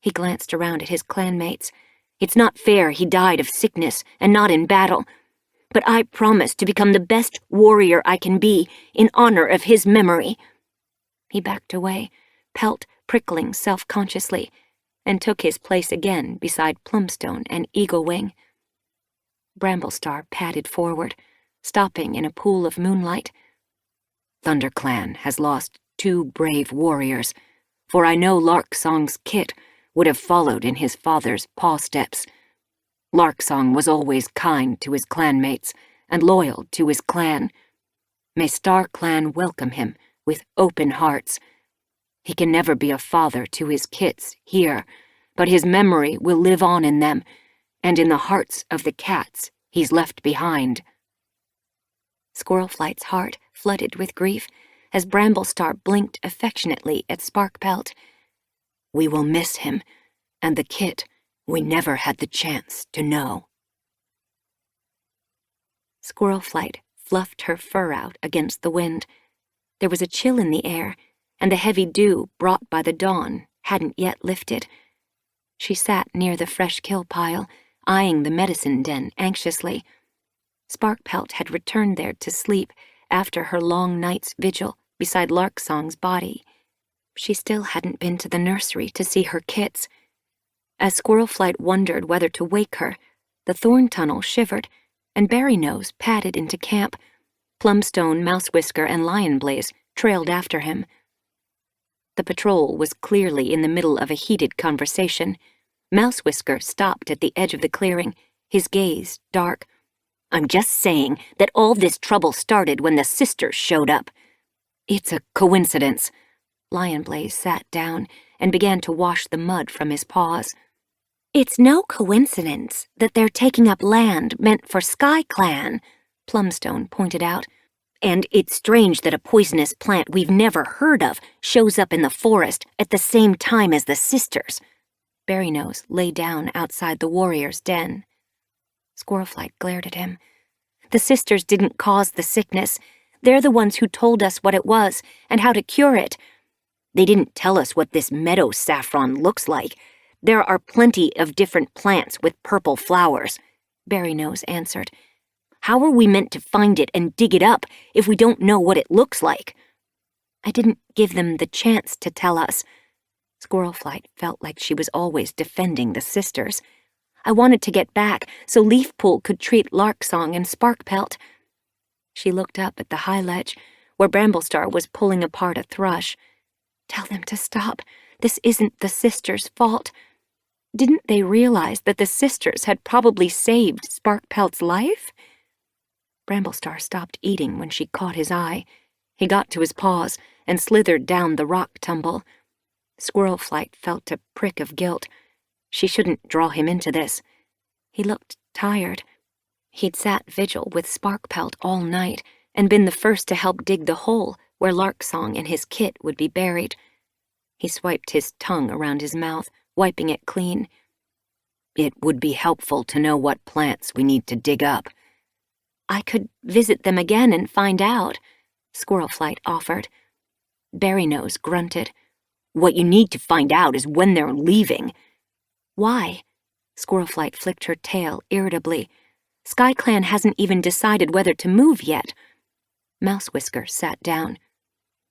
[SPEAKER 2] He glanced around at his clanmates. It's not fair he died of sickness and not in battle, but I promise to become the best warrior I can be in honor of his memory. He backed away, pelt prickling self-consciously, and took his place again beside Plumstone and Eaglewing. Bramblestar padded forward, stopping in a pool of moonlight. ThunderClan has lost 2 brave warriors, for I know Larksong's kit would have followed in his father's paw steps. Larksong was always kind to his clanmates and loyal to his clan. May StarClan welcome him with open hearts. He can never be a father to his kits here, but his memory will live on in them, and in the hearts of the cats he's left behind. Squirrelflight's heart flooded with grief as Bramblestar blinked affectionately at Sparkpelt. We will miss him, and the kit we never had the chance to know. Squirrelflight fluffed her fur out against the wind. There was a chill in the air, and the heavy dew brought by the dawn hadn't yet lifted. She sat near the fresh kill pile, eyeing the medicine den anxiously. Sparkpelt had returned there to sleep after her long night's vigil beside Larksong's body. She still hadn't been to the nursery to see her kits. As Squirrelflight wondered whether to wake her, the thorn tunnel shivered, and Berrynose padded into camp. Plumstone, Mousewhisker, and Lionblaze trailed after him. The patrol was clearly in the middle of a heated conversation. Mousewhisker stopped at the edge of the clearing, his gaze dark. I'm just saying that all this trouble started when the sisters showed up. It's a coincidence. Lionblaze sat down and began to wash the mud from his paws. It's no coincidence that they're taking up land meant for SkyClan, Plumstone pointed out. And it's strange that a poisonous plant we've never heard of shows up in the forest at the same time as the sisters. Berrynose lay down outside the warrior's den. Squirrelflight glared at him. The sisters didn't cause the sickness. They're the ones who told us what it was and how to cure it. They didn't tell us what this meadow saffron looks like. There are plenty of different plants with purple flowers, Berrynose answered. How are we meant to find it and dig it up if we don't know what it looks like? I didn't give them the chance to tell us. Squirrelflight felt like she was always defending the sisters. I wanted to get back so Leafpool could treat Larksong and Sparkpelt. She looked up at the high ledge where Bramblestar was pulling apart a thrush. Tell them to stop. This isn't the sisters' fault. Didn't they realize that the sisters had probably saved Sparkpelt's life? Bramblestar stopped eating when she caught his eye. He got to his paws and slithered down the rock tumble. Squirrelflight felt a prick of guilt. She shouldn't draw him into this. He looked tired. He'd sat vigil with Sparkpelt all night, and been the first to help dig the hole where Larksong and his kit would be buried. He swiped his tongue around his mouth, wiping it clean.
[SPEAKER 3] It would be helpful to know what plants we need to dig up.
[SPEAKER 2] I could visit them again and find out, Squirrelflight offered. Berrynose grunted.
[SPEAKER 3] What you need to find out is when they're leaving.
[SPEAKER 2] Why? Squirrelflight flicked her tail irritably. SkyClan hasn't even decided whether to move yet. Mousewhisker sat down.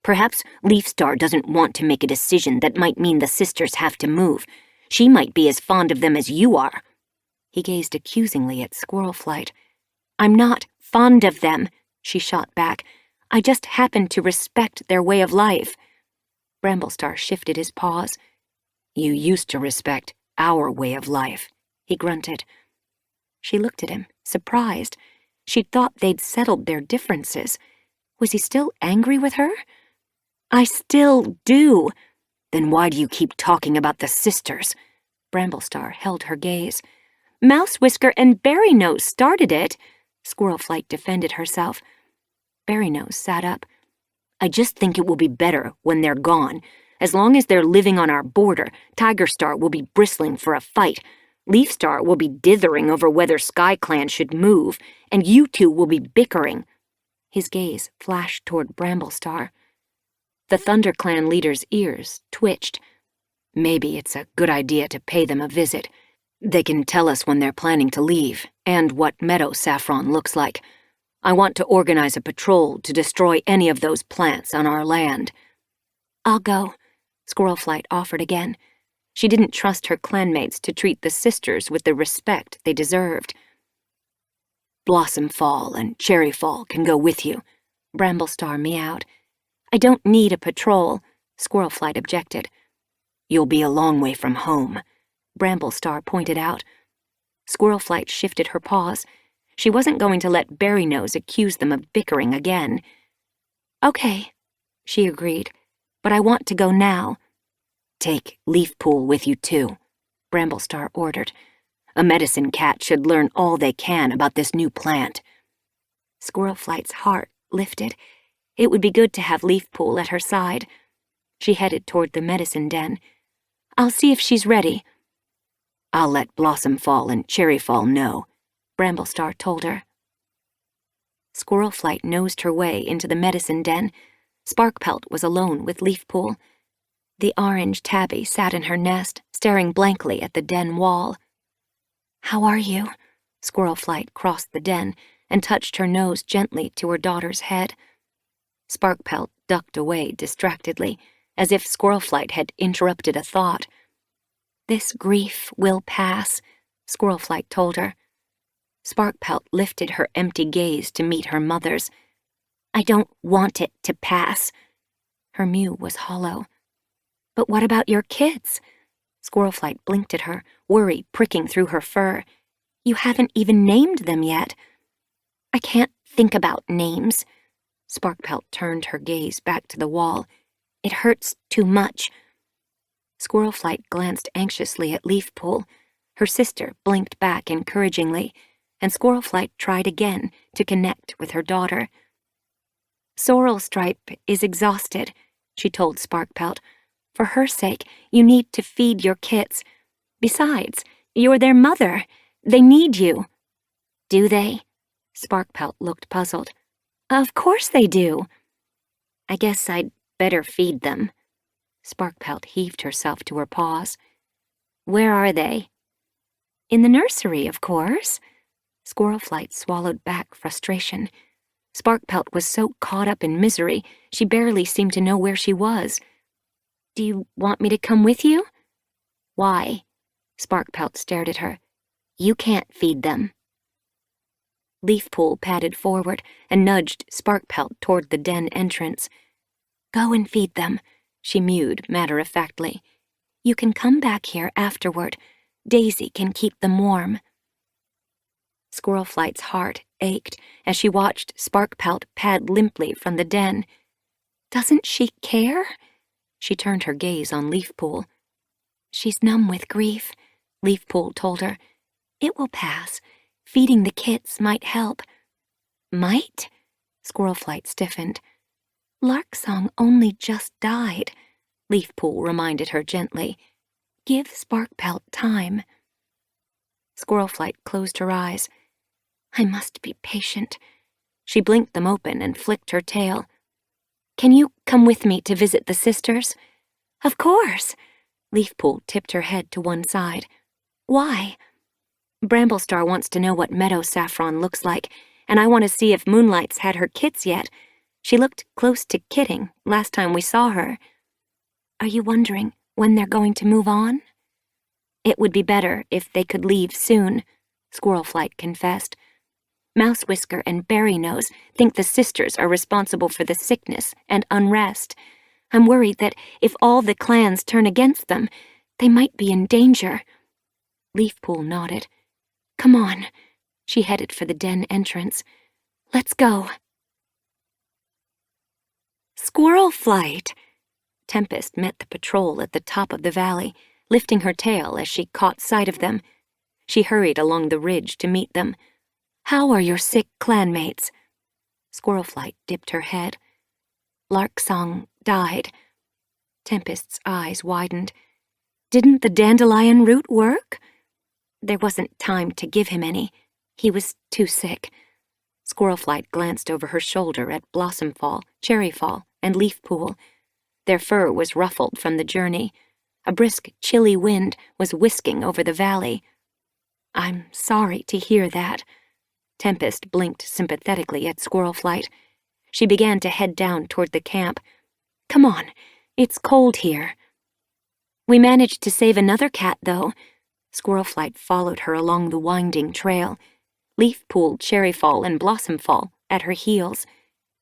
[SPEAKER 3] Perhaps Leafstar doesn't want to make a decision that might mean the sisters have to move. She might be as fond of them as you are.
[SPEAKER 2] He gazed accusingly at Squirrelflight. I'm not fond of them, she shot back. I just happen to respect their way of life. Bramblestar shifted his paws.
[SPEAKER 3] You used to respect our way of life,
[SPEAKER 2] he grunted. She looked at him, surprised. She'd thought they'd settled their differences. Was he still angry with her? I still do.
[SPEAKER 3] Then why do you keep talking about the sisters?
[SPEAKER 2] Bramblestar held her gaze. Mousewhisker and Berrynose started it. Squirrelflight defended herself. Berrynose sat up.
[SPEAKER 3] I just think it will be better when they're gone. As long as they're living on our border, Tigerstar will be bristling for a fight. Leafstar will be dithering over whether SkyClan should move, and you two will be bickering.
[SPEAKER 2] His gaze flashed toward Bramblestar. The ThunderClan leader's ears twitched.
[SPEAKER 3] Maybe it's a good idea to pay them a visit. They can tell us when they're planning to leave, and what Meadow Saffron looks like. I want to organize a patrol to destroy any of those plants on our land.
[SPEAKER 2] I'll go, Squirrelflight offered again. She didn't trust her clanmates to treat the sisters with the respect they deserved.
[SPEAKER 3] Blossomfall and Cherryfall can go with you,
[SPEAKER 2] Bramblestar meowed. I don't need a patrol, Squirrelflight objected.
[SPEAKER 3] You'll be a long way from home,
[SPEAKER 2] Bramblestar pointed out. Squirrelflight shifted her paws. She wasn't going to let Berrynose accuse them of bickering again. Okay, she agreed, but I want to go now.
[SPEAKER 3] Take Leafpool with you too,
[SPEAKER 2] Bramblestar ordered.
[SPEAKER 3] A medicine cat should learn all they can about this new plant.
[SPEAKER 2] Squirrelflight's heart lifted. It would be good to have Leafpool at her side. She headed toward the medicine den. I'll see if she's ready.
[SPEAKER 3] I'll let Blossomfall and Cherryfall know,
[SPEAKER 2] Bramblestar told her. Squirrelflight nosed her way into the medicine den. Sparkpelt was alone with Leafpool. The orange tabby sat in her nest, staring blankly at the den wall. How are you? Squirrelflight crossed the den and touched her nose gently to her daughter's head. Sparkpelt ducked away distractedly, as if Squirrelflight had interrupted a thought. This grief will pass, Squirrelflight told her. Sparkpelt lifted her empty gaze to meet her mother's. I don't want it to pass. Her mew was hollow. But what about your kids? Squirrelflight blinked at her, worry pricking through her fur. You haven't even named them yet. I can't think about names. Sparkpelt turned her gaze back to the wall. It hurts too much. Squirrelflight glanced anxiously at Leafpool. Her sister blinked back encouragingly, and Squirrelflight tried again to connect with her daughter. Sorrelstripe is exhausted, she told Sparkpelt. For her sake, you need to feed your kits. Besides, you're their mother. They need you. Do they? Sparkpelt looked puzzled. Of course they do. I guess I'd better feed them. Sparkpelt heaved herself to her paws. Where are they? In the nursery, of course. Squirrelflight swallowed back frustration. Sparkpelt was so caught up in misery, she barely seemed to know where she was. Do you want me to come with you? Why? Sparkpelt stared at her. You can't feed them. Leafpool padded forward and nudged Sparkpelt toward the den entrance. Go and feed them, she mewed matter-of-factly. You can come back here afterward. Daisy can keep them warm. Squirrelflight's heart ached as she watched Sparkpelt pad limply from the den. Doesn't she care? She turned her gaze on Leafpool. She's numb with grief, Leafpool told her. It will pass. Feeding the kits might help. Might? Squirlflight stiffened. Larksong only just died, Leafpool reminded her gently. Give Sparkpelt time. Squirlflight closed her eyes. I must be patient. She blinked them open and flicked her tail. Can you come with me to visit the sisters? Of course. Leafpool tipped her head to one side. Why? Bramblestar wants to know what Meadow Saffron looks like, and I want to see if Moonlight's had her kits yet. She looked close to kitting last time we saw her. Are you wondering when they're going to move on? It would be better if they could leave soon, Squirrelflight confessed. Mouse Whisker and Berry Nose think the sisters are responsible for the sickness and unrest. I'm worried that if all the clans turn against them, they might be in danger. Leafpool nodded. Come on. She headed for the den entrance. Let's go. Squirrelflight! Tempest met the patrol at the top of the valley, lifting her tail as she caught sight of them. She hurried along the ridge to meet them. How are your sick clanmates? Squirrelflight dipped her head. Larksong died. Tempest's eyes widened. Didn't the dandelion root work? There wasn't time to give him any. He was too sick. Squirrelflight glanced over her shoulder at Blossomfall, Cherryfall, and Leafpool. Their fur was ruffled from the journey. A brisk, chilly wind was whisking over the valley. I'm sorry to hear that. Tempest blinked sympathetically at Squirrelflight. She began to head down toward the camp. Come on, it's cold here. We managed to save another cat, though. Squirrelflight followed her along the winding trail. Leafpool, Cherryfall, and Blossomfall at her heels.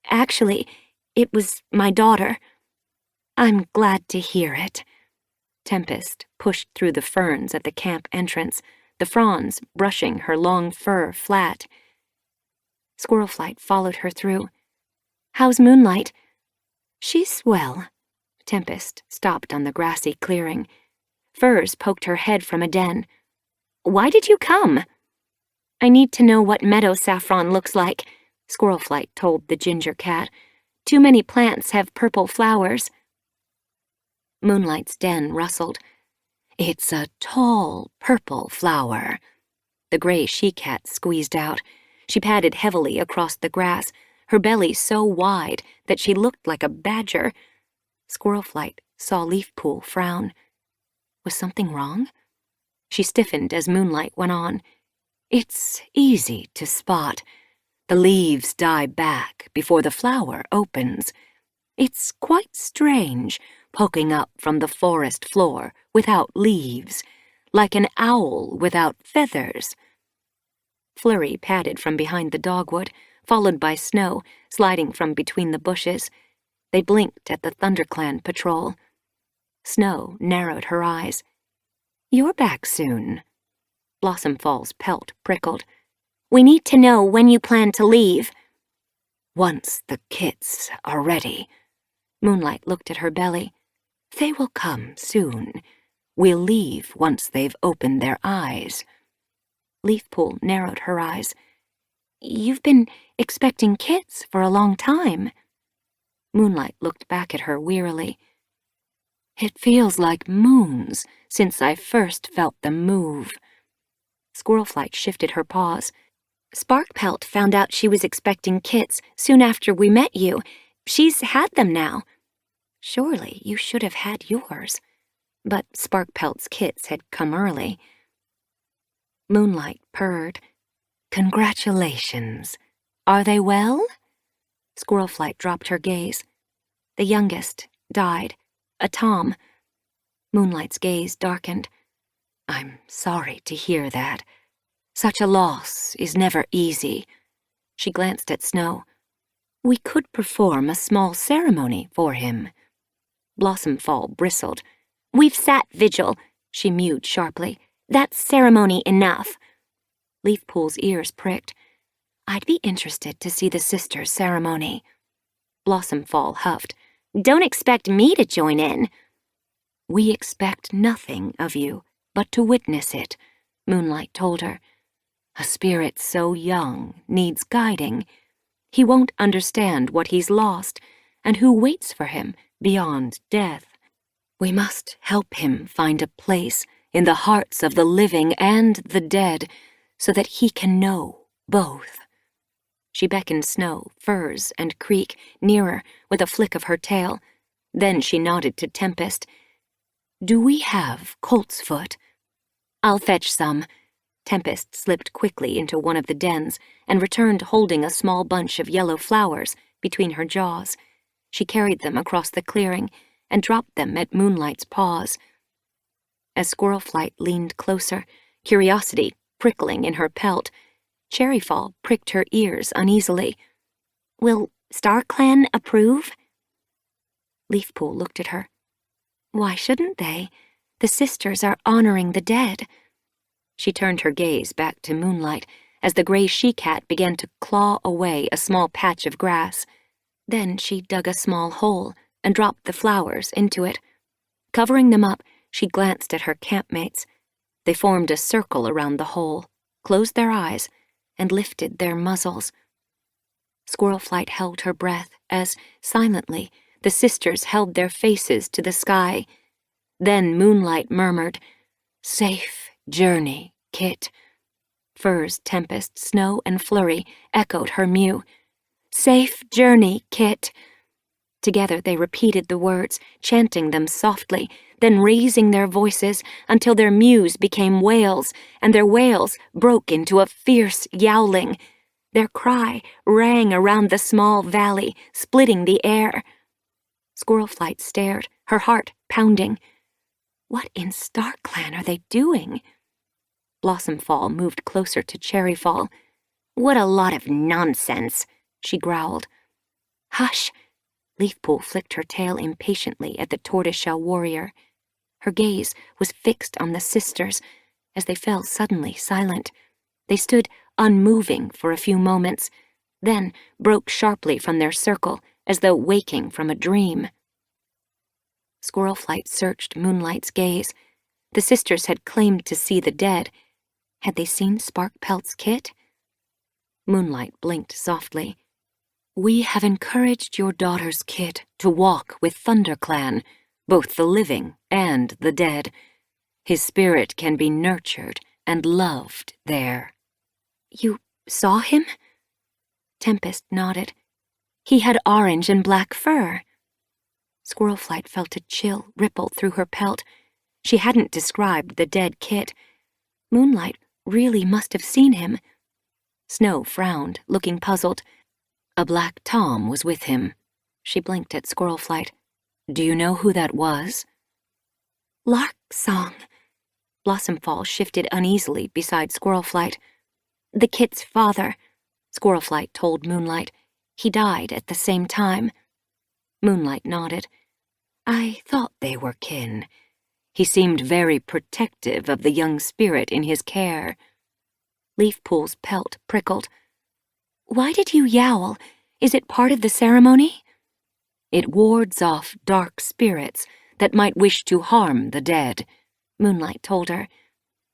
[SPEAKER 2] Actually, it was my daughter. I'm glad to hear it. Tempest pushed through the ferns at the camp entrance, the fronds brushing her long fur flat. Squirrelflight followed her through. How's Moonlight? She's swell. Tempest stopped on the grassy clearing. Furs poked her head from a den. Why did you come? I need to know what Meadow Saffron looks like, Squirrelflight told the ginger cat. Too many plants have purple flowers. Moonlight's den rustled. It's a tall, purple flower. The gray she-cat squeezed out. She padded heavily across the grass, her belly so wide that she looked like a badger. Squirrelflight saw Leafpool frown. Was something wrong? She stiffened as Moonlight went on. It's easy to spot. The leaves die back before the flower opens. It's quite strange, poking up from the forest floor without leaves, like an owl without feathers. Flurry padded from behind the dogwood, followed by Snow, sliding from between the bushes. They blinked at the ThunderClan patrol. Snow narrowed her eyes. You're back soon. Blossomfall's pelt prickled. We need to know when you plan to leave. Once the kits are ready. Moonlight looked at her belly. They will come soon. We'll leave once they've opened their eyes. Leafpool narrowed her eyes. You've been expecting kits for a long time. Moonlight looked back at her wearily. It feels like moons since I first felt them move. Squirrelflight shifted her paws. Sparkpelt found out she was expecting kits soon after we met you. She's had them now. Surely you should have had yours. But Sparkpelt's kits had come early. Moonlight purred. Congratulations. Are they well? Squirrelflight dropped her gaze. The youngest died. A Tom. Moonlight's gaze darkened. I'm sorry to hear that. Such a loss is never easy. She glanced at Snow. We could perform a small ceremony for him. Blossomfall bristled. We've sat vigil, she mewed sharply. That's ceremony enough. Leafpool's ears pricked. I'd be interested to see the sisters' ceremony. Blossomfall huffed. Don't expect me to join in. We expect nothing of you but to witness it, Moonlight told her. A spirit so young needs guiding. he won't understand what he's lost and who waits for him beyond death. We must help him find a place in the hearts of the living and the dead so that he can know both. She beckoned Snow, Furs, and Creek nearer with a flick of her tail. Then she nodded to Tempest. Do we have colt's foot? I'll fetch some. Tempest slipped quickly into one of the dens and returned holding a small bunch of yellow flowers between her jaws. She carried them across the clearing and dropped them at Moonlight's paws. As Squirlflight leaned closer, curiosity prickling in her pelt, Cherryfall pricked her ears uneasily.
[SPEAKER 4] Will StarClan approve?
[SPEAKER 2] Leafpool looked at her. Why shouldn't they? The sisters are honoring the dead. She turned her gaze back to Moonlight as the gray she-cat began to claw away a small patch of grass. Then she dug a small hole and dropped the flowers into it. Covering them up, she glanced at her campmates. They formed a circle around the hole, closed their eyes, and lifted their muzzles. Squirlflight held her breath as, silently, the sisters held their faces to the sky. Then Moonlight murmured, "Safe journey, Kit." Furs, Tempest, Snow, and Flurry echoed her mew. "Safe journey, Kit." Together they repeated the words, chanting them softly, then raising their voices until their mews became wails, and their wails broke into a fierce yowling. Their cry rang around the small valley, splitting the air. Squirlflight stared, her heart pounding. What in StarClan are they doing? Blossomfall moved closer to Cherryfall.
[SPEAKER 5] What a lot of nonsense,
[SPEAKER 2] she growled. Hush! Leafpool flicked her tail impatiently at the tortoiseshell warrior. Her gaze was fixed on the sisters as they fell suddenly silent. They stood unmoving for a few moments, then broke sharply from their circle as though waking from a dream. Squirlflight searched Moonlight's gaze. The sisters had claimed to see the dead. Had they seen Sparkpelt's Kit? Moonlight blinked softly. We have encouraged your daughter's Kit to walk with ThunderClan, both the living and the dead. His spirit can be nurtured and loved there. You saw him? Tempest nodded. He had orange and black fur. Squirlflight felt a chill ripple through her pelt. She hadn't described the dead Kit. Moonlight really must have seen him. Snow frowned, looking puzzled. A black Tom was with him. She blinked at Squirlflight. Do you know who that was? Lark Song. Blossomfall shifted uneasily beside Squirlflight. The Kit's father, Squirlflight told Moonlight. He died at the same time. Moonlight nodded. I thought they were kin. He seemed very protective of the young spirit in his care. Leafpool's pelt prickled. Why did you yowl? Is it part of the ceremony? It wards off dark spirits that might wish to harm the dead, Moonlight told her.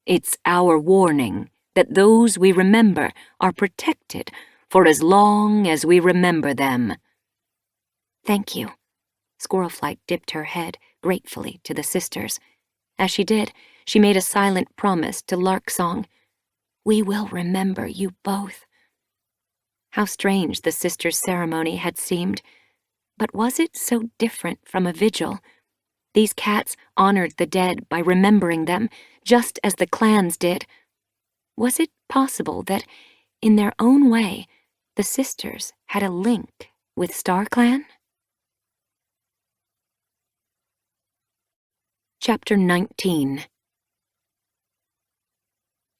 [SPEAKER 2] It's our warning that those we remember are protected for as long as we remember them. Thank you. Squirlflight dipped her head gratefully to the sisters. As she did, she made a silent promise to Larksong. We will remember you both. How strange the sisters' ceremony had seemed. But was it so different from a vigil? These cats honored the dead by remembering them, just as the clans did. Was it possible that, in their own way, the sisters had a link with StarClan? Chapter 19.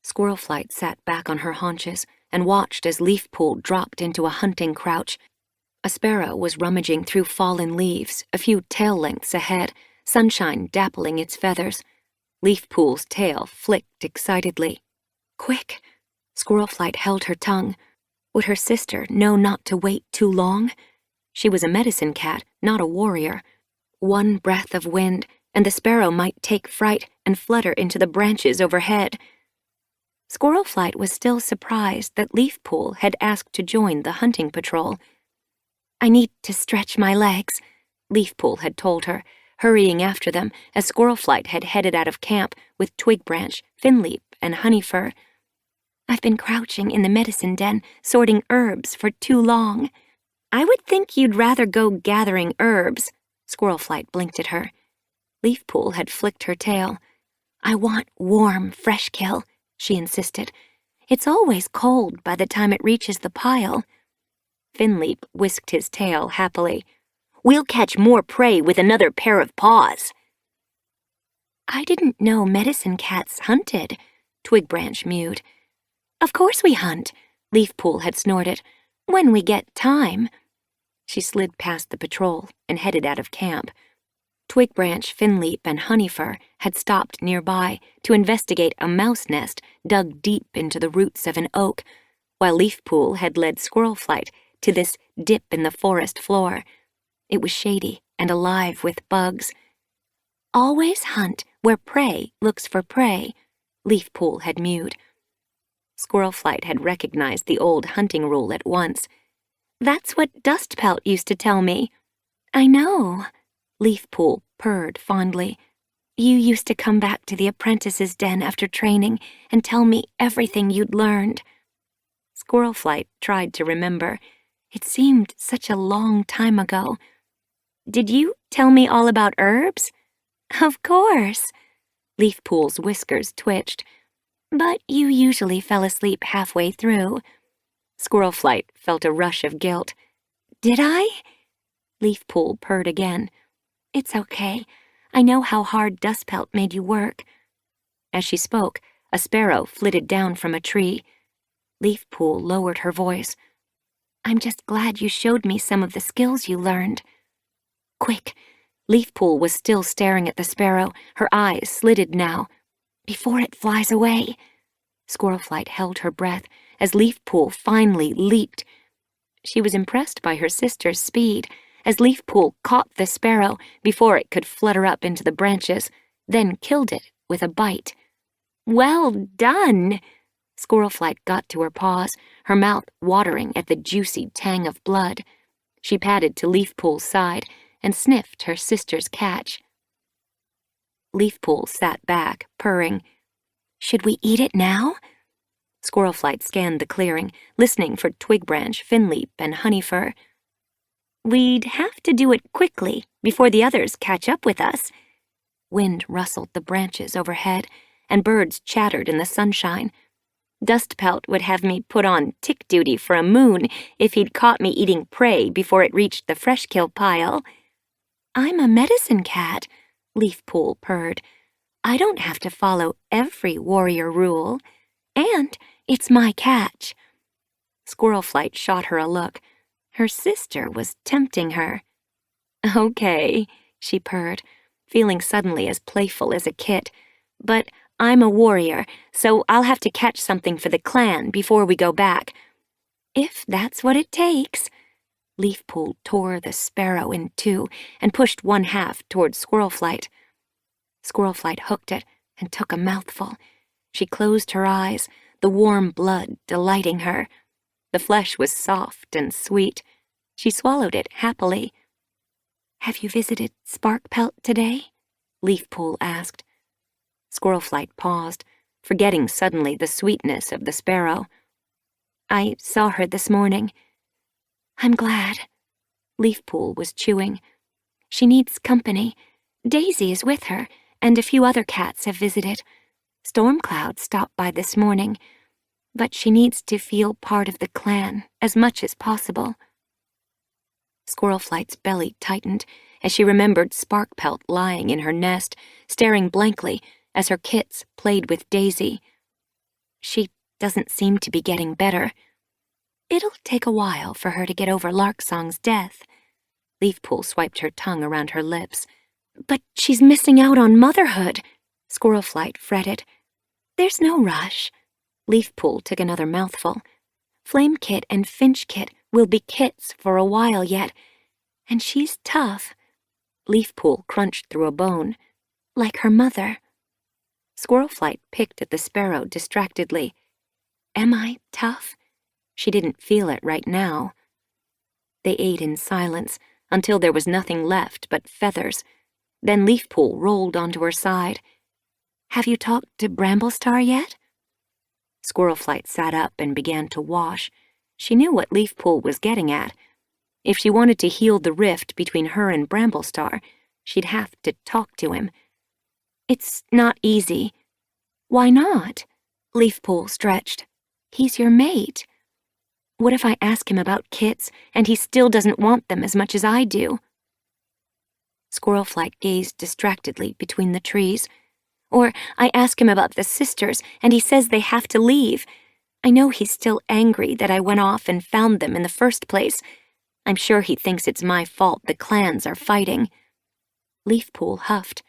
[SPEAKER 2] Squirlflight sat back on her haunches and watched as Leafpool dropped into a hunting crouch. A sparrow was rummaging through fallen leaves, a few tail lengths ahead, sunshine dappling its feathers. Leafpool's tail flicked excitedly. Quick! Squirlflight held her tongue. Would her sister know not to wait too long? She was a medicine cat, not a warrior. One breath of wind, and the sparrow might take fright and flutter into the branches overhead. Squirrelflight was still surprised that Leafpool had asked to join the hunting patrol.
[SPEAKER 5] I need to stretch my legs, Leafpool had told her, hurrying after them as Squirrelflight had headed out of camp with Twigbranch, Finleaf, and Honeyfur. I've been crouching in the medicine den, sorting herbs for too long.
[SPEAKER 2] I would think you'd rather go gathering herbs, Squirrelflight blinked at her. Leafpool had flicked her tail.
[SPEAKER 5] I want warm, fresh kill, she insisted.
[SPEAKER 2] It's always cold by the time it reaches the pile.
[SPEAKER 5] Finleaf whisked his tail happily. We'll catch more prey with another pair of paws.
[SPEAKER 2] I didn't know medicine cats hunted, Twigbranch mewed. Of course we hunt, Leafpool had snorted. When we get time. She slid past the patrol and headed out of camp. Twigbranch, Finleaf, and Honeyfur had stopped nearby to investigate a mouse nest dug deep into the roots of an oak, while Leafpool had led Squirrelflight to this dip in the forest floor. It was shady and alive with bugs. Always hunt where prey looks for prey, Leafpool had mewed. Squirrelflight had recognized the old hunting rule at once. That's what Dustpelt used to tell me. I know, Leafpool purred fondly. You used to come back to the apprentice's den after training and tell me everything you'd learned. Squirrelflight tried to remember. It seemed such a long time ago. Did you tell me all about herbs? Of course. Leafpool's whiskers twitched. But you usually fell asleep halfway through. Squirrelflight felt a rush of guilt. Did I? Leafpool purred again. It's okay. I know how hard Dustpelt made you work. As she spoke, a sparrow flitted down from a tree. Leafpool lowered her voice. I'm just glad you showed me some of the skills you learned. Quick! Leafpool was still staring at the sparrow, her eyes slitted now. Before it flies away. Squirrelflight held her breath as Leafpool finally leaped. She was impressed by her sister's speed as Leafpool caught the sparrow before it could flutter up into the branches, then killed it with a bite. Well done! Squirrelflight got to her paws, her mouth watering at the juicy tang of blood. She padded to Leafpool's side and sniffed her sister's catch. Leafpool sat back, purring. Should we eat it now? Squirrelflight scanned the clearing, listening for Twigbranch, Finleaf, and Honeyfur. We'd have to do it quickly before the others catch up with us. Wind rustled the branches overhead, and birds chattered in the sunshine. Dustpelt would have me put on tick duty for a moon if he'd caught me eating prey before it reached the fresh kill pile. I'm a medicine cat, Leafpool purred. I don't have to follow every warrior rule. And it's my catch. Squirrelflight shot her a look. Her sister was tempting her. Okay, she purred, feeling suddenly as playful as a kit. But I'm a warrior, so I'll have to catch something for the clan before we go back. If that's what it takes. Leafpool tore the sparrow in two and pushed one half toward Squirrelflight. Squirrelflight hooked it and took a mouthful. She closed her eyes, the warm blood delighting her. The flesh was soft and sweet. She swallowed it happily. Have you visited Sparkpelt today? Leafpool asked. Squirrelflight paused, forgetting suddenly the sweetness of the sparrow. I saw her this morning. I'm glad. Leafpool was chewing. She needs company. Daisy is with her, and a few other cats have visited. Stormcloud stopped by this morning, but she needs to feel part of the clan as much as possible. Squirrelflight's belly tightened as she remembered Sparkpelt lying in her nest, staring blankly as her kits played with Daisy. She doesn't seem to be getting better. It'll take a while for her to get over Larksong's death. Leafpool swiped her tongue around her lips. But she's missing out on motherhood, Squirrelflight fretted. There's no rush. Leafpool took another mouthful. Flamekit and Finchkit will be kits for a while yet, and she's tough. Leafpool crunched through a bone, like her mother. Squirrelflight picked at the sparrow distractedly. Am I tough? She didn't feel it right now. They ate in silence until there was nothing left but feathers. Then Leafpool rolled onto her side. Have you talked to Bramblestar yet? Squirrelflight sat up and began to wash. She knew what Leafpool was getting at. If she wanted to heal the rift between her and Bramblestar, she'd have to talk to him. It's not easy. Why not? Leafpool stretched. He's your mate. What if I ask him about kits and he still doesn't want them as much as I do? Squirrelflight gazed distractedly between the trees. Or I ask him about the sisters and he says they have to leave. I know he's still angry that I went off and found them in the first place. I'm sure he thinks it's my fault the clans are fighting. Leafpool huffed.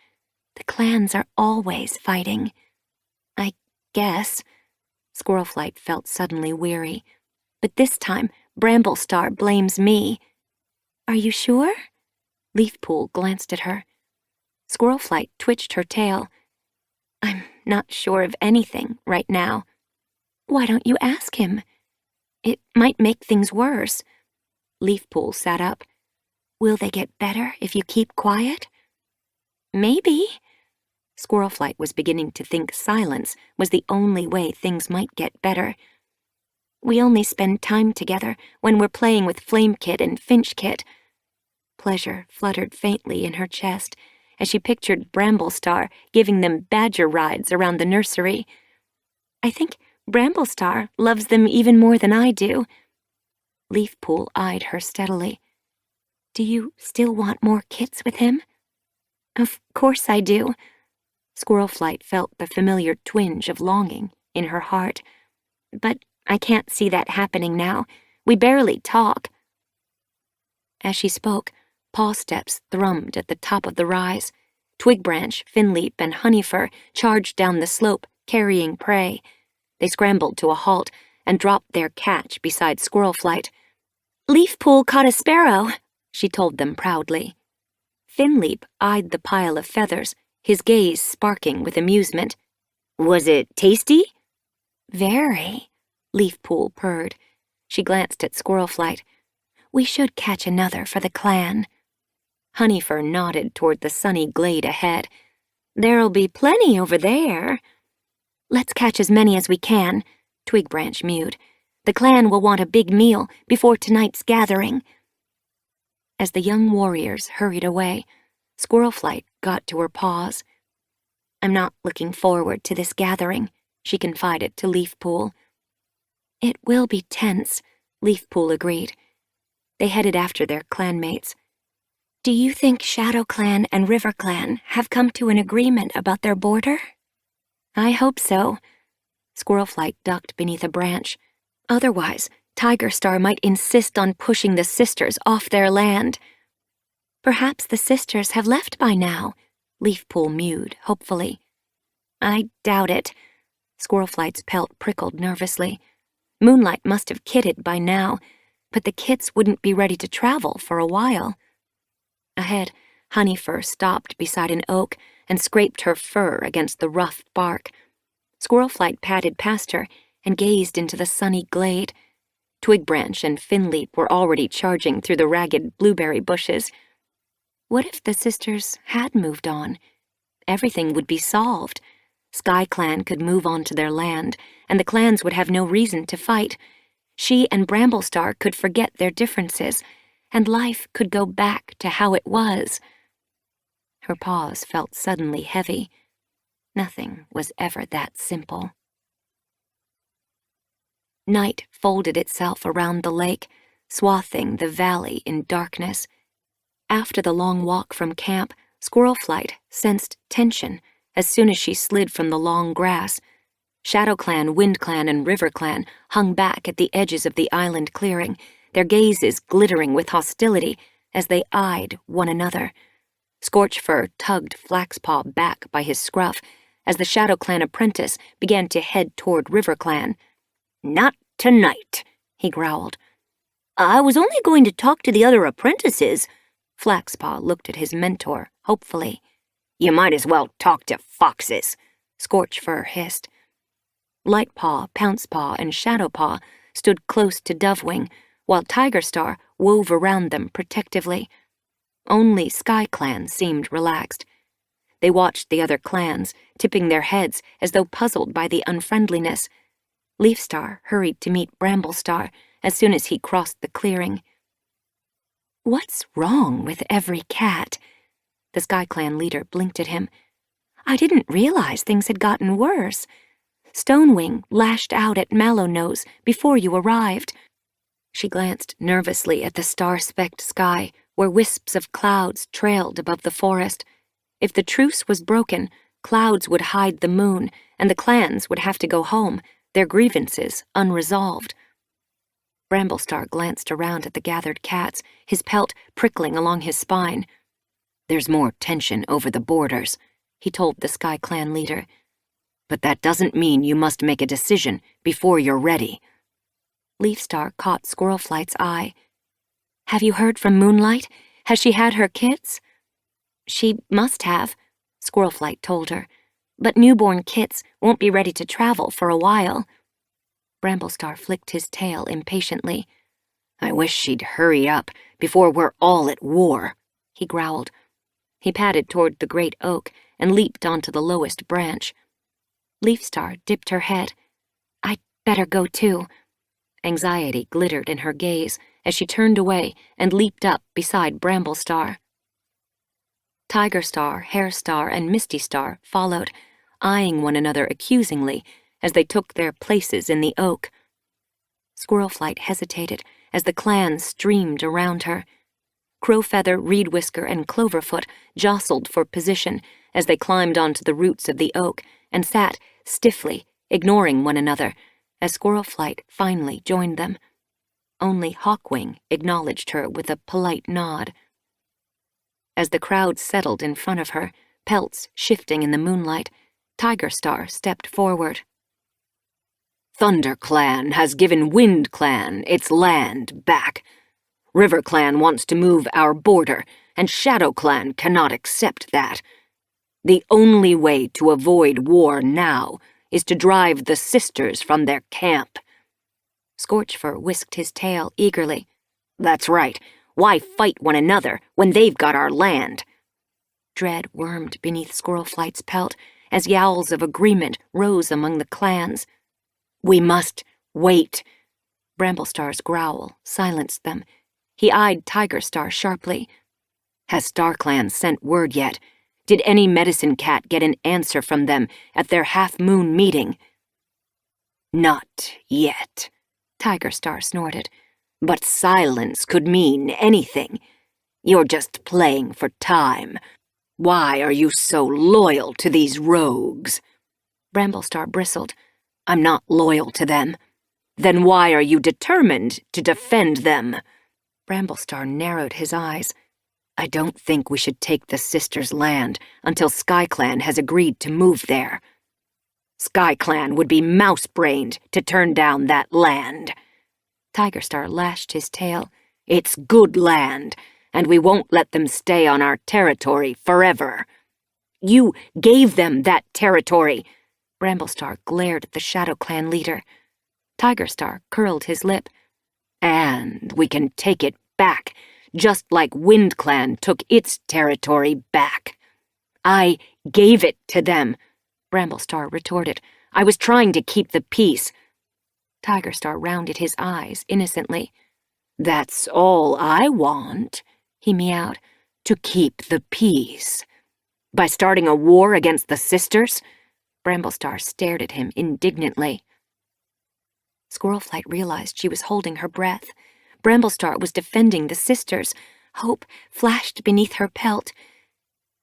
[SPEAKER 2] The clans are always fighting. I guess. Squirrelflight felt suddenly weary. But this time, Bramblestar blames me. Are you sure? Leafpool glanced at her. Squirrelflight twitched her tail. I'm not sure of anything right now. Why don't you ask him? It might make things worse. Leafpool sat up. Will they get better if you keep quiet? Maybe. Squirrelflight was beginning to think silence was the only way things might get better. We only spend time together when we're playing with Flamekit and Finchkit. Pleasure fluttered faintly in her chest as she pictured Bramblestar giving them badger rides around the nursery. I think Bramblestar loves them even more than I do. Leafpool eyed her steadily. Do you still want more kits with him? Of course I do. Squirrelflight felt the familiar twinge of longing in her heart. But I can't see that happening now. We barely talk. As she spoke, paw steps thrummed at the top of the rise. Twigbranch, Finleap, and Honeyfur charged down the slope, carrying prey. They scrambled to a halt and dropped their catch beside Squirrelflight. Leafpool caught a sparrow, she told them proudly. Finleap eyed the pile of feathers, his gaze sparking with amusement. Was it tasty? Very, Leafpool purred. She glanced at Squirrelflight. We should catch another for the clan. Honeyfur nodded toward the sunny glade ahead. There'll be plenty over there. Let's catch as many as we can, Twigbranch mewed. The clan will want a big meal before tonight's gathering. As the young warriors hurried away, Squirrelflight got to her paws. I'm not looking forward to this gathering, she confided to Leafpool. It will be tense, Leafpool agreed. They headed after their clanmates. Do you think Shadow Clan and River Clan have come to an agreement about their border? I hope so. Squirrelflight ducked beneath a branch. Otherwise, Tigerstar might insist on pushing the sisters off their land. Perhaps the sisters have left by now, Leafpool mewed hopefully. I doubt it. Squirrelflight's pelt prickled nervously. Moonlight must have kitted by now, but the kits wouldn't be ready to travel for a while. Ahead, Honeyfur stopped beside an oak and scraped her fur against the rough bark. Squirrelflight padded past her and gazed into the sunny glade. Twigbranch and Finleap were already charging through the ragged blueberry bushes. What if the sisters had moved on? Everything would be solved. SkyClan could move on to their land, and the clans would have no reason to fight. She and Bramblestar could forget their differences, and life could go back to how it was. Her paws felt suddenly heavy. Nothing was ever that simple. Night folded itself around the lake, swathing the valley in darkness. After the long walk from camp, Squirrelflight sensed tension as soon as she slid from the long grass. ShadowClan, WindClan, and RiverClan hung back at the edges of the island clearing, their gazes glittering with hostility as they eyed one another. Scorchfur tugged Flaxpaw back by his scruff as the ShadowClan apprentice began to head toward RiverClan. Not tonight, he growled. I was only going to talk to the other apprentices. Flaxpaw looked at his mentor hopefully. You might as well talk to foxes. Scorchfur hissed. Lightpaw, Pouncepaw, and Shadowpaw stood close to Dovewing, while Tigerstar wove around them protectively. Only SkyClan seemed relaxed. They watched the other clans, tipping their heads as though puzzled by the unfriendliness. Leafstar hurried to meet Bramblestar as soon as he crossed the clearing. "What's wrong with every cat?" The SkyClan leader blinked at him. "I didn't realize things had gotten worse. Stonewing lashed out at Mallownose before you arrived." She glanced nervously at the star-specked sky, where wisps of clouds trailed above the forest. If the truce was broken, clouds would hide the moon, and the clans would have to go home, their grievances unresolved. Bramblestar glanced around at the gathered cats, his pelt prickling along his spine. "There's more tension over the borders," he told the SkyClan leader. "But that doesn't mean you must make a decision before you're ready." Leafstar caught Squirlflight's eye. "Have you heard from Moonlight? Has she had her kits?" "She must have," Squirlflight told her. "But newborn kits won't be ready to travel for a while." Bramblestar flicked his tail impatiently. "I wish she'd hurry up before we're all at war," he growled. He padded toward the great oak and leaped onto the lowest branch. Leafstar dipped her head. "I'd better go too." Anxiety glittered in her gaze as she turned away and leaped up beside Bramblestar. Tigerstar, Hairstar, and Mistystar followed, eyeing one another accusingly as they took their places in the oak. Squirrelflight hesitated as the clans streamed around her. Crowfeather, Reedwhisker, and Cloverfoot jostled for position as they climbed onto the roots of the oak and sat stiffly, ignoring one another, as Squirrelflight finally joined them. Only Hawkwing acknowledged her with a polite nod. As the crowd settled in front of her, pelts shifting in the moonlight, Tigerstar stepped forward. "ThunderClan has given WindClan its land back. RiverClan wants to move our border, and ShadowClan cannot accept that. The only way to avoid war now is to drive the sisters from their camp." Scorchfur whisked his tail eagerly. "That's right. Why fight one another when they've got our land?" Dread wormed beneath Squirrelflight's pelt as yowls of agreement rose among the clans. "We must wait." Bramblestar's growl silenced them. He eyed Tigerstar sharply. "Has StarClan sent word yet? Did any medicine cat get an answer from them at their half-moon meeting?" "Not yet," Tigerstar snorted. "But silence could mean anything. You're just playing for time. Why are you so loyal to these rogues?" Bramblestar bristled. "I'm not loyal to them." "Then why are you determined to defend them?" Bramblestar narrowed his eyes. "I don't think we should take the sisters' land until SkyClan has agreed to move there." "SkyClan would be mouse-brained to turn down that land." Tigerstar lashed his tail. "It's good land, and we won't let them stay on our territory forever." "You gave them that territory!" Bramblestar glared at the ShadowClan leader. Tigerstar curled his lip. "And we can take it back, just like WindClan took its territory back." "I gave it to them," Bramblestar retorted. "I was trying to keep the peace." Tigerstar rounded his eyes innocently. "That's all I want," he meowed, "to keep the peace. By starting a war against the sisters?" Bramblestar stared at him indignantly. Squirrelflight realized she was holding her breath. Bramblestar was defending the sisters. Hope flashed beneath her pelt.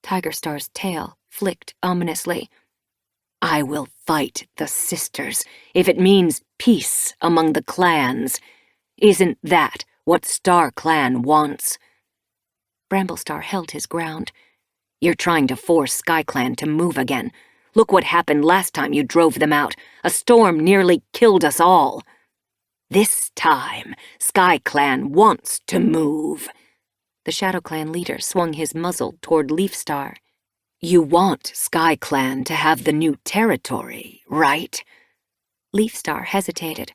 [SPEAKER 2] Tigerstar's tail flicked ominously. "I will fight the sisters if it means peace among the clans. Isn't that what StarClan wants?" Bramblestar held his ground. "You're trying to force SkyClan to move again. Look what happened last time you drove them out. A storm nearly killed us all. This time, SkyClan wants to move." The ShadowClan leader swung his muzzle toward Leafstar.
[SPEAKER 3] You want Sky Clan to have the new territory, right?
[SPEAKER 2] Leafstar hesitated.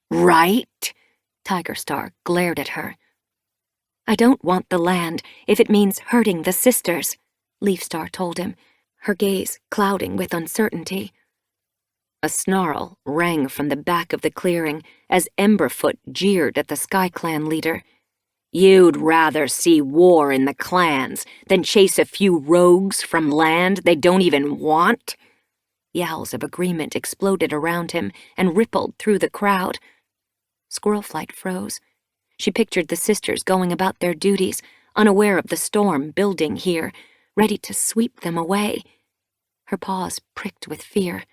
[SPEAKER 3] Right?
[SPEAKER 2] Tiger Star glared at her. I don't want the land if it means hurting the sisters, Leafstar told him, her gaze clouding with uncertainty. A snarl rang from the back of the clearing as Emberfoot jeered at the Sky Clan leader.
[SPEAKER 3] You'd rather see war in the clans than chase a few rogues from land they don't even want?
[SPEAKER 2] Yowls of agreement exploded around him and rippled through the crowd. Squirrelflight froze. She pictured the sisters going about their duties, unaware of the storm building here, ready to sweep them away. Her paws pricked with fear.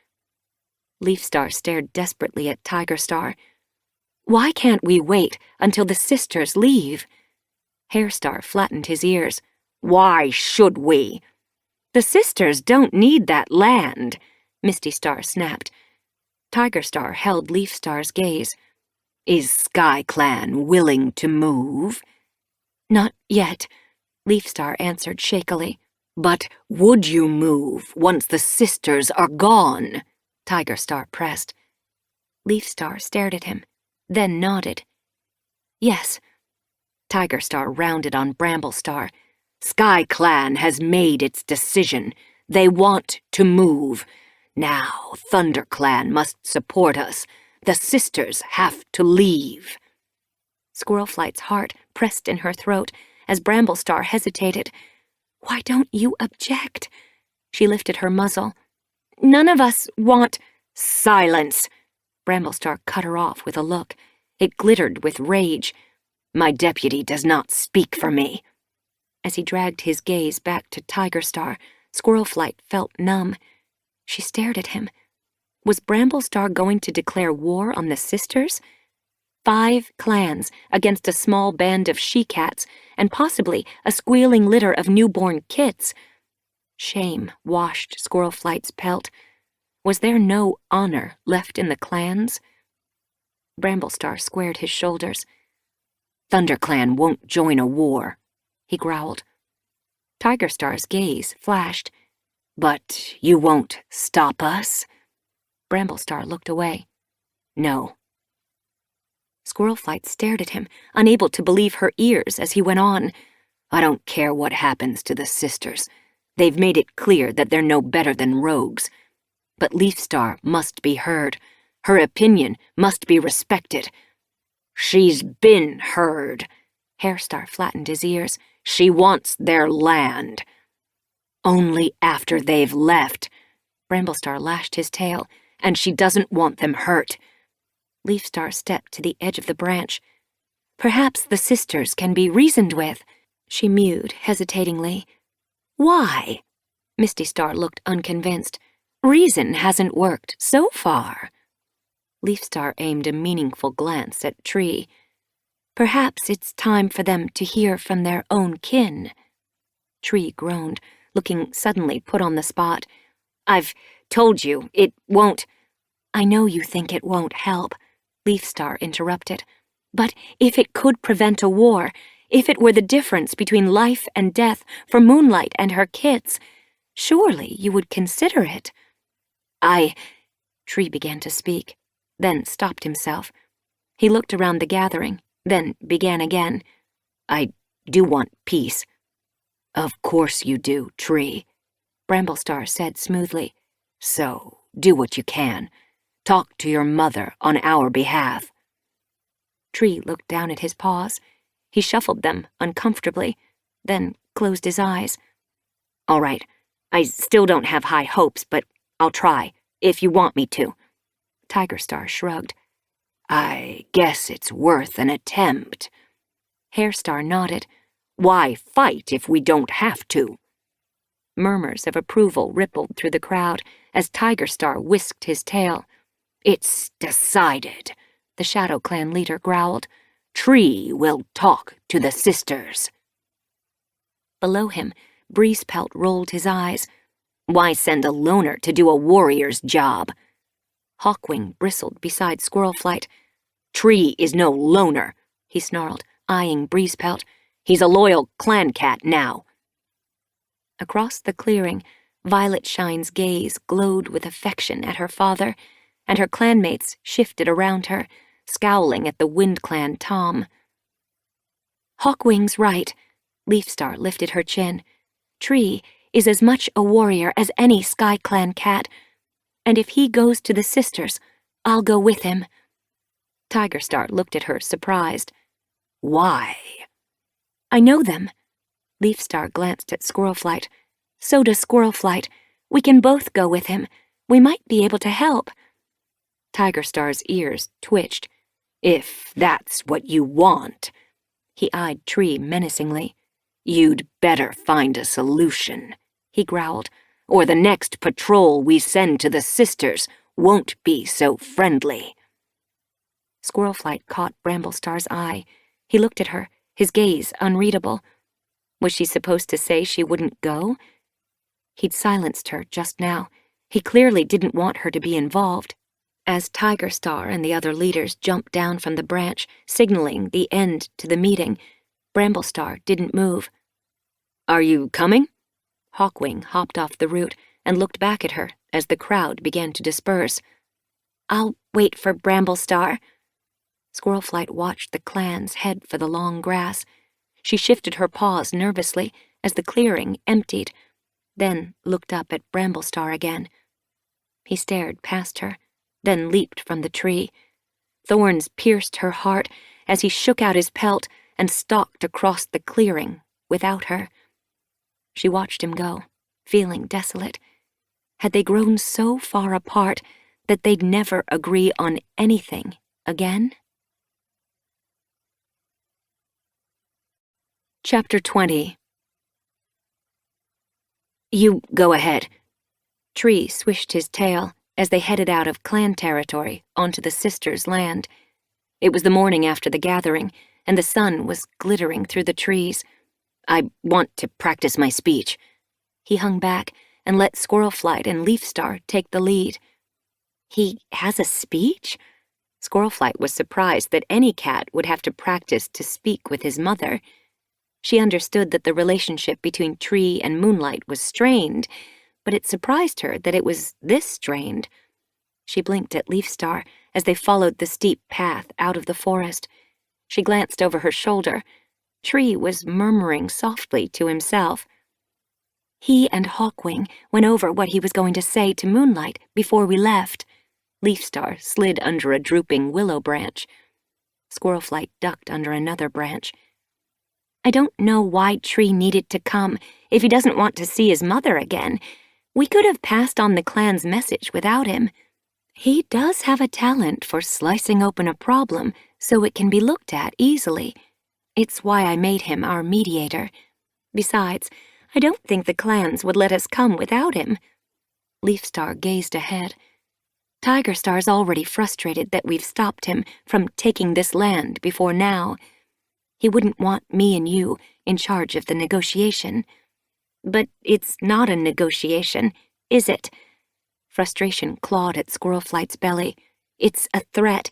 [SPEAKER 2] Leafstar stared desperately at Tiger Star. Why can't we wait until the sisters leave? Hairstar flattened his ears.
[SPEAKER 3] Why should we?
[SPEAKER 2] The sisters don't need that land, Misty Star snapped. Tiger Star held Leafstar's gaze.
[SPEAKER 3] Is Sky Clan willing to move?
[SPEAKER 2] Not yet, Leafstar answered shakily.
[SPEAKER 3] But would you move once the sisters are gone?
[SPEAKER 2] Tiger Star pressed. Leafstar stared at him, then nodded. Yes.
[SPEAKER 3] Tiger Star rounded on Bramblestar. Sky Clan has made its decision. They want to move. Now Thunder Clan must support us. The sisters have to leave.
[SPEAKER 2] Squirrelflight's heart pressed in her throat as Bramblestar hesitated. Why don't you object? She lifted her muzzle. None of us want—
[SPEAKER 3] Silence!
[SPEAKER 2] Bramblestar cut her off with a look. It glittered with rage.
[SPEAKER 3] My deputy does not speak for me.
[SPEAKER 2] As he dragged his gaze back to Tiger Star, Squirrelflight felt numb. She stared at him. Was Bramblestar going to declare war on the sisters? 5 clans against a small band of she-cats and possibly a squealing litter of newborn kits. Shame washed Squirrelflight's pelt. Was there no honor left in the clans? Bramblestar squared his shoulders.
[SPEAKER 3] Thunder Clan won't join a war, he growled.
[SPEAKER 2] Tiger Star's gaze flashed.
[SPEAKER 3] But you won't stop us?
[SPEAKER 2] Bramblestar looked away.
[SPEAKER 3] No.
[SPEAKER 2] Squirrelflight stared at him, unable to believe her ears as he went on.
[SPEAKER 3] I don't care what happens to the sisters. They've made it clear that they're no better than rogues. But Leafstar must be heard. Her opinion must be respected. She's been heard.
[SPEAKER 2] Hairstar flattened his ears.
[SPEAKER 3] She wants their land. Only after they've left.
[SPEAKER 2] Bramblestar lashed his tail.
[SPEAKER 3] And she doesn't want them hurt.
[SPEAKER 2] Leafstar stepped to the edge of the branch. Perhaps the sisters can be reasoned with, she mewed hesitatingly.
[SPEAKER 3] Why?
[SPEAKER 2] Misty Star looked unconvinced. Reason hasn't worked so far. Leafstar aimed a meaningful glance at Tree. Perhaps it's time for them to hear from their own kin. Tree groaned, looking suddenly put on the spot.
[SPEAKER 3] I've told you, it won't—
[SPEAKER 2] I know you think it won't help, Leafstar interrupted. But if it could prevent a war, if it were the difference between life and death for Moonlight and her kids, surely you would consider it. Tree began to speak, then stopped himself. He looked around the gathering, then began again.
[SPEAKER 3] I do want peace. Of course you do, Tree,
[SPEAKER 2] Bramblestar said smoothly.
[SPEAKER 3] So, do what you can. Talk to your mother on our behalf.
[SPEAKER 2] Tree looked down at his paws. He shuffled them uncomfortably, then closed his eyes.
[SPEAKER 3] All right, I still don't have high hopes, but I'll try, if you want me to.
[SPEAKER 2] Tiger Star shrugged.
[SPEAKER 3] I guess it's worth an attempt.
[SPEAKER 2] Hairstar nodded.
[SPEAKER 3] Why fight if we don't have to?
[SPEAKER 2] Murmurs of approval rippled through the crowd as Tiger Star whisked his tail.
[SPEAKER 3] It's decided,
[SPEAKER 2] the Shadow Clan leader growled.
[SPEAKER 3] Tree will talk to the sisters.
[SPEAKER 2] Below him, Breezepelt rolled his eyes.
[SPEAKER 3] Why send a loner to do a warrior's job?
[SPEAKER 2] Hawkwing bristled beside Squirrelflight.
[SPEAKER 3] Tree is no loner,
[SPEAKER 2] he snarled, eyeing Breezepelt.
[SPEAKER 3] He's a loyal clan cat now.
[SPEAKER 2] Across the clearing, Violet Shine's gaze glowed with affection at her father, and her clanmates shifted around her, scowling at the Wind Clan Tom. Hawkwing's right. Leafstar lifted her chin. Tree is as much a warrior as any Sky Clan cat, and if he goes to the sisters, I'll go with him. Tigerstar looked at her, surprised. Why? I know them. Leafstar glanced at Squirrelflight. So does Squirrelflight. We can both go with him. We might be able to help. Tigerstar's ears twitched. If that's what you want. He eyed Tree menacingly. You'd better find a solution, he growled, or the next patrol we send to the sisters won't be so friendly. Squirrelflight caught Bramblestar's eye. He looked at her, his gaze unreadable. Was she supposed to say she wouldn't go? He'd silenced her just now. He clearly didn't want her to be involved. As Tigerstar and the other leaders jumped down from the branch, signaling the end to the meeting, Bramblestar didn't move. Are you coming? Hawkwing hopped off the root and looked back at her as the crowd began to disperse. I'll wait for Bramblestar. Squirrelflight watched the clans head for the long grass. She shifted her paws nervously as the clearing emptied, then looked up at Bramblestar again. He stared past her, then leaped from the tree. Thorns pierced her heart as he shook out his pelt and stalked across the clearing without her. She watched him go, feeling desolate. Had they grown so far apart that they'd never agree on anything again? Chapter 20. You go ahead. Tree swished his tail as they headed out of clan territory onto the sisters' land. It was the morning after the gathering, and the sun was glittering through the trees. I want to practice my speech. He hung back and let Squirrelflight and Leafstar take the lead. He has a speech? Squirrelflight was surprised that any cat would have to practice to speak with his mother. She understood that the relationship between Tree and Moonlight was strained, but it surprised her that it was this strained. She blinked at Leafstar as they followed the steep path out of the forest. She glanced over her shoulder. Tree was murmuring softly to himself. He and Hawkwing went over what he was going to say to Moonlight before we left. Leafstar slid under a drooping willow branch. Squirrelflight ducked under another branch. I don't know why Tree needed to come if he doesn't want to see his mother again. We could have passed on the clan's message without him. He does have a talent for slicing open a problem so it can be looked at easily. It's why I made him our mediator. Besides, I don't think the clans would let us come without him. Leafstar gazed ahead. Tigerstar's already frustrated that we've stopped him from taking this land before now. He wouldn't want me and you in charge of the negotiation. But it's not a negotiation, is it? Frustration clawed at Squirrelflight's belly. It's a threat.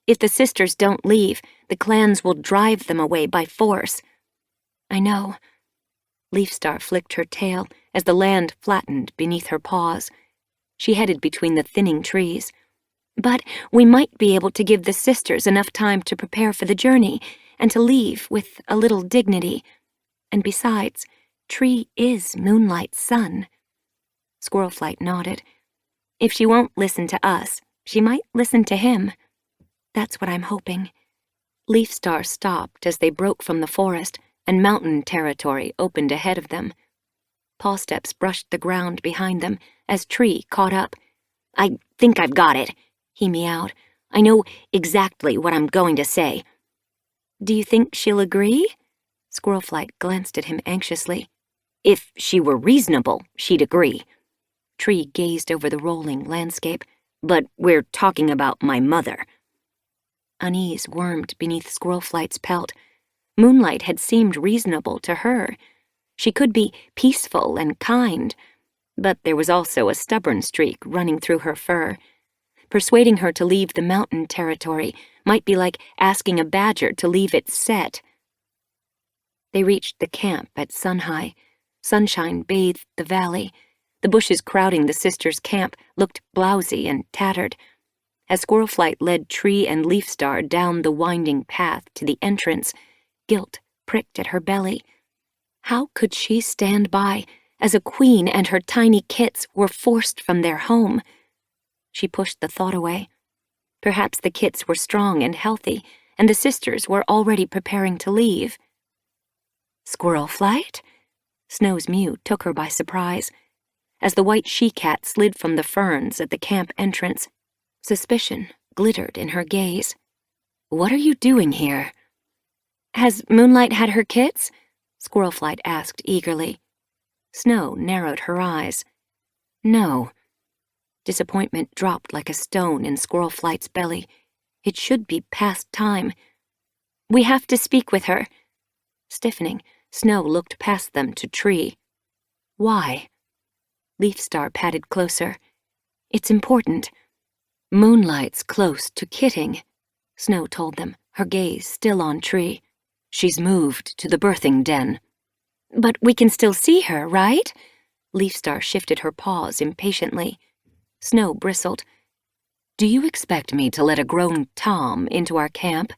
[SPEAKER 2] If the sisters don't leave, the clans will drive them away by force. I know. Leafstar flicked her tail as the land flattened beneath her paws. She headed between the thinning trees. But we might be able to give the sisters enough time to prepare for the journey and to leave with a little dignity. And besides, Tree is Moonlight's son. Squirrelflight nodded. If she won't listen to us, she might listen to him. That's what I'm hoping. Leafstar stopped as they broke from the forest, and mountain territory opened ahead of them. Paw steps brushed the ground behind them as Tree caught up. I think I've got it, he meowed. I know exactly what I'm going to say. Do you think she'll agree? Squirrelflight glanced at him anxiously. If she were reasonable, she'd agree. Tree gazed over the rolling landscape. But we're talking about my mother. Unease wormed beneath Squirrelflight's pelt. Moonlight had seemed reasonable to her. She could be peaceful and kind, but there was also a stubborn streak running through her fur. Persuading her to leave the mountain territory might be like asking a badger to leave its set. They reached the camp at sun-high. Sunshine bathed the valley. The bushes crowding the sisters' camp looked blousy and tattered. As Squirlflight led Tree and Leafstar down the winding path to the entrance, guilt pricked at her belly. How could she stand by as a queen and her tiny kits were forced from their home? She pushed the thought away. Perhaps the kits were strong and healthy, and the sisters were already preparing to leave. Squirlflight? Snow's mew took her by surprise. As the white she-cat slid from the ferns at the camp entrance, suspicion glittered in her gaze. What are you doing here? Has Moonlight had her kits? Squirlflight asked eagerly. Snow narrowed her eyes. No. Disappointment dropped like a stone in Squirlflight's belly. It should be past time. We have to speak with her. Stiffening, Snow looked past them to Tree. Why? Leafstar padded closer. It's important. Moonlight's close to kitting, Snow told them, her gaze still on Tree. She's moved to the birthing den. But we can still see her, right? Leafstar shifted her paws impatiently. Snow bristled. Do you expect me to let a grown Tom into our camp?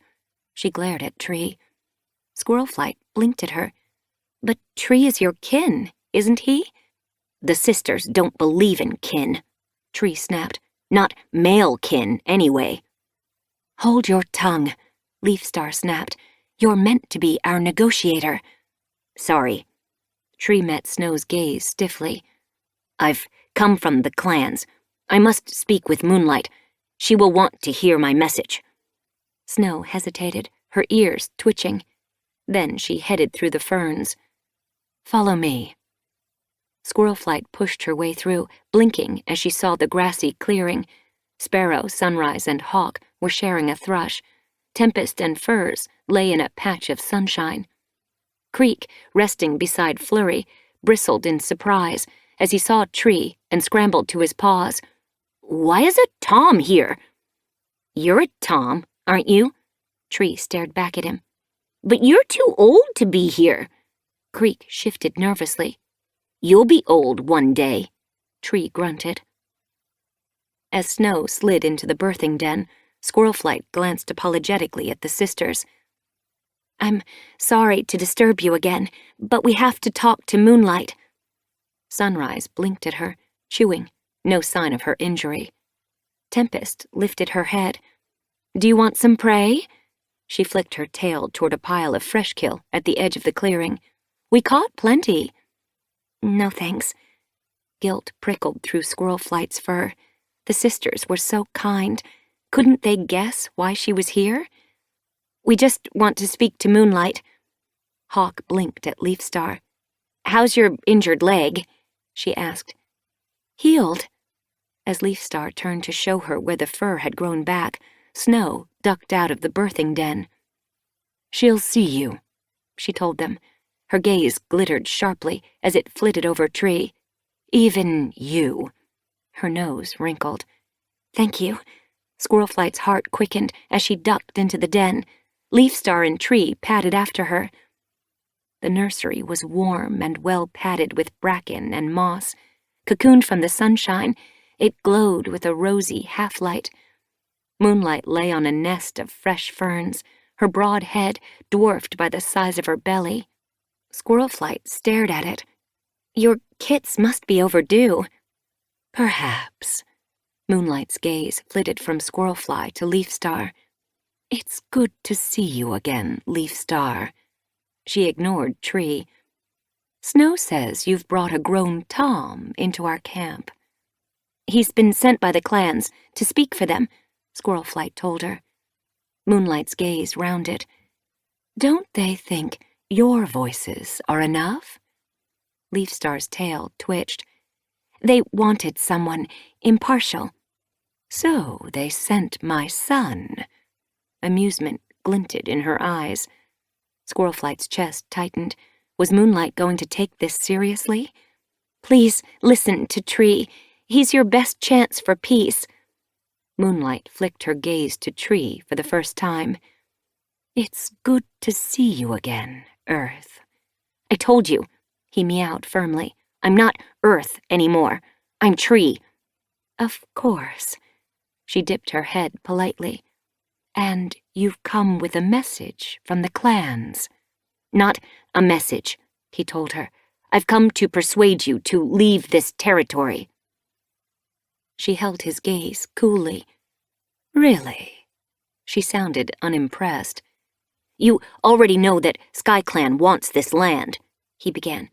[SPEAKER 2] She glared at Tree. Squirlflight blinked at her. But Tree is your kin, isn't he? The sisters don't believe in kin, Tree snapped. Not male kin, anyway. Hold your tongue, Leafstar snapped. You're meant to be our negotiator. Sorry. Tree met Snow's gaze stiffly. I've come from the clans. I must speak with Moonlight. She will want to hear my message. Snow hesitated, her ears twitching. Then she headed through the ferns. Follow me. Squirlflight pushed her way through, blinking as she saw the grassy clearing. Sparrow, Sunrise, and Hawk were sharing a thrush. Tempest and Furs lay in a patch of sunshine. Creek, resting beside Flurry, bristled in surprise as he saw Tree and scrambled to his paws. Why is a Tom here? You're a Tom, aren't you? Tree stared back at him. But you're too old to be here. Creek shifted nervously. You'll be old one day, Tree grunted. As Snow slid into the birthing den, Squirlflight glanced apologetically at the sisters. I'm sorry to disturb you again, but we have to talk to Moonlight. Sunrise blinked at her, chewing, no sign of her injury. Tempest lifted her head. Do you want some prey? She flicked her tail toward a pile of freshkill at the edge of the clearing. We caught plenty. No thanks. Guilt prickled through Squirlflight's fur. The sisters were so kind. Couldn't they guess why she was here? We just want to speak to Moonlight. Hawk blinked at Leafstar. How's your injured leg? She asked. Healed. As Leafstar turned to show her where the fur had grown back, Snow ducked out of the birthing den. She'll see you, she told them. Her gaze glittered sharply as it flitted over Tree. Even you. Her nose wrinkled. Thank you. Squirlflight's heart quickened as she ducked into the den. Leafstar and Tree padded after her. The nursery was warm and well padded with bracken and moss. Cocooned from the sunshine, it glowed with a rosy half-light. Moonlight lay on a nest of fresh ferns, her broad head dwarfed by the size of her belly. Squirlflight stared at it. Your kits must be overdue. Perhaps. Moonlight's gaze flitted from Squirlfly to Leafstar. It's good to see you again, Leafstar. She ignored Tree. Snow says you've brought a grown Tom into our camp. He's been sent by the clans to speak for them, Squirlflight told her. Moonlight's gaze rounded. Don't they think your voices are enough? Leafstar's tail twitched. They wanted someone impartial. So they sent my son. Amusement glinted in her eyes. Squirlflight's chest tightened. Was Moonlight going to take this seriously? Please listen to Tree. He's your best chance for peace. Moonlight flicked her gaze to Tree for the first time. It's good to see you again, Earth. I told you,
[SPEAKER 5] he meowed firmly. I'm not Earth anymore. I'm Tree.
[SPEAKER 2] Of course. She dipped her head politely. And you've come with a message from the clans.
[SPEAKER 5] Not a message, he told her. I've come to persuade you to leave this territory.
[SPEAKER 2] She held his gaze coolly. Really? She sounded unimpressed.
[SPEAKER 5] You already know that SkyClan wants this land, he began.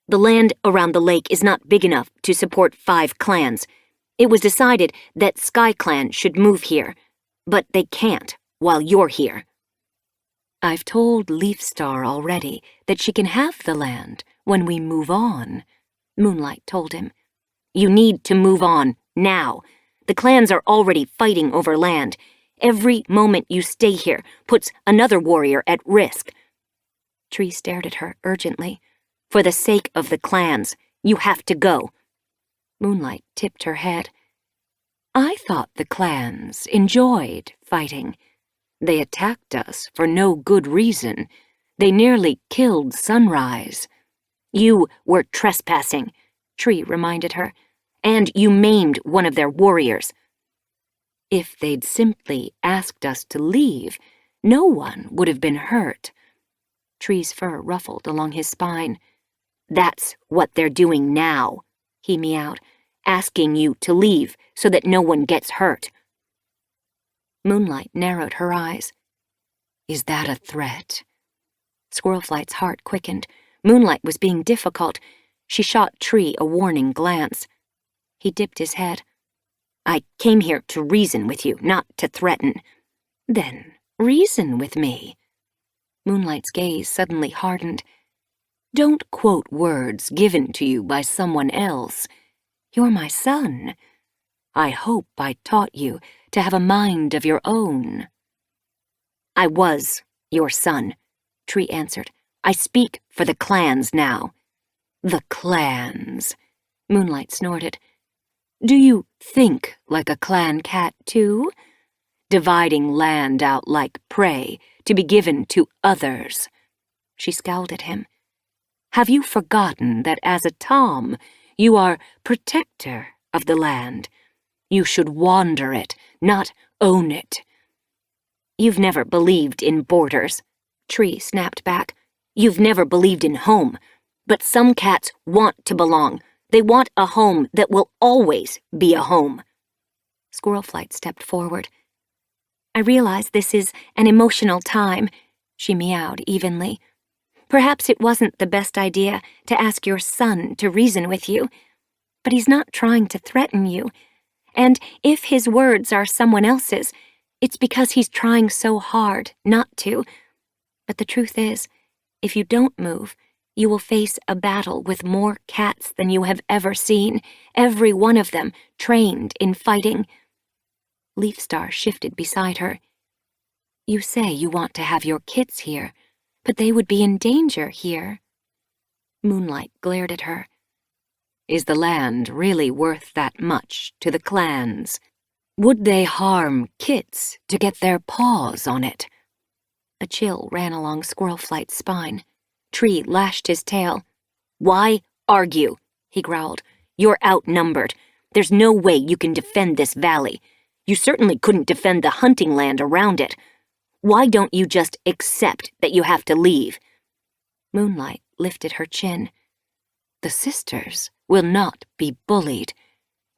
[SPEAKER 5] The land around the lake is not big enough to support 5 clans. It was decided that SkyClan should move here, but they can't while you're here.
[SPEAKER 2] I've told Leafstar already that she can have the land when we move on, Moonlight told him.
[SPEAKER 5] You need to move on, now. The clans are already fighting over land. Every moment you stay here puts another warrior at risk.
[SPEAKER 2] Tree stared at her urgently.
[SPEAKER 5] For the sake of the clans, you have to go.
[SPEAKER 2] Moonlight tipped her head. I thought the clans enjoyed fighting. They attacked us for no good reason. They nearly killed Sunrise.
[SPEAKER 5] You were trespassing, Tree reminded her, and you maimed one of their warriors.
[SPEAKER 2] If they'd simply asked us to leave, no one would have been hurt. Tree's fur ruffled along his spine.
[SPEAKER 5] That's what they're doing now, he meowed, asking you to leave so that no one gets hurt.
[SPEAKER 2] Moonlight narrowed her eyes. Is that a threat? Squirlflight's heart quickened. Moonlight was being difficult. She shot Tree a warning glance. He dipped his head.
[SPEAKER 5] I came here to reason with you, not to threaten.
[SPEAKER 2] Then reason with me. Moonlight's gaze suddenly hardened. Don't quote words given to you by someone else. You're my son. I hope I taught you to have a mind of your own.
[SPEAKER 5] I was your son, Tree answered. I speak for the clans now.
[SPEAKER 2] The clans, Moonlight snorted. Do you think like a clan cat, too? Dividing land out like prey to be given to others. She scowled at him. Have you forgotten that as a Tom, you are protector of the land? You should wander it, not own it.
[SPEAKER 5] You've never believed in borders, Tree snapped back. You've never believed in home. But some cats want to belong. They want a home that will always be a home.
[SPEAKER 2] Squirlflight stepped forward. I realize this is an emotional time, she meowed evenly. Perhaps it wasn't the best idea to ask your son to reason with you, but he's not trying to threaten you. And if his words are someone else's, it's because he's trying so hard not to. But the truth is, if you don't move, you will face a battle with more cats than you have ever seen, every one of them trained in fighting. Leafstar shifted beside her. You say you want to have your kids here, but they would be in danger here. Moonlight glared at her. Is the land really worth that much to the clans? Would they harm kits to get their paws on it? A chill ran along Squirlflight's spine. Tree lashed his tail.
[SPEAKER 5] Why argue? He growled. You're outnumbered. There's no way you can defend this valley. You certainly couldn't defend the hunting land around it. Why don't you just accept that you have to leave?
[SPEAKER 2] Moonlight lifted her chin. The sisters will not be bullied.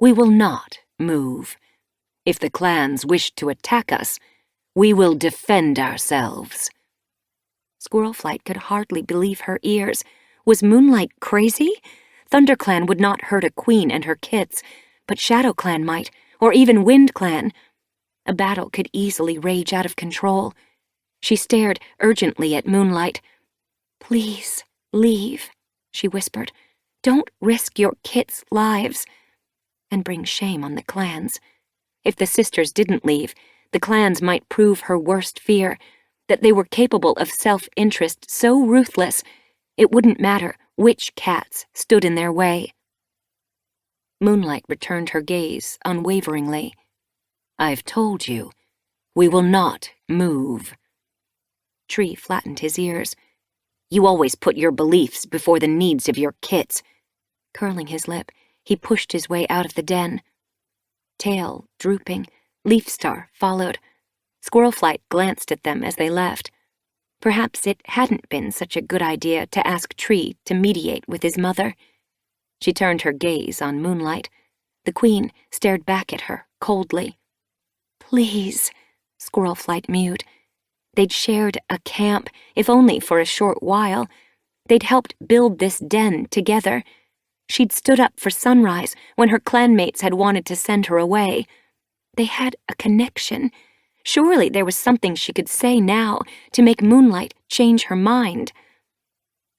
[SPEAKER 2] We will not move. If the clans wish to attack us, we will defend ourselves. Squirlflight could hardly believe her ears. Was Moonlight crazy? ThunderClan would not hurt a queen and her kits, but ShadowClan might, or even WindClan. A battle could easily rage out of control. She stared urgently at Moonlight. Please, leave, she whispered. Don't risk your kits' lives. And bring shame on the clans. If the sisters didn't leave, the clans might prove her worst fear, that they were capable of self-interest so ruthless, it wouldn't matter which cats stood in their way. Moonlight returned her gaze unwaveringly. I've told you, we will not move. Tree flattened his ears. You always put your beliefs before the needs of your kits. Curling his lip, he pushed his way out of the den. Tail drooping, Leafstar followed. Squirrelflight glanced at them as they left. Perhaps it hadn't been such a good idea to ask Tree to mediate with his mother. She turned her gaze on Moonlight. The Queen stared back at her coldly. "Please," Squirrelflight mewed. They'd shared a camp, if only for a short while. They'd helped build this den together. She'd stood up for Sunrise when her clanmates had wanted to send her away. They had a connection. Surely there was something she could say now to make Moonlight change her mind.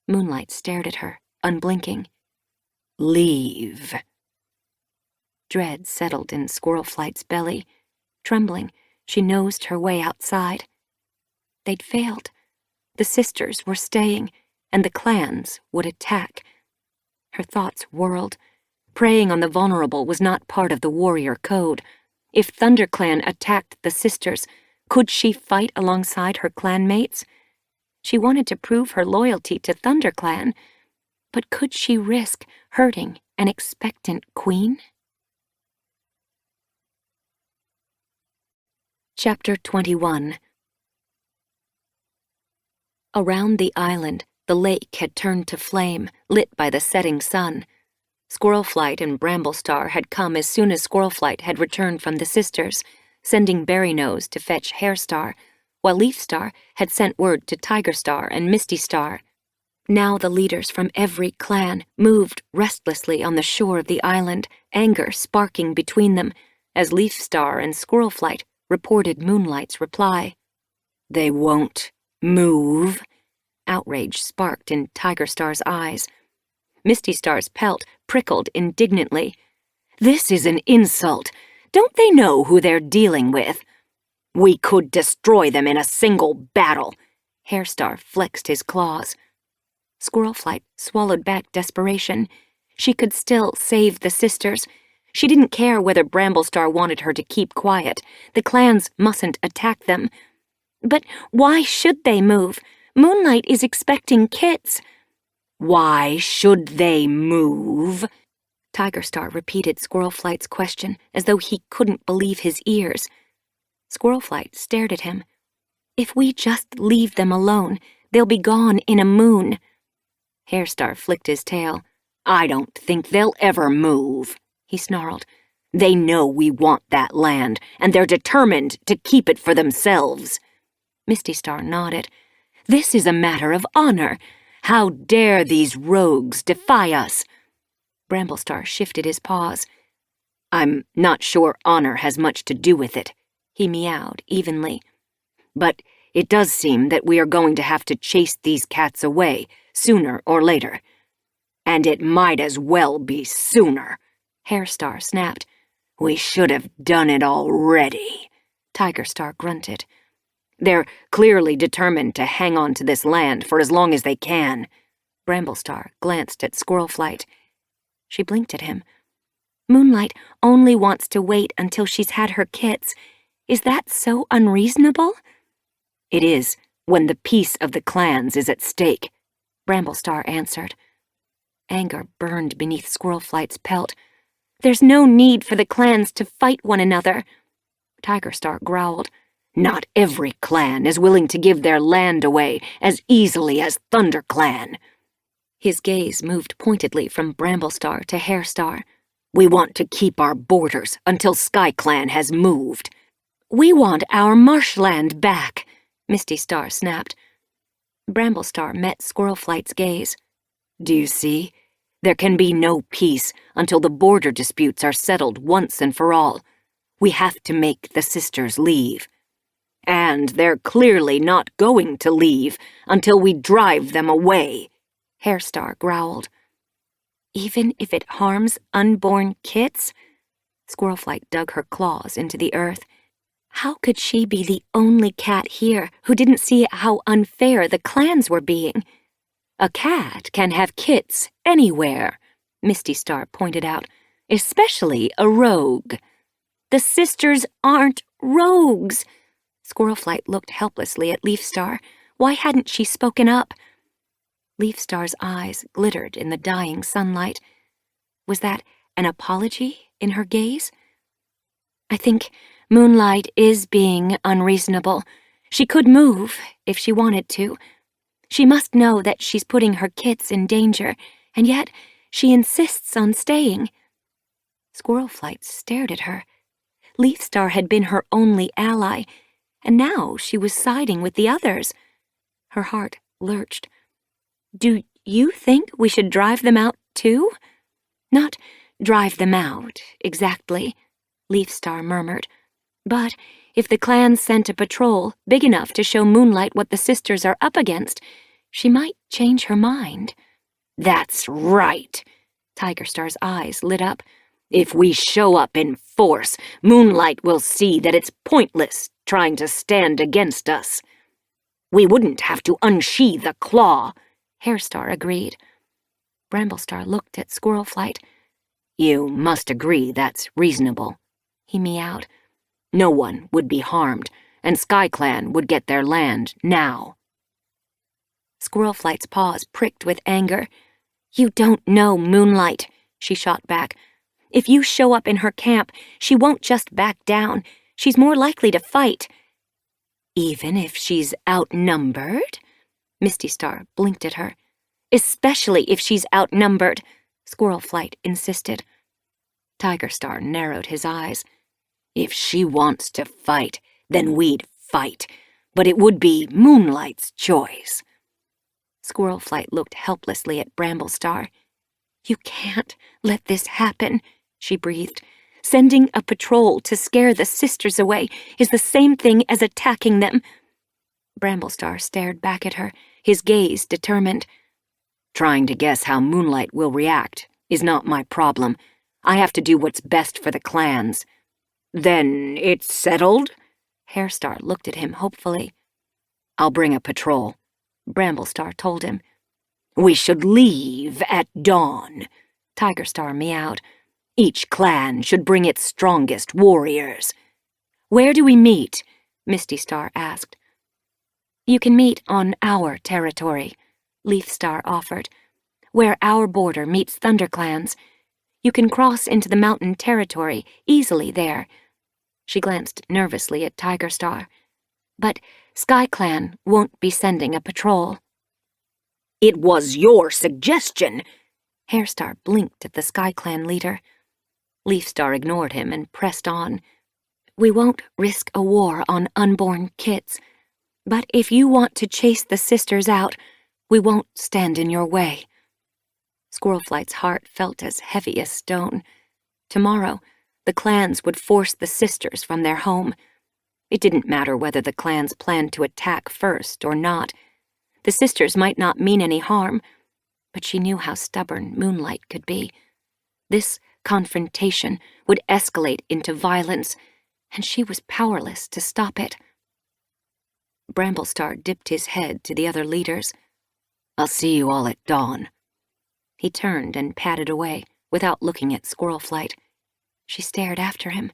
[SPEAKER 2] Moonlight stared at her, unblinking. "Leave." Dread settled in Squirrelflight's belly. Trembling, she nosed her way outside. They'd failed. The sisters were staying, and the clans would attack. Her thoughts whirled. Preying on the vulnerable was not part of the warrior code. If ThunderClan attacked the sisters, could she fight alongside her clanmates? She wanted to prove her loyalty to ThunderClan, but could she risk hurting an expectant queen? Chapter 21. Around the island, the lake had turned to flame, lit by the setting sun. Squirrelflight and Bramblestar had come as soon as Squirrelflight had returned from the sisters, sending Berrynose to fetch Hairstar, while Leafstar had sent word to Tigerstar and Mistystar. Now the leaders from every clan moved restlessly on the shore of the island, anger sparking between them, as Leafstar and Squirrelflight reported Moonlight's reply. "They won't move." Outrage sparked in Tigerstar's eyes. Mistystar's pelt prickled indignantly. "This is an insult. Don't they know who they're dealing with?" "We could destroy them in a single battle." Hairstar flexed his claws. Squirrelflight swallowed back desperation. She could still save the sisters. She didn't care whether Bramblestar wanted her to keep quiet. The clans mustn't attack them. But why should they move? Moonlight is expecting kits. "Why should they move?" Tigerstar repeated Squirrelflight's question as though he couldn't believe his ears. Squirrelflight stared at him. "If we just leave them alone, they'll be gone in a moon." Hairstar flicked his tail. "I don't think they'll ever move," he snarled. "They know we want that land, and they're determined to keep it for themselves." Mistystar nodded. "This is a matter of honor. How dare these rogues defy us?" Bramblestar shifted his paws. "I'm not sure honor has much to do with it," he meowed evenly. "But it does seem that we are going to have to chase these cats away, sooner or later. And it might as well be sooner," Hairstar snapped. "We should have done it already," Tigerstar grunted. "They're clearly determined to hang on to this land for as long as they can." Bramblestar glanced at Squirrelflight. She blinked at him. "Moonlight only wants to wait until she's had her kits. Is that so unreasonable?" "It is, when the peace of the clans is at stake," Bramblestar answered. Anger burned beneath Squirrelflight's pelt. "There's no need for the clans to fight one another." Tigerstar growled. "Not every clan is willing to give their land away as easily as ThunderClan." His gaze moved pointedly from Bramblestar to Hairstar. "We want to keep our borders until SkyClan has moved." "We want our marshland back," Mistystar snapped. Bramblestar met Squirrelflight's gaze. "Do you see? There can be no peace until the border disputes are settled once and for all. We have to make the sisters leave. And they're clearly not going to leave until we drive them away," Hairstar growled. "Even if it harms unborn kits?" Squirrelflight dug her claws into the earth. How could she be the only cat here who didn't see how unfair the clans were being? "A cat can have kits anywhere," Mistystar pointed out, "especially a rogue." "The sisters aren't rogues." Squirrelflight looked helplessly at Leafstar. Why hadn't she spoken up? Leafstar's eyes glittered in the dying sunlight. Was that an apology in her gaze? I think Moonlight is being unreasonable. She could move if she wanted to. She must know that she's putting her kits in danger, and yet she insists on staying. Squirlflights stared at her. Leafstar had been her only ally, and now she was siding with the others. Her heart lurched. Do you think we should drive them out, too? Not drive them out, exactly, Leafstar murmured. But if the clan sent a patrol big enough to show Moonlight what the sisters are up against, she might change her mind.
[SPEAKER 3] That's right. Tigerstar's eyes lit up. If we show up in force, Moonlight will see that it's pointless trying to stand against us. We wouldn't have to unsheathe the claw, Hairstar agreed.
[SPEAKER 2] Bramblestar looked at Squirrelflight.
[SPEAKER 3] You must agree that's reasonable, he meowed. No one would be harmed, and SkyClan would get their land now.
[SPEAKER 2] Squirrelflight's paws pricked with anger. You don't know Moonlight, she shot back. If you show up in her camp, she won't just back down. She's more likely to fight.
[SPEAKER 3] Even if she's outnumbered?
[SPEAKER 2] Misty Star blinked at her. Especially if she's outnumbered, Squirrelflight insisted.
[SPEAKER 3] Tigerstar narrowed his eyes. If she wants to fight, then we'd fight, but it would be Moonlight's choice.
[SPEAKER 2] Squirrelflight looked helplessly at Bramblestar. You can't let this happen, she breathed. Sending a patrol to scare the sisters away is the same thing as attacking them. Bramblestar stared back at her, his gaze determined.
[SPEAKER 3] Trying to guess how Moonlight will react is not my problem. I have to do what's best for the clans. Then it's settled?
[SPEAKER 2] Hairstar looked at him hopefully.
[SPEAKER 3] I'll bring a patrol, Bramblestar told him. We should leave at dawn, Tigerstar meowed. Each clan should bring its strongest warriors.
[SPEAKER 2] Where do we meet? Misty Star asked. You can meet on our territory, Leafstar offered, where our border meets ThunderClan's. You can cross into the mountain territory easily there. She glanced nervously at Tigerstar. But SkyClan won't be sending a patrol.
[SPEAKER 3] It was your suggestion.
[SPEAKER 2] Hairstar blinked at the SkyClan leader. Leafstar ignored him and pressed on. We won't risk a war on unborn kits, but if you want to chase the sisters out, we won't stand in your way. Squirrelflight's heart felt as heavy as stone. Tomorrow, the clans would force the sisters from their home. It didn't matter whether the clans planned to attack first or not. The sisters might not mean any harm, but she knew how stubborn Moonlight could be. This confrontation would escalate into violence, and she was powerless to stop it. Bramblestar dipped his head to the other leaders.
[SPEAKER 3] I'll see you all at dawn.
[SPEAKER 2] He turned and padded away, without looking at Squirrelflight. She stared after him.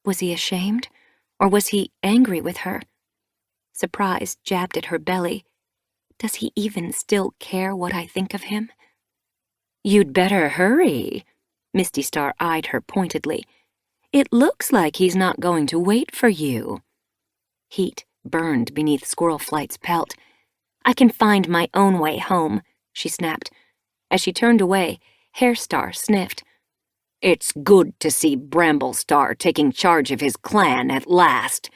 [SPEAKER 2] Was he ashamed, or was he angry with her? Surprise jabbed at her belly. Does he even still care what I think of him?
[SPEAKER 3] You'd better hurry.
[SPEAKER 2] Misty Star eyed her pointedly.
[SPEAKER 3] It looks like he's not going to wait for you.
[SPEAKER 2] Heat burned beneath Squirrelflight's pelt. I can find my own way home, she snapped. As she turned away, Hairstar sniffed.
[SPEAKER 3] It's good to see Bramblestar taking charge of his clan at last,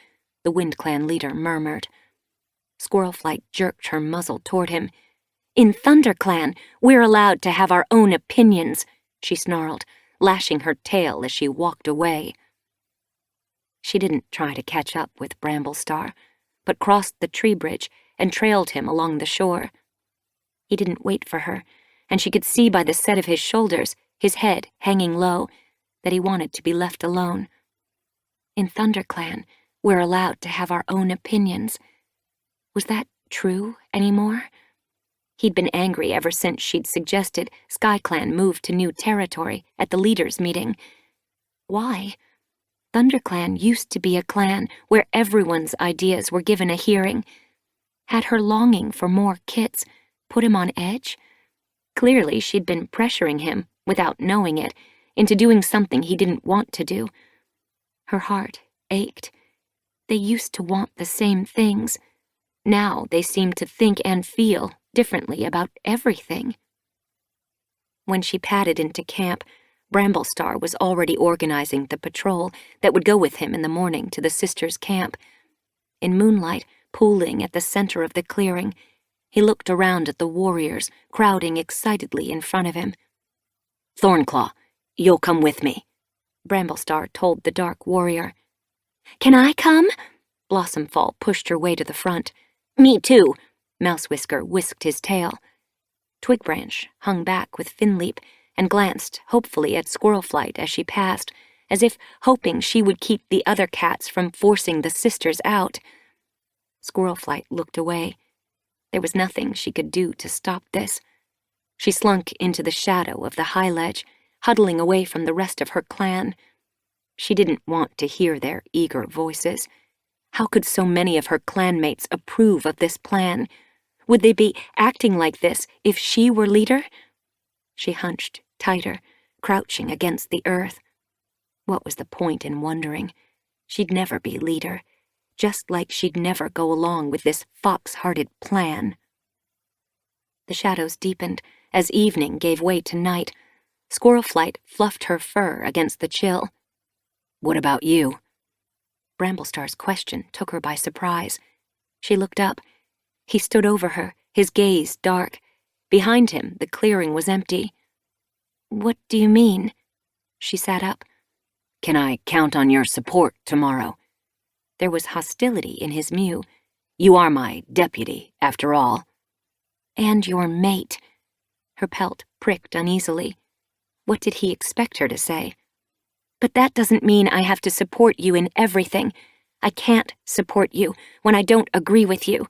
[SPEAKER 2] the Wind Clan leader murmured. Squirrelflight jerked her muzzle toward him. In ThunderClan, we're allowed to have our own opinions, she snarled, lashing her tail as she walked away. She didn't try to catch up with Bramblestar, but crossed the tree bridge and trailed him along the shore. He didn't wait for her, and she could see by the set of his shoulders, his head hanging low, that he wanted to be left alone. In ThunderClan, we're allowed to have our own opinions. Was that true anymore? He'd been angry ever since she'd suggested SkyClan move to new territory at the leaders' meeting. Why? ThunderClan used to be a clan where everyone's ideas were given a hearing. Had her longing for more kits put him on edge? Clearly, she'd been pressuring him, without knowing it, into doing something he didn't want to do. Her heart ached. They used to want the same things. Now they seemed to think and feel differently about everything. When she padded into camp, Bramblestar was already organizing the patrol that would go with him in the morning to the sisters' camp. In moonlight, pooling at the center of the clearing, he looked around at the warriors crowding excitedly in front of him.
[SPEAKER 3] Thornclaw, you'll come with me,
[SPEAKER 2] Bramblestar told the dark warrior. Can I come? Blossomfall pushed her way to the front.
[SPEAKER 5] Me too,
[SPEAKER 2] Mousewhisker whisked his tail. Twigbranch hung back with Finleap and glanced hopefully at Squirlflight as she passed, as if hoping she would keep the other cats from forcing the sisters out. Squirlflight looked away. There was nothing she could do to stop this. She slunk into the shadow of the high ledge, huddling away from the rest of her clan. She didn't want to hear their eager voices. How could so many of her clanmates approve of this plan? Would they be acting like this if she were leader? She hunched tighter, crouching against the earth. What was the point in wondering? She'd never be leader, just like she'd never go along with this fox-hearted plan. The shadows deepened as evening gave way to night. Squirlflight fluffed her fur against the chill.
[SPEAKER 3] What about you?
[SPEAKER 2] Bramblestar's question took her by surprise. She looked up. He stood over her, his gaze dark. Behind him, the clearing was empty. What do you mean? She sat up.
[SPEAKER 3] Can I count on your support tomorrow?
[SPEAKER 2] There was hostility in his mew.
[SPEAKER 3] You are my deputy, after all.
[SPEAKER 2] And your mate. Her pelt pricked uneasily. What did he expect her to say? But that doesn't mean I have to support you in everything. I can't support you when I don't agree with you.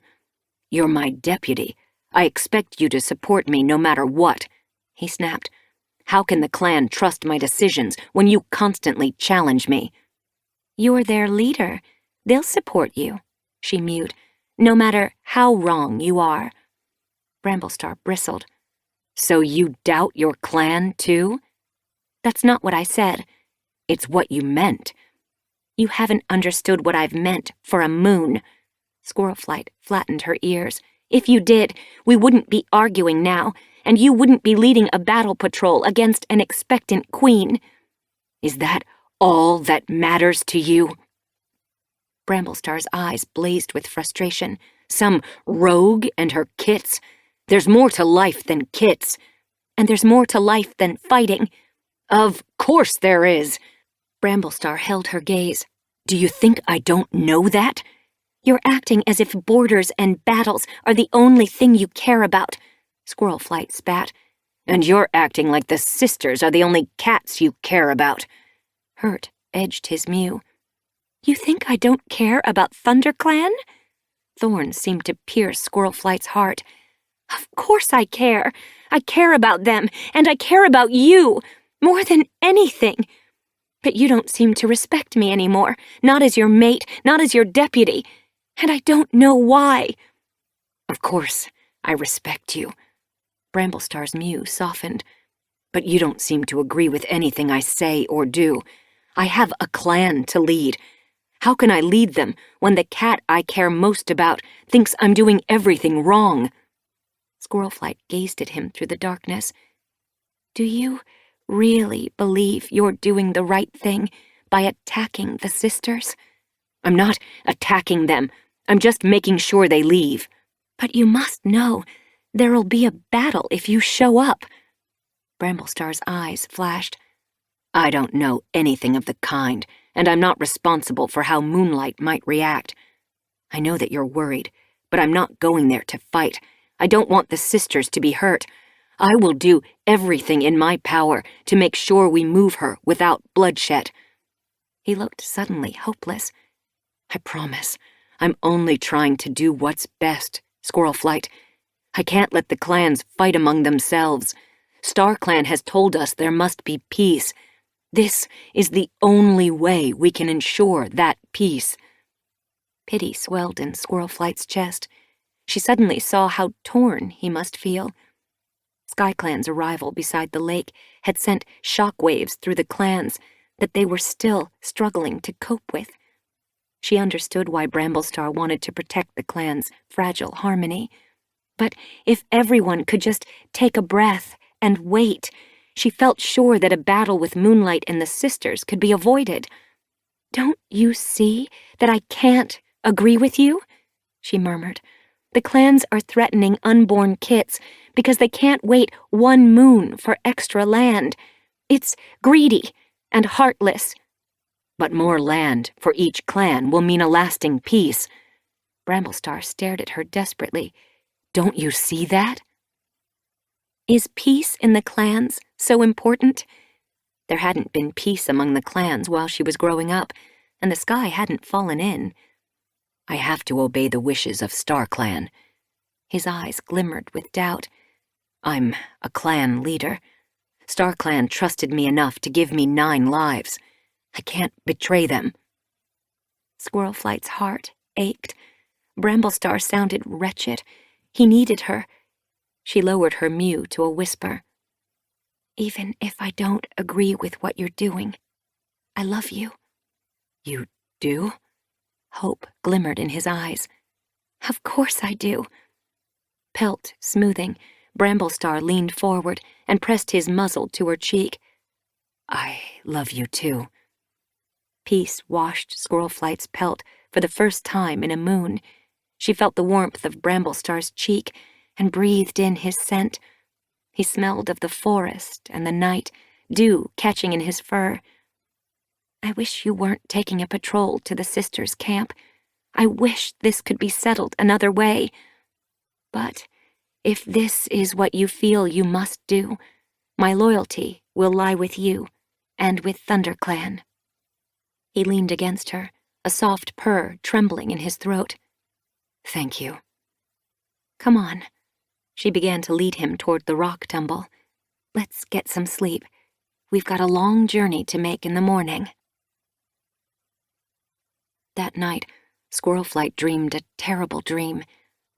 [SPEAKER 3] You're my deputy. I expect you to support me no matter what, he snapped. How can the clan trust my decisions when you constantly challenge me?
[SPEAKER 2] You're their leader. They'll support you, she mewed, no matter how wrong you are. Bramblestar bristled.
[SPEAKER 3] So you doubt your clan, too?
[SPEAKER 2] That's not what I said.
[SPEAKER 3] It's what you meant.
[SPEAKER 2] You haven't understood what I've meant for a moon. Squirlflight flattened her ears. If you did, we wouldn't be arguing now, and you wouldn't be leading a battle patrol against an expectant queen.
[SPEAKER 3] Is that all that matters to you?
[SPEAKER 2] Bramblestar's eyes blazed with frustration.
[SPEAKER 3] Some rogue and her kits? There's more to life than kits.
[SPEAKER 2] And there's more to life than fighting.
[SPEAKER 3] Of course there is.
[SPEAKER 2] Bramblestar held her gaze.
[SPEAKER 3] Do you think I don't know that?
[SPEAKER 2] You're acting as if borders and battles are the only thing you care about, Squirlflight spat.
[SPEAKER 3] And you're acting like the sisters are the only cats you care about.
[SPEAKER 2] Hurt edged his mew. You think I don't care about ThunderClan? Thorns seemed to pierce Squirlflight's heart. Of course I care. I care about them, and I care about you, more than anything. But you don't seem to respect me anymore, not as your mate, not as your deputy, and I don't know why.
[SPEAKER 3] Of course, I respect you.
[SPEAKER 2] Bramblestar's mew softened.
[SPEAKER 3] But you don't seem to agree with anything I say or do. I have a clan to lead. How can I lead them when the cat I care most about thinks I'm doing everything wrong?
[SPEAKER 2] Squirlflight gazed at him through the darkness. Do you really believe you're doing the right thing by attacking the sisters?
[SPEAKER 3] I'm not attacking them. I'm just making sure they leave.
[SPEAKER 2] But you must know there'll be a battle if you show up. Bramblestar's eyes flashed.
[SPEAKER 3] I don't know anything of the kind, and I'm not responsible for how Moonlight might react. I know that you're worried, but I'm not going there to fight. I don't want the sisters to be hurt. I will do everything in my power to make sure we move her without bloodshed.
[SPEAKER 2] He looked suddenly hopeless.
[SPEAKER 3] I promise. I'm only trying to do what's best, Squirlflight. I can't let the clans fight among themselves. StarClan has told us there must be peace. This is the only way we can ensure that peace.
[SPEAKER 2] Pity swelled in Squirlflight's chest. She suddenly saw how torn he must feel. SkyClan's arrival beside the lake had sent shockwaves through the clans that they were still struggling to cope with. She understood why Bramblestar wanted to protect the clan's fragile harmony. But if everyone could just take a breath and wait, she felt sure that a battle with Moonlight and the sisters could be avoided. "Don't you see that I can't agree with you?" she murmured. "The clans are threatening unborn kits because they can't wait one moon for extra land. It's greedy and heartless." "But more land for each clan will mean a lasting peace." Bramblestar stared at her desperately. "Don't you see that?" Is peace in the clans so important? There hadn't been peace among the clans while she was growing up, and the sky hadn't fallen in. "I have to obey the wishes of StarClan." His eyes glimmered with doubt. "I'm a clan leader. StarClan trusted me enough to give me 9 lives. I can't betray them."
[SPEAKER 1] Squirlflight's heart ached. Bramblestar sounded wretched. He needed her. She lowered her mew to a whisper. "Even if I don't agree with what you're doing, I love you."
[SPEAKER 2] "You do?"
[SPEAKER 1] Hope glimmered in his eyes. "Of course I do." Pelt smoothing, Bramblestar leaned forward and pressed his muzzle to her cheek.
[SPEAKER 2] "I love you too."
[SPEAKER 1] Peace washed Squirlflight's pelt for the first time in a moon. She felt the warmth of Bramblestar's cheek and breathed in his scent. He smelled of the forest and the night, dew catching in his fur. "I wish you weren't taking a patrol to the sisters' camp. I wish this could be settled another way. But if this is what you feel you must do, my loyalty will lie with you and with ThunderClan." He leaned against her, a soft purr trembling in his throat.
[SPEAKER 2] "Thank you."
[SPEAKER 1] "Come on." She began to lead him toward the rock tumble. "Let's get some sleep. We've got a long journey to make in the morning." That night, Squirlflight dreamed a terrible dream.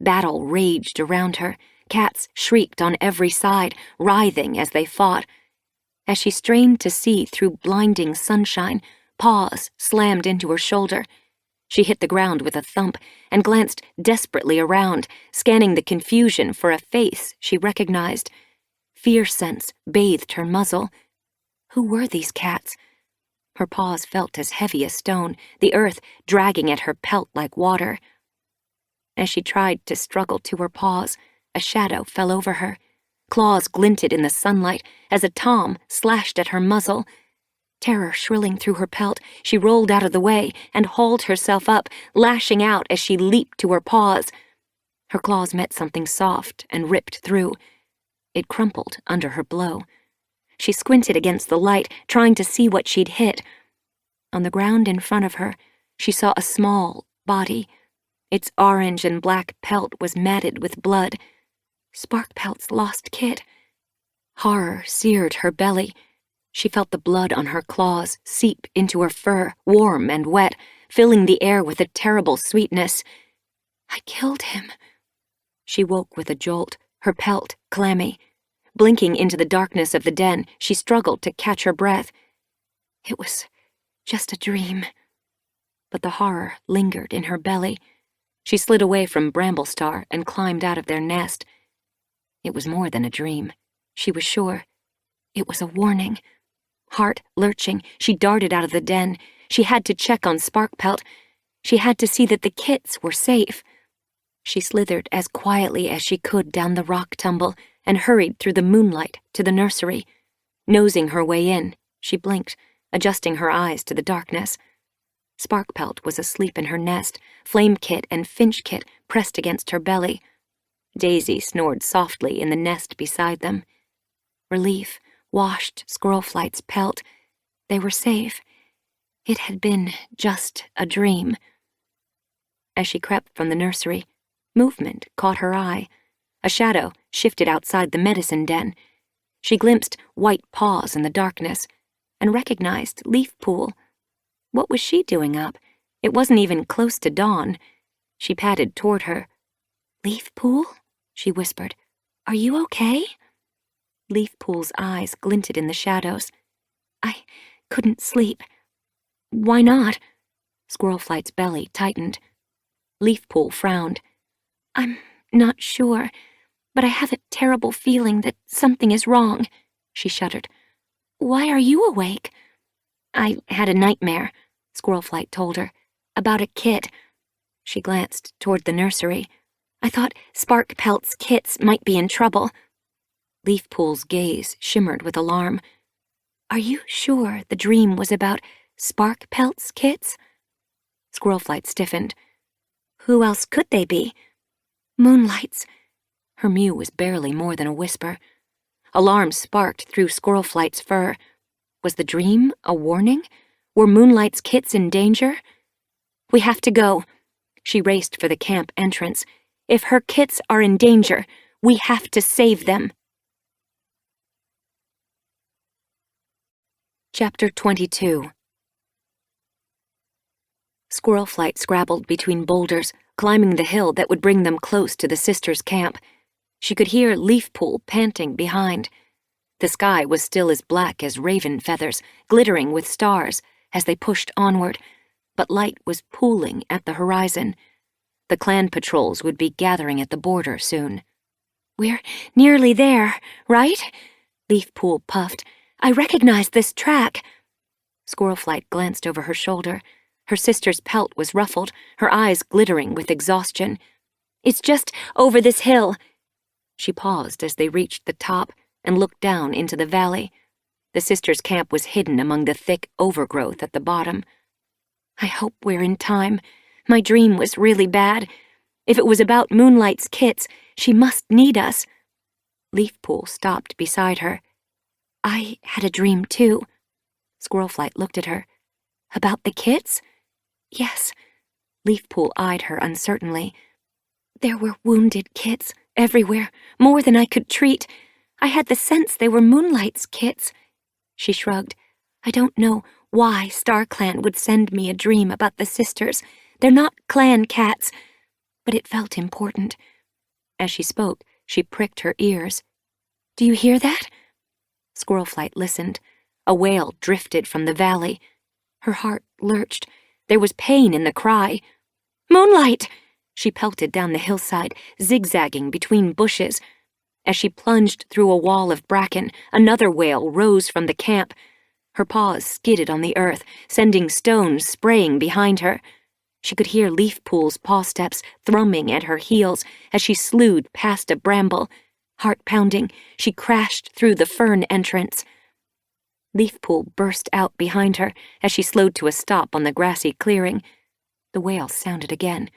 [SPEAKER 1] Battle raged around her. Cats shrieked on every side, writhing as they fought. As she strained to see through blinding sunshine, paws slammed into her shoulder. She hit the ground with a thump and glanced desperately around, scanning the confusion for a face she recognized. Fear sense bathed her muzzle. Who were these cats? Her paws felt as heavy as stone, the earth dragging at her pelt like water. As she tried to struggle to her paws, a shadow fell over her. Claws glinted in the sunlight as a tom slashed at her muzzle. Terror shrilling through her pelt, she rolled out of the way and hauled herself up, lashing out as she leaped to her paws. Her claws met something soft and ripped through. It crumpled under her blow. She squinted against the light, trying to see what she'd hit. On the ground in front of her, she saw a small body. Its orange and black pelt was matted with blood. Sparkpelt's lost kit. Horror seared her belly. She felt the blood on her claws seep into her fur, warm and wet, filling the air with a terrible sweetness. "I killed him." She woke with a jolt, her pelt clammy. Blinking into the darkness of the den, she struggled to catch her breath. It was just a dream. But the horror lingered in her belly. She slid away from Bramblestar and climbed out of their nest. It was more than a dream. She was sure. It was a warning. Heart lurching, she darted out of the den. She had to check on Sparkpelt. She had to see that the kits were safe. She slithered as quietly as she could down the rock tumble and hurried through the moonlight to the nursery. Nosing her way in, she blinked, adjusting her eyes to the darkness. Sparkpelt was asleep in her nest, Flame Kit and Finch Kit pressed against her belly. Daisy snored softly in the nest beside them. Relief washed Squirlflight's pelt. They were safe. It had been just a dream. As she crept from the nursery, movement caught her eye. A shadow shifted outside the medicine den. She glimpsed white paws in the darkness and recognized Leafpool. What was she doing up? It wasn't even close to dawn. She padded toward her.
[SPEAKER 2] Leafpool? She whispered. Are you okay? Leafpool's eyes glinted in the shadows. I couldn't sleep. Why not? Squirlflight's belly tightened. Leafpool frowned. I'm not sure, but I have a terrible feeling that something is wrong, she shuddered. Why are you awake? I had a nightmare, Squirlflight told her, about a kit. She glanced toward the nursery. I thought Spark Pelt's kits might be in trouble. Leafpool's gaze shimmered with alarm. Are you sure the dream was about Spark Pelt's kits? Squirlflight stiffened. Who else could they be? Moonlight's. Her mew was barely more than a whisper. Alarm sparked through Squirlflight's fur. Was the dream a warning? Were Moonlight's kits in danger? We have to go. She raced for the camp entrance. If her kits are in danger, we have to save them. Chapter 22. Squirlflight scrabbled between boulders, climbing the hill that would bring them close to the sisters' camp. She could hear Leafpool panting behind. The sky was still as black as raven feathers, glittering with stars as they pushed onward, but light was pooling at the horizon. The clan patrols would be gathering at the border soon. We're nearly there, right? Leafpool puffed. I recognize this track. Squirlflight glanced over her shoulder. Her sister's pelt was ruffled, her eyes glittering with exhaustion. It's just over this hill. She paused as they reached the top and looked down into the valley. The sisters' camp was hidden among the thick overgrowth at the bottom. I hope we're in time. My dream was really bad. If it was about Moonlight's kits, she must need us. Leafpool stopped beside her. I had a dream, too. Squirlflight looked at her. About the kits? Yes. Leafpool eyed her uncertainly. There were wounded kits everywhere, more than I could treat. I had the sense they were Moonlight's kits. She shrugged. I don't know why StarClan would send me a dream about the sisters. They're not clan cats. But it felt important. As she spoke, she pricked her ears. Do you hear that? Squirlflight listened. A wail drifted from the valley. Her heart lurched. There was pain in the cry. Moonlight! She pelted down the hillside, zigzagging between bushes. As she plunged through a wall of bracken, another wail rose from the camp. Her paws skidded on the earth, sending stones spraying behind her. She could hear Leafpool's paw steps thrumming at her heels as she slewed past a bramble. Heart pounding, she crashed through the fern entrance. Leafpool burst out behind her as she slowed to a stop on the grassy clearing. The wail sounded again.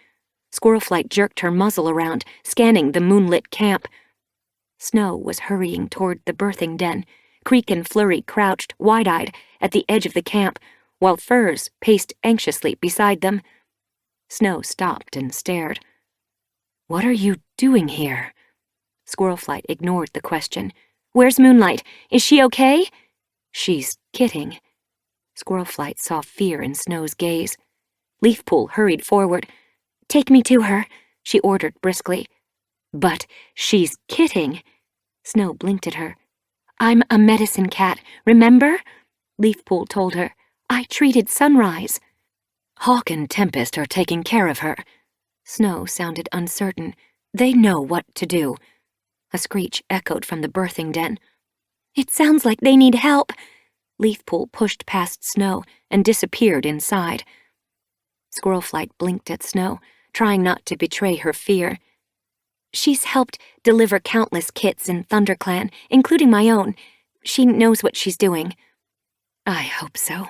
[SPEAKER 2] Squirlflight jerked her muzzle around, scanning the moonlit camp. Snow was hurrying toward the birthing den. Creek and Flurry crouched, wide-eyed, at the edge of the camp, while Furs paced anxiously beside them. Snow stopped and stared. What are you doing here? Squirlflight ignored the question. Where's Moonlight? Is she okay? She's kidding. Squirlflight saw fear in Snow's gaze. Leafpool hurried forward. Take me to her, she ordered briskly. But she's kidding. Snow blinked at her. I'm a medicine cat, remember? Leafpool told her. I treated Sunrise. Hawk and Tempest are taking care of her. Snow sounded uncertain. They know what to do. A screech echoed from the birthing den. It sounds like they need help. Leafpool pushed past Snow and disappeared inside. Squirlflight blinked at Snow, trying not to betray her fear. She's helped deliver countless kits in ThunderClan, including my own. She knows what she's doing. I hope so.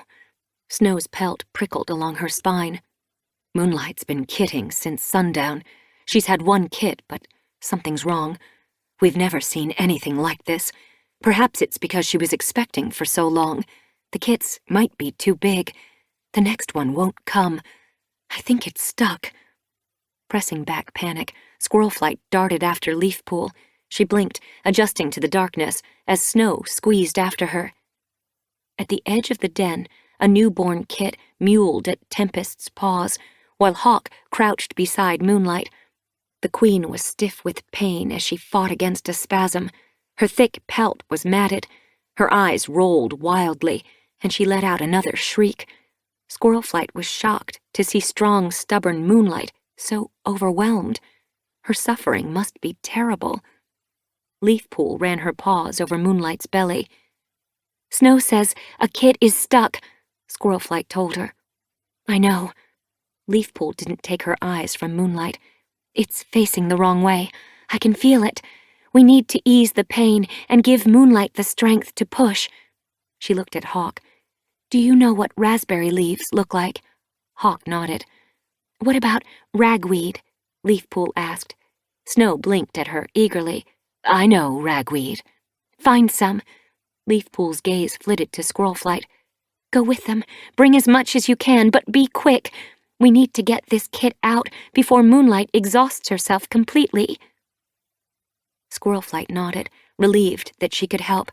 [SPEAKER 2] Snow's pelt prickled along her spine. Moonlight's been kitting since sundown. She's had one kit, but something's wrong. We've never seen anything like this. Perhaps it's because she was expecting for so long. The kits might be too big. The next one won't come. I think it's stuck. Pressing back panic, Squirlflight darted after Leafpool. She blinked, adjusting to the darkness, as Snow squeezed after her. At the edge of the den, a newborn kit mewled at Tempest's paws, while Hawk crouched beside Moonlight. The queen was stiff with pain as she fought against a spasm. Her thick pelt was matted. Her eyes rolled wildly, and she let out another shriek. Squirrelflight was shocked to see strong, stubborn Moonlight so overwhelmed. Her suffering must be terrible. Leafpool ran her paws over Moonlight's belly. "Snow says a kid is stuck," Squirrelflight told her. "I know." Leafpool didn't take her eyes from Moonlight. "It's facing the wrong way. I can feel it. We need to ease the pain and give Moonlight the strength to push." She looked at Hawk. "Do you know what raspberry leaves look like?" Hawk nodded. "What about ragweed?" Leafpool asked. Snow blinked at her eagerly. "I know ragweed." "Find some." Leafpool's gaze flitted to Squirrelflight. "Go with them. Bring as much as you can, but be quick. We need to get this kid out before Moonlight exhausts herself completely." Squirrelflight nodded, relieved that she could help.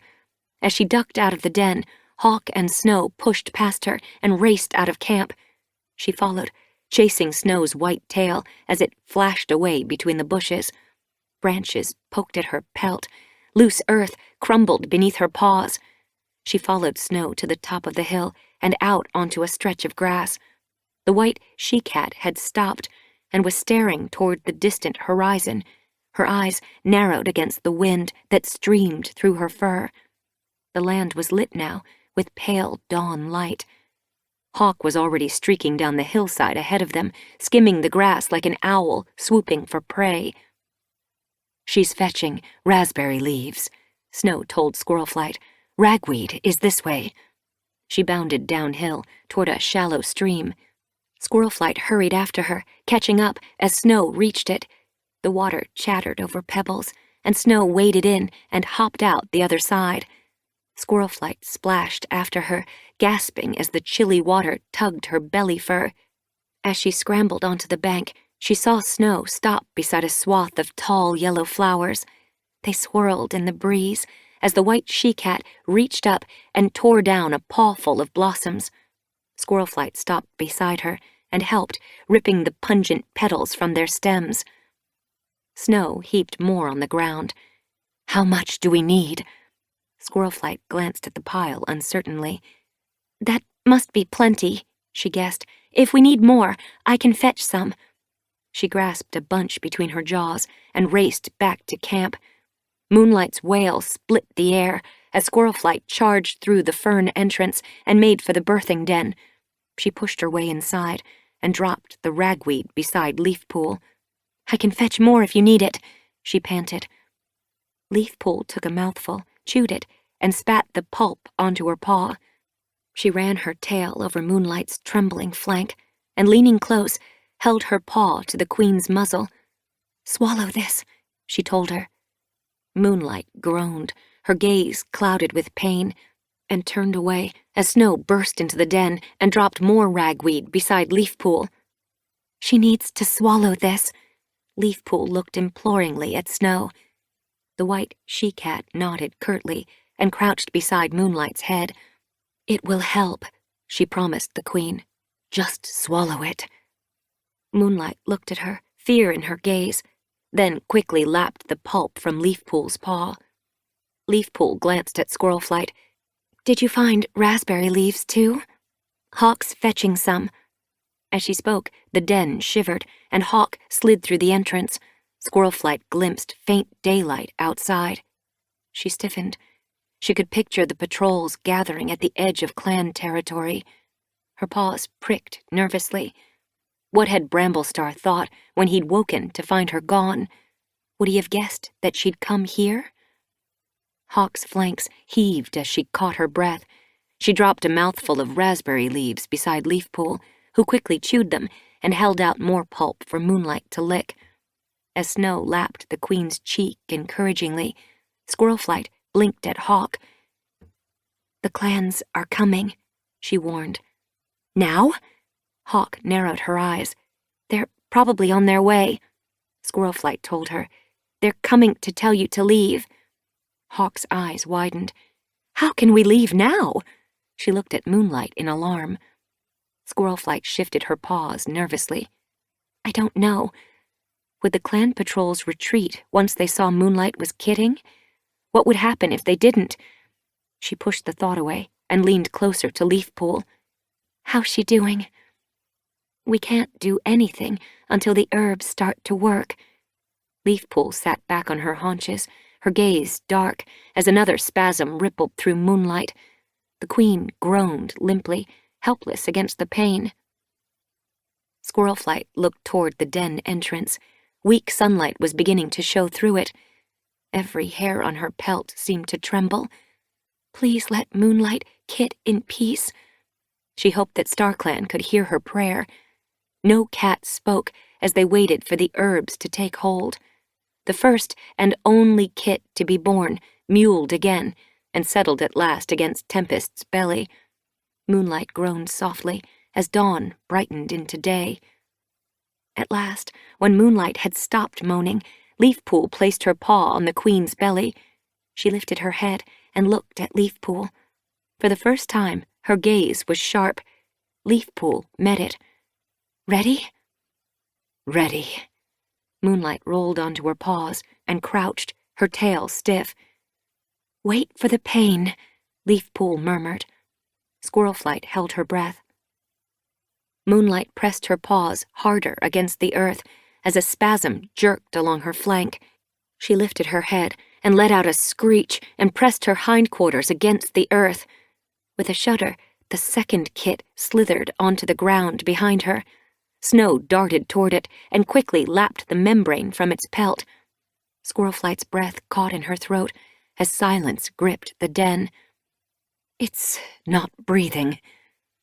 [SPEAKER 2] As she ducked out of the den, Hawk and Snow pushed past her and raced out of camp. She followed, chasing Snow's white tail as it flashed away between the bushes. Branches poked at her pelt. Loose earth crumbled beneath her paws. She followed Snow to the top of the hill and out onto a stretch of grass. The white she-cat had stopped and was staring toward the distant horizon, her eyes narrowed against the wind that streamed through her fur. The land was lit now with pale dawn light. Hawk was already streaking down the hillside ahead of them, skimming the grass like an owl swooping for prey. "She's fetching raspberry leaves," Snow told Squirrelflight. "Ragweed is this way." She bounded downhill toward a shallow stream. Squirrelflight hurried after her, catching up as Snow reached it. The water chattered over pebbles, and Snow waded in and hopped out the other side. Squirrelflight splashed after her, gasping as the chilly water tugged her belly fur. As she scrambled onto the bank, she saw Snow stop beside a swath of tall yellow flowers. They swirled in the breeze as the white she-cat reached up and tore down a pawful of blossoms. Squirrelflight stopped beside her and helped, ripping the pungent petals from their stems. Snow heaped more on the ground. "How much do we need?" Squirrelflight glanced at the pile uncertainly. "That must be plenty," she guessed. "If we need more, I can fetch some." She grasped a bunch between her jaws and raced back to camp. Moonlight's wail split the air as Squirrelflight charged through the fern entrance and made for the birthing den. She pushed her way inside and dropped the ragweed beside Leafpool. "I can fetch more if you need it," she panted. Leafpool took a mouthful, chewed it, and spat the pulp onto her paw. She ran her tail over Moonlight's trembling flank and, leaning close, held her paw to the queen's muzzle. "Swallow this," she told her. Moonlight groaned, her gaze clouded with pain, and turned away as Snow burst into the den and dropped more ragweed beside Leafpool. "She needs to swallow this." Leafpool looked imploringly at Snow. The white she-cat nodded curtly and crouched beside Moonlight's head. "It will help," she promised the queen. "Just swallow it." Moonlight looked at her, fear in her gaze, then quickly lapped the pulp from Leafpool's paw. Leafpool glanced at Squirrelflight. "Did you find raspberry leaves, too?" "Hawk's fetching some." As she spoke, the den shivered, and Hawk slid through the entrance. Squirrelflight glimpsed faint daylight outside. She stiffened. She could picture the patrols gathering at the edge of clan territory. Her paws pricked nervously. What had Bramblestar thought when he'd woken to find her gone? Would he have guessed that she'd come here? Hawk's flanks heaved as she caught her breath. She dropped a mouthful of raspberry leaves beside Leafpool, who quickly chewed them and held out more pulp for Moonlight to lick. As Snow lapped the queen's cheek encouragingly, Squirrelflight blinked at Hawk. "The clans are coming," she warned. "Now?" Hawk narrowed her eyes. "They're probably on their way," Squirrelflight told her. "They're coming to tell you to leave." Hawk's eyes widened. "How can we leave now?" She looked at Moonlight in alarm. Squirrelflight shifted her paws nervously. "I don't know. Would the clan patrols retreat once they saw Moonlight was kidding? What would happen if they didn't? She pushed the thought away and leaned closer to Leafpool. How's she doing? We can't do anything until the herbs start to work. Leafpool sat back on her haunches, her gaze dark as another spasm rippled through Moonlight. The queen groaned limply, helpless against the pain. Squirrelflight looked toward the den entrance. Weak sunlight was beginning to show through it. Every hair on her pelt seemed to tremble. Please let Moonlight kit in peace. She hoped that StarClan could hear her prayer. No cat spoke as they waited for the herbs to take hold. The first and only kit to be born mewled again and settled at last against Tempest's belly. Moonlight groaned softly as dawn brightened into day. At last, when Moonlight had stopped moaning, Leafpool placed her paw on the queen's belly. She lifted her head and looked at Leafpool. For the first time, her gaze was sharp. Leafpool met it. Ready? Ready. Moonlight rolled onto her paws and crouched, her tail stiff. Wait for the pain, Leafpool murmured. Squirrelflight held her breath. Moonlight pressed her paws harder against the earth as a spasm jerked along her flank. She lifted her head and let out a screech and pressed her hindquarters against the earth. With a shudder, the second kit slithered onto the ground behind her. Snow darted toward it and quickly lapped the membrane from its pelt. Squirrelflight's breath caught in her throat as silence gripped the den. It's not breathing.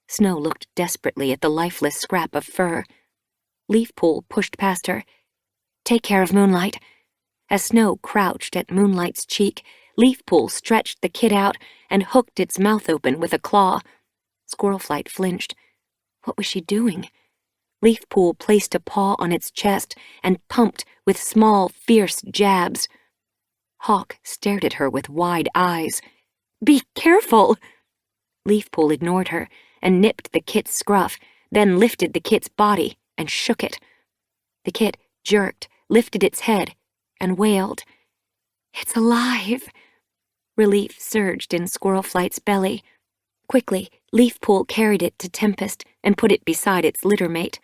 [SPEAKER 2] Snow looked desperately at the lifeless scrap of fur. Leafpool pushed past her. Take care of Moonlight. As Snow crouched at Moonlight's cheek, Leafpool stretched the kit out and hooked its mouth open with a claw. Squirrelflight flinched. What was she doing? Leafpool placed a paw on its chest and pumped with small, fierce jabs. Hawk stared at her with wide eyes. Be careful! Leafpool ignored her and nipped the kit's scruff, then lifted the kit's body and shook it. The kit jerked, lifted its head, and wailed. It's alive! Relief surged in Squirrelflight's belly. Quickly, Leafpool carried it to Tempest and put it beside its littermate.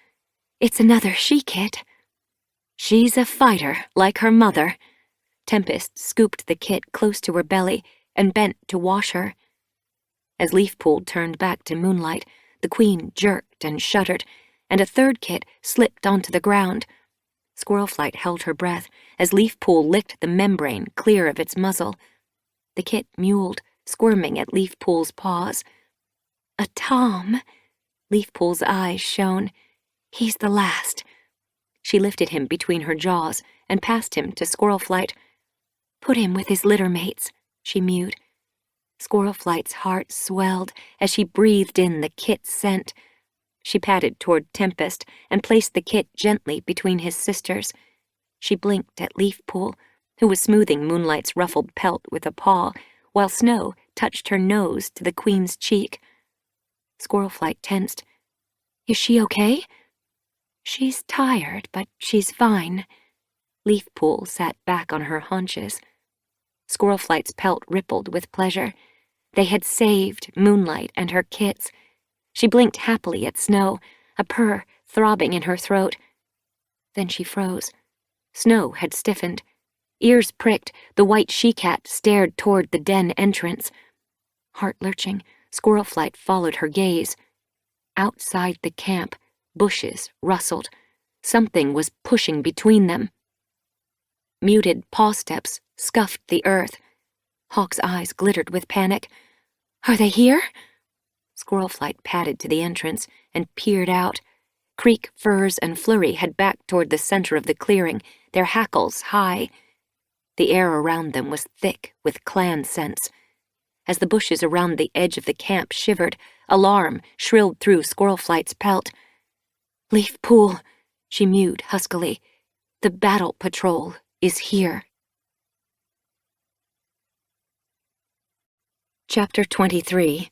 [SPEAKER 2] It's another she-kit. She's a fighter, like her mother. Tempest scooped the kit close to her belly and bent to wash her. As Leafpool turned back to Moonlight, the queen jerked and shuddered, and a third kit slipped onto the ground. Squirrelflight held her breath as Leafpool licked the membrane clear of its muzzle. The kit mewled, squirming at Leafpool's paws. A Tom! Leafpool's eyes shone. He's the last. She lifted him between her jaws and passed him to Squirrelflight. Put him with his littermates, she mewed. Squirrelflight's heart swelled as she breathed in the kit's scent. She padded toward Tempest and placed the kit gently between his sisters. She blinked at Leafpool, who was smoothing Moonlight's ruffled pelt with a paw, while Snow touched her nose to the queen's cheek. Squirrelflight tensed. Is she okay? She's tired, but she's fine. Leafpool sat back on her haunches. Squirrelflight's pelt rippled with pleasure. They had saved Moonlight and her kits. She blinked happily at Snow, a purr throbbing in her throat. Then she froze. Snow had stiffened. Ears pricked, the white she-cat stared toward the den entrance. Heart-lurching, Squirrelflight followed her gaze. Outside the camp, bushes rustled. Something was pushing between them. Muted paw steps scuffed the earth. Hawk's eyes glittered with panic. Are they here? Squirrelflight padded to the entrance and peered out. Creek, Furs, and Flurry had backed toward the center of the clearing, their hackles high. The air around them was thick with clan scents. As the bushes around the edge of the camp shivered, alarm shrilled through Squirrelflight's pelt. Leafpool, she mewed huskily. The battle patrol is here. Chapter 23.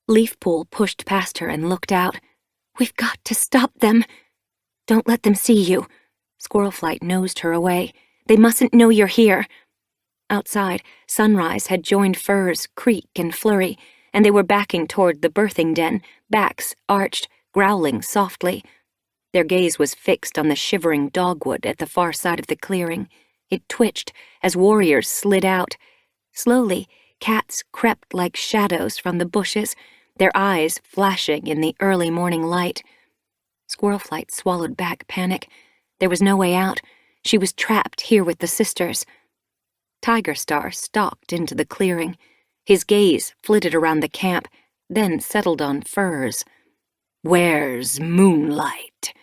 [SPEAKER 2] Leafpool pushed past her and looked out. We've got to stop them. Don't let them see you. Squirrelflight nosed her away. They mustn't know you're here. Outside, Sunrise had joined Fur's creak and flurry, and they were backing toward the birthing den, backs arched, growling softly. Their gaze was fixed on the shivering dogwood at the far side of the clearing. It twitched as warriors slid out. Slowly, cats crept like shadows from the bushes, their eyes flashing in the early morning light. Squirrelflight swallowed back panic. There was no way out. She was trapped here with the sisters. Tiger Star stalked into the clearing. His gaze flitted around the camp, then settled on Fur's. "Where's Moonlight?"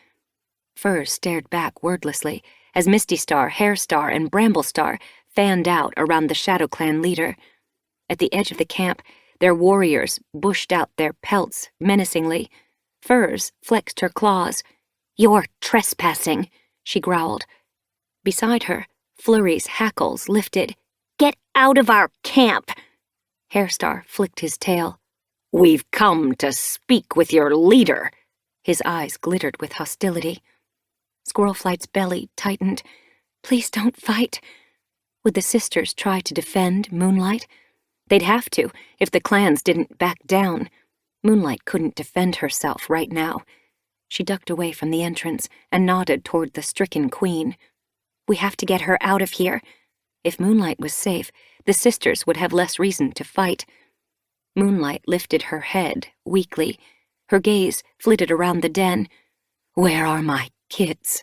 [SPEAKER 2] Fur stared back wordlessly as Misty Star, Hair Star, and Bramble Star fanned out around the Shadow Clan leader. At the edge of the camp, their warriors bushed out their pelts menacingly. Fur's flexed her claws. "You're trespassing," she growled. Beside her, Flurry's hackles lifted. "Get out of our camp!" Hairstar flicked his tail. "We've come to speak with your leader." His eyes glittered with hostility. Squirrelflight's belly tightened. Please don't fight. Would the sisters try to defend Moonlight? They'd have to if the clans didn't back down. Moonlight couldn't defend herself right now. She ducked away from the entrance and nodded toward the stricken queen. "We have to get her out of here. If Moonlight was safe, the sisters would have less reason to fight." Moonlight lifted her head weakly. Her gaze flitted around the den. "Where are my kits?"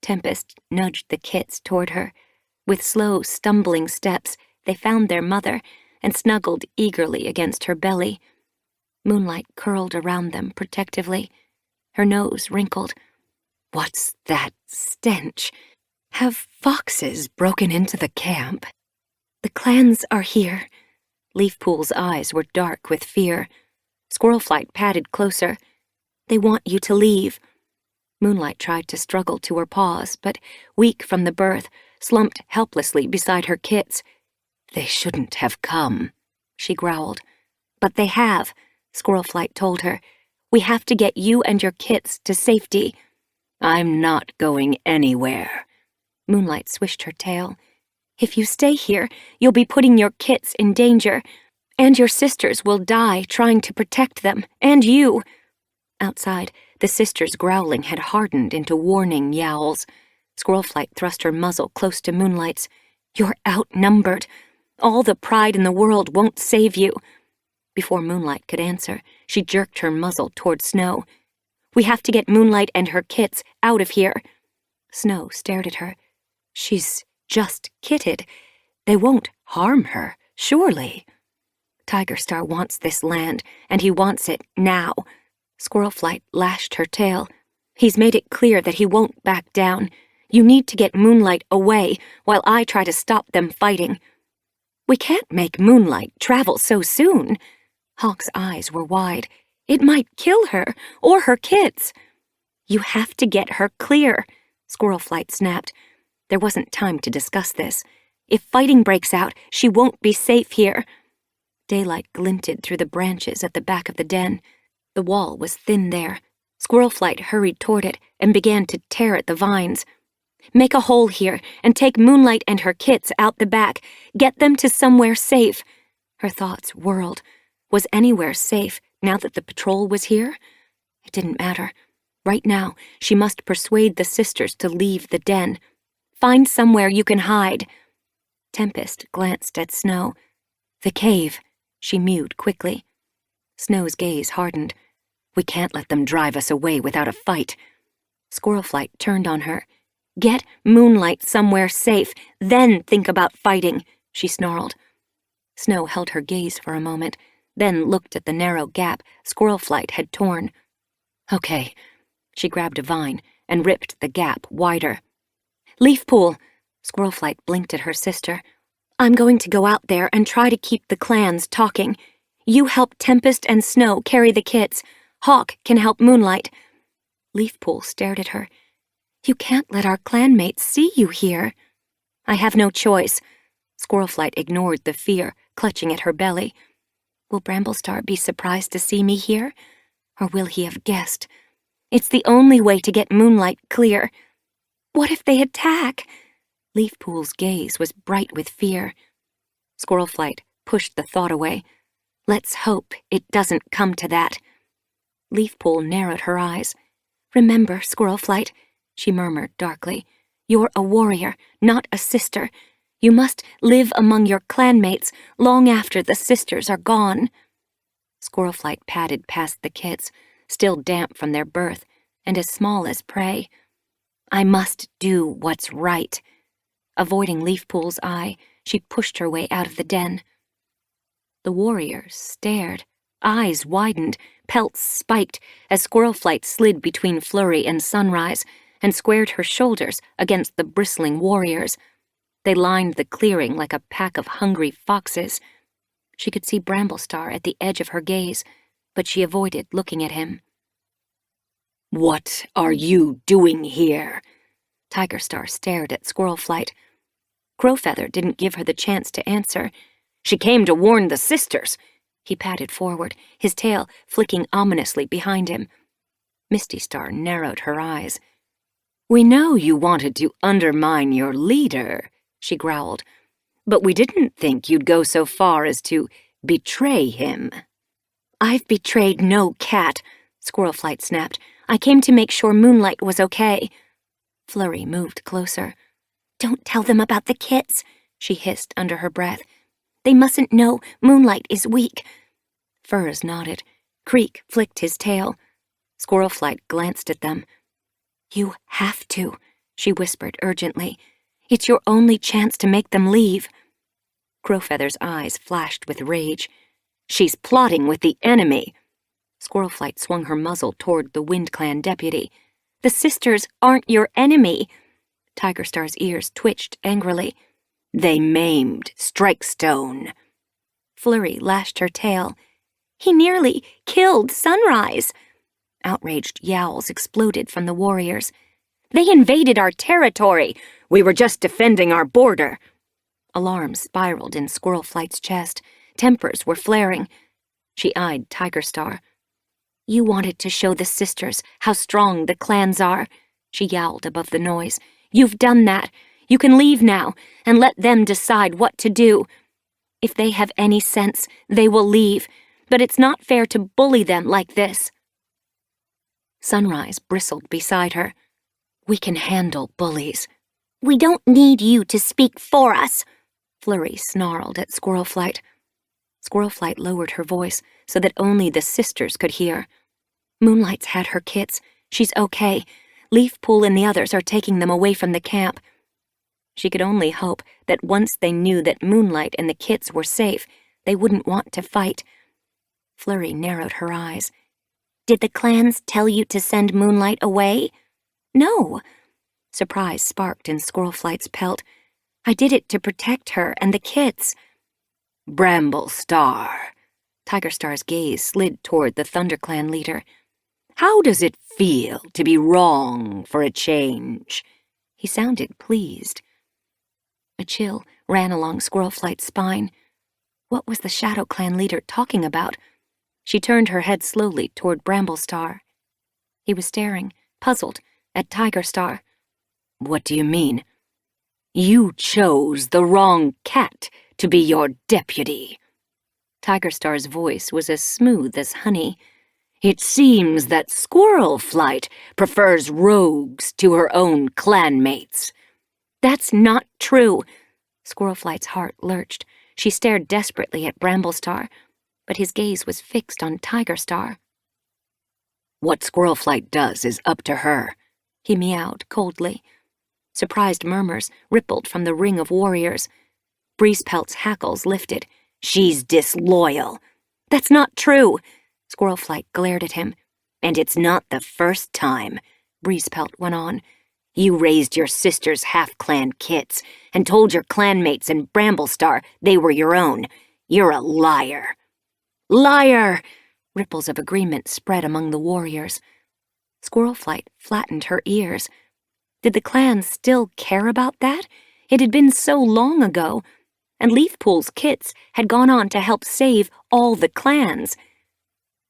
[SPEAKER 2] Tempest nudged the kits toward her. With slow, stumbling steps, they found their mother and snuggled eagerly against her belly. Moonlight curled around them protectively. Her nose wrinkled. "What's that stench? Have foxes broken into the camp?" "The clans are here." Leafpool's eyes were dark with fear. Squirrelflight padded closer. "They want you to leave." Moonlight tried to struggle to her paws, but, weak from the birth, slumped helplessly beside her kits. "They shouldn't have come," she growled. "But they have," Squirrelflight told her. "We have to get you and your kits to safety." "I'm not going anywhere." Moonlight swished her tail. "If you stay here, you'll be putting your kits in danger, and your sisters will die trying to protect them, and you." Outside, the sisters' growling had hardened into warning yowls. Squirrelflight thrust her muzzle close to Moonlight's. "You're outnumbered. All the pride in the world won't save you." Before Moonlight could answer, she jerked her muzzle toward Snow. "We have to get Moonlight and her kits out of here." Snow stared at her. "She's just kitted. They won't harm her, surely." "Tiger Star wants this land, and he wants it now." Squirrelflight lashed her tail. "He's made it clear that he won't back down. You need to get Moonlight away while I try to stop them fighting." "We can't make Moonlight travel so soon." Hawk's eyes were wide. "It might kill her, or her kits." "You have to get her clear," Squirrelflight snapped. There wasn't time to discuss this. "If fighting breaks out, she won't be safe here." Daylight glinted through the branches at the back of the den. The wall was thin there. Squirrelflight hurried toward it and began to tear at the vines. "Make a hole here and take Moonlight and her kits out the back. Get them to somewhere safe." Her thoughts whirled. Was anywhere safe now that the patrol was here? It didn't matter. Right now, she must persuade the sisters to leave the den. "Find somewhere you can hide." Tempest glanced at Snow. "The cave," she mewed quickly. Snow's gaze hardened. "We can't let them drive us away without a fight." Squirrelflight turned on her. "Get Moonlight somewhere safe, then think about fighting," she snarled. Snow held her gaze for a moment, then looked at the narrow gap Squirrelflight had torn. "Okay." She grabbed a vine and ripped the gap wider. "Leafpool!" Squirrelflight blinked at her sister. "I'm going to go out there and try to keep the clans talking. You help Tempest and Snow carry the kits. Hawk can help Moonlight." Leafpool stared at her. "You can't let our clanmates see you here." "I have no choice." Squirrelflight ignored the fear clutching at her belly. "Will Bramblestar be surprised to see me here? Or will he have guessed?" It's the only way to get Moonlight clear. What if they attack? Leafpool's gaze was bright with fear. Squirrelflight pushed the thought away. Let's hope it doesn't come to that. Leafpool narrowed her eyes. Remember, Squirrelflight, she murmured darkly. You're a warrior, not a sister. You must live among your clanmates long after the sisters are gone. Squirrelflight padded past the kits, still damp from their birth and as small as prey. I must do what's right. Avoiding Leafpool's eye, she pushed her way out of the den. The warriors stared, eyes widened, pelts spiked as Squirrelflight slid between Flurry and Sunrise and squared her shoulders against the bristling warriors. They lined the clearing like a pack of hungry foxes. She could see Bramblestar at the edge of her gaze, but she avoided looking at him.
[SPEAKER 3] What are you doing here?
[SPEAKER 2] Tigerstar stared at Squirrelflight. Crowfeather didn't give her the chance to answer. She came to warn the sisters. He padded forward, his tail flicking ominously behind him. Misty Star narrowed her eyes. We know you wanted to undermine your leader, she growled, but we didn't think you'd go so far as to betray him. I've betrayed no cat, Squirrelflight snapped. I came to make sure Moonlight was okay. Flurry moved closer. Don't tell them about the kits, she hissed under her breath. They mustn't know Moonlight is weak. Furze nodded. Creek flicked his tail. Squirrelflight glanced at them. You have to, she whispered urgently. It's your only chance to make them leave. Crowfeather's eyes flashed with rage. She's plotting with the enemy. Squirrelflight swung her muzzle toward the Wind Clan deputy. The sisters aren't your enemy. Tigerstar's ears twitched angrily. They maimed Strikestone. Flurry lashed her tail. He nearly killed Sunrise. Outraged yowls exploded from the warriors. They invaded our territory. We were just defending our border. Alarm spiraled in Squirrelflight's chest. Tempers were flaring. She eyed Tigerstar. You wanted to show the sisters how strong the clans are, she yowled above the noise. You've done that. You can leave now and let them decide what to do. If they have any sense, they will leave, but it's not fair to bully them like this. Sunrise bristled beside her. We can handle bullies.
[SPEAKER 4] We don't need you to speak for us,
[SPEAKER 2] Flurry snarled at Squirrelflight. Squirrelflight lowered her voice so that only the sisters could hear. Moonlight's had her kits. She's okay. Leafpool and the others are taking them away from the camp. She could only hope that once they knew that Moonlight and the kits were safe, they wouldn't want to fight. Flurry narrowed her eyes.
[SPEAKER 4] Did the clans tell you to send Moonlight away?
[SPEAKER 2] No. Surprise sparked in Squirrelflight's pelt. I did it to protect her and the kits.
[SPEAKER 3] Bramblestar.
[SPEAKER 2] Tigerstar's gaze slid toward the ThunderClan leader.
[SPEAKER 3] How does it feel to be wrong for a change?
[SPEAKER 2] He sounded pleased. A chill ran along Squirrelflight's spine. What was the Shadow Clan leader talking about? She turned her head slowly toward Bramblestar. He was staring, puzzled, at Tigerstar.
[SPEAKER 3] What do you mean? You chose the wrong cat to be your deputy.
[SPEAKER 2] Tigerstar's voice was as smooth as honey.
[SPEAKER 3] It seems that Squirrelflight prefers rogues to her own clanmates.
[SPEAKER 2] That's not true. Squirrelflight's heart lurched. She stared desperately at Bramblestar, but his gaze was fixed on Tigerstar.
[SPEAKER 3] What Squirrelflight does is up to her,
[SPEAKER 2] he meowed coldly. Surprised murmurs rippled from the ring of warriors. Breezepelt's hackles lifted.
[SPEAKER 3] She's disloyal.
[SPEAKER 2] That's not true. Squirrelflight glared at him.
[SPEAKER 3] And it's not the first time, Breezepelt went on. You raised your sister's half-clan kits and told your clanmates in Bramblestar they were your own. You're a liar.
[SPEAKER 2] Liar! Ripples of agreement spread among the warriors. Squirrelflight flattened her ears. Did the clans still care about that? It had been so long ago, and Leafpool's kits had gone on to help save all the clans.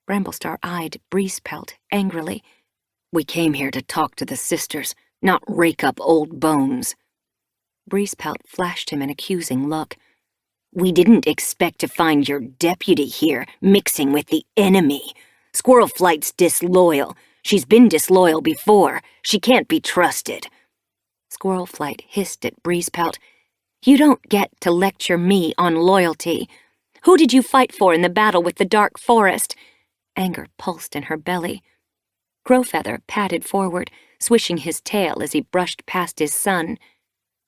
[SPEAKER 2] Bramblestar eyed Breezepelt angrily.
[SPEAKER 3] We came here to talk to the sisters, not rake up old bones.
[SPEAKER 2] Breezepelt flashed him an accusing look.
[SPEAKER 3] We didn't expect to find your deputy here, mixing with the enemy. Squirlflights disloyal. She's been disloyal before. She can't be trusted.
[SPEAKER 2] Squirlflight hissed at Breezepelt. You don't get to lecture me on loyalty. Who did you fight for in the battle with the dark forest? Anger pulsed in her belly. Crowfeather padded forward, swishing his tail as he brushed past his son.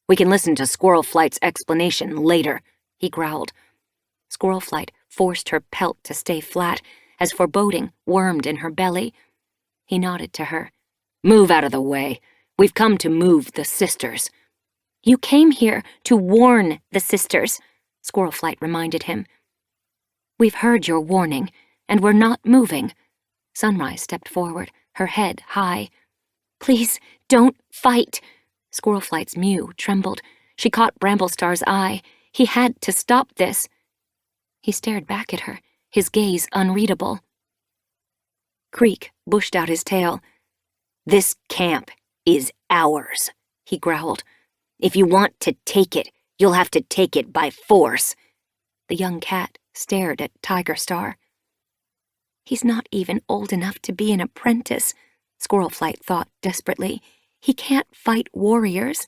[SPEAKER 3] We can listen to Squirlflight's explanation later, he growled.
[SPEAKER 2] Squirlflight forced her pelt to stay flat as foreboding wormed in her belly. He nodded to her.
[SPEAKER 3] Move out of the way. We've come to move the sisters.
[SPEAKER 2] You came here to warn the sisters, Squirlflight reminded him. We've heard your warning, and we're not moving. Sunrise stepped forward, her head high. Please, don't fight. Squirlflight's mew trembled. She caught Bramblestar's eye. He had to stop this. He stared back at her, his gaze unreadable. Creek bushed out his tail.
[SPEAKER 3] This camp is ours, he growled. If you want to take it, you'll have to take it by force.
[SPEAKER 2] The young cat stared at Tigerstar. He's not even old enough to be an apprentice, Squirlflight thought desperately. He can't fight warriors.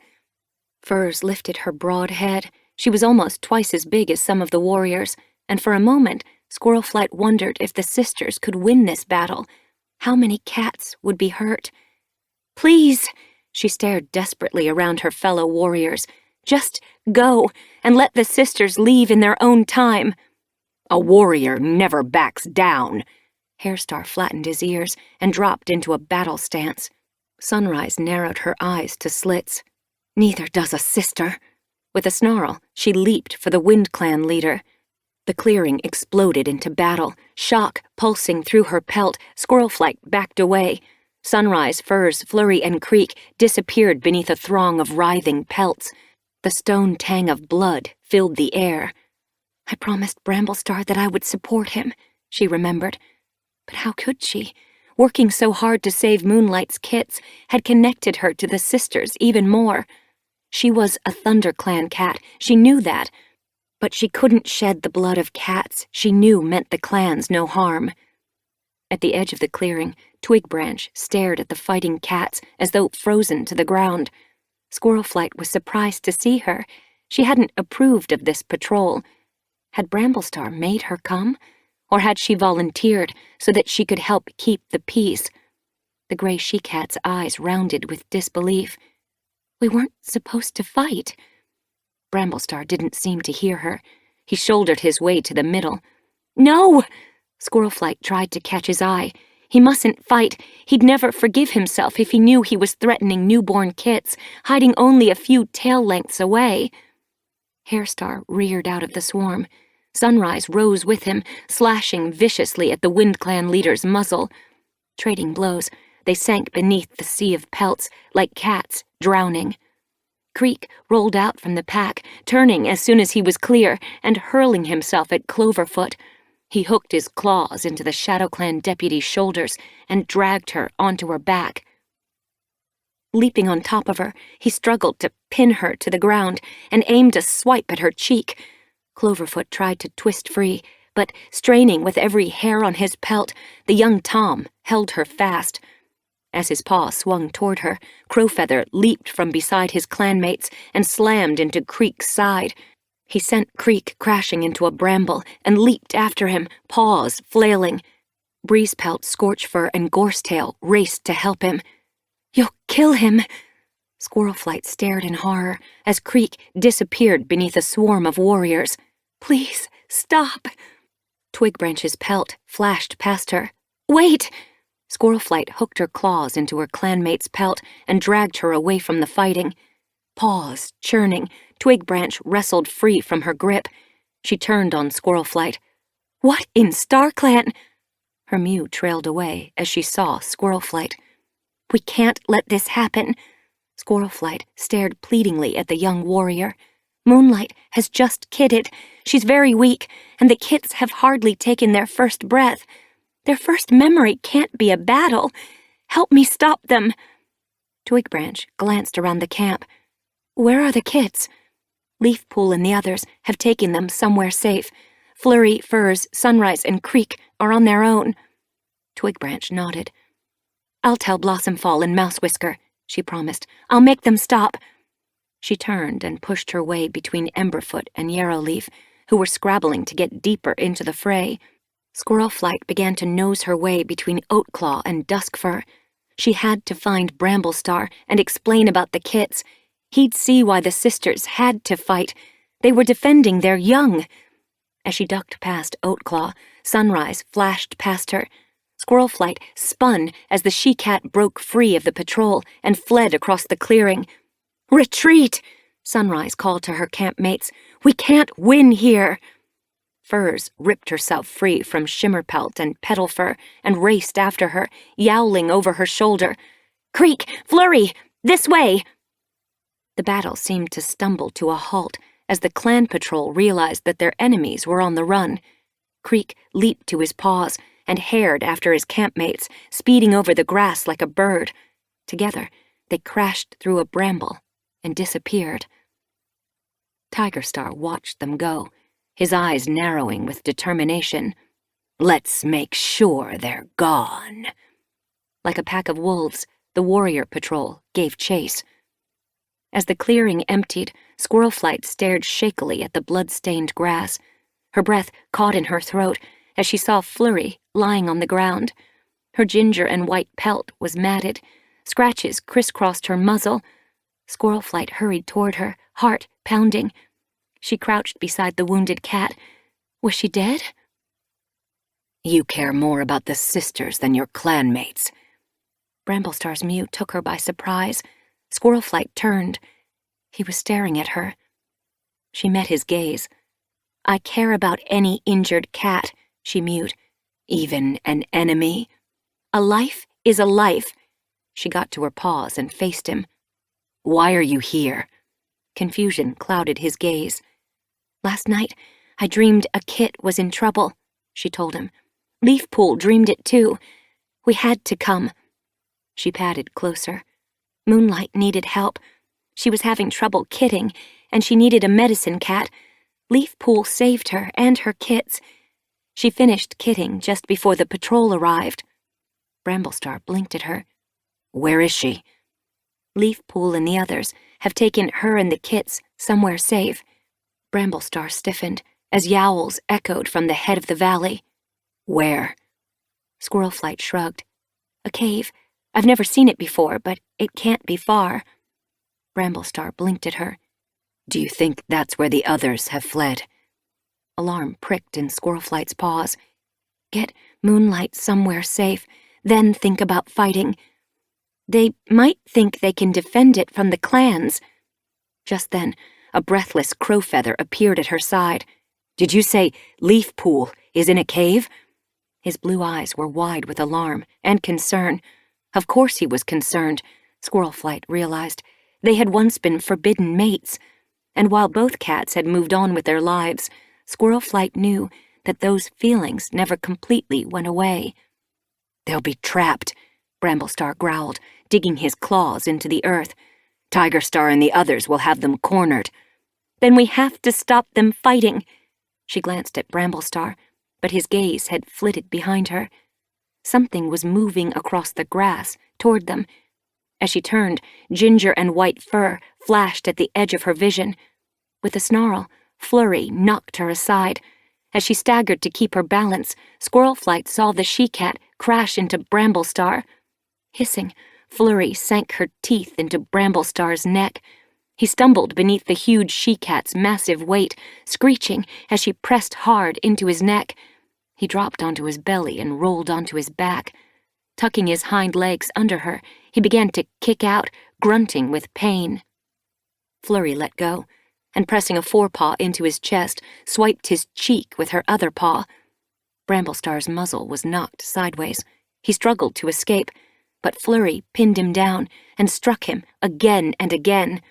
[SPEAKER 2] Furs lifted her broad head. She was almost twice as big as some of the warriors, and for a moment, Squirlflight wondered if the sisters could win this battle. How many cats would be hurt? Please, she stared desperately around her fellow warriors. Just go and let the sisters leave in their own time.
[SPEAKER 3] A warrior never backs down.
[SPEAKER 2] Hairstar flattened his ears and dropped into a battle stance. Sunrise narrowed her eyes to slits. Neither does a sister. With a snarl, she leaped for the Wind Clan leader. The clearing exploded into battle, shock pulsing through her pelt. Squirlflight backed away. Sunrise, Furs, Flurry, and Creek disappeared beneath a throng of writhing pelts. The stone tang of blood filled the air. I promised Bramblestar that I would support him, she remembered. But how could she? Working so hard to save Moonlight's kits had connected her to the sisters even more. She was a ThunderClan cat, she knew that. But she couldn't shed the blood of cats she knew meant the clans no harm. At the edge of the clearing, Twigbranch stared at the fighting cats as though frozen to the ground. Squirlflight was surprised to see her. She hadn't approved of this patrol. Had Bramblestar made her come? Or had she volunteered so that she could help keep the peace? The gray she-cat's eyes rounded with disbelief. We weren't supposed to fight. Bramblestar didn't seem to hear her. He shouldered his way to the middle. No! Squirlflight tried to catch his eye. He mustn't fight. He'd never forgive himself if he knew he was threatening newborn kits, hiding only a few tail lengths away. Hairstar reared out of the swarm. Sunrise rose with him, slashing viciously at the Wind Clan leader's muzzle. Trading blows, they sank beneath the sea of pelts, like cats drowning. Creek rolled out from the pack, turning as soon as he was clear, and hurling himself at Cloverfoot. He hooked his claws into the ShadowClan deputy's shoulders and dragged her onto her back. Leaping on top of her, he struggled to pin her to the ground and aimed a swipe at her cheek. Cloverfoot tried to twist free, but straining with every hair on his pelt, the young Tom held her fast. As his paw swung toward her, Crowfeather leaped from beside his clanmates and slammed into Creek's side. He sent Creek crashing into a bramble and leaped after him, paws flailing. Breezepelt, Scorchfur, and Gorsetail raced to help him. You'll kill him! Squirlflight stared in horror as Creek disappeared beneath a swarm of warriors. Please, stop! Twigbranch's pelt flashed past her. Wait! Squirlflight hooked her claws into her clanmate's pelt and dragged her away from the fighting. Paws churning, Twigbranch wrestled free from her grip. She turned on Squirlflight. What in StarClan? Her mew trailed away as she saw Squirlflight. We can't let this happen. Squirlflight stared pleadingly at the young warrior. Moonlight has just kidded. She's very weak, and the kits have hardly taken their first breath. Their first memory can't be a battle. Help me stop them. Twigbranch glanced around the camp. Where are the kits? Leafpool and the others have taken them somewhere safe. Flurry, Furs, Sunrise, and Creek are on their own. Twigbranch nodded. I'll tell Blossomfall and Mouse Whisker, she promised. I'll make them stop. She turned and pushed her way between Emberfoot and Yarrowleaf, who were scrabbling to get deeper into the fray. Squirrelflight began to nose her way between Oatclaw and Duskfur. She had to find Bramblestar and explain about the kits. He'd see why the sisters had to fight. They were defending their young. As she ducked past Oatclaw, Sunrise flashed past her. Squirrelflight spun as the she-cat broke free of the patrol and fled across the clearing. Retreat! Sunrise called to her campmates. We can't win here! Furs ripped herself free from Shimmerpelt and Petalfur and raced after her, yowling over her shoulder. Creek! Flurry! This way! The battle seemed to stumble to a halt as the clan patrol realized that their enemies were on the run. Creek leaped to his paws and hared after his campmates, speeding over the grass like a bird. Together, they crashed through a bramble and disappeared. Tigerstar watched them go, his eyes narrowing with determination. Let's make sure they're gone. Like a pack of wolves, the warrior patrol gave chase. As the clearing emptied, Squirrelflight stared shakily at the blood-stained grass. Her breath caught in her throat as she saw Flurry lying on the ground. Her ginger and white pelt was matted. Scratches crisscrossed her muzzle. Squirrelflight hurried toward her, heart pounding. She crouched beside the wounded cat. Was she dead?
[SPEAKER 3] You care more about the sisters than your clanmates.
[SPEAKER 2] Bramblestar's mew took her by surprise. Squirrelflight turned. He was staring at her. She met his gaze. I care about any injured cat, she mewed.
[SPEAKER 3] Even an enemy?
[SPEAKER 2] A life is a life. She got to her paws and faced him.
[SPEAKER 3] Why are you here?
[SPEAKER 2] Confusion clouded his gaze. Last night, I dreamed a kit was in trouble, she told him. Leafpool dreamed it too. We had to come. She padded closer. Moonlight needed help. She was having trouble kitting, and she needed a medicine cat. Leafpool saved her and her kits. She finished kitting just before the patrol arrived. Bramblestar blinked at her.
[SPEAKER 3] Where is she?
[SPEAKER 2] Leafpool and the others have taken her and the kits somewhere safe. Bramblestar stiffened as yowls echoed from the head of the valley.
[SPEAKER 3] Where?
[SPEAKER 2] Squirrelflight shrugged. A cave. I've never seen it before, but it can't be far. Bramblestar blinked at her.
[SPEAKER 3] Do you think that's where the others have fled?
[SPEAKER 2] Alarm pricked in Squirrelflight's paws. Get Moonlight somewhere safe, then think about fighting. They might think they can defend it from the clans. Just then, a breathless crowfeather appeared at her side.
[SPEAKER 3] Did you say Leafpool is in a cave?
[SPEAKER 2] His blue eyes were wide with alarm and concern. Of course he was concerned, Squirrelflight realized. They had once been forbidden mates. And while both cats had moved on with their lives, Squirrelflight knew that those feelings never completely went away.
[SPEAKER 3] They'll be trapped, Bramblestar growled, digging his claws into the earth. Tigerstar and the others will have them cornered.
[SPEAKER 2] Then we have to stop them fighting. She glanced at Bramblestar, but his gaze had flitted behind her. Something was moving across the grass toward them. As she turned, ginger and white fur flashed at the edge of her vision. With a snarl, Flurry knocked her aside. As she staggered to keep her balance, Squirrelflight saw the she-cat crash into Bramblestar. Hissing, Flurry sank her teeth into Bramblestar's neck. He stumbled beneath the huge she-cat's massive weight, screeching as she pressed hard into his neck. He dropped onto his belly and rolled onto his back. Tucking his hind legs under her, he began to kick out, grunting with pain. Flurry let go, and pressing a forepaw into his chest, swiped his cheek with her other paw. Bramblestar's muzzle was knocked sideways. He struggled to escape, but Flurry pinned him down and struck him again and again.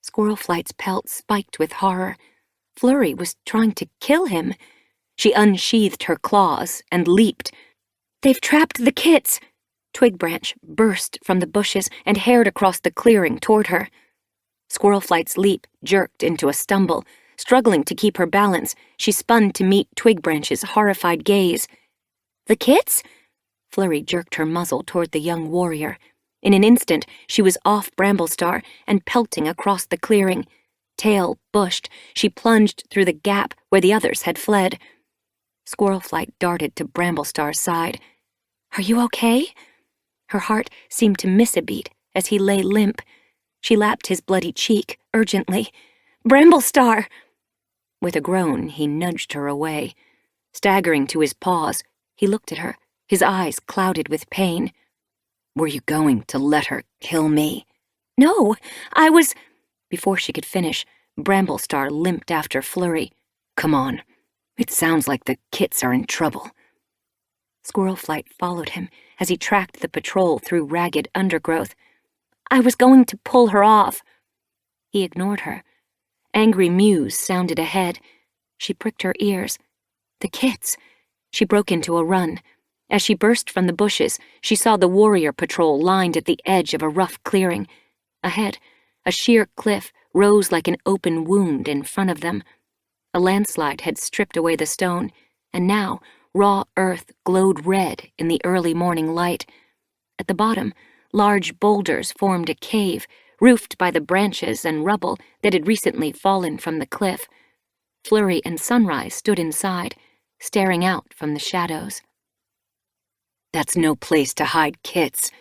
[SPEAKER 2] Squirrelflight's pelt spiked with horror. Flurry was trying to kill him. She unsheathed her claws and leaped. They've trapped the kits, Twig Branch burst from the bushes and hared across the clearing toward her. Squirlflight's leap jerked into a stumble. Struggling to keep her balance, she spun to meet Twig Branch's horrified gaze. "The kits?" Flurry jerked her muzzle toward the young warrior. In an instant, she was off Bramblestar and pelting across the clearing. Tail bushed, she plunged through the gap where the others had fled. Squirlflight darted to Bramblestar's side. "Are you okay?" Her heart seemed to miss a beat as he lay limp. She lapped his bloody cheek urgently. "Bramblestar!" With a groan, he nudged her away. Staggering to his paws, he looked at her, his eyes clouded with pain. "Were you going to let her kill me?" "No, I was—" Before she could finish, Bramblestar limped after Flurry. "Come on. It sounds like the kits are in trouble." Squirlflight followed him as he tracked the patrol through ragged undergrowth. "I was going to pull her off." He ignored her. Angry mews sounded ahead. She pricked her ears. The kits! She broke into a run. As she burst from the bushes, she saw the warrior patrol lined at the edge of a rough clearing. Ahead, a sheer cliff rose like an open wound in front of them. A landslide had stripped away the stone, and now raw earth glowed red in the early morning light. At the bottom, large boulders formed a cave, roofed by the branches and rubble that had recently fallen from the cliff. Flurry and Sunrise stood inside, staring out from the shadows. "That's no place to hide kits."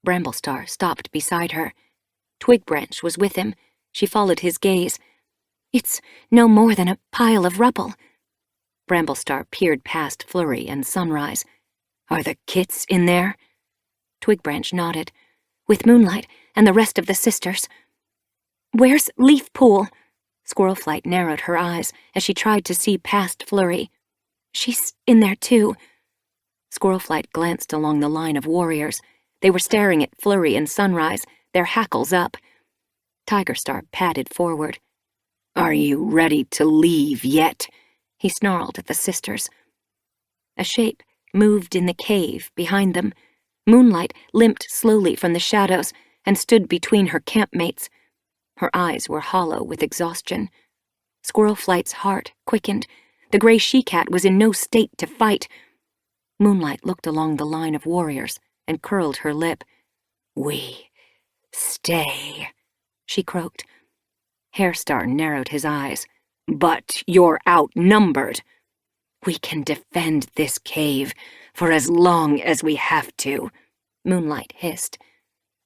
[SPEAKER 2] Bramblestar stopped beside her. Twig Branch was with him. She followed his gaze. "It's no more than a pile of rubble." Bramblestar peered past Flurry and Sunrise. "Are the kits in there?" Twig Branch nodded. "With Moonlight and the rest of the sisters." "Where's Leaf Pool?" Squirlflight narrowed her eyes as she tried to see past Flurry. "She's in there too." Squirlflight glanced along the line of warriors. They were staring at Flurry and Sunrise, their hackles up. Tigerstar padded forward. "Are you ready to leave yet?" he snarled at the sisters. A shape moved in the cave behind them. Moonlight limped slowly from the shadows and stood between her campmates. Her eyes were hollow with exhaustion. Squirlflight's heart quickened. The gray she-cat was in no state to fight. Moonlight looked along the line of warriors and curled her lip. "We stay," she croaked. Hairstar narrowed his eyes. "But you're outnumbered." "We can defend this cave for as long as we have to," Moonlight hissed.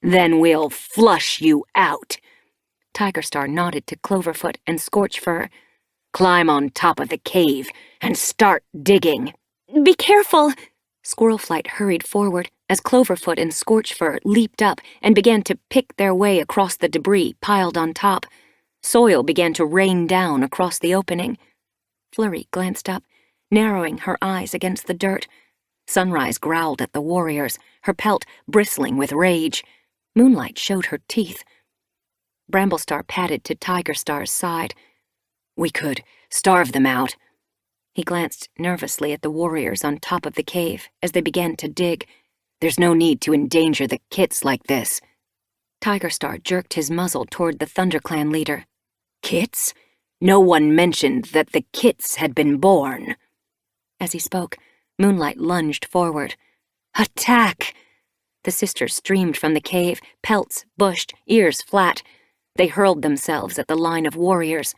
[SPEAKER 2] "Then we'll flush you out." Tigerstar nodded to Cloverfoot and Scorchfur. "Climb on top of the cave and start digging." "Be careful!" Squirlflight hurried forward as Cloverfoot and Scorchfur leaped up and began to pick their way across the debris piled on top. Soil began to rain down across the opening. Flurry glanced up, narrowing her eyes against the dirt. Sunrise growled at the warriors, her pelt bristling with rage. Moonlight showed her teeth. Bramblestar padded to Tigerstar's side. "We could starve them out." He glanced nervously at the warriors on top of the cave as they began to dig. "There's no need to endanger the kits like this." Tigerstar jerked his muzzle toward the ThunderClan leader. "Kits? No one mentioned that the kits had been born." As he spoke, Moonlight lunged forward. "Attack!" The sisters streamed from the cave, pelts bushed, ears flat. They hurled themselves at the line of warriors.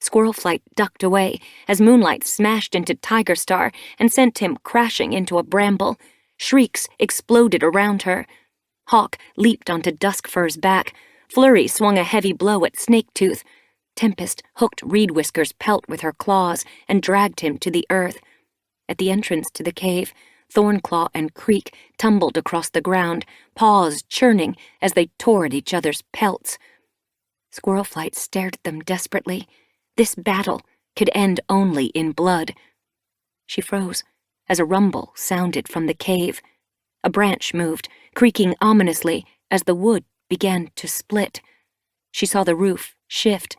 [SPEAKER 2] Squirlflight ducked away as Moonlight smashed into Tigerstar and sent him crashing into a bramble. Shrieks exploded around her. Hawk leaped onto Duskfur's back. Flurry swung a heavy blow at Snaketooth. Tempest hooked Reed Whisker's pelt with her claws and dragged him to the earth. At the entrance to the cave, Thornclaw and Creek tumbled across the ground, paws churning as they tore at each other's pelts. Squirlflight stared at them desperately. This battle could end only in blood. She froze as a rumble sounded from the cave. A branch moved, creaking ominously as the wood began to split. She saw the roof shift.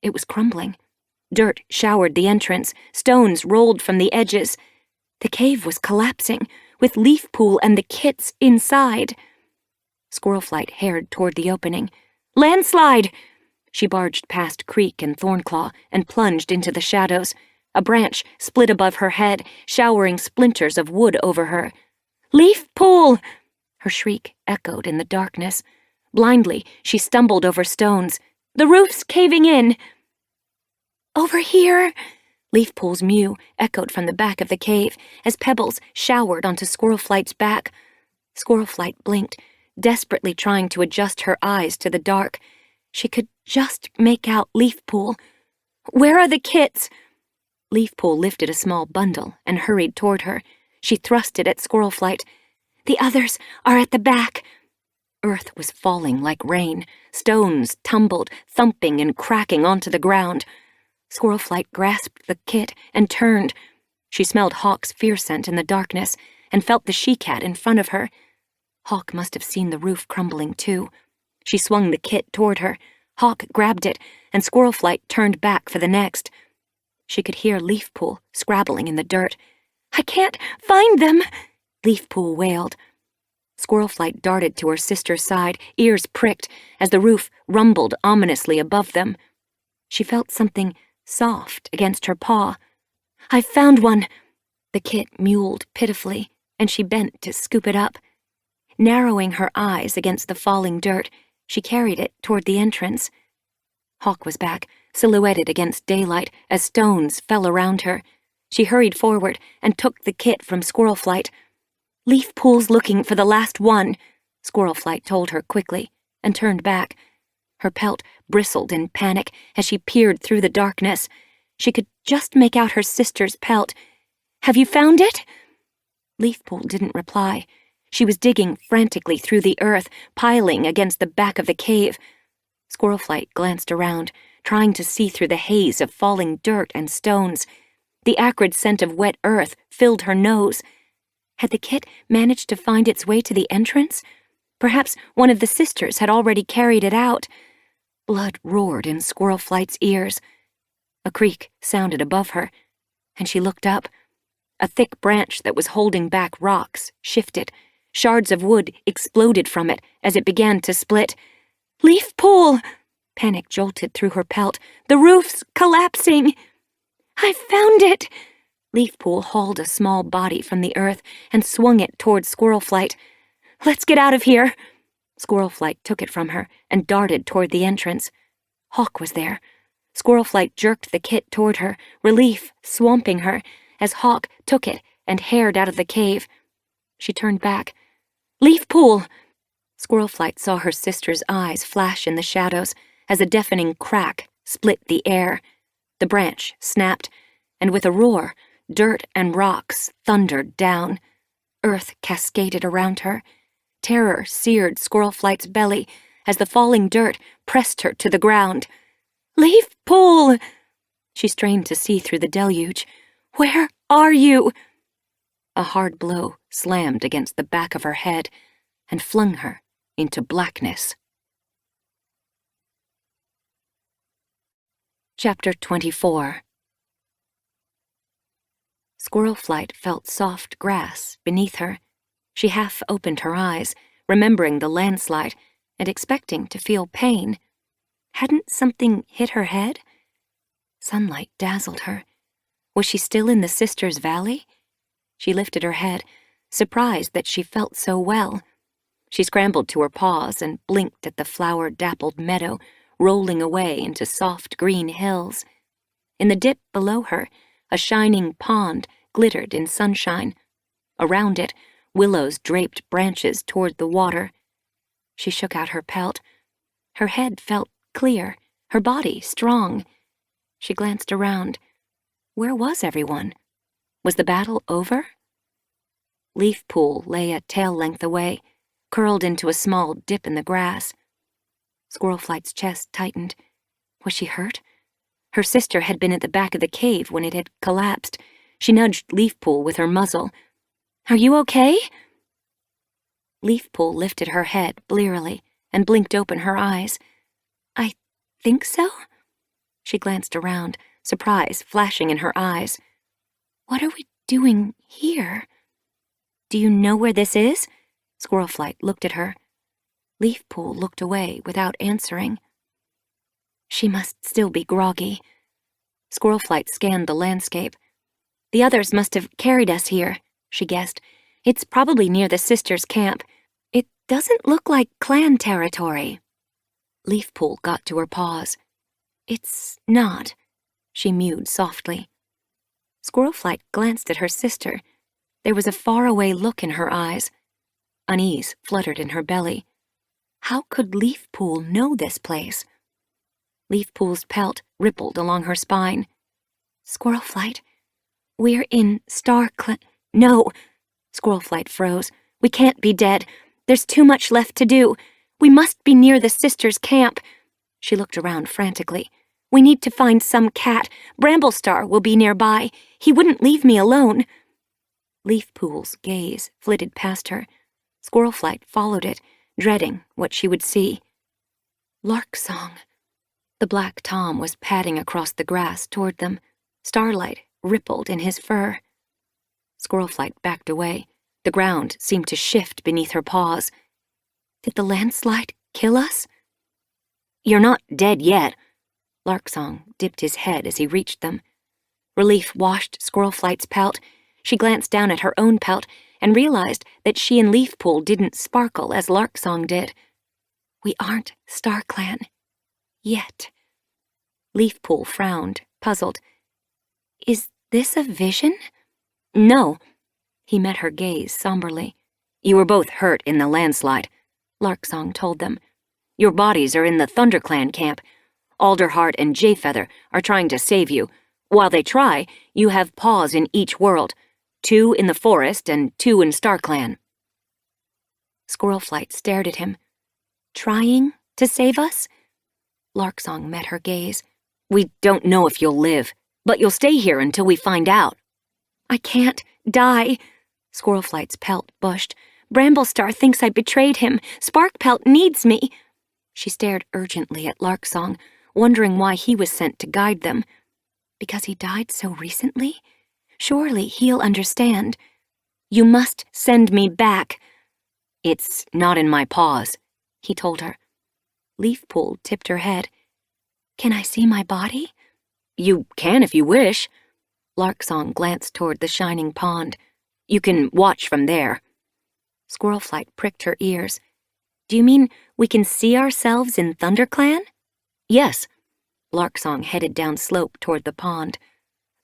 [SPEAKER 2] It was crumbling. Dirt showered the entrance, stones rolled from the edges. The cave was collapsing, with Leafpool and the kits inside. Squirrelflight hared toward the opening. Landslide! She barged past Creek and Thornclaw and plunged into the shadows. A branch split above her head, showering splinters of wood over her. Leafpool! Her shriek echoed in the darkness. Blindly, she stumbled over stones. The roof's caving in! Over here! Leafpool's mew echoed from the back of the cave as pebbles showered onto Squirrelflight's back. Squirrelflight blinked, desperately trying to adjust her eyes to the dark. She could just make out Leafpool. Where are the kits? Leafpool lifted a small bundle and hurried toward her. She thrust it at Squirrelflight. The others are at the back. Earth was falling like rain. Stones tumbled, thumping and cracking onto the ground. Squirrelflight grasped the kit and turned. She smelled Hawk's fear scent in the darkness and felt the she-cat in front of her. Hawk must have seen the roof crumbling too. She swung the kit toward her. Hawk grabbed it, and Squirrelflight turned back for the next. She could hear Leafpool scrabbling in the dirt. I can't find them, Leafpool wailed. Squirrelflight darted to her sister's side, ears pricked, as the roof rumbled ominously above them. She felt something soft against her paw. I've found one. The kit mewled pitifully, and she bent to scoop it up. Narrowing her eyes against the falling dirt, she carried it toward the entrance. Hawk was back, silhouetted against daylight as stones fell around her. She hurried forward and took the kit from Squirrelflight. Leafpool's looking for the last one, Squirrelflight told her quickly, and turned back. Her pelt bristled in panic as she peered through the darkness. She could just make out her sister's pelt. Have you found it? Leafpool didn't reply. She was digging frantically through the earth, piling against the back of the cave. Squirrelflight glanced around, trying to see through the haze of falling dirt and stones. The acrid scent of wet earth filled her nose. Had the kit managed to find its way to the entrance? Perhaps one of the sisters had already carried it out. Blood roared in Squirrelflight's ears. A creak sounded above her, and she looked up. A thick branch that was holding back rocks shifted. Shards of wood exploded from it as it began to split. Leafpool! Panic jolted through her pelt. The roof's collapsing! I found it! Leafpool hauled a small body from the earth and swung it toward Squirrelflight. Let's get out of here! Squirrelflight took it from her and darted toward the entrance. Hawk was there. Squirrelflight jerked the kit toward her, relief swamping her, as Hawk took it and hared out of the cave. She turned back. Leafpool! Squirrelflight saw her sister's eyes flash in the shadows as a deafening crack split the air. The branch snapped, and with a roar, dirt and rocks thundered down. Earth cascaded around her. Terror seared Squirrelflight's belly as the falling dirt pressed her to the ground. Leafpool! She strained to see through the deluge. Where are you? A hard blow slammed against the back of her head and flung her into blackness. Chapter 24. Squirrelflight felt soft grass beneath her. She half opened her eyes, remembering the landslide and expecting to feel pain. Hadn't something hit her head? Sunlight dazzled her. Was she still in the Sisters' Valley? She lifted her head, surprised that she felt so well. She scrambled to her paws and blinked at the flower-dappled meadow, rolling away into soft green hills. In the dip below her, a shining pond glittered in sunshine. Around it, willows draped branches toward the water. She shook out her pelt. Her head felt clear, her body strong. She glanced around. Where was everyone? Was the battle over? Leafpool lay a tail length away, curled into a small dip in the grass. Squirrelflight's chest tightened. Was she hurt? Her sister had been at the back of the cave when it had collapsed. She nudged Leafpool with her muzzle. Are you okay? Leafpool lifted her head blearily and blinked open her eyes. I think so? She glanced around, surprise flashing in her eyes. What are we doing here? Do you know where this is? Squirrelflight looked at her. Leafpool looked away without answering. She must still be groggy. Squirrelflight scanned the landscape. The others must have carried us here, she guessed. It's probably near the sisters' camp. It doesn't look like clan territory. Leafpool got to her paws. It's not, she mewed softly. Squirrelflight glanced at her sister. There was a faraway look in her eyes. Unease fluttered in her belly. How could Leafpool know this place? Leafpool's pelt rippled along her spine. Squirrelflight, we're in No! Squirrelflight froze. We can't be dead. There's too much left to do. We must be near the sisters' camp. She looked around frantically. We need to find some cat. Bramblestar will be nearby. He wouldn't leave me alone. Leafpool's gaze flitted past her. Squirrelflight followed it, dreading what she would see. Larksong. The black tom was padding across the grass toward them. Starlight rippled in his fur. Squirrelflight backed away. The ground seemed to shift beneath her paws. Did the landslide kill us? You're not dead yet. Larksong dipped his head as he reached them. Relief washed Squirrelflight's pelt. She glanced down at her own pelt and realized that she and Leafpool didn't sparkle as Larksong did. We aren't StarClan. Yet. Leafpool frowned, puzzled. Is this a vision? No. He met her gaze somberly. You were both hurt in the landslide, Larksong told them. Your bodies are in the ThunderClan camp. Alderheart and Jayfeather are trying to save you. While they try, you have paws in each world, 2 in the forest and 2 in StarClan. Squirrelflight stared at him. Trying to save us? Larksong met her gaze. We don't know if you'll live, but you'll stay here until we find out. I can't die. Squirrelflight's pelt bushed. Bramblestar thinks I betrayed him. Sparkpelt needs me. She stared urgently at Larksong, wondering why he was sent to guide them. Because he died so recently? Surely he'll understand. You must send me back. It's not in my paws, he told her. Leafpool tipped her head. Can I see my body? You can if you wish. Larksong glanced toward the shining pond. You can watch from there. Squirrelflight pricked her ears. Do you mean we can see ourselves in ThunderClan? Yes. Larksong headed down slope toward the pond.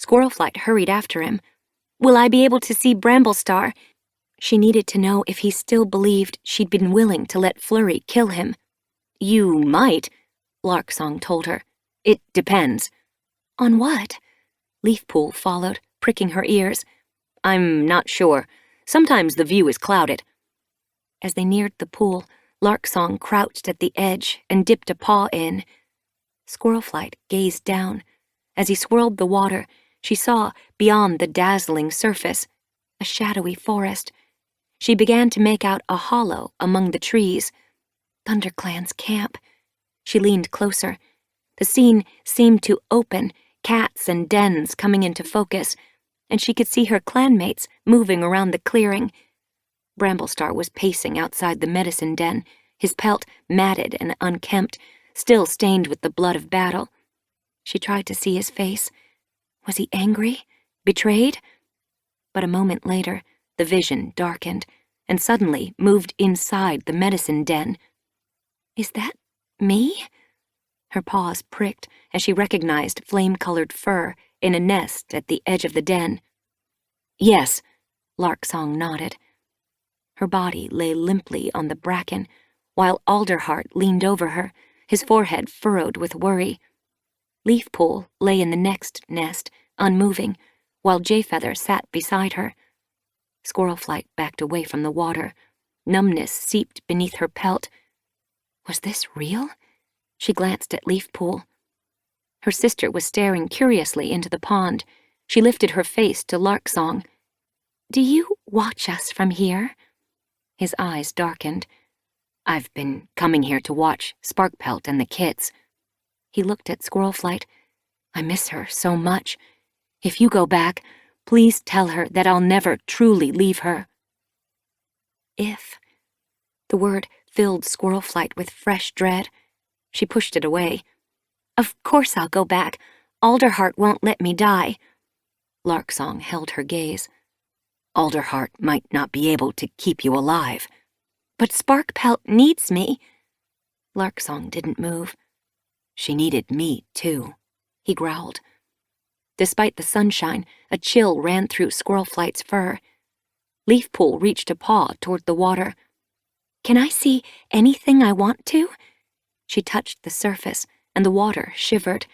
[SPEAKER 2] Squirrelflight hurried after him. Will I be able to see Bramblestar? She needed to know if he still believed she'd been willing to let Flurry kill him. You might, Larksong told her. It depends. On what? Leafpool followed, pricking her ears. I'm not sure. Sometimes the view is clouded. As they neared the pool, Larksong crouched at the edge and dipped a paw in. Squirrelflight gazed down. As he swirled the water, she saw, beyond the dazzling surface, a shadowy forest. She began to make out a hollow among the trees. ThunderClan's camp. She leaned closer. The scene seemed to open, cats and dens coming into focus, and she could see her clanmates moving around the clearing. Bramblestar was pacing outside the medicine den, his pelt matted and unkempt, still stained with the blood of battle. She tried to see his face. Was he angry? Betrayed? But a moment later, the vision darkened, and suddenly moved inside the medicine den. Is that me? Her paws pricked as she recognized flame-colored fur in a nest at the edge of the den. Yes, Larksong nodded. Her body lay limply on the bracken, while Alderheart leaned over her, his forehead furrowed with worry. Leafpool lay in the next nest, unmoving, while Jayfeather sat beside her. Squirrelflight backed away from the water. Numbness seeped beneath her pelt. Was this real? She glanced at Leafpool. Her sister was staring curiously into the pond. She lifted her face to Larksong. Do you watch us from here? His eyes darkened. I've been coming here to watch Sparkpelt and the kits. He looked at Squirrelflight. I miss her so much. If you go back, please tell her that I'll never truly leave her. if. The word filled Squirlflight with fresh dread. She pushed it away. Of course I'll go back. Alderheart won't let me die. Larksong held her gaze.
[SPEAKER 3] Alderheart might not be able to keep you alive.
[SPEAKER 2] But Sparkpelt needs me. Larksong didn't move.
[SPEAKER 3] She needed me, too, he growled.
[SPEAKER 2] Despite the sunshine, a chill ran through Squirlflight's fur. Leafpool reached a paw toward the water. Can I see anything I want to? She touched the surface, and the water shivered.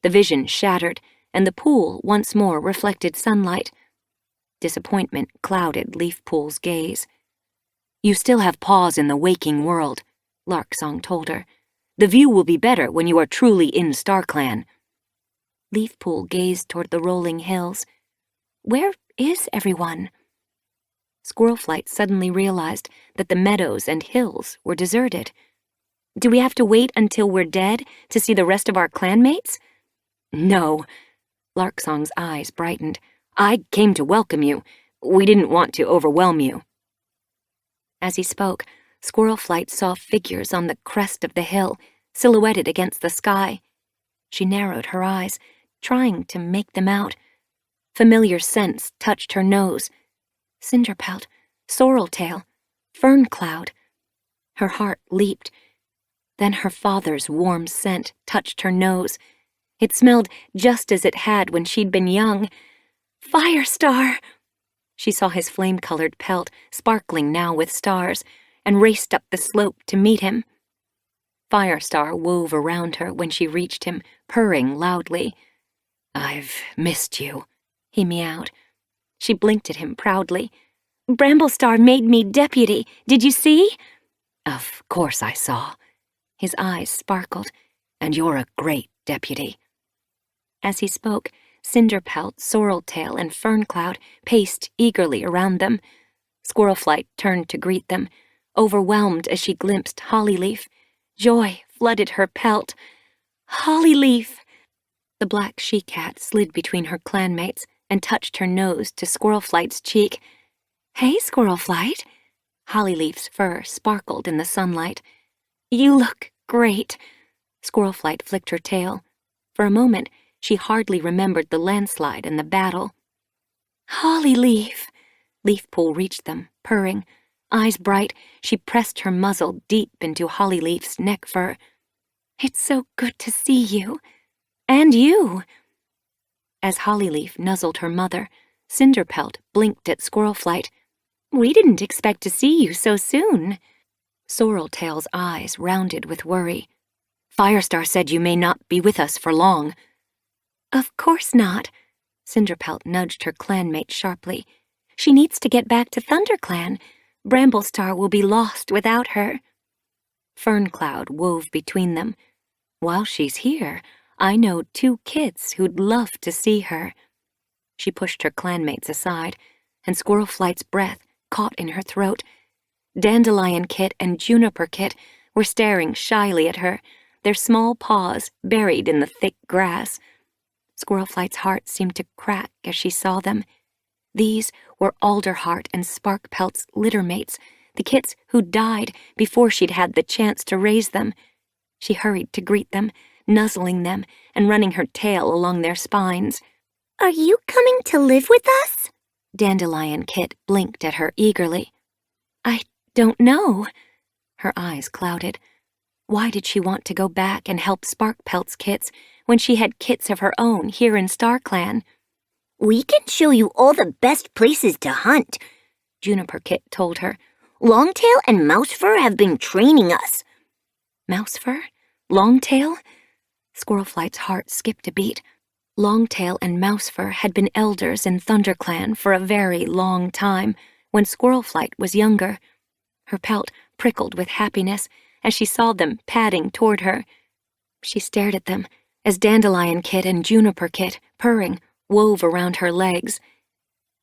[SPEAKER 2] The vision shattered, and the pool once more reflected sunlight. Disappointment clouded Leafpool's gaze.
[SPEAKER 3] You still have paws in the waking world, Larksong told her. The view will be better when you are truly in StarClan.
[SPEAKER 2] Leafpool gazed toward the rolling hills. Where is everyone? Squirrelflight suddenly realized that the meadows and hills were deserted. Do we have to wait until we're dead to see the rest of our clanmates?
[SPEAKER 3] No.
[SPEAKER 2] Larksong's eyes brightened.
[SPEAKER 3] I came to welcome you. We didn't want to overwhelm you.
[SPEAKER 2] As he spoke, Squirrelflight saw figures on the crest of the hill, silhouetted against the sky. She narrowed her eyes, trying to make them out. Familiar scents touched her nose. Cinderpelt, Sorreltail, Ferncloud. Her heart leaped. Then her father's warm scent touched her nose. It smelled just as it had when she'd been young. Firestar! She saw his flame-colored pelt, sparkling now with stars, and raced up the slope to meet him. Firestar wove around her when she reached him, purring loudly.
[SPEAKER 3] I've missed you,
[SPEAKER 2] he meowed. She blinked at him proudly. Bramblestar made me deputy. Did you see?
[SPEAKER 3] Of course I saw.
[SPEAKER 2] His eyes sparkled.
[SPEAKER 3] And you're a great deputy.
[SPEAKER 2] As he spoke, Cinderpelt, Sorreltail, and Ferncloud paced eagerly around them. Squirrelflight turned to greet them, overwhelmed as she glimpsed Hollyleaf. Joy flooded her pelt. Hollyleaf! The black she-cat slid between her clanmates and touched her nose to Squirrelflight's cheek. Hey, Squirrelflight! Hollyleaf's fur sparkled in the sunlight. You look great. Squirrelflight flicked her tail. For a moment, she hardly remembered the landslide and the battle. Hollyleaf! Leafpool reached them, purring. Eyes bright, she pressed her muzzle deep into Hollyleaf's neck fur. It's so good to see you. And you! As Hollyleaf nuzzled her mother, Cinderpelt blinked at Squirrelflight. We didn't expect to see you so soon. Sorreltail's eyes rounded with worry.
[SPEAKER 3] Firestar said you may not be with us for long.
[SPEAKER 2] Of course not. Cinderpelt nudged her clanmate sharply. She needs to get back to ThunderClan. Bramblestar will be lost without her. Ferncloud wove between them. While she's here, I know 2 kids who'd love to see her. She pushed her clanmates aside, and Squirrelflight's breath caught in her throat. Dandelion Kit and Juniper Kit were staring shyly at her, their small paws buried in the thick grass. Squirrelflight's heart seemed to crack as she saw them. These were Alderheart and Sparkpelt's littermates, the kits who died before she'd had the chance to raise them. She hurried to greet them, nuzzling them and running her tail along their spines.
[SPEAKER 4] Are you coming to live with us?
[SPEAKER 2] Dandelion Kit blinked at her eagerly. I don't know. Her eyes clouded. Why did she want to go back and help Sparkpelt's kits when she had kits of her own here in StarClan?
[SPEAKER 4] We can show you all the best places to hunt,
[SPEAKER 2] Juniper Kit told her.
[SPEAKER 4] Longtail and Mousefur have been training us.
[SPEAKER 2] Mousefur? Longtail? Squirrelflight's heart skipped a beat. Longtail and Mousefur had been elders in ThunderClan for a very long time, when Squirrelflight was younger. Her pelt prickled with happiness as she saw them padding toward her. She stared at them as Dandelion Kit and Juniper Kit, purring, wove around her legs.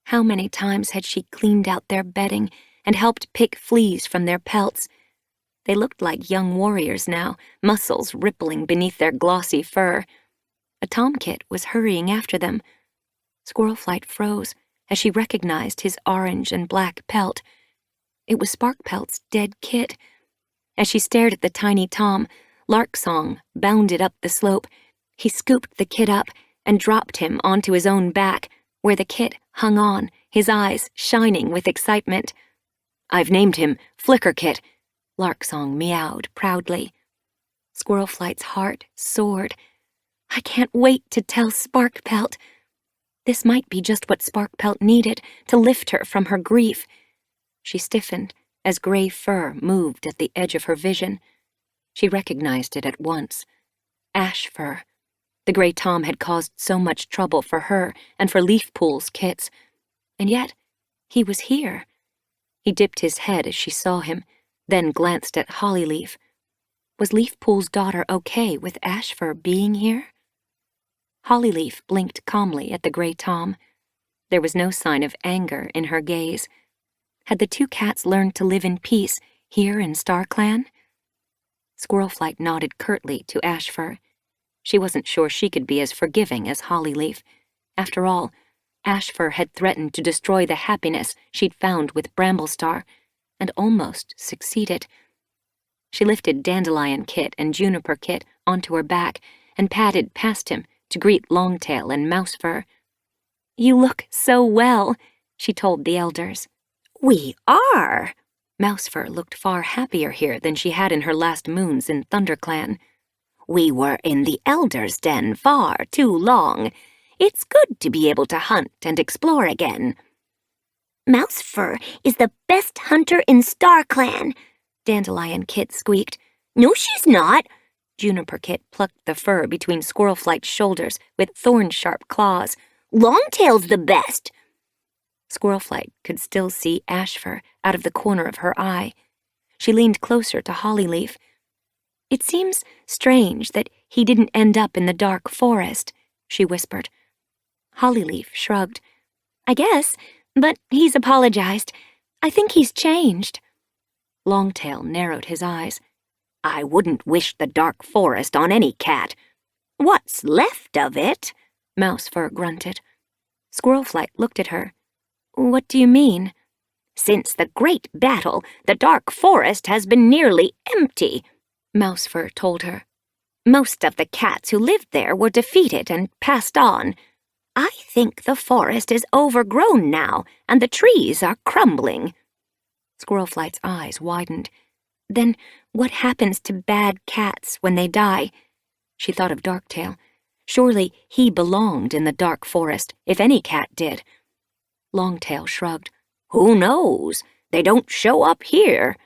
[SPEAKER 2] How many times had she cleaned out their bedding and helped pick fleas from their pelts? They looked like young warriors now, muscles rippling beneath their glossy fur. A tomkit was hurrying after them. Squirrelflight froze as she recognized his orange and black pelt. It was Sparkpelt's dead kit. As she stared at the tiny Tom, Larksong bounded up the slope. He scooped the kit up and dropped him onto his own back, where the kit hung on, his eyes shining with excitement. "I've named him Flickerkit," Larksong meowed proudly. Squirlflight's heart soared. "I can't wait to tell Sparkpelt." This might be just what Sparkpelt needed to lift her from her grief. She stiffened as gray fur moved at the edge of her vision. She recognized it at once. Ash fur. The gray Tom had caused so much trouble for her and for Leafpool's kits. And yet, he was here. He dipped his head as she saw him, then glanced at Hollyleaf. Was Leafpool's daughter okay with Ash fur being here? Hollyleaf blinked calmly at the gray Tom. There was no sign of anger in her gaze. Had the two cats learned to live in peace here in StarClan? Squirlflight nodded curtly to Ashfur. She wasn't sure she could be as forgiving as Hollyleaf. After all, Ashfur had threatened to destroy the happiness she'd found with Bramblestar, and almost succeeded. She lifted Dandelion Kit and Juniper Kit onto her back and padded past him to greet Longtail and Mousefur. "You look so well," she told the elders. "We are." Mousefur looked far happier here than she had in her last moons in ThunderClan. "We were in the Elders' Den far too long. It's good to be able to hunt and explore again."
[SPEAKER 4] "Mousefur is the best hunter in StarClan,"
[SPEAKER 2] Dandelion Kit squeaked.
[SPEAKER 4] "No, she's not."
[SPEAKER 2] Juniper Kit plucked the fur between Squirlflight's shoulders with thorn-sharp claws.
[SPEAKER 4] "Longtail's the best."
[SPEAKER 2] Squirlflight could still see Ashfur out of the corner of her eye. She leaned closer to Hollyleaf. "It seems strange that he didn't end up in the dark forest," she whispered. Hollyleaf shrugged. "I guess, but he's apologized. I think he's changed." Longtail narrowed his eyes.
[SPEAKER 3] "I wouldn't wish the dark forest on any cat. What's left of it?"
[SPEAKER 2] Mousefur grunted. Squirlflight looked at her. "What do you mean?"
[SPEAKER 3] "Since the great battle, the dark forest has been nearly empty," Mousefur told her. "Most of the cats who lived there were defeated and passed on. I think the forest is overgrown now, and the trees are crumbling."
[SPEAKER 2] Squirlflight's eyes widened. "Then what happens to bad cats when they die?" She thought of Darktail. Surely he belonged in the dark forest, if any cat did. Longtail shrugged.
[SPEAKER 3] "Who knows? They don't show up here."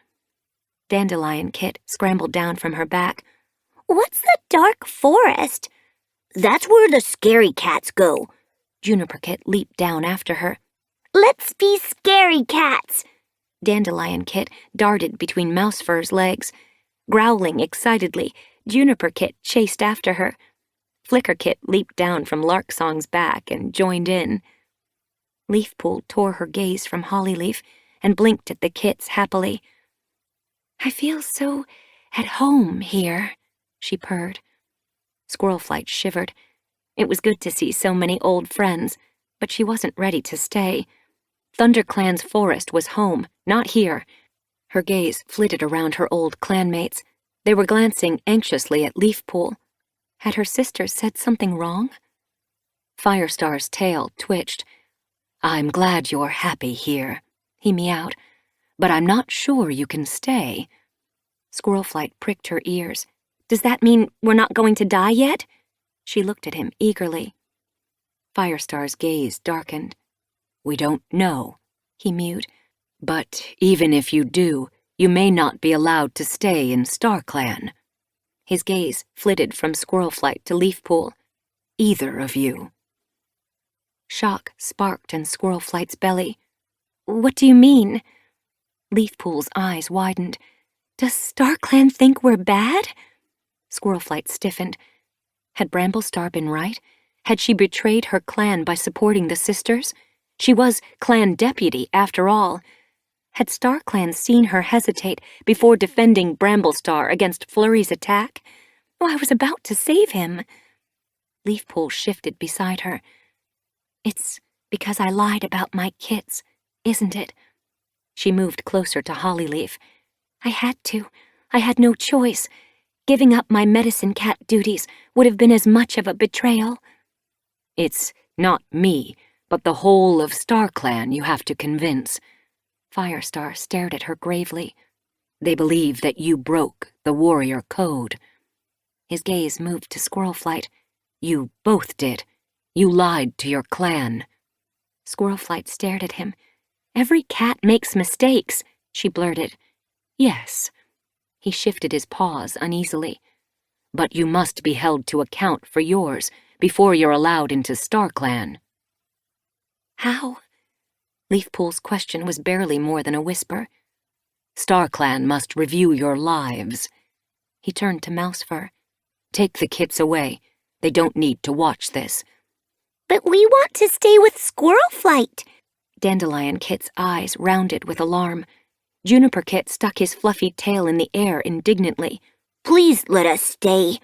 [SPEAKER 2] Dandelion Kit scrambled down from her back.
[SPEAKER 4] "What's the dark forest?"
[SPEAKER 3] "That's where the scary cats go."
[SPEAKER 2] Juniper Kit leaped down after her.
[SPEAKER 4] "Let's be scary cats."
[SPEAKER 2] Dandelion Kit darted between Mousefur's legs. Growling excitedly, Juniper Kit chased after her. Flicker Kit leaped down from Larksong's back and joined in. Leafpool tore her gaze from Hollyleaf and blinked at the kits happily. "I feel so at home here," she purred. Squirlflight shivered. It was good to see so many old friends, but she wasn't ready to stay. ThunderClan's forest was home, not here. Her gaze flitted around her old clanmates. They were glancing anxiously at Leafpool. Had her sister said something wrong? Firestar's tail twitched. "I'm glad you're happy here," he meowed, "but I'm not sure you can stay." Squirlflight pricked her ears. "Does that mean we're not going to die yet?" She looked at him eagerly. Firestar's gaze darkened. "We don't know," he mewed. "But even if you do, you may not be allowed to stay in StarClan." His gaze flitted from Squirlflight to Leafpool. "Either of you." Shock sparked in Squirlflight's belly. "What do you mean?" Leafpool's eyes widened. "Does StarClan think we're bad?" Squirlflight stiffened. Had Bramblestar been right? Had she betrayed her clan by supporting the sisters? She was clan deputy, after all. Had StarClan seen her hesitate before defending Bramblestar against Flurry's attack? Oh, I was about to save him. Leafpool shifted beside her. "It's because I lied about my kits, isn't it?" She moved closer to Hollyleaf. I had to. I had no choice. Giving up my medicine cat duties would have been as much of a betrayal.
[SPEAKER 3] It's not me, but the whole of StarClan you have to convince.
[SPEAKER 2] Firestar stared at her gravely.
[SPEAKER 3] They believe that you broke the warrior code.
[SPEAKER 2] His gaze moved to Squirlflight.
[SPEAKER 3] You both did. You lied to your clan.
[SPEAKER 2] Squirlflight stared at him. Every cat makes mistakes, she blurted.
[SPEAKER 3] Yes.
[SPEAKER 2] He shifted his paws uneasily.
[SPEAKER 3] But you must be held to account for yours before you're allowed into StarClan.
[SPEAKER 2] How? Leafpool's question was barely more than a whisper.
[SPEAKER 3] StarClan must review your lives.
[SPEAKER 2] He turned to Mousefur.
[SPEAKER 3] Take the kits away. They don't need to watch this.
[SPEAKER 4] But we want to stay with Squirlflight.
[SPEAKER 2] Dandelion Kit's eyes rounded with alarm. Juniper Kit stuck his fluffy tail in the air indignantly.
[SPEAKER 4] Please let us stay.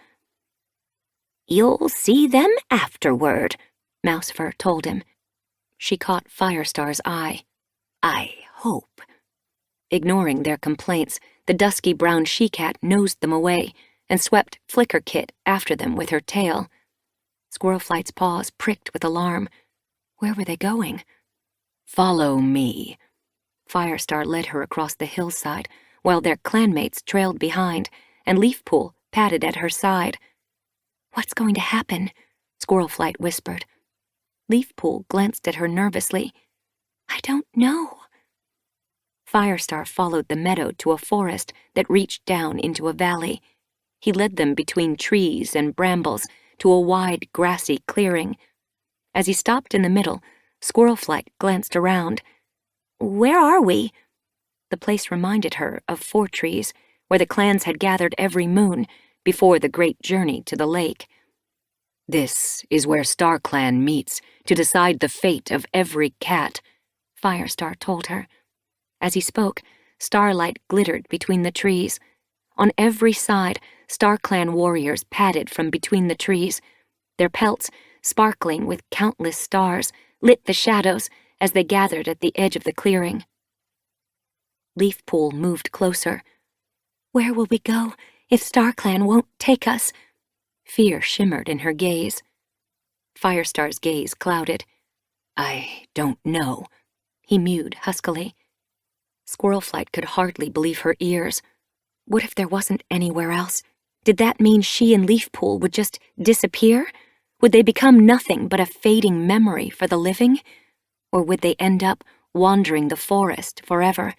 [SPEAKER 5] You'll see them afterward,
[SPEAKER 2] Mousefur told him. She caught Firestar's eye.
[SPEAKER 5] I hope.
[SPEAKER 2] Ignoring their complaints, the dusky brown she-cat nosed them away and swept Flicker Kit after them with her tail. Squirrelflight's paws pricked with alarm. Where were they going?
[SPEAKER 3] Follow me.
[SPEAKER 2] Firestar led her across the hillside, while their clanmates trailed behind, and Leafpool padded at her side. What's going to happen? Squirrelflight whispered. Leafpool glanced at her nervously. I don't know. Firestar followed the meadow to a forest that reached down into a valley. He led them between trees and brambles to a wide, grassy clearing. As he stopped in the middle, Squirrelflight glanced around. Where are we? The place reminded her of Four Trees, where the clans had gathered every moon before the great journey to the lake.
[SPEAKER 3] This is where StarClan meets to decide the fate of every cat,
[SPEAKER 2] Firestar told her. As he spoke, starlight glittered between the trees. On every side, StarClan warriors padded from between the trees. Their pelts, sparkling with countless stars, lit the shadows as they gathered at the edge of the clearing. Leafpool moved closer. Where will we go if StarClan won't take us? Fear shimmered in her gaze. Firestar's gaze clouded.
[SPEAKER 3] I don't know,
[SPEAKER 2] he mewed huskily. Squirrelflight could hardly believe her ears. What if there wasn't anywhere else? Did that mean she and Leafpool would just disappear? Would they become nothing but a fading memory for the living? Or would they end up wandering the forest forever?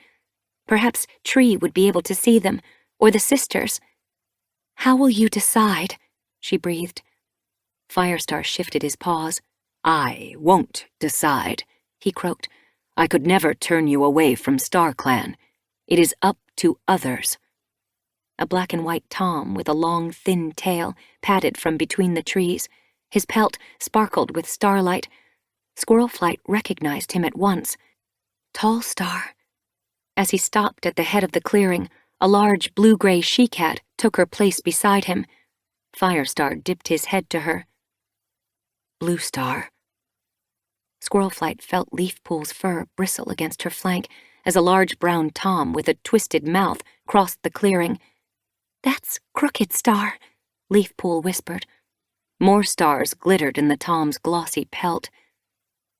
[SPEAKER 2] Perhaps Tree would be able to see them, or the sisters. How will you decide? She breathed. Firestar shifted his paws.
[SPEAKER 3] I won't decide, he croaked. I could never turn you away from StarClan. It is up to others.
[SPEAKER 2] A black and white tom with a long, thin tail padded from between the trees. His pelt sparkled with starlight. Squirrelflight recognized him at once. Tall Star. As he stopped at the head of the clearing, a large blue-gray she-cat took her place beside him. Firestar dipped his head to her.
[SPEAKER 3] Blue Star.
[SPEAKER 2] Squirrelflight felt Leafpool's fur bristle against her flank as a large brown tom with a twisted mouth crossed the clearing. That's Crooked Star, Leafpool whispered. More stars glittered in the tom's glossy pelt.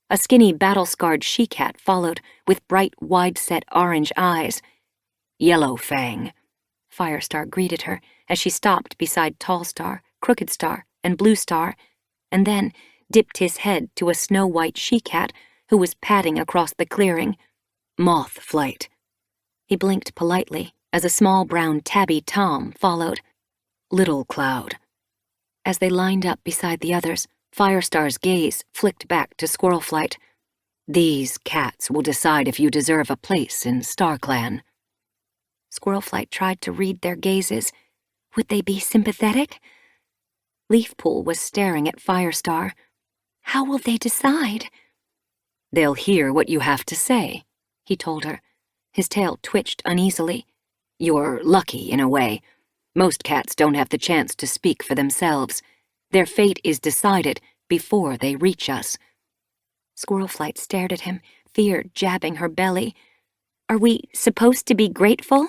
[SPEAKER 2] A skinny, battle-scarred she-cat followed with bright, wide-set orange eyes.
[SPEAKER 3] Yellow Fang.
[SPEAKER 2] Firestar greeted her as she stopped beside Tall Star, Crooked Star, and Blue Star, and then dipped his head to a snow-white she-cat who was padding across the clearing.
[SPEAKER 3] Moth Flight.
[SPEAKER 2] He blinked politely as a small brown tabby tom followed.
[SPEAKER 3] Little Cloud.
[SPEAKER 2] As they lined up beside the others, Firestar's gaze flicked back to Squirrelflight.
[SPEAKER 3] These cats will decide if you deserve a place in StarClan.
[SPEAKER 2] Squirrelflight tried to read their gazes. Would they be sympathetic? Leafpool was staring at Firestar. How will they decide?
[SPEAKER 3] They'll hear what you have to say,
[SPEAKER 2] he told her. His tail twitched uneasily.
[SPEAKER 3] You're lucky, in a way. Most cats don't have the chance to speak for themselves. Their fate is decided before they reach us.
[SPEAKER 2] Squirrelflight stared at him, fear jabbing her belly. Are we supposed to be grateful?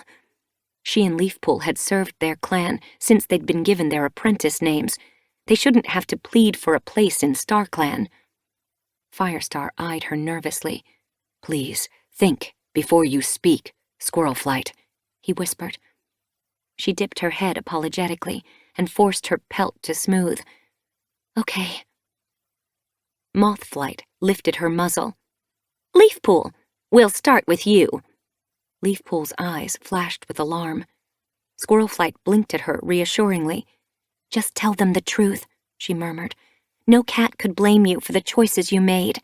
[SPEAKER 2] She and Leafpool had served their clan since they'd been given their apprentice names. They shouldn't have to plead for a place in StarClan. Firestar eyed her nervously. Please, think before you speak, Squirlflight, he whispered. She dipped her head apologetically and forced her pelt to smooth. Okay. Mothflight lifted her muzzle. Leafpool, we'll start with you. Leafpool's eyes flashed with alarm. Squirlflight blinked at her reassuringly. Just tell them the truth, she murmured. No cat could blame you for the choices you made.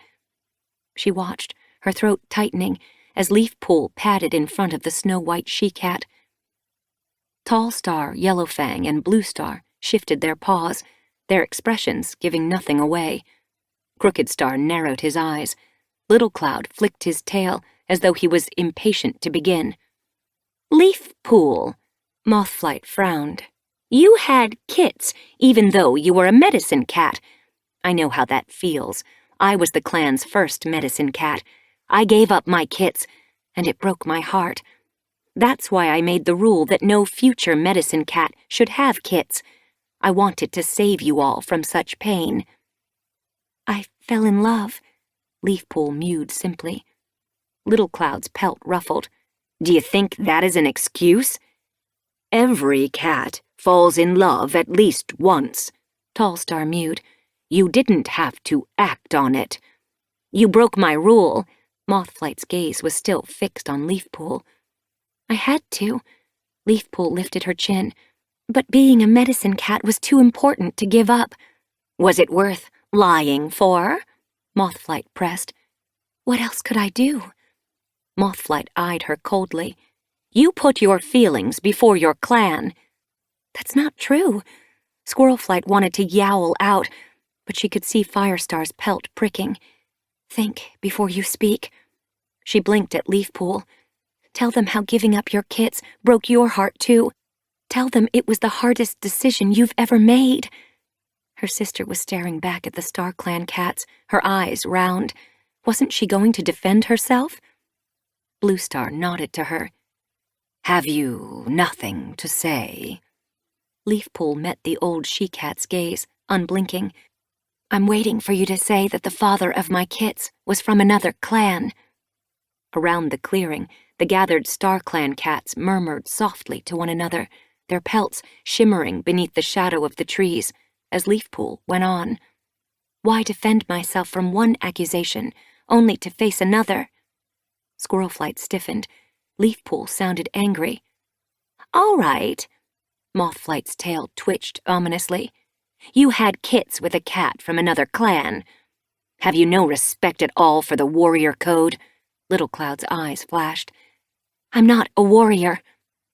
[SPEAKER 2] She watched, her throat tightening, as Leafpool padded in front of the snow-white she-cat. Tall Star, Yellowfang, and Blue Star shifted their paws, their expressions giving nothing away. Crooked Star narrowed his eyes. Little Cloud flicked his tail as though he was impatient to begin. Leafpool, Mothflight frowned. You had kits, even though you were a medicine cat. I know how that feels. I was the clan's first medicine cat. I gave up my kits, and it broke my heart. That's why I made the rule that no future medicine cat should have kits. I wanted to save you all from such pain. I fell in love, Leafpool mewed simply. Little Cloud's pelt ruffled. Do you think that is an excuse? Every cat falls in love at least once, Tallstar mewed. You didn't have to act on it. You broke my rule. Mothflight's gaze was still fixed on Leafpool. I had to. Leafpool lifted her chin. But being a medicine cat was too important to give up. Was it worth lying for? Mothflight pressed. What else could I do? Mothflight eyed her coldly. You put your feelings before your clan. That's not true. Squirlflight wanted to yowl out, but she could see Firestar's pelt pricking. Think before you speak. She blinked at Leafpool. Tell them how giving up your kits broke your heart too. Tell them it was the hardest decision you've ever made. Her sister was staring back at the StarClan cats, her eyes round. Wasn't she going to defend herself? Blue Star nodded to her. Have you nothing to say? Leafpool met the old she-cat's gaze, unblinking. I'm waiting for you to say that the father of my kits was from another clan. Around the clearing, the gathered StarClan cats murmured softly to one another, their pelts shimmering beneath the shadow of the trees, as Leafpool went on. Why defend myself from one accusation, only to face another? Squirlflight stiffened. Leafpool sounded angry. All right. Mothflight's tail twitched ominously. You had kits with a cat from another clan. Have you no respect at all for the warrior code? Little Cloud's eyes flashed. I'm not a warrior.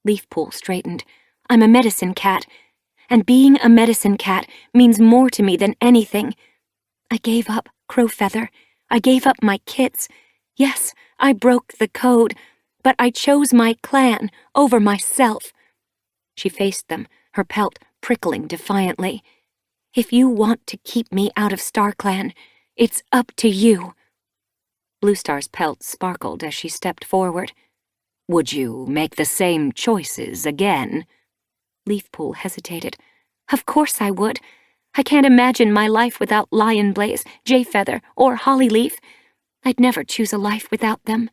[SPEAKER 2] Leafpool straightened. I'm a medicine cat, and being a medicine cat means more to me than anything. I gave up Crowfeather. I gave up my kits. Yes, I broke the code, but I chose my clan over myself. She faced them, her pelt prickling defiantly. If you want to keep me out of StarClan, it's up to you. Blue Star's pelt sparkled as she stepped forward. Would you make the same choices again? Leafpool hesitated. Of course I would. I can't imagine my life without Lionblaze, Jayfeather, or Hollyleaf. I'd never choose a life without them.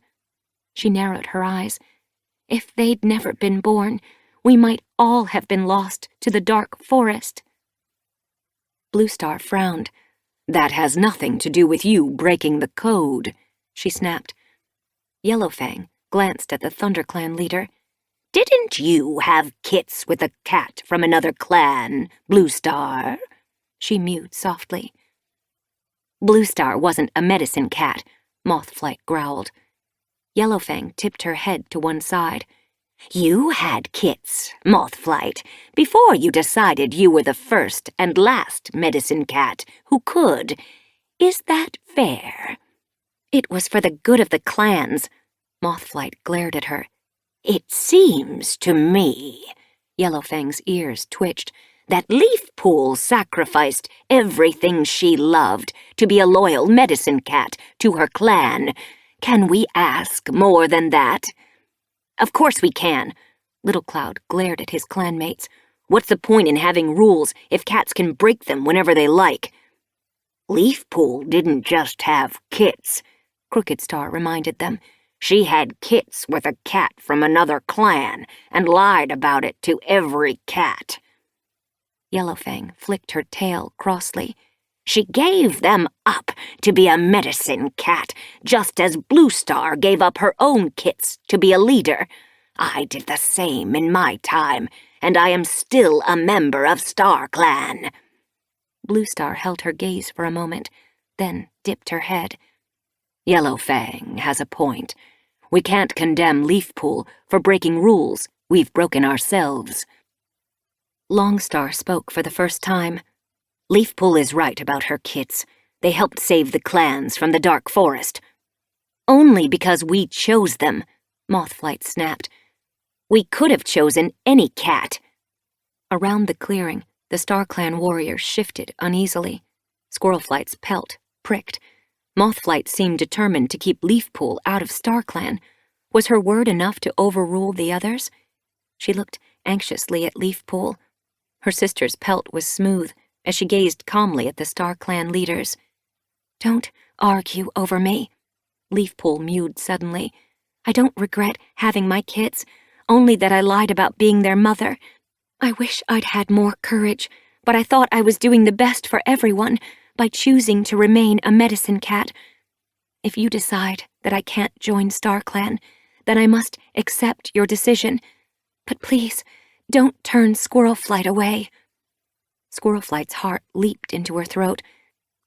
[SPEAKER 2] She narrowed her eyes. If they'd never been born, we might all have been lost to the dark forest. Blue Star frowned. That has nothing to do with you breaking the code, she snapped. Yellowfang glanced at the ThunderClan leader. Didn't you have kits with a cat from another clan, Blue Star? She mewed softly. Blue Star wasn't a medicine cat, Mothflight growled. Yellowfang tipped her head to one side. You had kits, Mothflight, before you decided you were the first and last medicine cat who could. Is that fair? It was for the good of the clans. Mothflight glared at her. It seems to me, Yellowfang's ears twitched, that Leafpool sacrificed everything she loved to be a loyal medicine cat to her clan. Can we ask more than that?
[SPEAKER 5] Of course we can. Little Cloud glared at his clanmates. What's the point in having rules if cats can break them whenever they like? Leafpool didn't just have kits, Crooked Star reminded them. She had kits with a cat from another clan and lied about it to every cat. Yellowfang flicked her tail crossly. She gave them up to be a medicine cat, just as Blue Star gave up her own kits to be a leader. I did the same in my time, and I am still a member of Star Clan. Blue Star held her gaze for a moment, then dipped her head. Yellowfang has a point. We can't condemn Leafpool for breaking rules we've broken ourselves. Longstar spoke for the first time. Leafpool is right about her kits. They helped save the clans from the Dark Forest. Only because we chose them, Mothflight snapped. We could have chosen any cat. Around the clearing, the Star Clan warriors shifted uneasily. Squirlflight's pelt pricked. Mothflight seemed determined to keep Leafpool out of Star Clan. Was her word enough to overrule the others? She looked anxiously at Leafpool. Her sister's pelt was smooth as she gazed calmly at the Star Clan leaders. Don't argue over me, Leafpool mewed suddenly. I don't regret having my kids, only that I lied about being their mother. I wish I'd had more courage, but I thought I was doing the best for everyone by choosing to remain a medicine cat. If you decide that I can't join Star Clan, then I must accept your decision. But please, don't turn Squirlflight away. Squirlflight's heart leaped into her throat.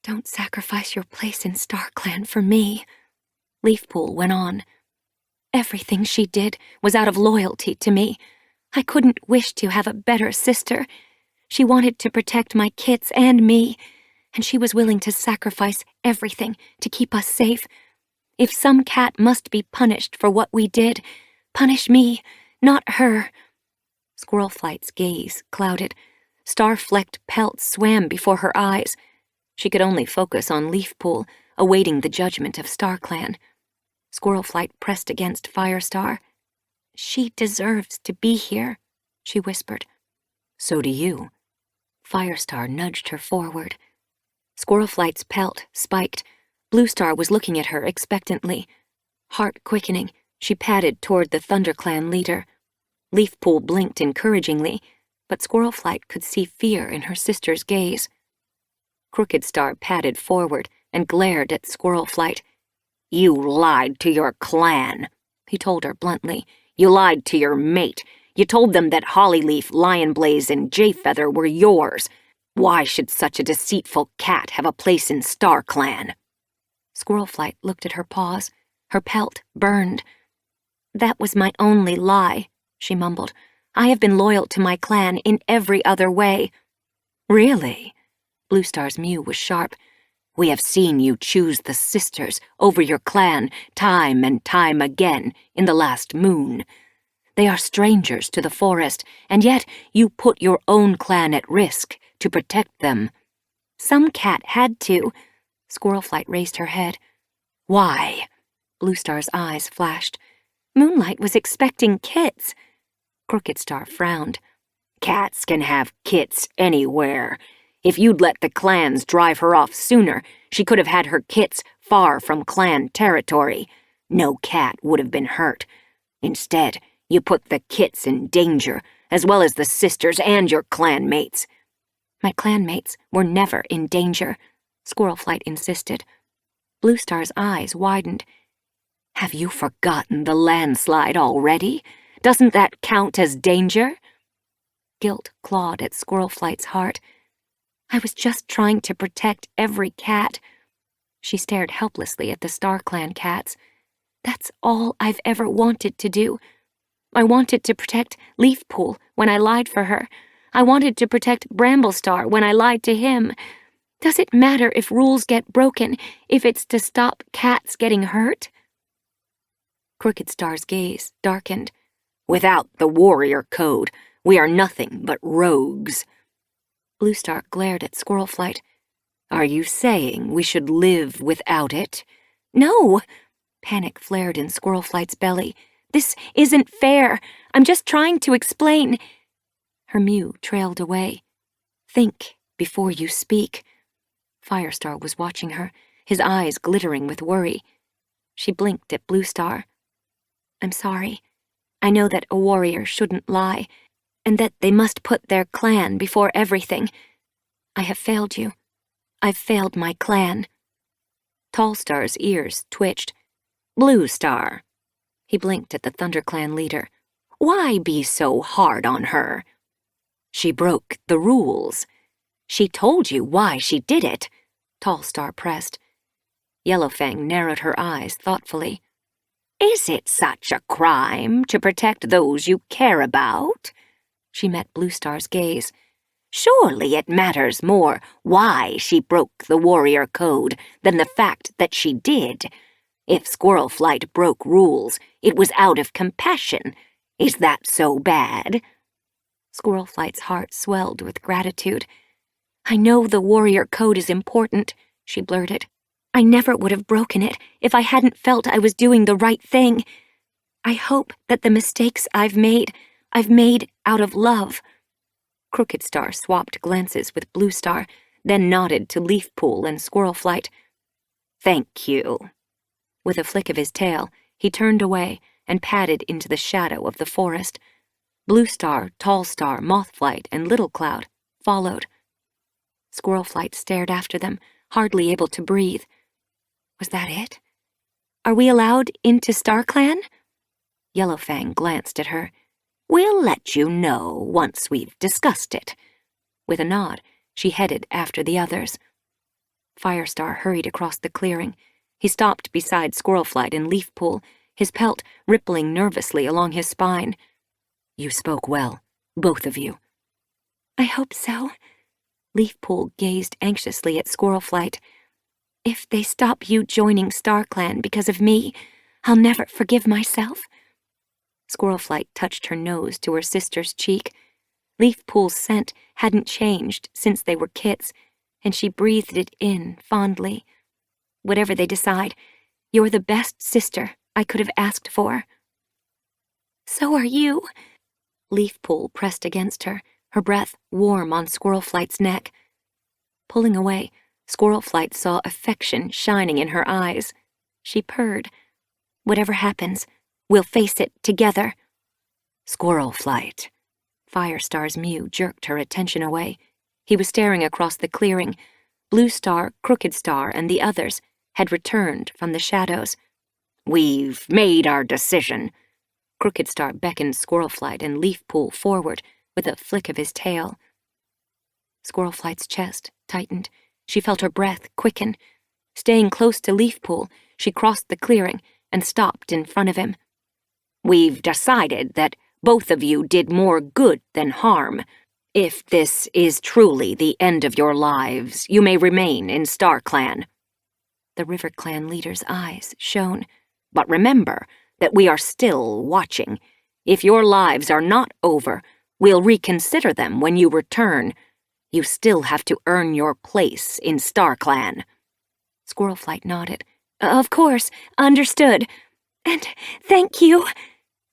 [SPEAKER 5] Don't sacrifice your place in Star Clan for me. Leafpool went on. Everything she did was out of loyalty to me. I couldn't wish to have a better sister. She wanted to protect my kits and me, and she was willing to sacrifice everything to keep us safe. If some cat must be punished for what we did, punish me, not her. Squirlflight's gaze clouded. Star-flecked pelts swam before her eyes. She could only focus on Leafpool, awaiting the judgment of Star Clan. Squirlflight pressed against Firestar. She deserves to be here, she whispered. So do you. Firestar nudged her forward. Squirlflight's pelt spiked. Bluestar was looking at her expectantly. Heart quickening, she padded toward the ThunderClan leader. Leafpool blinked encouragingly, but Squirlflight could see fear in her sister's gaze. Crooked Star padded forward and glared at Squirlflight. You lied to your clan, he told her bluntly. You lied to your mate. You told them that Hollyleaf, Lionblaze, and Jayfeather were yours. Why should such a deceitful cat have a place in Star Clan? Squirlflight looked at her paws. Her pelt burned. That was my only lie, she mumbled. I have been loyal to my clan in every other way. Really? Bluestar's mew was sharp. We have seen you choose the sisters over your clan time and time again in the last moon. They are strangers to the forest, and yet you put your own clan at risk to protect them. Some cat had to. Squirlflight raised her head. Why? Bluestar's eyes flashed. Moonlight was expecting kits. Crooked Star frowned. Cats can have kits anywhere. If you'd let the clans drive her off sooner, she could have had her kits far from clan territory. No cat would have been hurt. Instead, you put the kits in danger, as well as the sisters and your clanmates. My clanmates were never in danger, Squirlflight insisted. Bluestar's eyes widened. Have you forgotten the landslide already? Doesn't that count as danger? Guilt clawed at Squirlflight's heart. I was just trying to protect every cat. She stared helplessly at the Star Clan cats. That's all I've ever wanted to do. I wanted to protect Leafpool when I lied for her. I wanted to protect Bramblestar when I lied to him. Does it matter if rules get broken, if it's to stop cats getting hurt? Crooked Star's gaze darkened. Without the warrior code, we are nothing but rogues. Bluestar glared at Squirlflight. Are you saying we should live without it? No! Panic flared in Squirlflight's belly. This isn't fair. I'm just trying to explain. Her mew trailed away. Think before you speak. Firestar was watching her, his eyes glittering with worry. She blinked at Bluestar. I'm sorry. I know that a warrior shouldn't lie, and that they must put their clan before everything. I have failed you. I've failed my clan. Tallstar's ears twitched. Bluestar. He blinked at the ThunderClan leader. Why be so hard on her? She broke the rules. She told you why she did it, Tallstar pressed. Yellowfang narrowed her eyes thoughtfully. Is it such a crime to protect those you care about? She met Bluestar's gaze. Surely it matters more why she broke the warrior code than the fact that she did. If Squirlflight broke rules, it was out of compassion. Is that so bad? Squirlflight's heart swelled with gratitude. I know the warrior code is important, she blurted. I never would have broken it if I hadn't felt I was doing the right thing. I hope that the mistakes I've made out of love. Crooked Star swapped glances with Bluestar, then nodded to Leafpool and Squirlflight. Thank you. With a flick of his tail, he turned away and padded into the shadow of the forest. Bluestar, Tallstar, Mothflight, and Little Cloud followed. Squirlflight stared after them, hardly able to breathe. Was that it? Are we allowed into StarClan? Yellowfang glanced at her. We'll let you know once we've discussed it. With a nod, she headed after the others. Firestar hurried across the clearing. He stopped beside Squirlflight and Leafpool, his pelt rippling nervously along his spine. You spoke well, both of you. I hope so. Leafpool gazed anxiously at Squirlflight. If they stop you joining StarClan because of me, I'll never forgive myself. Squirlflight touched her nose to her sister's cheek. Leafpool's scent hadn't changed since they were kits, and she breathed it in fondly. Whatever they decide, you're the best sister I could have asked for. So are you. Leafpool pressed against her, her breath warm on Squirlflight's neck. Pulling away, Squirlflight saw affection shining in her eyes. She purred. Whatever happens, we'll face it together.
[SPEAKER 2] Squirlflight.
[SPEAKER 5] Firestar's mew jerked her attention away. He was staring across the clearing. Bluestar, Crooked Star, and the others had returned from the shadows.
[SPEAKER 2] We've made our decision.
[SPEAKER 5] Crooked Star beckoned Squirlflight and Leafpool forward with a flick of his tail. Squirlflight's chest tightened. She felt her breath quicken. Staying close to Leafpool, she crossed the clearing and stopped in front of him.
[SPEAKER 2] We've decided that both of you did more good than harm. If this is truly the end of your lives, you may remain in StarClan.
[SPEAKER 5] The River Clan leader's eyes shone.
[SPEAKER 2] But remember that we are still watching. If your lives are not over, we'll reconsider them when you return. You still have to earn your place in StarClan.
[SPEAKER 5] Squirlflight nodded. Of course, understood. And thank you.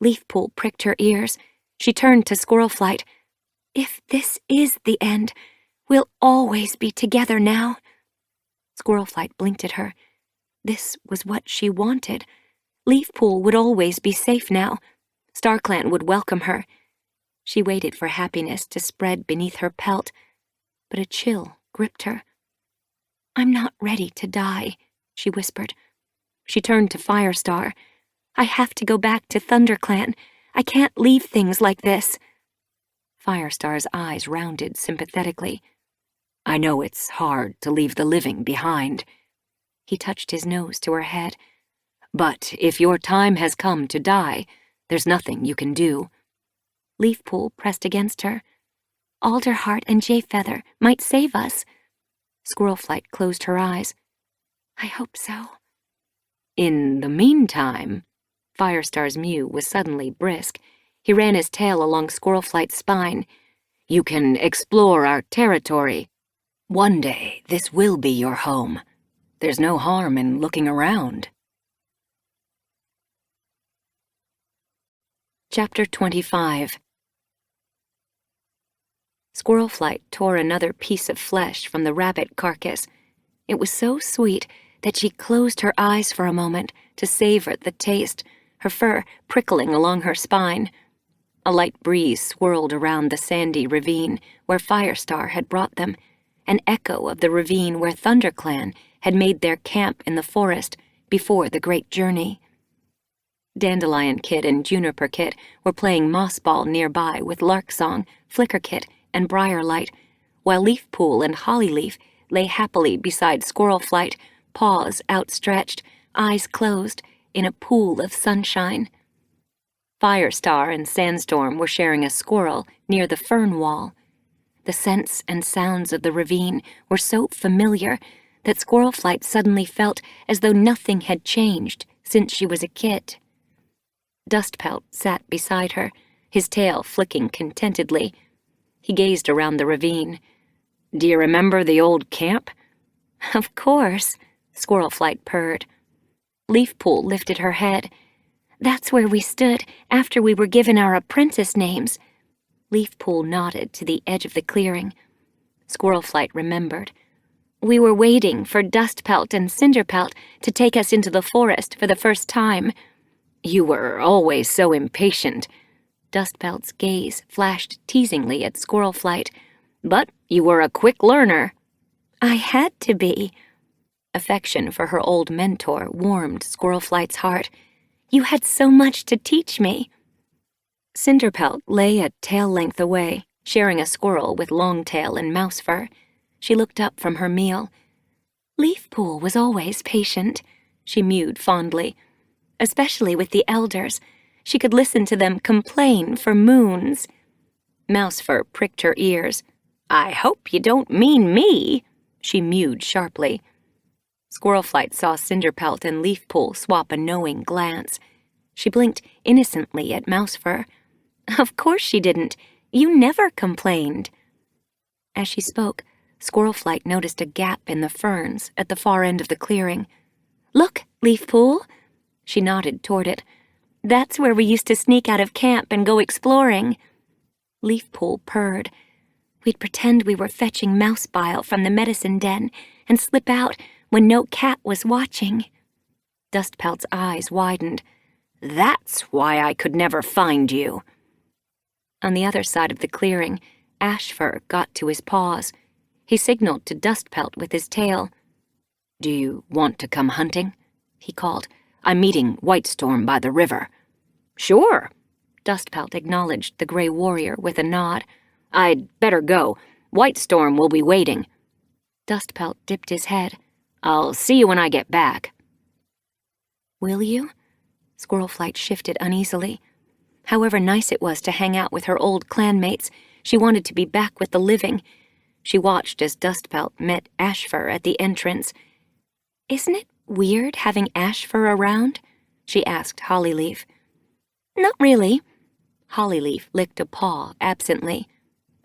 [SPEAKER 5] Leafpool pricked her ears. She turned to Squirlflight. If this is the end, we'll always be together now. Squirlflight blinked at her. This was what she wanted. Leafpool would always be safe now. StarClan would welcome her. She waited for happiness to spread beneath her pelt, but a chill gripped her. I'm not ready to die, she whispered. She turned to Firestar. I have to go back to ThunderClan. I can't leave things like this. Firestar's eyes rounded sympathetically.
[SPEAKER 2] I know it's hard to leave the living behind.
[SPEAKER 5] He touched his nose to her head.
[SPEAKER 2] But if your time has come to die, there's nothing you can do.
[SPEAKER 5] Leafpool pressed against her. Alderheart and Jayfeather might save us. Squirlflight closed her eyes. I hope so.
[SPEAKER 2] In the meantime,
[SPEAKER 5] Firestar's mew was suddenly brisk. He ran his tail along Squirlflight's spine.
[SPEAKER 2] You can explore our territory. One day, this will be your home. There's no harm in looking around. Chapter 25. Squirlflight tore another piece of flesh from the rabbit carcass. It was so sweet that she closed her eyes for a moment to savor the taste, her fur prickling along her spine. A light breeze swirled around the sandy ravine where Firestar had brought them, an echo of the ravine where ThunderClan had made their camp in the forest before the great journey. Dandelion Kit and Juniper Kit were playing moss ball nearby with Larksong, Flicker Kit, and Briarlight, while Leafpool and Hollyleaf lay happily beside Squirlflight, paws outstretched, eyes closed, in a pool of sunshine. Firestar and Sandstorm were sharing a squirrel near the fern wall. The scents and sounds of the ravine were so familiar that Squirlflight suddenly felt as though nothing had changed since she was a kid. Dustpelt sat beside her, his tail flicking contentedly. He gazed around the ravine. "Do you remember the old camp?" "Of course," Squirlflight purred. Leafpool lifted her head. "That's where we stood after we were given our apprentice names." Leafpool nodded to the edge of the clearing. Squirlflight remembered. "We were waiting for Dustpelt and Cinderpelt to take us into the forest for the first time." "You were always so impatient." Dustpelt's gaze flashed teasingly at Squirlflight. "But you were a quick learner." "I had to be." Affection for her old mentor warmed Squirlflight's heart. "You had so much to teach me." Cinderpelt lay a tail length away, sharing a squirrel with Longtail and Mousefur. She looked up from her meal. "Leafpool was always patient," she mewed fondly. "Especially with the elders. She could listen to them complain for moons." Mousefur pricked her ears. "I hope you don't mean me," she mewed sharply. Squirlflight saw Cinderpelt and Leafpool swap a knowing glance. She blinked innocently at Mousefur. "Of course she didn't. You never complained." As she spoke, Squirlflight noticed a gap in the ferns at the far end of the clearing. "Look, Leafpool." She nodded toward it. "That's where we used to sneak out of camp and go exploring." Leafpool purred. "We'd pretend we were fetching mouse bile from the medicine den and slip out when no cat was watching." Dustpelt's eyes widened. "That's why I could never find you." On the other side of the clearing, Ashfur got to his paws. He signaled to Dustpelt with his tail. "Do you want to come hunting?" he called. "I'm meeting Whitestorm by the river." "Sure." Dustpelt acknowledged the gray warrior with a nod. "I'd better go. Whitestorm will be waiting." Dustpelt dipped his head. "I'll see you when I get back." "Will you?" Squirlflight shifted uneasily. However nice it was to hang out with her old clanmates, she wanted to be back with the living. She watched as Dustpelt met Ashfur at the entrance. "Isn't it weird having Ashfur around?" she asked Hollyleaf. "Not really." Hollyleaf licked a paw absently.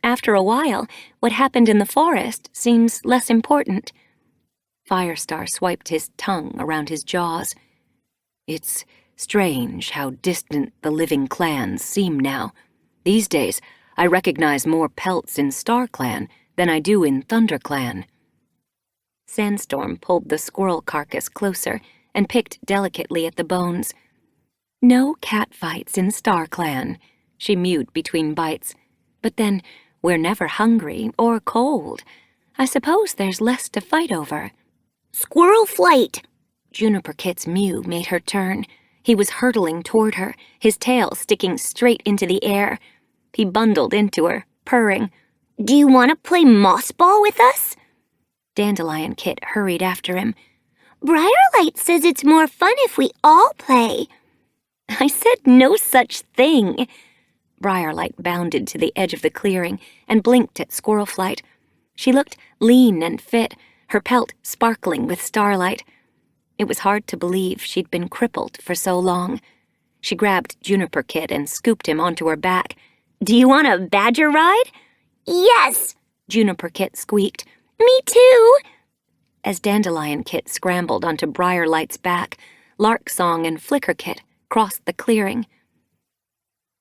[SPEAKER 2] "After a while, what happened in the forest seems less important." Firestar swiped his tongue around his jaws. "It's strange how distant the living clans seem now. These days, I recognize more pelts in StarClan than I do in ThunderClan." Sandstorm pulled the squirrel carcass closer and picked delicately at the bones. "No catfights in StarClan," she mewed between bites. "But then, we're never hungry or cold. I suppose there's less to fight over."
[SPEAKER 4] Squirlflight!
[SPEAKER 2] Juniper Kit's mew made her turn. He was hurtling toward her, his tail sticking straight into the air. He bundled into her, purring.
[SPEAKER 4] "Do you want to play moss ball with us?"
[SPEAKER 2] Dandelion Kit hurried after him.
[SPEAKER 4] "Briarlight says it's more fun if we all play."
[SPEAKER 2] "I said no such thing." Briarlight bounded to the edge of the clearing and blinked at Squirlflight. She looked lean and fit, her pelt sparkling with starlight. It was hard to believe she'd been crippled for so long. She grabbed Juniper Kit and scooped him onto her back. "Do you want a badger ride?"
[SPEAKER 4] "Yes!"
[SPEAKER 2] Juniper Kit squeaked.
[SPEAKER 4] "Me too!"
[SPEAKER 2] As Dandelion Kit scrambled onto Briarlight's back, Larksong and Flicker Kit crossed the clearing.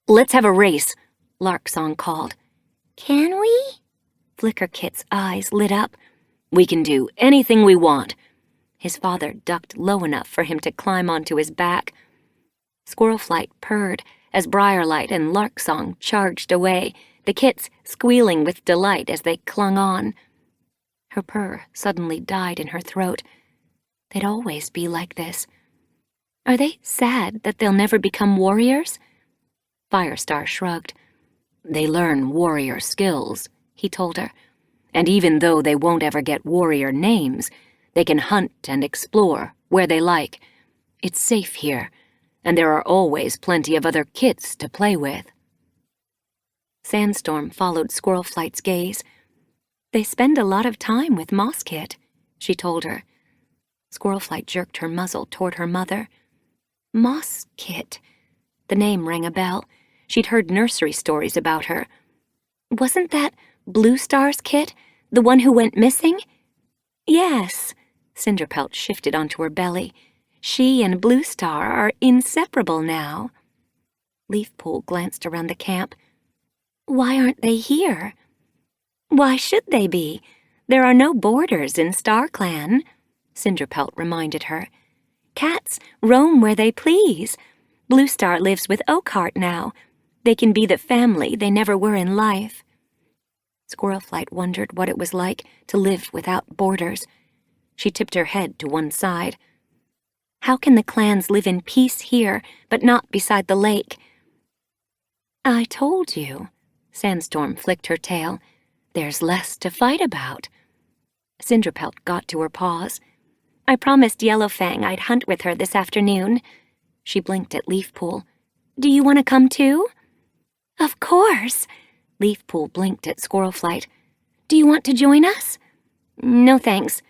[SPEAKER 2] Let's have a race, Larksong called.
[SPEAKER 4] Can we?
[SPEAKER 2] Flickerkit's eyes lit up. We can do anything we want. His father ducked low enough for him to climb onto his back. Squirlflight purred as Briarlight and Larksong charged away, the kits squealing with delight as they clung on. Her purr suddenly died in her throat. They'd always be like this. Are they sad that they'll never become warriors? Firestar shrugged. They learn warrior skills, he told her. And even though they won't ever get warrior names, they can hunt and explore where they like. It's safe here, and there are always plenty of other kits to play with. Sandstorm followed Squirlflight's gaze. They spend a lot of time with Mosskit, she told her. Squirlflight jerked her muzzle toward her mother. Mosskit. The name rang a bell. She'd heard nursery stories about her. Wasn't that Blue Star's kit, the one who went missing? Yes. Cinderpelt shifted onto her belly. She and Blue Star are inseparable now. Leafpool glanced around the camp. Why aren't they here? Why should they be? There are no borders in StarClan, Cinderpelt reminded her. Cats roam where they please. Blue Star lives with Oakheart now. They can be the family they never were in life. Squirrelflight wondered what it was like to live without borders. She tipped her head to one side. How can the clans live in peace here, but not beside the lake? I told you, Sandstorm flicked her tail. There's less to fight about. Cinderpelt got to her paws. I promised Yellowfang I'd hunt with her this afternoon. She blinked at Leafpool. Do you want to come too? Of course. Leafpool blinked at Squirrelflight. Do you want to join us? No thanks.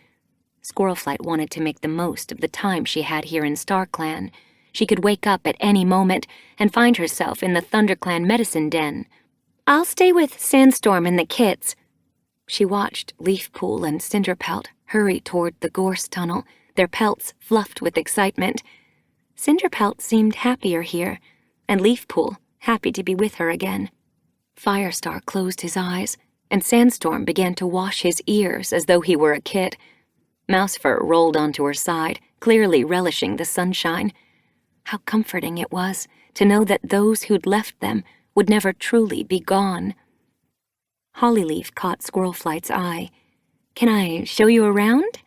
[SPEAKER 2] Squirrelflight wanted to make the most of the time she had here in StarClan. She could wake up at any moment and find herself in the ThunderClan medicine den. I'll stay with Sandstorm and the kits. She watched Leafpool and Cinderpelt hurry toward the gorse tunnel, their pelts fluffed with excitement. Cinderpelt seemed happier here, and Leafpool happy to be with her again. Firestar closed his eyes, and Sandstorm began to wash his ears as though he were a kit. Mousefur rolled onto her side, clearly relishing the sunshine. How comforting it was to know that those who'd left them would never truly be gone. Hollyleaf caught Squirrelflight's eye. Can I show you around?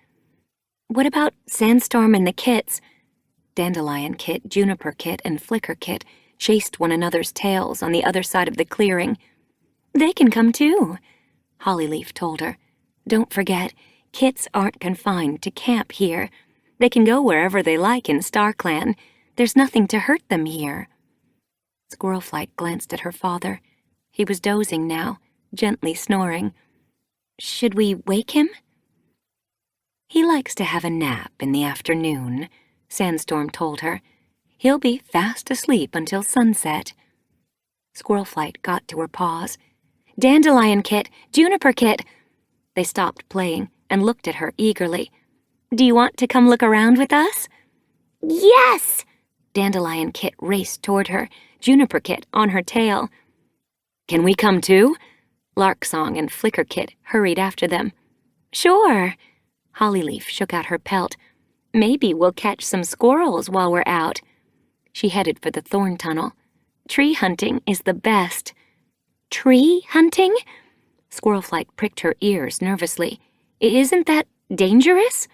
[SPEAKER 2] What about Sandstorm and the kits? Dandelion Kit, Juniper Kit, and Flicker Kit chased one another's tails on the other side of the clearing. They can come too, Hollyleaf told her. Don't forget, kits aren't confined to camp here. They can go wherever they like in StarClan. There's nothing to hurt them here. Squirrelflight glanced at her father. He was dozing now, gently snoring. Should we wake him? He likes to have a nap in the afternoon, Sandstorm told her. He'll be fast asleep until sunset. Squirrelflight got to her paws. Dandelion Kit, Juniper Kit. They stopped playing and looked at her eagerly. Do you want to come look around with us?
[SPEAKER 4] Yes!
[SPEAKER 2] Dandelion Kit raced toward her, Juniper Kit on her tail. Can we come too? Larksong and Flicker Kit hurried after them. Sure. Hollyleaf shook out her pelt. Maybe we'll catch some squirrels while we're out. She headed for the thorn tunnel. Tree hunting is the best. Tree hunting? Squirrelflight pricked her ears nervously. Isn't that dangerous?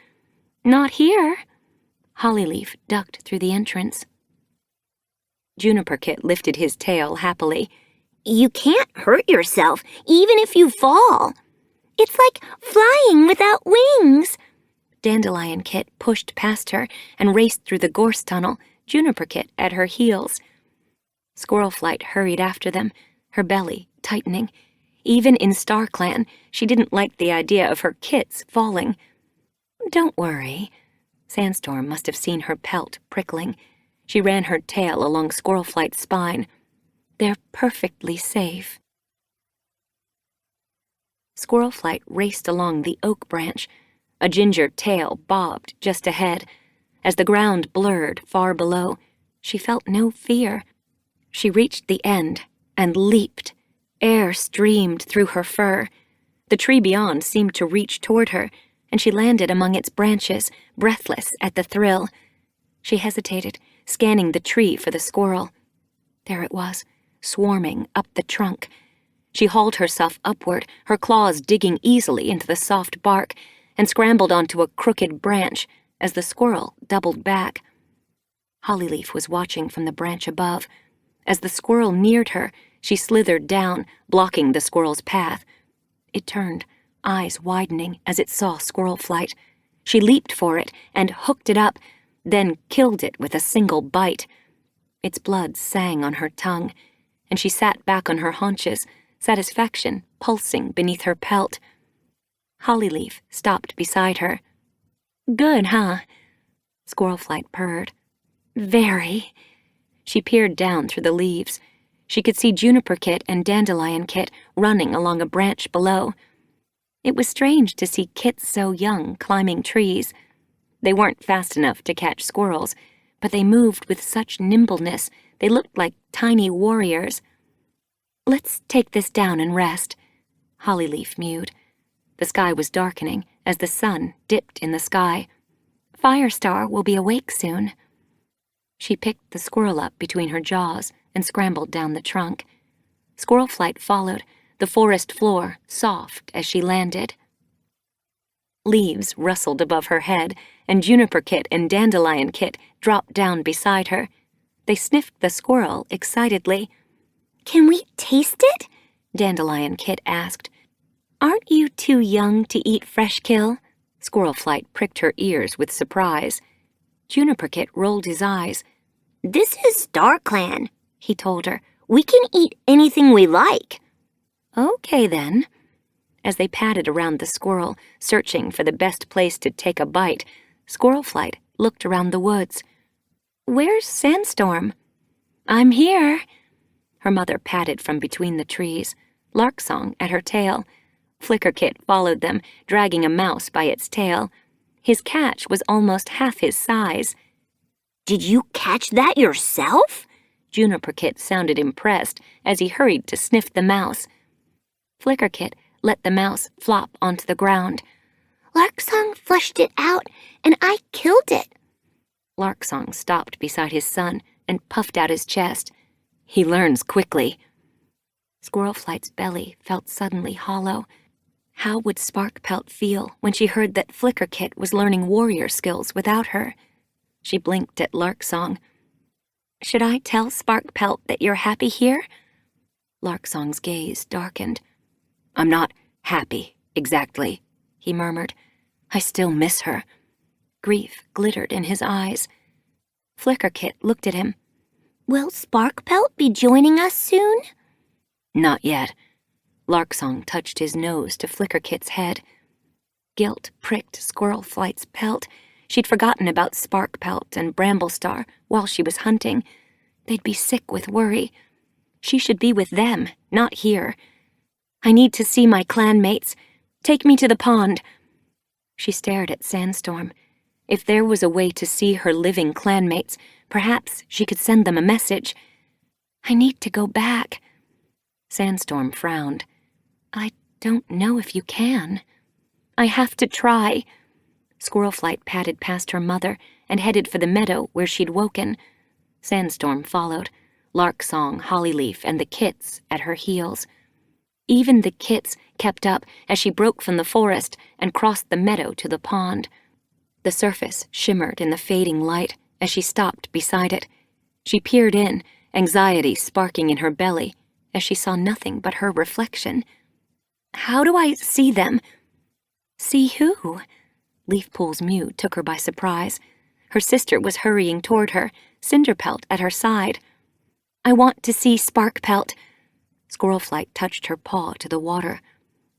[SPEAKER 2] Not here. Hollyleaf ducked through the entrance. Juniper Kit lifted his tail happily.
[SPEAKER 4] You can't hurt yourself, even if you fall. It's like flying without wings.
[SPEAKER 2] Dandelion Kit pushed past her and raced through the gorse tunnel, Juniper Kit at her heels. Squirrelflight hurried after them, her belly tightening. Even in StarClan, she didn't like the idea of her kits falling. Don't worry. Sandstorm must have seen her pelt prickling. She ran her tail along Squirrelflight's spine. They're perfectly safe. Squirrelflight raced along the oak branch. A ginger tail bobbed just ahead. As the ground blurred far below, she felt no fear. She reached the end and leaped. Air streamed through her fur. The tree beyond seemed to reach toward her, and she landed among its branches, breathless at the thrill. She hesitated, scanning the tree for the squirrel. There it was, swarming up the trunk. She hauled herself upward, her claws digging easily into the soft bark, and scrambled onto a crooked branch as the squirrel doubled back. Hollyleaf was watching from the branch above. As the squirrel neared her, she slithered down, blocking the squirrel's path. It turned, eyes widening as it saw Squirlflight. She leaped for it and hooked it up, then killed it with a single bite. Its blood sang on her tongue, and she sat back on her haunches, satisfaction pulsing beneath her pelt. Hollyleaf stopped beside her. "Good, huh?" Squirlflight purred. "Very." She peered down through the leaves. She could see Juniper Kit and Dandelion Kit running along a branch below. It was strange to see kits so young climbing trees. They weren't fast enough to catch squirrels, but they moved with such nimbleness they looked like tiny warriors. "Let's take this down and rest," Hollyleaf mewed. The sky was darkening as the sun dipped in the sky. "Firestar will be awake soon." She picked the squirrel up between her jaws and scrambled down the trunk. Squirlflight followed, the forest floor soft as she landed. Leaves rustled above her head, and Juniper Kit and Dandelion Kit dropped down beside her. They sniffed the squirrel excitedly.
[SPEAKER 4] "Can we taste it?"
[SPEAKER 2] Dandelion Kit asked.
[SPEAKER 5] "Aren't you too young to eat fresh kill?"
[SPEAKER 2] Squirlflight pricked her ears with surprise. Juniper Kit rolled his eyes.
[SPEAKER 4] "This is StarClan," he told her. "We can eat anything we like."
[SPEAKER 2] "Okay, then." As they padded around the squirrel, searching for the best place to take a bite, Squirlflight looked around the woods. "Where's Sandstorm?" "I'm here." Her mother padded from between the trees, Larksong at her tail. Flickerkit followed them, dragging a mouse by its tail. His catch was almost half his size.
[SPEAKER 4] "Did you catch that yourself?"
[SPEAKER 2] Juniper Kit sounded impressed as he hurried to sniff the mouse. Flickerkit let the mouse flop onto the ground.
[SPEAKER 4] "Larksong flushed it out, and I killed it."
[SPEAKER 2] Larksong stopped beside his son and puffed out his chest. "He learns quickly." Squirlflight's belly felt suddenly hollow. How would Sparkpelt feel when she heard that Flickerkit was learning warrior skills without her? She blinked at Larksong. "Should I tell Sparkpelt that you're happy here?" Larksong's gaze darkened. "I'm not happy, exactly," he murmured. "I still miss her." Grief glittered in his eyes. Flickerkit looked at him.
[SPEAKER 4] "Will Sparkpelt be joining us soon?"
[SPEAKER 2] "Not yet." Larksong touched his nose to Flickerkit's head. Guilt pricked Squirlflight's pelt. She'd forgotten about Sparkpelt and Bramblestar while she was hunting. They'd be sick with worry. She should be with them, not here. "I need to see my clanmates. Take me to the pond." She stared at Sandstorm. If there was a way to see her living clanmates, perhaps she could send them a message. "I need to go back." Sandstorm frowned. "I don't know if you can." "I have to try." Squirlflight padded past her mother and headed for the meadow where she'd woken. Sandstorm followed, Larksong, Hollyleaf, and the kits at her heels. Even the kits kept up as she broke from the forest and crossed the meadow to the pond. The surface shimmered in the fading light as she stopped beside it. She peered in, anxiety sparking in her belly, as she saw nothing but her reflection. "How do I see them?" "See who?" Leafpool's mew took her by surprise. Her sister was hurrying toward her, Cinderpelt at her side. "I want to see Sparkpelt." Squirlflight touched her paw to the water.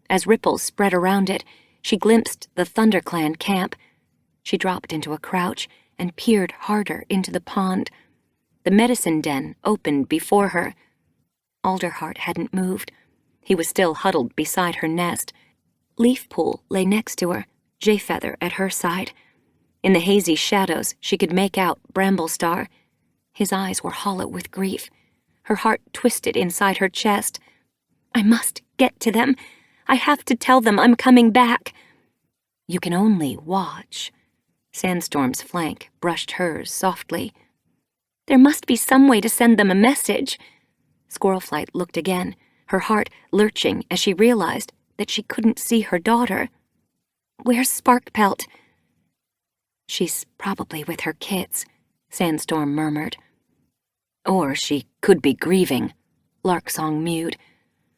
[SPEAKER 2] As ripples spread around it, she glimpsed the ThunderClan camp. She dropped into a crouch and peered harder into the pond. The medicine den opened before her. Alderheart hadn't moved. He was still huddled beside her nest. Leafpool lay next to her, Jayfeather at her side. In the hazy shadows, she could make out Bramblestar. His eyes were hollow with grief. Her heart twisted inside her chest. I must get to them. I have to tell them I'm coming back. You can only watch. Sandstorm's flank brushed hers softly. There must be some way to send them a message. Squirrelflight looked again, her heart lurching as she realized that she couldn't see her daughter. Where's Sparkpelt? She's probably with her kits, Sandstorm murmured. Or she could be grieving, Larksong mewed.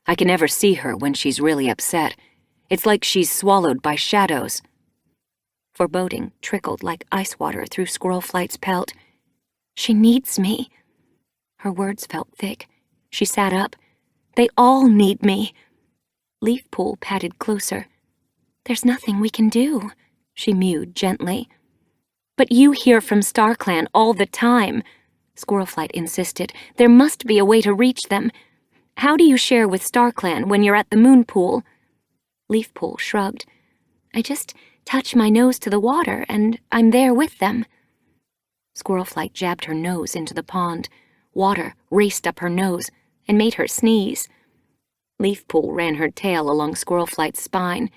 [SPEAKER 2] I can never see her when she's really upset. It's like she's swallowed by shadows. Foreboding trickled like ice water through Squirrelflight's pelt. She needs me. Her words felt thick. She sat up. They all need me. Leafpool padded closer. There's nothing we can do, she mewed gently. But you hear from StarClan all the time, Squirrelflight insisted. There must be a way to reach them. How do you share with StarClan when you're at the moon pool? Leafpool shrugged. I just touch my nose to the water and I'm there with them. Squirrelflight jabbed her nose into the pond. Water raced up her nose and made her sneeze. Leafpool ran her tail along Squirrelflight's spine.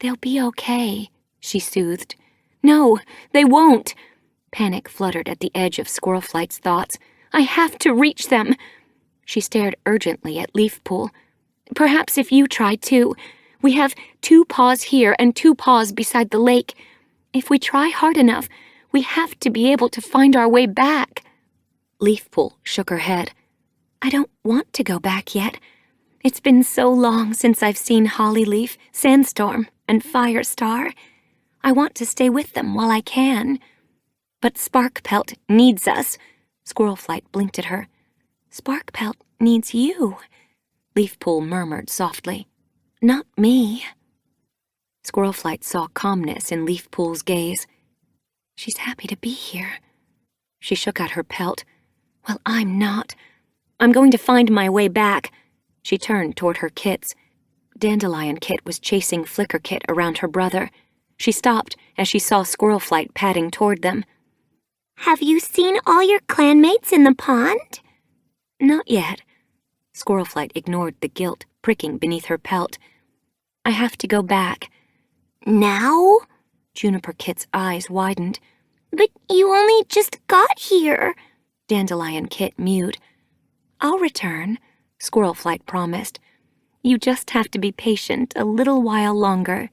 [SPEAKER 2] They'll be okay, she soothed. No, they won't. Panic fluttered at the edge of Squirrelflight's thoughts. I have to reach them. She stared urgently at Leafpool. Perhaps if you try too. We have 2 paws here and 2 paws beside the lake. If we try hard enough, we have to be able to find our way back. Leafpool shook her head. I don't want to go back yet. It's been so long since I've seen Hollyleaf, Sandstorm, and Firestar. I want to stay with them while I can. But Sparkpelt needs us. Squirrelflight blinked at her. Sparkpelt needs you, Leafpool murmured softly. Not me. Squirrelflight saw calmness in Leafpool's gaze. She's happy to be here. She shook out her pelt. Well, I'm not. I'm going to find my way back. She turned toward her kits. Dandelion Kit was chasing Flicker Kit around her brother. She stopped as she saw Squirrelflight padding toward them.
[SPEAKER 4] Have you seen all your clanmates in the pond?
[SPEAKER 2] Not yet. Squirrelflight ignored the guilt pricking beneath her pelt. I have to go back.
[SPEAKER 4] Now?
[SPEAKER 2] Juniper Kit's eyes widened.
[SPEAKER 4] But you only just got here.
[SPEAKER 2] Dandelion Kit mewed. I'll return, Squirrelflight promised. You just have to be patient a little while longer.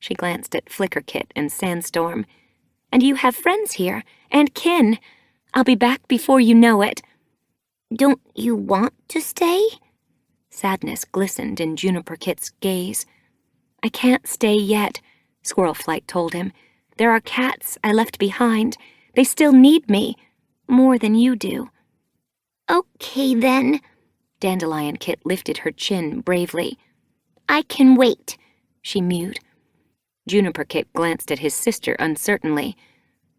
[SPEAKER 2] She glanced at Flicker Kit and Sandstorm. And you have friends here, and kin. I'll be back before you know it.
[SPEAKER 4] Don't you want to stay?
[SPEAKER 2] Sadness glistened in Juniper Kit's gaze. I can't stay yet, Squirrelflight told him. There are cats I left behind. They still need me, more than you do.
[SPEAKER 4] Okay, then.
[SPEAKER 2] Dandelion Kit lifted her chin bravely.
[SPEAKER 4] I can wait,
[SPEAKER 2] she mewed. Juniper Kit glanced at his sister uncertainly.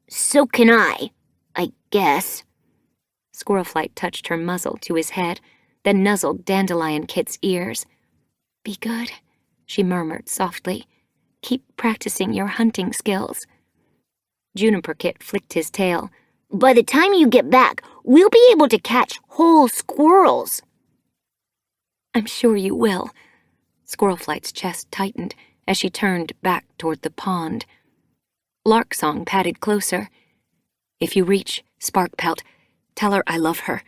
[SPEAKER 4] So can I guess.
[SPEAKER 2] Squirrelflight touched her muzzle to his head, then nuzzled Dandelion Kit's ears. Be good, she murmured softly. Keep practicing your hunting skills. Juniper Kit flicked his tail.
[SPEAKER 4] By the time you get back, we'll be able to catch whole squirrels.
[SPEAKER 2] I'm sure you will. Squirrelflight's chest tightened as she turned back toward the pond. Larksong padded closer. If you reach Sparkpelt, tell her I love her.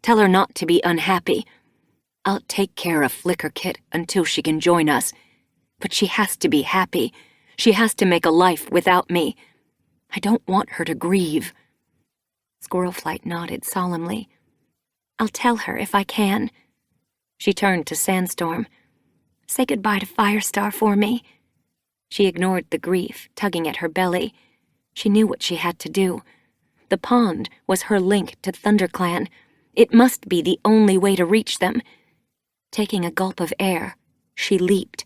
[SPEAKER 2] Tell her not to be unhappy. I'll take care of Flicker Kit until she can join us. But she has to be happy. She has to make a life without me. I don't want her to grieve. Squirrelflight nodded solemnly. I'll tell her if I can. She turned to Sandstorm. Say goodbye to Firestar for me. She ignored the grief tugging at her belly. She knew what she had to do. The pond was her link to ThunderClan. It must be the only way to reach them. Taking a gulp of air, she leaped.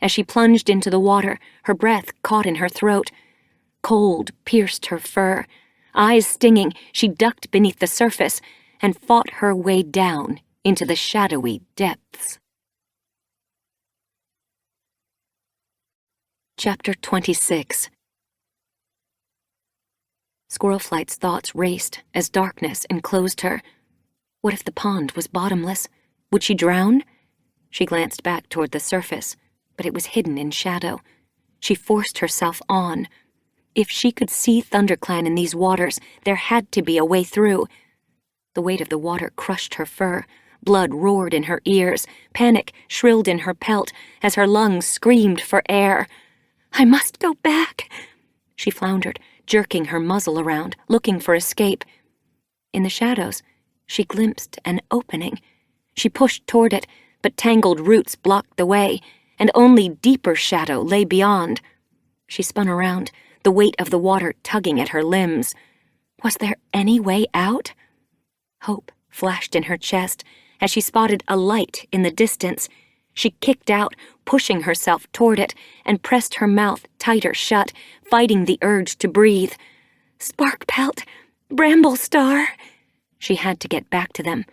[SPEAKER 2] As she plunged into the water, her breath caught in her throat. Cold pierced her fur. Eyes stinging, she ducked beneath the surface and fought her way down into the shadowy depths. Chapter 26. Squirrelflight's thoughts raced as darkness enclosed her. What if the pond was bottomless? Would she drown? She glanced back toward the surface, but it was hidden in shadow. She forced herself on. If she could see ThunderClan in these waters, there had to be a way through. The weight of the water crushed her fur. Blood roared in her ears. Panic shrilled in her pelt as her lungs screamed for air. I must go back. She floundered, jerking her muzzle around, looking for escape. In the shadows, she glimpsed an opening. She pushed toward it, but tangled roots blocked the way, and only deeper shadow lay beyond. She spun around, the weight of the water tugging at her limbs. Was there any way out? Hope flashed in her chest as she spotted a light in the distance. She kicked out, pushing herself toward it, and pressed her mouth tighter shut, fighting the urge to breathe. Sparkpelt! Bramble Star! She had to get back to them.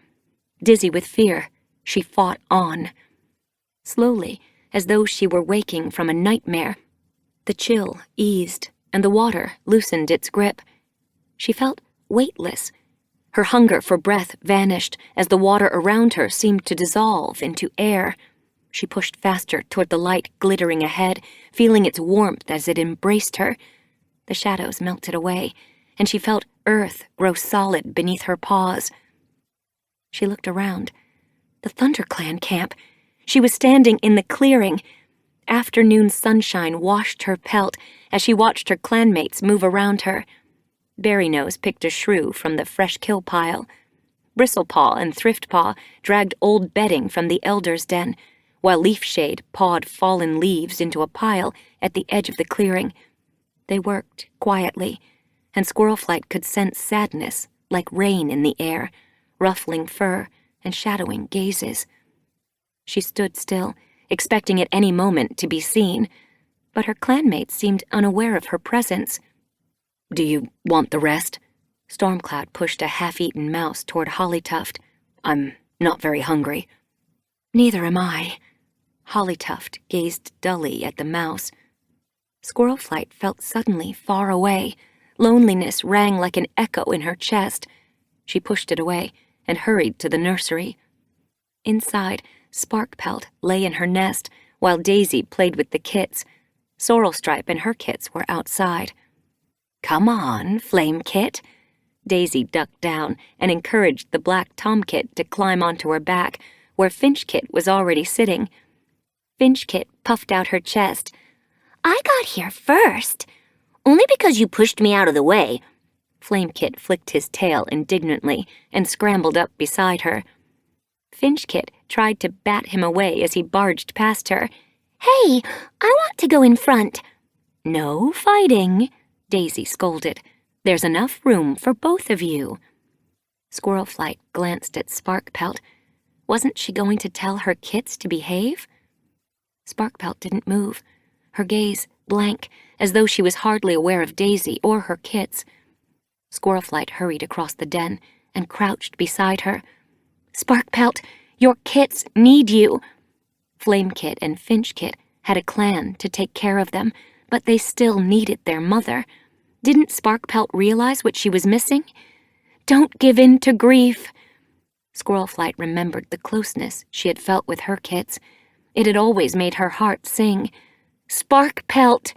[SPEAKER 2] Dizzy with fear, she fought on. Slowly, as though she were waking from a nightmare, the chill eased, and the water loosened its grip. She felt weightless. Her hunger for breath vanished as the water around her seemed to dissolve into air. She pushed faster toward the light glittering ahead, feeling its warmth as it embraced her. The shadows melted away, and she felt earth grow solid beneath her paws. She looked around. The ThunderClan camp. She was standing in the clearing. Afternoon sunshine washed her pelt as she watched her clanmates move around her. Berrynose picked a shrew from the fresh kill pile. Bristlepaw and Thriftpaw dragged old bedding from the elder's den, while Leafshade pawed fallen leaves into a pile at the edge of the clearing. They worked quietly, and Squirlflight could sense sadness like rain in the air, ruffling fur and shadowing gazes. She stood still, expecting at any moment to be seen, but her clanmates seemed unaware of her presence. Do you want the rest? Stormcloud pushed a half-eaten mouse toward Hollytuft. I'm not very hungry. Neither am I. Hollytuft gazed dully at the mouse. Squirlflight felt suddenly far away. Loneliness rang like an echo in her chest. She pushed it away and hurried to the nursery. Inside, Sparkpelt lay in her nest, while Daisy played with the kits. Sorrelstripe and her kits were outside. Come on, Flame Kit. Daisy ducked down and encouraged the black tomkit to climb onto her back, where Finchkit was already sitting. Finchkit puffed out her chest.
[SPEAKER 4] I got here first. Only because you pushed me out of the way.
[SPEAKER 2] Flamekit flicked his tail indignantly and scrambled up beside her. Finchkit tried to bat him away as he barged past her.
[SPEAKER 4] Hey, I want to go in front.
[SPEAKER 2] No fighting, Daisy scolded. There's enough room for both of you. Squirrelflight glanced at Sparkpelt. Wasn't she going to tell her kits to behave? Sparkpelt didn't move, her gaze blank, as though she was hardly aware of Daisy or her kits. Squirrelflight hurried across the den and crouched beside her. Sparkpelt, your kits need you. Flamekit and Finchkit had a clan to take care of them, but they still needed their mother. Didn't Sparkpelt realize what she was missing? Don't give in to grief. Squirrelflight remembered the closeness she had felt with her kits. It had always made her heart sing. Sparkpelt!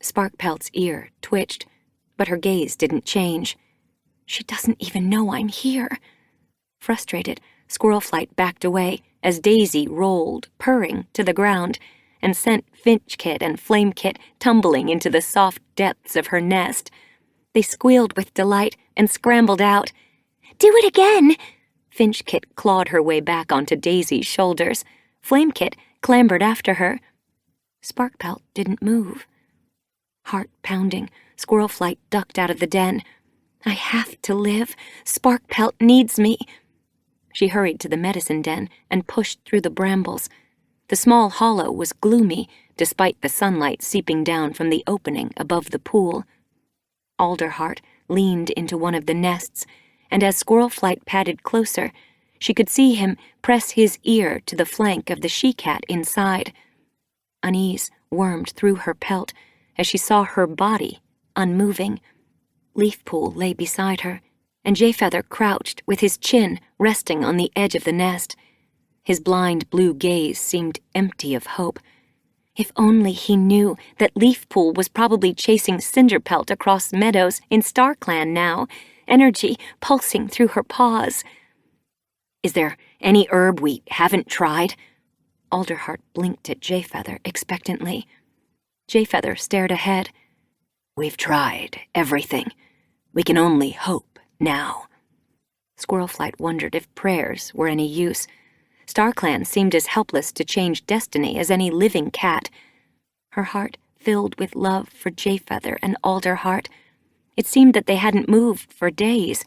[SPEAKER 2] Sparkpelt's ear twitched, but her gaze didn't change. She doesn't even know I'm here. Frustrated, Squirrelflight backed away as Daisy rolled, purring, to the ground and sent Finchkit and Flamekit tumbling into the soft depths of her nest. They squealed with delight and scrambled out.
[SPEAKER 4] Do it again!
[SPEAKER 2] Finchkit clawed her way back onto Daisy's shoulders. Flamekit clambered after her. Sparkpelt didn't move. Heart pounding, Squirrelflight ducked out of the den. I have to live. Sparkpelt needs me. She hurried to the medicine den and pushed through the brambles. The small hollow was gloomy, despite the sunlight seeping down from the opening above the pool. Alderheart leaned into one of the nests, and as Squirrelflight padded closer, she could see him press his ear to the flank of the she-cat inside. Unease wormed through her pelt as she saw her body unmoving. Leafpool lay beside her, and Jayfeather crouched with his chin resting on the edge of the nest. His blind blue gaze seemed empty of hope. If only he knew that Leafpool was probably chasing Cinderpelt across meadows in StarClan now, energy pulsing through her paws.
[SPEAKER 5] Is there any herb we haven't tried?
[SPEAKER 2] Alderheart blinked at Jayfeather expectantly. Jayfeather stared ahead.
[SPEAKER 5] We've tried everything. We can only hope now.
[SPEAKER 2] Squirrelflight wondered if prayers were any use. StarClan seemed as helpless to change destiny as any living cat. Her heart filled with love for Jayfeather and Alderheart. It seemed that they hadn't moved for days.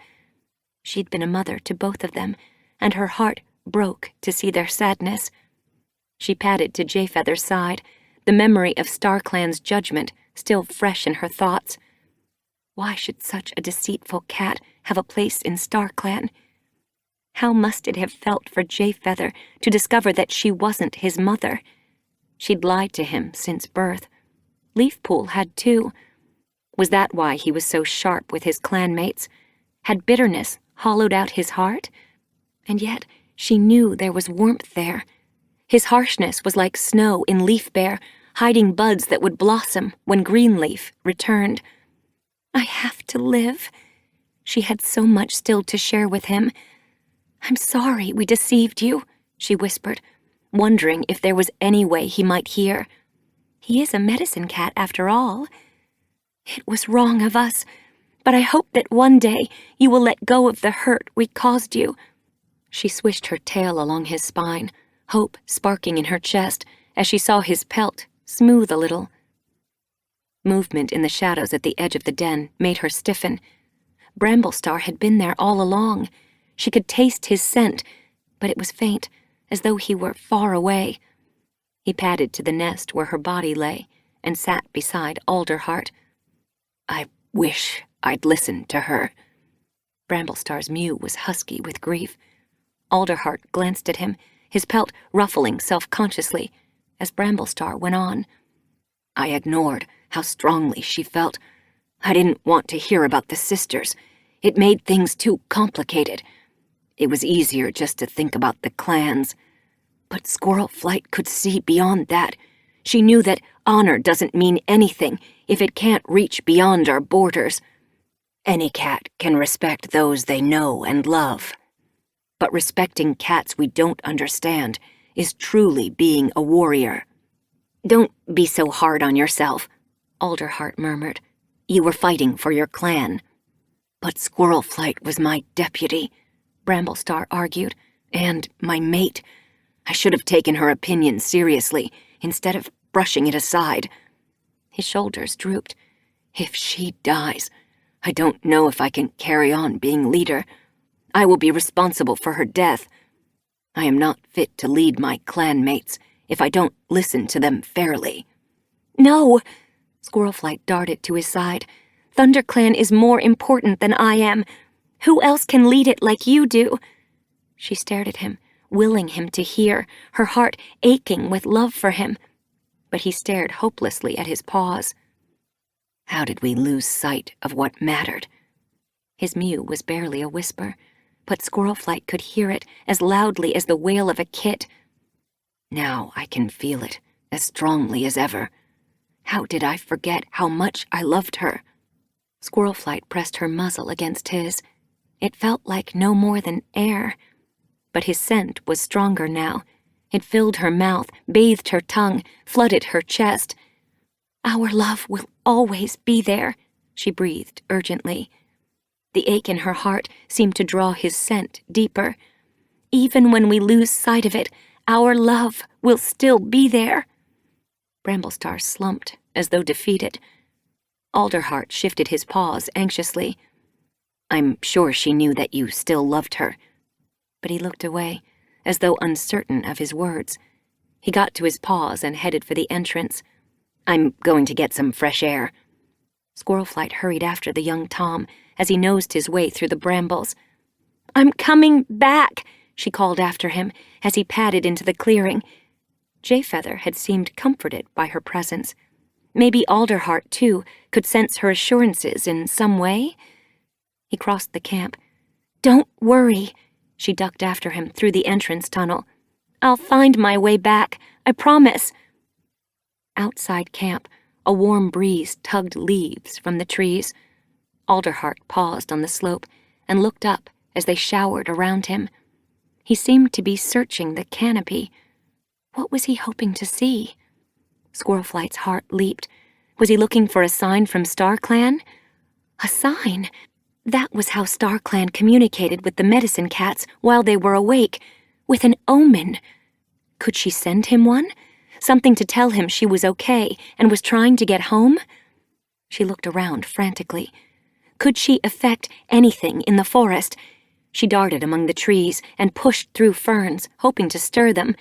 [SPEAKER 2] She'd been a mother to both of them, and her heart broke to see their sadness. She padded to Jayfeather's side, the memory of StarClan's judgment still fresh in her thoughts. Why should such a deceitful cat have a place in StarClan? How must it have felt for Jayfeather to discover that she wasn't his mother? She'd lied to him since birth. Leafpool had too. Was that why he was so sharp with his clanmates? Had bitterness hollowed out his heart? And yet she knew there was warmth there. His harshness was like snow in Leafbear, hiding buds that would blossom when Greenleaf returned. I have to live. She had so much still to share with him. I'm sorry we deceived you, she whispered, wondering if there was any way he might hear. He is a medicine cat, after all. It was wrong of us, but I hope that one day you will let go of the hurt we caused you. She swished her tail along his spine, hope sparking in her chest as she saw his pelt smooth a little. Movement in the shadows at the edge of the den made her stiffen. Bramblestar had been there all along. She could taste his scent, but it was faint, as though he were far away. He padded to the nest where her body lay and sat beside Alderheart.
[SPEAKER 5] I wish I'd listened to her.
[SPEAKER 2] Bramblestar's mew was husky with grief. Alderheart glanced at him, his pelt ruffling self-consciously, as Bramblestar went on.
[SPEAKER 5] I ignored how strongly she felt. I didn't want to hear about the sisters. It made things too complicated. It was easier just to think about the clans. But Squirrelflight could see beyond that. She knew that honor doesn't mean anything if it can't reach beyond our borders. Any cat can respect those they know and love. But respecting cats we don't understand is truly being a warrior.
[SPEAKER 2] Don't be so hard on yourself, Alderheart murmured. You were fighting for your clan.
[SPEAKER 5] But Squirrelflight was my deputy, Bramblestar argued, and my mate. I should have taken her opinion seriously instead of brushing it aside.
[SPEAKER 2] His shoulders drooped.
[SPEAKER 5] If she dies, I don't know if I can carry on being leader. I will be responsible for her death. I am not fit to lead my clanmates if I don't listen to them fairly.
[SPEAKER 2] No! Squirrelflight darted to his side. ThunderClan is more important than I am. Who else can lead it like you do? She stared at him, willing him to hear, her heart aching with love for him. But he stared hopelessly at his paws.
[SPEAKER 5] How did we lose sight of what mattered?
[SPEAKER 2] His mew was barely a whisper, but Squirrelflight could hear it as loudly as the wail of a kit.
[SPEAKER 5] Now I can feel it as strongly as ever. How did I forget how much I loved her?
[SPEAKER 2] Squirrelflight pressed her muzzle against his. It felt like no more than air. But his scent was stronger now. It filled her mouth, bathed her tongue, flooded her chest. Our love will always be there, she breathed urgently. The ache in her heart seemed to draw his scent deeper. Even when we lose sight of it, our love will still be there. Bramblestar slumped, as though defeated. Alderheart shifted his paws anxiously.
[SPEAKER 5] I'm sure she knew that you still loved her.
[SPEAKER 2] But he looked away, as though uncertain of his words. He got to his paws and headed for the entrance.
[SPEAKER 5] I'm going to get some fresh air.
[SPEAKER 2] Squirrelflight hurried after the young Tom as he nosed his way through the brambles. I'm coming back, she called after him as he padded into the clearing. Jayfeather had seemed comforted by her presence. Maybe Alderheart, too, could sense her assurances in some way. He crossed the camp, Don't worry. She ducked after him through the entrance tunnel. I'll find my way back, I promise. Outside camp, a warm breeze tugged leaves from the trees. Alderheart paused on the slope and looked up as they showered around him. He seemed to be searching the canopy. What was he hoping to see? Squirlflight's heart leaped. Was he looking for a sign from StarClan? A sign? That was how StarClan communicated with the medicine cats while they were awake, with an omen. Could she send him one? Something to tell him she was okay and was trying to get home? She looked around frantically. Could she effect anything in the forest? She darted among the trees and pushed through ferns, hoping to stir them.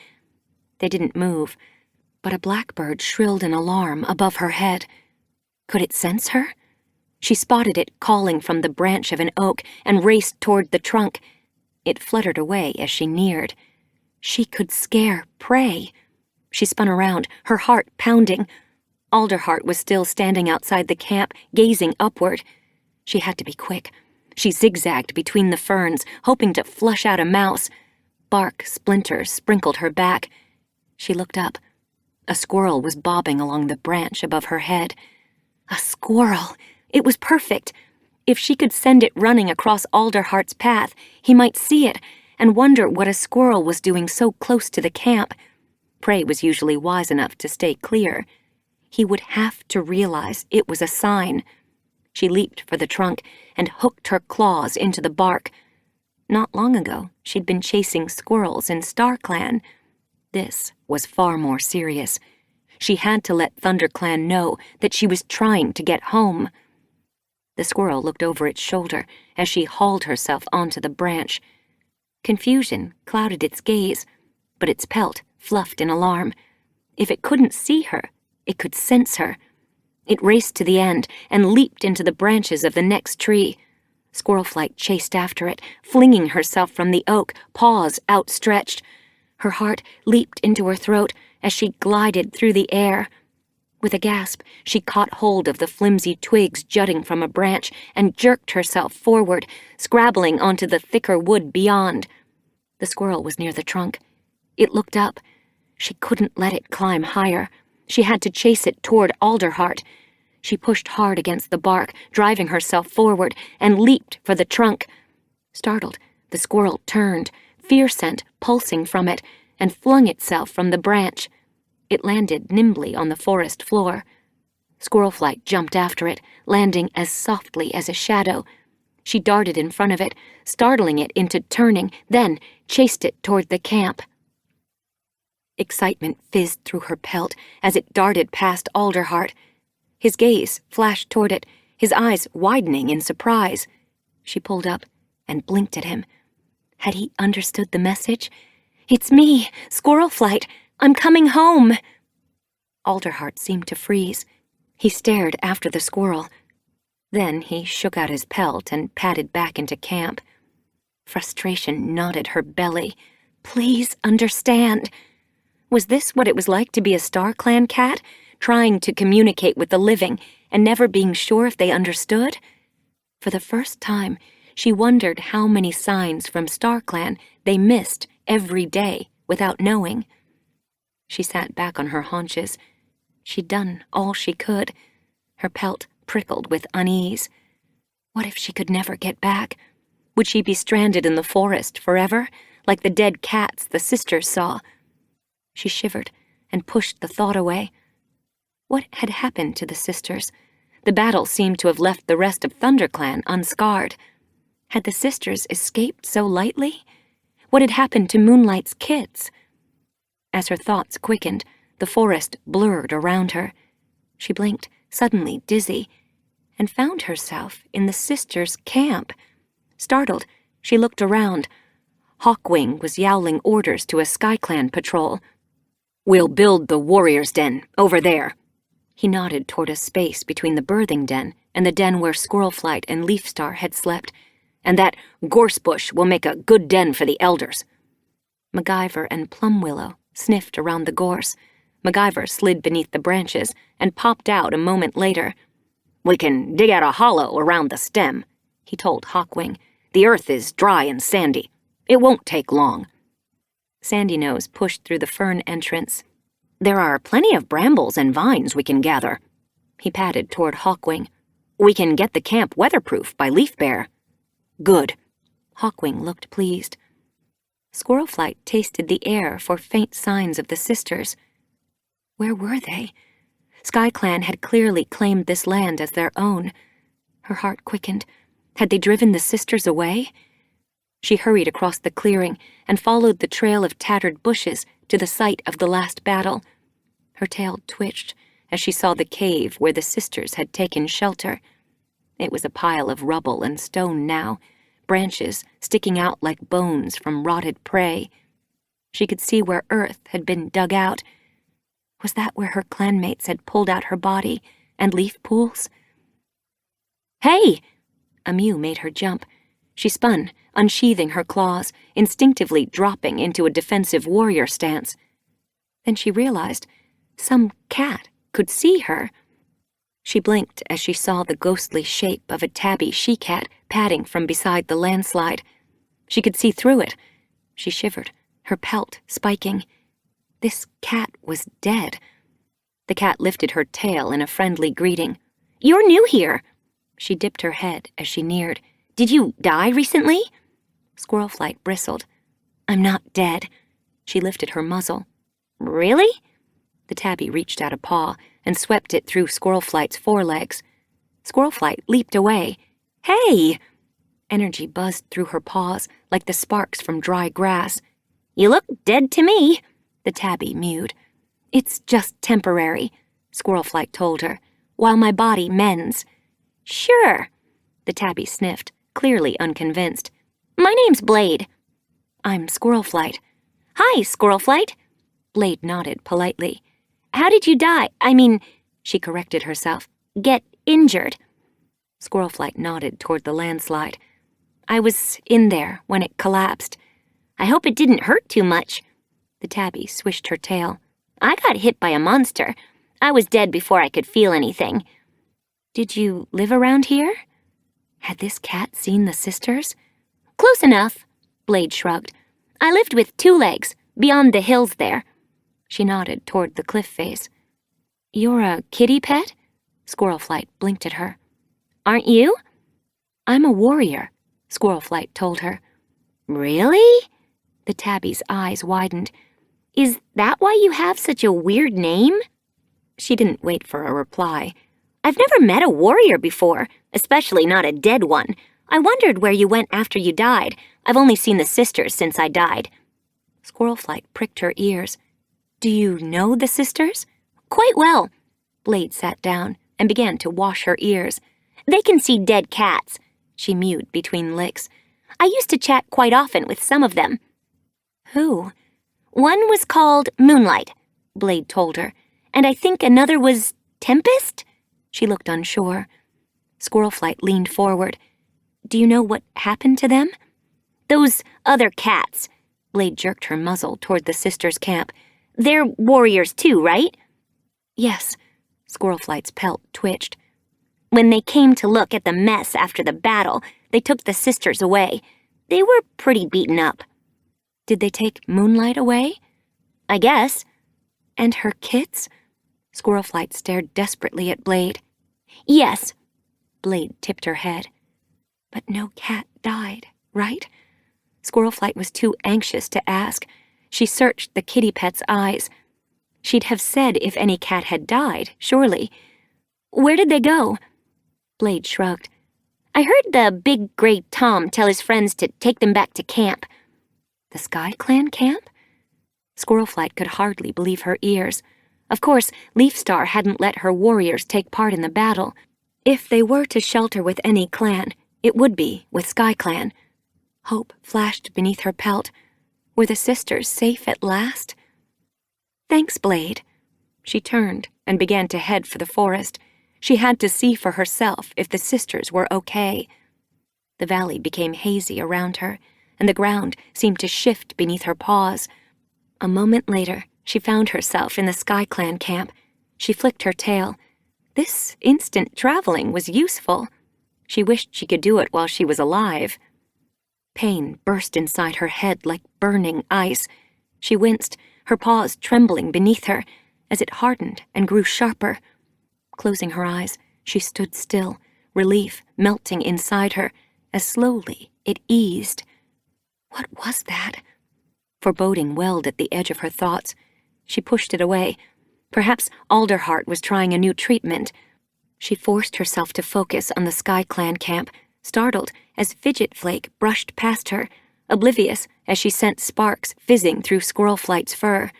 [SPEAKER 2] They didn't move, but a blackbird shrilled an alarm above her head. Could it sense her? She spotted it calling from the branch of an oak and raced toward the trunk. It fluttered away as she neared. She could scare prey. She spun around, her heart pounding. Alderheart was still standing outside the camp, gazing upward. She had to be quick. She zigzagged between the ferns, hoping to flush out a mouse. Bark splinters sprinkled her back. She looked up. A squirrel was bobbing along the branch above her head. A squirrel! It was perfect. If she could send it running across Alderheart's path, he might see it and wonder what a squirrel was doing so close to the camp. Prey was usually wise enough to stay clear. He would have to realize it was a sign. She leaped for the trunk and hooked her claws into the bark. Not long ago, she'd been chasing squirrels in StarClan. This was far more serious. She had to let ThunderClan know that she was trying to get home. The squirrel looked over its shoulder as she hauled herself onto the branch. Confusion clouded its gaze, but its pelt fluffed in alarm. If it couldn't see her, it could sense her. It raced to the end and leaped into the branches of the next tree. Squirlflight chased after it, flinging herself from the oak, paws outstretched. Her heart leaped into her throat as she glided through the air. With a gasp, she caught hold of the flimsy twigs jutting from a branch and jerked herself forward, scrabbling onto the thicker wood beyond. The squirrel was near the trunk. It looked up. She couldn't let it climb higher. She had to chase it toward Alderheart. She pushed hard against the bark, driving herself forward, and leaped for the trunk. Startled, the squirrel turned, fear scent pulsing from it, and flung itself from the branch. It landed nimbly on the forest floor. Squirlflight jumped after it, landing as softly as a shadow. She darted in front of it, startling it into turning, then chased it toward the camp. Excitement fizzed through her pelt as it darted past Alderheart. His gaze flashed toward it, his eyes widening in surprise. She pulled up and blinked at him. Had he understood the message? "It's me, Squirlflight. I'm coming home." Alderheart seemed to freeze. He stared after the squirrel. Then he shook out his pelt and padded back into camp. Frustration knotted her belly. Please understand. Was this what it was like to be a StarClan cat, trying to communicate with the living and never being sure if they understood? For the first time, she wondered how many signs from StarClan they missed every day without knowing. She sat back on her haunches. She'd done all she could. Her pelt prickled with unease. What if she could never get back? Would she be stranded in the forest forever, like the dead cats the sisters saw? She shivered and pushed the thought away. What had happened to the sisters? The battle seemed to have left the rest of ThunderClan unscarred. Had the sisters escaped so lightly? What had happened to Moonlight's kids? As her thoughts quickened, the forest blurred around her. She blinked, suddenly dizzy, and found herself in the sisters' camp. Startled, she looked around. Hawkwing was yowling orders to a SkyClan patrol. "We'll build the warrior's den, over there." He nodded toward a space between the birthing den and the den where Squirlflight and Leafstar had slept. "And that gorse bush will make a good den for the elders." MacGyver and Plumwillow sniffed around the gorse. MacGyver slid beneath the branches and popped out a moment later. "We can dig out a hollow around the stem," he told Hawkwing.
[SPEAKER 3] The earth is dry and sandy. It won't take long.
[SPEAKER 2] Sandy Nose pushed through the fern entrance.
[SPEAKER 3] There are plenty of brambles and vines we can gather.
[SPEAKER 2] He padded toward Hawkwing.
[SPEAKER 3] We can get the camp weatherproof by Leaf Bear. Good.
[SPEAKER 2] Hawkwing looked pleased. Squirrelflight tasted the air for faint signs of the sisters. Where were they? SkyClan had clearly claimed this land as their own. Her heart quickened. Had they driven the sisters away? She hurried across the clearing and followed the trail of tattered bushes to the site of the last battle. Her tail twitched as she saw the cave where the sisters had taken shelter. It was a pile of rubble and stone now, branches sticking out like bones from rotted prey. She could see where earth had been dug out. Was that where her clanmates had pulled out her body and leaf pools? Hey! A mew made her jump. She spun, unsheathing her claws, instinctively dropping into a defensive warrior stance. Then she realized some cat could see her. She blinked as she saw the ghostly shape of a tabby she-cat padding from beside the landslide. She could see through it. She shivered, her pelt spiking. This cat was dead. The cat lifted her tail in a friendly greeting. "You're new here." She dipped her head as she neared. "Did you die recently?" Squirrelflight bristled. "I'm not dead." She lifted her muzzle. "Really?" The tabby reached out a paw and swept it through Squirrelflight's forelegs. Squirrelflight leaped away. "Hey!" Energy buzzed through her paws like the sparks from dry grass. "You look dead to me," the tabby mewed. "It's just temporary," Squirrelflight told her, "while my body mends." "Sure," the tabby sniffed, clearly unconvinced. "My name's Blade." "I'm Squirrelflight." "Hi, Squirrelflight." Blade nodded politely. "How did you die? I mean," she corrected herself, "get injured." Squirrelflight nodded toward the landslide. "I was in there when it collapsed. I hope it didn't hurt too much." The tabby swished her tail. "I got hit by a monster. I was dead before I could feel anything." "Did you live around here?" Had this cat seen the sisters? "Close enough," Blade shrugged. "I lived with two legs, beyond the hills there." She nodded toward the cliff face. "You're a kitty pet?" Squirrelflight blinked at her. "Aren't you?" "I'm a warrior," Squirrelflight told her. "Really?" The tabby's eyes widened. "Is that why you have such a weird name?" She didn't wait for a reply. "I've never met a warrior before, especially not a dead one. I wondered where you went after you died. I've only seen the sisters since I died." Squirrelflight pricked her ears. "Do you know the sisters?" "Quite well." Blade sat down and began to wash her ears. "They can see dead cats," she mewed between licks. "I used to chat quite often with some of them." "Who?" "One was called Moonlight," Blade told her, "and I think another was Tempest?" She looked unsure. Squirrelflight leaned forward. "Do you know what happened to them?" "Those other cats," Blade jerked her muzzle toward the sisters' camp. "They're warriors too, right?" "Yes." Squirrelflight's pelt twitched. "When they came to look at the mess after the battle, they took the sisters away. They were pretty beaten up." "Did they take Moonlight away?" "I guess." "And her kits?" Squirrelflight stared desperately at Blade. "Yes." Blade tipped her head. "But no cat died, right?" Squirrelflight was too anxious to ask. She searched the kitty pet's eyes. She'd have said if any cat had died, surely. "Where did they go?" Blade shrugged. "I heard the big gray Tom tell his friends to take them back to camp." The SkyClan camp? Squirrelflight could hardly believe her ears. Of course, Leafstar hadn't let her warriors take part in the battle. If they were to shelter with any clan, it would be with SkyClan. Hope flashed beneath her pelt. Were the sisters safe at last? "Thanks, Blade." She turned and began to head for the forest. She had to see for herself if the sisters were okay. The valley became hazy around her, and the ground seemed to shift beneath her paws. A moment later, she found herself in the SkyClan camp. She flicked her tail. This instant traveling was useful. She wished she could do it while she was alive. Pain burst inside her head like burning ice. She winced, her paws trembling beneath her, as it hardened and grew sharper. Closing her eyes, she stood still, relief melting inside her, as slowly it eased. What was that? Foreboding welled at the edge of her thoughts. She pushed it away. Perhaps Alderheart was trying a new treatment. She forced herself to focus on the Sky Clan camp, startled as Fidget Flake brushed past her, oblivious as she sent sparks fizzing through Squirlflight's fur.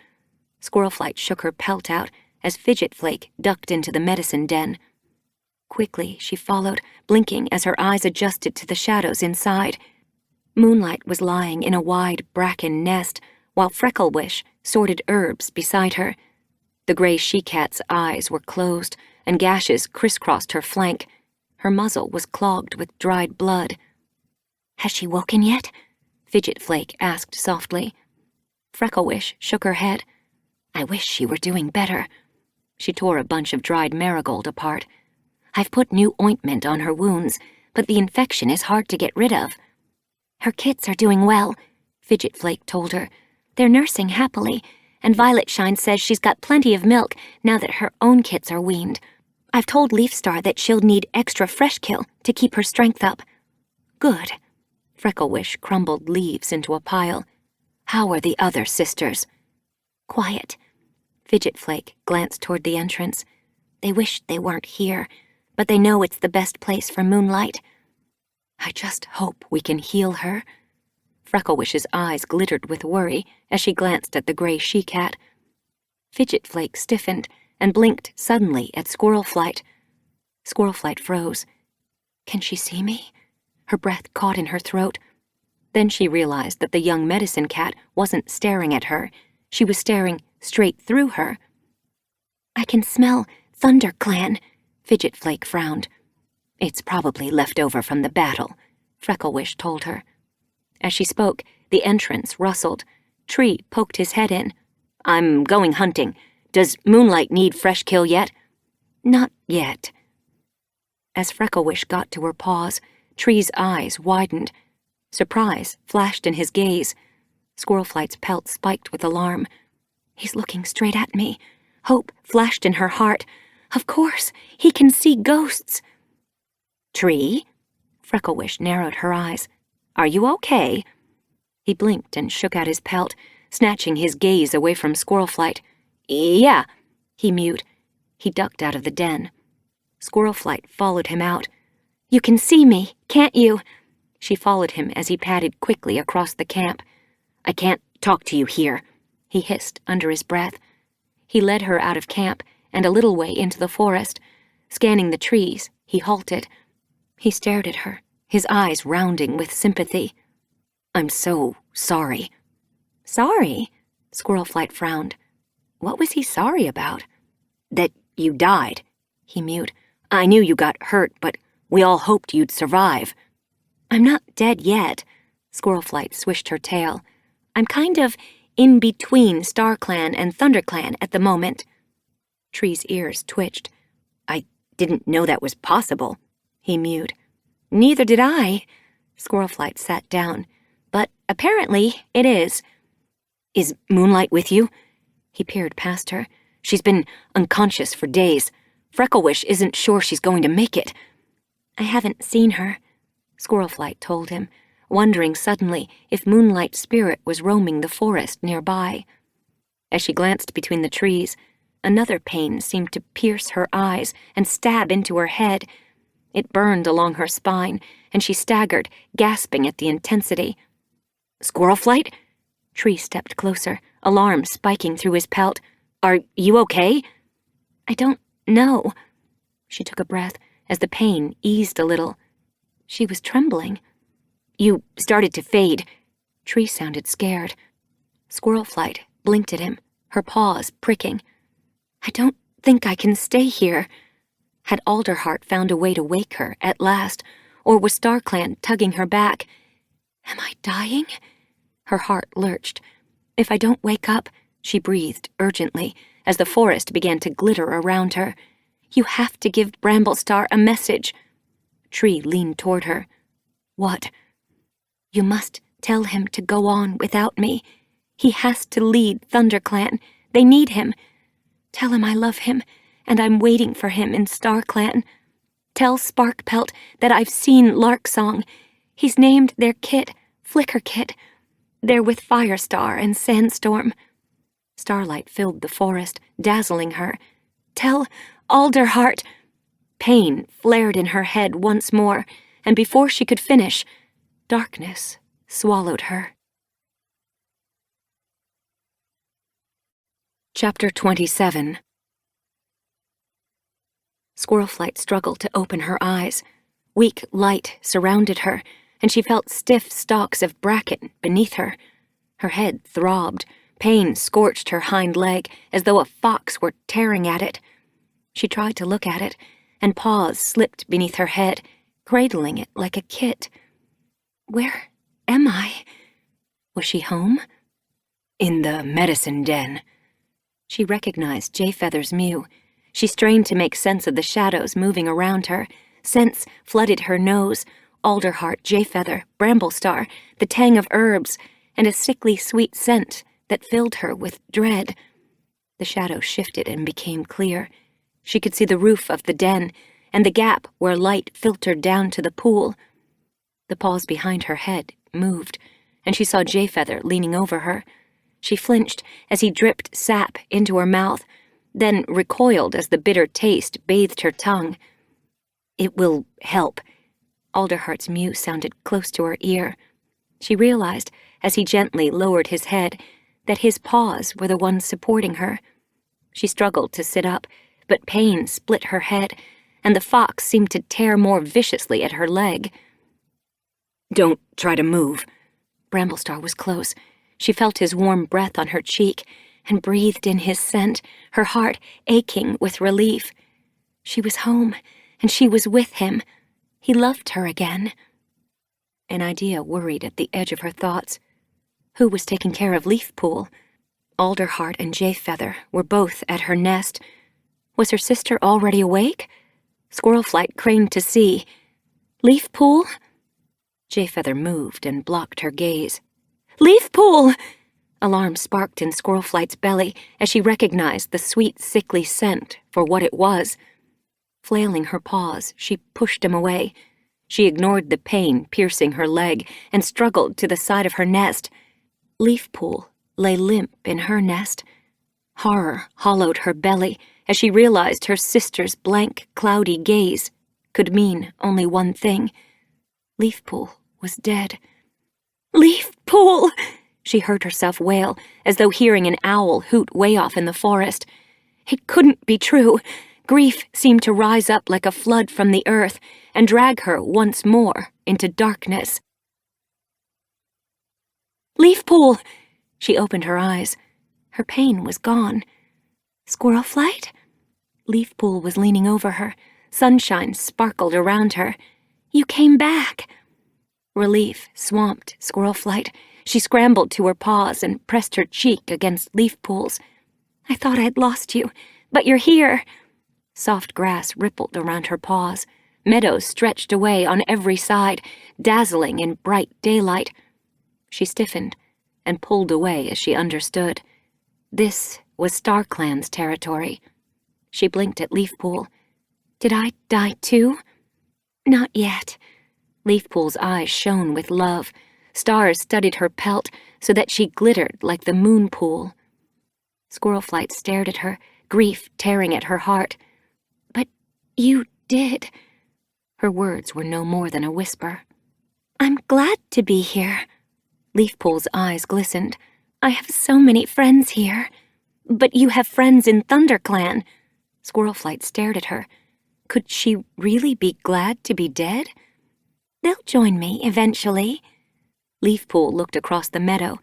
[SPEAKER 2] Squirlflight shook her pelt out as Fidget Flake ducked into the medicine den. Quickly, she followed, blinking as her eyes adjusted to the shadows inside. Moonlight was lying in a wide bracken nest, while Frecklewish sorted herbs beside her. The gray she-cat's eyes were closed, and gashes crisscrossed her flank. Her muzzle was clogged with dried blood.
[SPEAKER 5] Has she woken yet?
[SPEAKER 2] Fidget Flake asked softly. Frecklewish shook her head.
[SPEAKER 5] I wish she were doing better.
[SPEAKER 2] She tore a bunch of dried marigold apart.
[SPEAKER 5] I've put new ointment on her wounds, but the infection is hard to get rid of. Her kits are doing well, Fidget Flake told her. They're nursing happily, and Violet Shine says she's got plenty of milk now that her own kits are weaned. I've told Leafstar that she'll need extra fresh kill to keep her strength up.
[SPEAKER 2] Good. Frecklewish crumbled leaves into a pile. How are the other sisters?
[SPEAKER 5] Quiet.
[SPEAKER 2] Fidget Flake glanced toward the entrance.
[SPEAKER 5] They wish they weren't here, but they know it's the best place for moonlight.
[SPEAKER 2] I just hope we can heal her. Frecklewish's eyes glittered with worry as she glanced at the gray she-cat. Fidget Flake stiffened and blinked suddenly at Squirlflight. Squirlflight froze. Can she see me? Her breath caught in her throat. Then she realized that the young medicine cat wasn't staring at her. She was staring straight through her.
[SPEAKER 5] I can smell ThunderClan,
[SPEAKER 2] Fidget Flake frowned. It's probably left over from the battle, Frecklewish told her. As she spoke, the entrance rustled. Tree poked his head in. I'm going hunting. Does Moonlight need fresh kill yet?
[SPEAKER 5] Not yet.
[SPEAKER 2] As Frecklewish got to her paws, Tree's eyes widened. Surprise flashed in his gaze. Squirlflight's pelt spiked with alarm. He's looking straight at me. Hope flashed in her heart. Of course, he can see ghosts.
[SPEAKER 5] Tree?
[SPEAKER 2] Frecklewish narrowed her eyes. Are you okay? He blinked and shook out his pelt, snatching his gaze away from Squirlflight. Yeah, he mewed. He ducked out of the den. Squirlflight followed him out. You can see me, can't you? She followed him as he padded quickly across the camp. I can't talk to you here, he hissed under his breath. He led her out of camp and a little way into the forest. Scanning the trees, he halted. He stared at her, his eyes rounding with sympathy. I'm so sorry.
[SPEAKER 5] Sorry?
[SPEAKER 2] Squirlflight frowned. What was he sorry about? That you died, he mewed. I knew you got hurt, but we all hoped you'd survive.
[SPEAKER 5] I'm not dead yet, Squirlflight swished her tail. I'm kind of in between StarClan and ThunderClan at the moment.
[SPEAKER 2] Tree's ears twitched. I didn't know that was possible, he mewed. Neither did I. Squirlflight sat down. But apparently it is. Is Moonlight with you? He peered past her. She's been unconscious for days. Frecklewish isn't sure she's going to make it.
[SPEAKER 5] I haven't seen her,
[SPEAKER 2] Squirlflight told him, wondering suddenly if Moonlight's spirit was roaming the forest nearby. As she glanced between the trees, another pain seemed to pierce her eyes and stab into her head. It burned along her spine, and she staggered, gasping at the intensity. Squirlflight? Tree stepped closer, alarm spiking through his pelt. Are you okay?
[SPEAKER 5] I don't know.
[SPEAKER 2] She took a breath as the pain eased a little. She was trembling. You started to fade. Tree sounded scared. Squirlflight blinked at him, her paws pricking. I don't think I can stay here. Had Alderheart found a way to wake her at last, or was StarClan tugging her back? Am I dying? Her heart lurched. If I don't wake up, she breathed urgently as the forest began to glitter around her. You have to give Bramblestar a message. Tree leaned toward her. What? You must tell him to go on without me. He has to lead ThunderClan. They need him. Tell him I love him, and I'm waiting for him in StarClan. Tell Sparkpelt that I've seen Larksong. He's named their kit Flicker Kit. They're with Firestar and Sandstorm. Starlight filled the forest, dazzling her. Tell Alderheart. Pain flared in her head once more, and before she could finish, darkness swallowed her. Chapter 27. Squirlflight struggled to open her eyes. Weak light surrounded her, and she felt stiff stalks of bracken beneath her. Her head throbbed. Pain scorched her hind leg as though a fox were tearing at it. She tried to look at it, and paws slipped beneath her head, cradling it like a kit. Where am I? Was she home?
[SPEAKER 3] In the medicine den.
[SPEAKER 2] She recognized Jayfeather's mew. She strained to make sense of the shadows moving around her. Scents flooded her nose: Alderheart, Jayfeather, Bramblestar, the tang of herbs, and a sickly sweet scent that filled her with dread. The shadows shifted and became clear. She could see the roof of the den and the gap where light filtered down to the pool. The paws behind her head moved, and she saw Jayfeather leaning over her. She flinched as he dripped sap into her mouth, then recoiled as the bitter taste bathed her tongue. It will help. Alderheart's mew sounded close to her ear. She realized, as he gently lowered his head, that his paws were the ones supporting her. She struggled to sit up, but pain split her head, and the fox seemed to tear more viciously at her leg.
[SPEAKER 3] Don't try to move.
[SPEAKER 2] Bramblestar was close. She felt his warm breath on her cheek and breathed in his scent, her heart aching with relief. She was home, and she was with him. He loved her again. An idea worried at the edge of her thoughts. Who was taking care of Leafpool? Alderheart and Jayfeather were both at her nest. Was her sister already awake? Squirlflight craned to see. Leafpool? Jayfeather moved and blocked her gaze. Leafpool! Alarm sparked in Squirlflight's belly as she recognized the sweet, sickly scent for what it was. Flailing her paws, she pushed him away. She ignored the pain piercing her leg and struggled to the side of her nest. Leafpool lay limp in her nest. Horror hollowed her belly as she realized her sister's blank, cloudy gaze could mean only one thing. Leafpool was dead. Leafpool! She heard herself wail, as though hearing an owl hoot way off in the forest. It couldn't be true. Grief seemed to rise up like a flood from the earth and drag her once more into darkness. Leafpool! She opened her eyes. Her pain was gone. Squirlflight? Leafpool was leaning over her. Sunshine sparkled around her. You came back. Relief swamped Squirlflight. She scrambled to her paws and pressed her cheek against Leafpool's. I thought I'd lost you, but you're here. Soft grass rippled around her paws. Meadows stretched away on every side, dazzling in bright daylight. She stiffened and pulled away as she understood. This was StarClan's territory. She blinked at Leafpool. Did I die too? Not yet. Leafpool's eyes shone with love. Stars studded her pelt so that she glittered like the moon pool. Squirlflight stared at her, grief tearing at her heart. But you did. Her words were no more than a whisper. I'm glad to be here. Leafpool's eyes glistened. I have so many friends here. But you have friends in ThunderClan. Squirlflight stared at her. Could she really be glad to be dead? They'll join me eventually. Leafpool looked across the meadow.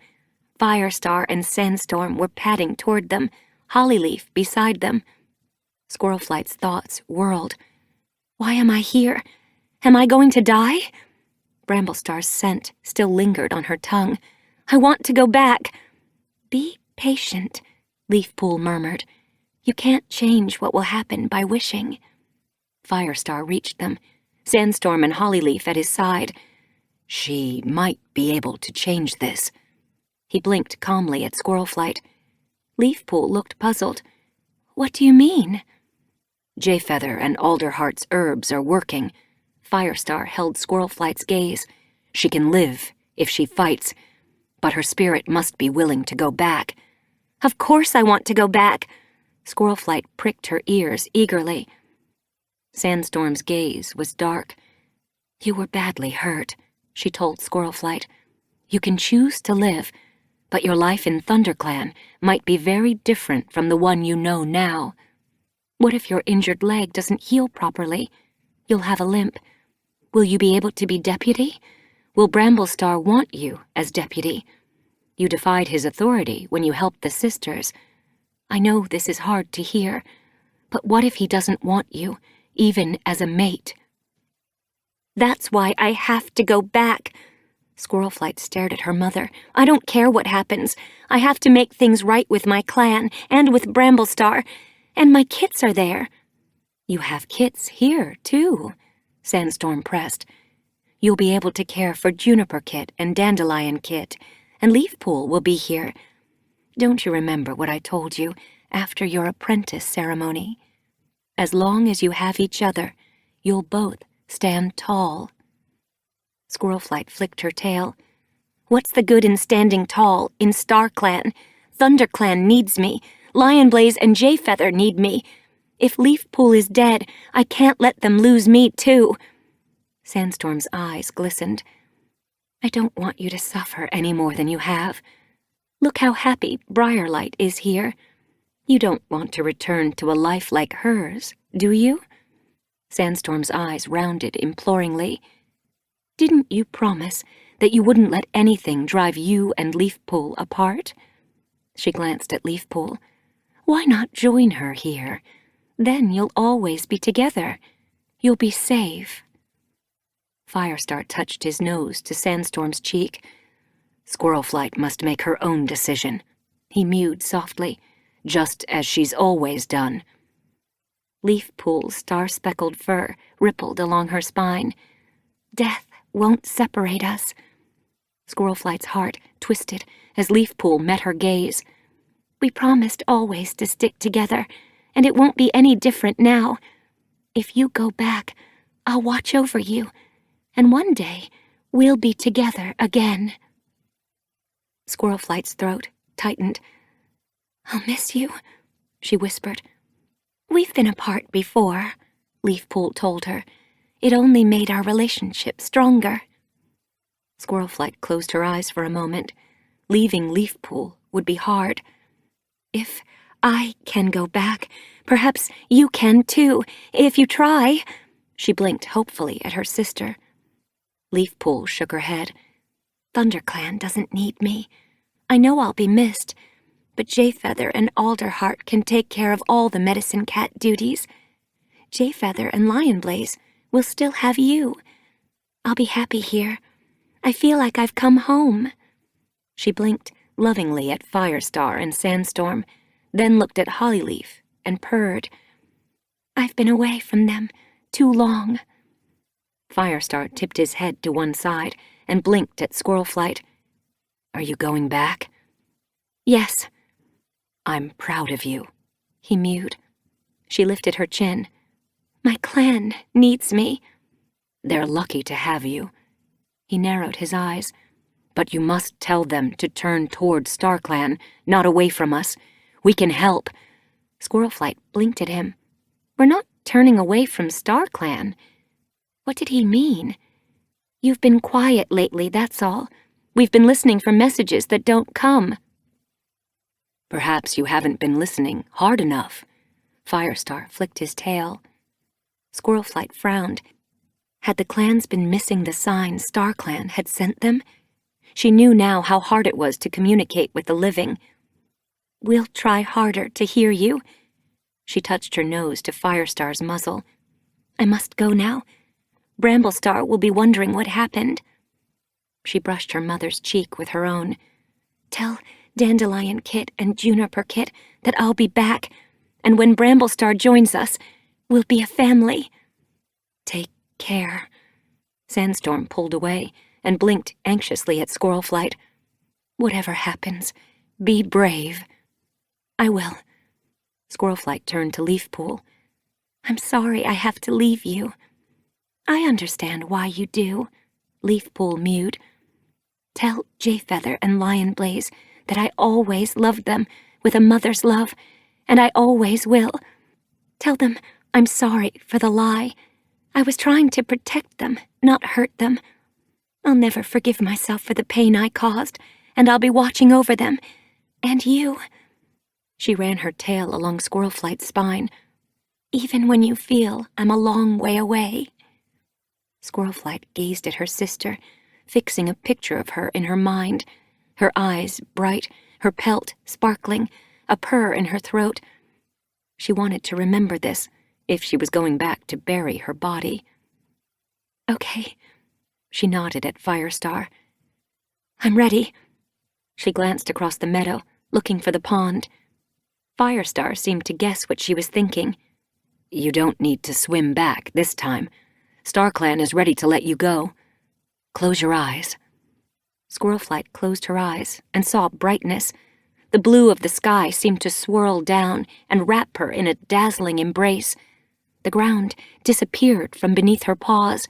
[SPEAKER 2] Firestar and Sandstorm were padding toward them, Hollyleaf beside them. Squirlflight's thoughts whirled. Why am I here? Am I going to die? Bramblestar's scent still lingered on her tongue. I want to go back. Be patient, Leafpool murmured. You can't change what will happen by wishing. Firestar reached them, Sandstorm and Hollyleaf at his side.
[SPEAKER 3] She might be able to change this.
[SPEAKER 2] He blinked calmly at Squirrelflight. Leafpool looked puzzled. What do you mean?
[SPEAKER 3] Jayfeather and Alderheart's herbs are working. Firestar held Squirrelflight's gaze. She can live if she fights, but her spirit must be willing to go back.
[SPEAKER 2] Of course I want to go back. Squirrelflight pricked her ears eagerly.
[SPEAKER 3] Sandstorm's gaze was dark. You were badly hurt, she told Squirrelflight. You can choose to live, but your life in ThunderClan might be very different from the one you know now.
[SPEAKER 2] What if your injured leg doesn't heal properly? You'll have a limp. Will you be able to be deputy? Will Bramblestar want you as deputy?
[SPEAKER 3] You defied his authority when you helped the sisters.
[SPEAKER 2] I know this is hard to hear, but what if he doesn't want you, even as a mate? That's why I have to go back. Squirrelflight stared at her mother. I don't care what happens. I have to make things right with my clan and with Bramblestar, and my kits are there.
[SPEAKER 3] You have kits here, too, Sandstorm pressed. You'll be able to care for Juniper Kit and Dandelion Kit, and Leafpool will be here. Don't you remember what I told you after your apprentice ceremony? As long as you have each other, you'll both stand tall.
[SPEAKER 2] Squirrelflight flicked her tail. What's the good in standing tall in StarClan? ThunderClan needs me. Lionblaze and Jayfeather need me. If Leafpool is dead, I can't let them lose me, too. Sandstorm's eyes glistened. I don't want you to suffer any more than you have. Look how happy Briarlight is here. You don't want to return to a life like hers, do you? Sandstorm's eyes rounded imploringly. Didn't you promise that you wouldn't let anything drive you and Leafpool apart? She glanced at Leafpool. Why not join her here? Then you'll always be together. You'll be safe. Firestar touched his nose to Sandstorm's cheek.
[SPEAKER 3] Squirrelflight must make her own decision, he mewed softly, just as she's always done.
[SPEAKER 2] Leafpool's star-speckled fur rippled along her spine. Death won't separate us. Squirrelflight's heart twisted as Leafpool met her gaze. We promised always to stick together, and it won't be any different now. If you go back, I'll watch over you, and one day we'll be together again. Squirrelflight's throat tightened. I'll miss you, she whispered. We've been apart before, Leafpool told her. It only made our relationship stronger. Squirrelflight closed her eyes for a moment. Leaving Leafpool would be hard. If I can go back, perhaps you can too, if you try. She blinked hopefully at her sister. Leafpool shook her head. ThunderClan doesn't need me. I know I'll be missed, but Jayfeather and Alderheart can take care of all the medicine cat duties. Jayfeather and Lionblaze will still have you. I'll be happy here. I feel like I've come home. She blinked lovingly at Firestar and Sandstorm, then looked at Hollyleaf and purred. I've been away from them too long. Firestar tipped his head to one side and blinked at Squirrelflight.
[SPEAKER 3] Are you going back?
[SPEAKER 2] Yes.
[SPEAKER 3] I'm proud of you,
[SPEAKER 2] he mewed. She lifted her chin. My clan needs me.
[SPEAKER 3] They're lucky to have you.
[SPEAKER 2] He narrowed his eyes.
[SPEAKER 3] But you must tell them to turn toward StarClan, not away from us. We can help.
[SPEAKER 2] Squirrelflight blinked at him. We're not turning away from StarClan. What did he mean? You've been quiet lately, that's all. We've been listening for messages that don't come.
[SPEAKER 3] Perhaps you haven't been listening hard enough.
[SPEAKER 2] Firestar flicked his tail. Squirrelflight frowned. Had the clans been missing the sign StarClan had sent them? She knew now how hard it was to communicate with the living. We'll try harder to hear you. She touched her nose to Firestar's muzzle. I must go now. Bramblestar will be wondering what happened. She brushed her mother's cheek with her own. Tell Dandelion Kit and Juniper Kit that I'll be back, and when Bramblestar joins us, we'll be a family. Take care. Sandstorm pulled away and blinked anxiously at Squirlflight. "Whatever happens, be brave." "I will." Squirlflight turned to Leafpool. "I'm sorry I have to leave you." "I understand why you do," Leafpool mewed. "Tell Jayfeather and Lionblaze that I always loved them with a mother's love, and I always will. Tell them I'm sorry for the lie. I was trying to protect them, not hurt them. I'll never forgive myself for the pain I caused, and I'll be watching over them. And you." She ran her tail along Squirlflight's spine. "Even when you feel I'm a long way away." Squirlflight gazed at her sister, fixing a picture of her in her mind, her eyes bright, her pelt sparkling, a purr in her throat. She wanted to remember this if she was going back to bury her body. "Okay," she nodded at Firestar. "I'm ready." She glanced across the meadow, looking for the pond. Firestar seemed to guess what she was thinking. "You don't need to swim back this time. StarClan is ready to let you go. Close your eyes." Squirlflight closed her eyes and saw brightness. The blue of the sky seemed to swirl down and wrap her in a dazzling embrace. The ground disappeared from beneath her paws.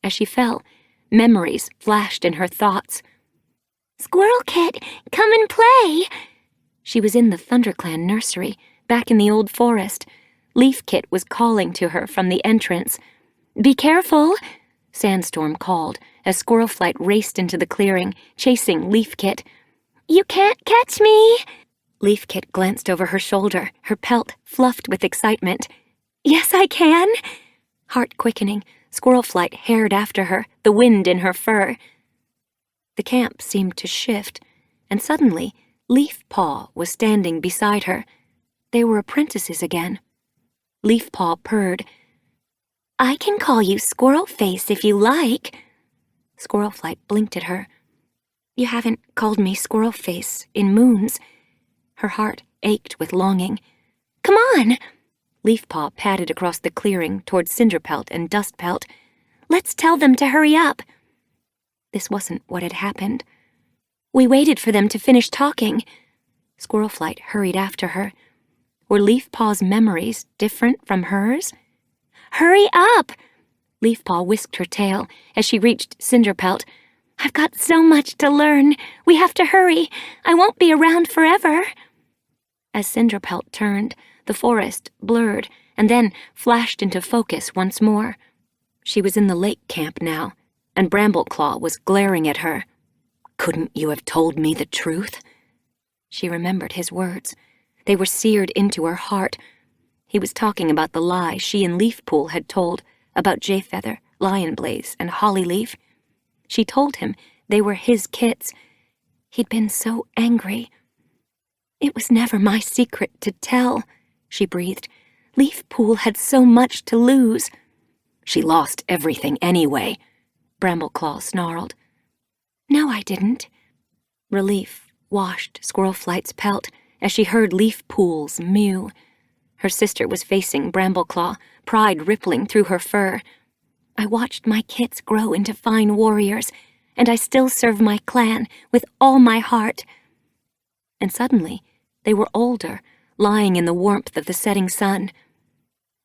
[SPEAKER 2] As she fell, memories flashed in her thoughts.
[SPEAKER 4] "Squirrel Kit, come and play!"
[SPEAKER 2] She was in the ThunderClan nursery, back in the old forest. Leaf Kit was calling to her from the entrance. "Be careful," Sandstorm called as Squirlflight raced into the clearing, chasing Leaf Kit.
[SPEAKER 4] "You can't catch me!"
[SPEAKER 2] Leaf Kit glanced over her shoulder, her pelt fluffed with excitement.
[SPEAKER 4] "Yes, I can!"
[SPEAKER 2] Heart quickening, Squirlflight hared after her, the wind in her fur. The camp seemed to shift, and suddenly Leaf Paw was standing beside her. They were apprentices again. Leaf Paw purred.
[SPEAKER 4] "I can call you Squirrel Face if you like."
[SPEAKER 2] Squirlflight blinked at her. "You haven't called me Squirrel Face in moons." Her heart ached with longing.
[SPEAKER 4] "Come on!"
[SPEAKER 2] Leafpaw padded across the clearing toward Cinderpelt and Dustpelt.
[SPEAKER 4] "Let's tell them to hurry up."
[SPEAKER 2] This wasn't what had happened. "We waited for them to finish talking." Squirlflight hurried after her. Were Leafpaw's memories different from hers?
[SPEAKER 4] "Hurry up!"
[SPEAKER 2] Leafpaw whisked her tail as she reached Cinderpelt.
[SPEAKER 4] "I've got so much to learn. We have to hurry. I won't be around forever."
[SPEAKER 2] As Cinderpelt turned, the forest blurred and then flashed into focus once more. She was in the lake camp now, and Brambleclaw was glaring at her. "Couldn't you have told me the truth?" She remembered his words. They were seared into her heart. He was talking about the lie she and Leafpool had told about Jayfeather, Lionblaze, and Hollyleaf. She told him they were his kits. He'd been so angry. "It was never my secret to tell," she breathed. "Leafpool had so much to lose." "She lost everything anyway," Brambleclaw snarled. "No, I didn't." Relief washed Squirlflight's pelt as she heard Leafpool's mew. Her sister was facing Brambleclaw, pride rippling through her fur. "I watched my kits grow into fine warriors, and I still serve my clan with all my heart." And suddenly, they were older, lying in the warmth of the setting sun.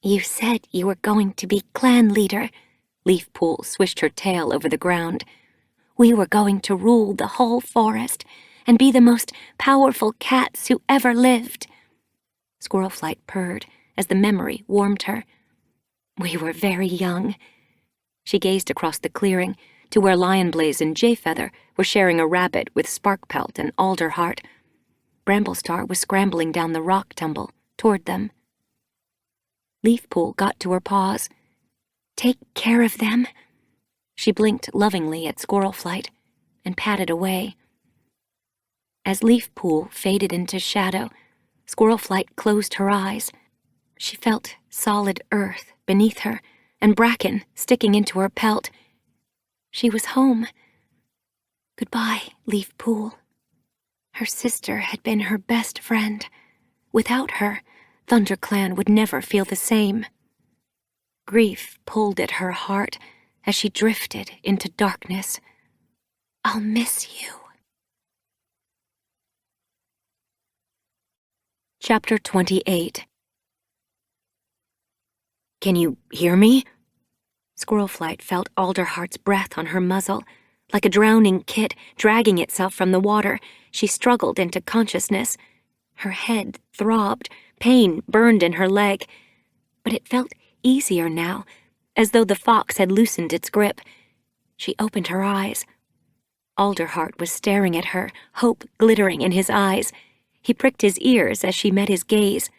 [SPEAKER 2] "You said you were going to be clan leader," Leafpool swished her tail over the ground. "We were going to rule the whole forest and be the most powerful cats who ever lived." Squirlflight purred as the memory warmed her. "We were very young." She gazed across the clearing to where Lionblaze and Jayfeather were sharing a rabbit with Sparkpelt and Alderheart. Bramblestar was scrambling down the rock tumble toward them. Leafpool got to her paws. "Take care of them." She blinked lovingly at Squirlflight and patted away. As Leafpool faded into shadow, Squirlflight closed her eyes. She felt solid earth beneath her and bracken sticking into her pelt. She was home. Goodbye, Leafpool. Her sister had been her best friend. Without her, ThunderClan would never feel the same. Grief pulled at her heart as she drifted into darkness.
[SPEAKER 1] I'll miss you.
[SPEAKER 2] Chapter 28. Can you hear me? Squirlflight felt Alderheart's breath on her muzzle. Like a drowning kit dragging itself from the water, she struggled into consciousness. Her head throbbed, pain burned in her leg. But it felt easier now, as though the fox had loosened its grip. She opened her eyes. Alderheart was staring at her, hope glittering in his eyes. He pricked his ears as she met his gaze.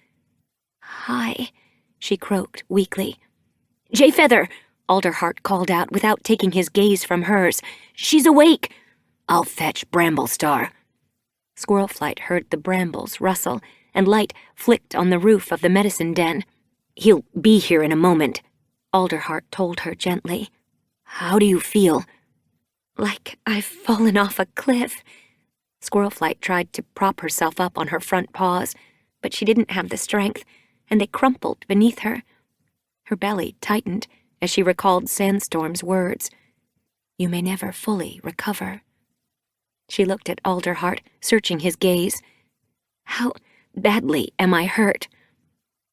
[SPEAKER 2] "Hi," she croaked weakly. "Jayfeather!" Alderheart called out without taking his gaze from hers. "She's awake!"
[SPEAKER 3] I'll fetch Bramblestar."
[SPEAKER 2] Squirlflight heard the brambles rustle, and light flicked on the roof of the medicine den. "He'll be here in a moment," Alderheart told her gently. "How do you feel?" "Like I've fallen off a cliff." Squirlflight tried to prop herself up on her front paws, but she didn't have the strength, and they crumpled beneath her. Her belly tightened as she recalled Sandstorm's words. "You may never fully recover." She looked at Alderheart, searching his gaze. "How badly am I hurt?"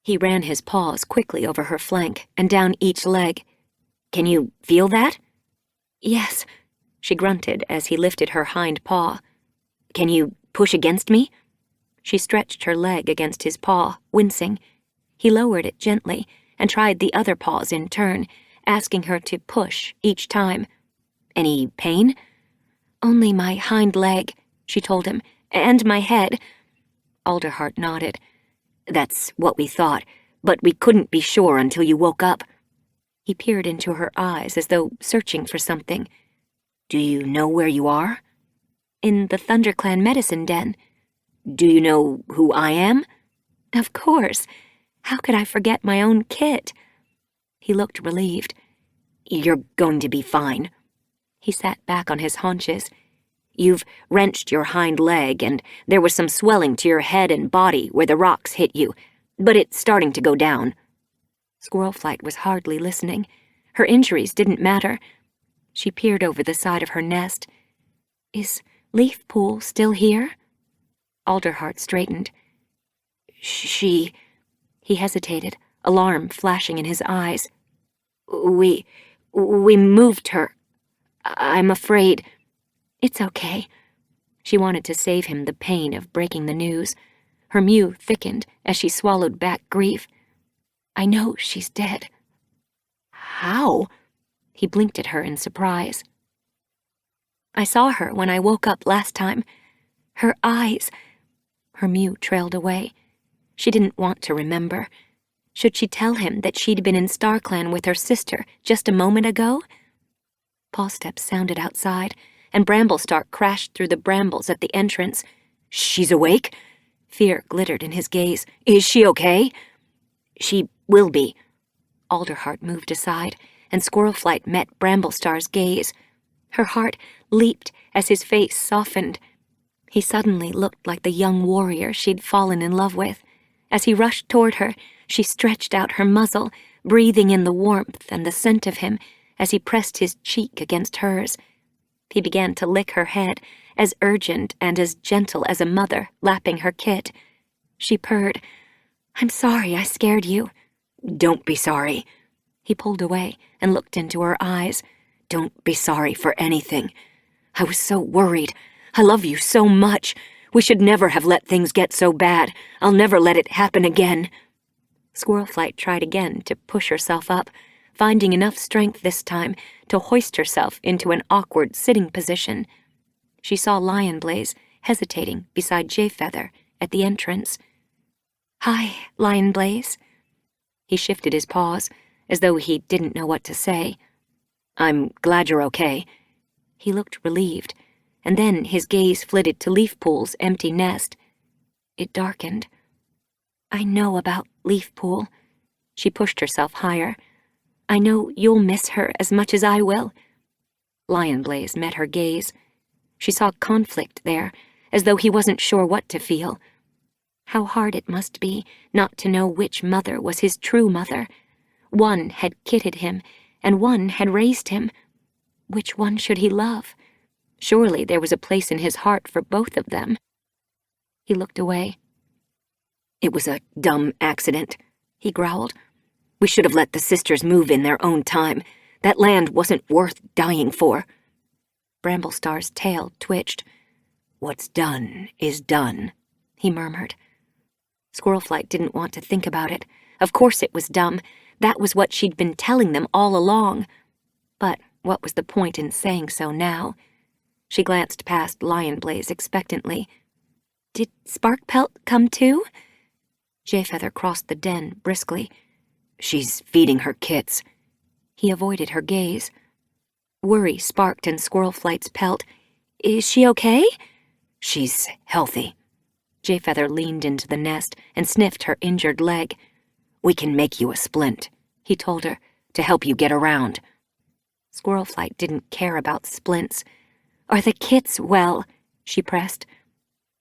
[SPEAKER 2] He ran his paws quickly over her flank and down each leg. "Can you feel that?" "Yes," she grunted as he lifted her hind paw. "Can you push against me?" She stretched her leg against his paw, wincing. He lowered it gently and tried the other paws in turn, asking her to push each time. "Any pain?" "Only my hind leg," she told him, "and my head." Alderheart nodded. "That's what we thought, but we couldn't be sure until you woke up." He peered into her eyes as though searching for something. "Do you know where you are?" "In the ThunderClan medicine den." "Do you know who I am?" "Of course. How could I forget my own kit?" He looked relieved. "You're going to be fine." He sat back on his haunches. "You've wrenched your hind leg, and there was some swelling to your head and body where the rocks hit you, but it's starting to go down." Squirlflight was hardly listening. Her injuries didn't matter. She peered over the side of her nest. "Is Leafpool still here?" Alderheart straightened. She... He hesitated, alarm flashing in his eyes. We moved her. I'm afraid." "It's okay." She wanted to save him the pain of breaking the news. Her mew thickened as she swallowed back grief. "I know she's dead." "How?" He blinked at her in surprise. "I saw her when I woke up last time. Her eyes..." Her mew trailed away. She didn't want to remember. Should she tell him that she'd been in StarClan with her sister just a moment ago? Paw steps sounded outside, and Bramblestar crashed through the brambles at the entrance. "She's awake?" Fear glittered in his gaze. "Is she okay?" "She will be." Alderheart moved aside, and Squirlflight met Bramblestar's gaze. Her heart leaped as his face softened. He suddenly looked like the young warrior she'd fallen in love with. As he rushed toward her, she stretched out her muzzle, breathing in the warmth and the scent of him as he pressed his cheek against hers. He began to lick her head, as urgent and as gentle as a mother lapping her kit. She purred. "I'm sorry I scared you." "Don't be sorry." He pulled away and looked into her eyes. "Don't be sorry for anything. I was so worried. I love you so much. We should never have let things get so bad. I'll never let it happen again." Squirlflight tried again to push herself up, finding enough strength this time to hoist herself into an awkward sitting position. She saw Lionblaze hesitating beside Jayfeather at the entrance. "Hi, Lionblaze." He shifted his paws, as though he didn't know what to say. "I'm glad you're okay." He looked relieved, and then his gaze flitted to Leafpool's empty nest. It darkened. "I know about Leafpool." She pushed herself higher. "I know you'll miss her as much as I will." Lionblaze met her gaze. She saw conflict there, as though he wasn't sure what to feel. How hard it must be not to know which mother was his true mother. One had kitted him, and one had raised him. Which one should he love? Surely there was a place in his heart for both of them. He looked away.
[SPEAKER 3] It was a dumb accident, he growled. We should have let the sisters move in their own time. That land wasn't worth dying for.
[SPEAKER 2] Bramblestar's tail twitched.
[SPEAKER 3] What's done is done, he murmured.
[SPEAKER 2] Squirrelflight didn't want to think about it. Of course it was dumb. That was what she'd been telling them all along. But what was the point in saying so now? She glanced past Lionblaze expectantly. Did Sparkpelt come too? Jayfeather crossed the den briskly.
[SPEAKER 3] She's feeding her kits.
[SPEAKER 2] He avoided her gaze. Worry sparked in Squirrelflight's pelt. Is she okay?
[SPEAKER 3] She's healthy.
[SPEAKER 2] Jayfeather leaned into the nest and sniffed her injured leg.
[SPEAKER 3] We can make you a splint, he told her, to help you get around.
[SPEAKER 2] Squirrelflight didn't care about splints. Are the kits well? She pressed.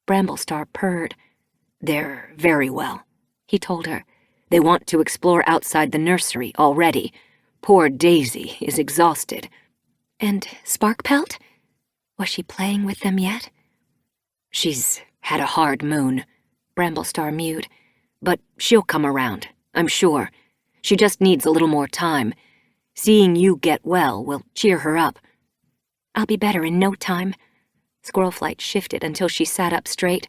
[SPEAKER 2] Bramblestar purred.
[SPEAKER 3] They're very well, he told her. They want to explore outside the nursery already. Poor Daisy is exhausted.
[SPEAKER 2] And Sparkpelt? Was she playing with them yet?
[SPEAKER 3] She's had a hard moon, Bramblestar mewed. But she'll come around, I'm sure. She just needs a little more time. Seeing you get well will cheer her up.
[SPEAKER 2] I'll be better in no time. Squirrelflight shifted until she sat up straight.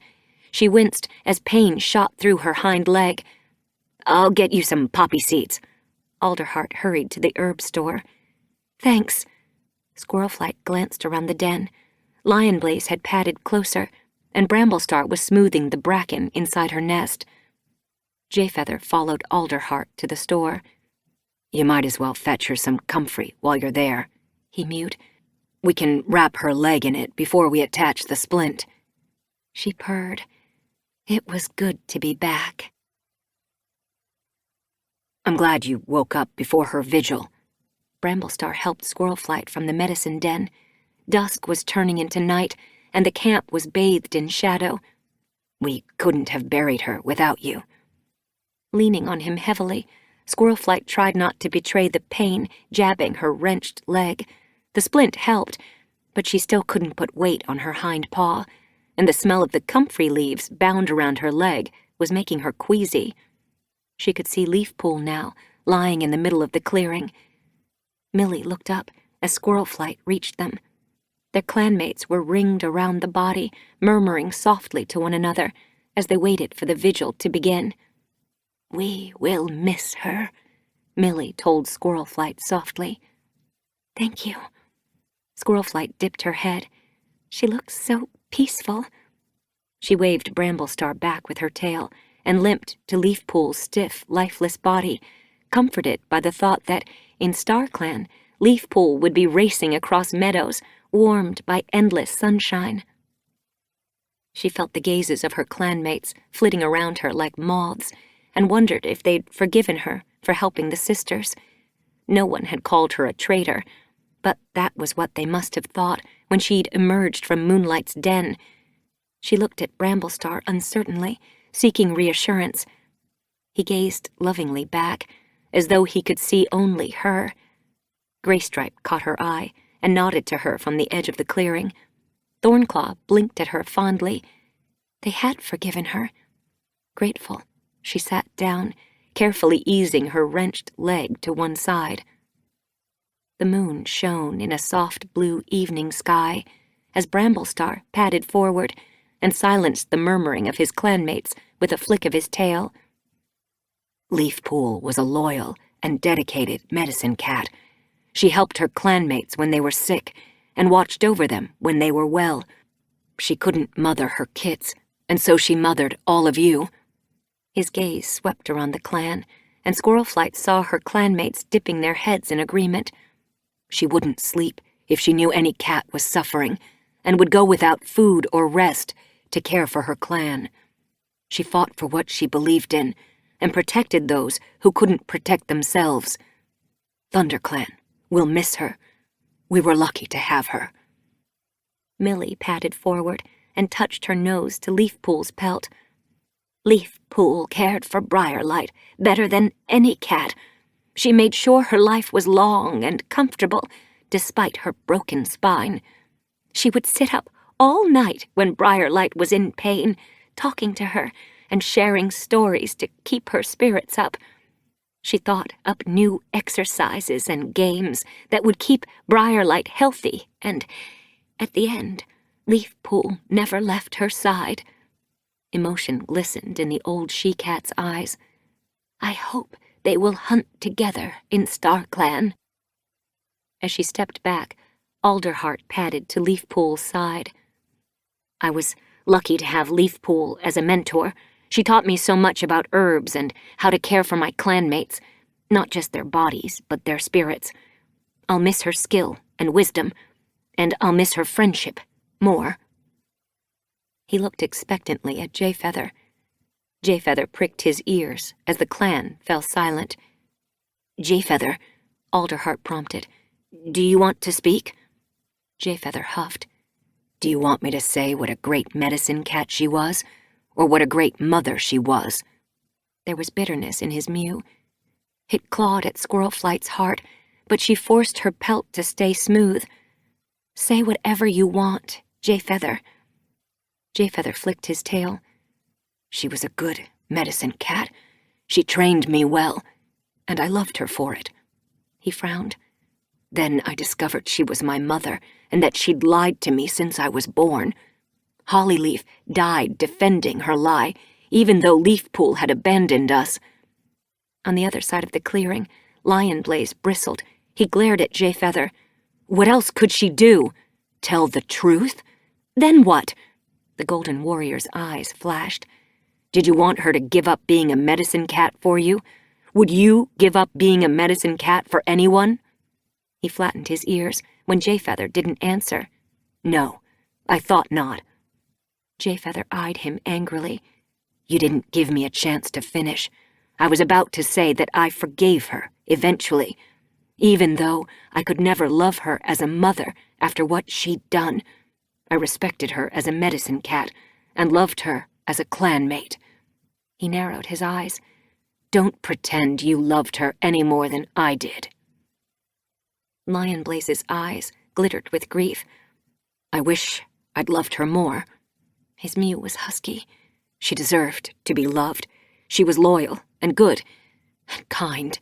[SPEAKER 2] She winced as pain shot through her hind leg.
[SPEAKER 3] I'll get you some poppy seeds.
[SPEAKER 2] Alderheart hurried to the herb store. Thanks. Squirrelflight glanced around the den. Lionblaze had padded closer, and Bramblestar was smoothing the bracken inside her nest. Jayfeather followed Alderheart to the store.
[SPEAKER 3] You might as well fetch her some comfrey while you're there, he mewed. We can wrap her leg in it before we attach the splint.
[SPEAKER 2] She purred. It was good to be back.
[SPEAKER 3] I'm glad you woke up before her vigil.
[SPEAKER 2] Bramblestar helped Squirrelflight from the medicine den. Dusk was turning into night, and the camp was bathed in shadow.
[SPEAKER 3] We couldn't have buried her without you.
[SPEAKER 2] Leaning on him heavily, Squirrelflight tried not to betray the pain jabbing her wrenched leg. The splint helped, but she still couldn't put weight on her hind paw, and the smell of the comfrey leaves bound around her leg was making her queasy. She could see Leafpool now, lying in the middle of the clearing. Millie looked up as Squirrelflight reached them. Their clanmates were ringed around the body, murmuring softly to one another as they waited for the vigil to begin. We will miss her, Millie told Squirrelflight softly. Thank you. Squirrelflight dipped her head. She looked so peaceful. She waved Bramblestar back with her tail and limped to Leafpool's stiff, lifeless body, comforted by the thought that, in StarClan, Leafpool would be racing across meadows, warmed by endless sunshine. She felt the gazes of her clanmates flitting around her like moths, and wondered if they'd forgiven her for helping the sisters. No one had called her a traitor, but that was what they must have thought when she'd emerged from Moonlight's den. She looked at Bramblestar uncertainly, seeking reassurance. He gazed lovingly back, as though he could see only her. Graystripe caught her eye and nodded to her from the edge of the clearing. Thornclaw blinked at her fondly. They had forgiven her. Grateful, she sat down, carefully easing her wrenched leg to one side. The moon shone in a soft blue evening sky as Bramblestar padded forward and silenced the murmuring of his clanmates with a flick of his tail.
[SPEAKER 3] Leafpool was a loyal and dedicated medicine cat. She helped her clanmates when they were sick and watched over them when they were well. She couldn't mother her kits, and so she mothered all of you.
[SPEAKER 2] His gaze swept around the clan, and Squirrelflight saw her clanmates dipping their heads in agreement.
[SPEAKER 3] She wouldn't sleep if she knew any cat was suffering, and would go without food or rest to care for her clan. She fought for what she believed in, and protected those who couldn't protect themselves. ThunderClan will miss her. We were lucky to have her.
[SPEAKER 2] Millie padded forward and touched her nose to Leafpool's pelt. Leafpool cared for Briarlight better than any cat. She made sure her life was long and comfortable, despite her broken spine. She would sit up all night when Briarlight was in pain, talking to her and sharing stories to keep her spirits up. She thought up new exercises and games that would keep Briarlight healthy, and, at the end, Leafpool never left her side. Emotion glistened in the old she-cat's eyes. I hope they will hunt together in StarClan. As she stepped back, Alderheart padded to Leafpool's side. I was lucky to have Leafpool as a mentor. She taught me so much about herbs and how to care for my clanmates, not just their bodies, but their spirits. I'll miss her skill and wisdom, and I'll miss her friendship more. He looked expectantly at Jayfeather. Jayfeather pricked his ears as the clan fell silent. Jayfeather, Alderheart prompted, do you want to speak? Jayfeather huffed. Do you want me to say what a great medicine cat she was, or what a great mother she was? There was bitterness in his mew. It clawed at Squirlflight's heart, but she forced her pelt to stay smooth. Say whatever you want, Jayfeather. Jayfeather flicked his tail. She was a good medicine cat. She trained me well, and I loved her for it. He frowned. Then I discovered she was my mother, and that she'd lied to me since I was born. Hollyleaf died defending her lie, even though Leafpool had abandoned us. On the other side of the clearing, Lionblaze bristled. He glared at Jayfeather. What else could she do? Tell the truth? Then what? The Golden Warrior's eyes flashed. Did you want her to give up being a medicine cat for you? Would you give up being a medicine cat for anyone? He flattened his ears when Jayfeather didn't answer. No, I thought not. Jayfeather eyed him angrily. You didn't give me a chance to finish. I was about to say that I forgave her, eventually. Even though I could never love her as a mother after what she'd done, I respected her as a medicine cat and loved her as a clanmate. He narrowed his eyes. Don't pretend you loved her any more than I did. Lionblaze's eyes glittered with grief. I wish I'd loved her more. His mew was husky. She deserved to be loved. She was loyal and good and kind.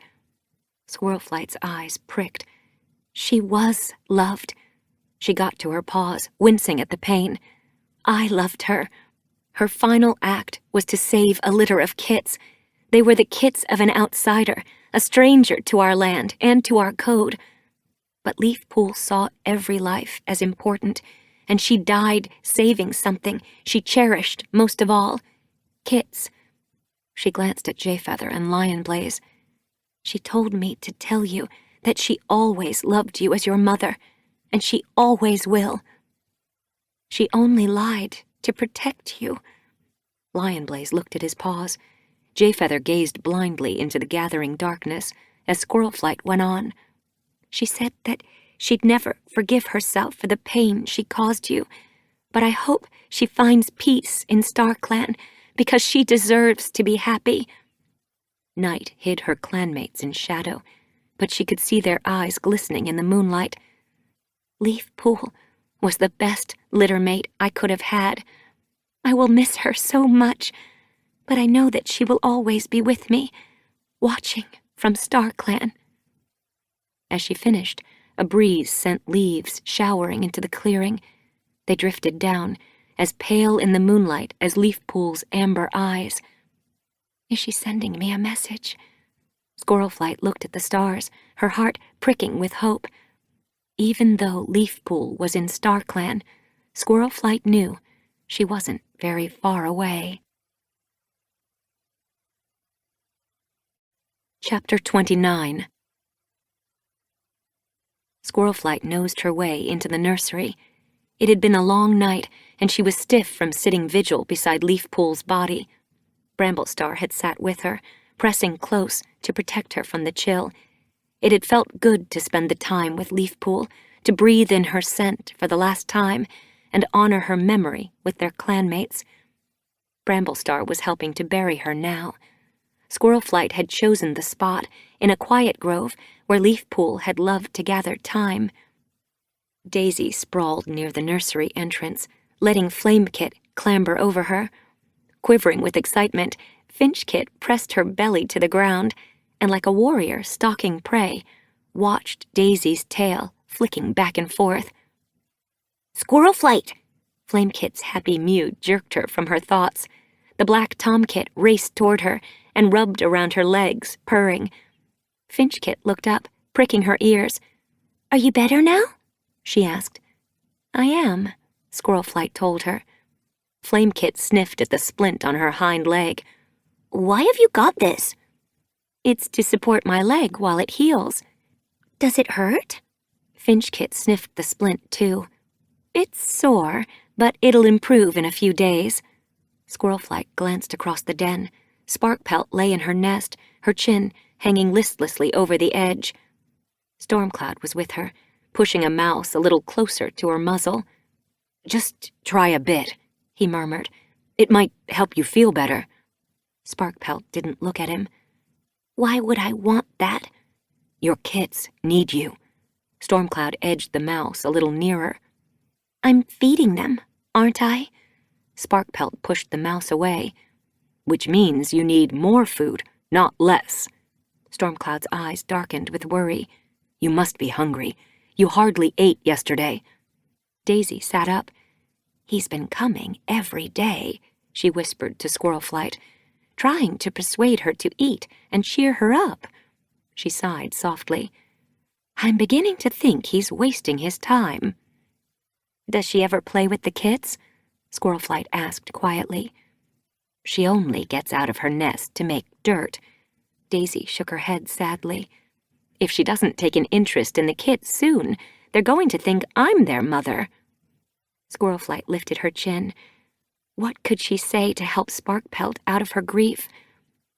[SPEAKER 2] Squirlflight's eyes pricked. She was loved. She got to her paws, wincing at the pain. I loved her. Her final act was to save a litter of kits. They were the kits of an outsider, a stranger to our land and to our code. But Leafpool saw every life as important, and she died saving something she cherished most of all. Kits. She glanced at Jayfeather and Lionblaze. She told me to tell you that she always loved you as your mother, and she always will. She only lied to protect you. Lionblaze looked at his paws. Jayfeather gazed blindly into the gathering darkness as Squirlflight went on. She said that she'd never forgive herself for the pain she caused you, but I hope she finds peace in StarClan because she deserves to be happy. Night hid her clanmates in shadow, but she could see their eyes glistening in the moonlight. Leafpool was the best littermate I could have had. I will miss her so much, but I know that she will always be with me, watching from StarClan. As she finished, a breeze sent leaves showering into the clearing. They drifted down, as pale in the moonlight as Leafpool's amber eyes. Is she sending me a message? Squirlflight looked at the stars, her heart pricking with hope. Even though Leafpool was in StarClan, Squirlflight knew she wasn't very far away. Chapter 29. Squirlflight nosed her way into the nursery. It had been a long night, and she was stiff from sitting vigil beside Leafpool's body. Bramblestar had sat with her, pressing close to protect her from the chill. It had felt good to spend the time with Leafpool, to breathe in her scent for the last time, and honor her memory with their clanmates. Bramblestar was helping to bury her now. Squirlflight had chosen the spot in a quiet grove where Leafpool had loved to gather thyme. Daisy sprawled near the nursery entrance, letting Flamekit clamber over her. Quivering with excitement, Finchkit pressed her belly to the ground and, like a warrior stalking prey, watched Daisy's tail flicking back and forth.
[SPEAKER 4] Squirrelflight!
[SPEAKER 2] Flamekit's happy mew jerked her from her thoughts. The black tomkit raced toward her and rubbed around her legs, purring. Finchkit looked up, pricking her ears.
[SPEAKER 4] Are you better now?
[SPEAKER 2] She asked. I am, Squirrelflight told her. Flamekit sniffed at the splint on her hind leg.
[SPEAKER 4] Why have you got this?
[SPEAKER 2] It's to support my leg while it heals.
[SPEAKER 4] Does it hurt?
[SPEAKER 2] Finchkit sniffed the splint, too. It's sore, but it'll improve in a few days. Squirrelflight glanced across the den. Sparkpelt lay in her nest, her chin hanging listlessly over the edge. Stormcloud was with her, pushing a mouse a little closer to her muzzle. Just try a bit, he murmured. It might help you feel better. Sparkpelt didn't look at him.
[SPEAKER 4] Why would I want that?
[SPEAKER 2] Your kits need you. Stormcloud edged the mouse a little nearer.
[SPEAKER 4] I'm feeding them, aren't I?
[SPEAKER 2] Sparkpelt pushed the mouse away. Which means you need more food, not less. Stormcloud's eyes darkened with worry. You must be hungry. You hardly ate yesterday. Daisy sat up. He's been coming every day, she whispered to Squirrelflight, trying to persuade her to eat and cheer her up. She sighed softly. I'm beginning to think he's wasting his time. Does she ever play with the kits? Squirrelflight asked quietly. She only gets out of her nest to make dirt. Daisy shook her head sadly. If she doesn't take an interest in the kits soon, they're going to think I'm their mother. Squirrelflight lifted her chin. What could she say to help Sparkpelt out of her grief?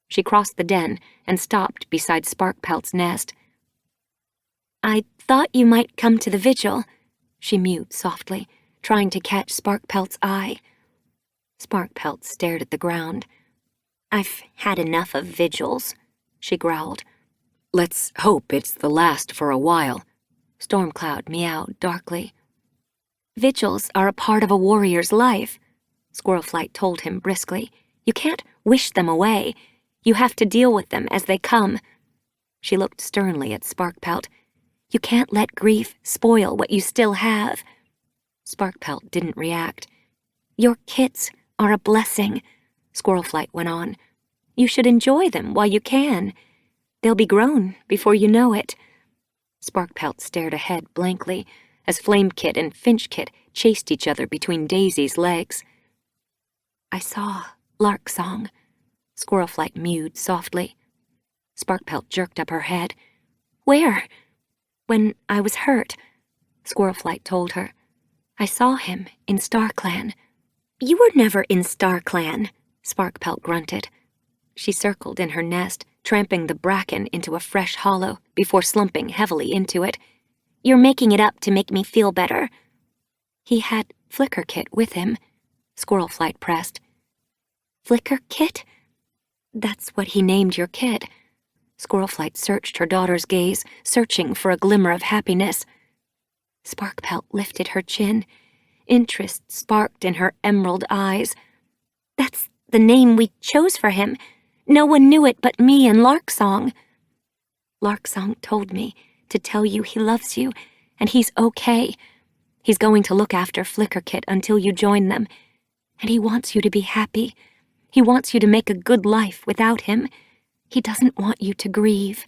[SPEAKER 2] She crossed the den and stopped beside Sparkpelt's nest. I thought you might come to the vigil, she mewed softly, trying to catch Sparkpelt's eye. Sparkpelt stared at the ground. I've had enough of vigils, she growled. Let's hope it's the last for a while, Stormcloud meowed darkly. Vigils are a part of a warrior's life, Squirrelflight told him briskly. You can't wish them away. You have to deal with them as they come. She looked sternly at Sparkpelt. You can't let grief spoil what you still have. Sparkpelt didn't react. Your kits are a blessing, Squirrelflight went on. You should enjoy them while you can. They'll be grown before you know it. Sparkpelt stared ahead blankly as Flamekit and Finchkit chased each other between Daisy's legs. I saw Larksong, Squirrelflight mewed softly. Sparkpelt jerked up her head. Where? When I was hurt, Squirrelflight told her. I saw him in StarClan. You were never in StarClan, Sparkpelt grunted. She circled in her nest, tramping the bracken into a fresh hollow before slumping heavily into it. You're making it up to make me feel better. He had Flickerkit with him, Squirrelflight pressed. Flickerkit? That's what he named your kid. Squirrelflight searched her daughter's gaze, searching for a glimmer of happiness. Sparkpelt lifted her chin. Interest sparked in her emerald eyes. That's the name we chose for him. No one knew it but me and Larksong. Larksong told me to tell you he loves you, and he's okay. He's going to look after Flickerkit until you join them, and he wants you to be happy. He wants you to make a good life without him. He doesn't want you to grieve.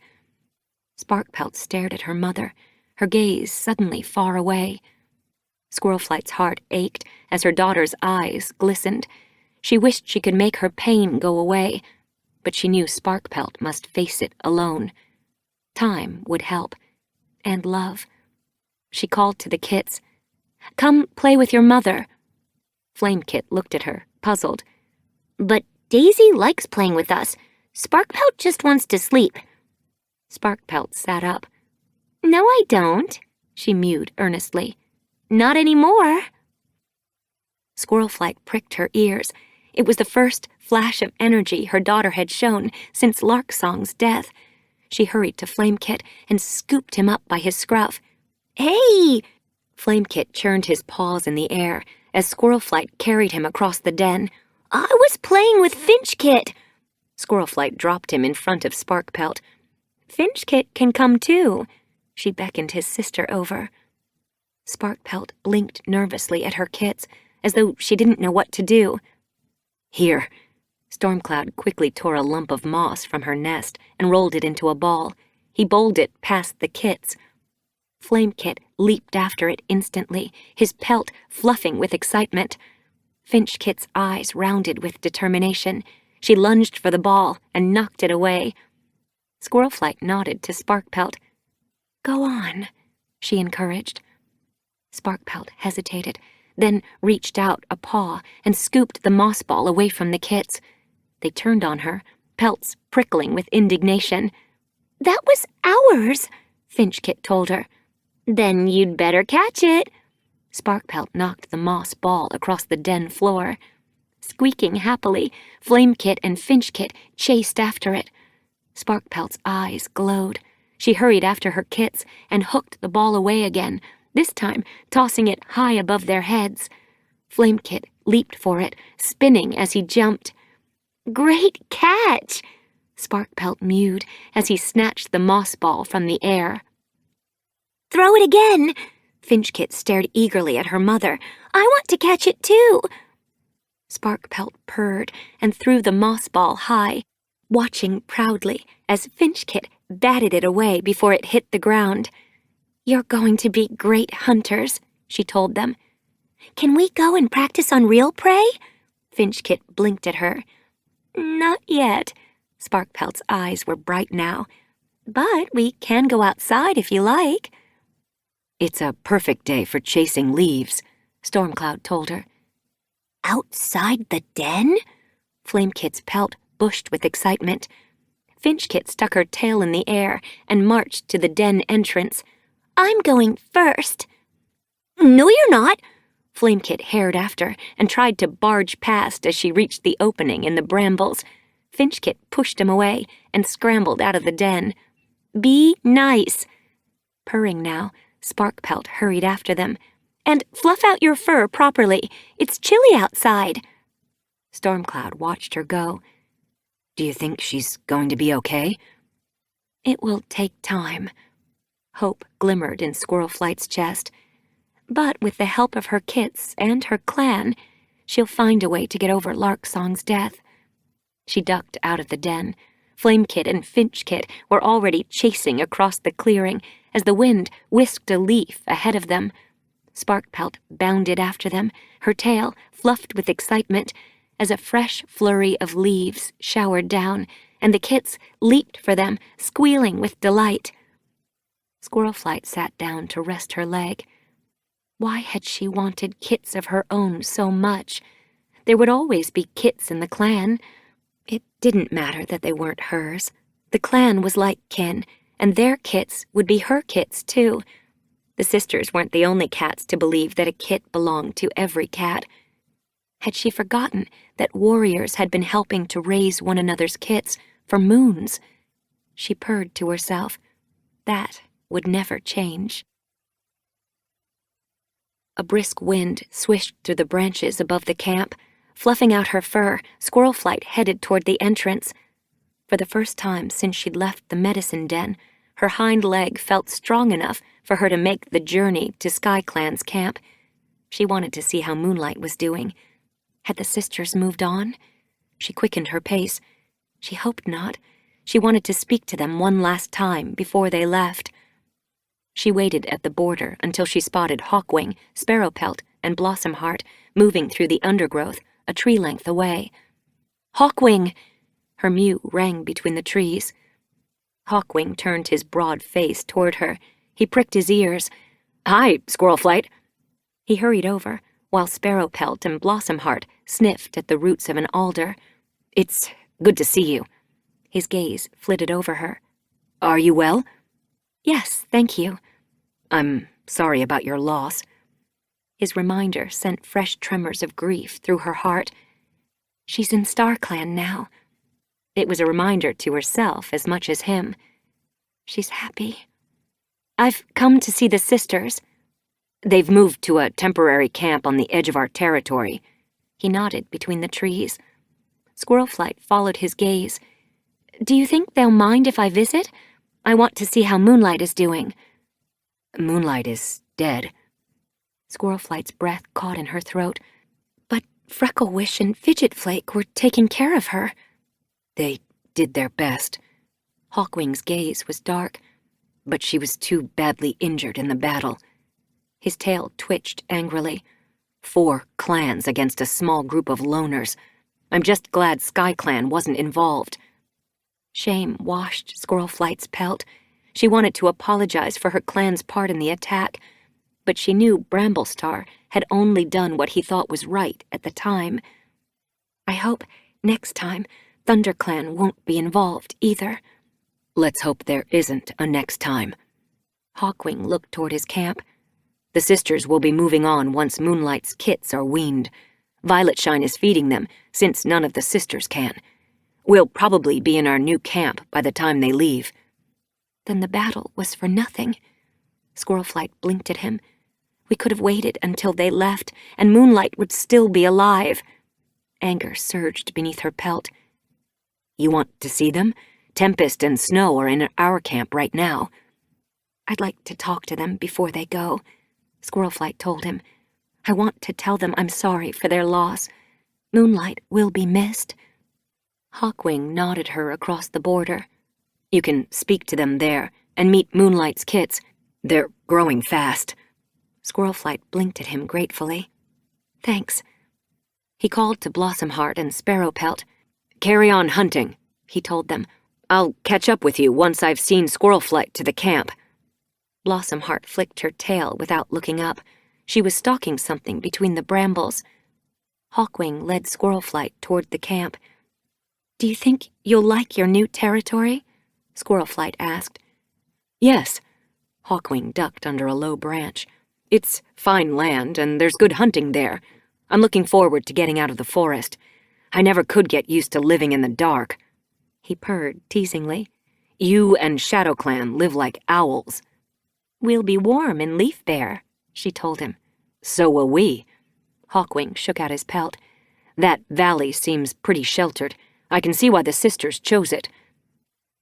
[SPEAKER 2] Sparkpelt stared at her mother, her gaze suddenly far away. Squirrelflight's heart ached as her daughter's eyes glistened. She wished she could make her pain go away, but she knew Sparkpelt must face it alone. Time would help, and love. She called to the kits. Come play with your mother. Flamekit looked at her, puzzled. But Daisy likes playing with us. Sparkpelt just wants to sleep. Sparkpelt sat up. No, I don't, she mewed earnestly. Not anymore. Squirrelflight pricked her ears. It was the first flash of energy her daughter had shown since Larksong's death. She hurried to Flamekit and scooped him up by his scruff. Hey! Flamekit churned his paws in the air as Squirlflight carried him across the den.
[SPEAKER 4] I was playing with Finchkit.
[SPEAKER 2] Squirlflight dropped him in front of Sparkpelt. Finchkit can come too. She beckoned his sister over. Sparkpelt blinked nervously at her kits, as though she didn't know what to do. Here. Stormcloud quickly tore a lump of moss from her nest and rolled it into a ball. He bowled it past the kits. Flamekit leaped after it instantly, his pelt fluffing with excitement. Finchkit's eyes rounded with determination. She lunged for the ball and knocked it away. Squirlflight nodded to Sparkpelt. Go on, she encouraged. Sparkpelt hesitated, then reached out a paw and scooped the moss ball away from the kits. They turned on her, pelts prickling with indignation.
[SPEAKER 4] That was ours,
[SPEAKER 2] Finchkit told her.
[SPEAKER 4] Then you'd better catch it.
[SPEAKER 2] Sparkpelt knocked the moss ball across the den floor. Squeaking happily, Flamekit and Finchkit chased after it. Sparkpelt's eyes glowed. She hurried after her kits and hooked the ball away again, this time tossing it high above their heads. Flamekit leaped for it, spinning as he jumped.
[SPEAKER 4] Great catch,
[SPEAKER 2] Sparkpelt mewed as he snatched the moss ball from the air.
[SPEAKER 4] Throw it again.
[SPEAKER 2] Finchkit stared eagerly at her mother.
[SPEAKER 4] I want to catch it too.
[SPEAKER 2] Sparkpelt purred and threw the moss ball high, watching proudly as Finchkit batted it away before it hit the ground. You're going to be great hunters, she told them.
[SPEAKER 4] Can we go and practice on real prey?
[SPEAKER 2] Finchkit blinked at her.
[SPEAKER 4] Not yet.
[SPEAKER 2] Sparkpelt's eyes were bright now. But we can go outside if you like. It's a perfect day for chasing leaves, Stormcloud told her.
[SPEAKER 4] Outside the den?
[SPEAKER 2] Flamekit's pelt bushed with excitement. Finchkit stuck her tail in the air and marched to the den entrance.
[SPEAKER 4] I'm going first.
[SPEAKER 2] No, you're not. Flamekit hared after and tried to barge past as she reached the opening in the brambles. Finchkit pushed him away and scrambled out of the den. Be nice. Purring now, Sparkpelt hurried after them. And fluff out your fur properly. It's chilly outside. Stormcloud watched her go. Do you think she's going to be okay? It will take time. Hope glimmered in Squirlflight's chest. But with the help of her kits and her clan, she'll find a way to get over Larksong's death. She ducked out of the den. Flamekit and Finchkit were already chasing across the clearing as the wind whisked a leaf ahead of them. Sparkpelt bounded after them, her tail fluffed with excitement as a fresh flurry of leaves showered down, and the kits leaped for them, squealing with delight. Squirlflight sat down to rest her leg. Why had she wanted kits of her own so much? There would always be kits in the clan. It didn't matter that they weren't hers. The clan was like kin, and their kits would be her kits too. The sisters weren't the only cats to believe that a kit belonged to every cat. Had she forgotten that warriors had been helping to raise one another's kits for moons? She purred to herself. That would never change. A brisk wind swished through the branches above the camp. Fluffing out her fur, Squirlflight headed toward the entrance. For the first time since she'd left the medicine den, her hind leg felt strong enough for her to make the journey to SkyClan's camp. She wanted to see how Moonlight was doing. Had the sisters moved on? She quickened her pace. She hoped not. She wanted to speak to them one last time before they left. She waited at the border until she spotted Hawkwing, Sparrowpelt, and Blossomheart moving through the undergrowth a tree length away. Hawkwing! Her mew rang between the trees. Hawkwing turned his broad face toward her. He pricked his ears. Hi, Squirlflight. He hurried over, while Sparrowpelt and Blossomheart sniffed at the roots of an alder. It's good to see you. His gaze flitted over her. Are you well? Yes, thank you. I'm sorry about your loss. His reminder sent fresh tremors of grief through her heart. She's in StarClan now. It was a reminder to herself as much as him. She's happy. I've come to see the sisters. They've moved to a temporary camp on the edge of our territory.
[SPEAKER 5] He nodded between the trees. Squirrelflight followed his gaze. Do you think they'll mind if I visit? I want to see how Moonlight is doing.
[SPEAKER 2] Moonlight is dead.
[SPEAKER 5] Squirrelflight's breath caught in her throat. But Frecklewish and Fidgetflake were taking care of her.
[SPEAKER 2] They did their best.
[SPEAKER 5] Hawkwing's gaze was dark.
[SPEAKER 2] But she was too badly injured in the battle.
[SPEAKER 5] His tail twitched angrily.
[SPEAKER 2] 4 clans against a small group of loners. I'm just glad SkyClan wasn't involved.
[SPEAKER 5] Shame washed Squirrelflight's pelt. She wanted to apologize for her clan's part in the attack, but she knew Bramblestar had only done what he thought was right at the time. I hope next time ThunderClan won't be involved either.
[SPEAKER 2] Let's hope there isn't a next time.
[SPEAKER 5] Hawkwing looked toward his camp.
[SPEAKER 2] The sisters will be moving on once Moonlight's kits are weaned. Violetshine is feeding them, since none of the sisters can. We'll probably be in our new camp by the time they leave.
[SPEAKER 5] Then the battle was for nothing. Squirrelflight blinked at him. We could have waited until they left, and Moonlight would still be alive. Anger surged beneath her pelt.
[SPEAKER 2] You want to see them? Tempest and Snow are in our camp right now.
[SPEAKER 5] I'd like to talk to them before they go, Squirrelflight told him. I want to tell them I'm sorry for their loss. Moonlight will be missed. Hawkwing nodded her across the border.
[SPEAKER 2] You can speak to them there and meet Moonlight's kits. They're growing fast.
[SPEAKER 5] Squirrelflight blinked at him gratefully. Thanks. He called to Blossomheart and Sparrowpelt.
[SPEAKER 2] Carry on hunting, he told them. I'll catch up with you once I've seen Squirrelflight to the camp.
[SPEAKER 5] Blossomheart flicked her tail without looking up. She was stalking something between the brambles. Hawkwing led Squirrelflight toward the camp. Do you think you'll like your new territory? Squirrelflight asked.
[SPEAKER 2] Yes. Hawkwing ducked under a low branch. It's fine land, and there's good hunting there. I'm looking forward to getting out of the forest. I never could get used to living in the dark.
[SPEAKER 5] He purred teasingly.
[SPEAKER 2] You and ShadowClan live like owls.
[SPEAKER 5] We'll be warm in Leafbear, she told him.
[SPEAKER 2] So will we.
[SPEAKER 5] Hawkwing shook out his pelt.
[SPEAKER 2] That valley seems pretty sheltered. I can see why the sisters chose it.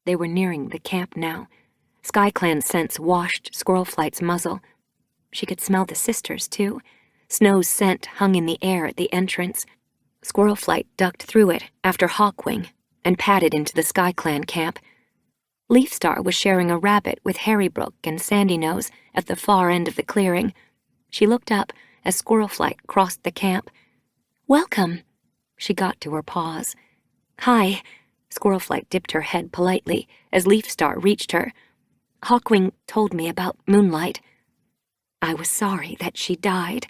[SPEAKER 5] They were nearing the camp now. SkyClan's scents washed Squirrelflight's muzzle. She could smell the sisters, too. Snow's scent hung in the air at the entrance. Squirrelflight ducked through it after Hawkwing and padded into the SkyClan camp. Leafstar was sharing a rabbit with Harrybrook and Sandynose at the far end of the clearing. She looked up as Squirrelflight crossed the camp. Welcome. She got to her paws. Hi. Squirrelflight dipped her head politely as Leafstar reached her. Hawkwing told me about Moonlight. I was sorry that she died.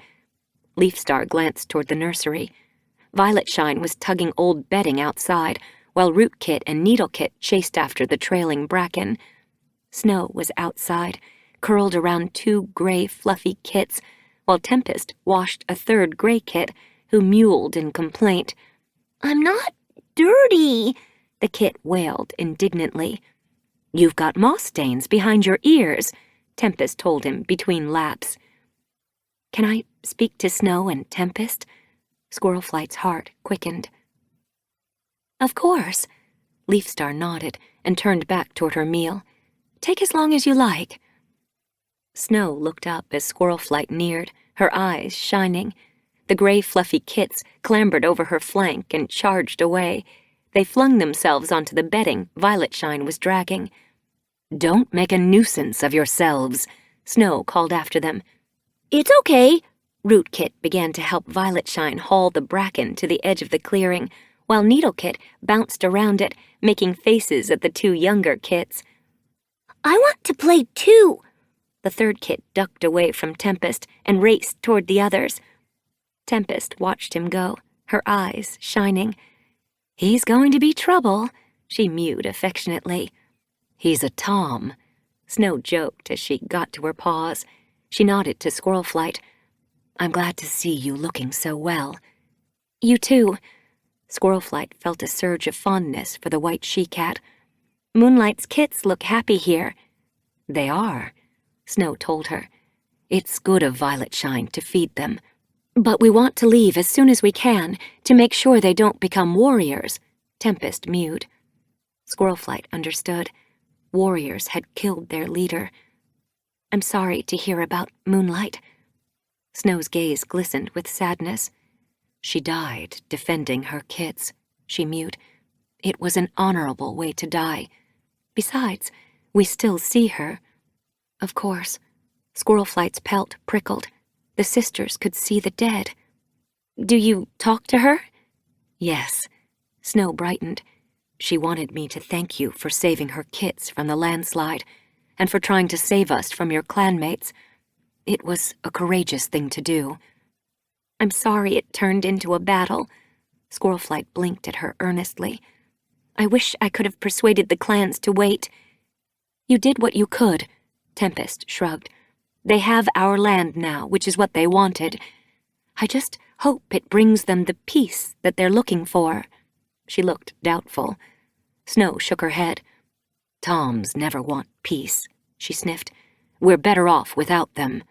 [SPEAKER 5] Leafstar glanced toward the nursery. Violetshine was tugging old bedding outside, while Rootkit and Needlekit chased after the trailing bracken. Snow was outside, curled around 2 gray, fluffy kits, while Tempest washed a 3rd gray kit, who mewled in complaint.
[SPEAKER 4] I'm not dirty,
[SPEAKER 5] the kit wailed indignantly. You've got moss stains behind your ears, Tempest told him between laps. Can I speak to Snow and Tempest? Squirrelflight's heart quickened. Of course. Leafstar nodded and turned back toward her meal. Take as long as you like. Snow looked up as Squirrelflight neared, her eyes shining. The gray fluffy kits clambered over her flank and charged away. They flung themselves onto the bedding Violetshine was dragging.
[SPEAKER 2] Don't make a nuisance of yourselves,
[SPEAKER 5] Snow called after them.
[SPEAKER 4] It's okay.
[SPEAKER 5] Rootkit began to help Violetshine haul the bracken to the edge of the clearing, while Needlekit bounced around it, making faces at the 2 younger kits.
[SPEAKER 4] I want to play too.
[SPEAKER 5] The 3rd kit ducked away from Tempest and raced toward the others. Tempest watched him go, her eyes shining. He's going to be trouble, she mewed affectionately.
[SPEAKER 2] He's a Tom,
[SPEAKER 5] Snow joked as she got to her paws. She nodded to Squirrelflight.
[SPEAKER 2] I'm glad to see you looking so well.
[SPEAKER 5] You too. Squirrelflight felt a surge of fondness for the white she-cat. Moonlight's kits look happy here.
[SPEAKER 2] They are,
[SPEAKER 5] Snow told her.
[SPEAKER 2] It's good of Violetshine to feed them. But we want to leave as soon as we can to make sure they don't become warriors, Tempest mewed. Squirrelflight understood. Warriors had killed their leader. I'm sorry to hear about Moonlight. Snow's gaze glistened with sadness. She died defending her kits, she mewed. It was an honorable way to die. Besides, we still see her. Of course. Squirrelflight's pelt prickled. The sisters could see the dead. Do you talk to her? Yes. Snow brightened. She wanted me to thank you for saving her kits from the landslide and for trying to save us from your clanmates. It was a courageous thing to do. I'm sorry it turned into a battle. Squirrelflight blinked at her earnestly. I wish I could have persuaded the clans to wait. You did what you could, Tempest shrugged. They have our land now, which is what they wanted. I just hope it brings them the peace that they're looking for. She looked doubtful. Snow shook her head. Toms never want peace, she sniffed. We're better off without them.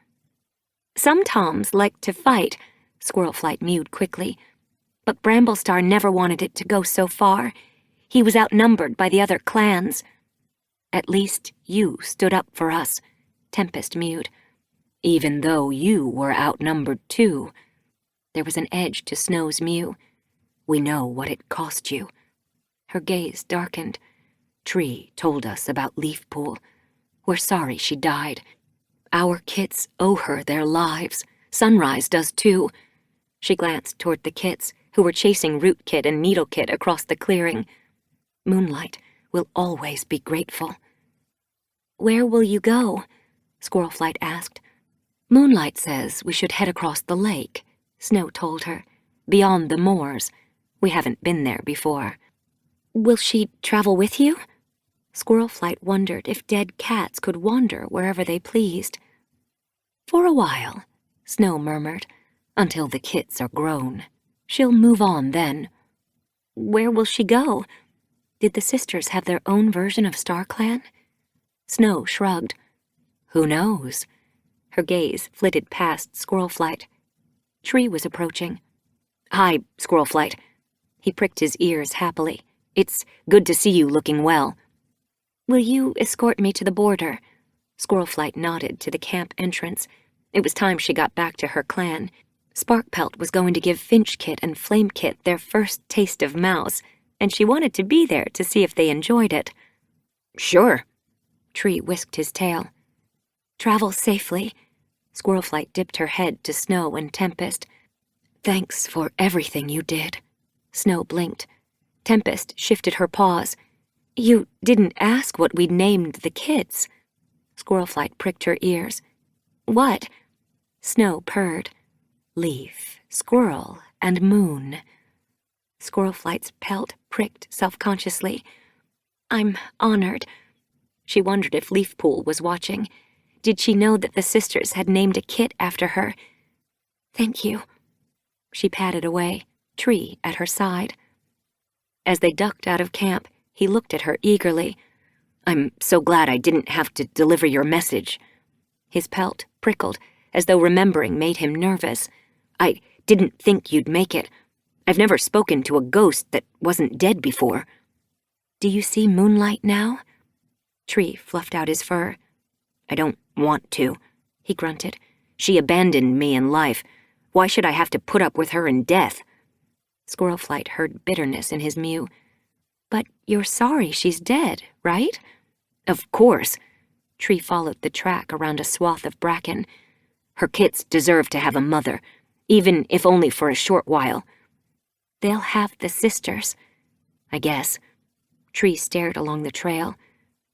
[SPEAKER 2] Some Toms like to fight, Squirrelflight mewed quickly. But Bramblestar never wanted it to go so far. He was outnumbered by the other clans. At least you stood up for us, Tempest mewed. Even though you were outnumbered too. There was an edge to Snow's mew. We know what it cost you. Her gaze darkened. Tree told us about Leafpool. We're sorry she died. Our kits owe her their lives. Sunrise does too. She glanced toward the kits, who were chasing Rootkit and Needlekit across the clearing. Moonlight will always be grateful. Where will you go? Squirrelflight asked. Moonlight says we should head across the lake, Snow told her. Beyond the moors. We haven't been there before. Will she travel with you? Squirrelflight wondered if dead cats could wander wherever they pleased. For a while, Snow murmured, until the kits are grown. She'll move on then. Where will she go? Did the sisters have their own version of StarClan? Snow shrugged. Who knows? Her gaze flitted past Squirrelflight. Tree was approaching. Hi, Squirrelflight. He pricked his ears happily. It's good to see you looking well. Will you escort me to the border? Squirrelflight nodded to the camp entrance. It was time she got back to her clan. Sparkpelt was going to give Finchkit and Flamekit their first taste of mouse, and she wanted to be there to see if they enjoyed it. Sure. Tree whisked his tail. Travel safely. Squirrelflight dipped her head to Snow and Tempest. Thanks for everything you did. Snow blinked. Tempest shifted her paws. You didn't ask what we'd named the kids. Squirrelflight pricked her ears. What? Snow purred. Leaf, Squirrel, and Moon. Squirrelflight's pelt pricked self-consciously. I'm honored. She wondered if Leafpool was watching. Did she know that the sisters had named a kit after her? Thank you. She padded away, Tree at her side. As they ducked out of camp, he looked at her eagerly. I'm so glad I didn't have to deliver your message. His pelt prickled, as though remembering made him nervous. I didn't think you'd make it. I've never spoken to a ghost that wasn't dead before. Do you see Moonlight now? Tree fluffed out his fur. I don't want to, he grunted. She abandoned me in life. Why should I have to put up with her in death? Squirrelflight heard bitterness in his mew. But you're sorry she's dead, right? Of course. Tree followed the track around a swath of bracken. Her kits deserve to have a mother, even if only for a short while. They'll have the sisters, I guess. Tree stared along the trail.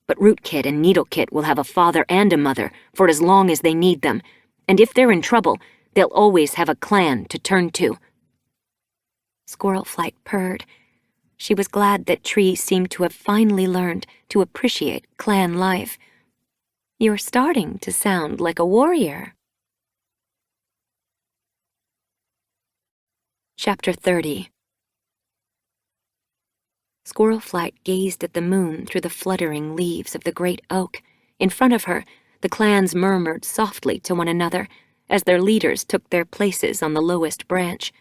[SPEAKER 2] But Rootkit and Needlekit will have a father and a mother for as long as they need them, and if they're in trouble, they'll always have a clan to turn to. Squirrelflight purred. She was glad that Tree seemed to have finally learned to appreciate clan life. You're starting to sound like a warrior. Chapter 30. Squirrelflight gazed at the moon through the fluttering leaves of the great oak. In front of her, The clans murmured softly to one another as their leaders took their places on the lowest branch.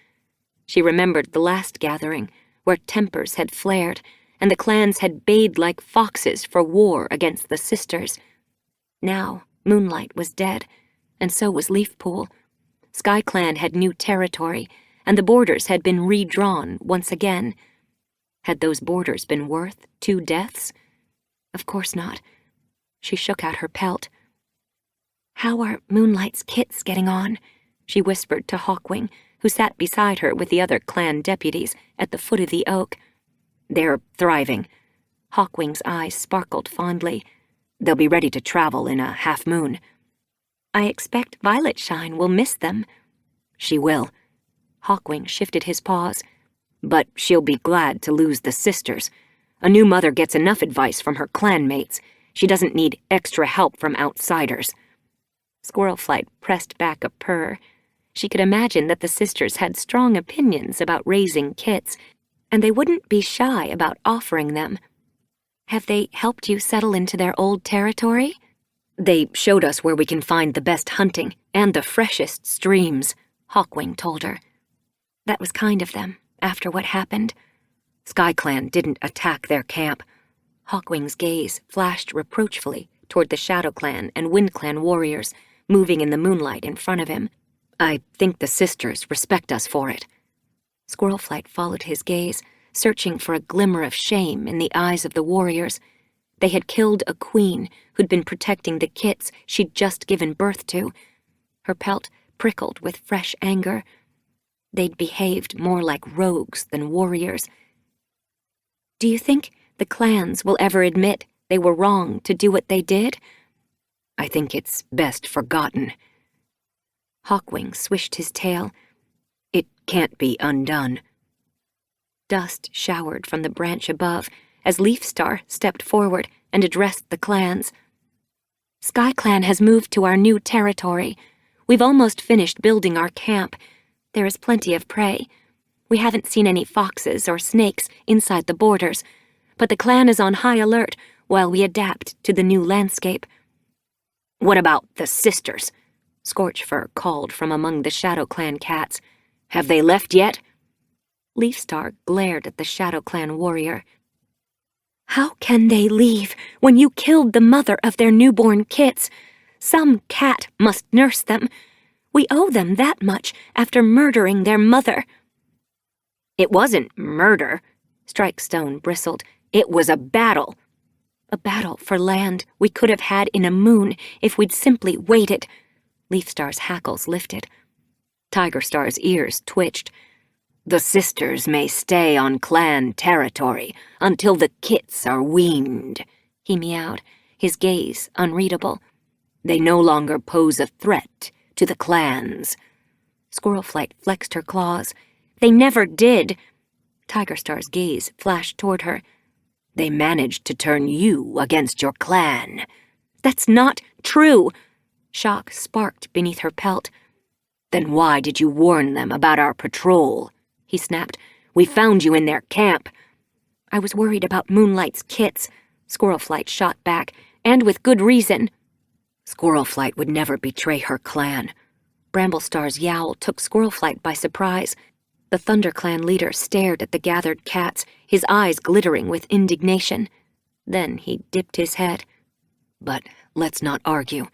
[SPEAKER 2] She remembered the last gathering, where tempers had flared and the clans had bayed like foxes for war against the sisters. Now, Moonlight was dead, and so was Leafpool. Sky Clan had new territory, and the borders had been redrawn once again. Had those borders been worth 2 deaths? Of course not. She shook out her pelt. "How are Moonlight's kits getting on?" she whispered to Hawkwing, who sat beside her with the other clan deputies at the foot of the oak. "They're thriving." Hawkwing's eyes sparkled fondly. "They'll be ready to travel in a half-moon." "I expect Violetshine will miss them." "She will." Hawkwing shifted his paws. "But she'll be glad to lose the sisters. A new mother gets enough advice from her clanmates. She doesn't need extra help from outsiders." Squirlflight pressed back a purr. She could imagine that the sisters had strong opinions about raising kits, and they wouldn't be shy about offering them. "Have they helped you settle into their old territory?" "They showed us where we can find the best hunting and the freshest streams," Hawkwing told her. "That was kind of them, after what happened." "SkyClan didn't attack their camp." Hawkwing's gaze flashed reproachfully toward the ShadowClan and WindClan warriors moving in the moonlight in front of him. "I think the sisters respect us for it." Squirlflight followed his gaze, searching for a glimmer of shame in the eyes of the warriors. They had killed a queen who'd been protecting the kits she'd just given birth to. Her pelt prickled with fresh anger. They'd behaved more like rogues than warriors. "Do you think the clans will ever admit they were wrong to do what they did?" "I think it's best forgotten." Hawkwing swished his tail. "It can't be undone." Dust showered from the branch above as Leafstar stepped forward and addressed the clans. "SkyClan has moved to our new territory. We've almost finished building our camp. There is plenty of prey. We haven't seen any foxes or snakes inside the borders, but the clan is on high alert while we adapt to the new landscape." "What about the sisters?" Scorchfur called from among the ShadowClan cats. "Have they left yet?" Leafstar glared at the ShadowClan warrior. "How can they leave when you killed the mother of their newborn kits? Some cat must nurse them. We owe them that much after murdering their mother." "It wasn't murder," Strikestone bristled. "It was a battle." "A battle for land we could have had in a moon if we'd simply waited." Leafstar's hackles lifted. Tigerstar's ears twitched. "The sisters may stay on clan territory until the kits are weaned," he meowed, his gaze unreadable. "They no longer pose a threat to the clans." Squirlflight flexed her claws. "They never did." Tigerstar's gaze flashed toward her. "They managed to turn you against your clan." "That's not true." Shock sparked beneath her pelt. "Then why did you warn them about our patrol?" he snapped. "We found you in their camp." "I was worried about Moonlight's kits," Squirlflight shot back, "and with good reason." Squirlflight would never betray her clan. Bramblestar's yowl took Squirlflight by surprise. The ThunderClan leader stared at the gathered cats, his eyes glittering with indignation. Then he dipped his head. "But let's not argue.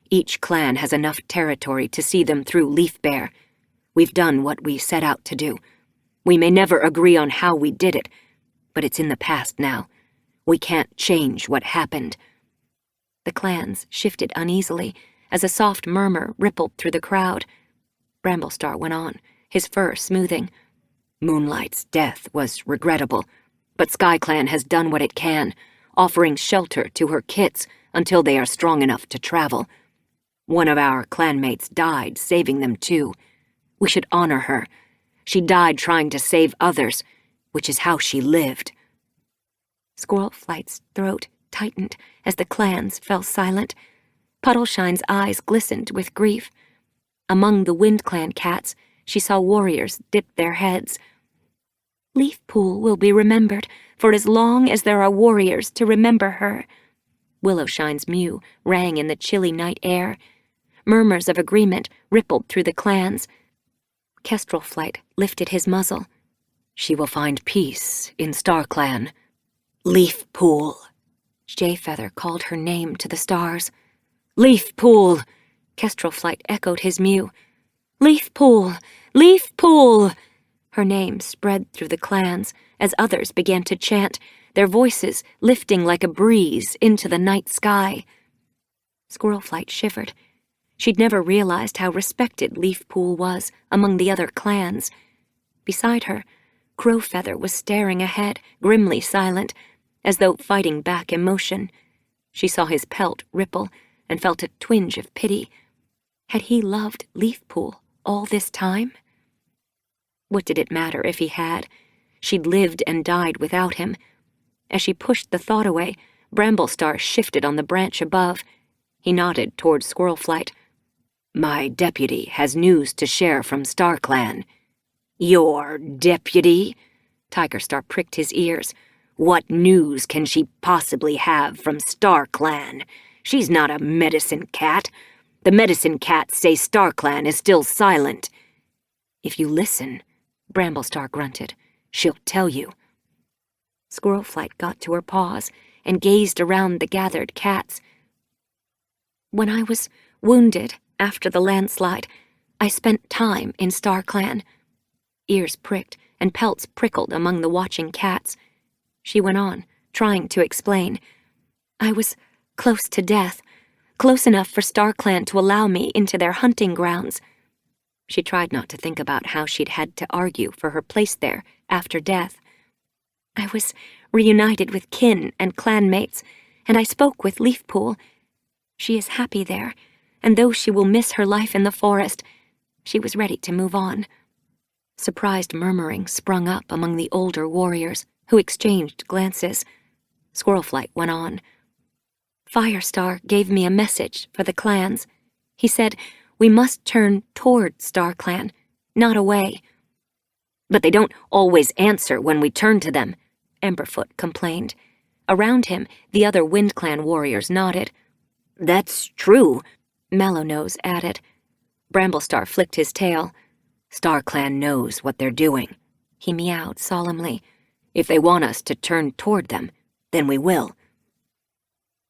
[SPEAKER 2] Each clan has enough territory to see them through Leafbear. We've done what we set out to do. We may never agree on how we did it, but it's in the past now. We can't change what happened." The clans shifted uneasily as a soft murmur rippled through the crowd. Bramblestar went on, his fur smoothing. "Moonlight's death was regrettable, but SkyClan has done what it can, offering shelter to her kits until they are strong enough to travel. One of our clanmates died saving them too. We should honor her. She died trying to save others, which is how she lived." Squirlflight's throat tightened as the clans fell silent. Puddleshine's eyes glistened with grief. Among the WindClan cats, she saw warriors dip their heads. "Leafpool will be remembered for as long as there are warriors to remember her." Willowshine's mew rang in the chilly night air. Murmurs of agreement rippled through the clans. Kestrelflight lifted his muzzle.
[SPEAKER 3] She will find peace in StarClan. Leafpool.
[SPEAKER 2] Jayfeather called her name to the stars. Leafpool! Kestrelflight echoed his mew. Leafpool! Leafpool! Her name spread through the clans as others began to chant, their voices lifting like a breeze into the night sky. Squirlflight shivered. She'd never realized how respected Leafpool was among the other clans. Beside her, Crowfeather was staring ahead, grimly silent, as though fighting back emotion. She saw his pelt ripple and felt a twinge of pity. Had he loved Leafpool all this time? What did it matter if he had? She'd lived and died without him. As she pushed the thought away, Bramblestar shifted on the branch above. He nodded toward Squirlflight.
[SPEAKER 3] My deputy has news to share from StarClan. Your deputy?
[SPEAKER 2] Tigerstar pricked his ears.
[SPEAKER 3] What news can she possibly have from StarClan? She's not a medicine cat. The medicine cats say StarClan is still silent.
[SPEAKER 2] If you listen, Bramblestar grunted,
[SPEAKER 3] she'll tell you.
[SPEAKER 2] Squirlflight got to her paws and gazed around the gathered cats. When I was wounded after the landslide, I spent time in StarClan. Ears pricked and pelts prickled among the watching cats. She went on, trying to explain. I was close to death, close enough for StarClan to allow me into their hunting grounds. She tried not to think about how she'd had to argue for her place there after death. I was reunited with kin and clanmates, and I spoke with Leafpool. She is happy there, and though she will miss her life in the forest, she was ready to move on. Surprised murmuring sprung up among the older warriors, who exchanged glances. Squirlflight went on. Firestar gave me a message for the clans. He said we must turn toward StarClan, not away.
[SPEAKER 3] But they don't always answer when we turn to them,
[SPEAKER 2] Emberfoot complained. Around him, the other WindClan warriors nodded.
[SPEAKER 3] That's true,
[SPEAKER 2] Mellownose added. Bramblestar flicked his tail.
[SPEAKER 3] StarClan knows what they're doing,
[SPEAKER 2] he meowed solemnly.
[SPEAKER 3] If they want us to turn toward them, then we will.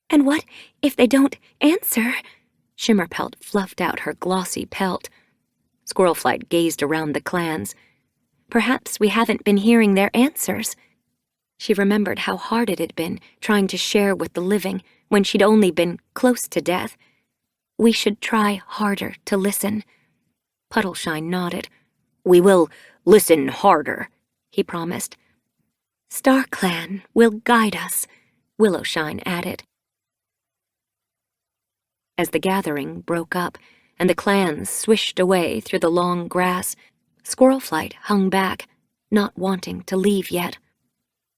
[SPEAKER 4] And what if they don't answer?
[SPEAKER 2] Shimmerpelt fluffed out her glossy pelt. Squirlflight gazed around the clans. Perhaps we haven't been hearing their answers. She remembered how hard it had been trying to share with the living when she'd only been close to death. We should try harder to listen. Puddleshine nodded.
[SPEAKER 3] We will listen harder,
[SPEAKER 2] he promised.
[SPEAKER 4] StarClan will guide us,
[SPEAKER 2] Willowshine added. As the gathering broke up and the clans swished away through the long grass, Squirlflight hung back, not wanting to leave yet.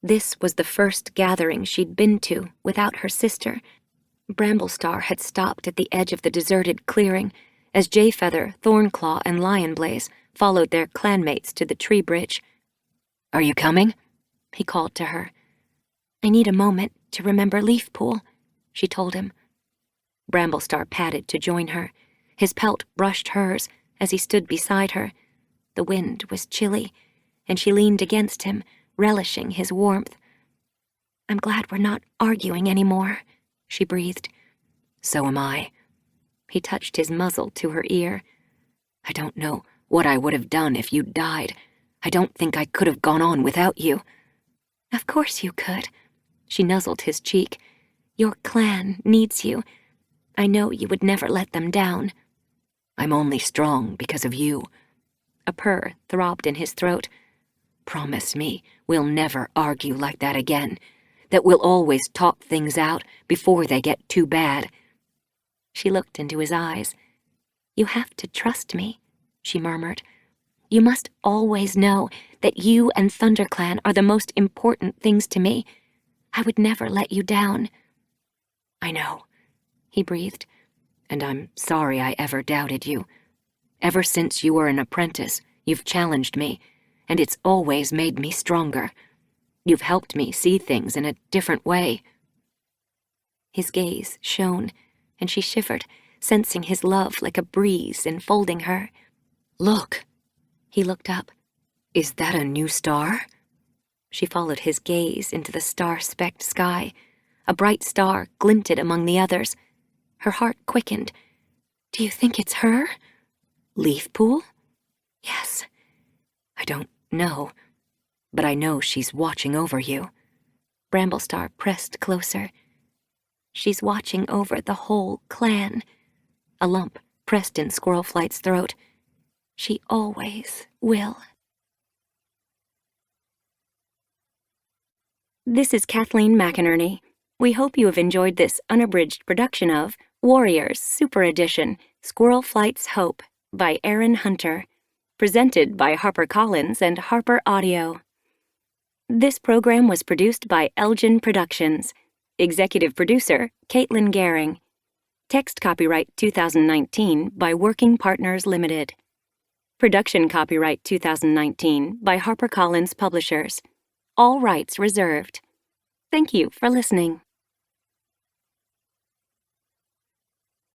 [SPEAKER 2] This was the first gathering she'd been to without her sister. Bramblestar had stopped at the edge of the deserted clearing as Jayfeather, Thornclaw, and Lionblaze followed their clanmates to the tree bridge.
[SPEAKER 3] Are you coming?
[SPEAKER 2] He called to her. I need a moment to remember Leafpool, she told him. Bramblestar padded to join her. His pelt brushed hers as he stood beside her. The wind was chilly, and she leaned against him, relishing his warmth. I'm glad we're not arguing anymore, she breathed.
[SPEAKER 3] So am I.
[SPEAKER 2] He touched his muzzle to her ear.
[SPEAKER 3] I don't know what I would have done if you'd died. I don't think I could have gone on without you.
[SPEAKER 2] Of course you could. She nuzzled his cheek. Your clan needs you. I know you would never let them down.
[SPEAKER 3] I'm only strong because of you.
[SPEAKER 2] A purr throbbed in his throat.
[SPEAKER 3] Promise me we'll never argue like that again, that we'll always talk things out before they get too bad.
[SPEAKER 2] She looked into his eyes. You have to trust me, she murmured. You must always know that you and ThunderClan are the most important things to me. I would never let you down.
[SPEAKER 3] I know,
[SPEAKER 2] he breathed.
[SPEAKER 3] And I'm sorry I ever doubted you. Ever since you were an apprentice, you've challenged me, and it's always made me stronger. You've helped me see things in a different way.
[SPEAKER 2] His gaze shone, and she shivered, sensing his love like a breeze enfolding her.
[SPEAKER 3] Look,
[SPEAKER 2] He looked up.
[SPEAKER 3] is that a new star?
[SPEAKER 2] She followed his gaze into the star-specked sky. A bright star glinted among the others. Her heart quickened. Do you think it's her?
[SPEAKER 3] Leaf Pool?
[SPEAKER 2] Yes.
[SPEAKER 3] I don't know, but I know she's watching over you.
[SPEAKER 2] Bramblestar pressed closer. She's watching over the whole clan. A lump pressed in Squirlflight's throat. She always will. This is Kathleen McInerney. We hope you have enjoyed this unabridged production of Warriors Super Edition, Squirlflight's Hope by Aaron Hunter, presented by HarperCollins and Harper Audio. This program was produced by Elgin Productions. Executive producer, Caitlin Gehring. Text copyright 2019 by Working Partners Limited. Production copyright 2019 by HarperCollins Publishers. All rights reserved. Thank you for listening.